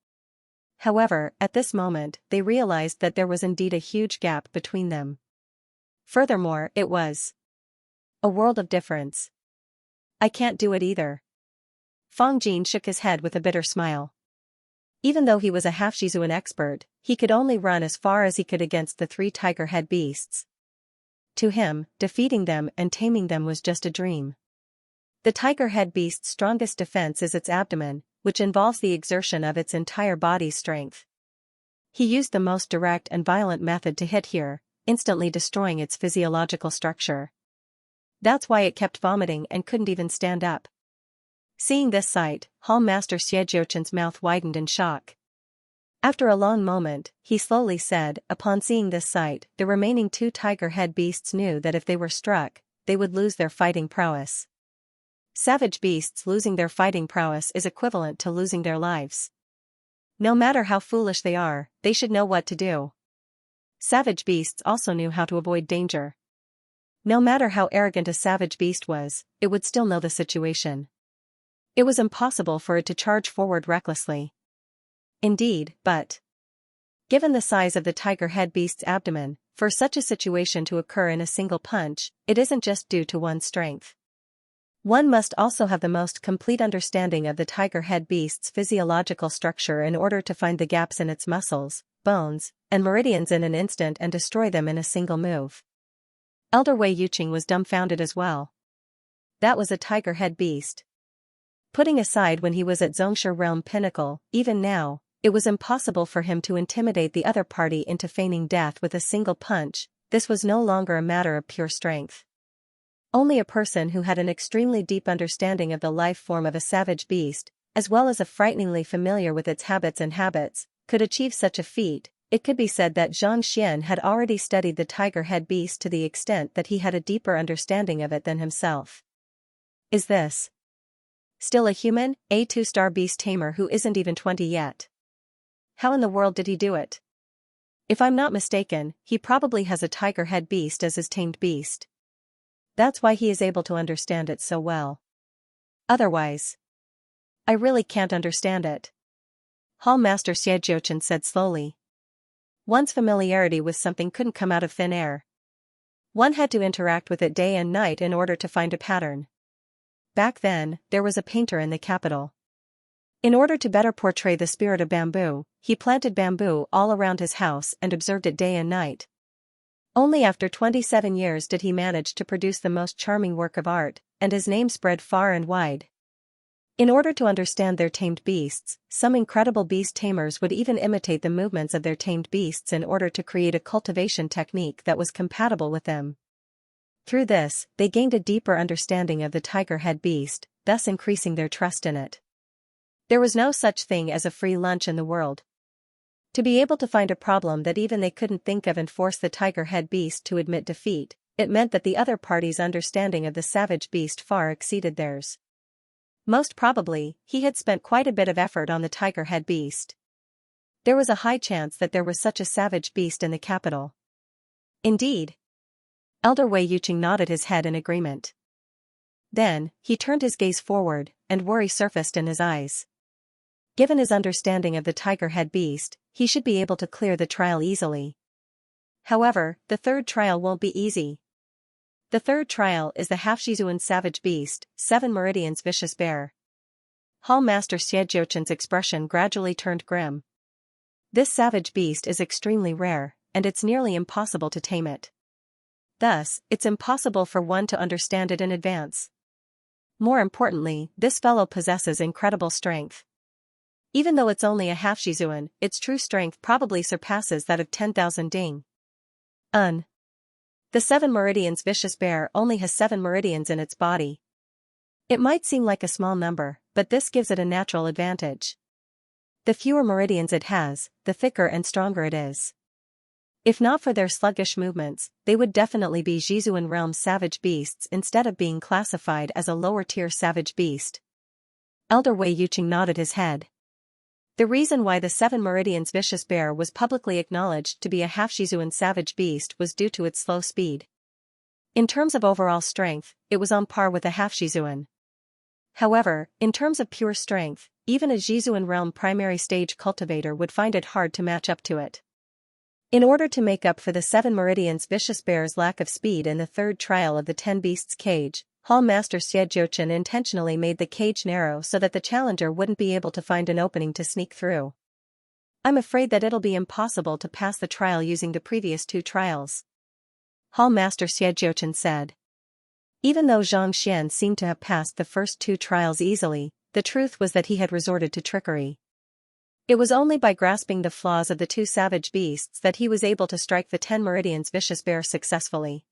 [SPEAKER 1] However, at this moment, they realized that there was indeed a huge gap between them. Furthermore, it was a world of difference. I can't do it either. Fang Jin shook his head with a bitter smile. Even though he was a half-Jizuan expert, he could only run as far as he could against the three tiger head beasts. To him, defeating them and taming them was just a dream. The tiger head beast's strongest defense is its abdomen, which involves the exertion of its entire body's strength. He used the most direct and violent method to hit here, instantly destroying its physiological structure. That's why it kept vomiting and couldn't even stand up. Seeing this sight, Hall Master Xie Jiochen's mouth widened in shock. After a long moment, he slowly said, upon seeing this sight, the remaining two tiger head beasts knew that if they were struck, they would lose their fighting prowess. Savage beasts losing their fighting prowess is equivalent to losing their lives. No matter how foolish they are, they should know what to do. Savage beasts also knew how to avoid danger. No matter how arrogant a savage beast was, it would still know the situation. It was impossible for it to charge forward recklessly. Indeed, but given the size of the tiger head beast's abdomen, for such a situation to occur in a single punch, it isn't just due to one's strength. One must also have the most complete understanding of the tiger head beast's physiological structure in order to find the gaps in its muscles, bones, and meridians in an instant and destroy them in a single move. Elder Wei Yuqing was dumbfounded as well. That was a tiger head beast. Putting aside when he was at Xianxia realm pinnacle, even now, it was impossible for him to intimidate the other party into feigning death with a single punch. This was no longer a matter of pure strength. Only a person who had an extremely deep understanding of the life form of a savage beast, as well as a frighteningly familiar with its habits, could achieve such a feat. It could be said that Xianxia had already studied the tiger head beast to the extent that he had a deeper understanding of it than himself. Is this still a human, a two-star beast tamer who isn't even 20 yet? How in the world did he do it? If I'm not mistaken, he probably has a tiger head beast as his tamed beast. That's why he is able to understand it so well. Otherwise, I really can't understand it. Hall Master Xianxia said slowly. One's familiarity with something couldn't come out of thin air. One had to interact with it day and night in order to find a pattern. Back then, there was a painter in the capital. In order to better portray the spirit of bamboo, he planted bamboo all around his house and observed it day and night. Only after 27 years did he manage to produce the most charming work of art, and his name spread far and wide. In order to understand their tamed beasts, some incredible beast tamers would even imitate the movements of their tamed beasts in order to create a cultivation technique that was compatible with them. Through this, they gained a deeper understanding of the tiger head beast, thus increasing their trust in it. There was no such thing as a free lunch in the world. To be able to find a problem that even they couldn't think of and force the tiger head beast to admit defeat, it meant that the other party's understanding of the savage beast far exceeded theirs. Most probably, he had spent quite a bit of effort on the tiger head beast. There was a high chance that there was such a savage beast in the capital. Indeed. Elder Wei Yuqing nodded his head in agreement. Then, he turned his gaze forward, and worry surfaced in his eyes. Given his understanding of the tiger head beast, he should be able to clear the trial easily. However, the third trial won't be easy. The third trial is the half-Shizuan savage beast, 7 meridians vicious bear. Hall Master Xianxia's expression gradually turned grim. This savage beast is extremely rare, and it's nearly impossible to tame it. Thus, it's impossible for one to understand it in advance. More importantly, this fellow possesses incredible strength. Even though it's only a half-Shizuan, its true strength probably surpasses that of 10,000 ding. The 7 meridians vicious bear only has 7 meridians in its body. It might seem like a small number, but this gives it a natural advantage. The fewer meridians it has, the thicker and stronger it is. If not for their sluggish movements, they would definitely be Shizuan realm savage beasts instead of being classified as a lower-tier savage beast. Elder Wei Yuqing nodded his head. The reason why the 7 meridians vicious bear was publicly acknowledged to be a half-Shizuan savage beast was due to its slow speed. In terms of overall strength, it was on par with a half-Shizuan. However, in terms of pure strength, even a Shizuan realm primary stage cultivator would find it hard to match up to it. In order to make up for the 7 meridians vicious bear's lack of speed in the third trial of the 10 beasts cage, Hall Master Xianxia intentionally made the cage narrow so that the challenger wouldn't be able to find an opening to sneak through. I'm afraid that it'll be impossible to pass the trial using the previous 2 trials. Hall Master Xianxia said. Even though Xianxia seemed to have passed the first 2 trials easily, the truth was that he had resorted to trickery. It was only by grasping the flaws of the 2 savage beasts that he was able to strike the 10 meridians vicious bear successfully.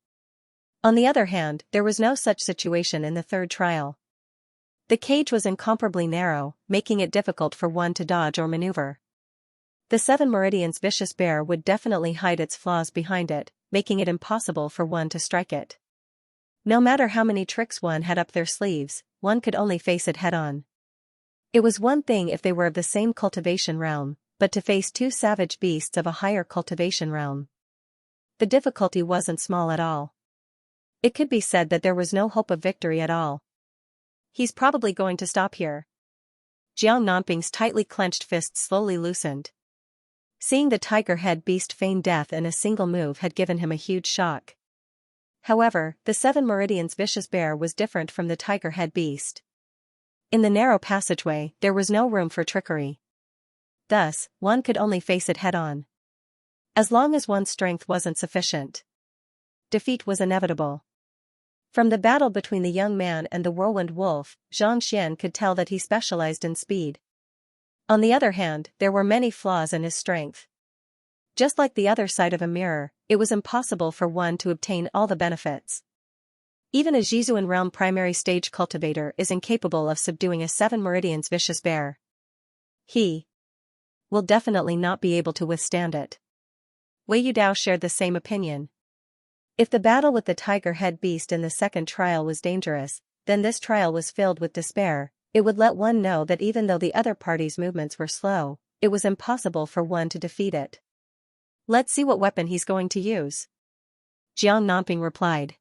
[SPEAKER 1] On the other hand, there was no such situation in the third trial. The cage was incomparably narrow, making it difficult for one to dodge or maneuver. The Seven Meridians vicious bear would definitely hide its flaws behind it, making it impossible for one to strike it. No matter how many tricks one had up their sleeves, one could only face it head-on. It was one thing if they were of the same cultivation realm, but to face two savage beasts of a higher cultivation realm. The difficulty wasn't small at all. It could be said that there was no hope of victory at all. He's probably going to stop here. Jiang Nanping's tightly clenched fists slowly loosened. Seeing the tiger head beast feign death in a single move had given him a huge shock. However, the Seven Meridians vicious bear was different from the tiger head beast. In the narrow passageway, there was no room for trickery. Thus, one could only face it head-on. As long as one's strength wasn't sufficient, defeat was inevitable. From the battle between the young man and the whirlwind wolf, Xianxia could tell that he specialized in speed. On the other hand, there were many flaws in his strength. Just like the other side of a mirror, it was impossible for one to obtain all the benefits. Even a Zhizuan realm primary stage cultivator is incapable of subduing a Seven Meridians vicious bear. He will definitely not be able to withstand it. Wei Yudao shared the same opinion. If the battle with the tiger head beast in the second trial was dangerous, then this trial was filled with despair. It would let one know that even though the other party's movements were slow, it was impossible for one to defeat it. Let's see what weapon he's going to use. Jiang Nanping replied.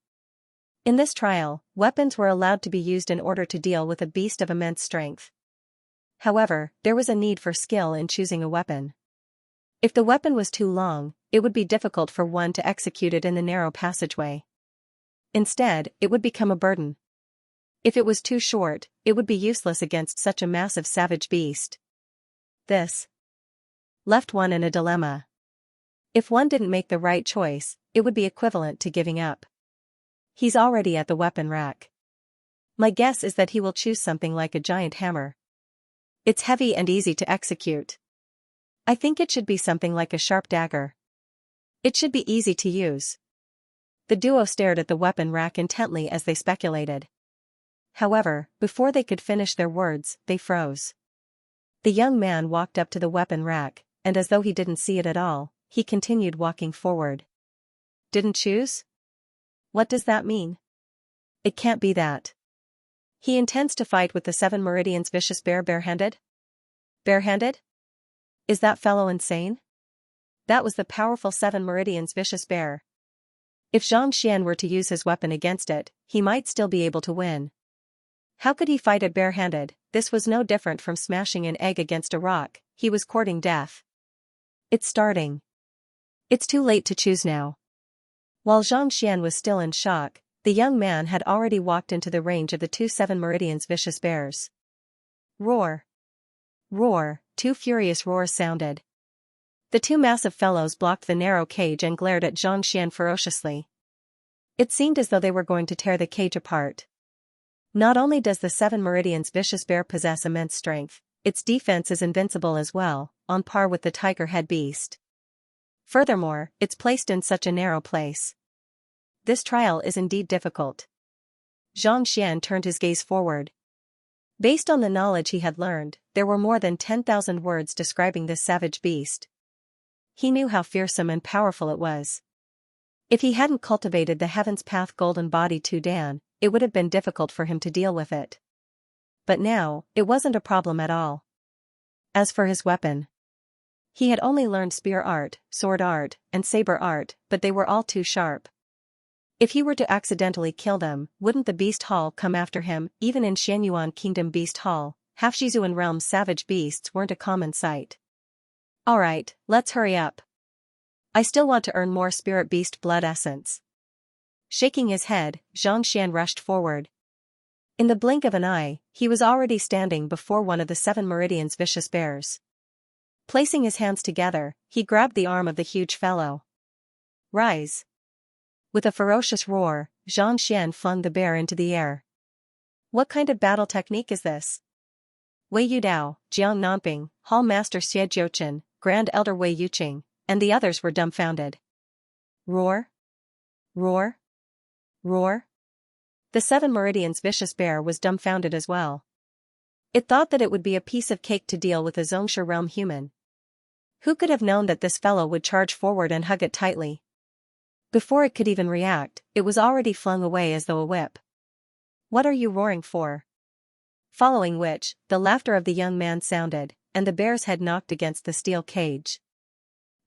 [SPEAKER 1] In this trial, weapons were allowed to be used in order to deal with a beast of immense strength. However, there was a need for skill in choosing a weapon. If the weapon was too long, it would be difficult for one to execute it in the narrow passageway. Instead, it would become a burden. If it was too short, it would be useless against such a massive savage beast. This left one in a dilemma. If one didn't make the right choice, it would be equivalent to giving up. He's already at the weapon rack. My guess is that he will choose something like a giant hammer. It's heavy and easy to execute. I think it should be something like a sharp dagger. It should be easy to use. The duo stared at the weapon rack intently as they speculated. However, before they could finish their words, they froze. The young man walked up to the weapon rack, and as though he didn't see it at all, he continued walking forward. Didn't choose? What does that mean? It can't be that. He intends to fight with the Seven Meridians vicious bear barehanded? Barehanded? Is that fellow insane? That was the powerful Seven Meridians vicious bear. If Xianxia were to use his weapon against it, he might still be able to win. How could he fight it barehanded? This was no different from smashing an egg against a rock. He was courting death. It's starting. It's too late to choose now. While Xianxia was still in shock, the young man had already walked into the range of the two Seven Meridians vicious bears. Roar! Roar! Two furious roars sounded. The two massive fellows blocked the narrow cage and glared at Xianxia ferociously. It seemed as though they were going to tear the cage apart. Not only does the Seven Meridians vicious bear possess immense strength, its defense is invincible as well, on par with the tiger head beast. Furthermore, it's placed in such a narrow place. This trial is indeed difficult. Xianxia turned his gaze forward. Based on the knowledge he had learned, there were more than 10,000 words describing this savage beast. He knew how fearsome and powerful it was. If he hadn't cultivated the Heaven's Path Golden Body to Dan, it would have been difficult for him to deal with it. But now, it wasn't a problem at all. As for his weapon, he had only learned spear art, sword art, and saber art, but they were all too sharp. If he were to accidentally kill them, wouldn't the Beast Hall come after him? Even in Xianyuan Kingdom Beast Hall, half-Zhizuan realm savage beasts weren't a common sight. Alright, let's hurry up. I still want to earn more spirit beast blood essence. Shaking his head, Xianxia rushed forward. In the blink of an eye, he was already standing before one of the Seven Meridians vicious bears. Placing his hands together, he grabbed the arm of the huge fellow. Rise! With a ferocious roar, Xianxia flung the bear into the air. What kind of battle technique is this? Wei Yudao, Jiang Nanping, Hall Master Xie Jiuchen, Grand Elder Wei Yuqing, and the others were dumbfounded. Roar! Roar! Roar! The Seven Meridians vicious bear was dumbfounded as well. It thought that it would be a piece of cake to deal with a Xianxia realm human. Who could have known that this fellow would charge forward and hug it tightly? Before it could even react, it was already flung away as though a whip. "What are you roaring for?" Following which, the laughter of the young man sounded, and the bear's head knocked against the steel cage.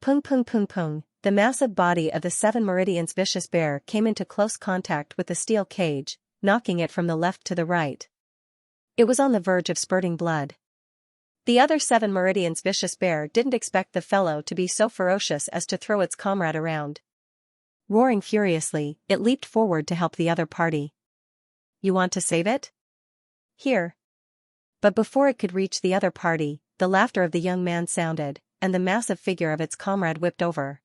[SPEAKER 1] Pung pung pung pung, the massive body of the Seven Meridians vicious bear came into close contact with the steel cage, knocking it from the left to the right. It was on the verge of spurting blood. The other Seven Meridians vicious bear didn't expect the fellow to be so ferocious as to throw its comrade around. Roaring furiously, it leaped forward to help the other party. "You want to save it? Here." But before it could reach the other party, the laughter of the young man sounded, and the massive figure of its comrade whipped over.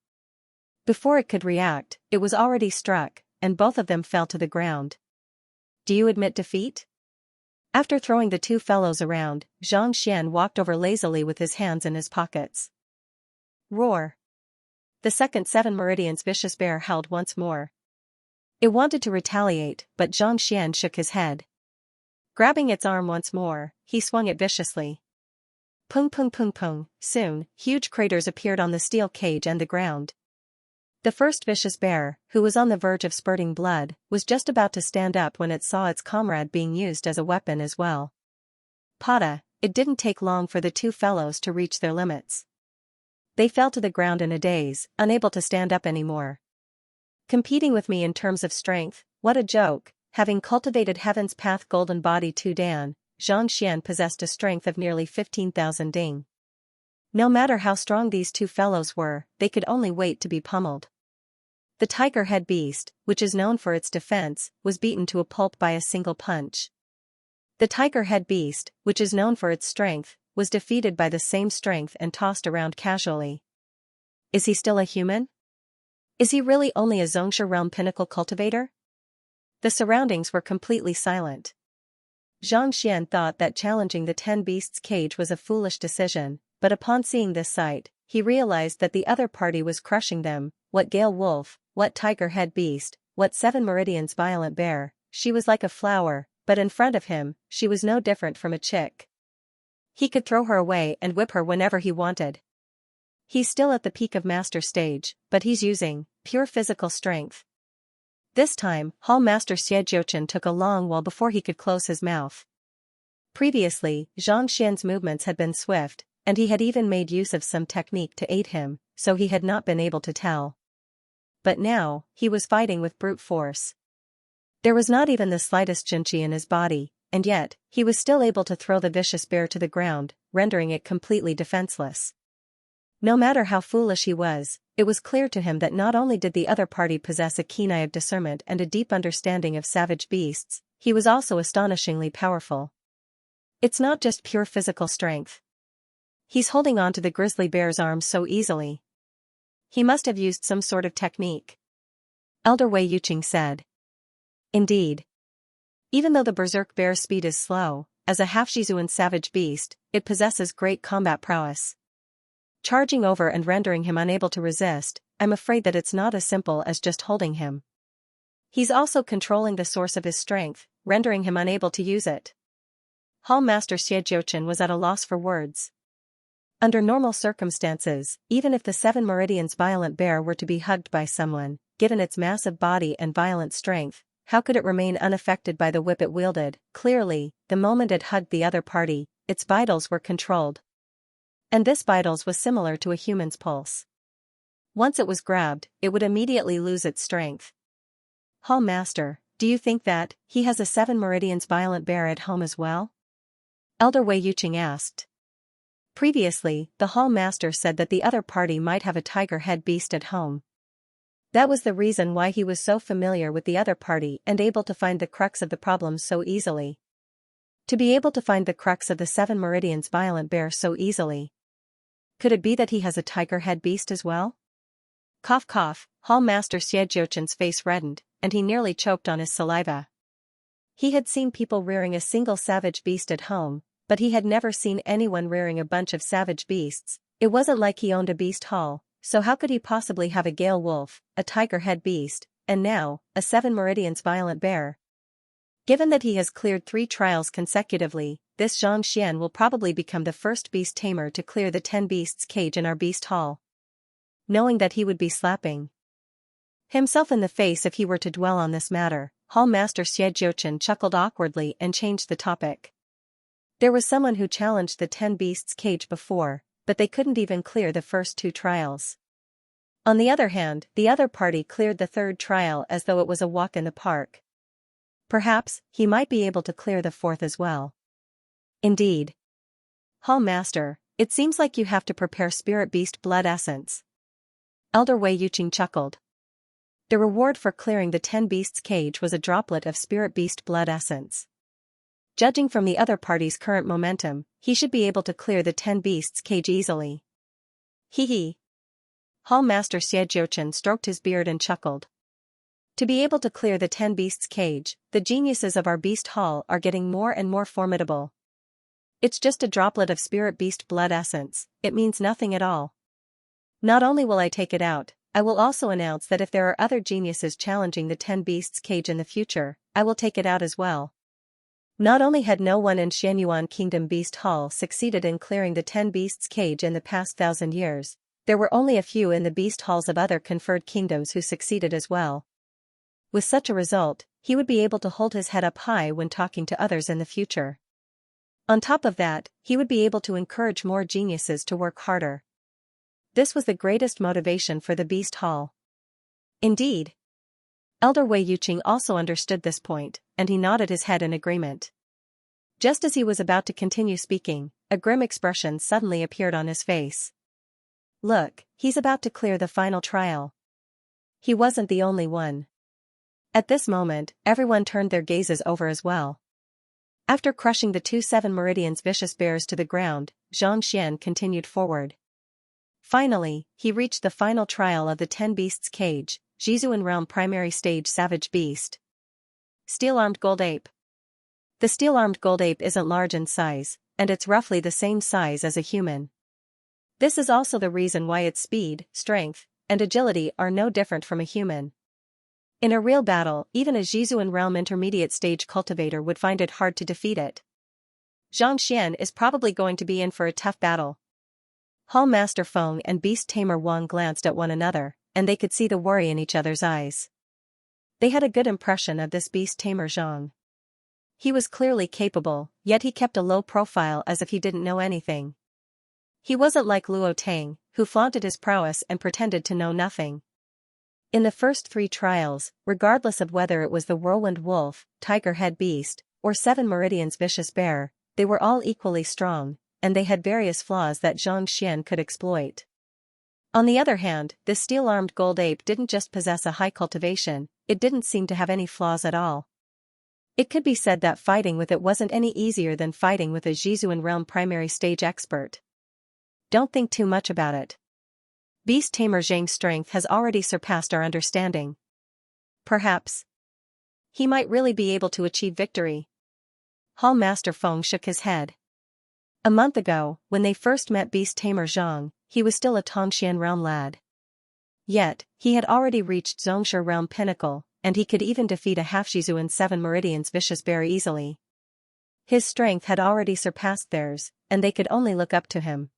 [SPEAKER 1] Before it could react, it was already struck, and both of them fell to the ground. "Do you admit defeat?" After throwing the two fellows around, Xianxia walked over lazily with his hands in his pockets. Roar. The second Seven Meridians vicious bear howled once more. It wanted to retaliate, but Xianxia shook his head. Grabbing its arm once more, he swung it viciously. Pung pung pung pung, soon, huge craters appeared on the steel cage and the ground. The first vicious bear, who was on the verge of spurting blood, was just about to stand up when it saw its comrade being used as a weapon as well. Pata, it didn't take long for the two fellows to reach their limits. They fell to the ground in a daze, unable to stand up anymore. Competing with me in terms of strength, what a joke. Having cultivated Heaven's Path Golden Body to Dan, Xianxia possessed a strength of nearly 15,000 ding. No matter how strong these two fellows were, they could only wait to be pummeled. The tiger head beast, which is known for its defense, was beaten to a pulp by a single punch. The tiger head beast, which is known for its strength, was defeated by the same strength and tossed around casually. Is he still a human? Is he really only a Xianxia realm pinnacle cultivator? The surroundings were completely silent. Xianxia thought that challenging the 10 beasts cage was a foolish decision, but upon seeing this sight, he realized that the other party was crushing them. What Gale Wolf, what Tiger Head Beast, what Seven Meridians Violent Bear, she was like a flower, but in front of him, she was no different from a chick. He could throw her away and whip her whenever he wanted. He's still at the peak of master stage, but he's using pure physical strength. This time, Hall Master Xianxia took a long while before he could close his mouth. Previously, Xianxia's movements had been swift, and he had even made use of some technique to aid him, so he had not been able to tell. But now, he was fighting with brute force. There was not even the slightest jinchi in his body, and yet, he was still able to throw the vicious bear to the ground, rendering it completely defenseless. No matter how foolish he was, it was clear to him that not only did the other party possess a keen eye of discernment and a deep understanding of savage beasts, he was also astonishingly powerful. It's not just pure physical strength. He's holding on to the grizzly bear's arms so easily. He must have used some sort of technique. Elder Wei Yuqing said. Indeed. Even though the berserk bear's speed is slow, as a half-Shizuan savage beast, it possesses great combat prowess. Charging over and rendering him unable to resist, I'm afraid that it's not as simple as just holding him. He's also controlling the source of his strength, rendering him unable to use it. Hall Master Xianxia was at a loss for words. Under normal circumstances, even if the Seven Meridians Violent Bear were to be hugged by someone, given its massive body and violent strength, how could it remain unaffected by the whip it wielded? Clearly, the moment it hugged the other party, its vitals were controlled. And this vitals was similar to a human's pulse. Once it was grabbed, it would immediately lose its strength. Hall Master, do you think that he has a Seven Meridians Violent Bear at home as well? Elder Wei Yuqing asked. Previously, the Hall Master said that the other party might have a tiger head beast at home. That was the reason why he was so familiar with the other party and able to find the crux of the problem so easily. To be able to find the crux of the Seven Meridians Violent Bear so easily. Could it be that he has a tiger head beast as well? Cough cough, Hall Master Xianxia's face reddened, and he nearly choked on his saliva. He had seen people rearing a single savage beast at home, but he had never seen anyone rearing a bunch of savage beasts. It wasn't like he owned a beast hall, so how could he possibly have a Gale Wolf, a tiger head beast, and now, a Seven Meridians Violent Bear? Given that he has cleared 3 trials consecutively, this Xianxia will probably become the first beast tamer to clear the 10 beasts cage in our beast hall. Knowing that he would be slapping himself in the face if he were to dwell on this matter, Hall Master Xianxia chuckled awkwardly and changed the topic. There was someone who challenged the 10 beasts cage before, but they couldn't even clear the first 2 trials. On the other hand, the other party cleared the 3rd trial as though it was a walk in the park. Perhaps, he might be able to clear the 4th as well. Indeed. Hall Master, it seems like you have to prepare Spirit Beast Blood Essence. Elder Wei Yuqing chuckled. The reward for clearing the 10 beasts cage was a droplet of Spirit Beast Blood Essence. Judging from the other party's current momentum, he should be able to clear the 10 beasts cage easily. Hee hee. Hall Master Xianxia stroked his beard and chuckled. To be able to clear the 10 beasts cage, the geniuses of our beast hall are getting more and more formidable. It's just a droplet of Spirit Beast Blood Essence, it means nothing at all. Not only will I take it out, I will also announce that if there are other geniuses challenging the 10 beasts cage in the future, I will take it out as well. Not only had no one in Xianyuan Kingdom Beast Hall succeeded in clearing the 10 beasts cage in the past 1,000 years, there were only a few in the beast halls of other conferred kingdoms who succeeded as well. With such a result, he would be able to hold his head up high when talking to others in the future. On top of that, he would be able to encourage more geniuses to work harder. This was the greatest motivation for the beast hall. Indeed. Elder Wei Yuqing also understood this point, and he nodded his head in agreement. Just as he was about to continue speaking, a grim expression suddenly appeared on his face. Look, he's about to clear the final trial. He wasn't the only one. At this moment, everyone turned their gazes over as well. After crushing the 2 7 Meridian's vicious bears to the ground, Xianxia continued forward. Finally, he reached the final trial of the 10 beasts cage, Jizuan Realm Primary Stage Savage Beast. Steel-armed gold ape. The steel-armed gold ape isn't large in size, and it's roughly the same size as a human. This is also the reason why its speed, strength, and agility are no different from a human. In a real battle, even a Jizuan Realm Intermediate Stage cultivator would find it hard to defeat it. Xianxia is probably going to be in for a tough battle. Hall Master Feng and Beast Tamer Wang glanced at one another, and they could see the worry in each other's eyes. They had a good impression of this Beast Tamer Zhang. He was clearly capable, yet he kept a low profile as if he didn't know anything. He wasn't like Luo Tang, who flaunted his prowess and pretended to know nothing. In the first 3 trials, regardless of whether it was the Whirlwind Wolf, Tiger Head Beast, or 7 Meridian's Vicious Bear, they were all equally strong, and they had various flaws that Xianxia could exploit. On the other hand, this steel-armed gold ape didn't just possess a high cultivation, it didn't seem to have any flaws at all. It could be said that fighting with it wasn't any easier than fighting with a Jizuan Realm Primary Stage expert. Don't think too much about it. Beast Tamer Zhang's strength has already surpassed our understanding. Perhaps he might really be able to achieve victory. Hall Master Feng shook his head. A month ago, when they first met Beast Tamer Zhang, he was still a Tongxian Realm lad. Yet, he had already reached Xianxia Realm Pinnacle, and he could even defeat a half-Jizuan 7 Meridian's Vicious Bear easily. His strength had already surpassed theirs, and they could only look up to him.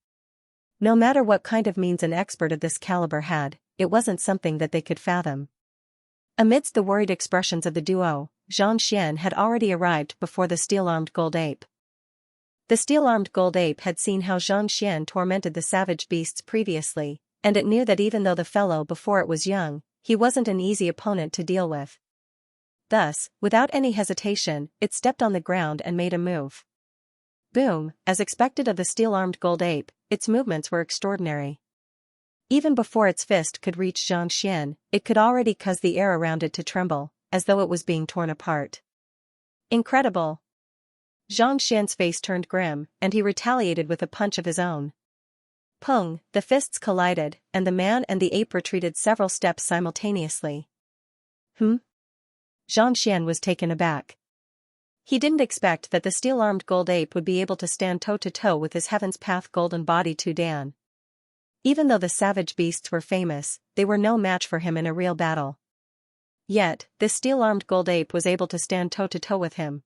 [SPEAKER 1] No matter what kind of means an expert of this caliber had, it wasn't something that they could fathom. Amidst the worried expressions of the duo, Xianxia had already arrived before the steel-armed gold ape. The steel-armed gold ape had seen how Xianxia tormented the savage beasts previously, and it knew that even though the fellow before it was young, he wasn't an easy opponent to deal with. Thus, without any hesitation, it stepped on the ground and made a move. Boom, as expected of the steel-armed gold ape, its movements were extraordinary. Even before its fist could reach Xianxia, it could already cause the air around it to tremble, as though it was being torn apart. Incredible! Xianxia's face turned grim, and he retaliated with a punch of his own. Pung, the fists collided, and the man and the ape retreated several steps simultaneously. Xianxia was taken aback. He didn't expect that the steel-armed gold ape would be able to stand toe-to-toe with his Heaven's Path golden body Dan. Even though the savage beasts were famous, they were no match for him in a real battle. Yet, this steel-armed gold ape was able to stand toe-to-toe with him.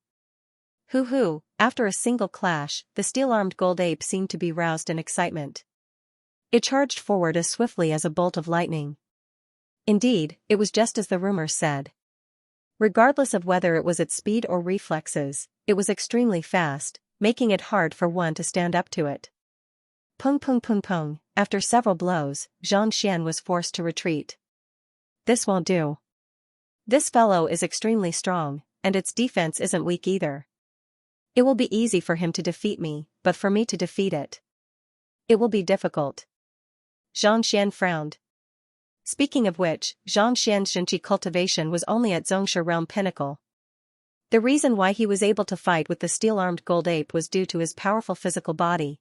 [SPEAKER 1] Hoo-hoo, After a single clash, the steel-armed gold ape seemed to be roused in excitement. It charged forward as swiftly as a bolt of lightning. Indeed, it was just as the rumors said. Regardless of whether it was its speed or reflexes, it was extremely fast, making it hard for one to stand up to it. Pung pung pung pung, after several blows, Xianxia was forced to retreat. This won't do. This fellow is extremely strong, and its defense isn't weak either. It will be easy for him to defeat me, but for me to defeat it, it will be difficult. Xianxia frowned. Speaking of which, Xianxia's Xianxia cultivation was only at Xianxia realm pinnacle. The reason why he was able to fight with the steel-armed gold ape was due to his powerful physical body.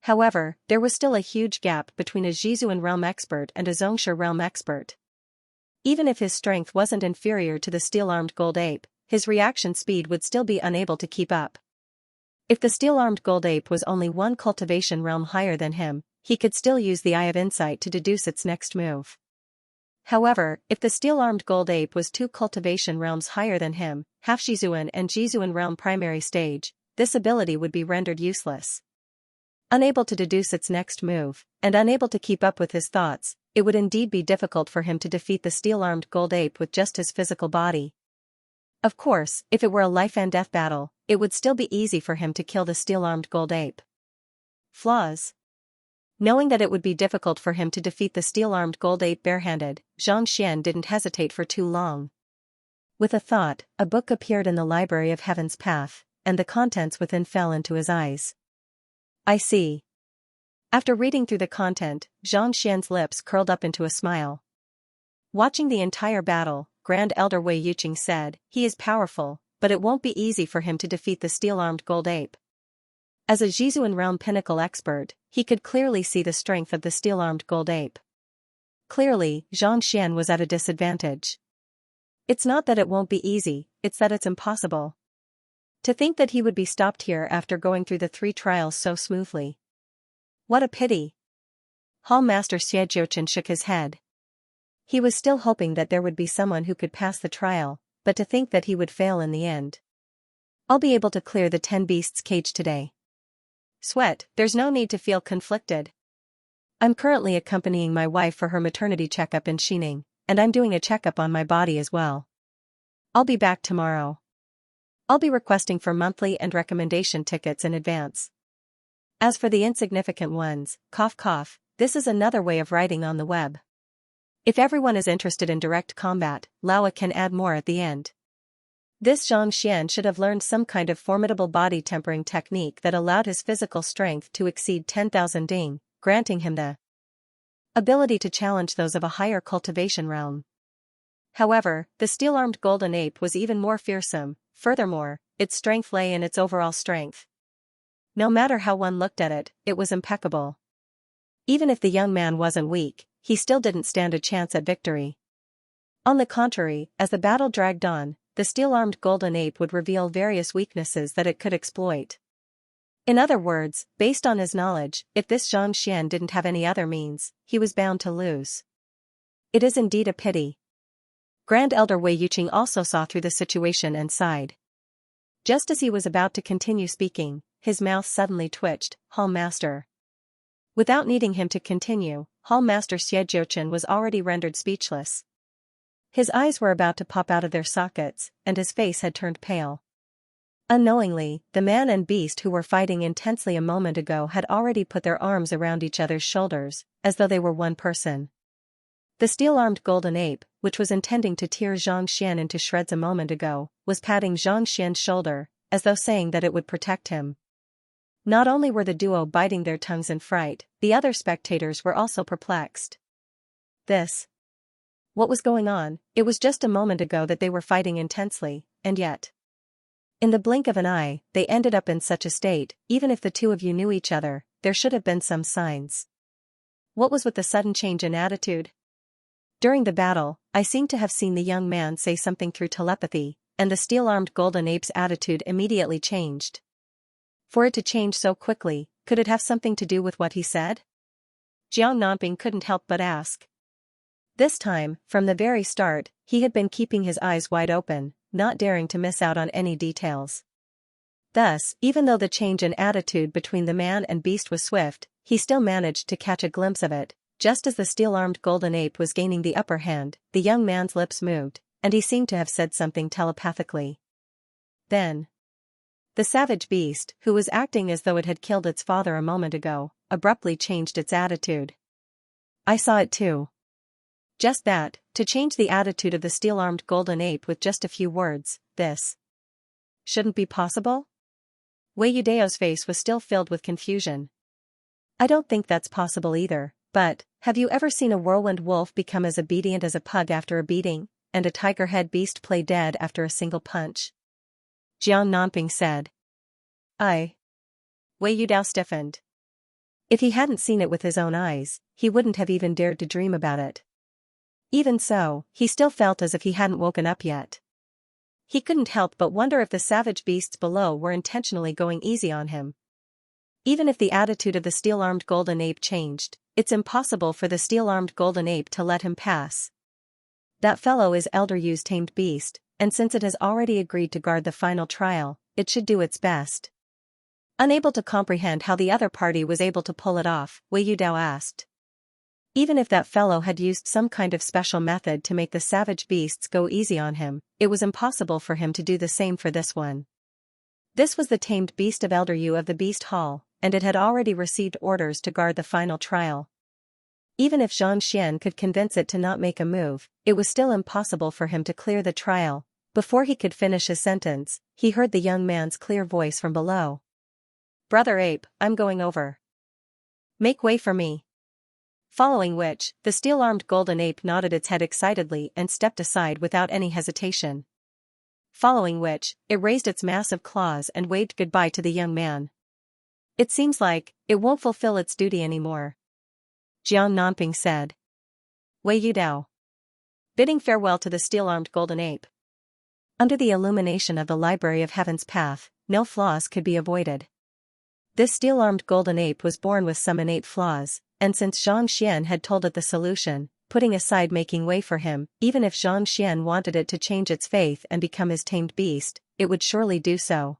[SPEAKER 1] However, there was still a huge gap between a Zhizuan realm expert and a Xianxia realm expert. Even if his strength wasn't inferior to the steel-armed gold ape, his reaction speed would still be unable to keep up. If the steel-armed gold ape was only one cultivation realm higher than him, he could still use the Eye of Insight to deduce its next move. However, if the steel-armed gold ape was 2 cultivation realms higher than him, half Zhizuan and Zhizuan realm primary stage, this ability would be rendered useless. Unable to deduce its next move, and unable to keep up with his thoughts, it would indeed be difficult for him to defeat the steel-armed gold ape with just his physical body. Of course, if it were a life-and-death battle, it would still be easy for him to kill the steel-armed gold ape. Flaws. Knowing that it would be difficult for him to defeat the steel-armed gold ape barehanded, Xianxia didn't hesitate for too long. With a thought, a book appeared in the library of Heaven's Path, and the contents within fell into his eyes. I see. After reading through the content, Xianxia's lips curled up into a smile. Watching the entire battle, Grand Elder Wei Yuqing said, "He is powerful, but it won't be easy for him to defeat the steel-armed gold ape." As a Zhizuan realm pinnacle expert, he could clearly see the strength of the steel-armed gold ape. Clearly, Xianxia was at a disadvantage. It's not that it won't be easy, it's that it's impossible. To think that he would be stopped here after going through the 3 trials so smoothly. What a pity. Hall Master Xianxia shook his head. He was still hoping that there would be someone who could pass the trial, but to think that he would fail in the end. I'll be able to clear the 10 beasts cage today. Sweat, there's no need to feel conflicted. I'm currently accompanying my wife for her maternity checkup in Xining, and I'm doing a checkup on my body as well. I'll be back tomorrow. I'll be requesting for monthly and recommendation tickets in advance. As for the insignificant ones, cough cough, this is another way of writing on the web. If everyone is interested in direct combat, Laowa can add more at the end. This Xianxia should have learned some kind of formidable body tempering technique that allowed his physical strength to exceed 10,000 ding, granting him the ability to challenge those of a higher cultivation realm. However, the steel-armed golden ape was even more fearsome. Furthermore, its strength lay in its overall strength. No matter how one looked at it, it was impeccable. Even if the young man wasn't weak, he still didn't stand a chance at victory. On the contrary, as the battle dragged on, the steel-armed golden ape would reveal various weaknesses that it could exploit. In other words, based on his knowledge, if this Xianxia didn't have any other means, he was bound to lose. It is indeed a pity. Grand Elder Wei Yuqing also saw through the situation and sighed. Just as he was about to continue speaking, his mouth suddenly twitched. Hall Master. Without needing him to continue, Hall Master Xianxia was already rendered speechless. His eyes were about to pop out of their sockets, and his face had turned pale. Unknowingly, the man and beast who were fighting intensely a moment ago had already put their arms around each other's shoulders, as though they were one person. The steel-armed golden ape, which was intending to tear Xianxia into shreds a moment ago, was patting Xianxia's shoulder, as though saying that it would protect him. Not only were the duo biting their tongues in fright, the other spectators were also perplexed. What was going on? It was just a moment ago that they were fighting intensely, and yet, in the blink of an eye, they ended up in such a state. Even if the two of you knew each other, there should have been some signs. What was with the sudden change in attitude? During the battle, I seemed to have seen the young man say something through telepathy, and the steel-armed golden ape's attitude immediately changed. For it to change so quickly, could it have something to do with what he said? Jiang Nanping couldn't help but ask. This time, from the very start, he had been keeping his eyes wide open, not daring to miss out on any details. Thus, even though the change in attitude between the man and beast was swift, he still managed to catch a glimpse of it. Just as the steel-armed golden ape was gaining the upper hand, the young man's lips moved, and he seemed to have said something telepathically. Then, the savage beast, who was acting as though it had killed its father a moment ago, abruptly changed its attitude. I saw it too. Just that, to change the attitude of the steel-armed golden ape with just a few words, this shouldn't be possible? Wei Yudeo's face was still filled with confusion. I don't think that's possible either, but, have you ever seen a whirlwind wolf become as obedient as a pug after a beating, and a tiger-head beast play dead after a single punch? Jiang Nanping said. Wei Yudao stiffened. If he hadn't seen it with his own eyes, he wouldn't have even dared to dream about it. Even so, he still felt as if he hadn't woken up yet. He couldn't help but wonder if the savage beasts below were intentionally going easy on him. Even if the attitude of the steel-armed golden ape changed, it's impossible for the steel-armed golden ape to let him pass. That fellow is Elder Yu's tamed beast, and since it has already agreed to guard the final trial, it should do its best. Unable to comprehend how the other party was able to pull it off, Wei Yudao asked. Even if that fellow had used some kind of special method to make the savage beasts go easy on him, it was impossible for him to do the same for this one. This was the tamed beast of Elder Yu of the Beast Hall, and it had already received orders to guard the final trial. Even if Xianxia could convince it to not make a move, it was still impossible for him to clear the trial. Before he could finish his sentence, he heard the young man's clear voice from below. Brother Ape, I'm going over. Make way for me. Following which, the steel-armed golden ape nodded its head excitedly and stepped aside without any hesitation. Following which, it raised its massive claws and waved goodbye to the young man. It seems like it won't fulfill its duty anymore, Jiang Nanping said. Wei Yudao. Bidding farewell to the steel-armed golden ape. Under the illumination of the Library of Heaven's path, no flaws could be avoided. This steel-armed golden ape was born with some innate flaws, and since Xianxia had told it the solution, putting aside making way for him, even if Xianxia wanted it to change its faith and become his tamed beast, it would surely do so.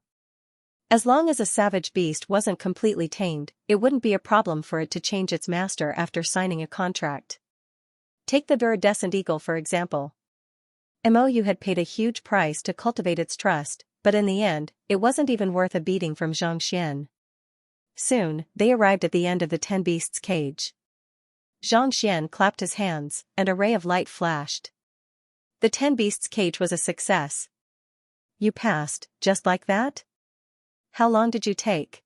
[SPEAKER 1] As long as a savage beast wasn't completely tamed, it wouldn't be a problem for it to change its master after signing a contract. Take the viridescent eagle for example. Mou had paid a huge price to cultivate its trust, but in the end, it wasn't even worth a beating from Xianxia. Soon, they arrived at the end of the 10 beasts' cage. Xianxia clapped his hands, and a ray of light flashed. The 10 beasts' cage was a success. You passed, just like that? How long did you take?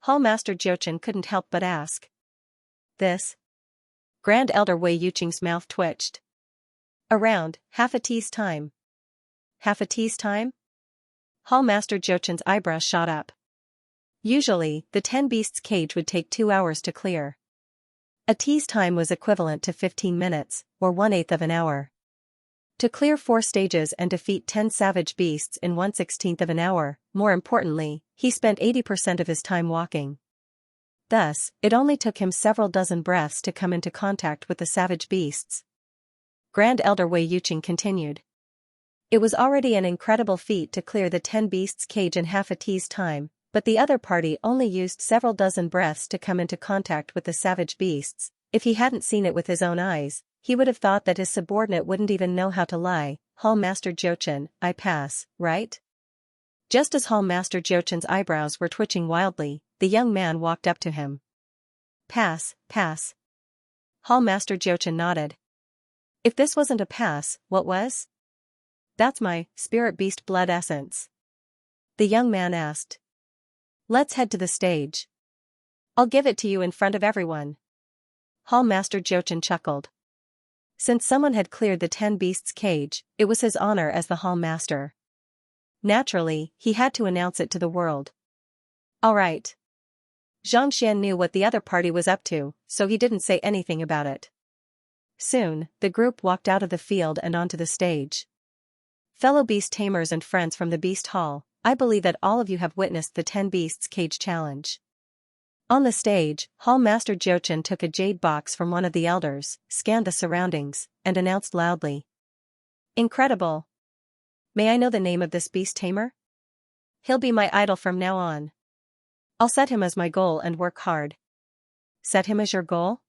[SPEAKER 1] Hall Master Jiuchen couldn't help but ask. This? Grand Elder Wei Yuqing's mouth twitched. Around half a tea's time. Half a tea's time? Hall Master Jiuchen's eyebrows shot up. Usually, the 10 beasts' cage would take 2 hours to clear. A tea's time was equivalent to 15 minutes, or 1/8 of an hour. To clear 4 stages and defeat 10 savage beasts in 1/16 of an hour, more importantly, he spent 80% of his time walking. Thus, it only took him several dozen breaths to come into contact with the savage beasts. Grand Elder Wei Yuqing continued. It was already an incredible feat to clear the 10 beasts' cage in half a tea's time, but the other party only used several dozen breaths to come into contact with the savage beasts. If he hadn't seen it with his own eyes, he would have thought that his subordinate wouldn't even know how to lie. Hall Master Jiuchen, I pass, right? Just as Hall Master Jiuchen's eyebrows were twitching wildly, the young man walked up to him. Pass, pass. Hall Master Jiuchen nodded. If this wasn't a pass, what was? That's my spirit beast blood essence. The young man asked. Let's head to the stage. I'll give it to you in front of everyone. Hall Master Jiuchen chuckled. Since someone had cleared the 10 beasts' cage, it was his honor as the Hall Master. Naturally, he had to announce it to the world. All right. Xianxia knew what the other party was up to, so he didn't say anything about it. Soon, the group walked out of the field and onto the stage. Fellow beast tamers and friends from the Beast Hall, I believe that all of you have witnessed the 10 Beasts Cage Challenge. On the stage, Hall Master Jiuchen took a jade box from one of the elders, scanned the surroundings, and announced loudly. Incredible! May I know the name of this beast tamer? He'll be my idol from now on. I'll set him as my goal and work hard. Set him as your goal?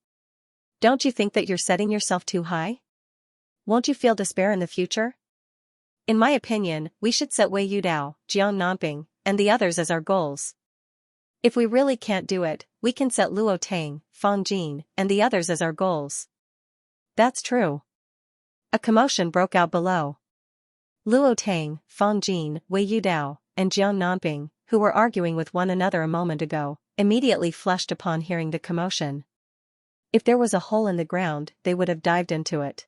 [SPEAKER 1] Don't you think that you're setting yourself too high? Won't you feel despair in the future? In my opinion, we should set Wei Yudao, Jiang Nanping, and the others as our goals. If we really can't do it, we can set Luo Tang, Fang Jin, and the others as our goals. That's true. A commotion broke out below. Luo Tang, Fang Jin, Wei Yudao, and Jiang Nanping, who were arguing with one another a moment ago, immediately flushed upon hearing the commotion. If there was a hole in the ground, they would have dived into it.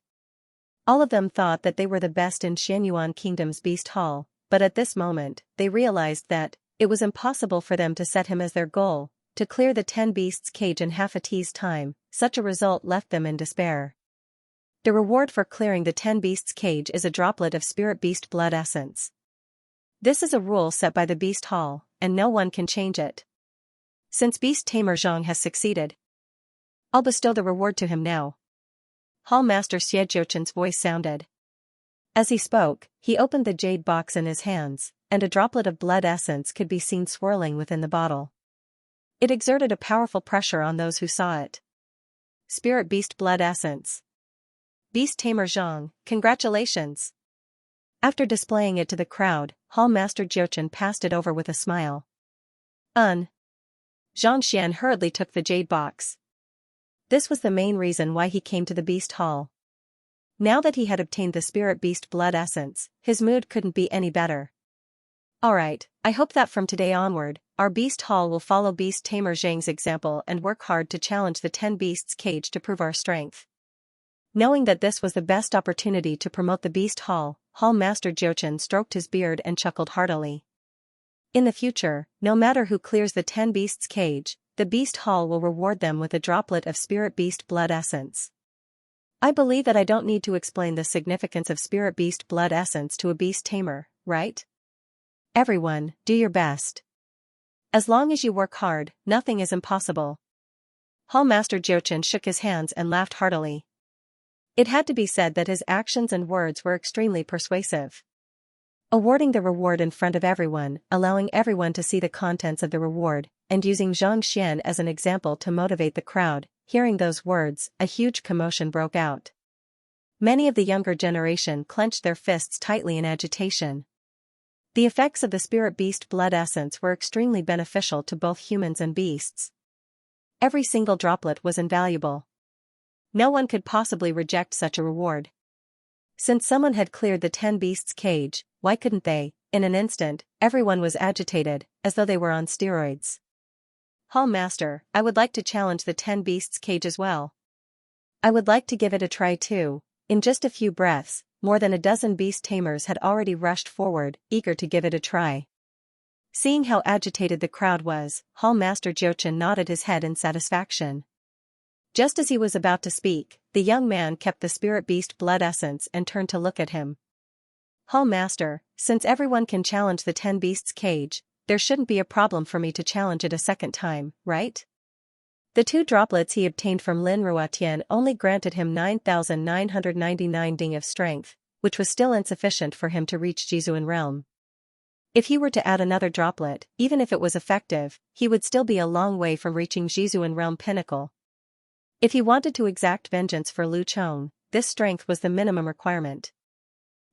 [SPEAKER 1] All of them thought that they were the best in Xianyuan Kingdom's Beast Hall, but at this moment, they realized that it was impossible for them to set him as their goal. To clear the 10 beasts cage in half a tea's time, such a result left them in despair. The reward for clearing the 10 beasts cage is a droplet of spirit beast blood essence. This is a rule set by the Beast Hall, and no one can change it. Since Beast Tamer Zhang has succeeded, I'll bestow the reward to him now. Hall Master Xie Jiochen's voice sounded. As he spoke, he opened the jade box in his hands, and a droplet of blood essence could be seen swirling within the bottle. It exerted a powerful pressure on those who saw it. Spirit Beast Blood Essence. Beast Tamer Zhang, congratulations! After displaying it to the crowd, Hall Master Jiuchen passed it over with a smile. Zhang Xian hurriedly took the jade box. This was the main reason why he came to the Beast Hall. Now that he had obtained the Spirit Beast Blood Essence, his mood couldn't be any better. Alright, I hope that from today onward, our Beast Hall will follow Beast Tamer Zhang's example and work hard to challenge the 10 beasts cage to prove our strength. Knowing that this was the best opportunity to promote the Beast Hall, Hall Master Jiuchen stroked his beard and chuckled heartily. In the future, no matter who clears the 10 beasts cage, the Beast Hall will reward them with a droplet of Spirit Beast Blood Essence. I believe that I don't need to explain the significance of Spirit Beast Blood Essence to a beast tamer, right? Everyone, do your best. As long as you work hard, nothing is impossible. Hall Master Jiuchen shook his hands and laughed heartily. It had to be said that his actions and words were extremely persuasive. Awarding the reward in front of everyone, allowing everyone to see the contents of the reward, and using Zhang Xian as an example to motivate the crowd, hearing those words, a huge commotion broke out. Many of the younger generation clenched their fists tightly in agitation. The effects of the Spirit Beast Blood Essence were extremely beneficial to both humans and beasts. Every single droplet was invaluable. No one could possibly reject such a reward. Since someone had cleared the 10 beasts cage, why couldn't they? In an instant, everyone was agitated, as though they were on steroids. Hall Master, I would like to challenge the 10 beasts cage as well. I would like to give it a try too. In just a few breaths, more than a dozen beast tamers had already rushed forward, eager to give it a try. Seeing how agitated the crowd was, Hall Master Jiuchen nodded his head in satisfaction. Just as he was about to speak, the young man kept the Spirit Beast Blood Essence and turned to look at him. Hall Master, since everyone can challenge the 10 beasts cage, there shouldn't be a problem for me to challenge it a second time, right? The 2 droplets he obtained from Lin Ruatian only granted him 9,999 ding of strength, which was still insufficient for him to reach Jizuan realm. If he were to add another droplet, even if it was effective, he would still be a long way from reaching Jizuan realm pinnacle. If he wanted to exact vengeance for Lu Chong, this strength was the minimum requirement.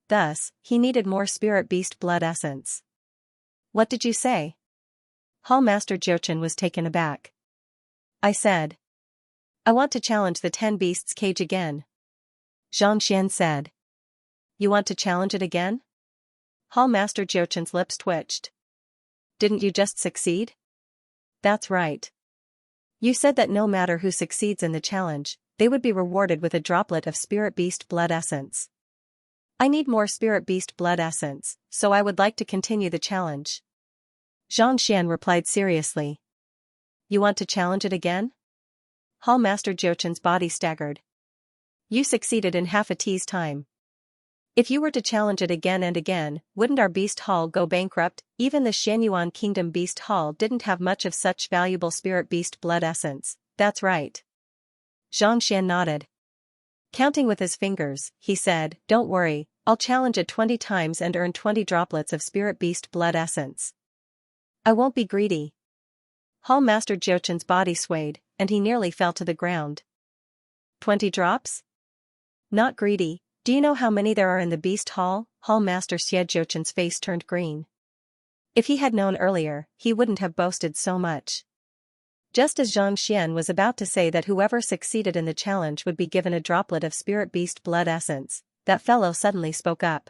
[SPEAKER 1] Thus, he needed more Spirit Beast Blood Essence. What did you say? Hall Master Jiuchen was taken aback. I said, I want to challenge the 10 beasts cage again. Zhang Xian said. You want to challenge it again? Hall Master Jiuchen's lips twitched. Didn't you just succeed? That's right. You said that no matter who succeeds in the challenge, they would be rewarded with a droplet of Spirit Beast Blood Essence. I need more Spirit Beast Blood Essence, so I would like to continue the challenge. Zhang Xian replied seriously. You want to challenge it again? Hall Master Jiuchen's body staggered. You succeeded in half a tea's time. If you were to challenge it again and again, wouldn't our Beast Hall go bankrupt? Even the Xianyuan Kingdom Beast Hall didn't have much of such valuable Spirit Beast Blood Essence. That's right. Zhang Xian nodded. Counting with his fingers, he said, Don't worry, I'll challenge it 20 times and earn 20 droplets of Spirit Beast Blood Essence. I won't be greedy. Hall Master Jiochen's body swayed, and he nearly fell to the ground. 20 drops? Not greedy. Do you know how many there are in the Beast Hall? Hall Master Xie Jiochen's face turned green. If he had known earlier, he wouldn't have boasted so much. Just as Xianxia was about to say that whoever succeeded in the challenge would be given a droplet of spirit beast blood essence, that fellow suddenly spoke up.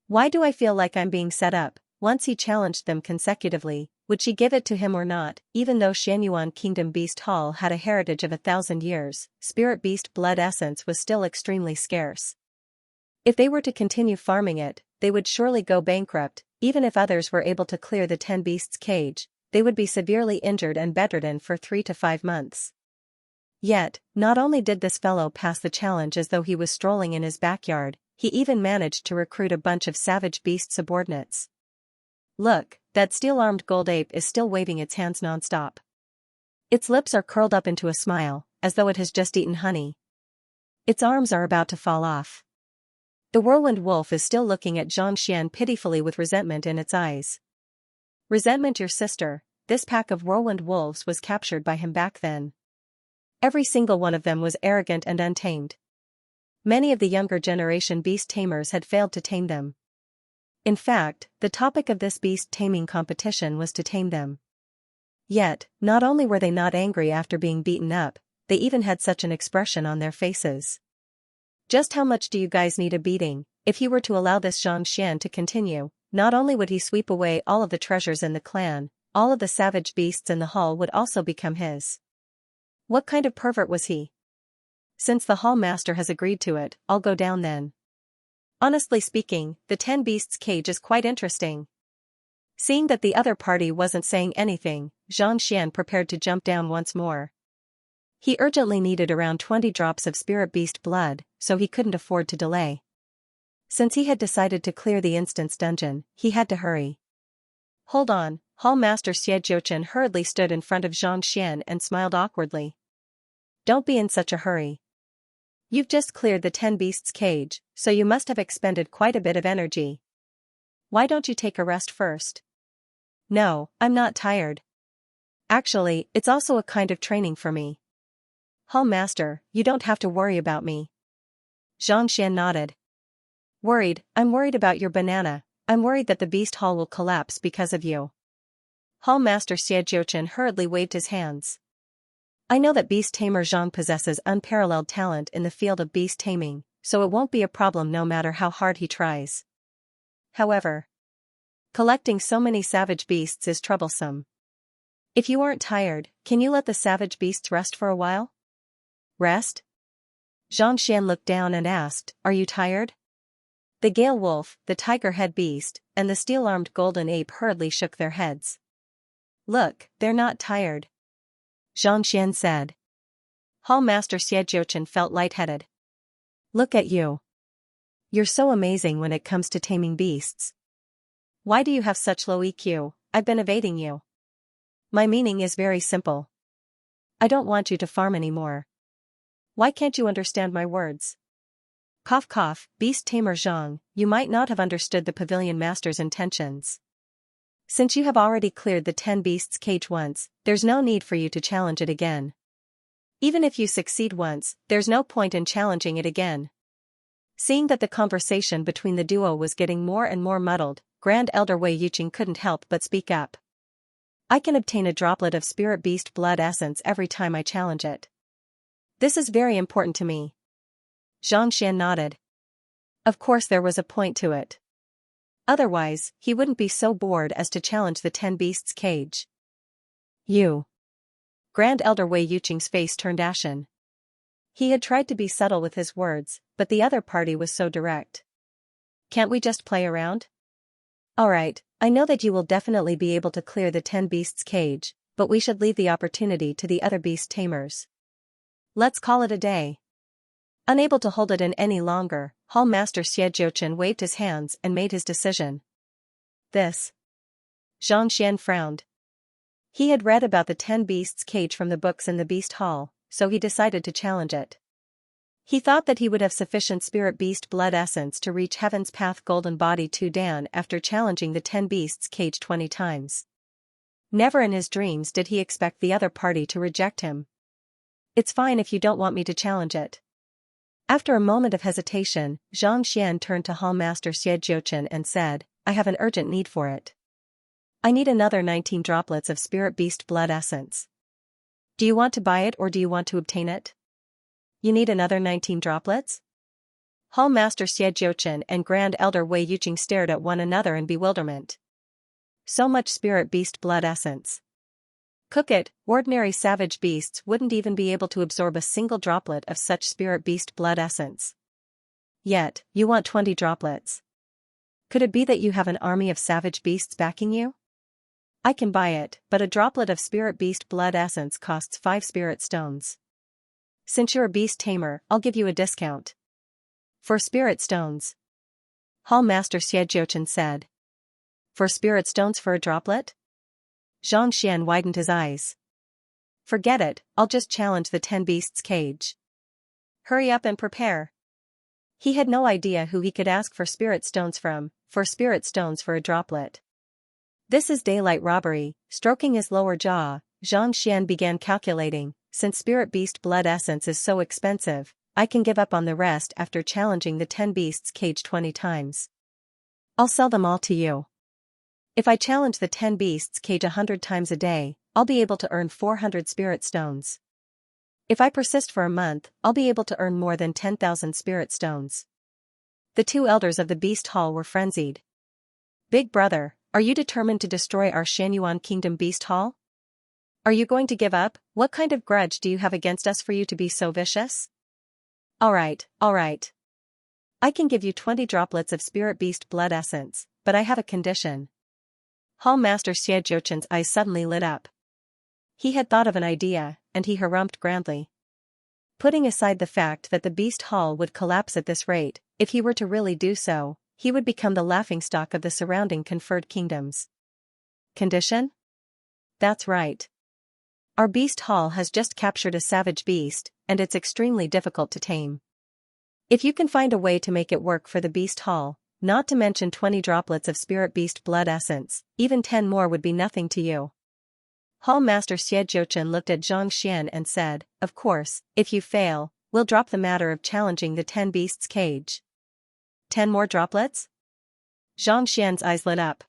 [SPEAKER 1] Why do I feel like I'm being set up? Once he challenged them consecutively, would she give it to him or not? Even though Xianyuan Kingdom Beast Hall had a heritage of 1,000 years, spirit beast blood essence was still extremely scarce. If they were to continue farming it, they would surely go bankrupt. Even if others were able to clear the 10 beasts cage, they would be severely injured and bedridden for 3 to 5 months. Yet, not only did this fellow pass the challenge as though he was strolling in his backyard, he even managed to recruit a bunch of savage beast subordinates. Look, that steel-armed gold ape is still waving its hands non-stop. Its lips are curled up into a smile, as though it has just eaten honey. Its arms are about to fall off. The whirlwind wolf is still looking at Xianxia pitifully with resentment in its eyes. Resentment, your sister. This pack of whirlwind wolves was captured by him back then. Every single one of them was arrogant and untamed. Many of the younger generation beast tamers had failed to tame them. In fact, the topic of this beast taming competition was to tame them. Yet, not only were they not angry after being beaten up, they even had such an expression on their faces. Just how much do you guys need a beating? If he were to allow this Xianxia to continue, not only would he sweep away all of the treasures in the clan, all of the savage beasts in the hall would also become his. What kind of pervert was he? Since the hall master has agreed to it, I'll go down then. Honestly speaking, the 10 beasts cage is quite interesting. Seeing that the other party wasn't saying anything, Xianxia prepared to jump down once more. He urgently needed around 20 drops of spirit beast blood, so he couldn't afford to delay. Since he had decided to clear the instance dungeon, he had to hurry. Hold on, Hall Master Xie Jiuchen hurriedly stood in front of Xianxia and smiled awkwardly. Don't be in such a hurry. You've just cleared the 10 beasts cage, so you must have expended quite a bit of energy. Why don't you take a rest first? No, I'm not tired. Actually, it's also a kind of training for me. Hall Master, you don't have to worry about me. Xianxia nodded. Worried? I'm worried about your banana. I'm worried that the beast hall will collapse because of you. Hall Master Xie Jiuchen hurriedly waved his hands. I know that beast tamer Zhang possesses unparalleled talent in the field of beast taming, so it won't be a problem no matter how hard he tries. However, collecting so many savage beasts is troublesome. If you aren't tired, can you let the savage beasts rest for a while? Rest? Xianxia looked down and asked, Are you tired? The gale wolf, the tiger head beast, and the steel-armed golden ape hurriedly shook their heads. Look, they're not tired. Xianxia said. Hall Master Xie Jiuchen felt lightheaded. Look at you. You're so amazing when it comes to taming beasts. Why do you have such low EQ? I've been evading you. My meaning is very simple. I don't want you to farm anymore. Why can't you understand my words? Cough cough, beast tamer Zhang, you might not have understood the pavilion master's intentions. Since you have already cleared the 10 beasts cage once, there's no need for you to challenge it again. Even if you succeed once, there's no point in challenging it again. Seeing that the conversation between the duo was getting more and more muddled, Grand Elder Wei Yuqing couldn't help but speak up. I can obtain a droplet of spirit beast blood essence every time I challenge it. This is very important to me. Xianxia nodded. Of course there was a point to it. Otherwise, he wouldn't be so bored as to challenge the 10 beasts cage. You. Grand Elder Wei Yuqing's face turned ashen. He had tried to be subtle with his words, but the other party was so direct. Can't we just play around? Alright, I know that you will definitely be able to clear the 10 beasts cage, but we should leave the opportunity to the other beast tamers. Let's call it a day. Unable to hold it in any longer, Hall Master Xie Jiuchen waved his hands and made his decision. This. Xianxia frowned. He had read about the 10 beasts cage from the books in the beast hall, so he decided to challenge it. He thought that he would have sufficient spirit beast blood essence to reach Heaven's Path Golden Body 2 Dan after challenging the 10 beasts cage 20 times. Never in his dreams did he expect the other party to reject him. It's fine if you don't want me to challenge it. After a moment of hesitation, Xianxia turned to Hall Master Xianxia and said, I have an urgent need for it. I need another 19 droplets of spirit beast blood essence. Do you want to buy it or do you want to obtain it? You need another 19 droplets? Hall Master Xianxia and Grand Elder Wei Yuqing stared at one another in bewilderment. So much spirit beast blood essence. Cook it, ordinary savage beasts wouldn't even be able to absorb a single droplet of such spirit beast blood essence. Yet, you want 20 droplets. Could it be that you have an army of savage beasts backing you? I can buy it, but a droplet of spirit beast blood essence costs 5 spirit stones. Since you're a beast tamer, I'll give you a discount. For spirit stones. Hall Master Xianxia said. For spirit stones for a droplet? Xianxia widened his eyes. Forget it, I'll just challenge the 10 beasts cage. Hurry up and prepare. He had no idea who he could ask for spirit stones from, for spirit stones for a droplet. This is daylight robbery. Stroking his lower jaw, Xianxia began calculating, since spirit beast blood essence is so expensive, I can give up on the rest after challenging the 10 beasts cage 20 times. I'll sell them all to you. If I challenge the 10 beasts cage 100 times a day, I'll be able to earn 400 spirit stones. If I persist for a month, I'll be able to earn more than 10,000 spirit stones. The 2 elders of the beast hall were frenzied. Big brother, are you determined to destroy our Xianyuan Kingdom beast hall? Are you going to give up? What kind of grudge do you have against us for you to be so vicious? Alright. I can give you 20 droplets of spirit beast blood essence, but I have a condition. Hall Master Xianxia's eyes suddenly lit up. He had thought of an idea, and he harumphed grandly. Putting aside the fact that the beast hall would collapse at this rate, if he were to really do so, he would become the laughingstock of the surrounding conferred kingdoms. Condition? That's right. Our beast hall has just captured a savage beast, and it's extremely difficult to tame. If you can find a way to make it work for the beast hall, not to mention 20 droplets of spirit beast blood essence, even 10 more would be nothing to you. Hall Master Xianxia looked at Xianxia and said, of course, if you fail, we'll drop the matter of challenging the 10 beasts cage. 10 more droplets? Xianxia's eyes lit up.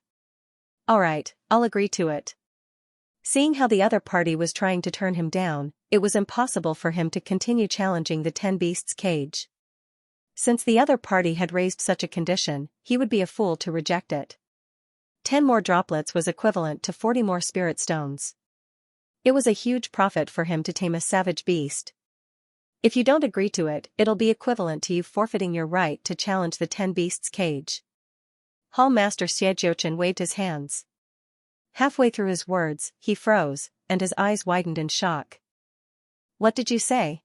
[SPEAKER 1] Alright, I'll agree to it. Seeing how the other party was trying to turn him down, it was impossible for him to continue challenging the 10 beasts cage. Since the other party had raised such a condition, he would be a fool to reject it. 10 more droplets was equivalent to 40 more spirit stones. It was a huge profit for him to tame a savage beast. If you don't agree to it, it'll be equivalent to you forfeiting your right to challenge the 10 beasts cage. Hall Master Xianxia waved his hands. Halfway through his words, he froze, and his eyes widened in shock. What did you say?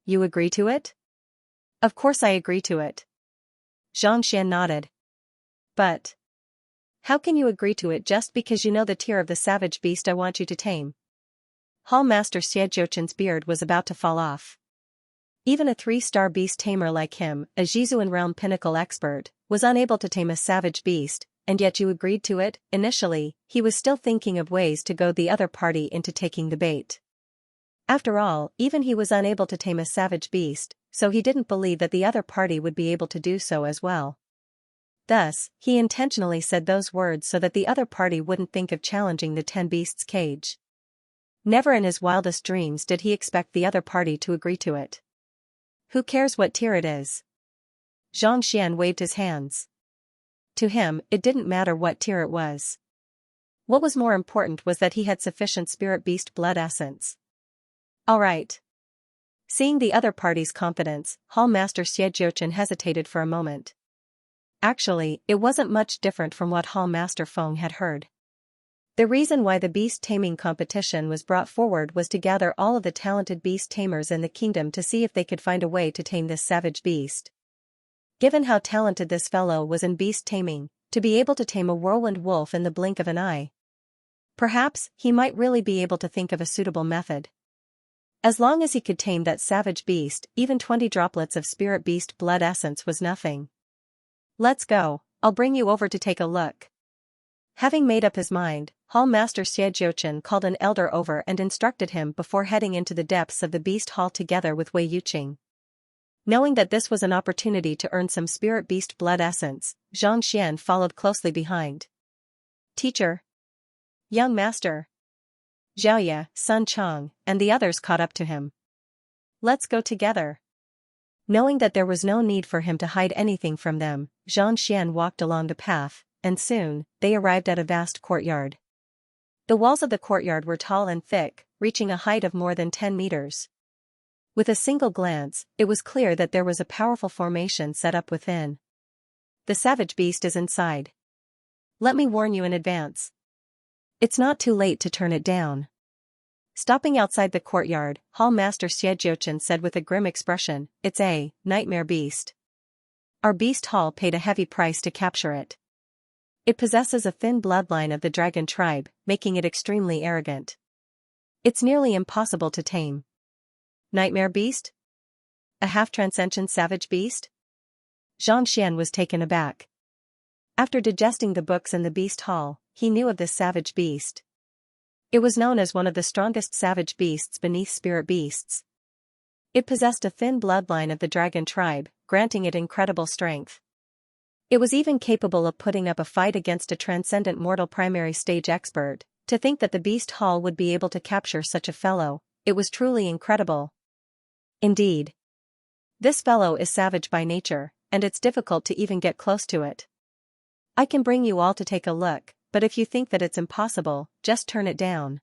[SPEAKER 1] You agree to it? Of course I agree to it. Xianxia nodded. But how can you agree to it just because you know the tier of the savage beast I want you to tame? Hall Master Xianxia's beard was about to fall off. Even a 3-star beast tamer like him, a Jizuan realm pinnacle expert, was unable to tame a savage beast, and yet you agreed to it. Initially, he was still thinking of ways to goad the other party into taking the bait. After all, even he was unable to tame a savage beast, so he didn't believe that the other party would be able to do so as well. Thus, he intentionally said those words so that the other party wouldn't think of challenging the 10 beasts cage. Never in his wildest dreams did he expect the other party to agree to it. Who cares what tier it is? Xianxia waved his hands. To him, it didn't matter what tier it was. What was more important was that he had sufficient spirit beast blood essence. Alright. Seeing the other party's confidence, Hall Master Xianxia hesitated for a moment. Actually, it wasn't much different from what Hall Master Feng had heard. The reason why the beast taming competition was brought forward was to gather all of the talented beast tamers in the kingdom to see if they could find a way to tame this savage beast. Given how talented this fellow was in beast taming, to be able to tame a whirlwind wolf in the blink of an eye. Perhaps, he might really be able to think of a suitable method. As long as he could tame that savage beast, even 20 droplets of spirit beast blood essence was nothing. Let's go, I'll bring you over to take a look. Having made up his mind, Hall Master Xianxia called an elder over and instructed him before heading into the depths of the beast hall together with Wei Yuqing. Knowing that this was an opportunity to earn some spirit beast blood essence, Xianxia followed closely behind. Teacher. Young master. Xiaoya, Sun Chang, and the others caught up to him. Let's go together. Knowing that there was no need for him to hide anything from them, Xianxia walked along the path, and soon, they arrived at a vast courtyard. The walls of the courtyard were tall and thick, reaching a height of more than 10 meters. With a single glance, it was clear that there was a powerful formation set up within. The savage beast is inside. Let me warn you in advance. It's not too late to turn it down. Stopping outside the courtyard, Hall Master Xianxia said with a grim expression, "It's a nightmare beast. Our beast hall paid a heavy price to capture it. It possesses a thin bloodline of the dragon tribe, making it extremely arrogant. It's nearly impossible to tame." Nightmare beast? A half-transcendent savage beast? Xianxia was taken aback. After digesting the books in the beast hall, he knew of this savage beast. It was known as one of the strongest savage beasts beneath spirit beasts. It possessed a thin bloodline of the dragon tribe, granting it incredible strength. It was even capable of putting up a fight against a transcendent mortal primary stage expert. To think that the beast hall would be able to capture such a fellow, it was truly incredible. Indeed. This fellow is savage by nature, and it's difficult to even get close to it. I can bring you all to take a look, but if you think that it's impossible, just turn it down.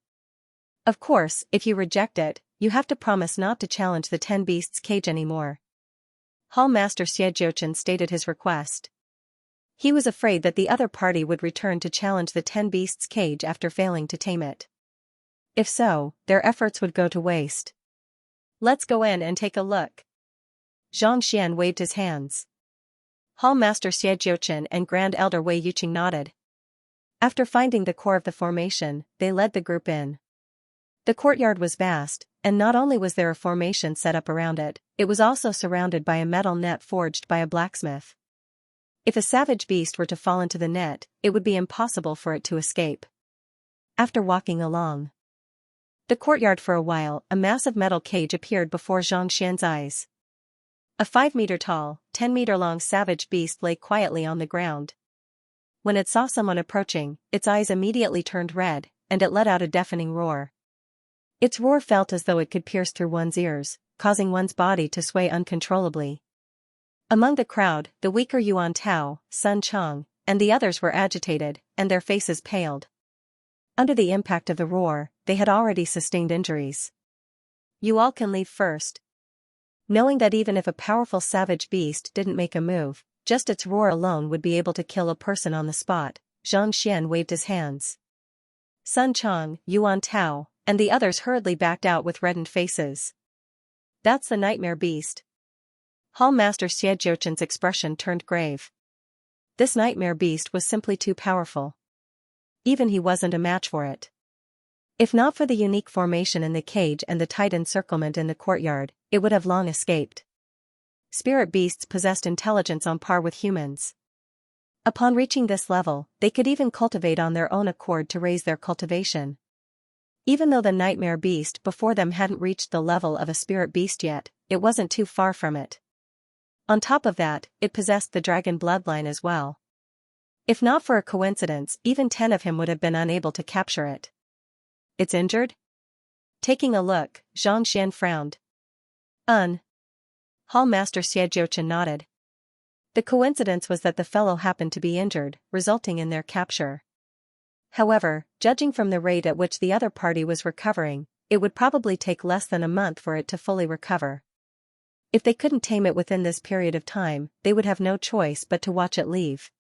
[SPEAKER 1] Of course, if you reject it, you have to promise not to challenge the 10 beasts cage anymore. Hall Master Xianxia stated his request. He was afraid that the other party would return to challenge the 10 beasts cage after failing to tame it. If so, their efforts would go to waste. Let's go in and take a look. Xianxia waved his hands. Hall Master Xianxia and Grand Elder Wei Yuqing nodded. After finding the core of the formation, they led the group in. The courtyard was vast, and not only was there a formation set up around it, it was also surrounded by a metal net forged by a blacksmith. If a savage beast were to fall into the net, it would be impossible for it to escape. After walking along the courtyard for a while, a massive metal cage appeared before Xianxia's eyes. A 5-meter-tall, 10-meter-long savage beast lay quietly on the ground. When it saw someone approaching, its eyes immediately turned red, and it let out a deafening roar. Its roar felt as though it could pierce through one's ears, causing one's body to sway uncontrollably. Among the crowd, the weaker Yuan Tao, Sun Chang, and the others were agitated, and their faces paled. Under the impact of the roar, they had already sustained injuries. You all can leave first. Knowing that even if a powerful savage beast didn't make a move, just its roar alone would be able to kill a person on the spot, Xianxia waved his hands. Sun Chang, Yuan Tao, and the others hurriedly backed out with reddened faces. That's the nightmare beast. Hall Master Xianxia's expression turned grave. This nightmare beast was simply too powerful. Even he wasn't a match for it. If not for the unique formation in the cage and the tight encirclement in the courtyard, it would have long escaped. Spirit beasts possessed intelligence on par with humans. Upon reaching this level, they could even cultivate on their own accord to raise their cultivation. Even though the nightmare beast before them hadn't reached the level of a spirit beast yet, it wasn't too far from it. On top of that, it possessed the dragon bloodline as well. If not for a coincidence, even 10 of him would have been unable to capture it. It's injured? Taking a look, Xianxia frowned. Hall Master Xianxia nodded. The coincidence was that the fellow happened to be injured, resulting in their capture. However, judging from the rate at which the other party was recovering, it would probably take less than a month for it to fully recover. If they couldn't tame it within this period of time, they would have no choice but to watch it leave.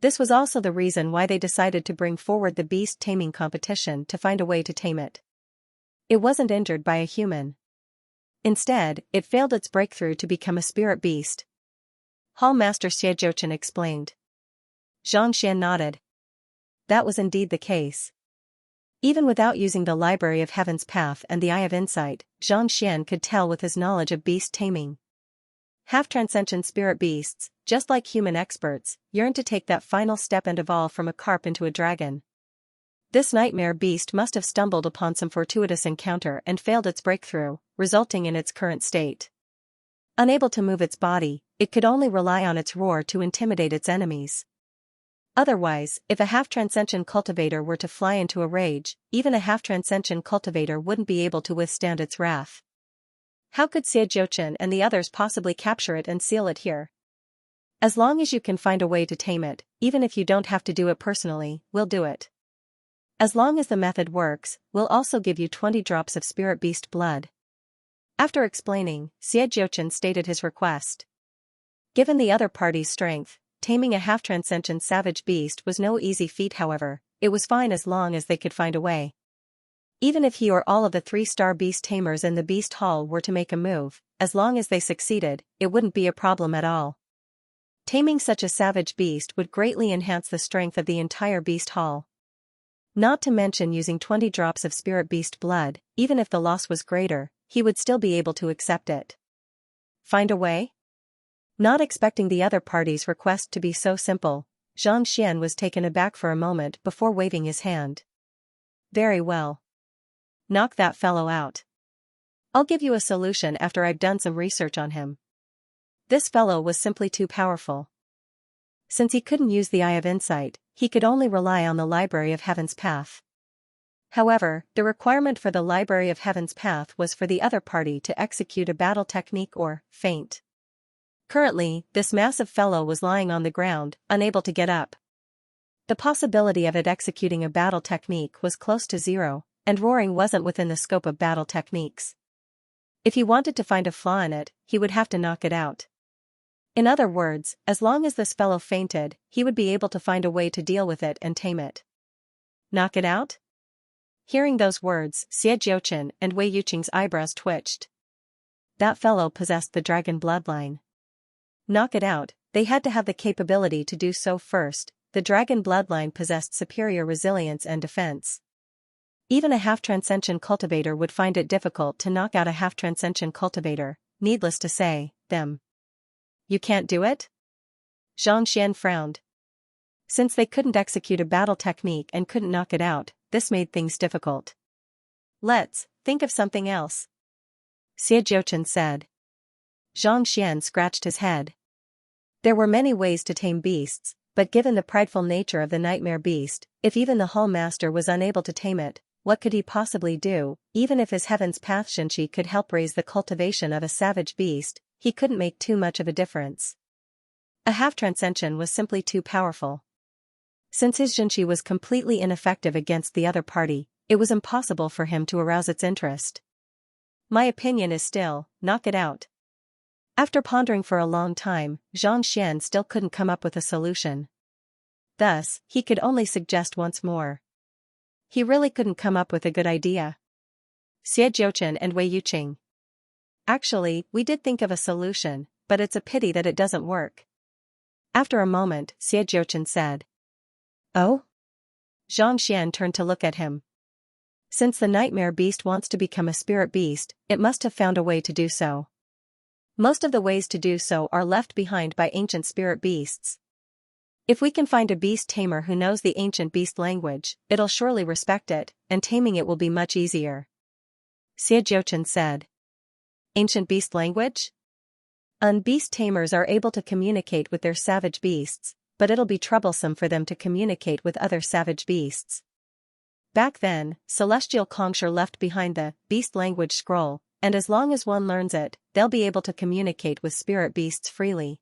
[SPEAKER 1] This was also the reason why they decided to bring forward the beast taming competition to find a way to tame it. It wasn't injured by a human. Instead, it failed its breakthrough to become a spirit beast. Hall Master Xianxia explained. Xianxia nodded. That was indeed the case. Even without using the Library of Heaven's Path and the Eye of Insight, Xianxia could tell with his knowledge of beast taming. Half-transcendent spirit beasts, just like human experts, yearned to take that final step and evolve from a carp into a dragon. This nightmare beast must have stumbled upon some fortuitous encounter and failed its breakthrough, resulting in its current state. Unable to move its body, it could only rely on its roar to intimidate its enemies. Otherwise, if a half-transcension cultivator were to fly into a rage, even a half-transcension cultivator wouldn't be able to withstand its wrath. How could Xianxia and the others possibly capture it and seal it here? As long as you can find a way to tame it, even if you don't have to do it personally, we'll do it. As long as the method works, we'll also give you 20 drops of spirit beast blood. After explaining, Xianxia stated his request. Given the other party's strength, taming a half-transcension savage beast was no easy feat. However, it was fine as long as they could find a way. Even if he or all of the 3-star beast tamers in the beast hall were to make a move, as long as they succeeded, it wouldn't be a problem at all. Taming such a savage beast would greatly enhance the strength of the entire beast hall. Not to mention using 20 drops of spirit beast blood, even if the loss was greater, he would still be able to accept it. Find a way? Not expecting the other party's request to be so simple, Xianxia was taken aback for a moment before waving his hand. Very well. Knock that fellow out. I'll give you a solution after I've done some research on him. This fellow was simply too powerful. Since he couldn't use the Eye of Insight, he could only rely on the Library of Heaven's Path. However, the requirement for the Library of Heaven's Path was for the other party to execute a battle technique or feint. Currently, this massive fellow was lying on the ground, unable to get up. The possibility of it executing a battle technique was close to zero, and roaring wasn't within the scope of battle techniques. If he wanted to find a flaw in it, he would have to knock it out. In other words, as long as this fellow fainted, he would be able to find a way to deal with it and tame it. Knock it out? Hearing those words, Xianxia and Wei Yuqing's eyebrows twitched. That fellow possessed the dragon bloodline. Knock it out, they had to have the capability to do so first. The dragon bloodline possessed superior resilience and defense. Even a half-transcension cultivator would find it difficult to knock out a half-transcension cultivator, needless to say, them. You can't do it? Xianxia frowned. Since they couldn't execute a battle technique and couldn't knock it out, this made things difficult. Let's think of something else, Xianxia said. Xianxia scratched his head. There were many ways to tame beasts, but given the prideful nature of the nightmare beast, if even the Hall Master was unable to tame it, what could he possibly do? Even if his Heaven's Path Xianxia could help raise the cultivation of a savage beast, he couldn't make too much of a difference. A half-transcension was simply too powerful. Since his Xianxia was completely ineffective against the other party, it was impossible for him to arouse its interest. My opinion is still, knock it out. After pondering for a long time, Xianxia still couldn't come up with a solution. Thus, he could only suggest once more. He really couldn't come up with a good idea. Xianxia and Wei Yuqing. Actually, we did think of a solution, but it's a pity that it doesn't work. After a moment, Xianxia said. Oh? Xianxia turned to look at him. Since the nightmare beast wants to become a spirit beast, it must have found a way to do so. Most of the ways to do so are left behind by ancient spirit beasts. If we can find a beast tamer who knows the ancient beast language, it'll surely respect it, and taming it will be much easier. Xianxia said. Ancient beast language? Beast tamers are able to communicate with their savage beasts, but it'll be troublesome for them to communicate with other savage beasts. Back then, Celestial Kongshur left behind the beast language scroll, and as long as one learns it, they'll be able to communicate with spirit beasts freely.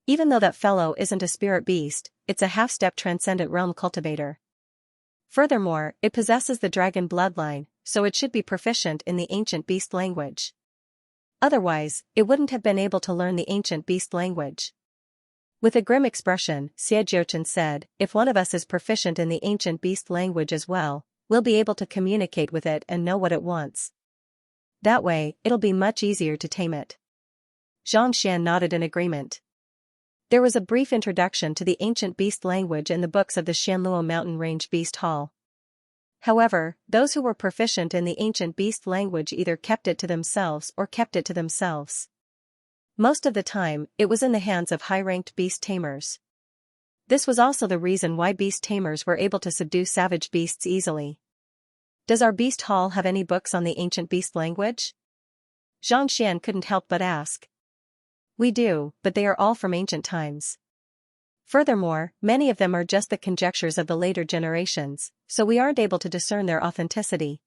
[SPEAKER 1] Even though that fellow isn't a spirit beast, it's a half-step transcendent realm cultivator. Furthermore, it possesses the dragon bloodline, so it should be proficient in the ancient beast language. Otherwise, it wouldn't have been able to learn the ancient beast language. With a grim expression, Xianxia said, if one of us is proficient in the ancient beast language as well, we'll be able to communicate with it and know what it wants. That way, it'll be much easier to tame it. Xianxia nodded in agreement. There was a brief introduction to the ancient beast language in the books of the Xianluo Mountain Range Beast Hall. However, those who were proficient in the ancient beast language either kept it to themselves or kept it to themselves. Most of the time, it was in the hands of high-ranked beast tamers. This was also the reason why beast tamers were able to subdue savage beasts easily. Does our beast hall have any books on the ancient beast language? Xianxia couldn't help but ask. We do, but they are all from ancient times. Furthermore, many of them are just the conjectures of the later generations, so we aren't able to discern their authenticity.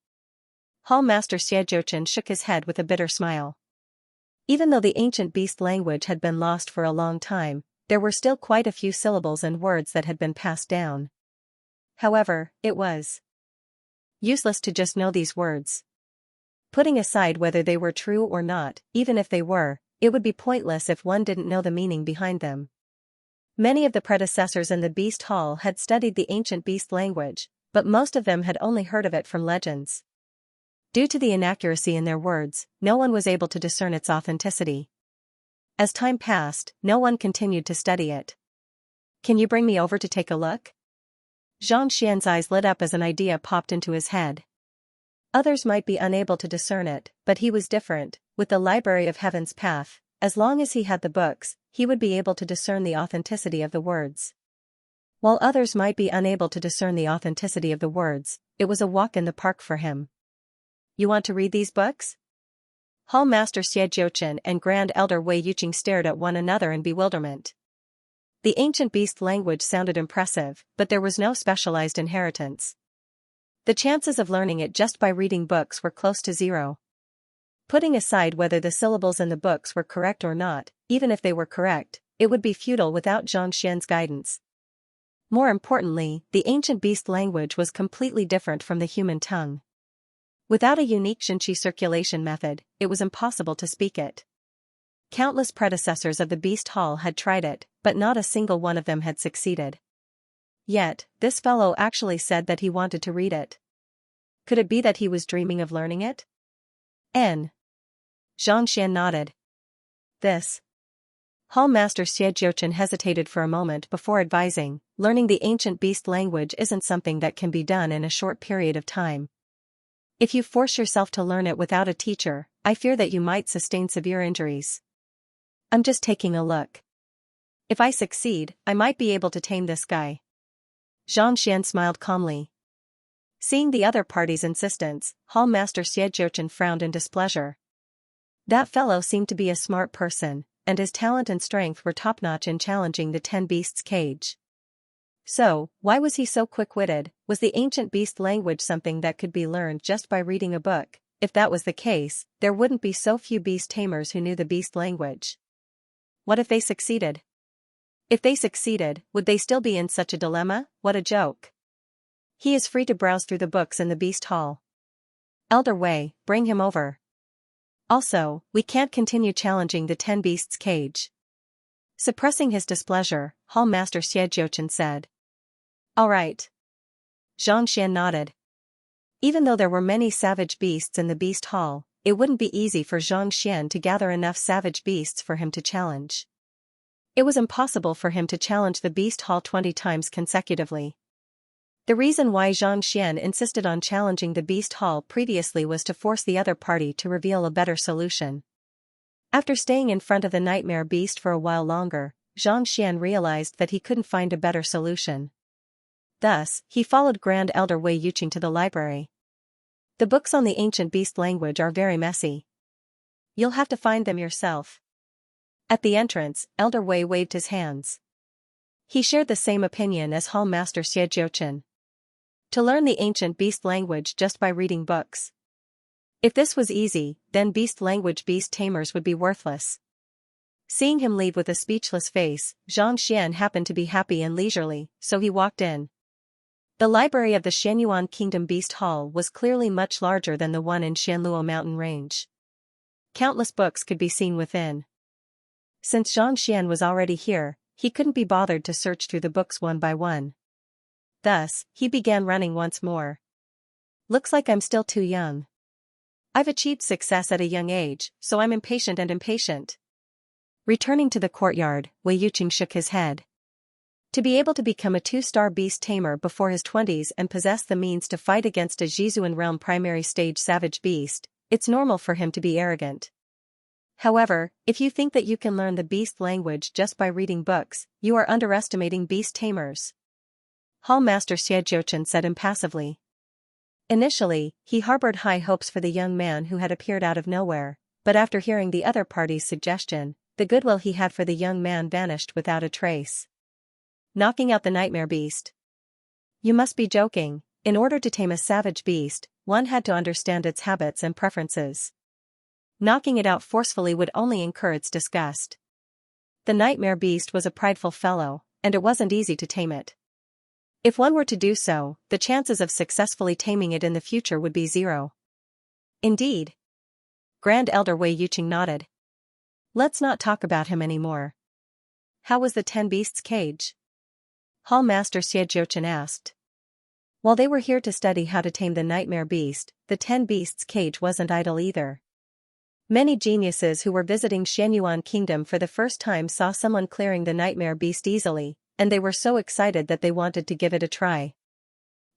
[SPEAKER 1] Hall Master Xiaojiuchen shook his head with a bitter smile. Even though the ancient beast language had been lost for a long time, there were still quite a few syllables and words that had been passed down. However, it was useless to just know these words. Putting aside whether they were true or not, even if they were, it would be pointless if one didn't know the meaning behind them. Many of the predecessors in the Beast Hall had studied the ancient beast language, but most of them had only heard of it from legends. Due to the inaccuracy in their words, no one was able to discern its authenticity. As time passed, no one continued to study it. Can you bring me over to take a look? Xianxia's eyes lit up as an idea popped into his head. Others might be unable to discern it, but he was different. With the Library of Heaven's Path, as long as he had the books, he would be able to discern the authenticity of the words. While others might be unable to discern the authenticity of the words, it was a walk in the park for him. You want to read these books? Hall Master Xiaojiuchen and Grand Elder Wei Yuqing stared at one another in bewilderment. The ancient beast language sounded impressive, but there was no specialized inheritance. The chances of learning it just by reading books were close to zero. Putting aside whether the syllables in the books were correct or not, even if they were correct, it would be futile without Xianxia's guidance. More importantly, the ancient beast language was completely different from the human tongue. Without a unique Xianxia circulation method, it was impossible to speak it. Countless predecessors of the Beast Hall had tried it, but not a single one of them had succeeded. Yet, this fellow actually said that he wanted to read it. Could it be that he was dreaming of learning it? Xianxia nodded. This. Hall Master Xiaojiuchen hesitated for a moment before advising, learning the ancient beast language isn't something that can be done in a short period of time. If you force yourself to learn it without a teacher, I fear that you might sustain severe injuries. I'm just taking a look. If I succeed, I might be able to tame this guy. Xianxian smiled calmly. Seeing the other party's insistence, Hall Master Xiaojiuchen frowned in displeasure. That fellow seemed to be a smart person, and his talent and strength were top-notch in challenging the 10 beasts' cage. So, why was he so quick-witted? Was the ancient beast language something that could be learned just by reading a book? If that was the case, there wouldn't be so few beast tamers who knew the beast language. What if they succeeded? If they succeeded, would they still be in such a dilemma? What a joke. He is free to browse through the books in the Beast Hall. Elder Wei, bring him over. Also, we can't continue challenging the 10 beasts' cage. Suppressing his displeasure, Hall Master Xiaojiuchen said. All right. Xianxia nodded. Even though there were many savage beasts in the Beast Hall, it wouldn't be easy for Xianxia to gather enough savage beasts for him to challenge. It was impossible for him to challenge the Beast Hall 20 times consecutively. The reason why Xianxia insisted on challenging the Beast Hall previously was to force the other party to reveal a better solution. After staying in front of the nightmare beast for a while longer, Xianxia realized that he couldn't find a better solution. Thus, he followed Grand Elder Wei Yuqing to the library. The books on the ancient beast language are very messy. You'll have to find them yourself. At the entrance, Elder Wei waved his hands. He shared the same opinion as Hall Master Xiaojiuchen. To learn the ancient beast language just by reading books. If this was easy, then beast language beast tamers would be worthless. Seeing him leave with a speechless face, Xianxia happened to be happy and leisurely, so he walked in. The library of the Shenyuan Kingdom Beast Hall was clearly much larger than the one in Shanluo Mountain Range. Countless books could be seen within. Since Xianxia was already here, he couldn't be bothered to search through the books one by one. Thus, he began running once more. Looks like I'm still too young. I've achieved success at a young age, so I'm impatient. Returning to the courtyard, Wei Yuqing shook his head. To be able to become a 2-star beast tamer before his 20s and possess the means to fight against a Jizuan realm primary stage savage beast, it's normal for him to be arrogant. However, if you think that you can learn the beast language just by reading books, you are underestimating beast tamers. Hall Master Xianxia said impassively. Initially, he harbored high hopes for the young man who had appeared out of nowhere, but after hearing the other party's suggestion, the goodwill he had for the young man vanished without a trace. Knocking out the nightmare beast. You must be joking. In order to tame a savage beast, one had to understand its habits and preferences. Knocking it out forcefully would only incur its disgust. The nightmare beast was a prideful fellow, and it wasn't easy to tame it. If one were to do so, the chances of successfully taming it in the future would be 0. Indeed. Grand Elder Wei Yuqing nodded. Let's not talk about him anymore. How was the 10 beasts' cage? Hall Master Xianxia asked. While they were here to study how to tame the nightmare beast, the 10 beasts' cage wasn't idle either. Many geniuses who were visiting Xianyuan Kingdom for the first time saw someone clearing the nightmare beast easily, and they were so excited that they wanted to give it a try.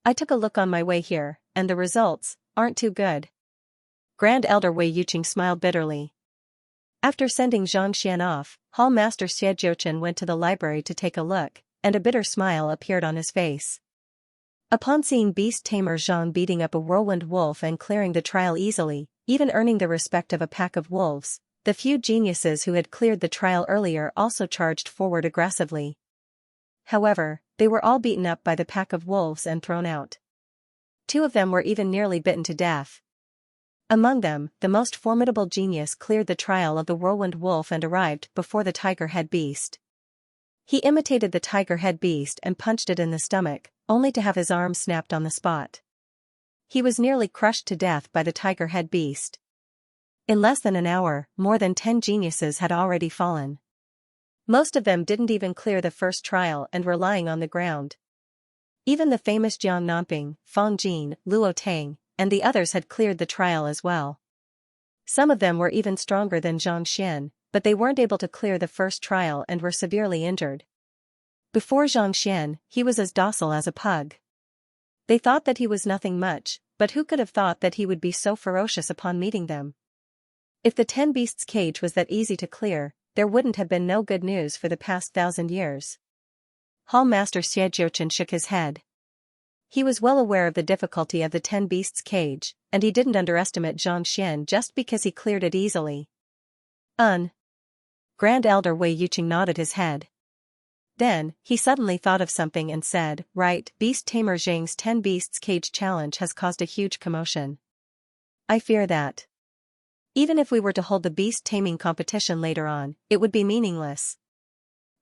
[SPEAKER 1] I took a look on my way here, and the results aren't too good. Grand Elder Wei Yuqing smiled bitterly. After sending Xianxia off, Hall Master Xianxia went to the library to take a look, and a bitter smile appeared on his face. Upon seeing beast tamer Zhang beating up a whirlwind wolf and clearing the trial easily, even earning the respect of a pack of wolves, the few geniuses who had cleared the trial earlier also charged forward aggressively. However, they were all beaten up by the pack of wolves and thrown out. 2 of them were even nearly bitten to death. Among them, the most formidable genius cleared the trial of the whirlwind wolf and arrived before the tiger head beast. He imitated the tiger head beast and punched it in the stomach, only to have his arm snapped on the spot. He was nearly crushed to death by the tiger head beast. In less than an hour, more than 10 geniuses had already fallen. Most of them didn't even clear the first trial and were lying on the ground. Even the famous Jiang Nanping, Fang Jin, Luo Tang, and the others had cleared the trial as well. Some of them were even stronger than Zhang Xian, but they weren't able to clear the first trial and were severely injured. Before Zhang Xian, he was as docile as a pug. They thought that he was nothing much, but who could have thought that he would be so ferocious upon meeting them? If the 10 beasts' cage was that easy to clear, there wouldn't have been no good news for the past 1,000 years. Hall Master Xianxia shook his head. He was well aware of the difficulty of the 10 beasts' cage, and he didn't underestimate Zhang Xian just because he cleared it easily. Grand Elder Wei Yuqing nodded his head. Then, he suddenly thought of something and said, right, Beast Tamer Zhang's 10 Beasts Cage Challenge has caused a huge commotion. I fear that. Even if we were to hold the beast taming competition later on, it would be meaningless.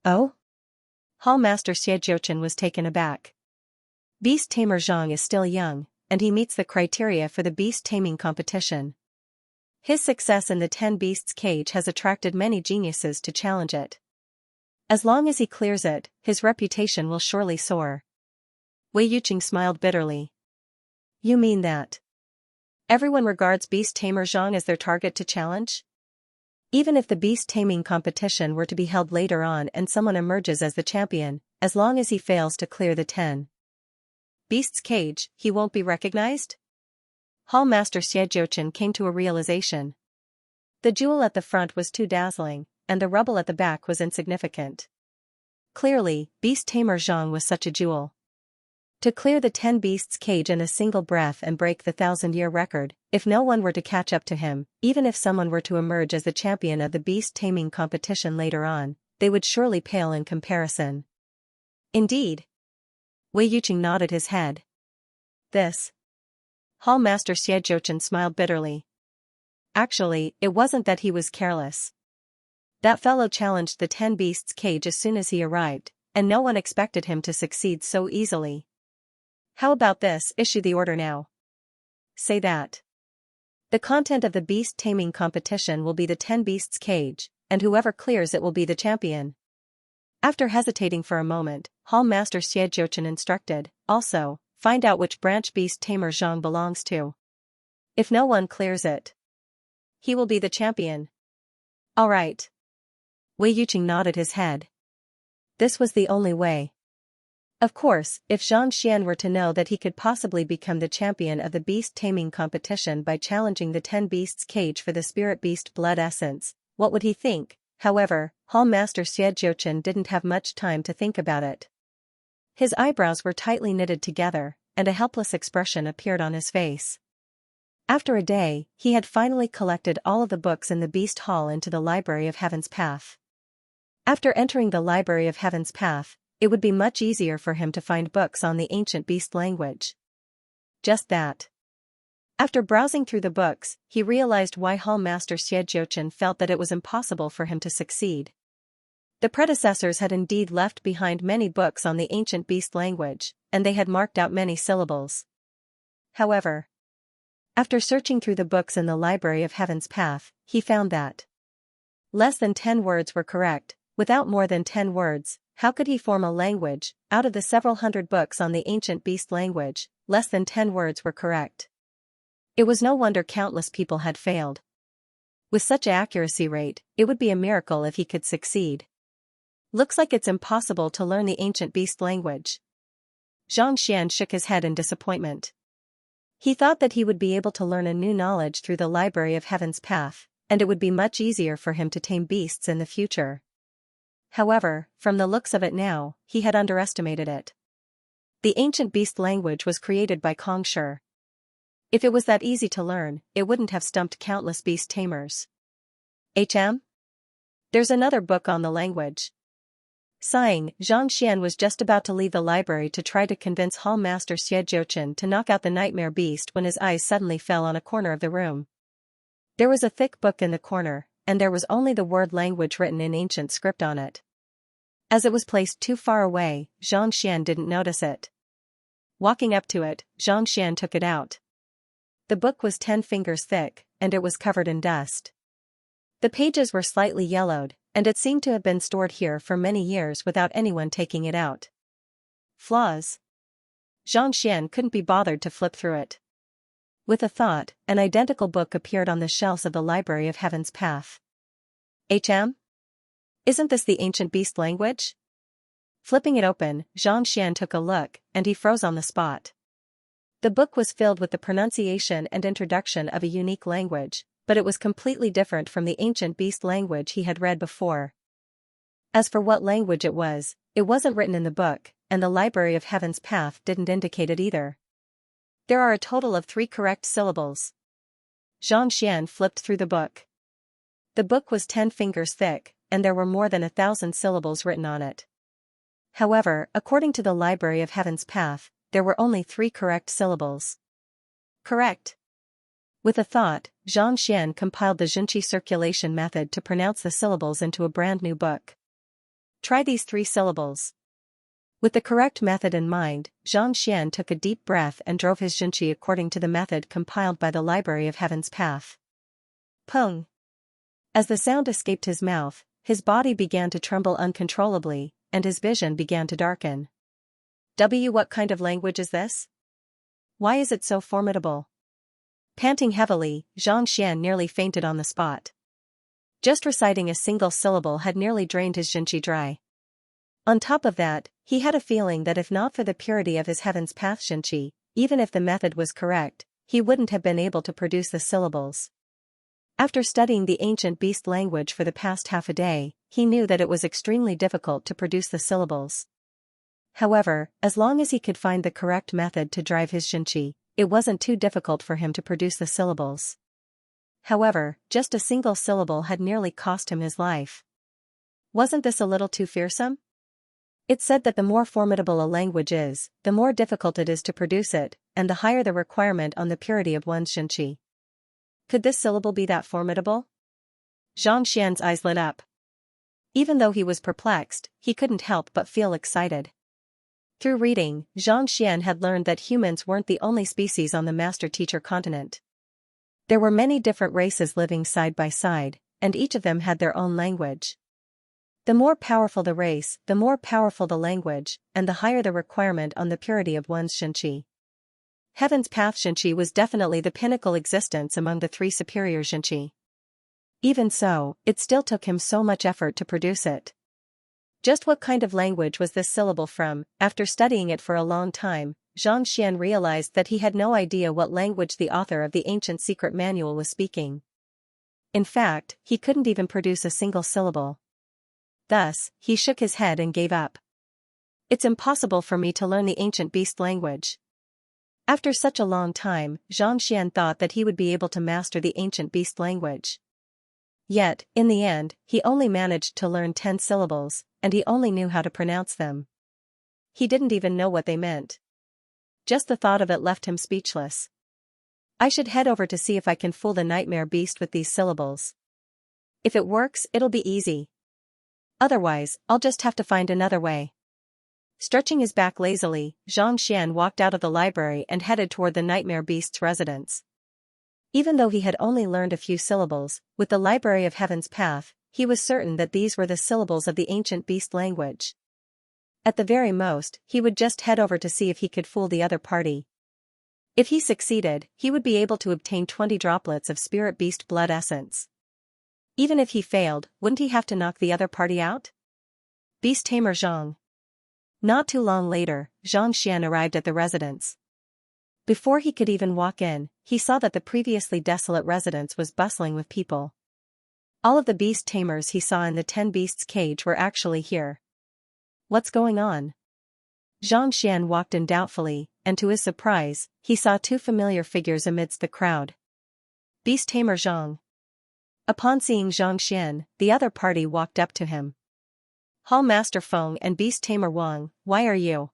[SPEAKER 1] Oh? Hall Master Xianxia was taken aback. Beast Tamer Zhang is still young, and he meets the criteria for the beast taming competition. His success in the 10 Beasts Cage has attracted many geniuses to challenge it. As long as he clears it, his reputation will surely soar. Wei Yuqing smiled bitterly. You mean that everyone regards Beast Tamer Zhang as their target to challenge? Even if the beast taming competition were to be held later on and someone emerges as the champion, as long as he fails to clear the 10 Beasts Cage, he won't be recognized? Hall Master Xianxia came to a realization. The jewel at the front was too dazzling, and the rubble at the back was insignificant. Clearly, Beast Tamer Zhang was such a jewel. To clear the 10 Beasts Cage in a single breath and break the 1,000-year record, if no one were to catch up to him, even if someone were to emerge as the champion of the beast taming competition later on, they would surely pale in comparison. Indeed. Wei Yuqing nodded his head. This. Hall Master Xianxia smiled bitterly. Actually, it wasn't that he was careless. That fellow challenged the 10 Beasts Cage as soon as he arrived, and no one expected him to succeed so easily. How about this? Issue the order now. Say that. The content of the beast taming competition will be the 10 Beasts Cage, and whoever clears it will be the champion. After hesitating for a moment, Hall Master Xianxia instructed, also, find out which branch Beast Tamer Zhang belongs to. If no one clears it, he will be the champion. All right. Wei Yuqing nodded his head. This was the only way. Of course, if Zhang Xian were to know that he could possibly become the champion of the beast taming competition by challenging the 10 Beasts Cage for the spirit beast blood essence, What would he think? However, Hall Master Xianxia didn't have much time to think about it. His eyebrows were tightly knitted together, and a helpless expression appeared on his face. After a day, he had finally collected all of the books in the Beast Hall into the Library of Heaven's Path. After entering the Library of Heaven's Path, it would be much easier for him to find books on the ancient beast language. Just that. After browsing through the books, he realized why Hall Master Xianxia felt that it was impossible for him to succeed. The predecessors had indeed left behind many books on the ancient beast language, and they had marked out many syllables. However, after searching through the books in the Library of Heaven's Path, he found that less than 10 words were correct. Without more than 10 words, how could he form a language? Out of the several hundred books on the ancient beast language, less than 10 words were correct. It was no wonder countless people had failed. With such accuracy rate, it would be a miracle if he could succeed. Looks like it's impossible to learn the ancient beast language. Xianxia shook his head in disappointment. He thought that he would be able to learn a new knowledge through the Library of Heaven's Path, and it would be much easier for him to tame beasts in the future. However, from the looks of it now, he had underestimated it. The ancient beast language was created by Xianxia. If it was that easy to learn, it wouldn't have stumped countless beast tamers. There's another book on the language. Sighing, Xianxia was just about to leave the library to try to convince Hall Master Xianxia to knock out the nightmare beast when his eyes suddenly fell on a corner of the room. There was a thick book in the corner, and there was only the word language written in ancient script on it. As it was placed too far away, Xianxia didn't notice it. Walking up to it, Xianxia took it out. The book was 10 fingers thick, and it was covered in dust. The pages were slightly yellowed, and it seemed to have been stored here for many years without anyone taking it out. Flaws. Xianxia couldn't be bothered to flip through it. With a thought, an identical book appeared on the shelves of the Library of Heaven's Path. Isn't this the ancient beast language? Flipping it open, Xianxia took a look, and he froze on the spot. The book was filled with the pronunciation and introduction of a unique language, but it was completely different from the ancient beast language he had read before. As for what language it wasn't written in the book, and the Library of Heaven's Path didn't indicate it either. There are a total of 3 correct syllables. Xianxia flipped through the book. The book was 10 fingers thick, and there were more than 1,000 syllables written on it. However, according to the Library of Heaven's Path, there were only 3 correct syllables. Correct. With a thought, Xianxia compiled the Xianxia circulation method to pronounce the syllables into a brand new book. Try these 3 syllables. With the correct method in mind, Xianxia took a deep breath and drove his Xianxia according to the method compiled by the Library of Heaven's Path. Pung. As the sound escaped his mouth, his body began to tremble uncontrollably, and his vision began to darken. What kind of language is this? Why is it so formidable? Panting heavily, Xianxia nearly fainted on the spot. Just reciting a single syllable had nearly drained his Xianxia dry. On top of that, he had a feeling that if not for the purity of his Heaven's Path Xianxia, even if the method was correct, he wouldn't have been able to produce the syllables. After studying the ancient beast language for the past half a day, he knew that it was extremely difficult to produce the syllables. However, as long as he could find the correct method to drive his Xianxia, it wasn't too difficult for him to produce the syllables. However, just a single syllable had nearly cost him his life. Wasn't this a little too fearsome? It's said that the more formidable a language is, the more difficult it is to produce it, and the higher the requirement on the purity of one's Xianxia. Could this syllable be that formidable? Xianxia's eyes lit up. Even though he was perplexed, he couldn't help but feel excited. Through reading, Xianxia had learned that humans weren't the only species on the Master-Teacher continent. There were many different races living side by side, and each of them had their own language. The more powerful the race, the more powerful the language, and the higher the requirement on the purity of one's Xianxia. Heaven's Path Xianxia was definitely the pinnacle existence among the 3 superior Xianxia. Even so, it still took him so much effort to produce it. Just what kind of language was this syllable from? After studying it for a long time, Xianxia realized that he had no idea what language the author of the ancient secret manual was speaking. In fact, he couldn't even produce a single syllable. Thus, he shook his head and gave up. It's impossible for me to learn the ancient beast language. After such a long time, Xianxia thought that he would be able to master the ancient beast language. Yet, in the end, he only managed to learn 10 syllables, and he only knew how to pronounce them. He didn't even know what they meant. Just the thought of it left him speechless. I should head over to see if I can fool the nightmare beast with these syllables. If it works, it'll be easy. Otherwise, I'll just have to find another way. Stretching his back lazily, Xianxia walked out of the library and headed toward the nightmare beast's residence. Even though he had only learned a few syllables, with the Library of Heaven's Path, he was certain that these were the syllables of the ancient beast language. At the very most, he would just head over to see if he could fool the other party. If he succeeded, he would be able to obtain 20 droplets of spirit beast blood essence. Even if he failed, wouldn't he have to knock the other party out? Beast Tamer Zhang. Not too long later, Xianxia arrived at the residence. Before he could even walk in, he saw that the previously desolate residence was bustling with people. All of the beast tamers he saw in the 10 beasts cage were actually here. What's going on? Xianxia walked in doubtfully, and to his surprise, he saw 2 familiar figures amidst the crowd. Beast Tamer Zhang. Upon seeing Xianxia, the other party walked up to him. Hall Master Feng and Beast Tamer Wang, why are you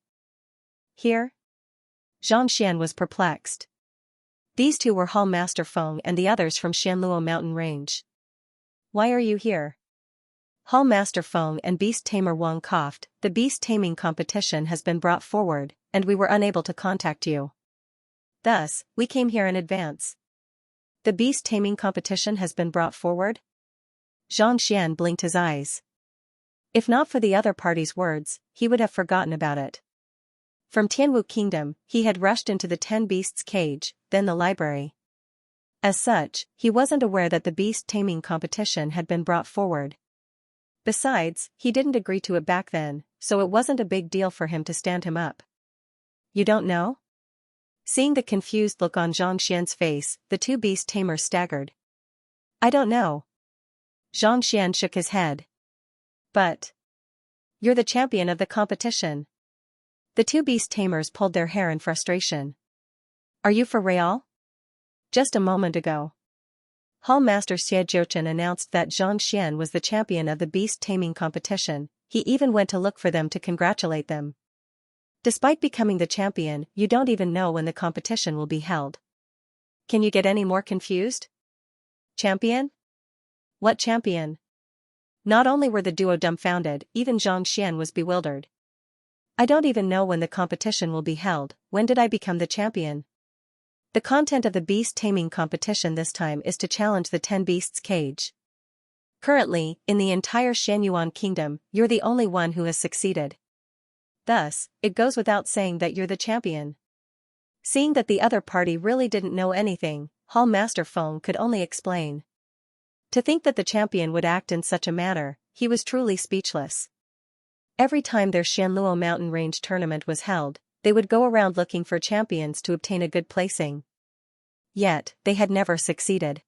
[SPEAKER 1] here? Xianxia was perplexed. These 2 were Hall Master Feng and the others from Shanluo Mountain Range. Why are you here? Hall Master Feng and Beast Tamer Wang coughed. The beast taming competition has been brought forward, and we were unable to contact you. Thus, we came here in advance. The beast taming competition has been brought forward? Xianxia blinked his eyes. If not for the other party's words, he would have forgotten about it. From Tianwu Kingdom, he had rushed into the 10 beasts cage, then the library. As such, he wasn't aware that the beast taming competition had been brought forward. Besides, he didn't agree to it back then, so it wasn't a big deal for him to stand him up. You don't know? Seeing the confused look on Xianxia's face, the 2 beast tamers staggered. I don't know. Xianxia shook his head. But you're the champion of the competition. The 2 beast tamers pulled their hair in frustration. Are you for real? Just a moment ago, Hall Master Xie Jiuchen announced that Xianxia was the champion of the beast taming competition. He even went to look for them to congratulate them. Despite becoming the champion, you don't even know when the competition will be held. Can you get any more confused? Champion? What champion? Not only were the duo dumbfounded, even Xianxia was bewildered. I don't even know when the competition will be held. When did I become the champion? The content of the beast taming competition this time is to challenge the 10 beasts cage. Currently, in the entire Shangyuan Kingdom, you're the only one who has succeeded. Thus, it goes without saying that you're the champion. Seeing that the other party really didn't know anything, Hall Master Feng could only explain. To think that the champion would act in such a manner, he was truly speechless. Every time their Shanluo Mountain Range tournament was held, they would go around looking for champions to obtain a good placing. Yet, they had never succeeded.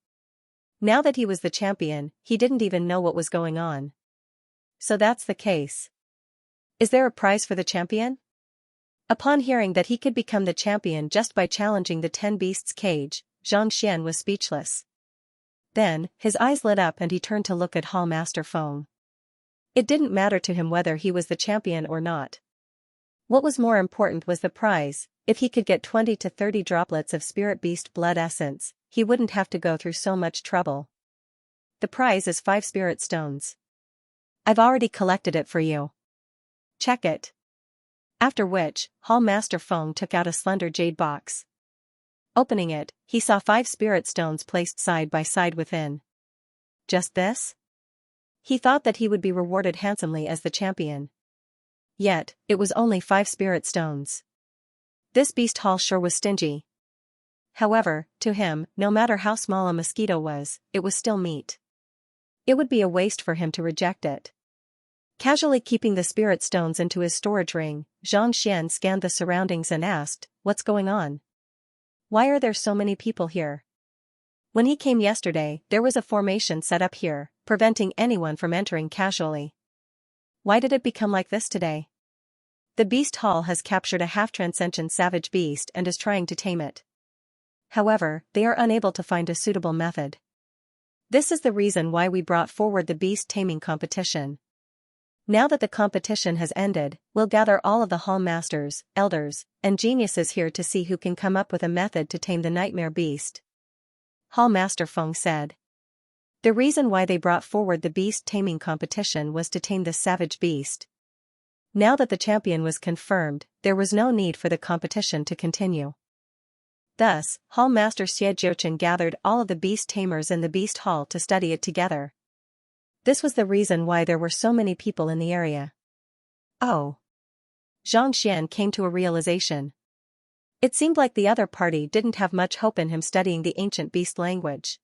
[SPEAKER 1] Now that he was the champion, he didn't even know what was going on. So that's the case. Is there a prize for the champion? Upon hearing that he could become the champion just by challenging the 10 beasts cage, Xianxia was speechless. Then, his eyes lit up and he turned to look at Hall Master Feng. It didn't matter to him whether he was the champion or not. What was more important was the prize. If he could get 20 to 30 droplets of spirit beast blood essence, he wouldn't have to go through so much trouble. The prize is 5 spirit stones. I've already collected it for you. Check it. After which, Hall Master Feng took out a slender jade box. Opening it, he saw 5 spirit stones placed side by side within. Just this? He thought that he would be rewarded handsomely as the champion. Yet, it was only 5 spirit stones. This beast hall sure was stingy. However, to him, no matter how small a mosquito was, it was still meat. It would be a waste for him to reject it. Casually keeping the spirit stones into his storage ring, Xianxia scanned the surroundings and asked, "What's going on? Why are there so many people here?" When he came yesterday, there was a formation set up here, preventing anyone from entering casually. Why did it become like this today? The Beast Hall has captured a half-transcendent savage beast and is trying to tame it. However, they are unable to find a suitable method. This is the reason why we brought forward the beast taming competition. Now that the competition has ended, we'll gather all of the hall masters, elders, and geniuses here to see who can come up with a method to tame the nightmare beast. Hall Master Feng said. The reason why they brought forward the beast taming competition was to tame this savage beast. Now that the champion was confirmed, there was no need for the competition to continue. Thus, Hall Master Xianxia gathered all of the beast tamers in the beast hall to study it together. This was the reason why there were so many people in the area. Oh. Xianxia came to a realization. It seemed like the other party didn't have much hope in him studying the ancient beast language.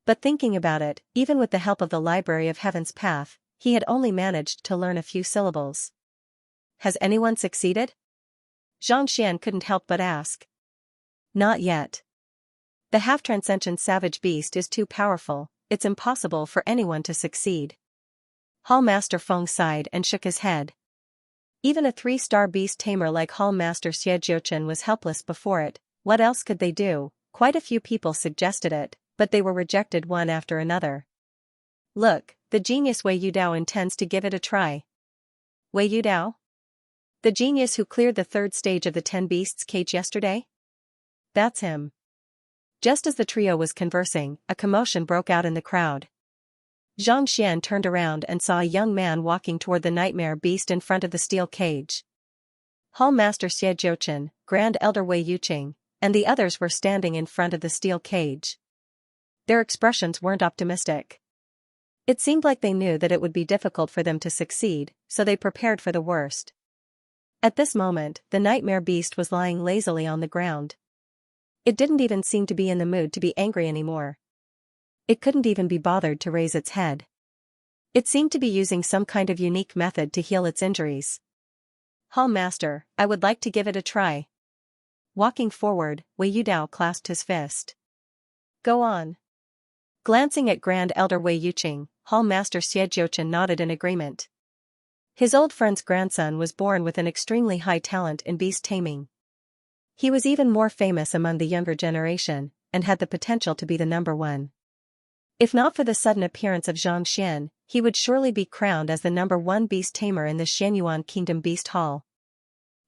[SPEAKER 1] But thinking about it, even with the help of the Library of Heaven's Path, he had only managed to learn a few syllables. Has anyone succeeded? Xianxia couldn't help but ask. Not yet. The half-transcendent savage beast is too powerful, it's impossible for anyone to succeed. Hall Master Feng sighed and shook his head. Even a 3-star beast tamer like Hall Master Xianxia was helpless before it. What else could they do? Quite a few people suggested it, but they were rejected one after another. Look, the genius Wei Yudao intends to give it a try. Wei Yudao? The genius who cleared the 3rd stage of the 10 beasts cage yesterday? That's him. Just as the trio was conversing, a commotion broke out in the crowd. Xianxia turned around and saw a young man walking toward the nightmare beast in front of the steel cage. Hall Master Xianxia, Grand Elder Wei Yuqing, and the others were standing in front of the steel cage. Their expressions weren't optimistic. It seemed like they knew that it would be difficult for them to succeed, so they prepared for the worst. At this moment, the nightmare beast was lying lazily on the ground. It didn't even seem to be in the mood to be angry anymore. It couldn't even be bothered to raise its head. It seemed to be using some kind of unique method to heal its injuries. Hall Master, I would like to give it a try. Walking forward, Wei Yudao clasped his fist. Go on. Glancing at Grand Elder Wei Yuqing, Hall Master Xianxia nodded in agreement. His old friend's grandson was born with an extremely high talent in beast taming. He was even more famous among the younger generation, and had the potential to be the number one. If not for the sudden appearance of Xianxia, he would surely be crowned as the number one beast tamer in the Xianyuan Kingdom Beast Hall.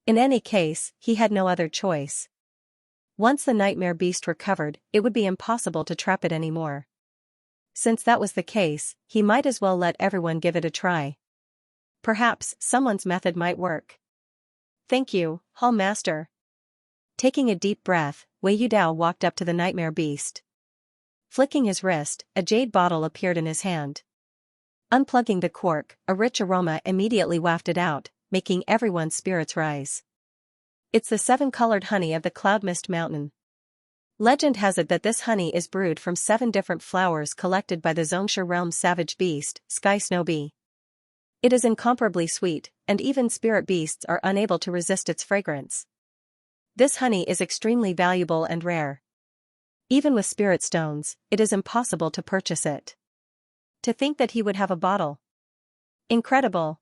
[SPEAKER 1] In any case, he had no other choice. Once the nightmare beast recovered, it would be impossible to trap it anymore. Since that was the case, he might as well let everyone give it a try. Perhaps someone's method might work. Thank you, Hall Master. Taking a deep breath, Wei Yudao walked up to the nightmare beast. Flicking his wrist, a jade bottle appeared in his hand. Unplugging the cork, a rich aroma immediately wafted out, making everyone's spirits rise. It's the 7-colored honey of the Cloud Mist Mountain. Legend has it that this honey is brewed from 7 different flowers collected by the Xianxia realm's savage beast, Sky Snow Bee. It is incomparably sweet, and even spirit beasts are unable to resist its fragrance. This honey is extremely valuable and rare. Even with spirit stones, it is impossible to purchase it. To think that he would have a bottle. Incredible.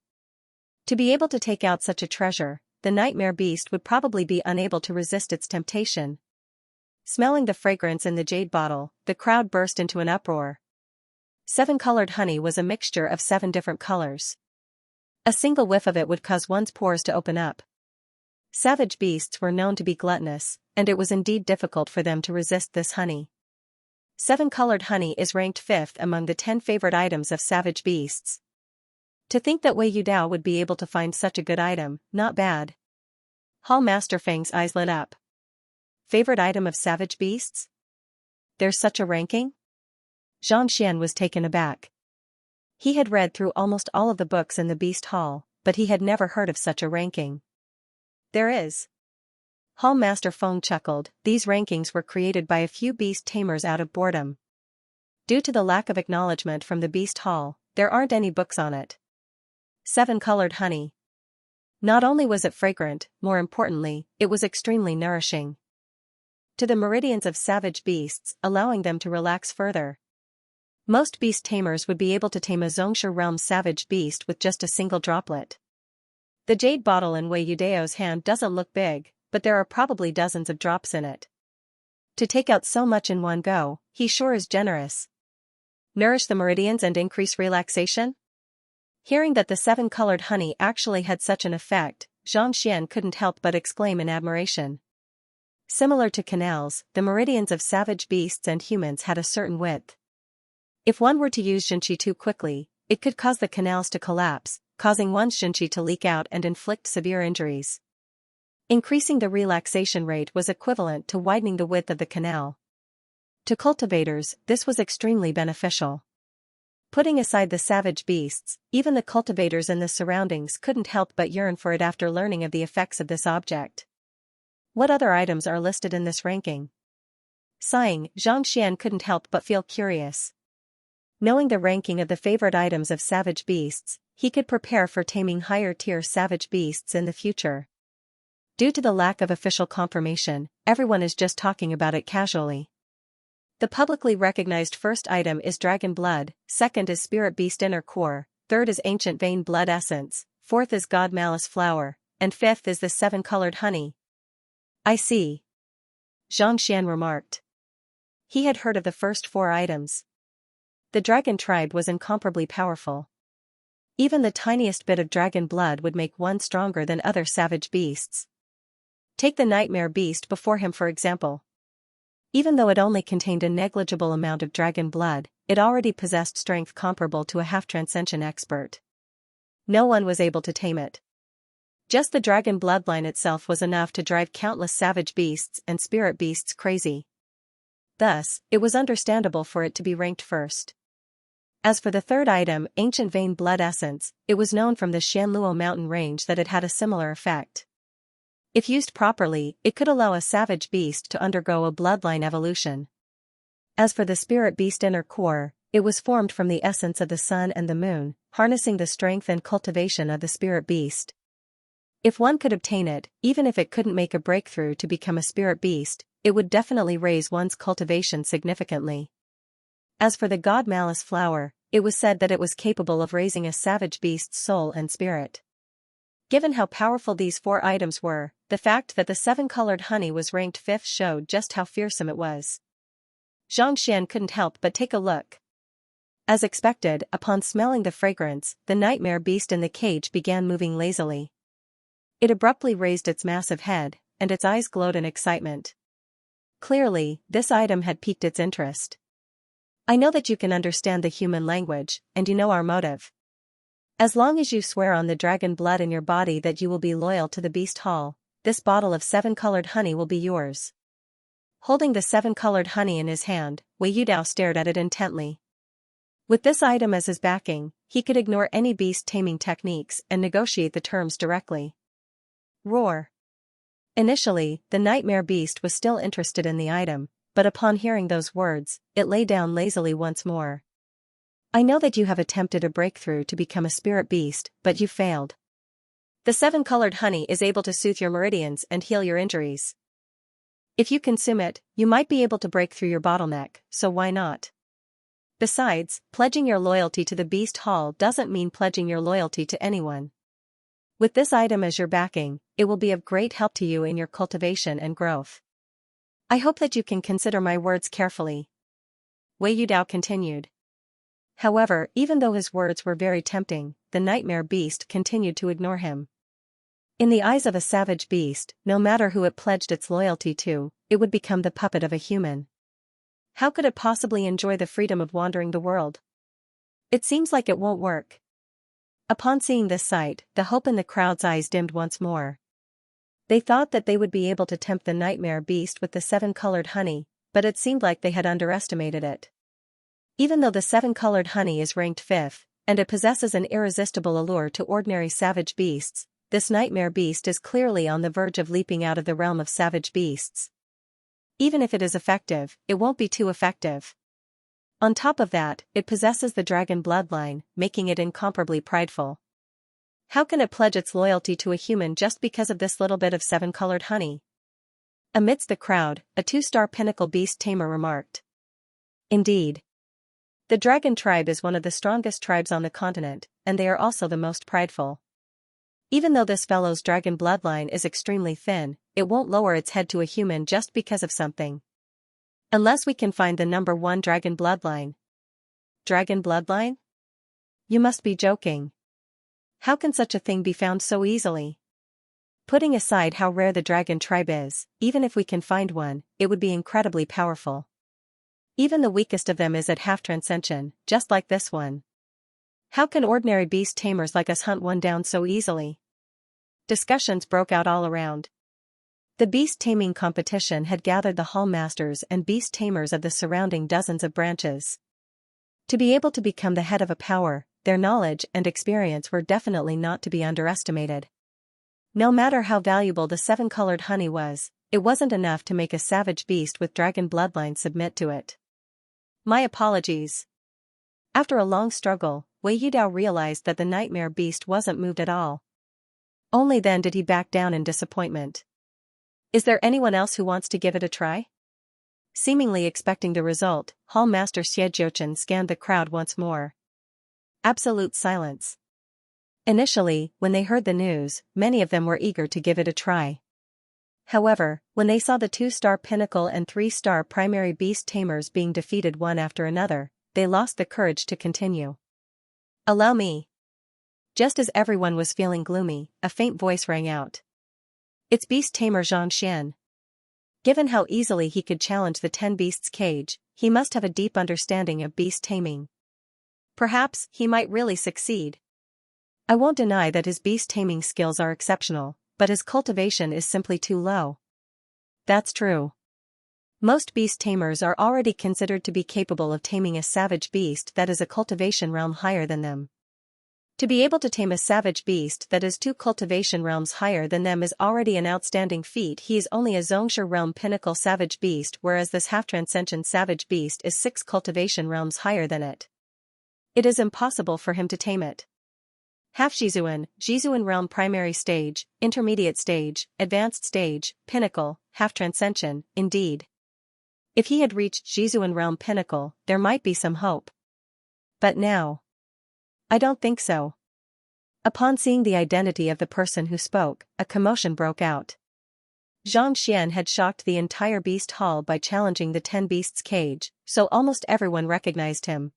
[SPEAKER 1] To be able to take out such a treasure, the nightmare beast would probably be unable to resist its temptation. Smelling the fragrance in the jade bottle, the crowd burst into an uproar. 7-colored honey was a mixture of 7 different colors. A single whiff of it would cause one's pores to open up. Savage beasts were known to be gluttonous, and it was indeed difficult for them to resist this honey. 7-colored honey is ranked 5th among the 10 favorite items of savage beasts. To think that Wei Yudao would be able to find such a good item, not bad. Hall Master Feng's eyes lit up. Favorite item of savage beasts? There's such a ranking? Xianxia was taken aback. He had read through almost all of the books in the Beast Hall, but he had never heard of such a ranking. There is. Hall Master Feng chuckled. These rankings were created by a few beast tamers out of boredom. Due to the lack of acknowledgement from the Beast Hall, there aren't any books on it. 7-colored honey. Not only was it fragrant, more importantly, it was extremely nourishing. to the meridians of savage beasts, allowing them to relax further. Most beast tamers would be able to tame a Xianxia realm savage beast with just a single droplet. The jade bottle in Wei Yudeo's hand doesn't look big, but there are probably dozens of drops in it. To take out so much in one go, he sure is generous. Nourish the meridians and increase relaxation? Hearing that the 7-colored honey actually had such an effect, Xianxia couldn't help but exclaim in admiration. Similar to canals, the meridians of savage beasts and humans had a certain width. If one were to use Xianxia too quickly, it could cause the canals to collapse, causing one's Xianxia to leak out and inflict severe injuries. Increasing the relaxation rate was equivalent to widening the width of the canal. To cultivators, this was extremely beneficial. Putting aside the savage beasts, even the cultivators in the surroundings couldn't help but yearn for it after learning of the effects of this object. What other items are listed in this ranking? Sighing, Xianxia couldn't help but feel curious. Knowing the ranking of the favorite items of savage beasts, he could prepare for taming higher-tier savage beasts in the future. Due to the lack of official confirmation, everyone is just talking about it casually. The publicly recognized first item is dragon blood, second is spirit beast inner core, third is ancient vein blood essence, fourth is god malice flower, and fifth is the 7-colored honey. I see. Xianxia remarked. He had heard of the first 4 items. The dragon tribe was incomparably powerful. Even the tiniest bit of dragon blood would make one stronger than other savage beasts. Take the nightmare beast before him for example. Even though it only contained a negligible amount of dragon blood, it already possessed strength comparable to a half-transcension expert. No one was able to tame it. Just the dragon bloodline itself was enough to drive countless savage beasts and spirit beasts crazy. Thus, it was understandable for it to be ranked first. As for the third item, ancient vein blood essence, it was known from the Shanluo mountain range that it had a similar effect. If used properly, it could allow a savage beast to undergo a bloodline evolution. As for the spirit beast inner core, it was formed from the essence of the sun and the moon, harnessing the strength and cultivation of the spirit beast. If one could obtain it, even if it couldn't make a breakthrough to become a spirit beast, it would definitely raise one's cultivation significantly. As for the god malice flower, it was said that it was capable of raising a savage beast's soul and spirit. Given how powerful these 4 items were, the fact that the 7-colored honey was ranked 5th showed just how fearsome it was. Xianxia couldn't help but take a look. As expected, upon smelling the fragrance, the nightmare beast in the cage began moving lazily. It abruptly raised its massive head, and its eyes glowed in excitement. Clearly, this item had piqued its interest. I know that you can understand the human language, and you know our motive. As long as you swear on the dragon blood in your body that you will be loyal to the beast hall, this bottle of 7-colored honey will be yours. Holding the 7-colored honey in his hand, Wei Yudao stared at it intently. With this item as his backing, he could ignore any beast taming techniques and negotiate the terms directly. Roar. Initially, the nightmare beast was still interested in the item, but upon hearing those words, it lay down lazily once more. I know that you have attempted a breakthrough to become a spirit beast, but you failed. The 7-colored honey is able to soothe your meridians and heal your injuries. If you consume it, you might be able to break through your bottleneck, so why not? Besides, pledging your loyalty to the beast hall doesn't mean pledging your loyalty to anyone. With this item as your backing, it will be of great help to you in your cultivation and growth. I hope that you can consider my words carefully. Wei Yudao continued. However, even though his words were very tempting, the nightmare beast continued to ignore him. In the eyes of a savage beast, no matter who it pledged its loyalty to, it would become the puppet of a human. How could it possibly enjoy the freedom of wandering the world? It seems like it won't work. Upon seeing this sight, the hope in the crowd's eyes dimmed once more. They thought that they would be able to tempt the nightmare beast with the 7-colored honey, but it seemed like they had underestimated it. Even though the 7-colored honey is ranked 5th, and it possesses an irresistible allure to ordinary savage beasts, this nightmare beast is clearly on the verge of leaping out of the realm of savage beasts. Even if it is effective, it won't be too effective. On top of that, it possesses the dragon bloodline, making it incomparably prideful. How can it pledge its loyalty to a human just because of this little bit of 7-colored honey? Amidst the crowd, a 2-star pinnacle beast tamer remarked. Indeed. The dragon tribe is one of the strongest tribes on the continent, and they are also the most prideful. Even though this fellow's dragon bloodline is extremely thin, it won't lower its head to a human just because of something. Unless we can find the number 1 dragon bloodline. Dragon bloodline? You must be joking. How can such a thing be found so easily? Putting aside how rare the dragon tribe is, even if we can find one, it would be incredibly powerful. Even the weakest of them is at half transcension, just like this one. How can ordinary beast tamers like us hunt one down so easily? Discussions broke out all around. The beast taming competition had gathered the hall masters and beast tamers of the surrounding dozens of branches. To be able to become the head of a power, their knowledge and experience were definitely not to be underestimated. No matter how valuable the 7-colored honey was, it wasn't enough to make a savage beast with dragon bloodline submit to it. My apologies. After a long struggle, Wei Yudao realized that the nightmare beast wasn't moved at all. Only then did he back down in disappointment. Is there anyone else who wants to give it a try? Seemingly expecting the result, Hall Master Xie scanned the crowd once more. Absolute silence. Initially, when they heard the news, many of them were eager to give it a try. However, when they saw the 2-star pinnacle and 3-star primary beast tamers being defeated one after another, they lost the courage to continue. Allow me. Just as everyone was feeling gloomy, a faint voice rang out. It's beast tamer Xianxia. Given how easily he could challenge the 10 beasts cage, he must have a deep understanding of beast taming. Perhaps he might really succeed. I won't deny that his beast taming skills are exceptional, but his cultivation is simply too low. That's true. Most beast tamers are already considered to be capable of taming a savage beast that is a cultivation realm higher than them. To be able to tame a savage beast that is 2 cultivation realms higher than them is already an outstanding feat. He is only a Xianxia realm pinnacle savage beast, whereas this half-transcension savage beast is 6 cultivation realms higher than it. It is impossible for him to tame it. Jizuan realm primary stage, intermediate stage, advanced stage, pinnacle, half-transcension, indeed. If he had reached Jizuan realm pinnacle, there might be some hope. But now. I don't think so. Upon seeing the identity of the person who spoke, a commotion broke out. Xianxia had shocked the entire beast hall by challenging the 10 beasts cage, so almost everyone recognized him.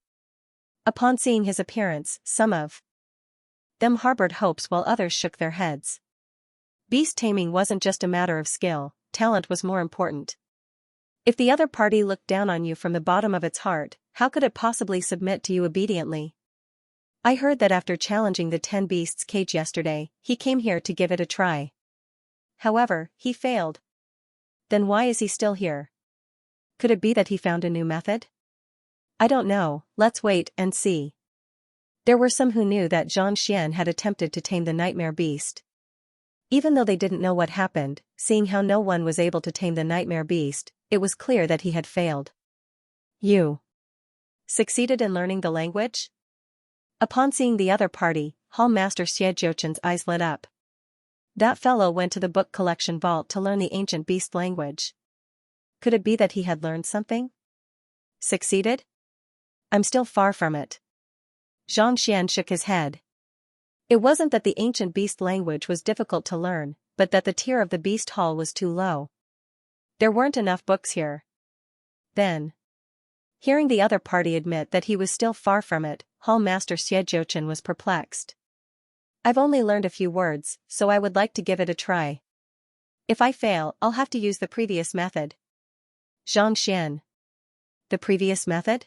[SPEAKER 1] Upon seeing his appearance, some of them harbored hopes while others shook their heads. Beast taming wasn't just a matter of skill, talent was more important. If the other party looked down on you from the bottom of its heart, how could it possibly submit to you obediently? I heard that after challenging the 10 beasts cage yesterday, he came here to give it a try. However, he failed. Then why is he still here? Could it be that he found a new method? I don't know, let's wait and see. There were some who knew that Xianxia had attempted to tame the nightmare beast. Even though they didn't know what happened, seeing how no one was able to tame the nightmare beast, it was clear that he had failed. You succeeded in learning the language? Upon seeing the other party, Hall Master Xianxia's eyes lit up. That fellow went to the book collection vault to learn the ancient beast language. Could it be that he had learned something? Succeeded? I'm still far from it. Xianxia shook his head. It wasn't that the ancient beast language was difficult to learn, but that the tier of the beast hall was too low. There weren't enough books here. Then, hearing the other party admit that he was still far from it, Hall Master Xianxia was perplexed. I've only learned a few words, so I would like to give it a try. If I fail, I'll have to use the previous method. Xianxia. The previous method?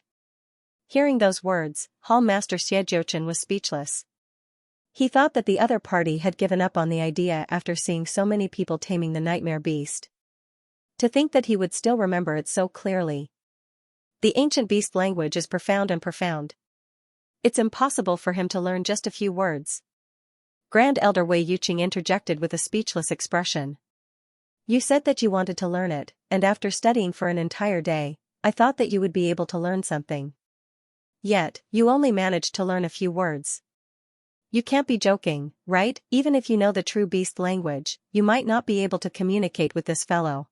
[SPEAKER 1] Hearing those words, Hall Master Xianxia was speechless. He thought that the other party had given up on the idea after seeing so many people taming the nightmare beast. To think that he would still remember it so clearly. The ancient beast language is profound and profound. It's impossible for him to learn just a few words. Grand Elder Wei Yuqing interjected with a speechless expression. You said that you wanted to learn it, and after studying for an entire day, I thought that you would be able to learn something. Yet, you only managed to learn a few words. You can't be joking, right? Even if you know the true beast language, you might not be able to communicate with this fellow.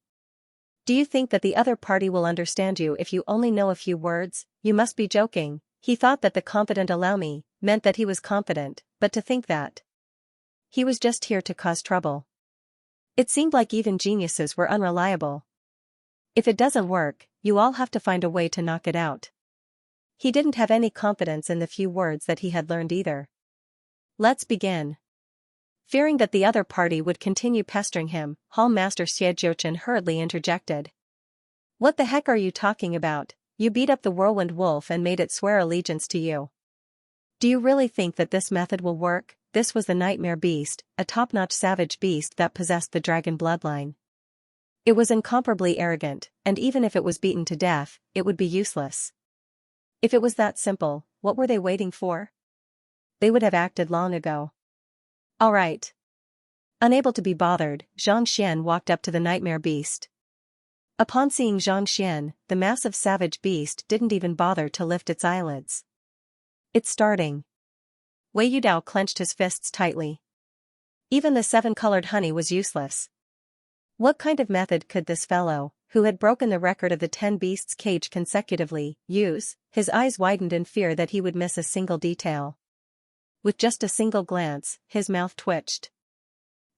[SPEAKER 1] Do you think that the other party will understand you if you only know a few words? You must be joking. He thought that the confident allow me meant that he was confident, but to think that he was just here to cause trouble. It seemed like even geniuses were unreliable. If it doesn't work, you all have to find a way to knock it out. He didn't have any confidence in the few words that he had learned either. Let's begin. Fearing that the other party would continue pestering him, Hall Master Xianxia hurriedly interjected. What the heck are you talking about? You beat up the whirlwind wolf and made it swear allegiance to you. Do you really think that this method will work? This was the nightmare beast, a top-notch savage beast that possessed the dragon bloodline. It was incomparably arrogant, and even if it was beaten to death, it would be useless. If it was that simple, what were they waiting for? They would have acted long ago. All right. Unable to be bothered, Xianxia walked up to the nightmare beast. Upon seeing Xianxia, the massive savage beast didn't even bother to lift its eyelids. It's starting. Wei Yudao clenched his fists tightly. Even the 7-colored honey was useless. What kind of method could this fellow, who had broken the record of the 10 beasts cage consecutively, use? His eyes widened in fear that he would miss a single detail. With just a single glance, his mouth twitched.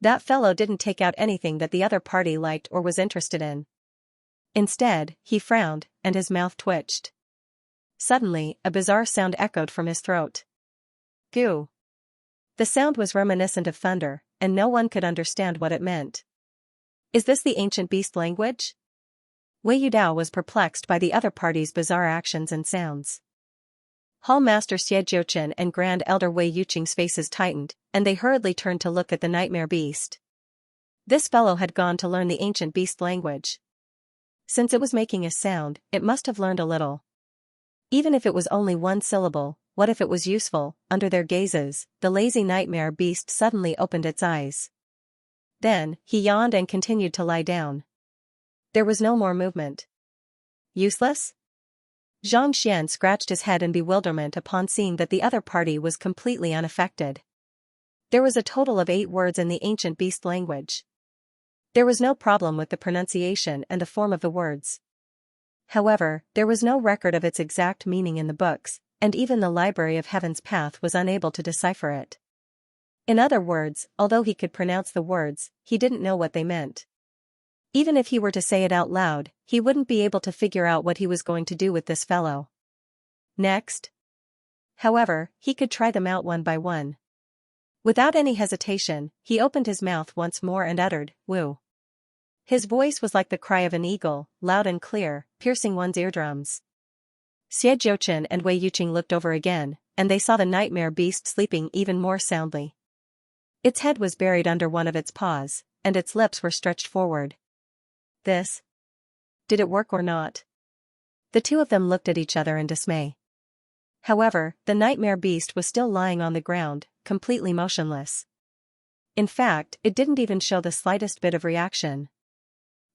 [SPEAKER 1] That fellow didn't take out anything that the other party liked or was interested in. Instead, he frowned, and his mouth twitched. Suddenly, a bizarre sound echoed from his throat. Goo. The sound was reminiscent of thunder, and no one could understand what it meant. Is this the ancient beast language? Wei Yudao was perplexed by the other party's bizarre actions and sounds. Hall Master Xianxia and Grand Elder Wei Yuqing's faces tightened, and they hurriedly turned to look at the nightmare beast. This fellow had gone to learn the ancient beast language. Since it was making a sound, it must have learned a little. Even if it was only one syllable, what if it was useful? Under their gazes, the lazy nightmare beast suddenly opened its eyes. Then, he yawned and continued to lie down. There was no more movement. Useless? Xianxia scratched his head in bewilderment upon seeing that the other party was completely unaffected. There was a total of 8 words in the ancient beast language. There was no problem with the pronunciation and the form of the words. However, there was no record of its exact meaning in the books, and even the Library of Heaven's Path was unable to decipher it. In other words, although he could pronounce the words, he didn't know what they meant. Even if he were to say it out loud, he wouldn't be able to figure out what he was going to do with this fellow. Next. However, he could try them out one by one. Without any hesitation, he opened his mouth once more and uttered, "Woo." His voice was like the cry of an eagle, loud and clear, piercing one's eardrums. Xianxia and Wei Yuqing looked over again, and they saw the nightmare beast sleeping even more soundly. Its head was buried under one of its paws, and its lips were stretched forward. Did it work or not? The two of them looked at each other in dismay. However, the nightmare beast was still lying on the ground, completely motionless. In fact, it didn't even show the slightest bit of reaction.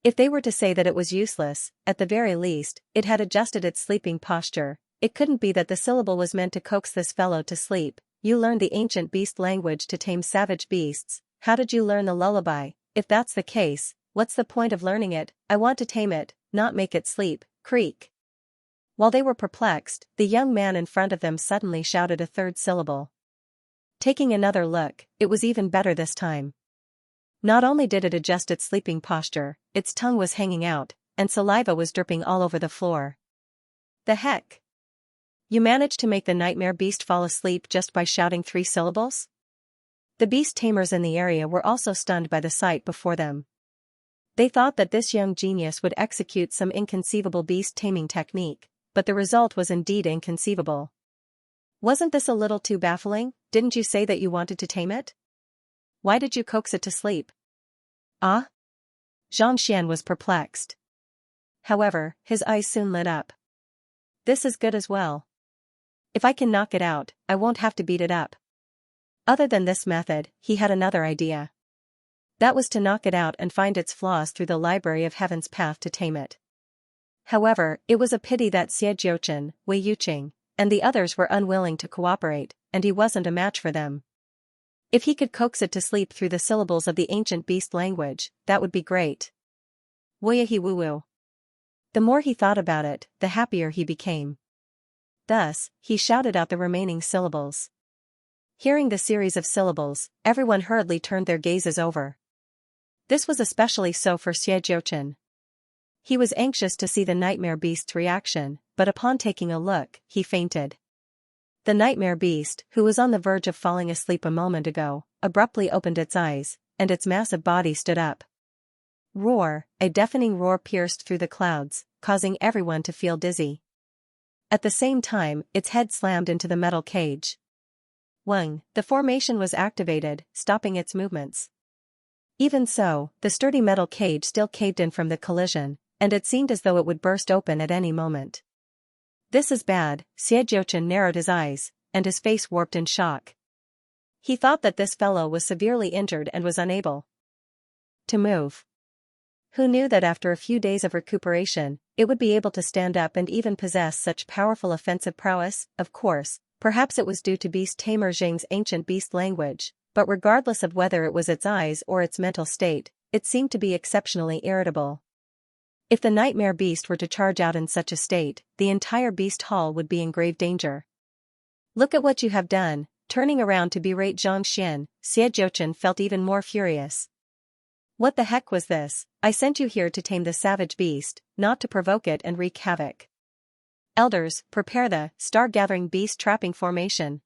[SPEAKER 1] If they were to say that it was useless, at the very least, it had adjusted its sleeping posture. It couldn't be that the syllable was meant to coax this fellow to sleep. You learned the ancient beast language to tame savage beasts. How did you learn the lullaby? If that's the case, what's the point of learning it? I want to tame it, not make it sleep. Creak. While they were perplexed, the young man in front of them suddenly shouted a third syllable. Taking another look, it was even better this time. Not only did it adjust its sleeping posture, its tongue was hanging out, and saliva was dripping all over the floor. The heck? You managed to make the nightmare beast fall asleep just by shouting 3 syllables? The beast tamers in the area were also stunned by the sight before them. They thought that this young genius would execute some inconceivable beast taming technique, but the result was indeed inconceivable. Wasn't this a little too baffling? Didn't you say that you wanted to tame it? Why did you coax it to sleep? Ah? Xianxia was perplexed. However, his eyes soon lit up. This is good as well. If I can knock it out, I won't have to beat it up. Other than this method, he had another idea. That was to knock it out and find its flaws through the Library of Heaven's Path to tame it. However, it was a pity that Xianxia, Wei Yuqing, and the others were unwilling to cooperate, and he wasn't a match for them. If he could coax it to sleep through the syllables of the ancient beast language, that would be great. Woyahi woo woo. The more he thought about it, the happier he became. Thus, he shouted out the remaining syllables. Hearing the series of syllables, everyone hurriedly turned their gazes over. This was especially so for Xianxia. He was anxious to see the nightmare beast's reaction, but upon taking a look, he fainted. The nightmare beast, who was on the verge of falling asleep a moment ago, abruptly opened its eyes, and its massive body stood up. Roar, a deafening roar pierced through the clouds, causing everyone to feel dizzy. At the same time, its head slammed into the metal cage. Wang, the formation was activated, stopping its movements. Even so, the sturdy metal cage still caved in from the collision, and it seemed as though it would burst open at any moment. This is bad, Xianxia narrowed his eyes, and his face warped in shock. He thought that this fellow was severely injured and was unable to move. Who knew that after a few days of recuperation, it would be able to stand up and even possess such powerful offensive prowess? Of course, perhaps it was due to beast tamer Zheng's ancient beast language, but regardless of whether it was its eyes or its mental state, it seemed to be exceptionally irritable. If the nightmare beast were to charge out in such a state, the entire beast hall would be in grave danger. Look at what you have done. Turning around to berate Xianxia, Xianxia felt even more furious. What the heck was this? I sent you here to tame the savage beast, not to provoke it and wreak havoc. Elders, prepare the star-gathering beast trapping formation.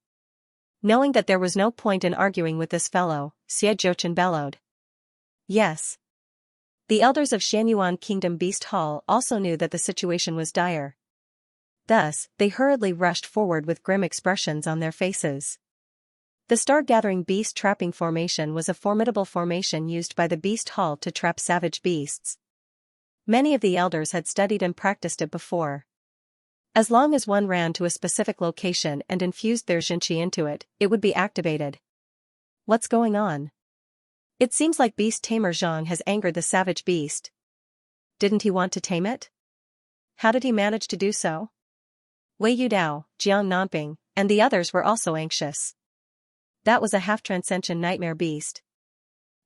[SPEAKER 1] Knowing that there was no point in arguing with this fellow, Xianxia bellowed. Yes. The elders of Xianyuan Kingdom Beast Hall also knew that the situation was dire. Thus, they hurriedly rushed forward with grim expressions on their faces. The star-gathering beast trapping formation was a formidable formation used by the Beast Hall to trap savage beasts. Many of the elders had studied and practiced it before. As long as one ran to a specific location and infused their Xianxia into it, it would be activated. What's going on? It seems like Beast Tamer Zhang has angered the savage beast. Didn't he want to tame it? How did he manage to do so? Wei Yudao, Jiang Nanping, and the others were also anxious. That was a half-transcension nightmare beast.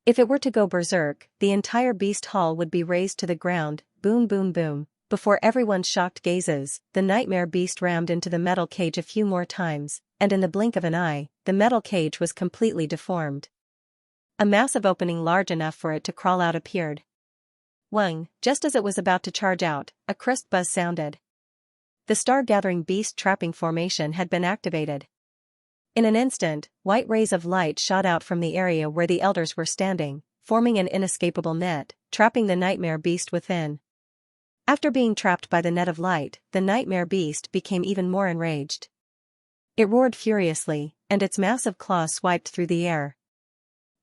[SPEAKER 1] If it were to go berserk, the entire beast hall would be razed to the ground, boom boom boom. Before everyone's shocked gazes, the nightmare beast rammed into the metal cage a few more times, and in the blink of an eye, the metal cage was completely deformed. A massive opening large enough for it to crawl out appeared. Wang, just as it was about to charge out, a crisp buzz sounded. The star-gathering beast trapping formation had been activated. In an instant, white rays of light shot out from the area where the elders were standing, forming an inescapable net, trapping the nightmare beast within. After being trapped by the net of light, the nightmare beast became even more enraged. It roared furiously, and its massive claws swiped through the air.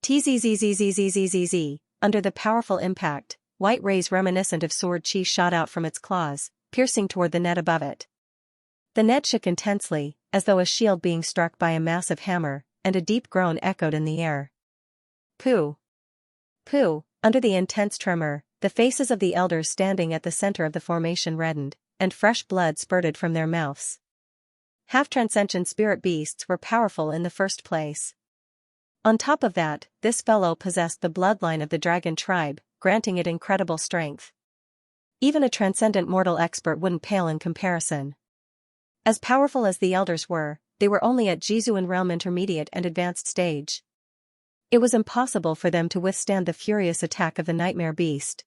[SPEAKER 1] Tzzzzzzzzzzzzzz. Under the powerful impact, white rays reminiscent of sword chi shot out from its claws, piercing toward the net above it. The net shook intensely, as though a shield being struck by a massive hammer, and a deep groan echoed in the air. Pooh! Pooh! Under the intense tremor, the faces of the elders standing at the center of the formation reddened, and fresh blood spurted from their mouths. Half-transcension spirit beasts were powerful in the first place. On top of that, this fellow possessed the bloodline of the dragon tribe, granting it incredible strength. Even a transcendent mortal expert wouldn't pale in comparison. As powerful as the elders were, they were only at Jizuan realm intermediate and advanced stage. It was impossible for them to withstand the furious attack of the nightmare beast.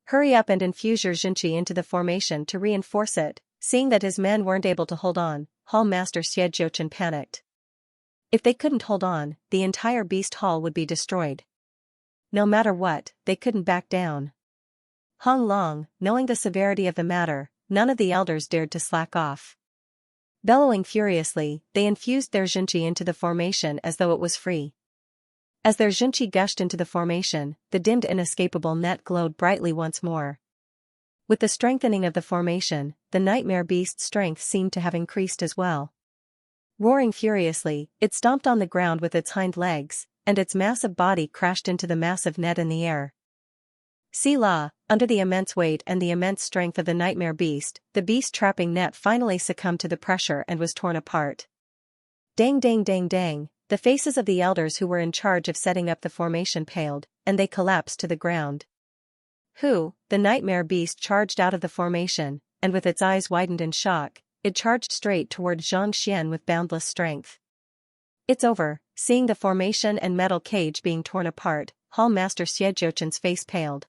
[SPEAKER 1] Hurry up and infuse your Xianxia into the formation to reinforce it. Seeing that his men weren't able to hold on, Hall Master Xianxia panicked. If they couldn't hold on, the entire beast hall would be destroyed. No matter what, they couldn't back down. Hong Long, knowing the severity of the matter, none of the elders dared to slack off. Bellowing furiously, they infused their Xianxia into the formation as though it was free. As their Xianxia gushed into the formation, the dimmed inescapable net glowed brightly once more. With the strengthening of the formation, the nightmare beast's strength seemed to have increased as well. Roaring furiously, it stomped on the ground with its hind legs, and its massive body crashed into the massive net in the air. Selah, under the immense weight and the immense strength of the nightmare beast, the beast-trapping net finally succumbed to the pressure and was torn apart. Dang dang dang dang, the faces of the elders who were in charge of setting up the formation paled, and they collapsed to the ground. The nightmare beast charged out of the formation, and with its eyes widened in shock, it charged straight toward Xianxia with boundless strength. It's over. Seeing the formation and metal cage being torn apart, Hall Master Xiaojiuchen's face paled.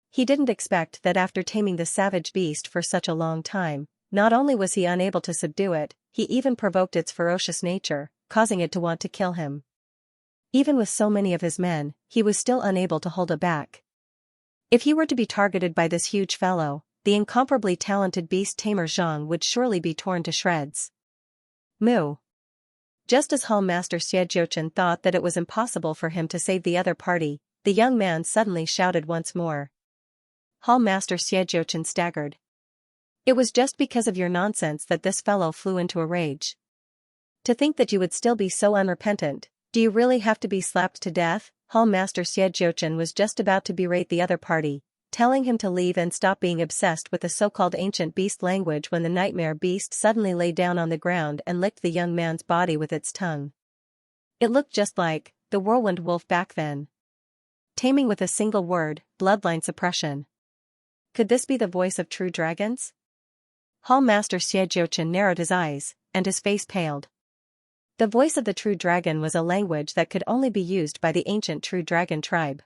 [SPEAKER 1] He didn't expect that after taming the savage beast for such a long time, not only was he unable to subdue it, he even provoked its ferocious nature, causing it to want to kill him. Even with so many of his men, he was still unable to hold it back. If he were to be targeted by this huge fellow, the incomparably talented beast tamer Zhang would surely be torn to shreds. Moo. Just as Hall Master Xiaojiuchen thought that it was impossible for him to save the other party, the young man suddenly shouted once more. Hall Master Xiaojiuchen staggered. It was just because of your nonsense that this fellow flew into a rage. To think that you would still be so unrepentant, do you really have to be slapped to death? Hall Master Xiaojiuchen was just about to berate the other party, telling him to leave and stop being obsessed with the so-called ancient beast language when the nightmare beast suddenly lay down on the ground and licked the young man's body with its tongue. It looked just like the whirlwind wolf back then. Taming with a single word, bloodline suppression. Could this be the voice of true dragons? Hall Master Xiaojiuchen narrowed his eyes, and his face paled. The voice of the true dragon was a language that could only be used by the ancient true dragon tribe.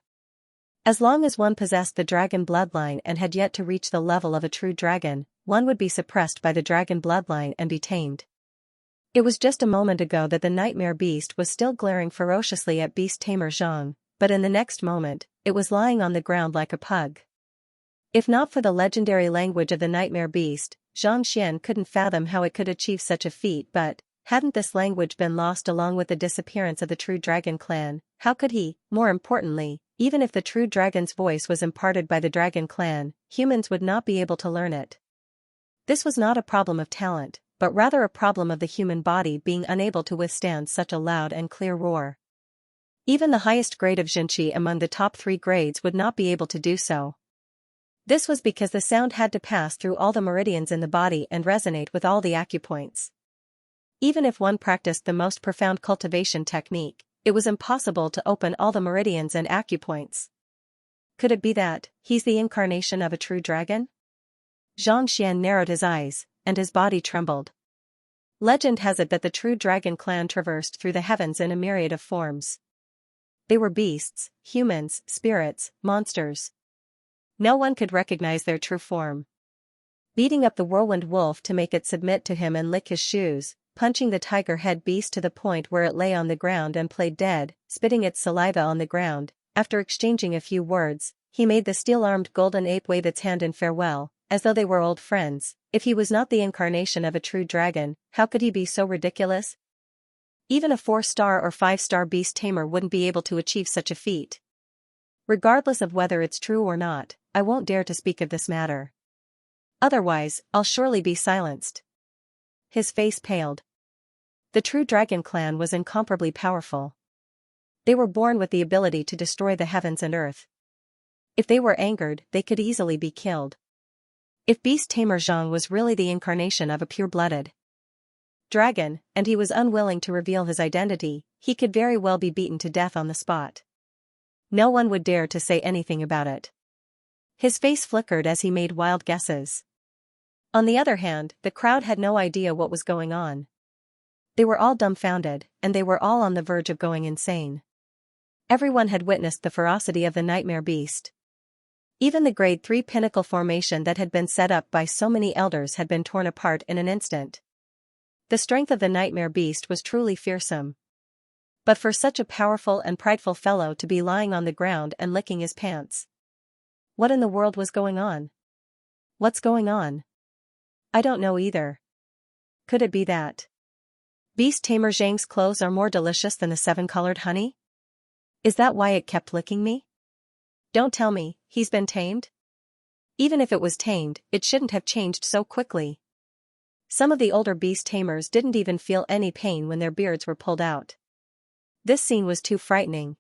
[SPEAKER 1] As long as one possessed the dragon bloodline and had yet to reach the level of a true dragon, one would be suppressed by the dragon bloodline and be tamed. It was just a moment ago that the nightmare beast was still glaring ferociously at beast tamer Zhang, but in the next moment, it was lying on the ground like a pug. If not for the legendary language of the nightmare beast, Xianxia couldn't fathom how it could achieve such a feat, but hadn't this language been lost along with the disappearance of the true dragon clan, how could he, more importantly, even if the true dragon's voice was imparted by the dragon clan, humans would not be able to learn it. This was not a problem of talent, but rather a problem of the human body being unable to withstand such a loud and clear roar. Even the highest grade of Xianxia among the top 3 grades would not be able to do so. This was because the sound had to pass through all the meridians in the body and resonate with all the acupoints. Even if one practiced the most profound cultivation technique, it was impossible to open all the meridians and acupoints. Could it be that he's the incarnation of a true dragon? Xianxia narrowed his eyes, and his body trembled. Legend has it that the true dragon clan traversed through the heavens in a myriad of forms. They were beasts, humans, spirits, monsters. No one could recognize their true form. Beating up the whirlwind wolf to make it submit to him and lick his shoes, punching the tiger head beast to the point where it lay on the ground and played dead, spitting its saliva on the ground. After exchanging a few words, he made the steel-armed golden ape wave its hand in farewell, as though they were old friends. If he was not the incarnation of a true dragon, how could he be so ridiculous? Even a 4-star or 5-star beast tamer wouldn't be able to achieve such a feat. Regardless of whether it's true or not, I won't dare to speak of this matter. Otherwise, I'll surely be silenced. His face paled. The true dragon clan was incomparably powerful. They were born with the ability to destroy the heavens and earth. If they were angered, they could easily be killed. If beast tamer Zhang was really the incarnation of a pure-blooded dragon, and he was unwilling to reveal his identity, he could very well be beaten to death on the spot. No one would dare to say anything about it. His face flickered as he made wild guesses. On the other hand, the crowd had no idea what was going on. They were all dumbfounded, and they were all on the verge of going insane. Everyone had witnessed the ferocity of the nightmare beast. Even the grade 3 pinnacle formation that had been set up by so many elders had been torn apart in an instant. The strength of the nightmare beast was truly fearsome. But for such a powerful and prideful fellow to be lying on the ground and licking his pants. What in the world was going on? What's going on? I don't know either. Could it be that beast tamer Zhang's clothes are more delicious than the 7-colored honey? Is that why it kept licking me? Don't tell me, he's been tamed? Even if it was tamed, it shouldn't have changed so quickly. Some of the older beast tamers didn't even feel any pain when their beards were pulled out. This scene was too frightening.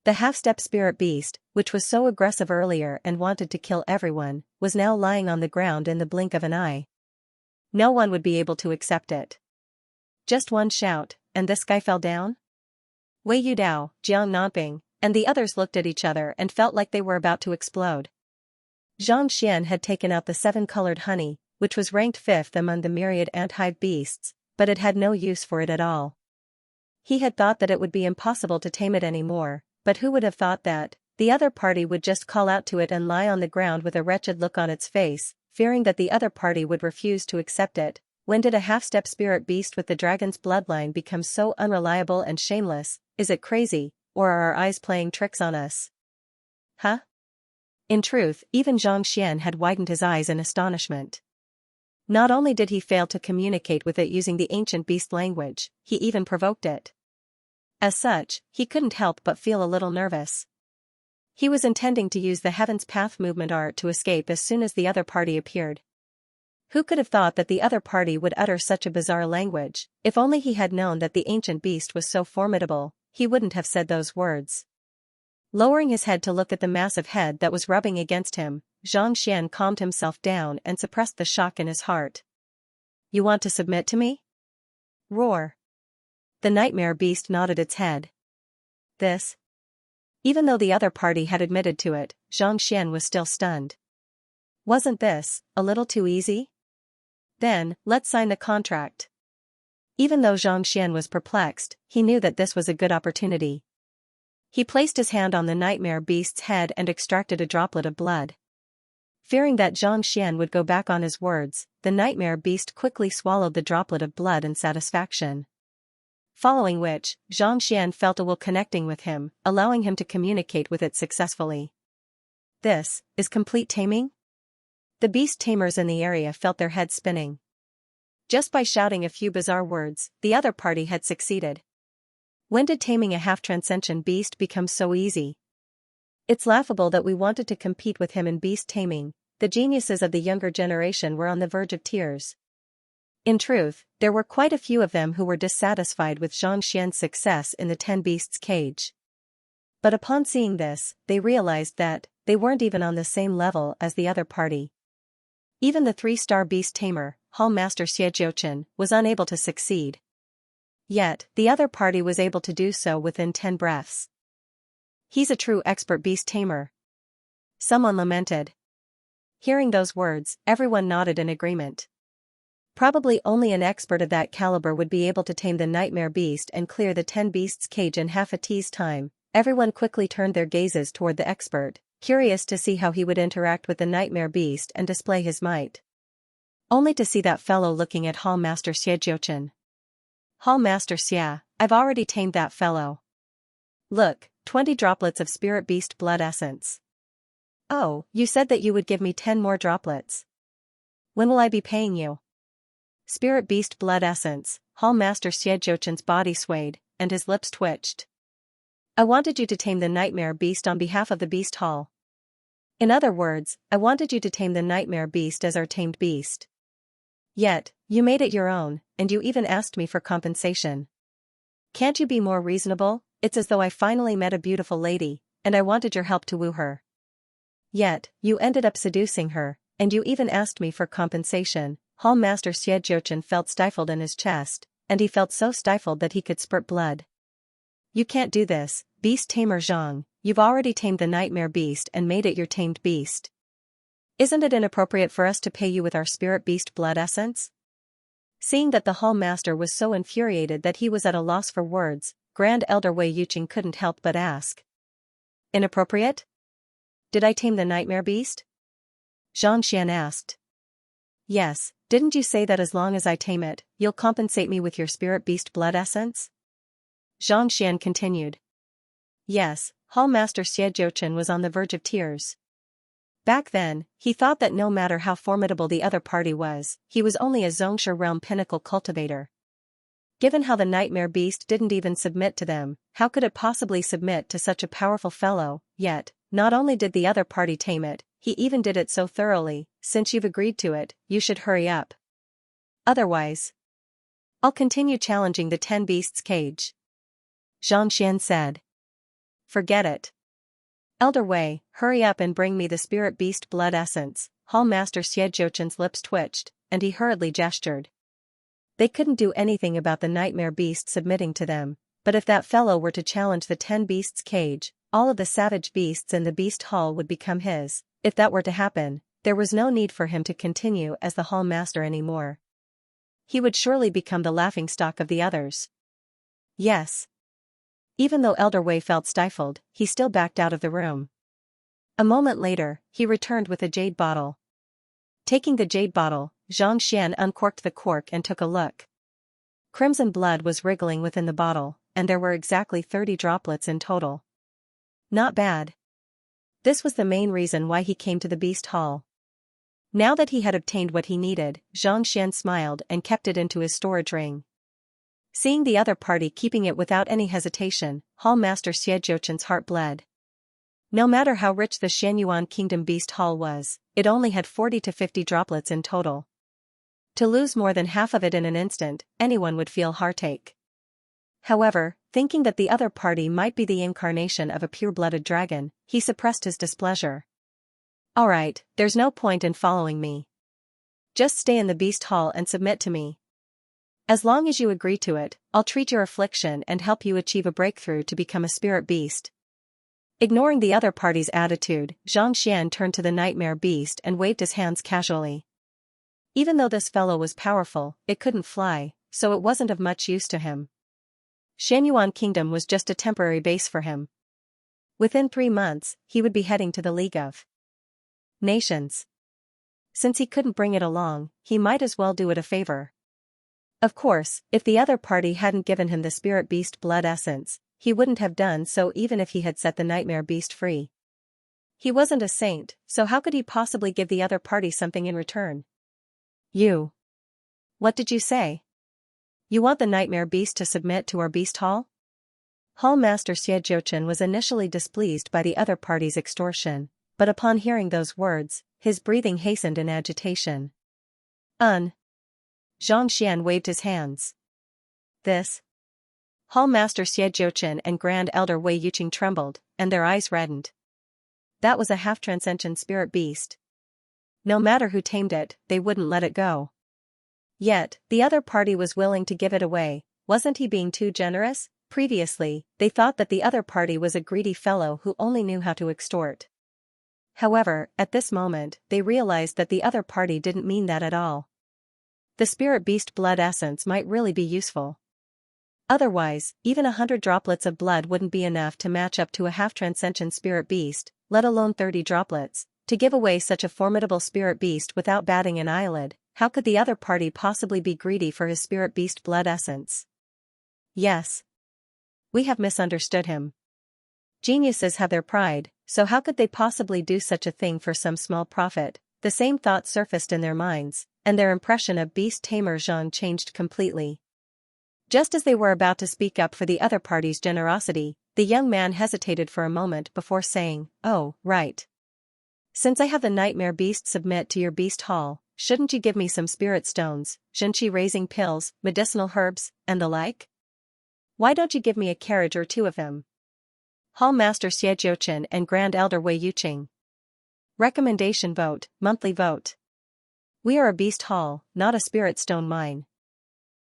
[SPEAKER 1] The half-step spirit beast, which was so aggressive earlier and wanted to kill everyone, was now lying on the ground in the blink of an eye. No one would be able to accept it. Just one shout, and this guy fell down? Wei Yudao, Jiang Nanping, and the others looked at each other and felt like they were about to explode. Xianxia had taken out the 7-colored honey, which was ranked 5th among the myriad ant-hive beasts, but it had no use for it at all. He had thought that it would be impossible to tame it anymore, but who would have thought that the other party would just call out to it and lie on the ground with a wretched look on its face, fearing that the other party would refuse to accept it. When did a half-step spirit beast with the dragon's bloodline become so unreliable and shameless? Is it crazy, or are our eyes playing tricks on us? Huh? In truth, even Xianxia had widened his eyes in astonishment. Not only did he fail to communicate with it using the ancient beast language, he even provoked it. As such, he couldn't help but feel a little nervous. He was intending to use the Heaven's Path movement art to escape as soon as the other party appeared. Who could have thought that the other party would utter such a bizarre language? If only he had known that the ancient beast was so formidable, he wouldn't have said those words. Lowering his head to look at the massive head that was rubbing against him, Xianxia calmed himself down and suppressed the shock in his heart. "You want to submit to me?" Roar. The nightmare beast nodded its head. This? Even though the other party had admitted to it, Xianxia was still stunned. Wasn't this a little too easy? Then, let's sign the contract. Even though Xianxia was perplexed, he knew that this was a good opportunity. He placed his hand on the nightmare beast's head and extracted a droplet of blood. Fearing that Xianxia would go back on his words, the nightmare beast quickly swallowed the droplet of blood in satisfaction. Following which, Xianxia felt a will connecting with him, allowing him to communicate with it successfully. This is complete taming? The beast tamers in the area felt their heads spinning. Just by shouting a few bizarre words, the other party had succeeded. When did taming a half-transcendent beast become so easy? It's laughable that we wanted to compete with him in beast taming. The geniuses of the younger generation were on the verge of tears. In truth, there were quite a few of them who were dissatisfied with Xianxia's success in the 10 beasts cage. But upon seeing this, they realized that they weren't even on the same level as the other party. Even the 3-star beast tamer, Hall Master Xianxia, was unable to succeed. Yet, the other party was able to do so within 10 breaths. He's a true expert beast tamer. Someone lamented. Hearing those words, everyone nodded in agreement. Probably only an expert of that caliber would be able to tame the nightmare beast and clear the 10 beasts cage in half a tea's time. Everyone quickly turned their gazes toward the expert, curious to see how he would interact with the nightmare beast and display his might. Only to see that fellow looking at Hall Master Xianxia. Hall Master Xia, I've already tamed that fellow. Look, 20 droplets of spirit beast blood essence. Oh, you said that you would give me 10 more droplets. When will I be paying you? Spirit beast blood essence. Hall Master Xianxia's body swayed, and his lips twitched. I wanted you to tame the nightmare beast on behalf of the beast hall. In other words, I wanted you to tame the nightmare beast as our tamed beast. Yet, you made it your own, and you even asked me for compensation. Can't you be more reasonable? It's as though I finally met a beautiful lady, and I wanted your help to woo her. Yet, you ended up seducing her, and you even asked me for compensation. Hall Master Xianxia felt stifled in his chest, and he felt so stifled that he could spurt blood. You can't do this, Beast Tamer Zhang. You've already tamed the nightmare beast and made it your tamed beast. Isn't it inappropriate for us to pay you with our spirit beast blood essence? Seeing that the Hall Master was so infuriated that he was at a loss for words, Grand Elder Wei Yuqing couldn't help but ask. Inappropriate? Did I tame the nightmare beast? Xianxia asked. Yes, didn't you say that as long as I tame it, you'll compensate me with your spirit beast blood essence? Xianxia continued. Yes, Hall Master Xianxia was on the verge of tears. Back then, he thought that no matter how formidable the other party was, he was only a Xianxia realm pinnacle cultivator. Given how the nightmare beast didn't even submit to them, how could it possibly submit to such a powerful fellow? Yet, not only did the other party tame it, he even did it so thoroughly. Since you've agreed to it, you should hurry up. Otherwise, I'll continue challenging the 10 beasts cage. Xianxia said. Forget it. Elder Wei, hurry up and bring me the spirit beast blood essence. Hall Master Xianxia's lips twitched, and he hurriedly gestured. They couldn't do anything about the nightmare beast submitting to them, but if that fellow were to challenge the 10 beasts cage, all of the savage beasts in the beast hall would become his. If that were to happen, there was no need for him to continue as the hall master anymore. He would surely become the laughingstock of the others. Yes. Even though Elder Wei felt stifled, he still backed out of the room. A moment later, he returned with a jade bottle. Taking the jade bottle, Xianxia uncorked the cork and took a look. Crimson blood was wriggling within the bottle, and there were exactly 30 droplets in total. Not bad. This was the main reason why he came to the beast hall. Now that he had obtained what he needed, Xianxia smiled and kept it into his storage ring. Seeing the other party keeping it without any hesitation, Hall Master Xianxia's heart bled. No matter how rich the Xianyuan Kingdom Beast Hall was, it only had 40 to 50 droplets in total. To lose more than half of it in an instant, anyone would feel heartache. However, thinking that the other party might be the incarnation of a pure-blooded dragon, he suppressed his displeasure. Alright, there's no point in following me. Just stay in the Beast Hall and submit to me. As long as you agree to it, I'll treat your affliction and help you achieve a breakthrough to become a spirit beast. Ignoring the other party's attitude, Xianxia turned to the nightmare beast and waved his hands casually. Even though this fellow was powerful, it couldn't fly, so it wasn't of much use to him. Xianyuan Kingdom was just a temporary base for him. Within 3 months, he would be heading to the League of Nations. Since he couldn't bring it along, he might as well do it a favor. Of course, if the other party hadn't given him the spirit beast blood essence, he wouldn't have done so even if he had set the nightmare beast free. He wasn't a saint, so how could he possibly give the other party something in return? You. What did you say? You want the nightmare beast to submit to our beast hall? Hall Master Xianxian was initially displeased by the other party's extortion, but upon hearing those words, his breathing hastened in agitation. Xianxia waved his hands. This? Hall Master Xianxian and Grand Elder Wei Yuqing trembled, and their eyes reddened. That was a half-transcendent spirit beast. No matter who tamed it, they wouldn't let it go. Yet, the other party was willing to give it away. Wasn't he being too generous? Previously, they thought that the other party was a greedy fellow who only knew how to extort. However, at this moment, they realized that the other party didn't mean that at all. The spirit beast blood essence might really be useful. Otherwise, even 100 droplets of blood wouldn't be enough to match up to a half-transcendent spirit beast, let alone 30 droplets. To give away such a formidable spirit beast without batting an eyelid, how could the other party possibly be greedy for his spirit beast blood essence? Yes. We have misunderstood him. Geniuses have their pride, so how could they possibly do such a thing for some small profit? The same thought surfaced in their minds, and their impression of beast tamer Zhang changed completely. Just as they were about to speak up for the other party's generosity, the young man hesitated for a moment before saying, "Oh, right. Since I have the nightmare beast submit to your beast hall, shouldn't you give me some spirit stones, Xianxia raising pills, medicinal herbs, and the like? Why don't you give me a carriage or 2 of them?" Hall Master Xianxian and Grand Elder Wei Yuqing. Recommendation vote, monthly vote. We are a beast hall, not a spirit stone mine.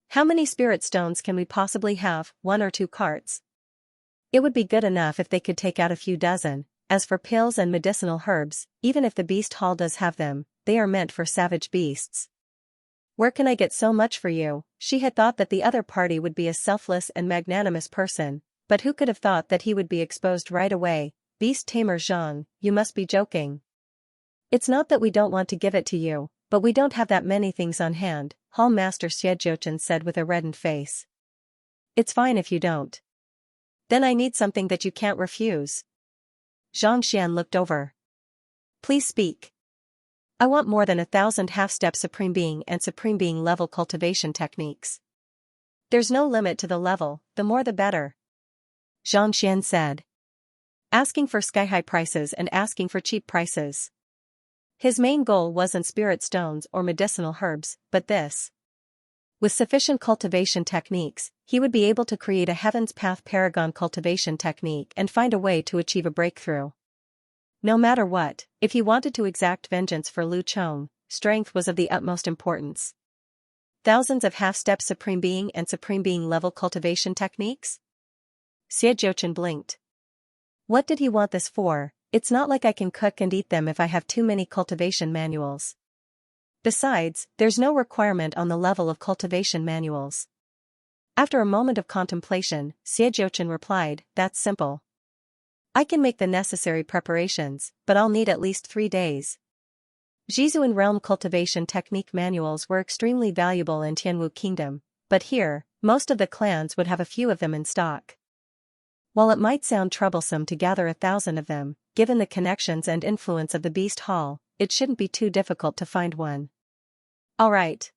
[SPEAKER 1] How many spirit stones can we possibly have? 1 or 2 carts? It would be good enough if they could take out a few dozen. As for pills and medicinal herbs, even if the beast hall does have them, they are meant for savage beasts. Where can I get so much for you? She had thought that the other party would be a selfless and magnanimous person, but who could have thought that he would be exposed right away? Beast tamer Zhang, you must be joking. It's not that we don't want to give it to you, but we don't have that many things on hand, Hall Master Xianxian said with a reddened face. It's fine if you don't. Then I need something that you can't refuse. Xianxia looked over. Please speak. I want more than 1,000 half-step Supreme Being and Supreme Being level cultivation techniques. There's no limit to the level, the more the better. Xianxia said. Asking for sky-high prices and asking for cheap prices. His main goal wasn't spirit stones or medicinal herbs, but this. With sufficient cultivation techniques, he would be able to create a Heaven's Path Paragon cultivation technique and find a way to achieve a breakthrough. No matter what, if he wanted to exact vengeance for Lu Chong, strength was of the utmost importance. Thousands of half-step Supreme Being and Supreme Being level cultivation techniques? Xianxian blinked. What did he want this for? It's not like I can cook and eat them if I have too many cultivation manuals. Besides, there's no requirement on the level of cultivation manuals. After a moment of contemplation, Xianxia replied, "That's simple. I can make the necessary preparations, but I'll need at least 3 days." Jizuan realm cultivation technique manuals were extremely valuable in Tianwu Kingdom, but here, most of the clans would have a few of them in stock. While it might sound troublesome to gather 1,000 of them, given the connections and influence of the Beast Hall, it shouldn't be too difficult to find one. All right.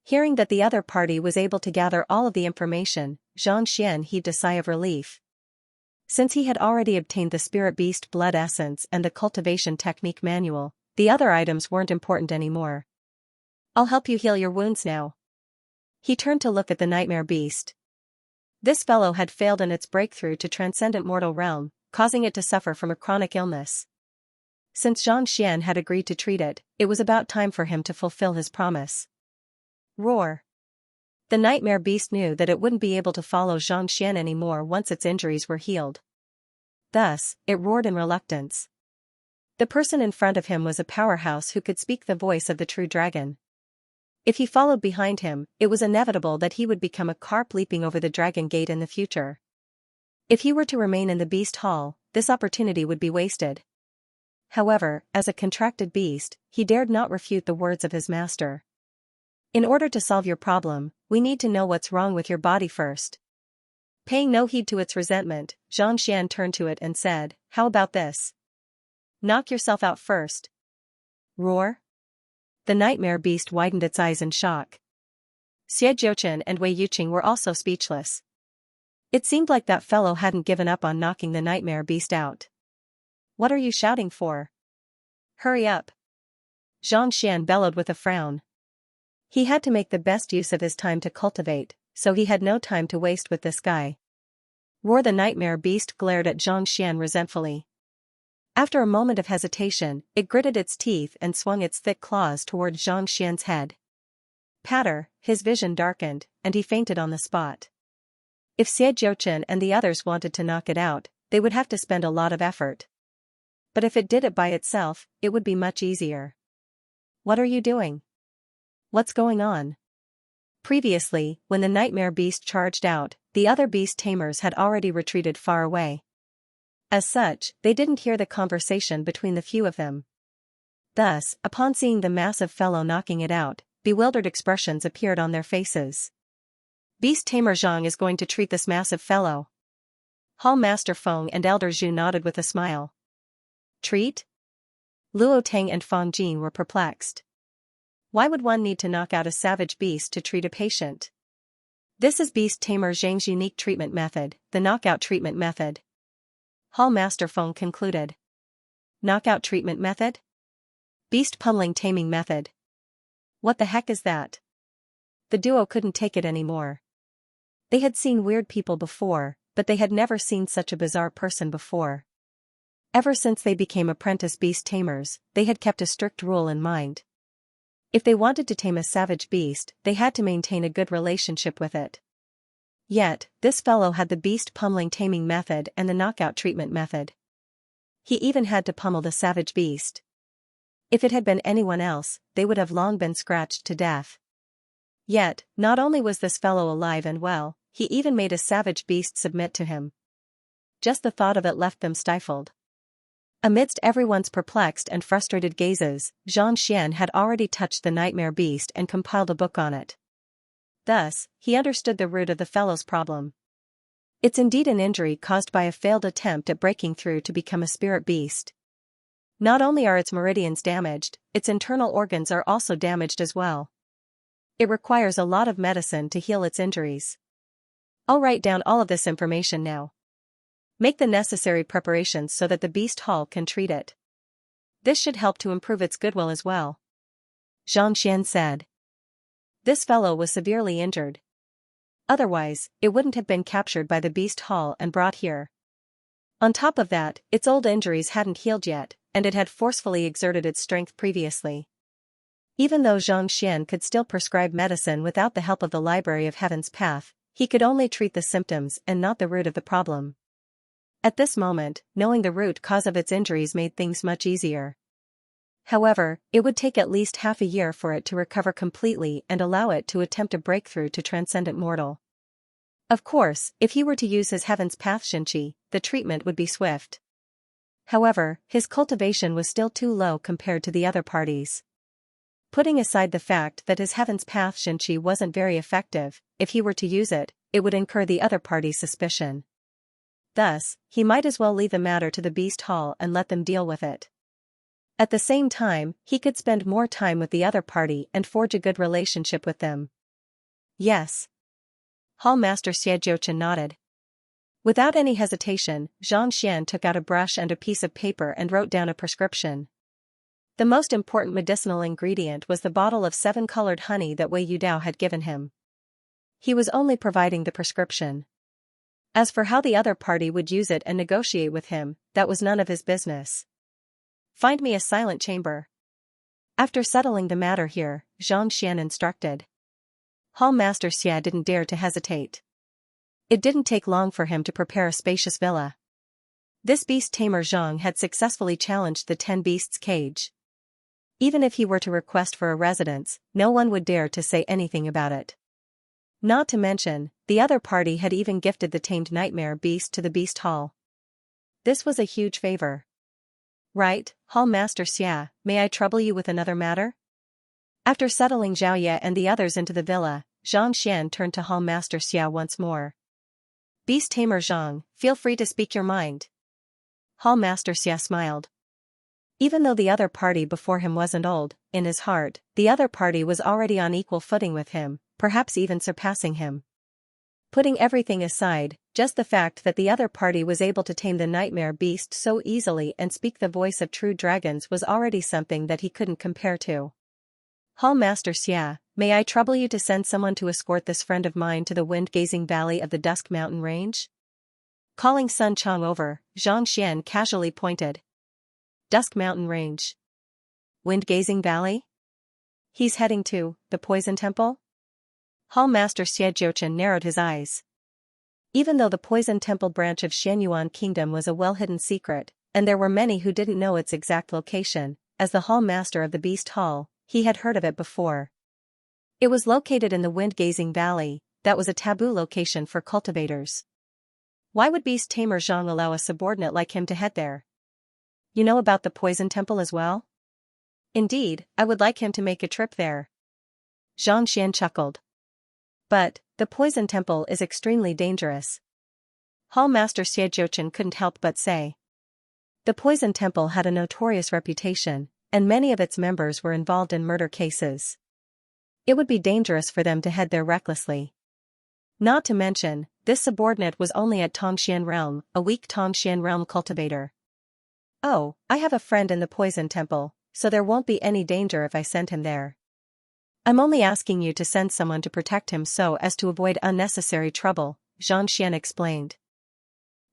[SPEAKER 1] Hearing that the other party was able to gather all of the information, Xianxia heaved a sigh of relief. Since he had already obtained the Spirit Beast Blood Essence and the Cultivation Technique Manual, the other items weren't important anymore. "I'll help you heal your wounds now." He turned to look at the Nightmare Beast. This fellow had failed in its breakthrough to transcendent mortal realm, causing it to suffer from a chronic illness. Since Xianxia had agreed to treat it, it was about time for him to fulfill his promise. Roar. The Nightmare Beast knew that it wouldn't be able to follow Xianxia anymore once its injuries were healed. Thus, it roared in reluctance. The person in front of him was a powerhouse who could speak the voice of the true dragon. If he followed behind him, it was inevitable that he would become a carp leaping over the dragon gate in the future. If he were to remain in the Beast Hall, this opportunity would be wasted. However, as a contracted beast, he dared not refute the words of his master. "In order to solve your problem, we need to know what's wrong with your body first." Paying no heed to its resentment, Xianxia turned to it and said, "How about this? Knock yourself out first." Roar. The Nightmare Beast widened its eyes in shock. Xianxia and Wei Yuqing were also speechless. It seemed like that fellow hadn't given up on knocking the Nightmare Beast out. "What are you shouting for? Hurry up!" Xianxia bellowed with a frown. He had to make the best use of his time to cultivate, so he had no time to waste with this guy. Roar. The Nightmare Beast glared at Xianxia resentfully. After a moment of hesitation, it gritted its teeth and swung its thick claws toward Xianxia's head. Patter, his vision darkened, and he fainted on the spot. If Xianxia and the others wanted to knock it out, they would have to spend a lot of effort. But if it did it by itself, it would be much easier. "What are you doing? What's going on?" Previously, when the Nightmare Beast charged out, the other beast tamers had already retreated far away. As such, they didn't hear the conversation between the few of them. Thus, upon seeing the massive fellow knocking it out, bewildered expressions appeared on their faces. "Beast Tamer Zhang is going to treat this massive fellow." Hall Master Feng and Elder Zhu nodded with a smile. "Treat?" Luo Tang and Fang Jin were perplexed. Why would one need to knock out a savage beast to treat a patient? "This is Beast Tamer Zhang's unique treatment method, the knockout treatment method," Hall Master Feng concluded. "Knockout treatment method? Beast pummeling taming method. What the heck is that?" The duo couldn't take it anymore. They had seen weird people before, but they had never seen such a bizarre person before. Ever since they became apprentice beast tamers, they had kept a strict rule in mind. If they wanted to tame a savage beast, they had to maintain a good relationship with it. Yet, this fellow had the beast pummeling taming method and the knockout treatment method. He even had to pummel the savage beast. If it had been anyone else, they would have long been scratched to death. Yet, not only was this fellow alive and well, he even made a savage beast submit to him. Just the thought of it left them stifled. Amidst everyone's perplexed and frustrated gazes, Xianxia had already touched the Nightmare Beast and compiled a book on it. Thus, he understood the root of the fellow's problem. It's indeed an injury caused by a failed attempt at breaking through to become a spirit beast. Not only are its meridians damaged, its internal organs are also damaged as well. It requires a lot of medicine to heal its injuries. I'll write down all of this information now. Make the necessary preparations so that the Beast Hall can treat it. This should help to improve its goodwill as well," Xianxia said. This fellow was severely injured. Otherwise, it wouldn't have been captured by the Beast Hall and brought here. On top of that, its old injuries hadn't healed yet, and it had forcefully exerted its strength previously. Even though Xianxia could still prescribe medicine without the help of the Library of Heaven's Path, he could only treat the symptoms and not the root of the problem. At this moment, knowing the root cause of its injuries made things much easier. However, it would take at least half a year for it to recover completely and allow it to attempt a breakthrough to transcendent mortal. Of course, if he were to use his Heaven's Path Xianxia, the treatment would be swift. However, his cultivation was still too low compared to the other parties. Putting aside the fact that his Heaven's Path Xianxia wasn't very effective, if he were to use it, it would incur the other party's suspicion. Thus, he might as well leave the matter to the Beast Hall and let them deal with it. At the same time, he could spend more time with the other party and forge a good relationship with them. Yes. Hall Master Xianxia nodded. Without any hesitation, Xianxia took out a brush and a piece of paper and wrote down a prescription. The most important medicinal ingredient was the bottle of 7-colored honey that Wei Yudao had given him. He was only providing the prescription. As for how the other party would use it and negotiate with him, that was none of his business. Find me a silent chamber. After settling the matter here, Xianxia instructed. Hall Master Xia didn't dare to hesitate. It didn't take long for him to prepare a spacious villa. This beast tamer Zhang had successfully challenged the 10 beasts cage. Even if he were to request for a residence, no one would dare to say anything about it. Not to mention, the other party had even gifted the tamed nightmare beast to the Beast Hall. This was a huge favor. Right, Hall Master Xia, may I trouble you with another matter? After settling Zhao Ye and the others into the villa, Xianxia turned to Hall Master Xia once more. Beast Tamer Zhang, feel free to speak your mind. Hall Master Xia smiled. Even though the other party before him wasn't old, in his heart, the other party was already on equal footing with him, perhaps even surpassing him. Putting everything aside, just the fact that the other party was able to tame the nightmare beast so easily and speak the voice of true dragons was already something that he couldn't compare to. Hall Master Xia, may I trouble you to send someone to escort this friend of mine to the wind-gazing valley of the Dusk Mountain Range? Calling Sun Chong over, Xianxia casually pointed. Dusk Mountain Range. Wind-gazing valley? He's heading to the Poison Temple? Hall Master Xianxia narrowed his eyes. Even though the Poison Temple branch of Xianyuan Kingdom was a well-hidden secret, and there were many who didn't know its exact location, as the Hall Master of the Beast Hall, he had heard of it before. It was located in the Wind-gazing Valley, that was a taboo location for cultivators. Why would Beast Tamer Zhang allow a subordinate like him to head there? You know about the Poison Temple as well? Indeed, I would like him to make a trip there. Xianxia chuckled. But, the Poison Temple is extremely dangerous. Hall Master Xianxia couldn't help but say. The Poison Temple had a notorious reputation, and many of its members were involved in murder cases. It would be dangerous for them to head there recklessly. Not to mention, this subordinate was only at Tongxian Realm, a weak Tongxian Realm cultivator. Oh, I have a friend in the Poison Temple, so there won't be any danger if I send him there. I'm only asking you to send someone to protect him so as to avoid unnecessary trouble, Xianxia explained.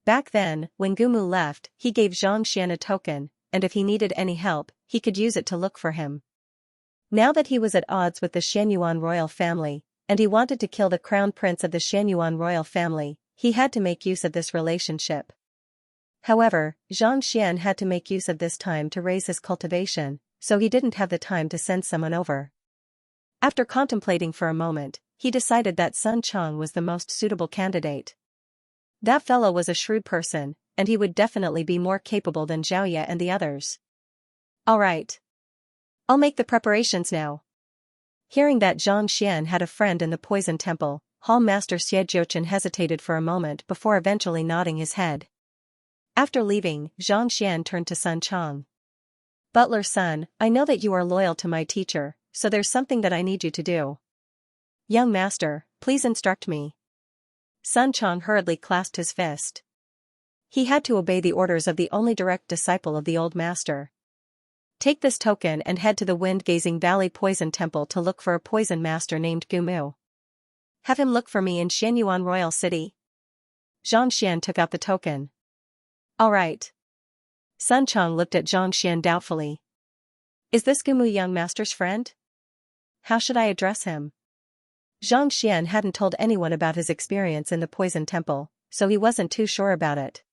[SPEAKER 1] Back then, when Gumu left, he gave Xianxia a token, and if he needed any help, he could use it to look for him. Now that he was at odds with the Xianyuan royal family, and he wanted to kill the crown prince of the Xianyuan royal family, he had to make use of this relationship. However, Xianxia had to make use of this time to raise his cultivation, so he didn't have the time to send someone over. After contemplating for a moment, he decided that Sun Chong was the most suitable candidate. That fellow was a shrewd person, and he would definitely be more capable than Zhao Ye and the others. All right. I'll make the preparations now. Hearing that Xianxia had a friend in the Poison Temple, Hall Master Xianxia hesitated for a moment before eventually nodding his head. After leaving, Xianxia turned to Sun Chong. Butler son, I know that you are loyal to my teacher, so there's something that I need you to do. Young master, please instruct me. Sun Chong hurriedly clasped his fist. He had to obey the orders of the only direct disciple of the old master. Take this token and head to the Wind-gazing Valley Poison Temple to look for a poison master named Gumu. Have him look for me in Xianyuan Royal City. Xianxia took out the token. All right. Sun Chong looked at Xianxia doubtfully. Is this Gumu young master's friend? How should I address him? Xianxia hadn't told anyone about his experience in the Poison Temple, so he wasn't too sure about it.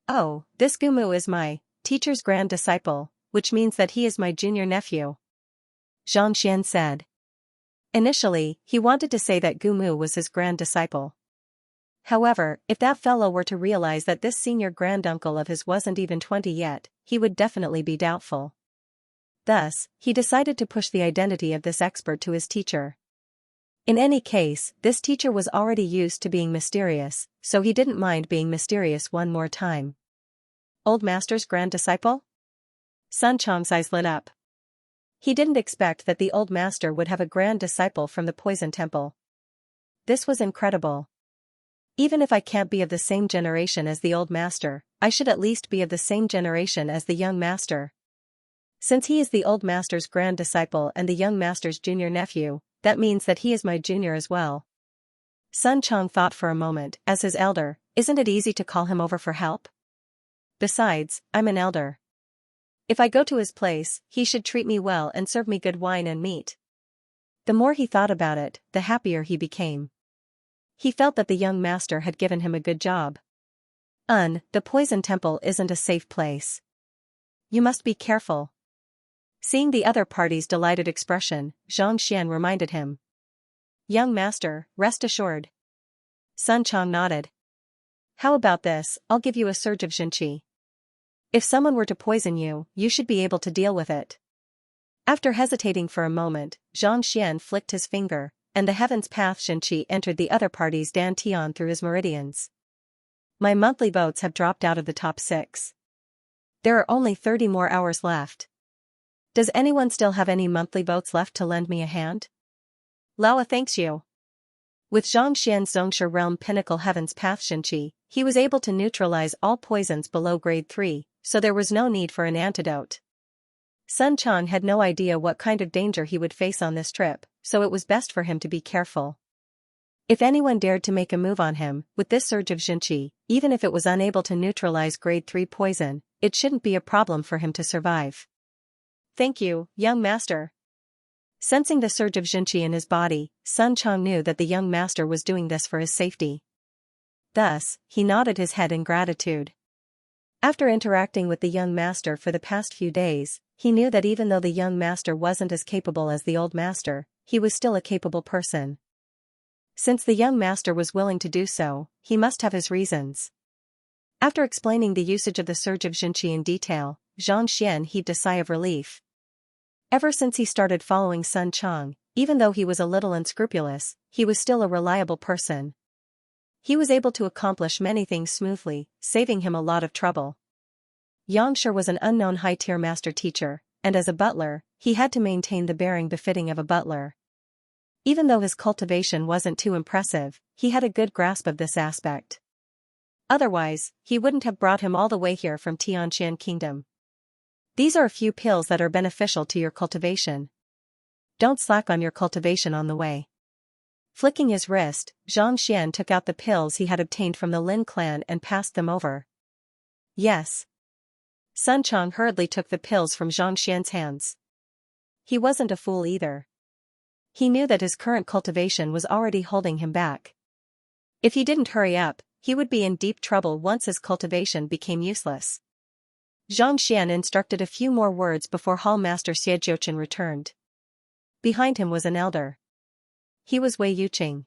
[SPEAKER 1] Oh, this Gumu is my teacher's grand disciple, which means that he is my junior nephew, Xianxia said. Initially, he wanted to say that Gumu was his grand disciple. However, if that fellow were to realize that this senior granduncle of his wasn't even 20 yet, he would definitely be doubtful. Thus, he decided to push the identity of this expert to his teacher. In any case, this teacher was already used to being mysterious, so he didn't mind being mysterious one more time. Old Master's grand disciple? Sun Chong's eyes lit up. He didn't expect that the Old Master would have a grand disciple from the Poison Temple. This was incredible. Even if I can't be of the same generation as the Old Master, I should at least be of the same generation as the Young Master. Since he is the Old Master's grand disciple and the Young Master's junior nephew, that means that he is my junior as well. Sun Chong thought for a moment. As his elder, isn't it easy to call him over for help? Besides, I'm an elder. If I go to his place, he should treat me well and serve me good wine and meat. The more he thought about it, the happier he became. He felt that the Young Master had given him a good job. The Poison Temple isn't a safe place. You must be careful. Seeing the other party's delighted expression, Xianxia reminded him. Young Master, rest assured. Sun Chong nodded. How about this, I'll give you a surge of Xinqi. If someone were to poison you, you should be able to deal with it. After hesitating for a moment, Xianxia flicked his finger, and the Heaven's Path Xinqi entered the other party's dantian through his meridians. My monthly votes have dropped out of the top 6. There are only 30 more hours left. Does anyone still have any monthly votes left to lend me a hand? Laowa thanks you. With Xianxian's Zhongsha Realm Pinnacle Heaven's Path Xinqi, he was able to neutralize all poisons below grade 3, so there was no need for an antidote. Sun Chong had no idea what kind of danger he would face on this trip, so it was best for him to be careful. If anyone dared to make a move on him, with this surge of Xinqi, even if it was unable to neutralize grade 3 poison, it shouldn't be a problem for him to survive. Thank you, Young Master. Sensing the surge of Xinqi in his body, Sun Chong knew that the Young Master was doing this for his safety. Thus, he nodded his head in gratitude. After interacting with the Young Master for the past few days, he knew that even though the Young Master wasn't as capable as the Old Master, he was still a capable person. Since the Young Master was willing to do so, he must have his reasons. After explaining the usage of the surge of Xinqi in detail, Xianxia heaved a sigh of relief. Ever since he started following Sun Chong, even though he was a little unscrupulous, he was still a reliable person. He was able to accomplish many things smoothly, saving him a lot of trouble. Yangsher was an unknown high-tier master teacher, and as a butler, he had to maintain the bearing befitting of a butler. Even though his cultivation wasn't too impressive, he had a good grasp of this aspect. Otherwise, he wouldn't have brought him all the way here from Tianqian Kingdom. These are a few pills that are beneficial to your cultivation. Don't slack on your cultivation on the way. Flicking his wrist, Xianxia took out the pills he had obtained from the Lin clan and passed them over. Yes. Sun Chong hurriedly took the pills from Xianxia's hands. He wasn't a fool either. He knew that his current cultivation was already holding him back. If he didn't hurry up, he would be in deep trouble once his cultivation became useless. Xianxia instructed a few more words before Hall Master Xiejiuchen returned. Behind him was an elder. He was Wei Yuqing.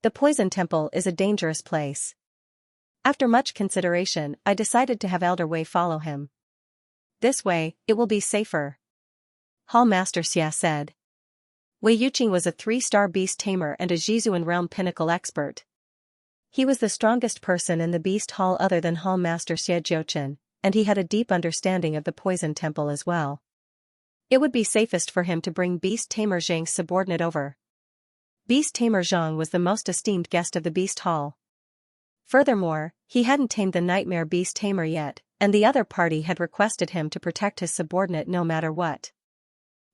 [SPEAKER 1] The Poison Temple is a dangerous place. After much consideration, I decided to have Elder Wei follow him. This way, it will be safer. Hall Master Xia said. Wei Yuqing was a 3-star beast tamer and a Zhizuan realm pinnacle expert. He was the strongest person in the beast hall other than Hall Master Xiejiuchen, and he had a deep understanding of the Poison Temple as well. It would be safest for him to bring Beast Tamer Zhang's subordinate over. Beast Tamer Zhang was the most esteemed guest of the Beast Hall. Furthermore, he hadn't tamed the Nightmare Beast Tamer yet, and the other party had requested him to protect his subordinate no matter what.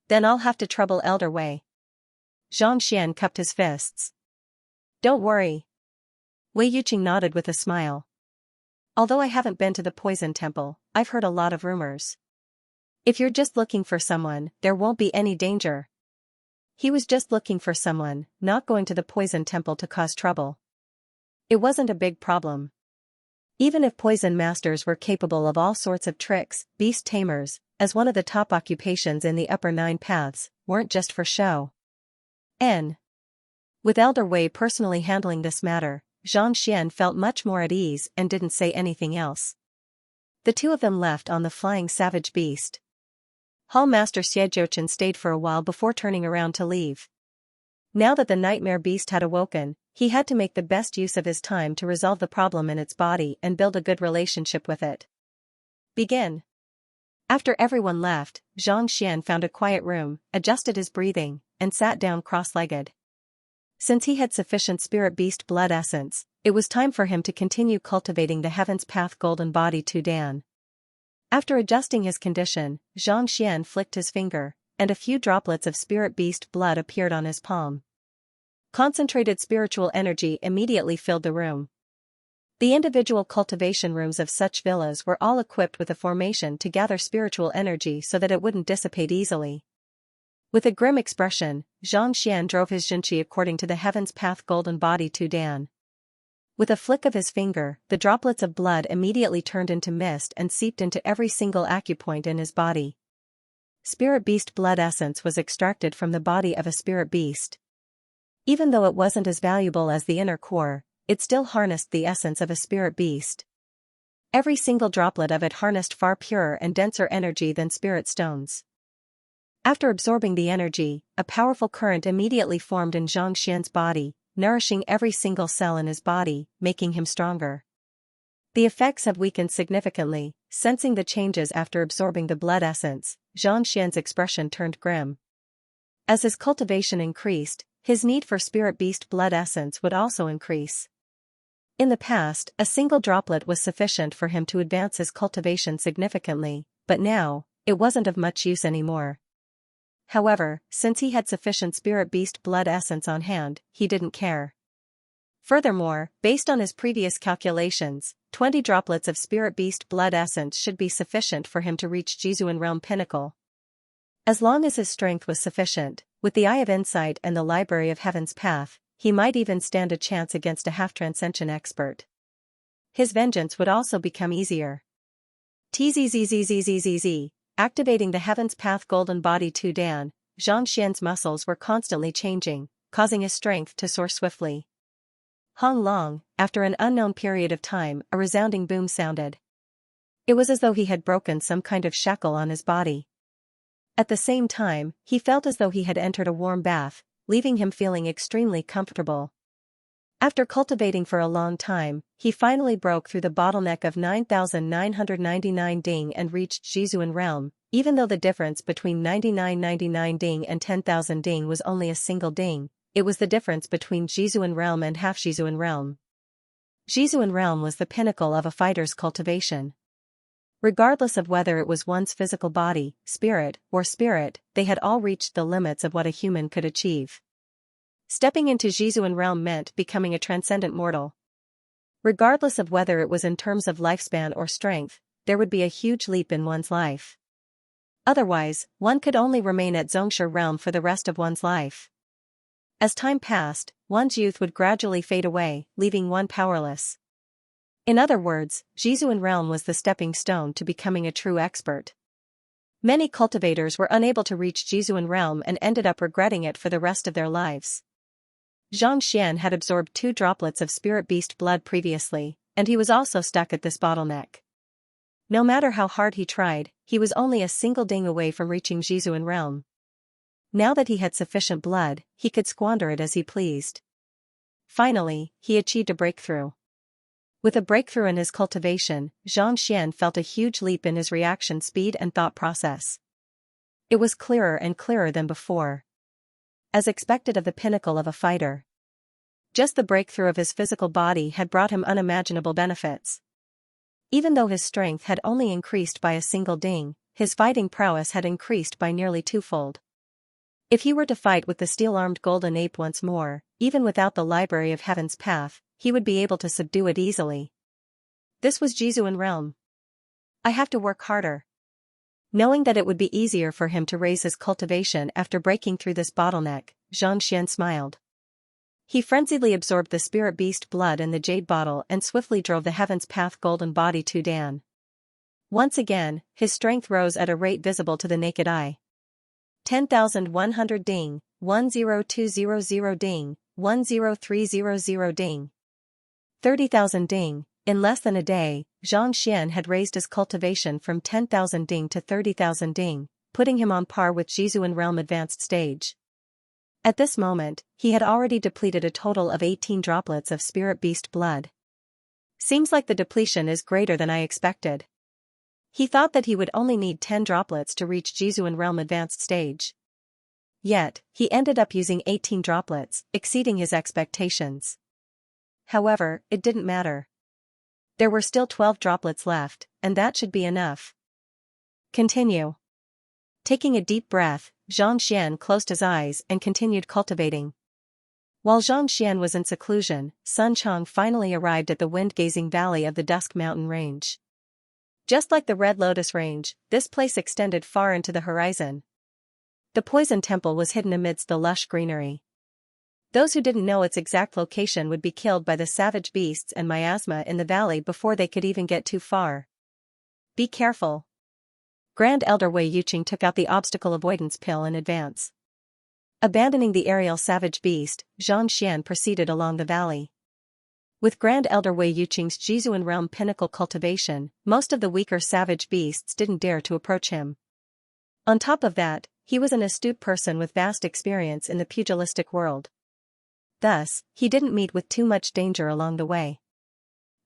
[SPEAKER 1] Then I'll have to trouble Elder Wei. Xianxian cupped his fists. Don't worry. Wei Yuqing nodded with a smile. Although I haven't been to the Poison Temple, I've heard a lot of rumors. If you're just looking for someone, there won't be any danger. He was just looking for someone, not going to the Poison Temple to cause trouble. It wasn't a big problem. Even if poison masters were capable of all sorts of tricks, beast tamers, as one of the top occupations in the upper 9 paths, weren't just for show. With Elder Wei personally handling this matter, Xianxia felt much more at ease and didn't say anything else. The two of them left on the flying savage beast. Hall Master Xiejiuchen stayed for a while before turning around to leave. Now that the nightmare beast had awoken, he had to make the best use of his time to resolve the problem in its body and build a good relationship with it. Begin. After everyone left, Xianxia found a quiet room, adjusted his breathing, and sat down cross-legged. Since he had sufficient spirit beast blood essence, it was time for him to continue cultivating the Heaven's Path Golden Body Dan. After adjusting his condition, Xianxia flicked his finger, and a few droplets of spirit beast blood appeared on his palm. Concentrated spiritual energy immediately filled the room. The individual cultivation rooms of such villas were all equipped with a formation to gather spiritual energy so that it wouldn't dissipate easily. With a grim expression, Xianxia drove his Xianxia according to the Heaven's Path Golden Body Dan. With a flick of his finger, the droplets of blood immediately turned into mist and seeped into every single acupoint in his body. Spirit beast blood essence was extracted from the body of a spirit beast. Even though it wasn't as valuable as the inner core, it still harnessed the essence of a spirit beast. Every single droplet of it harnessed far purer and denser energy than spirit stones. After absorbing the energy, a powerful current immediately formed in Xianxia's body, nourishing every single cell in his body, making him stronger. The effects have weakened significantly. Sensing the changes after absorbing the blood essence, Xianxia's expression turned grim. As his cultivation increased, his need for spirit beast blood essence would also increase. In the past, a single droplet was sufficient for him to advance his cultivation significantly, but now, it wasn't of much use anymore. However, since he had sufficient spirit beast blood essence on hand, he didn't care. Furthermore, based on his previous calculations, 20 droplets of spirit beast blood essence should be sufficient for him to reach Jizuan Realm Pinnacle. As long as his strength was sufficient, with the Eye of Insight and the Library of Heaven's Path, he might even stand a chance against a half-transcension expert. His vengeance would also become easier. Tzzzzzzzzzz. Activating the Heaven's Path Golden Body Dan, Xianxia's muscles were constantly changing, causing his strength to soar swiftly. Hong Long, after an unknown period of time, a resounding boom sounded. It was as though he had broken some kind of shackle on his body. At the same time, he felt as though he had entered a warm bath, leaving him feeling extremely comfortable. After cultivating for a long time, he finally broke through the bottleneck of 9,999 ding and reached Jizuan Realm, even though the difference between 9999 ding and 10,000 ding was only a single ding. It was the difference between Jizuan Realm and half Jizuan Realm. Jizuan Realm was the pinnacle of a fighter's cultivation. Regardless of whether it was one's physical body, spirit, they had all reached the limits of what a human could achieve. Stepping into Jizuan Realm meant becoming a transcendent mortal. Regardless of whether it was in terms of lifespan or strength, there would be a huge leap in one's life. Otherwise, one could only remain at Xianxia Realm for the rest of one's life. As time passed, one's youth would gradually fade away, leaving one powerless. In other words, Jizuan Realm was the stepping stone to becoming a true expert. Many cultivators were unable to reach Jizuan Realm and ended up regretting it for the rest of their lives. Xianxia had absorbed 2 droplets of spirit beast blood previously, and he was also stuck at this bottleneck. No matter how hard he tried, he was only a single ding away from reaching Jizuan Realm. Now that he had sufficient blood, he could squander it as he pleased. Finally, he achieved a breakthrough. With a breakthrough in his cultivation, Xianxia felt a huge leap in his reaction speed and thought process. It was clearer and clearer than before. As expected of the pinnacle of a fighter. Just the breakthrough of his physical body had brought him unimaginable benefits. Even though his strength had only increased by a single ding, his fighting prowess had increased by nearly twofold. If he were to fight with the steel-armed golden ape once more, even without the Library of Heaven's Path, he would be able to subdue it easily. This was Jizuan Realm. I have to work harder. Knowing that it would be easier for him to raise his cultivation after breaking through this bottleneck, Xianxia smiled. He frenziedly absorbed the spirit beast blood in the jade bottle and swiftly drove the heaven's path golden body to Dan. Once again, his strength rose at a rate visible to the naked eye. 10,100 ding, 10200 ding, 10300 ding. 30,000 ding. In less than a day, Xianxia had raised his cultivation from 10,000 ding to 30,000 ding, putting him on par with Jizuan Realm Advanced Stage. At this moment, he had already depleted a total of 18 droplets of spirit beast blood. Seems like the depletion is greater than I expected. He thought that he would only need 10 droplets to reach Jizuan Realm Advanced Stage. Yet, he ended up using 18 droplets, exceeding his expectations. However, it didn't matter. There were still 12 droplets left, and that should be enough. Continue. Taking a deep breath, Xianxia closed his eyes and continued cultivating. While Xianxia was in seclusion, Sun Chang finally arrived at the wind-gazing valley of the Dusk Mountain Range. Just like the Red Lotus Range, this place extended far into the horizon. The Poison Temple was hidden amidst the lush greenery. Those who didn't know its exact location would be killed by the savage beasts and miasma in the valley before they could even get too far. Be careful. Grand Elder Wei Yuqing took out the obstacle avoidance pill in advance. Abandoning the aerial savage beast, Xianxia proceeded along the valley. With Grand Elder Wei Yuqing's Jizuan Realm pinnacle cultivation, most of the weaker savage beasts didn't dare to approach him. On top of that, he was an astute person with vast experience in the pugilistic world. Thus, he didn't meet with too much danger along the way.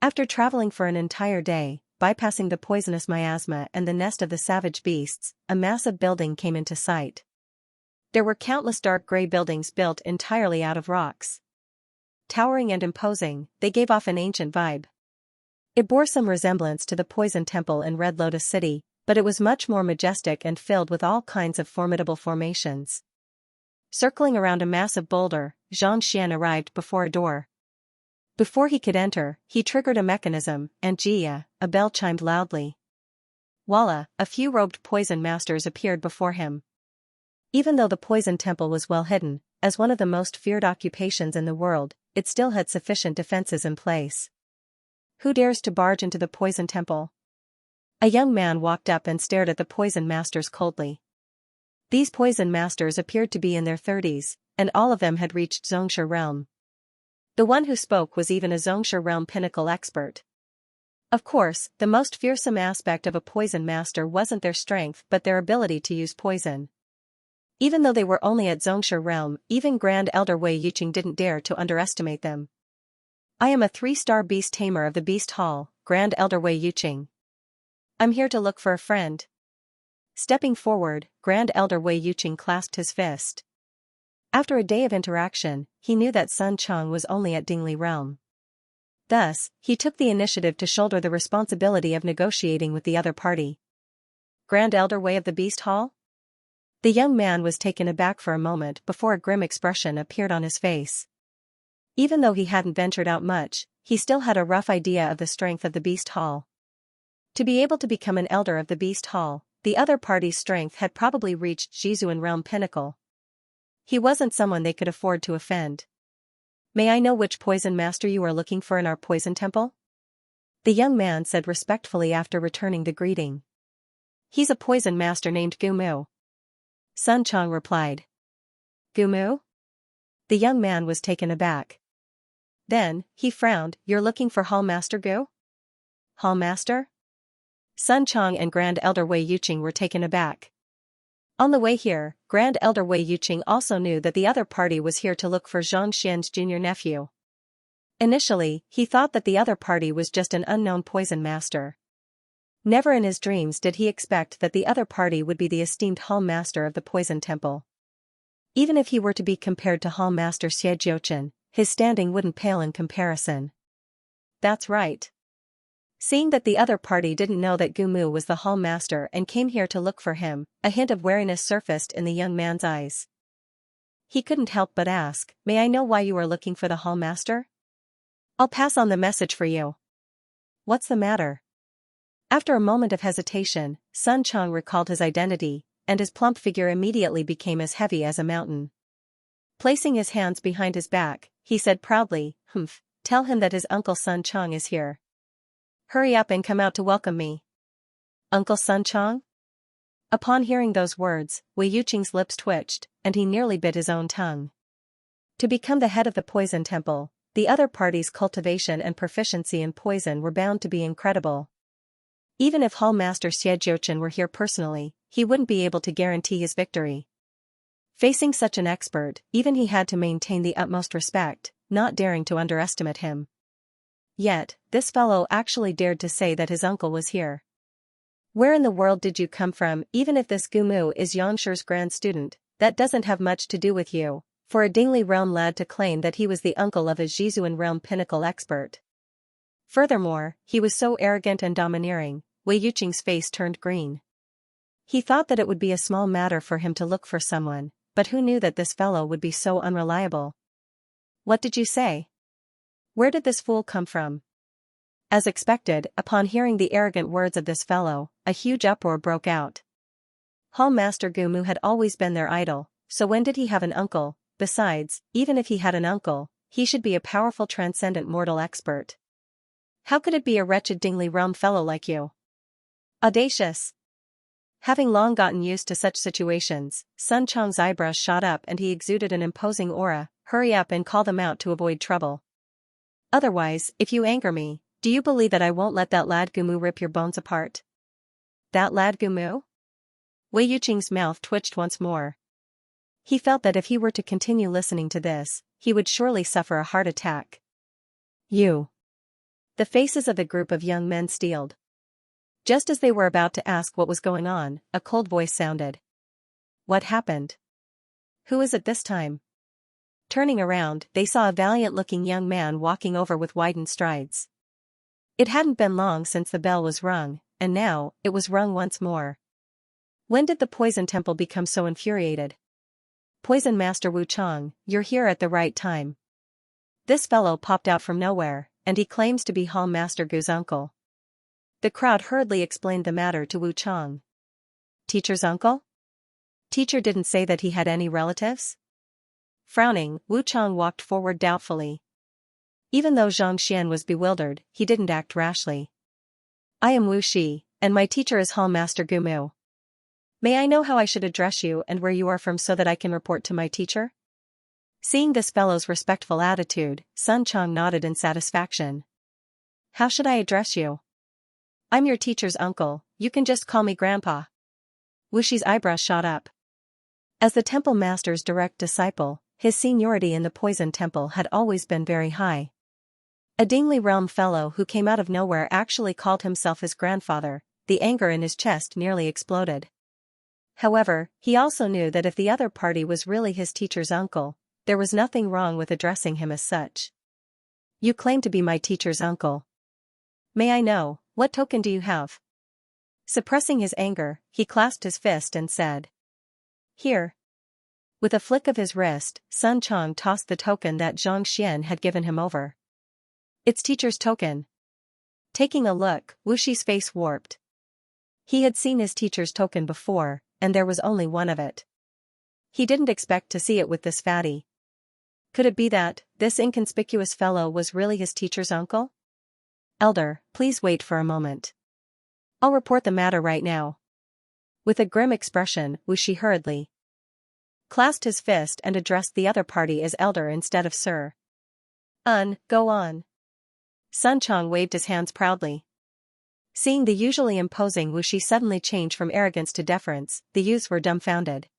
[SPEAKER 1] After traveling for an entire day, bypassing the poisonous miasma and the nest of the savage beasts, a massive building came into sight. There were countless dark gray buildings built entirely out of rocks. Towering and imposing, they gave off an ancient vibe. It bore some resemblance to the Poison Temple in Red Lotus City, but it was much more majestic and filled with all kinds of formidable formations. Circling around a massive boulder, Xianxia arrived before a door. Before he could enter, he triggered a mechanism, and Jia, a bell chimed loudly. Voila, a few robed poison masters appeared before him. Even though the Poison Temple was well hidden, as one of the most feared occupations in the world, it still had sufficient defenses in place. Who dares to barge into the Poison Temple? A young man walked up and stared at the poison masters coldly. These poison masters appeared to be in their 30s, and all of them had reached Xianxia realm. The one who spoke was even a Xianxia realm pinnacle expert. Of course, the most fearsome aspect of a poison master wasn't their strength but their ability to use poison. Even though they were only at Xianxia realm, even Grand Elder Wei Yuqing didn't dare to underestimate them. I am a 3-star beast tamer of the Beast Hall, Grand Elder Wei Yuqing. I'm here to look for a friend. Stepping forward, Grand Elder Wei Yuqing clasped his fist. After a day of interaction, he knew that Sun Chang was only at Dingli realm. Thus, he took the initiative to shoulder the responsibility of negotiating with the other party. Grand Elder Wei of the Beast Hall? The young man was taken aback for a moment before a grim expression appeared on his face. Even though he hadn't ventured out much, he still had a rough idea of the strength of the Beast Hall. To be able to become an elder of the Beast Hall, the other party's strength had probably reached Jizuan Realm pinnacle. He wasn't someone they could afford to offend. May I know which poison master you are looking for in our Poison Temple? The young man said respectfully after returning the greeting. He's a poison master named Gumu. Sun Chang replied. Gumu? The young man was taken aback. Then, he frowned. You're looking for Hall Master Gu? Hall Master? Sun Chang and Grand Elder Wei Yuqing were taken aback. On the way here, Grand Elder Wei Yuqing also knew that the other party was here to look for Xianxia's junior nephew. Initially, he thought that the other party was just an unknown poison master. Never in his dreams did he expect that the other party would be the esteemed Hall Master of the Poison Temple. Even if he were to be compared to Hall Master Xie Jiuchen, his standing wouldn't pale in comparison. That's right. Seeing that the other party didn't know that Gumu was the Hall Master and came here to look for him, a hint of wariness surfaced in the young man's eyes. He couldn't help but ask, may I know why you are looking for the Hall Master? I'll pass on the message for you. What's the matter? After a moment of hesitation, Sun Chang recalled his identity, and his plump figure immediately became as heavy as a mountain. Placing his hands behind his back, he said proudly, "Humph, tell him that his uncle Sun Chong is here. Hurry up and come out to welcome me." Uncle Sun Chong? Upon hearing those words, Wei Yuqing's lips twitched, and he nearly bit his own tongue. To become the head of the poison temple, the other party's cultivation and proficiency in poison were bound to be incredible. Even if Hall Master Xie Jiuchen were here personally, he wouldn't be able to guarantee his victory. Facing such an expert, even he had to maintain the utmost respect, not daring to underestimate him. Yet, this fellow actually dared to say that his uncle was here. "Where in the world did you come from? Even if this Gumu is Xianxia's grand student, that doesn't have much to do with you," for a Dingli realm lad to claim that he was the uncle of a Zhizuan realm pinnacle expert. Furthermore, he was so arrogant and domineering, Wei Yuqing's face turned green. He thought that it would be a small matter for him to look for someone, but who knew that this fellow would be so unreliable? "What did you say? Where did this fool come from?" As expected, upon hearing the arrogant words of this fellow, a huge uproar broke out. Hall Master Gumu had always been their idol, so when did he have an uncle? Besides, even if he had an uncle, he should be a powerful transcendent mortal expert. How could it be a wretched Dingli realm fellow like you? Audacious! Having long gotten used to such situations, Sun Chong's eyebrows shot up and he exuded an imposing aura. "Hurry up and call them out to avoid trouble. Otherwise, if you anger me, do you believe that I won't let that lad Gumu rip your bones apart?" That lad Gumu? Wei Yuqing's mouth twitched once more. He felt that if he were to continue listening to this, he would surely suffer a heart attack. "You." The faces of the group of young men steeled. Just as they were about to ask what was going on, a cold voice sounded. "What happened? Who is it this time?" Turning around, they saw a valiant-looking young man walking over with widened strides. It hadn't been long since the bell was rung, and now, it was rung once more. When did the poison temple become so infuriated? "Poison Master Wu Chong, you're here at the right time." This fellow popped out from nowhere, and he claims to be Hall Master Gu's uncle. The crowd hurriedly explained the matter to Wu Chong. "Teacher's uncle? Teacher didn't say that he had any relatives?" Frowning, Wu Chong walked forward doubtfully. Even though Zhang Xian was bewildered, he didn't act rashly. "I am Wu Shi, and my teacher is Hall Master Gumu. May I know how I should address you and where you are from so that I can report to my teacher?" Seeing this fellow's respectful attitude, Sun Chong nodded in satisfaction. "How should I address you? I'm your teacher's uncle, you can just call me Grandpa." Wu Shi's eyebrows shot up. As the temple master's direct disciple, his seniority in the poison temple had always been very high. A Dingli realm fellow who came out of nowhere actually called himself his grandfather. The anger in his chest nearly exploded. However, he also knew that if the other party was really his teacher's uncle, there was nothing wrong with addressing him as such. "You claim to be my teacher's uncle. May I know, what token do you have?" Suppressing his anger, he clasped his fist and said, "Here." With a flick of his wrist, Sun Chong tossed the token that Zhang Xian had given him over. "It's teacher's token." Taking a look, Wu Shi's face warped. He had seen his teacher's token before, and there was only one of it. He didn't expect to see it with this fatty. Could it be that this inconspicuous fellow was really his teacher's uncle? "Elder, please wait for a moment. I'll report the matter right now." With a grim expression, Wu Shi hurriedly clasped his fist and addressed the other party as elder instead of sir. Go on." Sun Chong waved his hands proudly. Seeing the usually imposing Wu Shi suddenly change from arrogance to deference, the youths were dumbfounded.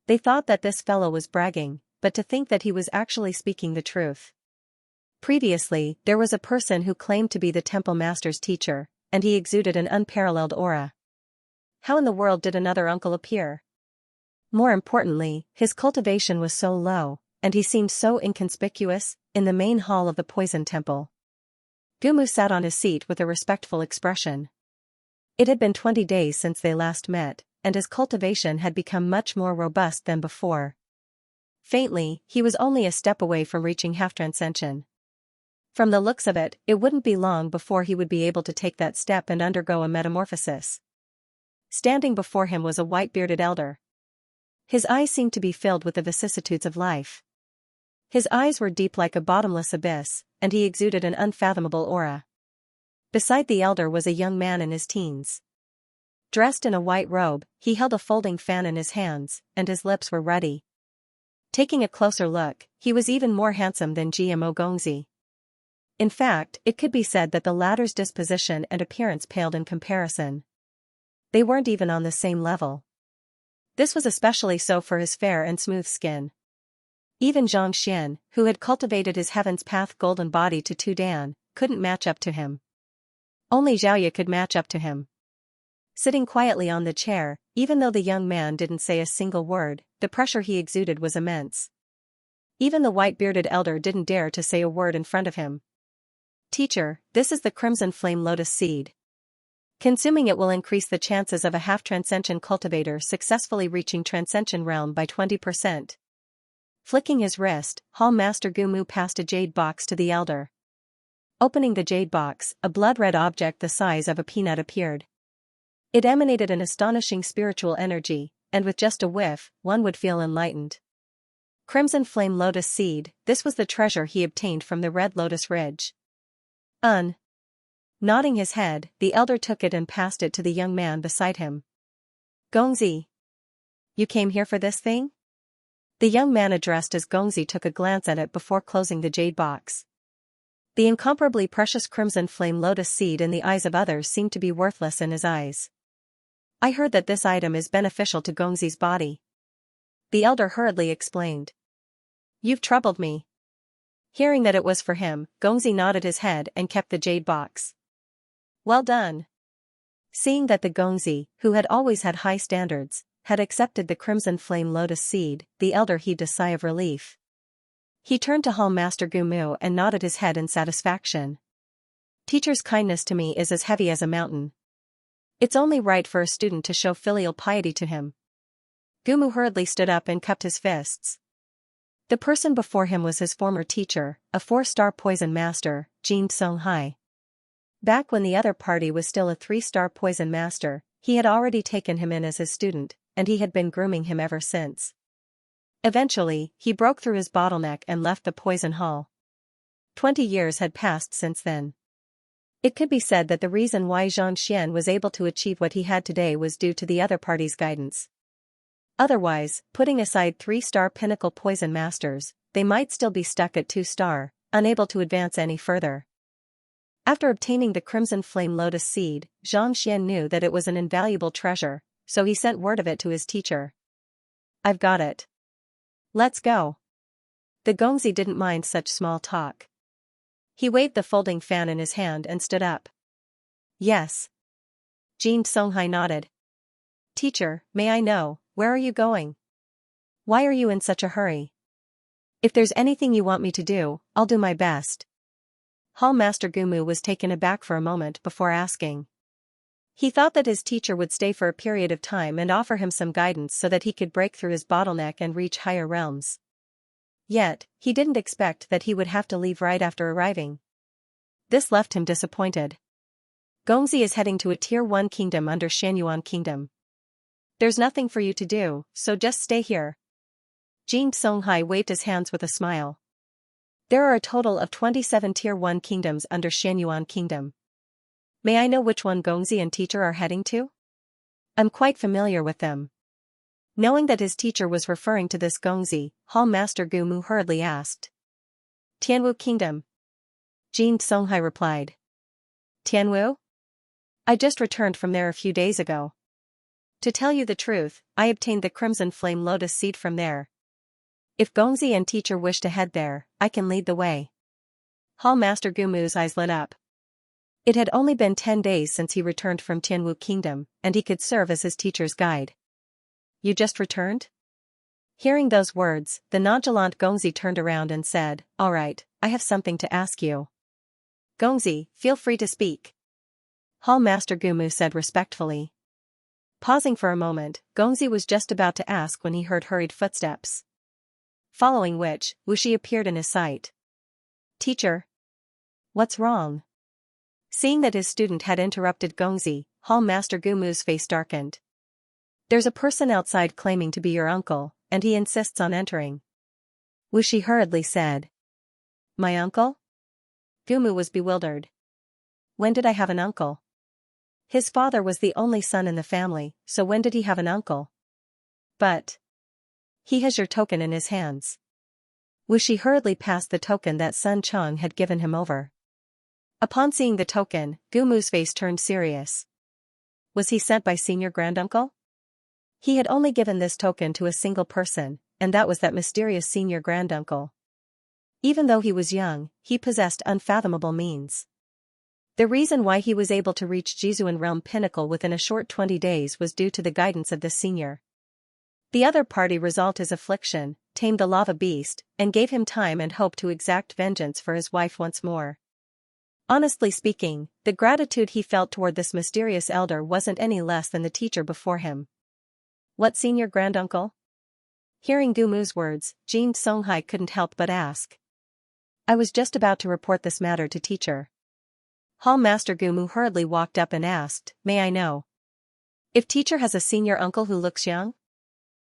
[SPEAKER 1] They thought that this fellow was bragging, but to think that he was actually speaking the truth. Previously, there was a person who claimed to be the temple master's teacher, and he exuded an unparalleled aura. How in the world did another uncle appear? More importantly, his cultivation was so low, and he seemed so inconspicuous, in the main hall of the poison temple. Gumu sat on his seat with a respectful expression. It had been 20 days since they last met, and his cultivation had become much more robust than before. Faintly, he was only a step away from reaching half-transcension. From the looks of it, it wouldn't be long before he would be able to take that step and undergo a metamorphosis. Standing before him was a white-bearded elder. His eyes seemed to be filled with the vicissitudes of life. His eyes were deep like a bottomless abyss, and he exuded an unfathomable aura. Beside the elder was a young man in his teens. Dressed in a white robe, he held a folding fan in his hands, and his lips were ruddy. Taking a closer look, he was even more handsome than Gmo Gongzi. In fact, it could be said that the latter's disposition and appearance paled in comparison. They weren't even on the same level. This was especially so for his fair and smooth skin. Even Xianxia, who had cultivated his heaven's path golden body to 2 dan, couldn't match up to him. Only Xiaoya could match up to him. Sitting quietly on the chair, even though the young man didn't say a single word, the pressure he exuded was immense. Even the white-bearded elder didn't dare to say a word in front of him. "Teacher, this is the crimson flame lotus seed. Consuming it will increase the chances of a half-transcension cultivator successfully reaching transcension realm by 20%. Flicking his wrist, Hall Master Gumu passed a jade box to the elder. Opening the jade box, a blood-red object the size of a peanut appeared. It emanated an astonishing spiritual energy, and with just a whiff, one would feel enlightened. Crimson flame lotus seed, this was the treasure he obtained from the red lotus ridge. Nodding his head, the elder took it and passed it to the young man beside him. "Gongzi. You came here for this thing?" The young man addressed as Gongzi took a glance at it before closing the jade box. The incomparably precious crimson flame lotus seed in the eyes of others seemed to be worthless in his eyes. "I heard that this item is beneficial to Gongzi's body," the elder hurriedly explained. "You've troubled me." Hearing that it was for him, Gongzi nodded his head and kept the jade box. "Well done." Seeing that the Gongzi, who had always had high standards, had accepted the crimson flame lotus seed, the elder heaved a sigh of relief. He turned to Hall Master Gumu and nodded his head in satisfaction. "Teacher's kindness to me is as heavy as a mountain. It's only right for a student to show filial piety to him." Gumu hurriedly stood up and cupped his fists. The person before him was his former teacher, a 4-star poison master, Jin Songhai. Back when the other party was still a 3-star poison master, he had already taken him in as his student, and he had been grooming him ever since. Eventually, he broke through his bottleneck and left the poison hall. 20 years had passed since then. It could be said that the reason why Xianxia was able to achieve what he had today was due to the other party's guidance. Otherwise, putting aside 3-star pinnacle poison masters, they might still be stuck at 2-star, unable to advance any further. After obtaining the crimson flame lotus seed, Xianxia knew that it was an invaluable treasure, so he sent word of it to his teacher. "I've got it. Let's go." The Gongzi didn't mind such small talk. He waved the folding fan in his hand and stood up. "Yes." Jin Songhai nodded. "Teacher, may I know, where are you going? Why are you in such a hurry? If there's anything you want me to do, I'll do my best." Hall Master Gumu was taken aback for a moment before asking. He thought that his teacher would stay for a period of time and offer him some guidance so that he could break through his bottleneck and reach higher realms. Yet, he didn't expect that he would have to leave right after arriving. This left him disappointed. "Gongzi is heading to a Tier 1 kingdom under Shanyuan Kingdom. There's nothing for you to do, so just stay here." Jin Songhai waved his hands with a smile. "There are a total of 27 Tier 1 kingdoms under Shanyuan Kingdom. May I know which one Gongzi and teacher are heading to? I'm quite familiar with them." Knowing that his teacher was referring to this Gongzi, Hall Master Gumu hurriedly asked. "Tianwu Kingdom." Jin Songhai replied. "Tianwu? I just returned from there a few days ago. To tell you the truth, I obtained the crimson flame lotus seed from there. If Gongzi and teacher wish to head there, I can lead the way." Hall Master Gumu's eyes lit up. It had only been 10 days since he returned from Tianwu Kingdom, and he could serve as his teacher's guide. "You just returned?" Hearing those words, the nonchalant Gongzi turned around and said, "All right, I have something to ask you." "Gongzi, feel free to speak," Hall Master Gumu said respectfully. Pausing for a moment, Gongzi was just about to ask when he heard hurried footsteps. Following which, Wuxi appeared in his sight. "Teacher? What's wrong?" Seeing that his student had interrupted Gongzi, Hall Master Gumu's face darkened. There's a person outside claiming to be your uncle, and he insists on entering. Wuxi hurriedly said. My uncle? Gumu was bewildered. When did I have an uncle? His father was the only son in the family, so when did he have an uncle? But he has your token in his hands. Wuxi hurriedly passed the token that Sun Chang had given him over. Upon seeing the token, Gumu's face turned serious. Was he sent by senior granduncle? He had only given this token to a single person, and that was that mysterious senior granduncle. Even though he was young, he possessed unfathomable means. The reason why he was able to reach Jizuan realm pinnacle within a short 20 days was due to the guidance of this senior. The other party resolved his affliction, tamed the lava beast, and gave him time and hope to exact vengeance for his wife once more. Honestly speaking, the gratitude he felt toward this mysterious elder wasn't any less than the teacher before him. What senior granduncle? Hearing Gumu's words, Jin Songhai couldn't help but ask. I was just about to report this matter to teacher. Hall Master Gumu hurriedly walked up and asked, May I know if teacher has a senior uncle who looks young?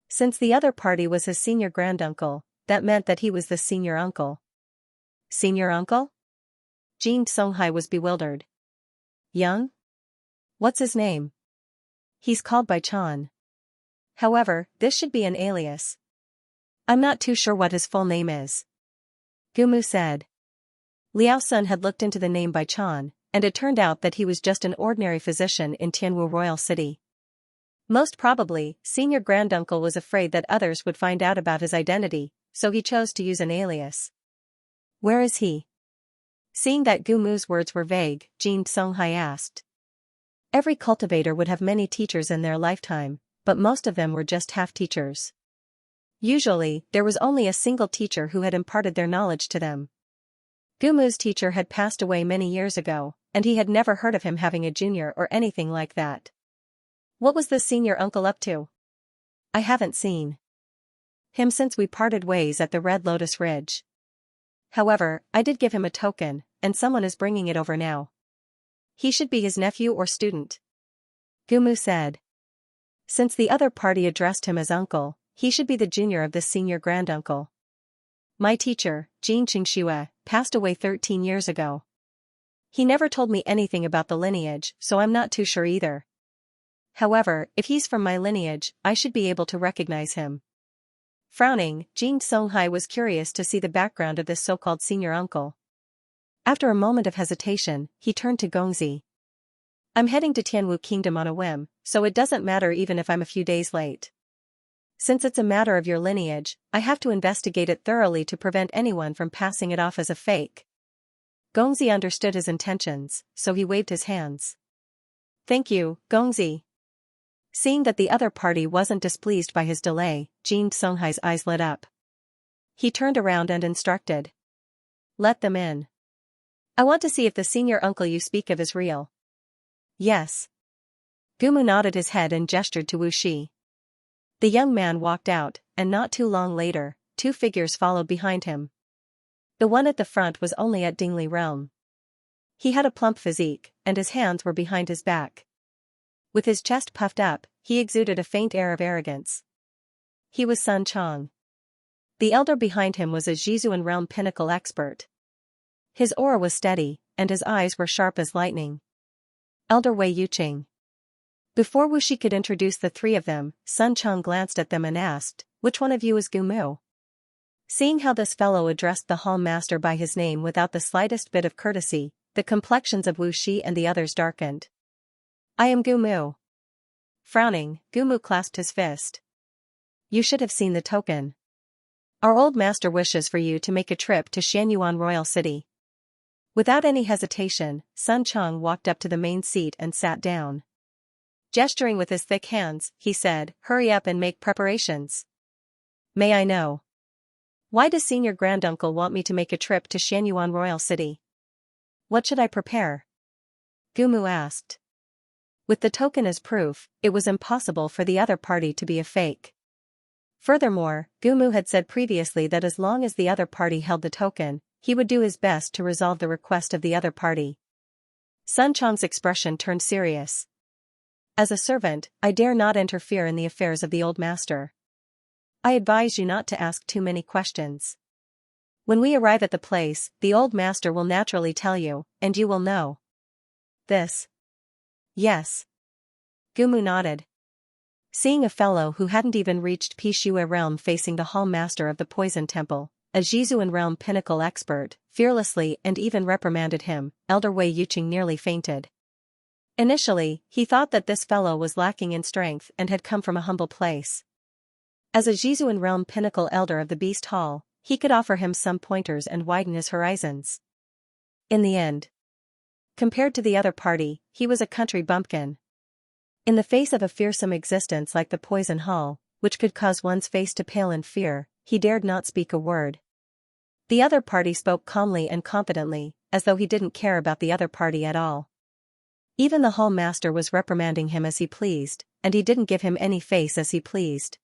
[SPEAKER 1] Since the other party was his senior granduncle, that meant that he was the senior uncle. Senior uncle? Jin Songhai was bewildered. Young? What's his name? He's called by Chan. However, this should be an alias. I'm not too sure what his full name is. Gumu said. Liao Sun had looked into the name by Chan, and it turned out that he was just an ordinary physician in Tianwu Royal City. Most probably, senior granduncle was afraid that others would find out about his identity, so he chose to use an alias. Where is he? Seeing that Gumu's words were vague, Jin Songhai asked. Every cultivator would have many teachers in their lifetime, but most of them were just half-teachers. Usually, there was only a single teacher who had imparted their knowledge to them. Gumu's teacher had passed away many years ago, and he had never heard of him having a junior or anything like that. What was the senior uncle up to? I haven't seen him since we parted ways at the Red Lotus Ridge. However, I did give him a token, and someone is bringing it over now. He should be his nephew or student. Gumu said. Since the other party addressed him as uncle, he should be the junior of this senior granduncle. My teacher, Jin Xianxia, passed away 13 years ago. He never told me anything about the lineage, so I'm not too sure either. However, if he's from my lineage, I should be able to recognize him. Frowning, Jin Songhai was curious to see the background of this so-called senior uncle. After a moment of hesitation, he turned to Gongzi. I'm heading to Tianwu Kingdom on a whim, so it doesn't matter even if I'm a few days late. Since it's a matter of your lineage, I have to investigate it thoroughly to prevent anyone from passing it off as a fake. Gongzi understood his intentions, so he waved his hands. Thank you, Gongzi. Seeing that the other party wasn't displeased by his delay, Jin Songhai's eyes lit up. He turned around and instructed. Let them in. I want to see if the senior uncle you speak of is real. Yes. Gumu nodded his head and gestured to Wuxi. The young man walked out, and not too long later, two figures followed behind him. The one at the front was only at Dingli realm. He had a plump physique, and his hands were behind his back. With his chest puffed up, he exuded a faint air of arrogance. He was Sun Chang. The elder behind him was a Jizuan realm pinnacle expert. His aura was steady, and his eyes were sharp as lightning. Elder Wei Yuqing. Before Wuxi could introduce the three of them, Sun Chang glanced at them and asked, Which one of you is Gumu? Seeing how this fellow addressed the hall master by his name without the slightest bit of courtesy, the complexions of Wuxi and the others darkened. I am Gumu. Frowning, Gumu clasped his fist. You should have seen the token. Our old master wishes for you to make a trip to Xianyuan Royal City. Without any hesitation, Sun Chang walked up to the main seat and sat down. Gesturing with his thick hands, he said, Hurry up and make preparations. May I know? Why does senior granduncle want me to make a trip to Xianyuan Royal City? What should I prepare? Gumu asked. With the token as proof, it was impossible for the other party to be a fake. Furthermore, Gumu had said previously that as long as the other party held the token, he would do his best to resolve the request of the other party. Sun Chang's expression turned serious. As a servant, I dare not interfere in the affairs of the old master. I advise you not to ask too many questions. When we arrive at the place, the old master will naturally tell you, and you will know. This. Yes. Gumu nodded. Seeing a fellow who hadn't even reached Pishue realm facing the hall master of the poison temple, a Jizuan realm pinnacle expert, fearlessly and even reprimanded him, Elder Wei Yuqing nearly fainted. Initially, he thought that this fellow was lacking in strength and had come from a humble place. As a Jizuan realm pinnacle elder of the Beast Hall, he could offer him some pointers and widen his horizons. In the end, compared to the other party, he was a country bumpkin. In the face of a fearsome existence like the poison hall, which could cause one's face to pale in fear, he dared not speak a word. The other party spoke calmly and confidently, as though he didn't care about the other party at all. Even the hall master was reprimanding him as he pleased, and he didn't give him any face as he pleased.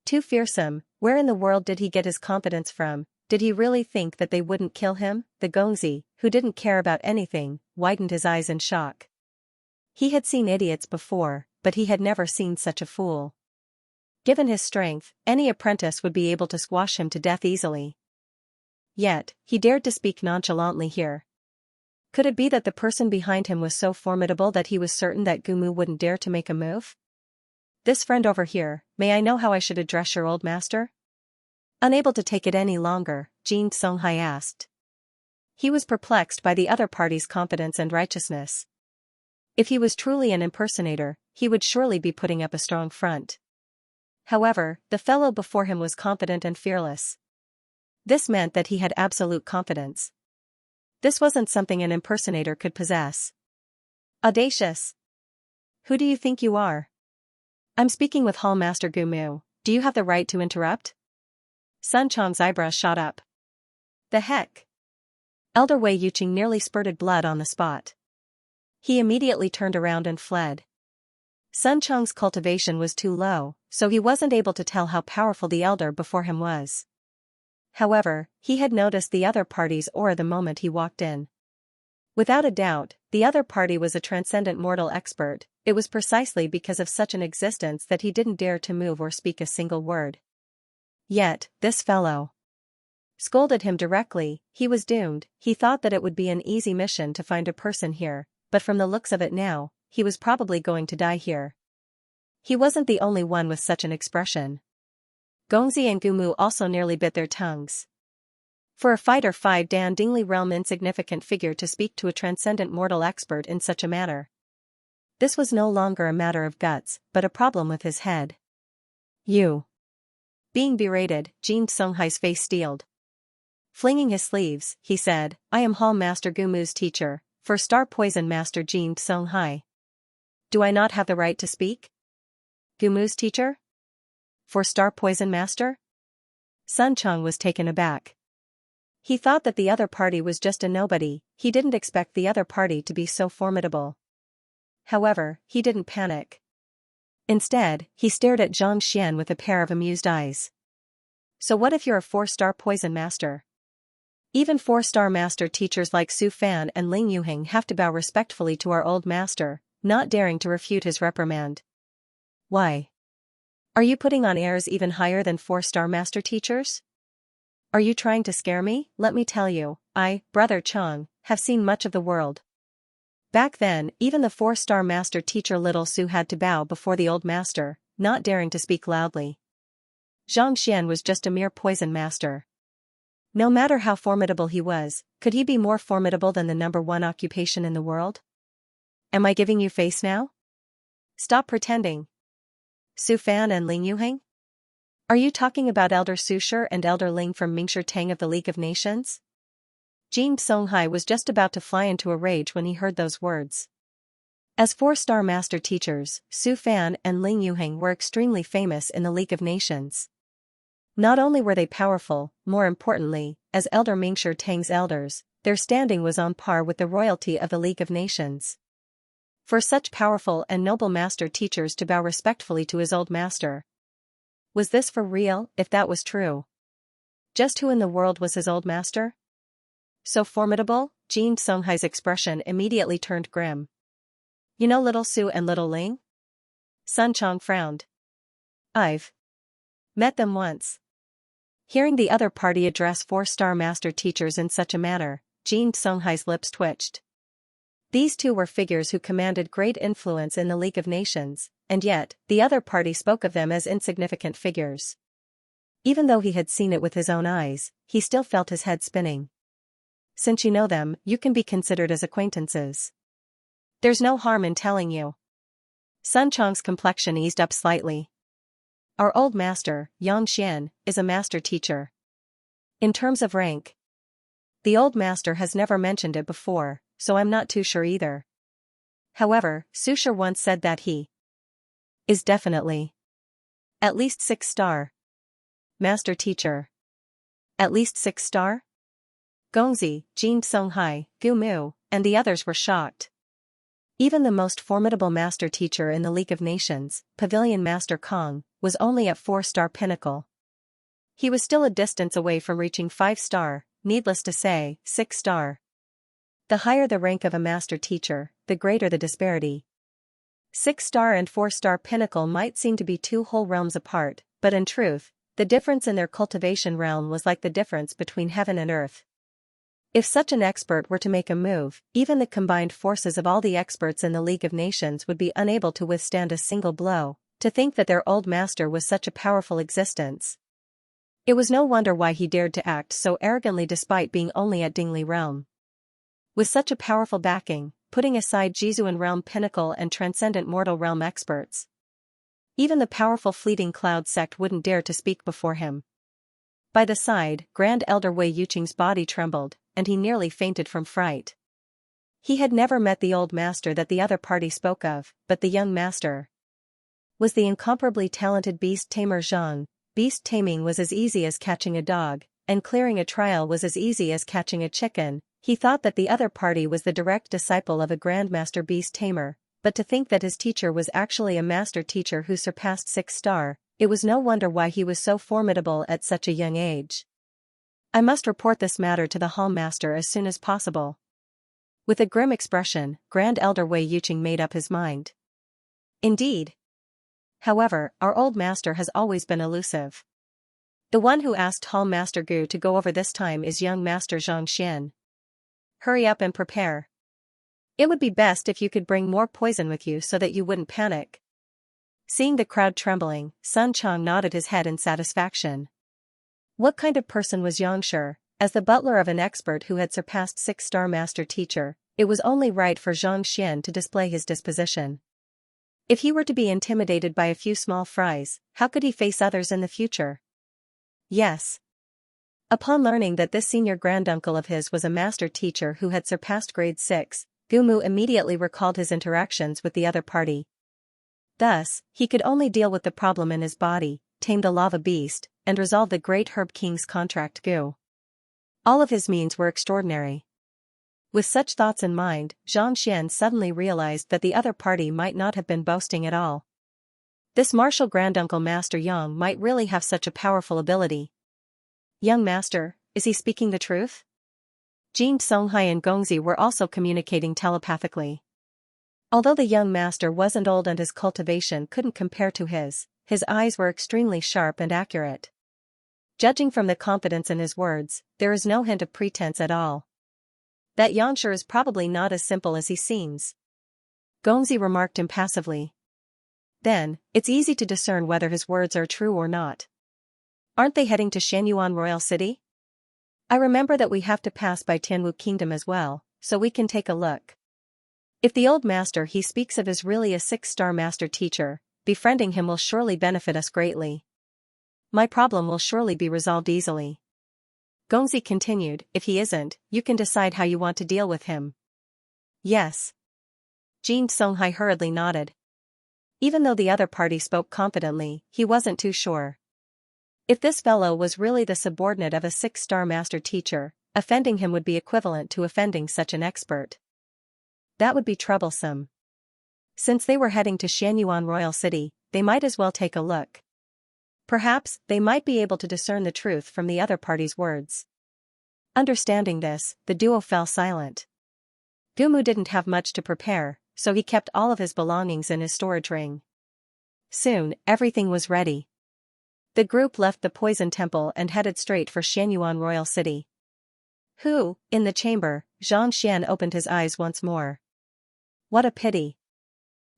[SPEAKER 1] Too fearsome. Where in the world did he get his confidence from? Did he really think that they wouldn't kill him? The Gongzi, who didn't care about anything, widened his eyes in shock. He had seen idiots before, but he had never seen such a fool. Given his strength, any apprentice would be able to squash him to death easily. Yet, he dared to speak nonchalantly here. Could it be that the person behind him was so formidable that he was certain that Gumu wouldn't dare to make a move? This friend over here, may I know how I should address your old master? Unable to take it any longer, Jin Songhai asked. He was perplexed by the other party's confidence and righteousness. If he was truly an impersonator, he would surely be putting up a strong front. However, the fellow before him was confident and fearless. This meant that he had absolute confidence. This wasn't something an impersonator could possess. Audacious. Who do you think you are? I'm speaking with Hall Master Gumu. Do you have the right to interrupt? Sun Chong's eyebrows shot up. The heck? Elder Wei Yuqing nearly spurted blood on the spot. He immediately turned around and fled. Sun Chong's cultivation was too low, so he wasn't able to tell how powerful the elder before him was. However, he had noticed the other party's aura the moment he walked in. Without a doubt, the other party was a transcendent mortal expert. It was precisely because of such an existence that he didn't dare to move or speak a single word. Yet, this fellow scolded him directly. He was doomed. He thought that it would be an easy mission to find a person here, but from the looks of it now, he was probably going to die here. He wasn't the only one with such an expression. Gongzi and Gumu also nearly bit their tongues. For a fighter 5 Dan Dingli realm insignificant figure to speak to a transcendent mortal expert in such a manner. This was no longer a matter of guts, but a problem with his head. You. Being berated, Jin Songhai's face steeled. Flinging his sleeves, he said, I am Hall Master Gumu's teacher, First-star Poison Master Jin Songhai. Do I not have the right to speak? Gumu's teacher? Four-star Poison Master? Sun Chong was taken aback. He thought that the other party was just a nobody. He didn't expect the other party to be so formidable. However, he didn't panic. Instead, he stared at Zhang Xian with a pair of amused eyes. So what if you're a 4-star Poison Master? Even 4-star master teachers like Su Fan and Ling Yuheng have to bow respectfully to our old master, not daring to refute his reprimand. Why? Are you putting on airs even higher than 4-star master teachers? Are you trying to scare me? Let me tell you, I, Brother Chang, have seen much of the world. Back then, even the 4-star master teacher Little Su had to bow before the old master, not daring to speak loudly. Zhang Xian was just a mere poison master. No matter how formidable he was, could he be more formidable than the number 1 occupation in the world? Am I giving you face now? Stop pretending. Su Fan and Ling Yuheng? Are you talking about Elder Su Shi and Elder Ling from Mingshi Tang of the League of Nations? Jin Songhai was just about to fly into a rage when he heard those words. As 4-star master teachers, Su Fan and Ling Yuheng were extremely famous in the League of Nations. Not only were they powerful, more importantly, as Elder Mingshi Tang's elders, their standing was on par with the royalty of the League of Nations. For such powerful and noble master teachers to bow respectfully to his old master. Was this for real? If that was true, just who in the world was his old master? So formidable? Jin Songhai's expression immediately turned grim. You know Little Su and Little Ling? Sun Chong frowned. I've met them once. Hearing the other party address four-star master teachers in such a manner, Jin Songhai's lips twitched. These two were figures who commanded great influence in the League of Nations, and yet, the other party spoke of them as insignificant figures. Even though he had seen it with his own eyes, he still felt his head spinning. Since you know them, you can be considered as acquaintances. There's no harm in telling you. Sun Chong's complexion eased up slightly. Our old master, Xianxia, is a master teacher. In terms of rank, the old master has never mentioned it before, so I'm not too sure either. However, Susher once said that he is definitely at least 6-star master teacher. At least 6-star? Gongzi, Jin Songhai, Gu Mu, and the others were shocked. Even the most formidable master teacher in the League of Nations, Pavilion Master Kong, was only at 4-star pinnacle. He was still a distance away from reaching 5-star, needless to say, 6-star. The higher the rank of a master teacher, the greater the disparity. 6-star and 4-star pinnacle might seem to be two whole realms apart, but in truth, the difference in their cultivation realm was like the difference between heaven and earth. If such an expert were to make a move, even the combined forces of all the experts in the League of Nations would be unable to withstand a single blow. To think that their old master was such a powerful existence. It was no wonder why he dared to act so arrogantly despite being only at Dingli realm. With such a powerful backing, putting aside Jizuan realm pinnacle and transcendent mortal realm experts, even the powerful fleeting cloud sect wouldn't dare to speak before him. By the side, Grand Elder Wei Yuqing's body trembled, and he nearly fainted from fright. He had never met the old master that the other party spoke of, but the young master was the incomparably talented beast tamer Zhang. Beast taming was as easy as catching a dog, and clearing a trial was as easy as catching a chicken. He thought that the other party was the direct disciple of a grandmaster beast tamer, but to think that his teacher was actually a master teacher who surpassed 6-star, it was no wonder why he was so formidable at such a young age. I must report this matter to the hall master as soon as possible. With a grim expression, Grand Elder Wei Yuqing made up his mind. Indeed. However, our old master has always been elusive. The one who asked Hall Master Gu to go over this time is young Master Xianxia. Hurry up and prepare. It would be best if you could bring more poison with you so that you wouldn't panic. Seeing the crowd trembling, Sun Chong nodded his head in satisfaction. What kind of person was Xianxia? As the butler of an expert who had surpassed 6-star master teacher, it was only right for Xianxia to display his disposition. If he were to be intimidated by a few small fries, how could he face others in the future? Yes. Upon learning that this senior granduncle of his was a master teacher who had surpassed grade 6, Gu Mu immediately recalled his interactions with the other party. Thus, he could only deal with the problem in his body, tame the lava beast, and resolve the great Herb King's contract Gu. All of his means were extraordinary. With such thoughts in mind, Xianxia suddenly realized that the other party might not have been boasting at all. This martial granduncle Master Yang might really have such a powerful ability. Young master, is he speaking the truth? Jin Songhai and Gongzi were also communicating telepathically. Although the young master wasn't old and his cultivation couldn't compare to his eyes were extremely sharp and accurate. Judging from the confidence in his words, there is no hint of pretense at all. That Xianxia is probably not as simple as he seems. Gongzi remarked impassively. Then, it's easy to discern whether his words are true or not. Aren't they heading to Xianyuan Royal City? I remember that we have to pass by Tianwu Kingdom as well, so we can take a look. If the old master he speaks of is really a 6-star master teacher, befriending him will surely benefit us greatly. My problem will surely be resolved easily. Gongzi continued, if he isn't, you can decide how you want to deal with him. Yes. Jin Songhai hurriedly nodded. Even though the other party spoke confidently, he wasn't too sure. If this fellow was really the subordinate of a 6-star master teacher, offending him would be equivalent to offending such an expert. That would be troublesome. Since they were heading to Xianyuan Royal City, they might as well take a look. Perhaps, they might be able to discern the truth from the other party's words. Understanding this, the duo fell silent. Gu Mu didn't have much to prepare, so he kept all of his belongings in his storage ring. Soon, everything was ready. The group left the poison temple and headed straight for Xianyuan royal city. In the chamber, Xianxia opened his eyes once more. What a pity.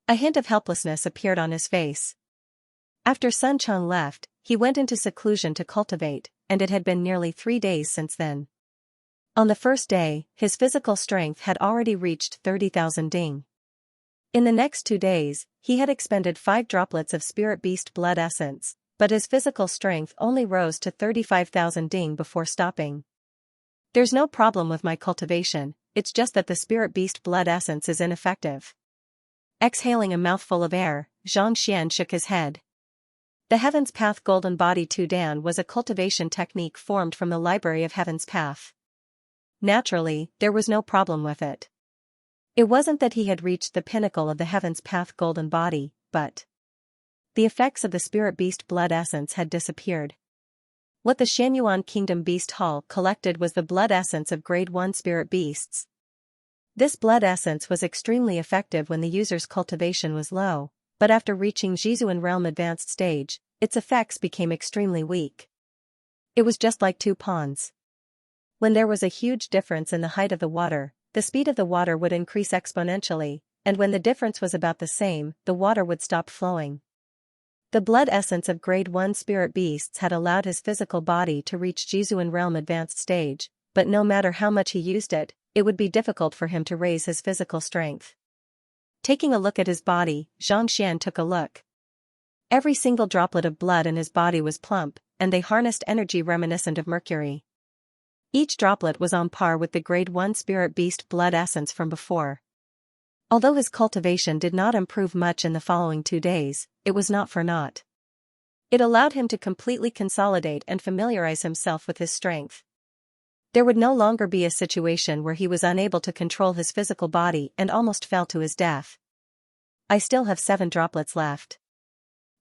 [SPEAKER 1] A hint of helplessness appeared on his face. After Sun Cheng left, he went into seclusion to cultivate, and it had been nearly 3 days since then. On the first day, his physical strength had already reached 30,000 ding. In the next 2 days, he had expended 5 droplets of spirit beast blood essence, but his physical strength only rose to 35,000 ding before stopping. There's no problem with my cultivation, it's just that the spirit beast blood essence is ineffective. Exhaling a mouthful of air, Xianxia shook his head. The Heaven's Path Golden Body 2 Dan was a cultivation technique formed from the Library of Heaven's Path. Naturally, there was no problem with it. It wasn't that he had reached the pinnacle of the Heaven's Path Golden Body, but the effects of the spirit beast blood essence had disappeared. What the Xianyuan Kingdom Beast Hall collected was the blood essence of Grade 1 spirit beasts. This blood essence was extremely effective when the user's cultivation was low, but after reaching Jizuan Realm Advanced Stage, its effects became extremely weak. It was just like 2 ponds. When there was a huge difference in the height of the water, the speed of the water would increase exponentially, and when the difference was about the same, the water would stop flowing. The blood essence of Grade 1 spirit beasts had allowed his physical body to reach Jizuan Realm Advanced Stage, but no matter how much he used it, it would be difficult for him to raise his physical strength. Taking a look at his body, Xianxia took a look. Every single droplet of blood in his body was plump, and they harnessed energy reminiscent of mercury. Each droplet was on par with the Grade 1 spirit beast blood essence from before. Although his cultivation did not improve much in the following 2 days, it was not for naught. It allowed him to completely consolidate and familiarize himself with his strength. There would no longer be a situation where he was unable to control his physical body and almost fell to his death. I still have 7 droplets left.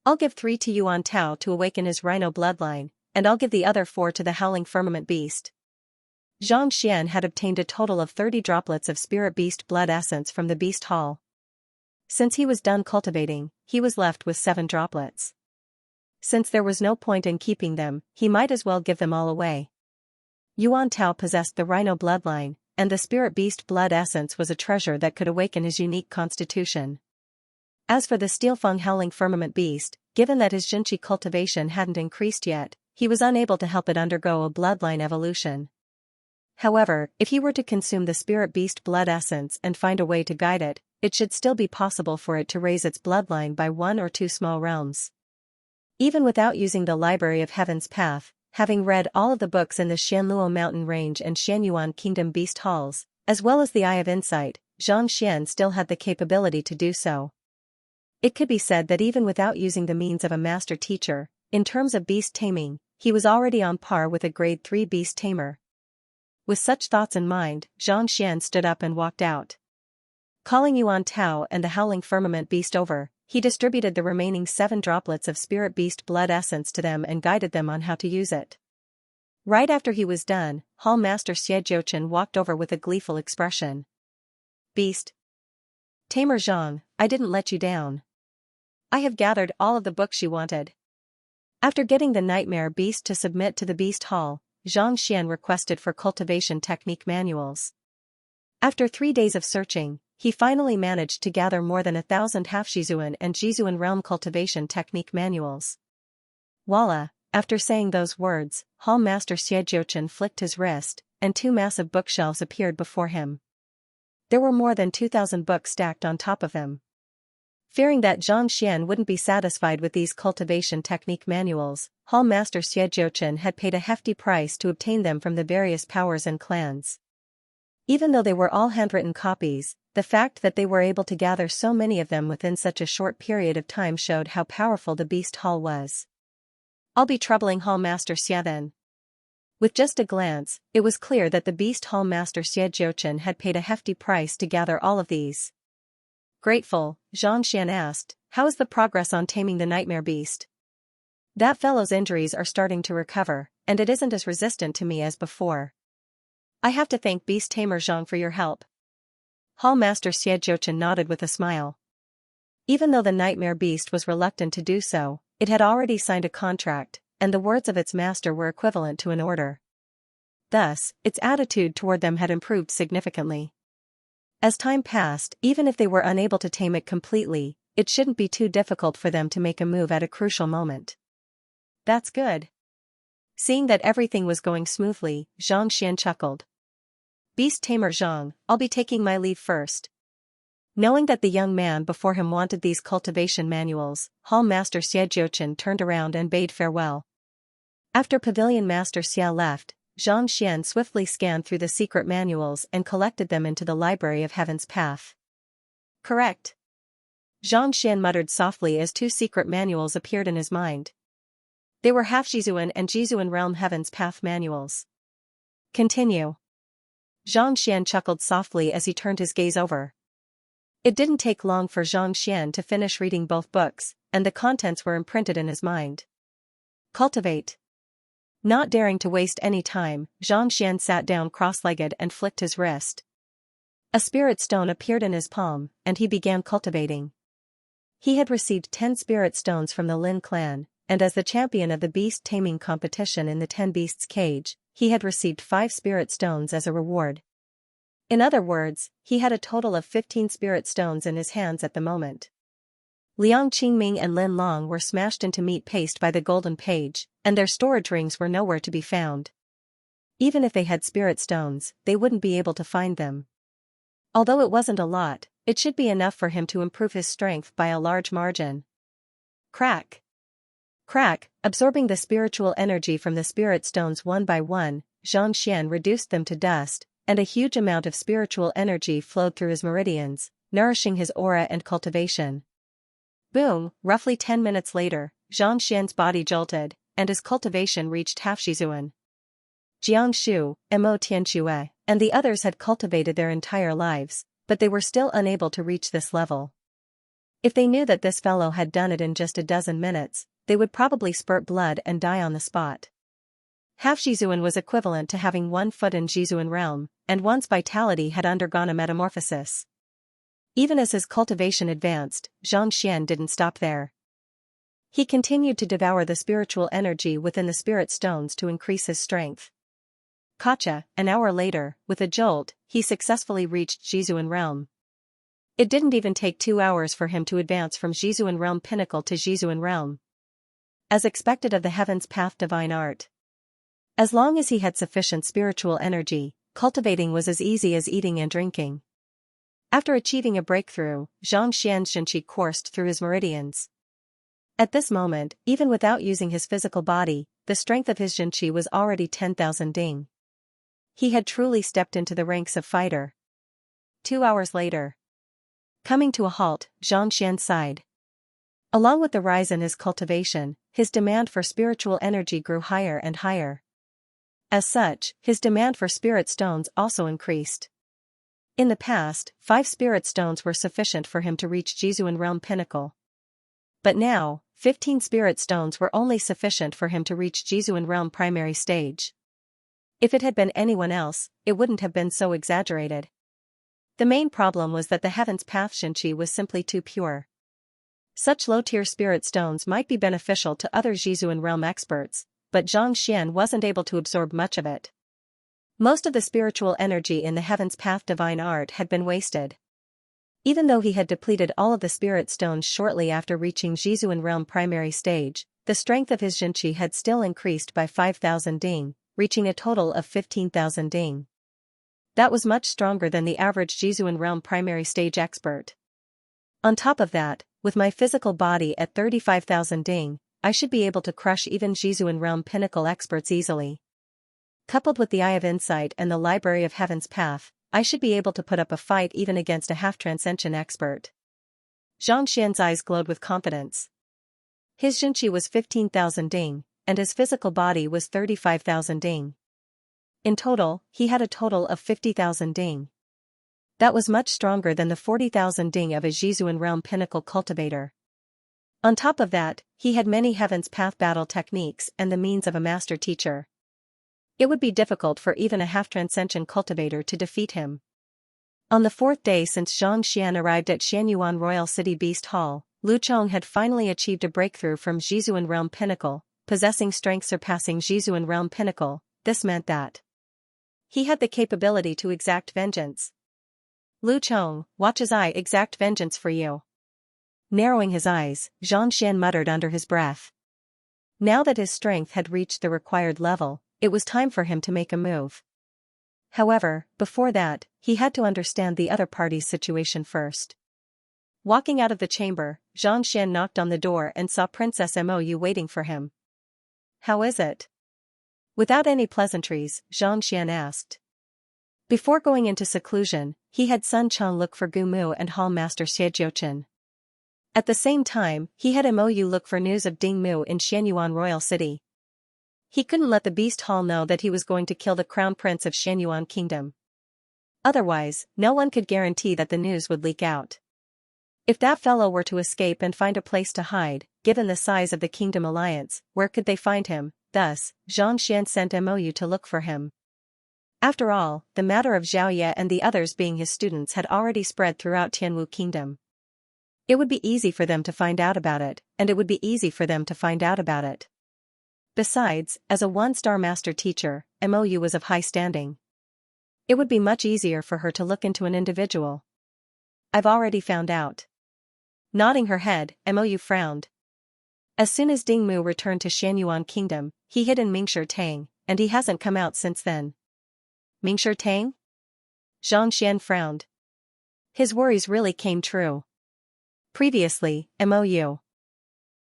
[SPEAKER 1] I'll give 3 to Yuan Tao to awaken his rhino bloodline, and I'll give the other 4 to the Howling Firmament Beast. Xianxia had obtained a total of 30 droplets of spirit beast blood essence from the Beast Hall. Since he was done cultivating, he was left with 7 droplets. Since there was no point in keeping them, he might as well give them all away. Yuan Tao possessed the rhino bloodline, and the spirit beast blood essence was a treasure that could awaken his unique constitution. As for the Steelfang Howling Firmament Beast, given that his Jinchi cultivation hadn't increased yet, he was unable to help it undergo a bloodline evolution. However, if he were to consume the spirit beast blood essence and find a way to guide it, it should still be possible for it to raise its bloodline by 1 or 2 small realms. Even without using the Library of Heaven's Path, having read all of the books in the Xianluo Mountain Range and Xianyuan Kingdom Beast Halls, as well as the Eye of Insight, Xianxia still had the capability to do so. It could be said that even without using the means of a master teacher, in terms of beast taming, he was already on par with a Grade 3 beast tamer. With such thoughts in mind, Xianxia stood up and walked out. Calling Yuan Tao and the Howling Firmament Beast over, he distributed the remaining 7 droplets of spirit beast blood essence to them and guided them on how to use it. Right after he was done, Hall Master Xie Jiuchen walked over with a gleeful expression. Beast Tamer Zhang, I didn't let you down. I have gathered all of the books you wanted. After getting the Nightmare Beast to submit to the Beast Hall, Xianxia requested for cultivation technique manuals. After 3 days of searching, he finally managed to gather more than 1,000 half-Jizuan and Jizuan realm cultivation technique manuals. Voila! After saying those words, Hall Master Xie Jiuchen flicked his wrist, and 2 massive bookshelves appeared before him. There were more than 2,000 books stacked on top of him. Fearing that Xianxia wouldn't be satisfied with these cultivation technique manuals, Hall Master Xie Jiuchen had paid a hefty price to obtain them from the various powers and clans. Even though they were all handwritten copies, the fact that they were able to gather so many of them within such a short period of time showed how powerful the Beast Hall was. I'll be troubling Hall Master Xie then. With just a glance, it was clear that the Beast Hall Master Xie Jiuchen had paid a hefty price to gather all of these. Grateful, Xianxia asked, how is the progress on taming the Nightmare Beast? That fellow's injuries are starting to recover, and it isn't as resistant to me as before. I have to thank Beast Tamer Zhang for your help. Hall Master Xie Jiuchen nodded with a smile. Even though the nightmare beast was reluctant to do so, it had already signed a contract, and the words of its master were equivalent to an order. Thus, its attitude toward them had improved significantly. As time passed, even if they were unable to tame it completely, it shouldn't be too difficult for them to make a move at a crucial moment. That's good. Seeing that everything was going smoothly, Xianxia chuckled. Beast Tamer Zhang, I'll be taking my leave first. Knowing that the young man before him wanted these cultivation manuals, Hall Master Xie Jiuchen turned around and bade farewell. After Pavilion Master Xia left, Zhang Xian swiftly scanned through the secret manuals and collected them into the Library of Heaven's Path. Correct. Zhang Xian muttered softly as two secret manuals appeared in his mind. They were half Jizuan and Jizuan Realm Heaven's Path manuals. Continue. Zhang Xian chuckled softly as he turned his gaze over. It didn't take long for Zhang Xian to finish reading both books, and the contents were imprinted in his mind. Cultivate. Not daring to waste any time, Zhang Xian sat down cross-legged and flicked his wrist. A spirit stone appeared in his palm, and he began cultivating. He had received 10 spirit stones from the Lin clan, and as the champion of the beast taming competition in the 10 Beasts Cage, he had received 5 spirit stones as a reward. In other words, he had a total of 15 spirit stones in his hands at the moment. Liang Qingming and Lin Long were smashed into meat paste by the golden page, and their storage rings were nowhere to be found. Even if they had spirit stones, they wouldn't be able to find them. Although it wasn't a lot, it should be enough for him to improve his strength by a large margin. Crack. Crack, absorbing the spiritual energy from the spirit stones one by one, Zhang Xian reduced them to dust, and a huge amount of spiritual energy flowed through his meridians, nourishing his aura and cultivation. Boom, roughly 10 minutes later, Zhang Xian's body jolted, and his cultivation reached half Jizuan. Jiang Shu, Mo Tianxue, and the others had cultivated their entire lives, but they were still unable to reach this level. If they knew that this fellow had done it in just a dozen minutes, they would probably spurt blood and die on the spot. Half Jizuan was equivalent to having 1 foot in Jizuan realm, and one's vitality had undergone a metamorphosis. Even as his cultivation advanced, Zhang Xian didn't stop there. He continued to devour the spiritual energy within the spirit stones to increase his strength. Gotcha, an hour later, with a jolt, he successfully reached Jizuan realm. It didn't even take 2 hours for him to advance from Jizuan realm pinnacle to Jizuan realm. As expected of the Heaven's Path divine art. As long as he had sufficient spiritual energy, cultivating was as easy as eating and drinking. After achieving a breakthrough, Zhang Xian's Xianqi coursed through his meridians. At this moment, even without using his physical body, the strength of his Xianqi was already 10,000 ding. He had truly stepped into the ranks of fighter. 2 hours later. Coming to a halt, Zhang Xian sighed. Along with the rise in his cultivation, his demand for spiritual energy grew higher and higher. As such, his demand for spirit stones also increased. In the past, 5 spirit stones were sufficient for him to reach Jizuan realm pinnacle. But now, 15 spirit stones were only sufficient for him to reach Jizuan realm primary stage. If it had been anyone else, it wouldn't have been so exaggerated. The main problem was that the Heaven's Path Xianqi was simply too pure. Such low-tier spirit stones might be beneficial to other Jizuan realm experts, but Zhang Xian wasn't able to absorb much of it. Most of the spiritual energy in the Heaven's Path divine art had been wasted. Even though he had depleted all of the spirit stones shortly after reaching Jizuan realm primary stage, the strength of his Xianqi had still increased by 5,000 ding, reaching a total of 15,000 ding. That was much stronger than the average Jizuan realm primary stage expert. On top of that, with my physical body at 35,000 ding, I should be able to crush even Jizuan realm pinnacle experts easily. Coupled with the Eye of Insight and the Library of Heaven's Path, I should be able to put up a fight even against a half-transcension expert. Zhang Xian's eyes glowed with confidence. His Xianqi was 15,000 ding, and his physical body was 35,000 ding. In total, he had a total of 50,000 ding. That was much stronger than the 40,000 ding of a Jizuan realm pinnacle cultivator. On top of that, he had many Heaven's Path battle techniques and the means of a master teacher. It would be difficult for even a half-transcension cultivator to defeat him. On the fourth day since Xianxia arrived at Xianyuan Royal City Beast Hall, Lu Chong had finally achieved a breakthrough from Jizuan Realm Pinnacle, possessing strength surpassing Jizuan Realm Pinnacle. This meant that he had the capability to exact vengeance. Lu Chong, watch as I exact vengeance for you. Narrowing his eyes, Xianxia muttered under his breath. Now that his strength had reached the required level, it was time for him to make a move. However, before that, he had to understand the other party's situation first. Walking out of the chamber, Xianxia knocked on the door and saw Princess Mou waiting for him. How is it? Without any pleasantries, Xianxia asked. Before going into seclusion, he had Sun Chong look for Gu Mu and Hall Master Xiejiuchen. At the same time, he had Mou look for news of Ding Mu in Xianyuan Royal City. He couldn't let the Beast Hall know that he was going to kill the Crown Prince of Xianyuan Kingdom. Otherwise, no one could guarantee that the news would leak out. If that fellow were to escape and find a place to hide, given the size of the Kingdom Alliance, where could they find him? Thus, Xianxia sent Mou to look for him. After all, the matter of Xiaoye and the others being his students had already spread throughout Tianwu Kingdom. It would be easy for them to find out about it, and it would be easy for them to find out about it. Besides, as a one-star master teacher, Mou was of high standing. It would be much easier for her to look into an individual. I've already found out. Nodding her head, Mou frowned. As soon as Ding Mu returned to Xianyuan Kingdom, he hid in Mingshi Tang, and he hasn't come out since then. Mingshi Tang? Xianxia frowned. His worries really came true. Previously, Mou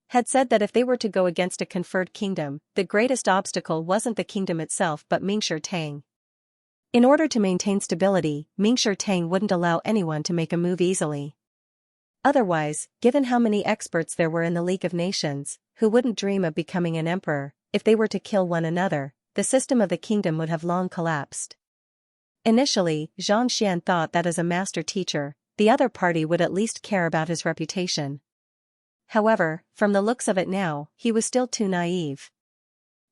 [SPEAKER 1] had said that if they were to go against a conferred kingdom, the greatest obstacle wasn't the kingdom itself but Mingshi Tang. In order to maintain stability, Mingshi Tang wouldn't allow anyone to make a move easily. Otherwise, given how many experts there were in the League of Nations, who wouldn't dream of becoming an emperor, if they were to kill one another, the system of the kingdom would have long collapsed. Initially, Xianxia thought that as a master teacher, the other party would at least care about his reputation. However, from the looks of it now, he was still too naive.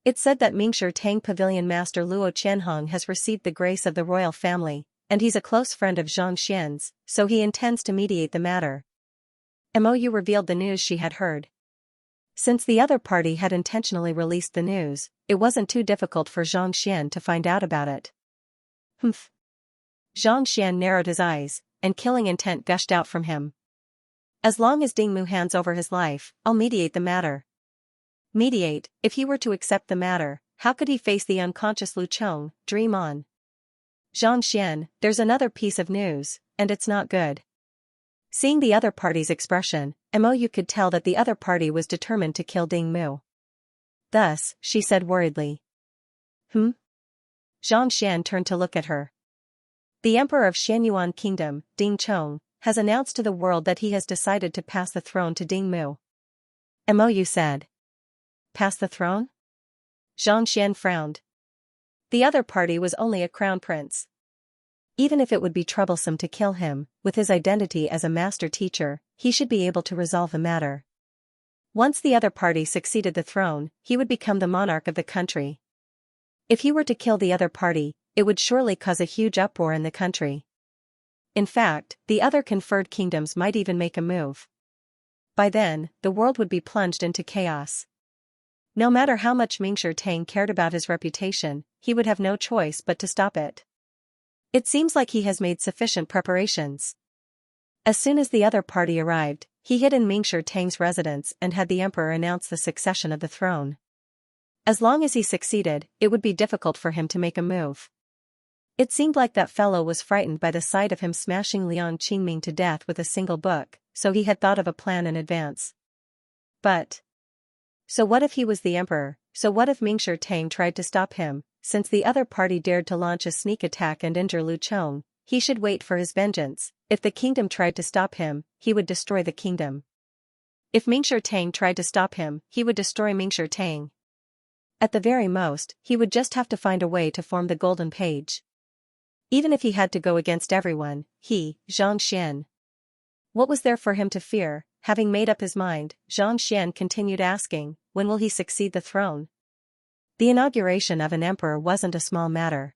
[SPEAKER 1] It's said that Mingshi Tang Pavilion Master Luo Qianhong has received the grace of the royal family, and he's a close friend of Xianxian's, so he intends to mediate the matter. Mou revealed the news she had heard. Since the other party had intentionally released the news, it wasn't too difficult for Xianxian to find out about it. Humph. Xianxian narrowed his eyes, and killing intent gushed out from him. As long as Ding Mu hands over his life, I'll mediate the matter. Mediate? If he were to accept the matter, how could he face the unconscious Lu Chong? Dream on. Xianxian, there's another piece of news, and it's not good. Seeing the other party's expression, Mou could tell that the other party was determined to kill Ding Mu. Thus, she said worriedly. Xianxian turned to look at her. The Emperor of Xianyuan Kingdom, Ding Chong, has announced to the world that he has decided to pass the throne to Ding Mu. Mou said. Pass the throne? Xianxian frowned. The other party was only a crown prince. Even if it would be troublesome to kill him, with his identity as a master teacher, he should be able to resolve the matter. Once the other party succeeded the throne, he would become the monarch of the country. If he were to kill the other party, it would surely cause a huge uproar in the country. In fact, the other conferred kingdoms might even make a move. By then, the world would be plunged into chaos. No matter how much Mingshi Tang cared about his reputation, he would have no choice but to stop it. It seems like he has made sufficient preparations. As soon as the other party arrived, he hid in Mingshi Tang's residence and had the emperor announce the succession of the throne. As long as he succeeded, it would be difficult for him to make a move. It seemed like that fellow was frightened by the sight of him smashing Liang Qingming to death with a single book, so he had thought of a plan in advance. But so what if he was the emperor? So what if Mingshi Tang tried to stop him? Since the other party dared to launch a sneak attack and injure Lu Chong, he should wait for his vengeance. If the kingdom tried to stop him, he would destroy the kingdom. If Mingshi Tang tried to stop him, he would destroy Mingshi Tang. At the very most, he would just have to find a way to form the golden page. Even if he had to go against everyone, Xianxian. What was there for him to fear? Having made up his mind, Xianxian continued asking, when will he succeed the throne? The inauguration of an emperor wasn't a small matter.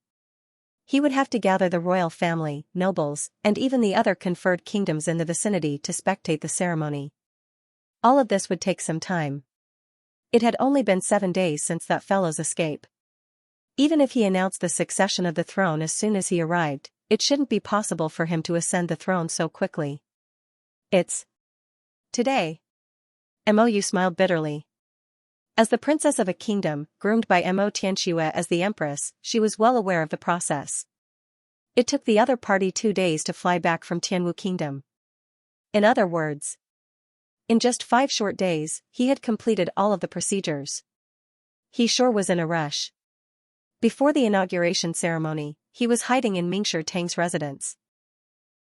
[SPEAKER 1] He would have to gather the royal family, nobles, and even the other conferred kingdoms in the vicinity to spectate the ceremony. All of this would take some time. It had only been 7 days since that fellow's escape. Even if he announced the succession of the throne as soon as he arrived, it shouldn't be possible for him to ascend the throne so quickly. It's today. Mou smiled bitterly. As the princess of a kingdom, groomed by Mo Xianxia as the empress, she was well aware of the process. It took the other party 2 days to fly back from Tianwu Kingdom. In other words, in just 5 short days, he had completed all of the procedures. He sure was in a rush. Before the inauguration ceremony, he was hiding in Mingshi Tang's residence.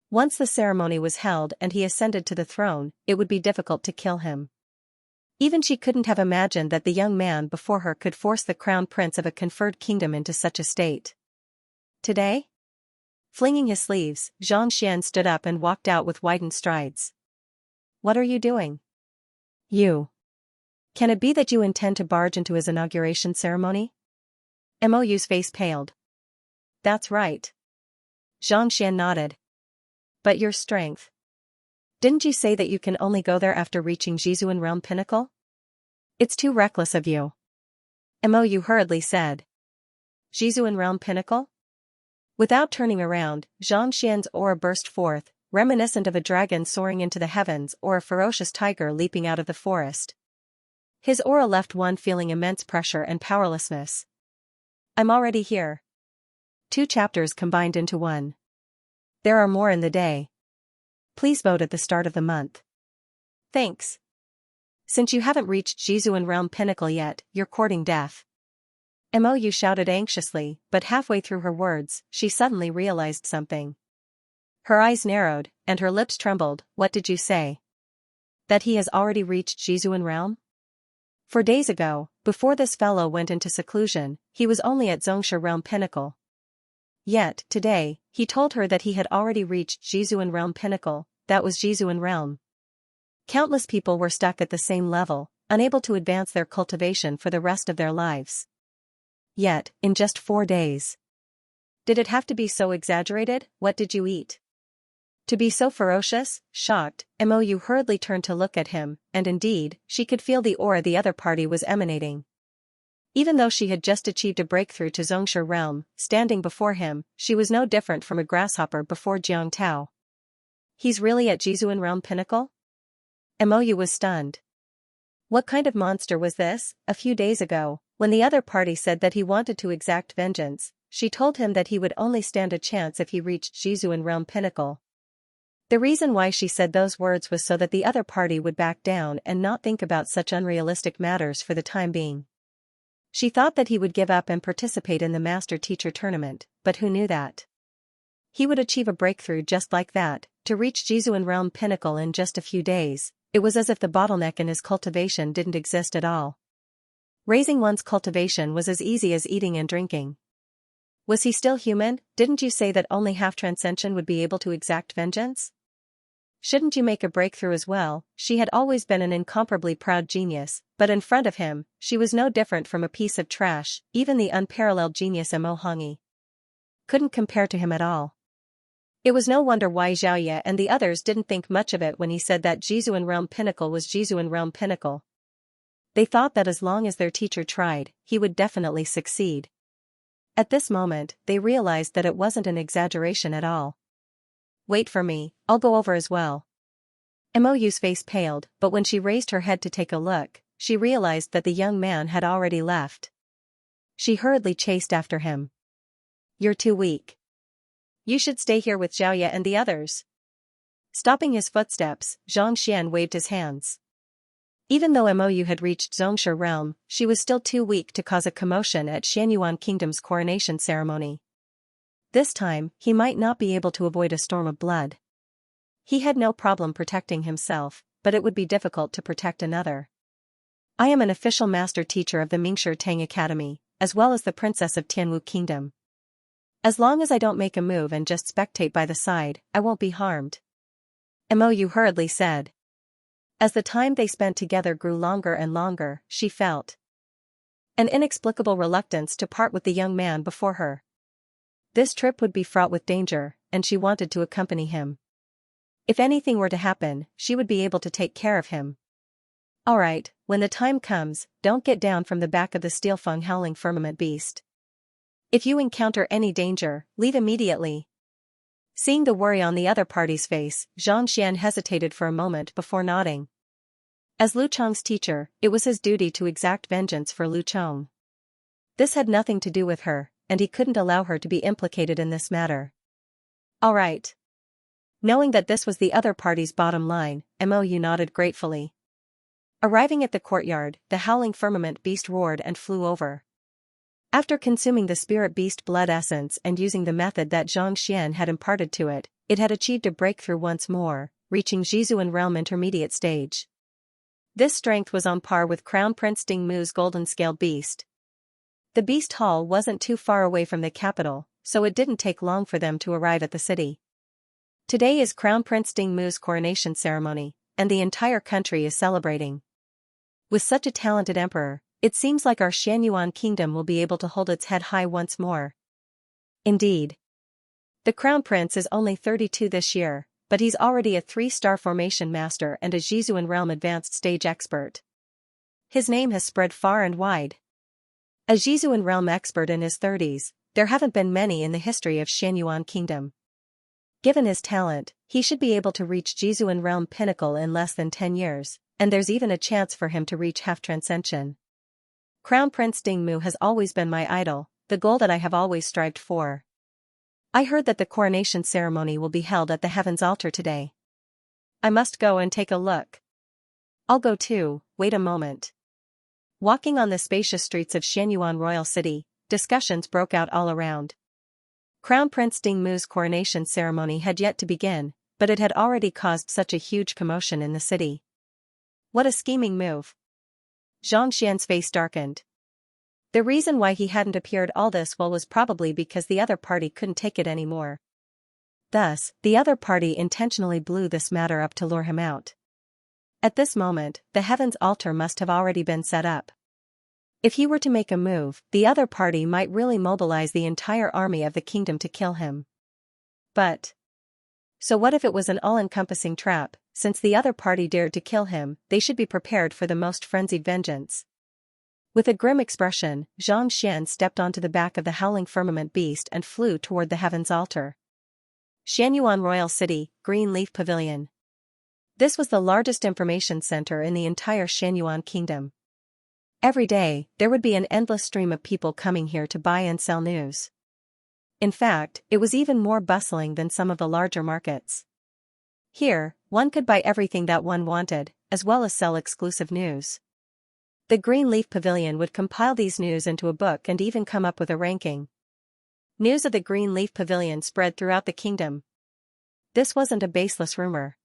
[SPEAKER 1] Once the ceremony was held and he ascended to the throne, it would be difficult to kill him. Even she couldn't have imagined that the young man before her could force the crown prince of a conferred kingdom into such a state. Today? Flinging his sleeves, Xianxia stood up and walked out with widened strides. What are you doing? You. Can it be that you intend to barge into his inauguration ceremony? Mou's face paled. That's right. Xianxia nodded. But your strength. Didn't you say that you can only go there after reaching Jizuan Realm Pinnacle? It's too reckless of you. Mou hurriedly said. Jizuan Realm Pinnacle? Without turning around, Xianxia's aura burst forth, reminiscent of a dragon soaring into the heavens or a ferocious tiger leaping out of the forest. His aura left one feeling immense pressure and powerlessness. I'm already here. 2 chapters combined into one. There are more in the day. Please vote at the start of the month. Thanks. Since you haven't reached Jizuan Realm Pinnacle yet, you're courting death. Mou shouted anxiously, but halfway through her words, she suddenly realized something. Her eyes narrowed, and her lips trembled. What did you say? That he has already reached Jizuan Realm? 4 days ago, before this fellow went into seclusion, he was only at Xianxia Realm Pinnacle. Yet, today, he told her that he had already reached Jizuan Realm Pinnacle. That was Jizuan Realm. Countless people were stuck at the same level, unable to advance their cultivation for the rest of their lives. Yet, in just 4 days. Did it have to be so exaggerated? What did you eat? To be so ferocious, shocked, Mou hurriedly turned to look at him, and indeed, she could feel the aura the other party was emanating. Even though she had just achieved a breakthrough to Xianxia Realm, standing before him, she was no different from a grasshopper before Jiang Tao. He's really at Jizuan Realm Pinnacle? Mou was stunned. What kind of monster was this? A few days ago, when the other party said that he wanted to exact vengeance, she told him that he would only stand a chance if he reached Jizuan Realm Pinnacle. The reason why she said those words was so that the other party would back down and not think about such unrealistic matters for the time being. She thought that he would give up and participate in the Master-Teacher tournament, but who knew that? He would achieve a breakthrough just like that, to reach Jizuan Realm Pinnacle in just a few days. It was as if the bottleneck in his cultivation didn't exist at all. Raising one's cultivation was as easy as eating and drinking. Was he still human? Didn't you say that only half Transcension would be able to exact vengeance? Shouldn't you make a breakthrough as well? She had always been an incomparably proud genius, but in front of him, she was no different from a piece of trash. Even the unparalleled genius Mo Hongyi couldn't compare to him at all. It was no wonder why Xiaoye and the others didn't think much of it when he said that Jizuan Realm Pinnacle was Jizuan Realm Pinnacle. They thought that as long as their teacher tried, he would definitely succeed. At this moment, they realized that it wasn't an exaggeration at all. Wait for me, I'll go over as well. Mou's face paled, but when she raised her head to take a look, she realized that the young man had already left. She hurriedly chased after him. You're too weak. You should stay here with Xiaoye and the others. Stopping his footsteps, Xianxia waved his hands. Even though Mou had reached Xianxia Realm, she was still too weak to cause a commotion at Xianyuan Kingdom's coronation ceremony. This time, he might not be able to avoid a storm of blood. He had no problem protecting himself, but it would be difficult to protect another. I am an official master teacher of the Mingshi Tang Academy, as well as the princess of Tianwu Kingdom. As long as I don't make a move and just spectate by the side, I won't be harmed. Mou hurriedly said. As the time they spent together grew longer and longer, she felt an inexplicable reluctance to part with the young man before her. This trip would be fraught with danger, and she wanted to accompany him. If anything were to happen, she would be able to take care of him. Alright, when the time comes, don't get down from the back of the steel-fang howling firmament beast. If you encounter any danger, leave immediately. Seeing the worry on the other party's face, Xianxia hesitated for a moment before nodding. As Lu Chong's teacher, it was his duty to exact vengeance for Lu Chong. This had nothing to do with her, and he couldn't allow her to be implicated in this matter. Alright. Knowing that this was the other party's bottom line, Mou nodded gratefully. Arriving at the courtyard, the howling firmament beast roared and flew over. After consuming the spirit beast blood essence and using the method that Xianxia had imparted to it, it had achieved a breakthrough once more, reaching Jizuan realm intermediate stage. This strength was on par with Crown Prince Dingmu's golden scaled beast. The beast hall wasn't too far away from the capital, so it didn't take long for them to arrive at the city. Today is Crown Prince Dingmu's coronation ceremony, and the entire country is celebrating. With such a talented emperor, it seems like our Xianyuan kingdom will be able to hold its head high once more. Indeed. The Crown Prince is only 32 this year, but he's already a 3-star formation master and a Jizuan realm advanced stage expert. His name has spread far and wide. A Jizuan realm expert in his 30s, there haven't been many in the history of Xianyuan kingdom. Given his talent, he should be able to reach Jizuan realm pinnacle in less than 10 years, and there's even a chance for him to reach half-transcension. Crown Prince Dingmu has always been my idol, the goal that I have always strived for. I heard that the coronation ceremony will be held at the Heaven's Altar today. I must go and take a look. I'll go too, wait a moment. Walking on the spacious streets of Xianyuan Royal City, discussions broke out all around. Crown Prince Dingmu's coronation ceremony had yet to begin, but it had already caused such a huge commotion in the city. What a scheming move. Zhang Xian's face darkened. The reason why he hadn't appeared all this while was probably because the other party couldn't take it anymore. Thus, the other party intentionally blew this matter up to lure him out. At this moment, the Heaven's Altar must have already been set up. If he were to make a move, the other party might really mobilize the entire army of the kingdom to kill him. But so what if it was an all-encompassing trap? Since the other party dared to kill him, they should be prepared for the most frenzied vengeance. With a grim expression, Zhang Xian stepped onto the back of the howling firmament beast and flew toward the Heaven's Altar. Xianyuan Royal City, Green Leaf Pavilion. This was the largest information center in the entire Xianyuan kingdom. Every day, there would be an endless stream of people coming here to buy and sell news. In fact, it was even more bustling than some of the larger markets. Here, one could buy everything that one wanted, as well as sell exclusive news. The Green Leaf Pavilion would compile these news into a book and even come up with a ranking. News of the Green Leaf Pavilion spread throughout the kingdom. This wasn't a baseless rumor.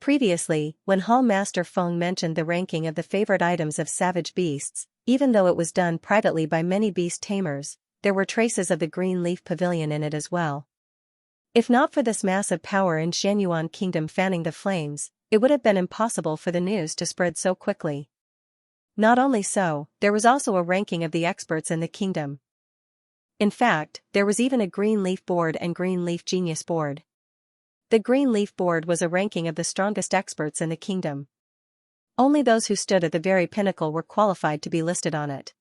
[SPEAKER 1] Previously, when Hall Master Feng mentioned the ranking of the favorite items of savage beasts, even though it was done privately by many beast tamers, there were traces of the Green Leaf Pavilion in it as well. If not for this massive power in Xianyuan kingdom fanning the flames, it would have been impossible for the news to spread so quickly. Not only so, there was also a ranking of the experts in the kingdom. In fact, there was even a Green Leaf Board and Green Leaf Genius Board. The Green Leaf Board was a ranking of the strongest experts in the kingdom. Only those who stood at the very pinnacle were qualified to be listed on it.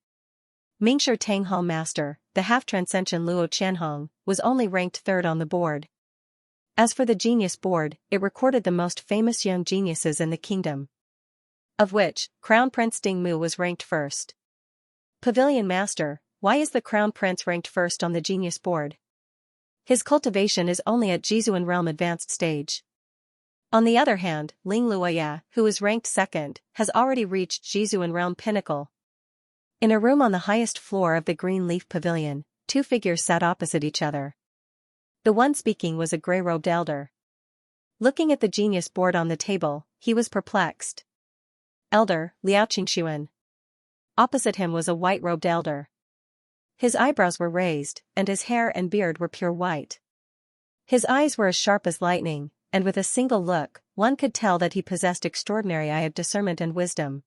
[SPEAKER 1] Mingshi Tang Hall Master, the half-transcension Luo Qianhong, was only ranked 3rd on the board. As for the Genius Board, it recorded the most famous young geniuses in the kingdom, of which, Crown Prince Dingmu was ranked 1st. Pavilion Master, why is the Crown Prince ranked 1st on the Genius Board? His cultivation is only at Jizuan realm advanced stage. On the other hand, Ling Luoya, who is ranked 2nd, has already reached Jizuan realm pinnacle. In a room on the highest floor of the Green Leaf Pavilion, 2 figures sat opposite each other. The one speaking was a gray-robed elder. Looking at the Genius Board on the table, he was perplexed. Elder, Liao Qingxuan. Opposite him was a white-robed elder. His eyebrows were raised, and his hair and beard were pure white. His eyes were as sharp as lightning, and with a single look, one could tell that he possessed extraordinary eye of discernment and wisdom.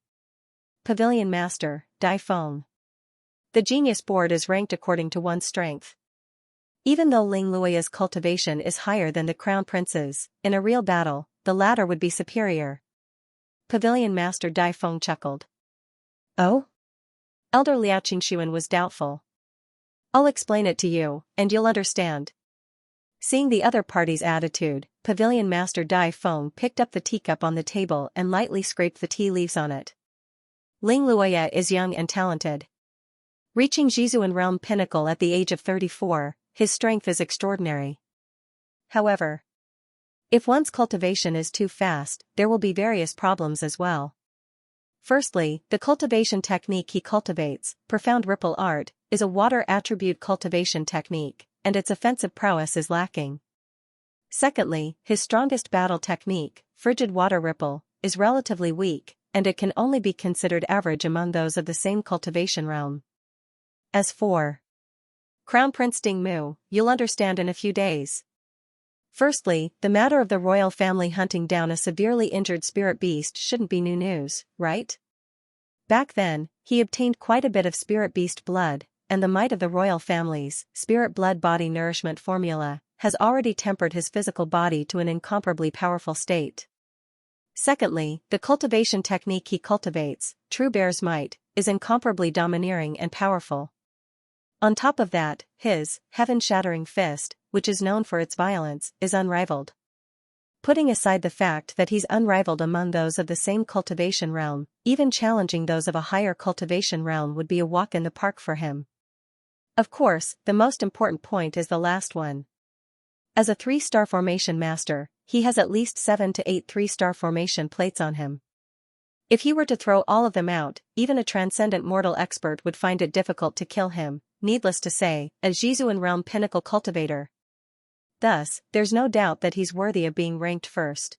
[SPEAKER 1] Pavilion Master, Dai Feng. The Genius Board is ranked according to one's strength. Even though Ling Luoya's cultivation is higher than the crown prince's, in a real battle, the latter would be superior. Pavilion Master Dai Feng chuckled. Oh? Elder Liao Xianxia was doubtful. I'll explain it to you, and you'll understand. Seeing the other party's attitude, Pavilion Master Dai Feng picked up the teacup on the table and lightly scraped the tea leaves on it. Ling Luoya is young and talented. Reaching Jizuan realm pinnacle at the age of 34, his strength is extraordinary. However, if one's cultivation is too fast, there will be various problems as well. Firstly, the cultivation technique he cultivates, Profound Ripple Art, is a water attribute cultivation technique, and its offensive prowess is lacking. Secondly, his strongest battle technique, Frigid Water Ripple, is relatively weak, and it can only be considered average among those of the same cultivation realm. As for Crown Prince Ding Mu, you'll understand in a few days. Firstly, the matter of the royal family hunting down a severely injured spirit beast shouldn't be new news, right? Back then, he obtained quite a bit of spirit beast blood, and the might of the royal family's spirit blood body nourishment formula has already tempered his physical body to an incomparably powerful state. Secondly, the cultivation technique he cultivates, True Bear's Might, is incomparably domineering and powerful. On top of that, his heaven-shattering fist, which is known for its violence, is unrivaled. Putting aside the fact that he's unrivaled among those of the same cultivation realm, even challenging those of a higher cultivation realm would be a walk in the park for him. Of course, the most important point is the last one. As a 3-star formation master, he has at least 7 to 8 3-star formation plates on him. If he were to throw all of them out, even a transcendent mortal expert would find it difficult to kill him, needless to say, a Jizuan realm pinnacle cultivator. Thus, there's no doubt that he's worthy of being ranked first.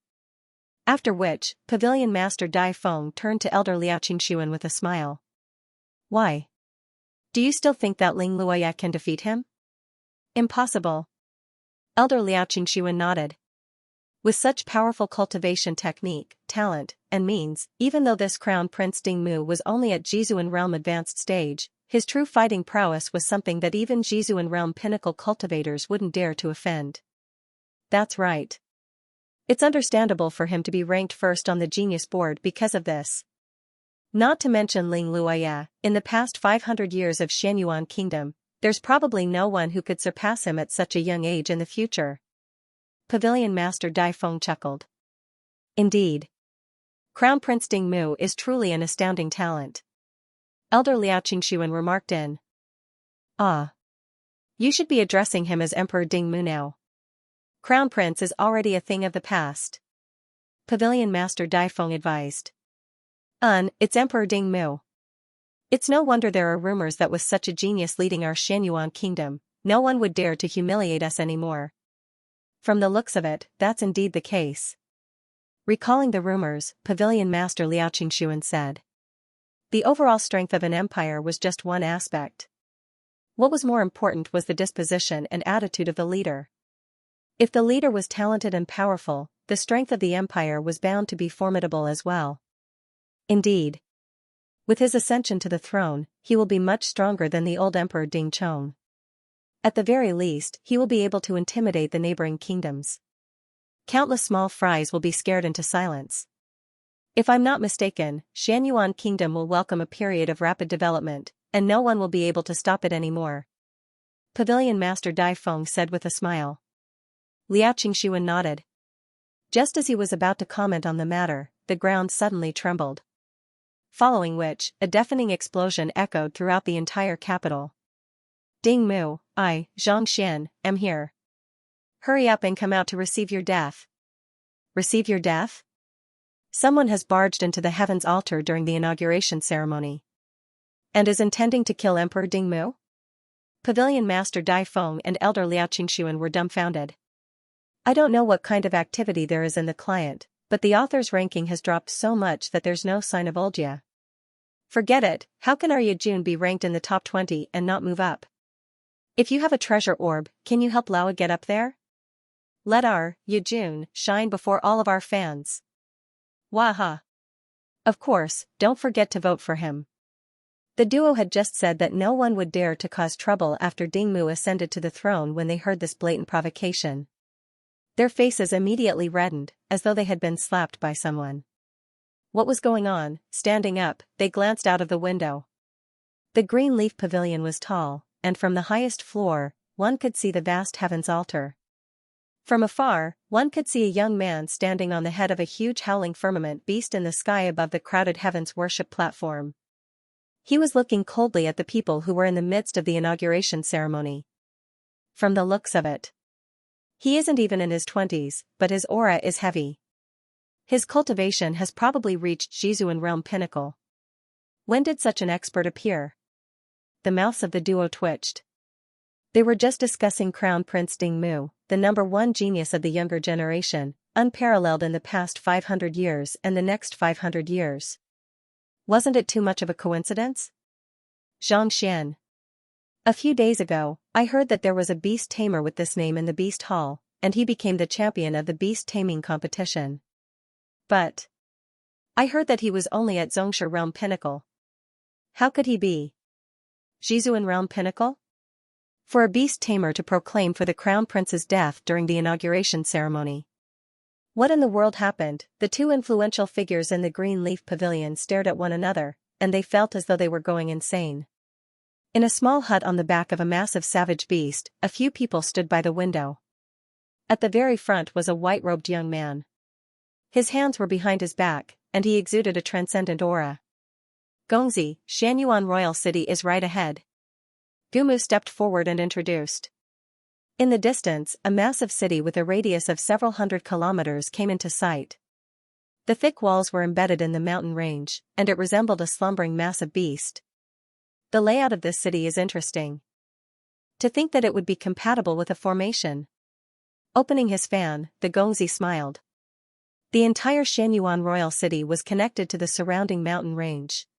[SPEAKER 1] After which, Pavilion Master Dai Feng turned to Elder Liao Xianxia with a smile. Why? Do you still think that Ling Luoya can defeat him? Impossible. Elder Liao Xianxia nodded. With such powerful cultivation technique, talent, and means, even though this crown prince Ding Mu was only at Jizuan realm advanced stage, his true fighting prowess was something that even Jizuan realm pinnacle cultivators wouldn't dare to offend. That's right. It's understandable for him to be ranked first on the genius board because of this. Not to mention Ling Luoya, in the past 500 years of Xianyuan Kingdom, there's probably no one who could surpass him at such a young age in the future. Pavilion Master Dai Feng chuckled. Indeed. Crown Prince Ding Mu is truly an astounding talent. Elder Liao Xianxia remarked in. Ah. You should be addressing him as Emperor Ding Mu now. Crown Prince is already a thing of the past. Pavilion Master Dai Feng advised. It's Emperor Ding Mu. It's no wonder there are rumors that with such a genius leading our Xianyuan Kingdom, no one would dare to humiliate us anymore. From the looks of it, that's indeed the case. Recalling the rumors, Pavilion Master Liao Xianxia said. The overall strength of an empire was just one aspect. What was more important was the disposition and attitude of the leader. If the leader was talented and powerful, the strength of the empire was bound to be formidable as well. Indeed. With his ascension to the throne, he will be much stronger than the old Emperor Ding Chong. At the very least, he will be able to intimidate the neighboring kingdoms. Countless small fries will be scared into silence. If I'm not mistaken, Xianyuan Kingdom will welcome a period of rapid development, and no one will be able to stop it anymore. Pavilion Master Dai Feng said with a smile. Liao Xianxia nodded. Just as he was about to comment on the matter, the ground suddenly trembled. Following which, a deafening explosion echoed throughout the entire capital. Ding Mu, I, Xianxia, am here. Hurry up and come out to receive your death. Receive your death? Someone has barged into the heavens altar during the inauguration ceremony. And is intending to kill Emperor Ding Mu? Pavilion Master Dai Feng and Elder Liao Xianxia were dumbfounded. I don't know what kind of activity there is in the client, but the author's ranking has dropped so much that there's no sign of Oldja. Forget it, how can our Yejun be ranked in the top 20 and not move up? If you have a treasure orb, can you help Laowa get up there? Let our Yejun shine before all of our fans. Waha. Of course, don't forget to vote for him. The duo had just said that no one would dare to cause trouble after Dingmu ascended to the throne when they heard this blatant provocation. Their faces immediately reddened, as though they had been slapped by someone. What was going on? Standing up, they glanced out of the window. The green leaf pavilion was tall, and from the highest floor, one could see the vast heavens altar. From afar, one could see a young man standing on the head of a huge howling firmament beast in the sky above the crowded heavens worship platform. He was looking coldly at the people who were in the midst of the inauguration ceremony. From the looks of it, he isn't even in his 20s, but his aura is heavy. His cultivation has probably reached Jizuan realm pinnacle. When did such an expert appear? The mouths of the duo twitched. They were just discussing Crown Prince Dingmu, the #1 genius of the younger generation, unparalleled in the past 500 years and the next 500 years. Wasn't it too much of a coincidence? Xianxia. A few days ago, I heard that there was a beast tamer with this name in the Beast Hall, and he became the champion of the beast taming competition. But I heard that he was only at Xianxia realm pinnacle. How could he be Jizuan realm pinnacle? For a beast tamer to proclaim for the crown prince's death during the inauguration ceremony. What in the world happened? The two influential figures in the green leaf pavilion stared at one another, and they felt as though they were going insane. In a small hut on the back of a massive savage beast, a few people stood by the window. At the very front was a white-robed young man. His hands were behind his back, and he exuded a transcendent aura. Gongzi, Xianyuan Royal City is right ahead. Gumu stepped forward and introduced. In the distance, a massive city with a radius of several hundred kilometers came into sight. The thick walls were embedded in the mountain range, and it resembled a slumbering massive beast. The layout of this city is interesting. To think that it would be compatible with a formation. Opening his fan, the Gongzi smiled. The entire Xianyuan Royal City was connected to the surrounding mountain range.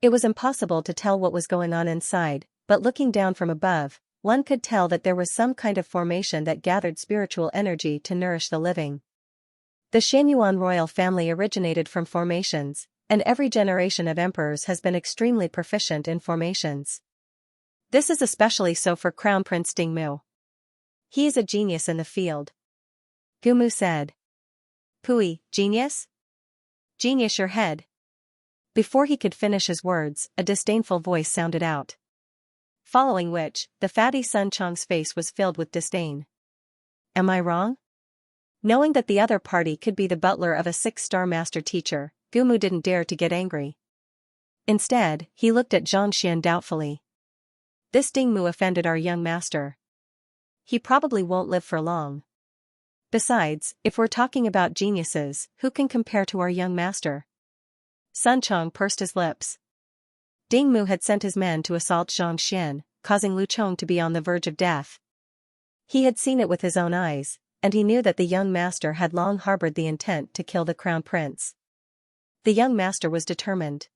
[SPEAKER 1] It was impossible to tell what was going on inside, but looking down from above, one could tell that there was some kind of formation that gathered spiritual energy to nourish the living. The Xianyuan royal family originated from formations, and every generation of emperors has been extremely proficient in formations. This is especially so for Crown Prince Dingmu. He is a genius in the field. Gumu said. Pui, genius? Genius your head. Before he could finish his words, a disdainful voice sounded out. Following which, the fatty Sun Chang's face was filled with disdain. Am I wrong? Knowing that the other party could be the butler of a 6-star master teacher, Gumu didn't dare to get angry. Instead, he looked at Xianxia doubtfully. This Dingmu offended our young master. He probably won't live for long. Besides, if we're talking about geniuses, who can compare to our young master? Sun Chang pursed his lips. Dingmu had sent his men to assault Xianxia, causing Lu Chong to be on the verge of death. He had seen it with his own eyes, and he knew that the young master had long harbored the intent to kill the crown prince. The young master was determined.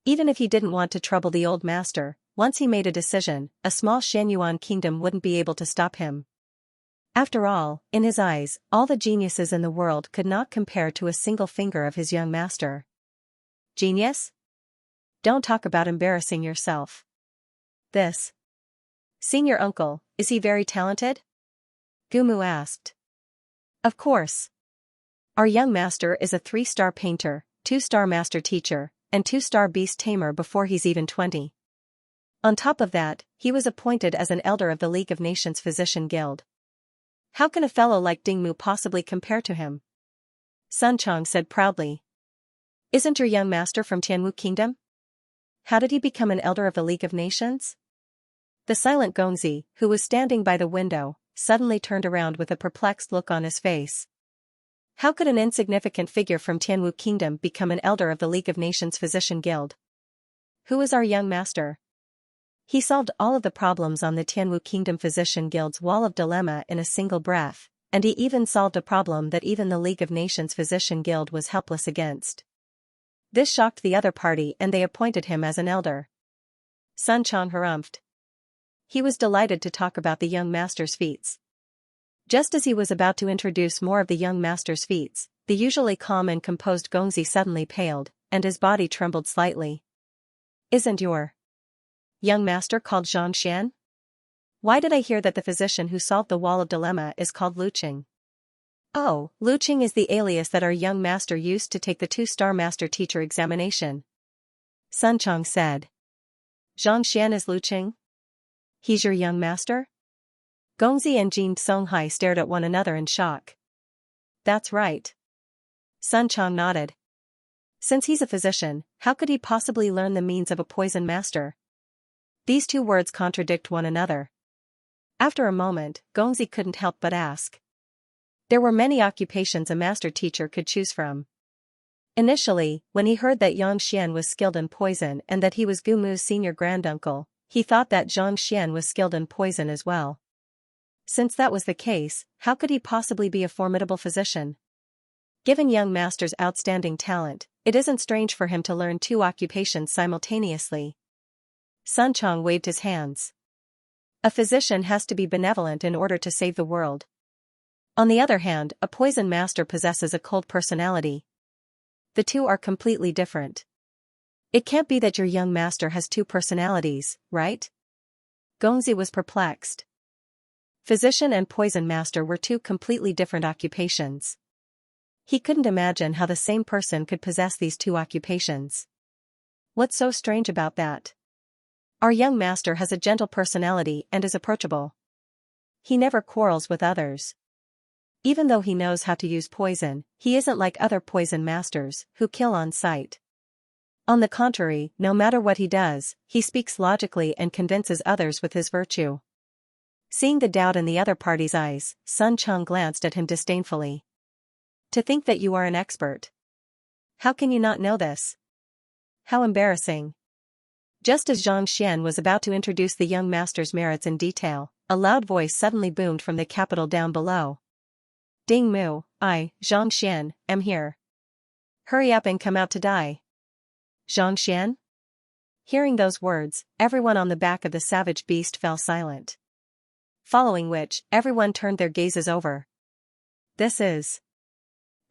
[SPEAKER 1] Even if he didn't want to trouble the old master, once he made a decision, a small Xianyuan kingdom wouldn't be able to stop him. After all, in his eyes, all the geniuses in the world could not compare to a single finger of his young master. Genius? Don't talk about embarrassing yourself. This senior uncle, is he very talented? Gumu asked. Of course. Our young master is a 3-star painter, 2-star master teacher, and 2-star beast tamer before he's even 20. On top of that, he was appointed as an elder of the League of Nations Physician Guild. How can a fellow like Dingmu possibly compare to him? Sun Chang said proudly. Isn't your young master from Tianwu Kingdom? How did he become an elder of the League of Nations? The silent Gongzi, who was standing by the window, suddenly turned around with a perplexed look on his face. How could an insignificant figure from Tianwu Kingdom become an elder of the League of Nations Physician Guild? Who is our young master? He solved all of the problems on the Tianwu Kingdom Physician Guild's wall of dilemma in a single breath, and he even solved a problem that even the League of Nations Physician Guild was helpless against. This shocked the other party and they appointed him as an elder. Sun Chang harumphed. He was delighted to talk about the young master's feats. Just as he was about to introduce more of the young master's feats, the usually calm and composed Gongzi suddenly paled, and his body trembled slightly. Isn't your young master called Xianxia? Why did I hear that the physician who solved the wall of dilemma is called Luqing? Oh, Luqing is the alias that our young master used to take the 2-star master teacher examination. Sun Chong said. Xianxia is Luqing? He's your young master? Gongzi and Jin Songhai stared at one another in shock. That's right. Sun Chong nodded. Since he's a physician, how could he possibly learn the means of a poison master? These two words contradict one another. After a moment, Gongzi couldn't help but ask. There were many occupations a master teacher could choose from. Initially, when he heard that Yang Xian was skilled in poison and that he was Gu Mu's senior granduncle, he thought that Zhang Xian was skilled in poison as well. Since that was the case, how could he possibly be a formidable physician? Given young master's outstanding talent, it isn't strange for him to learn 2 occupations simultaneously. Sun Chong waved his hands. A physician has to be benevolent in order to save the world. On the other hand, a poison master possesses a cold personality. The two are completely different. It can't be that your young master has 2 personalities, right? Gongzi was perplexed. Physician and poison master were 2 completely different occupations. He couldn't imagine how the same person could possess these 2 occupations. What's so strange about that? Our young master has a gentle personality and is approachable. He never quarrels with others. Even though he knows how to use poison, he isn't like other poison masters, who kill on sight. On the contrary, no matter what he does, he speaks logically and convinces others with his virtue. Seeing the doubt in the other party's eyes, Sun Chong glanced at him disdainfully. To think that you are an expert. How can you not know this? How embarrassing. Just as Zhang Xian was about to introduce the young master's merits in detail, a loud voice suddenly boomed from the capital down below. Ding Mu, I, Zhang Xian, am here. Hurry up and come out to die. Zhang Xian? Hearing those words, everyone on the back of the savage beast fell silent. Following which, everyone turned their gazes over. This is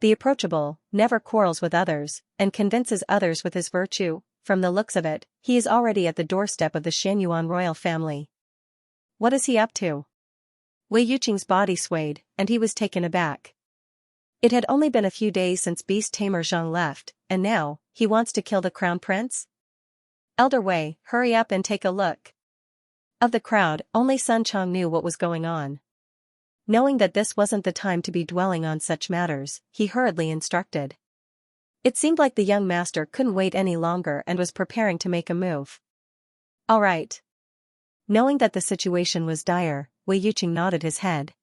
[SPEAKER 1] the approachable, never quarrels with others, and convinces others with his virtue. From the looks of it, he is already at the doorstep of the Shenyuan royal family. What is he up to? Wei Yuqing's body swayed, and he was taken aback. It had only been a few days since beast tamer Zhang left, and now, he wants to kill the crown prince? Elder Wei, hurry up and take a look. Of the crowd, only Sun Chong knew what was going on. Knowing that this wasn't the time to be dwelling on such matters, he hurriedly instructed. It seemed like the young master couldn't wait any longer and was preparing to make a move. All right. Knowing that the situation was dire, Wei Yuqing nodded his head.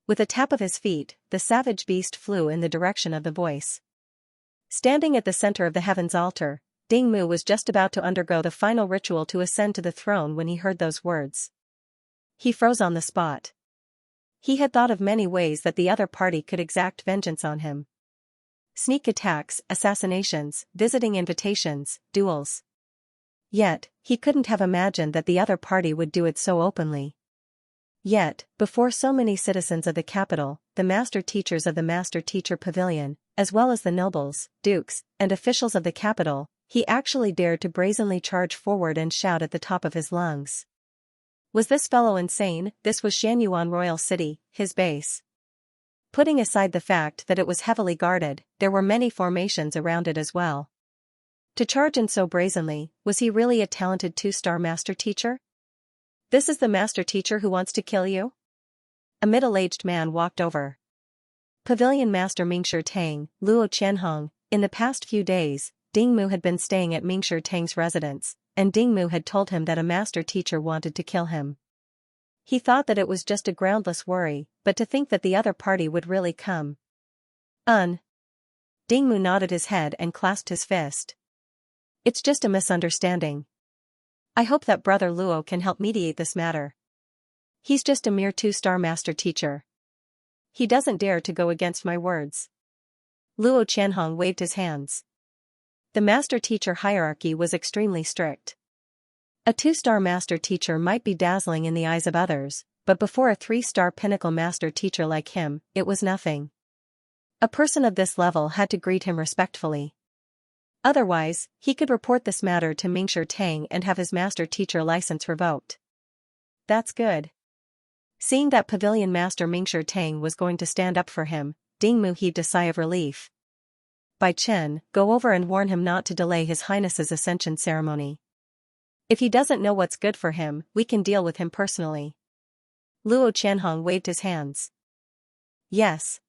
[SPEAKER 1] With a tap of his feet, the savage beast flew in the direction of the voice. Standing at the center of the heaven's altar, Ding Mu was just about to undergo the final ritual to ascend to the throne when he heard those words. He froze on the spot. He had thought of many ways that the other party could exact vengeance on him. Sneak attacks, assassinations, visiting invitations, duels. Yet, he couldn't have imagined that the other party would do it so openly. Yet, before so many citizens of the capital, the master teachers of the Master Teacher Pavilion, as well as the nobles, dukes, and officials of the capital, he actually dared to brazenly charge forward and shout at the top of his lungs. Was this fellow insane? This was Shenyuan Royal City, his base. Putting aside the fact that it was heavily guarded, there were many formations around it as well. To charge in so brazenly, was he really a talented 2-star master teacher? This is the master teacher who wants to kill you? A middle-aged man walked over. Pavilion Master Mingshi Tang, Luo Qianhong. In the past few days, Ding Mu had been staying at Mingshi Tang's residence, and Ding Mu had told him that a master teacher wanted to kill him. He thought that it was just a groundless worry, but to think that the other party would really come. Ding Mu nodded his head and clasped his fist. It's just a misunderstanding. I hope that Brother Luo can help mediate this matter. He's just a mere 2-star master teacher. He doesn't dare to go against my words. Luo Qianhong waved his hands. The master-teacher hierarchy was extremely strict. A 2-star master teacher might be dazzling in the eyes of others, but before a 3-star pinnacle master teacher like him, it was nothing. A person of this level had to greet him respectfully. Otherwise, he could report this matter to Mingshi Tang and have his master-teacher license revoked. That's good. Seeing that pavilion master Mingshi Tang was going to stand up for him, Dingmu heaved a sigh of relief. Bai Chen, go over and warn him not to delay His Highness's ascension ceremony. If he doesn't know what's good for him, we can deal with him personally. Luo Qianhong waved his hands. Yes.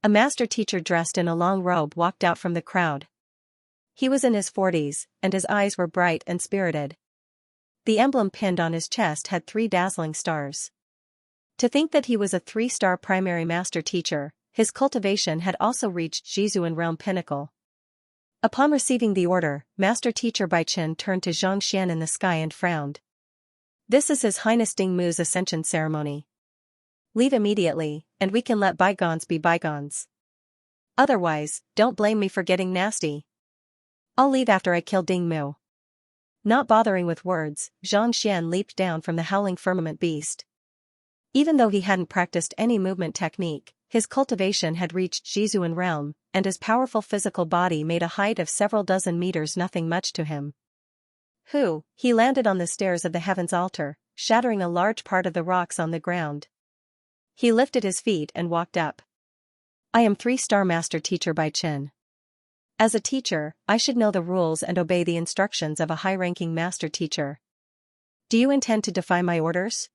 [SPEAKER 1] A master teacher dressed in a long robe walked out from the crowd. He was in his 40s, and his eyes were bright and spirited. The emblem pinned on his chest had 3 dazzling stars. To think that he was a 3-star primary master teacher, his cultivation had also reached Jizuan realm pinnacle. Upon receiving the order, Master Teacher Bai Chen turned to Xianxia in the sky and frowned. This is His Highness Dingmu's ascension ceremony. Leave immediately, and we can let bygones be bygones. Otherwise, don't blame me for getting nasty. I'll leave after I kill Dingmu. Not bothering with words, Xianxia leaped down from the howling firmament beast. Even though he hadn't practiced any movement technique, his cultivation had reached Jizuan realm, and his powerful physical body made a height of several dozen meters nothing much to him. He landed on the stairs of the heavens altar, shattering a large part of the rocks on the ground. He lifted his feet and walked up. I am 3-star master teacher Bai Chen. As a teacher, I should know the rules and obey the instructions of a high-ranking master teacher. Do you intend to defy my orders?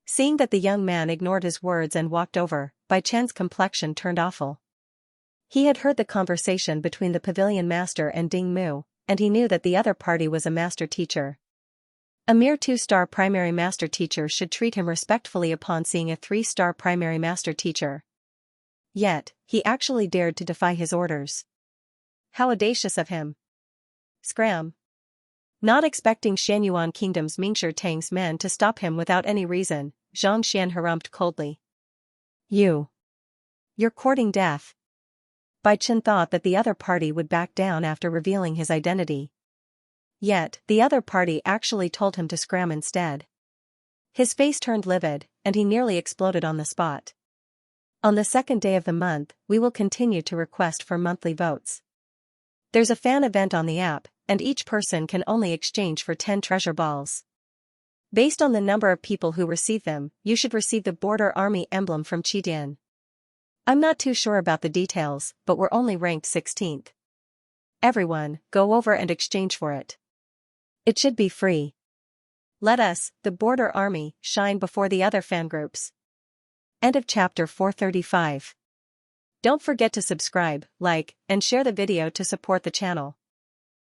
[SPEAKER 1] Seeing that the young man ignored his words and walked over, Bai Chen's complexion turned awful. He had heard the conversation between the pavilion master and Dingmu, and he knew that the other party was a master teacher. A mere 2-star primary master teacher should treat him respectfully upon seeing a 3-star primary master teacher. Yet, he actually dared to defy his orders. How audacious of him. Scram. Not expecting Shenyuan Kingdom's Mingshi Tang's men to stop him without any reason, Zhang Xian harrumphed coldly. You're courting death. Bai Chen thought that the other party would back down after revealing his identity. Yet, the other party actually told him to scram instead. His face turned livid, and he nearly exploded on the spot. On the 2nd day of the month, we will continue to request for monthly votes. There's a fan event on the app, and each person can only exchange for 10 treasure balls. Based on the number of people who receive them, you should receive the Border Army emblem from Qidian. I'm not too sure about the details, but we're only ranked 16th. Everyone, go over and exchange for it. It should be free. Let us, the Border Army, shine before the other fan groups. End of chapter 435. Don't forget to subscribe, like, and share the video to support the channel.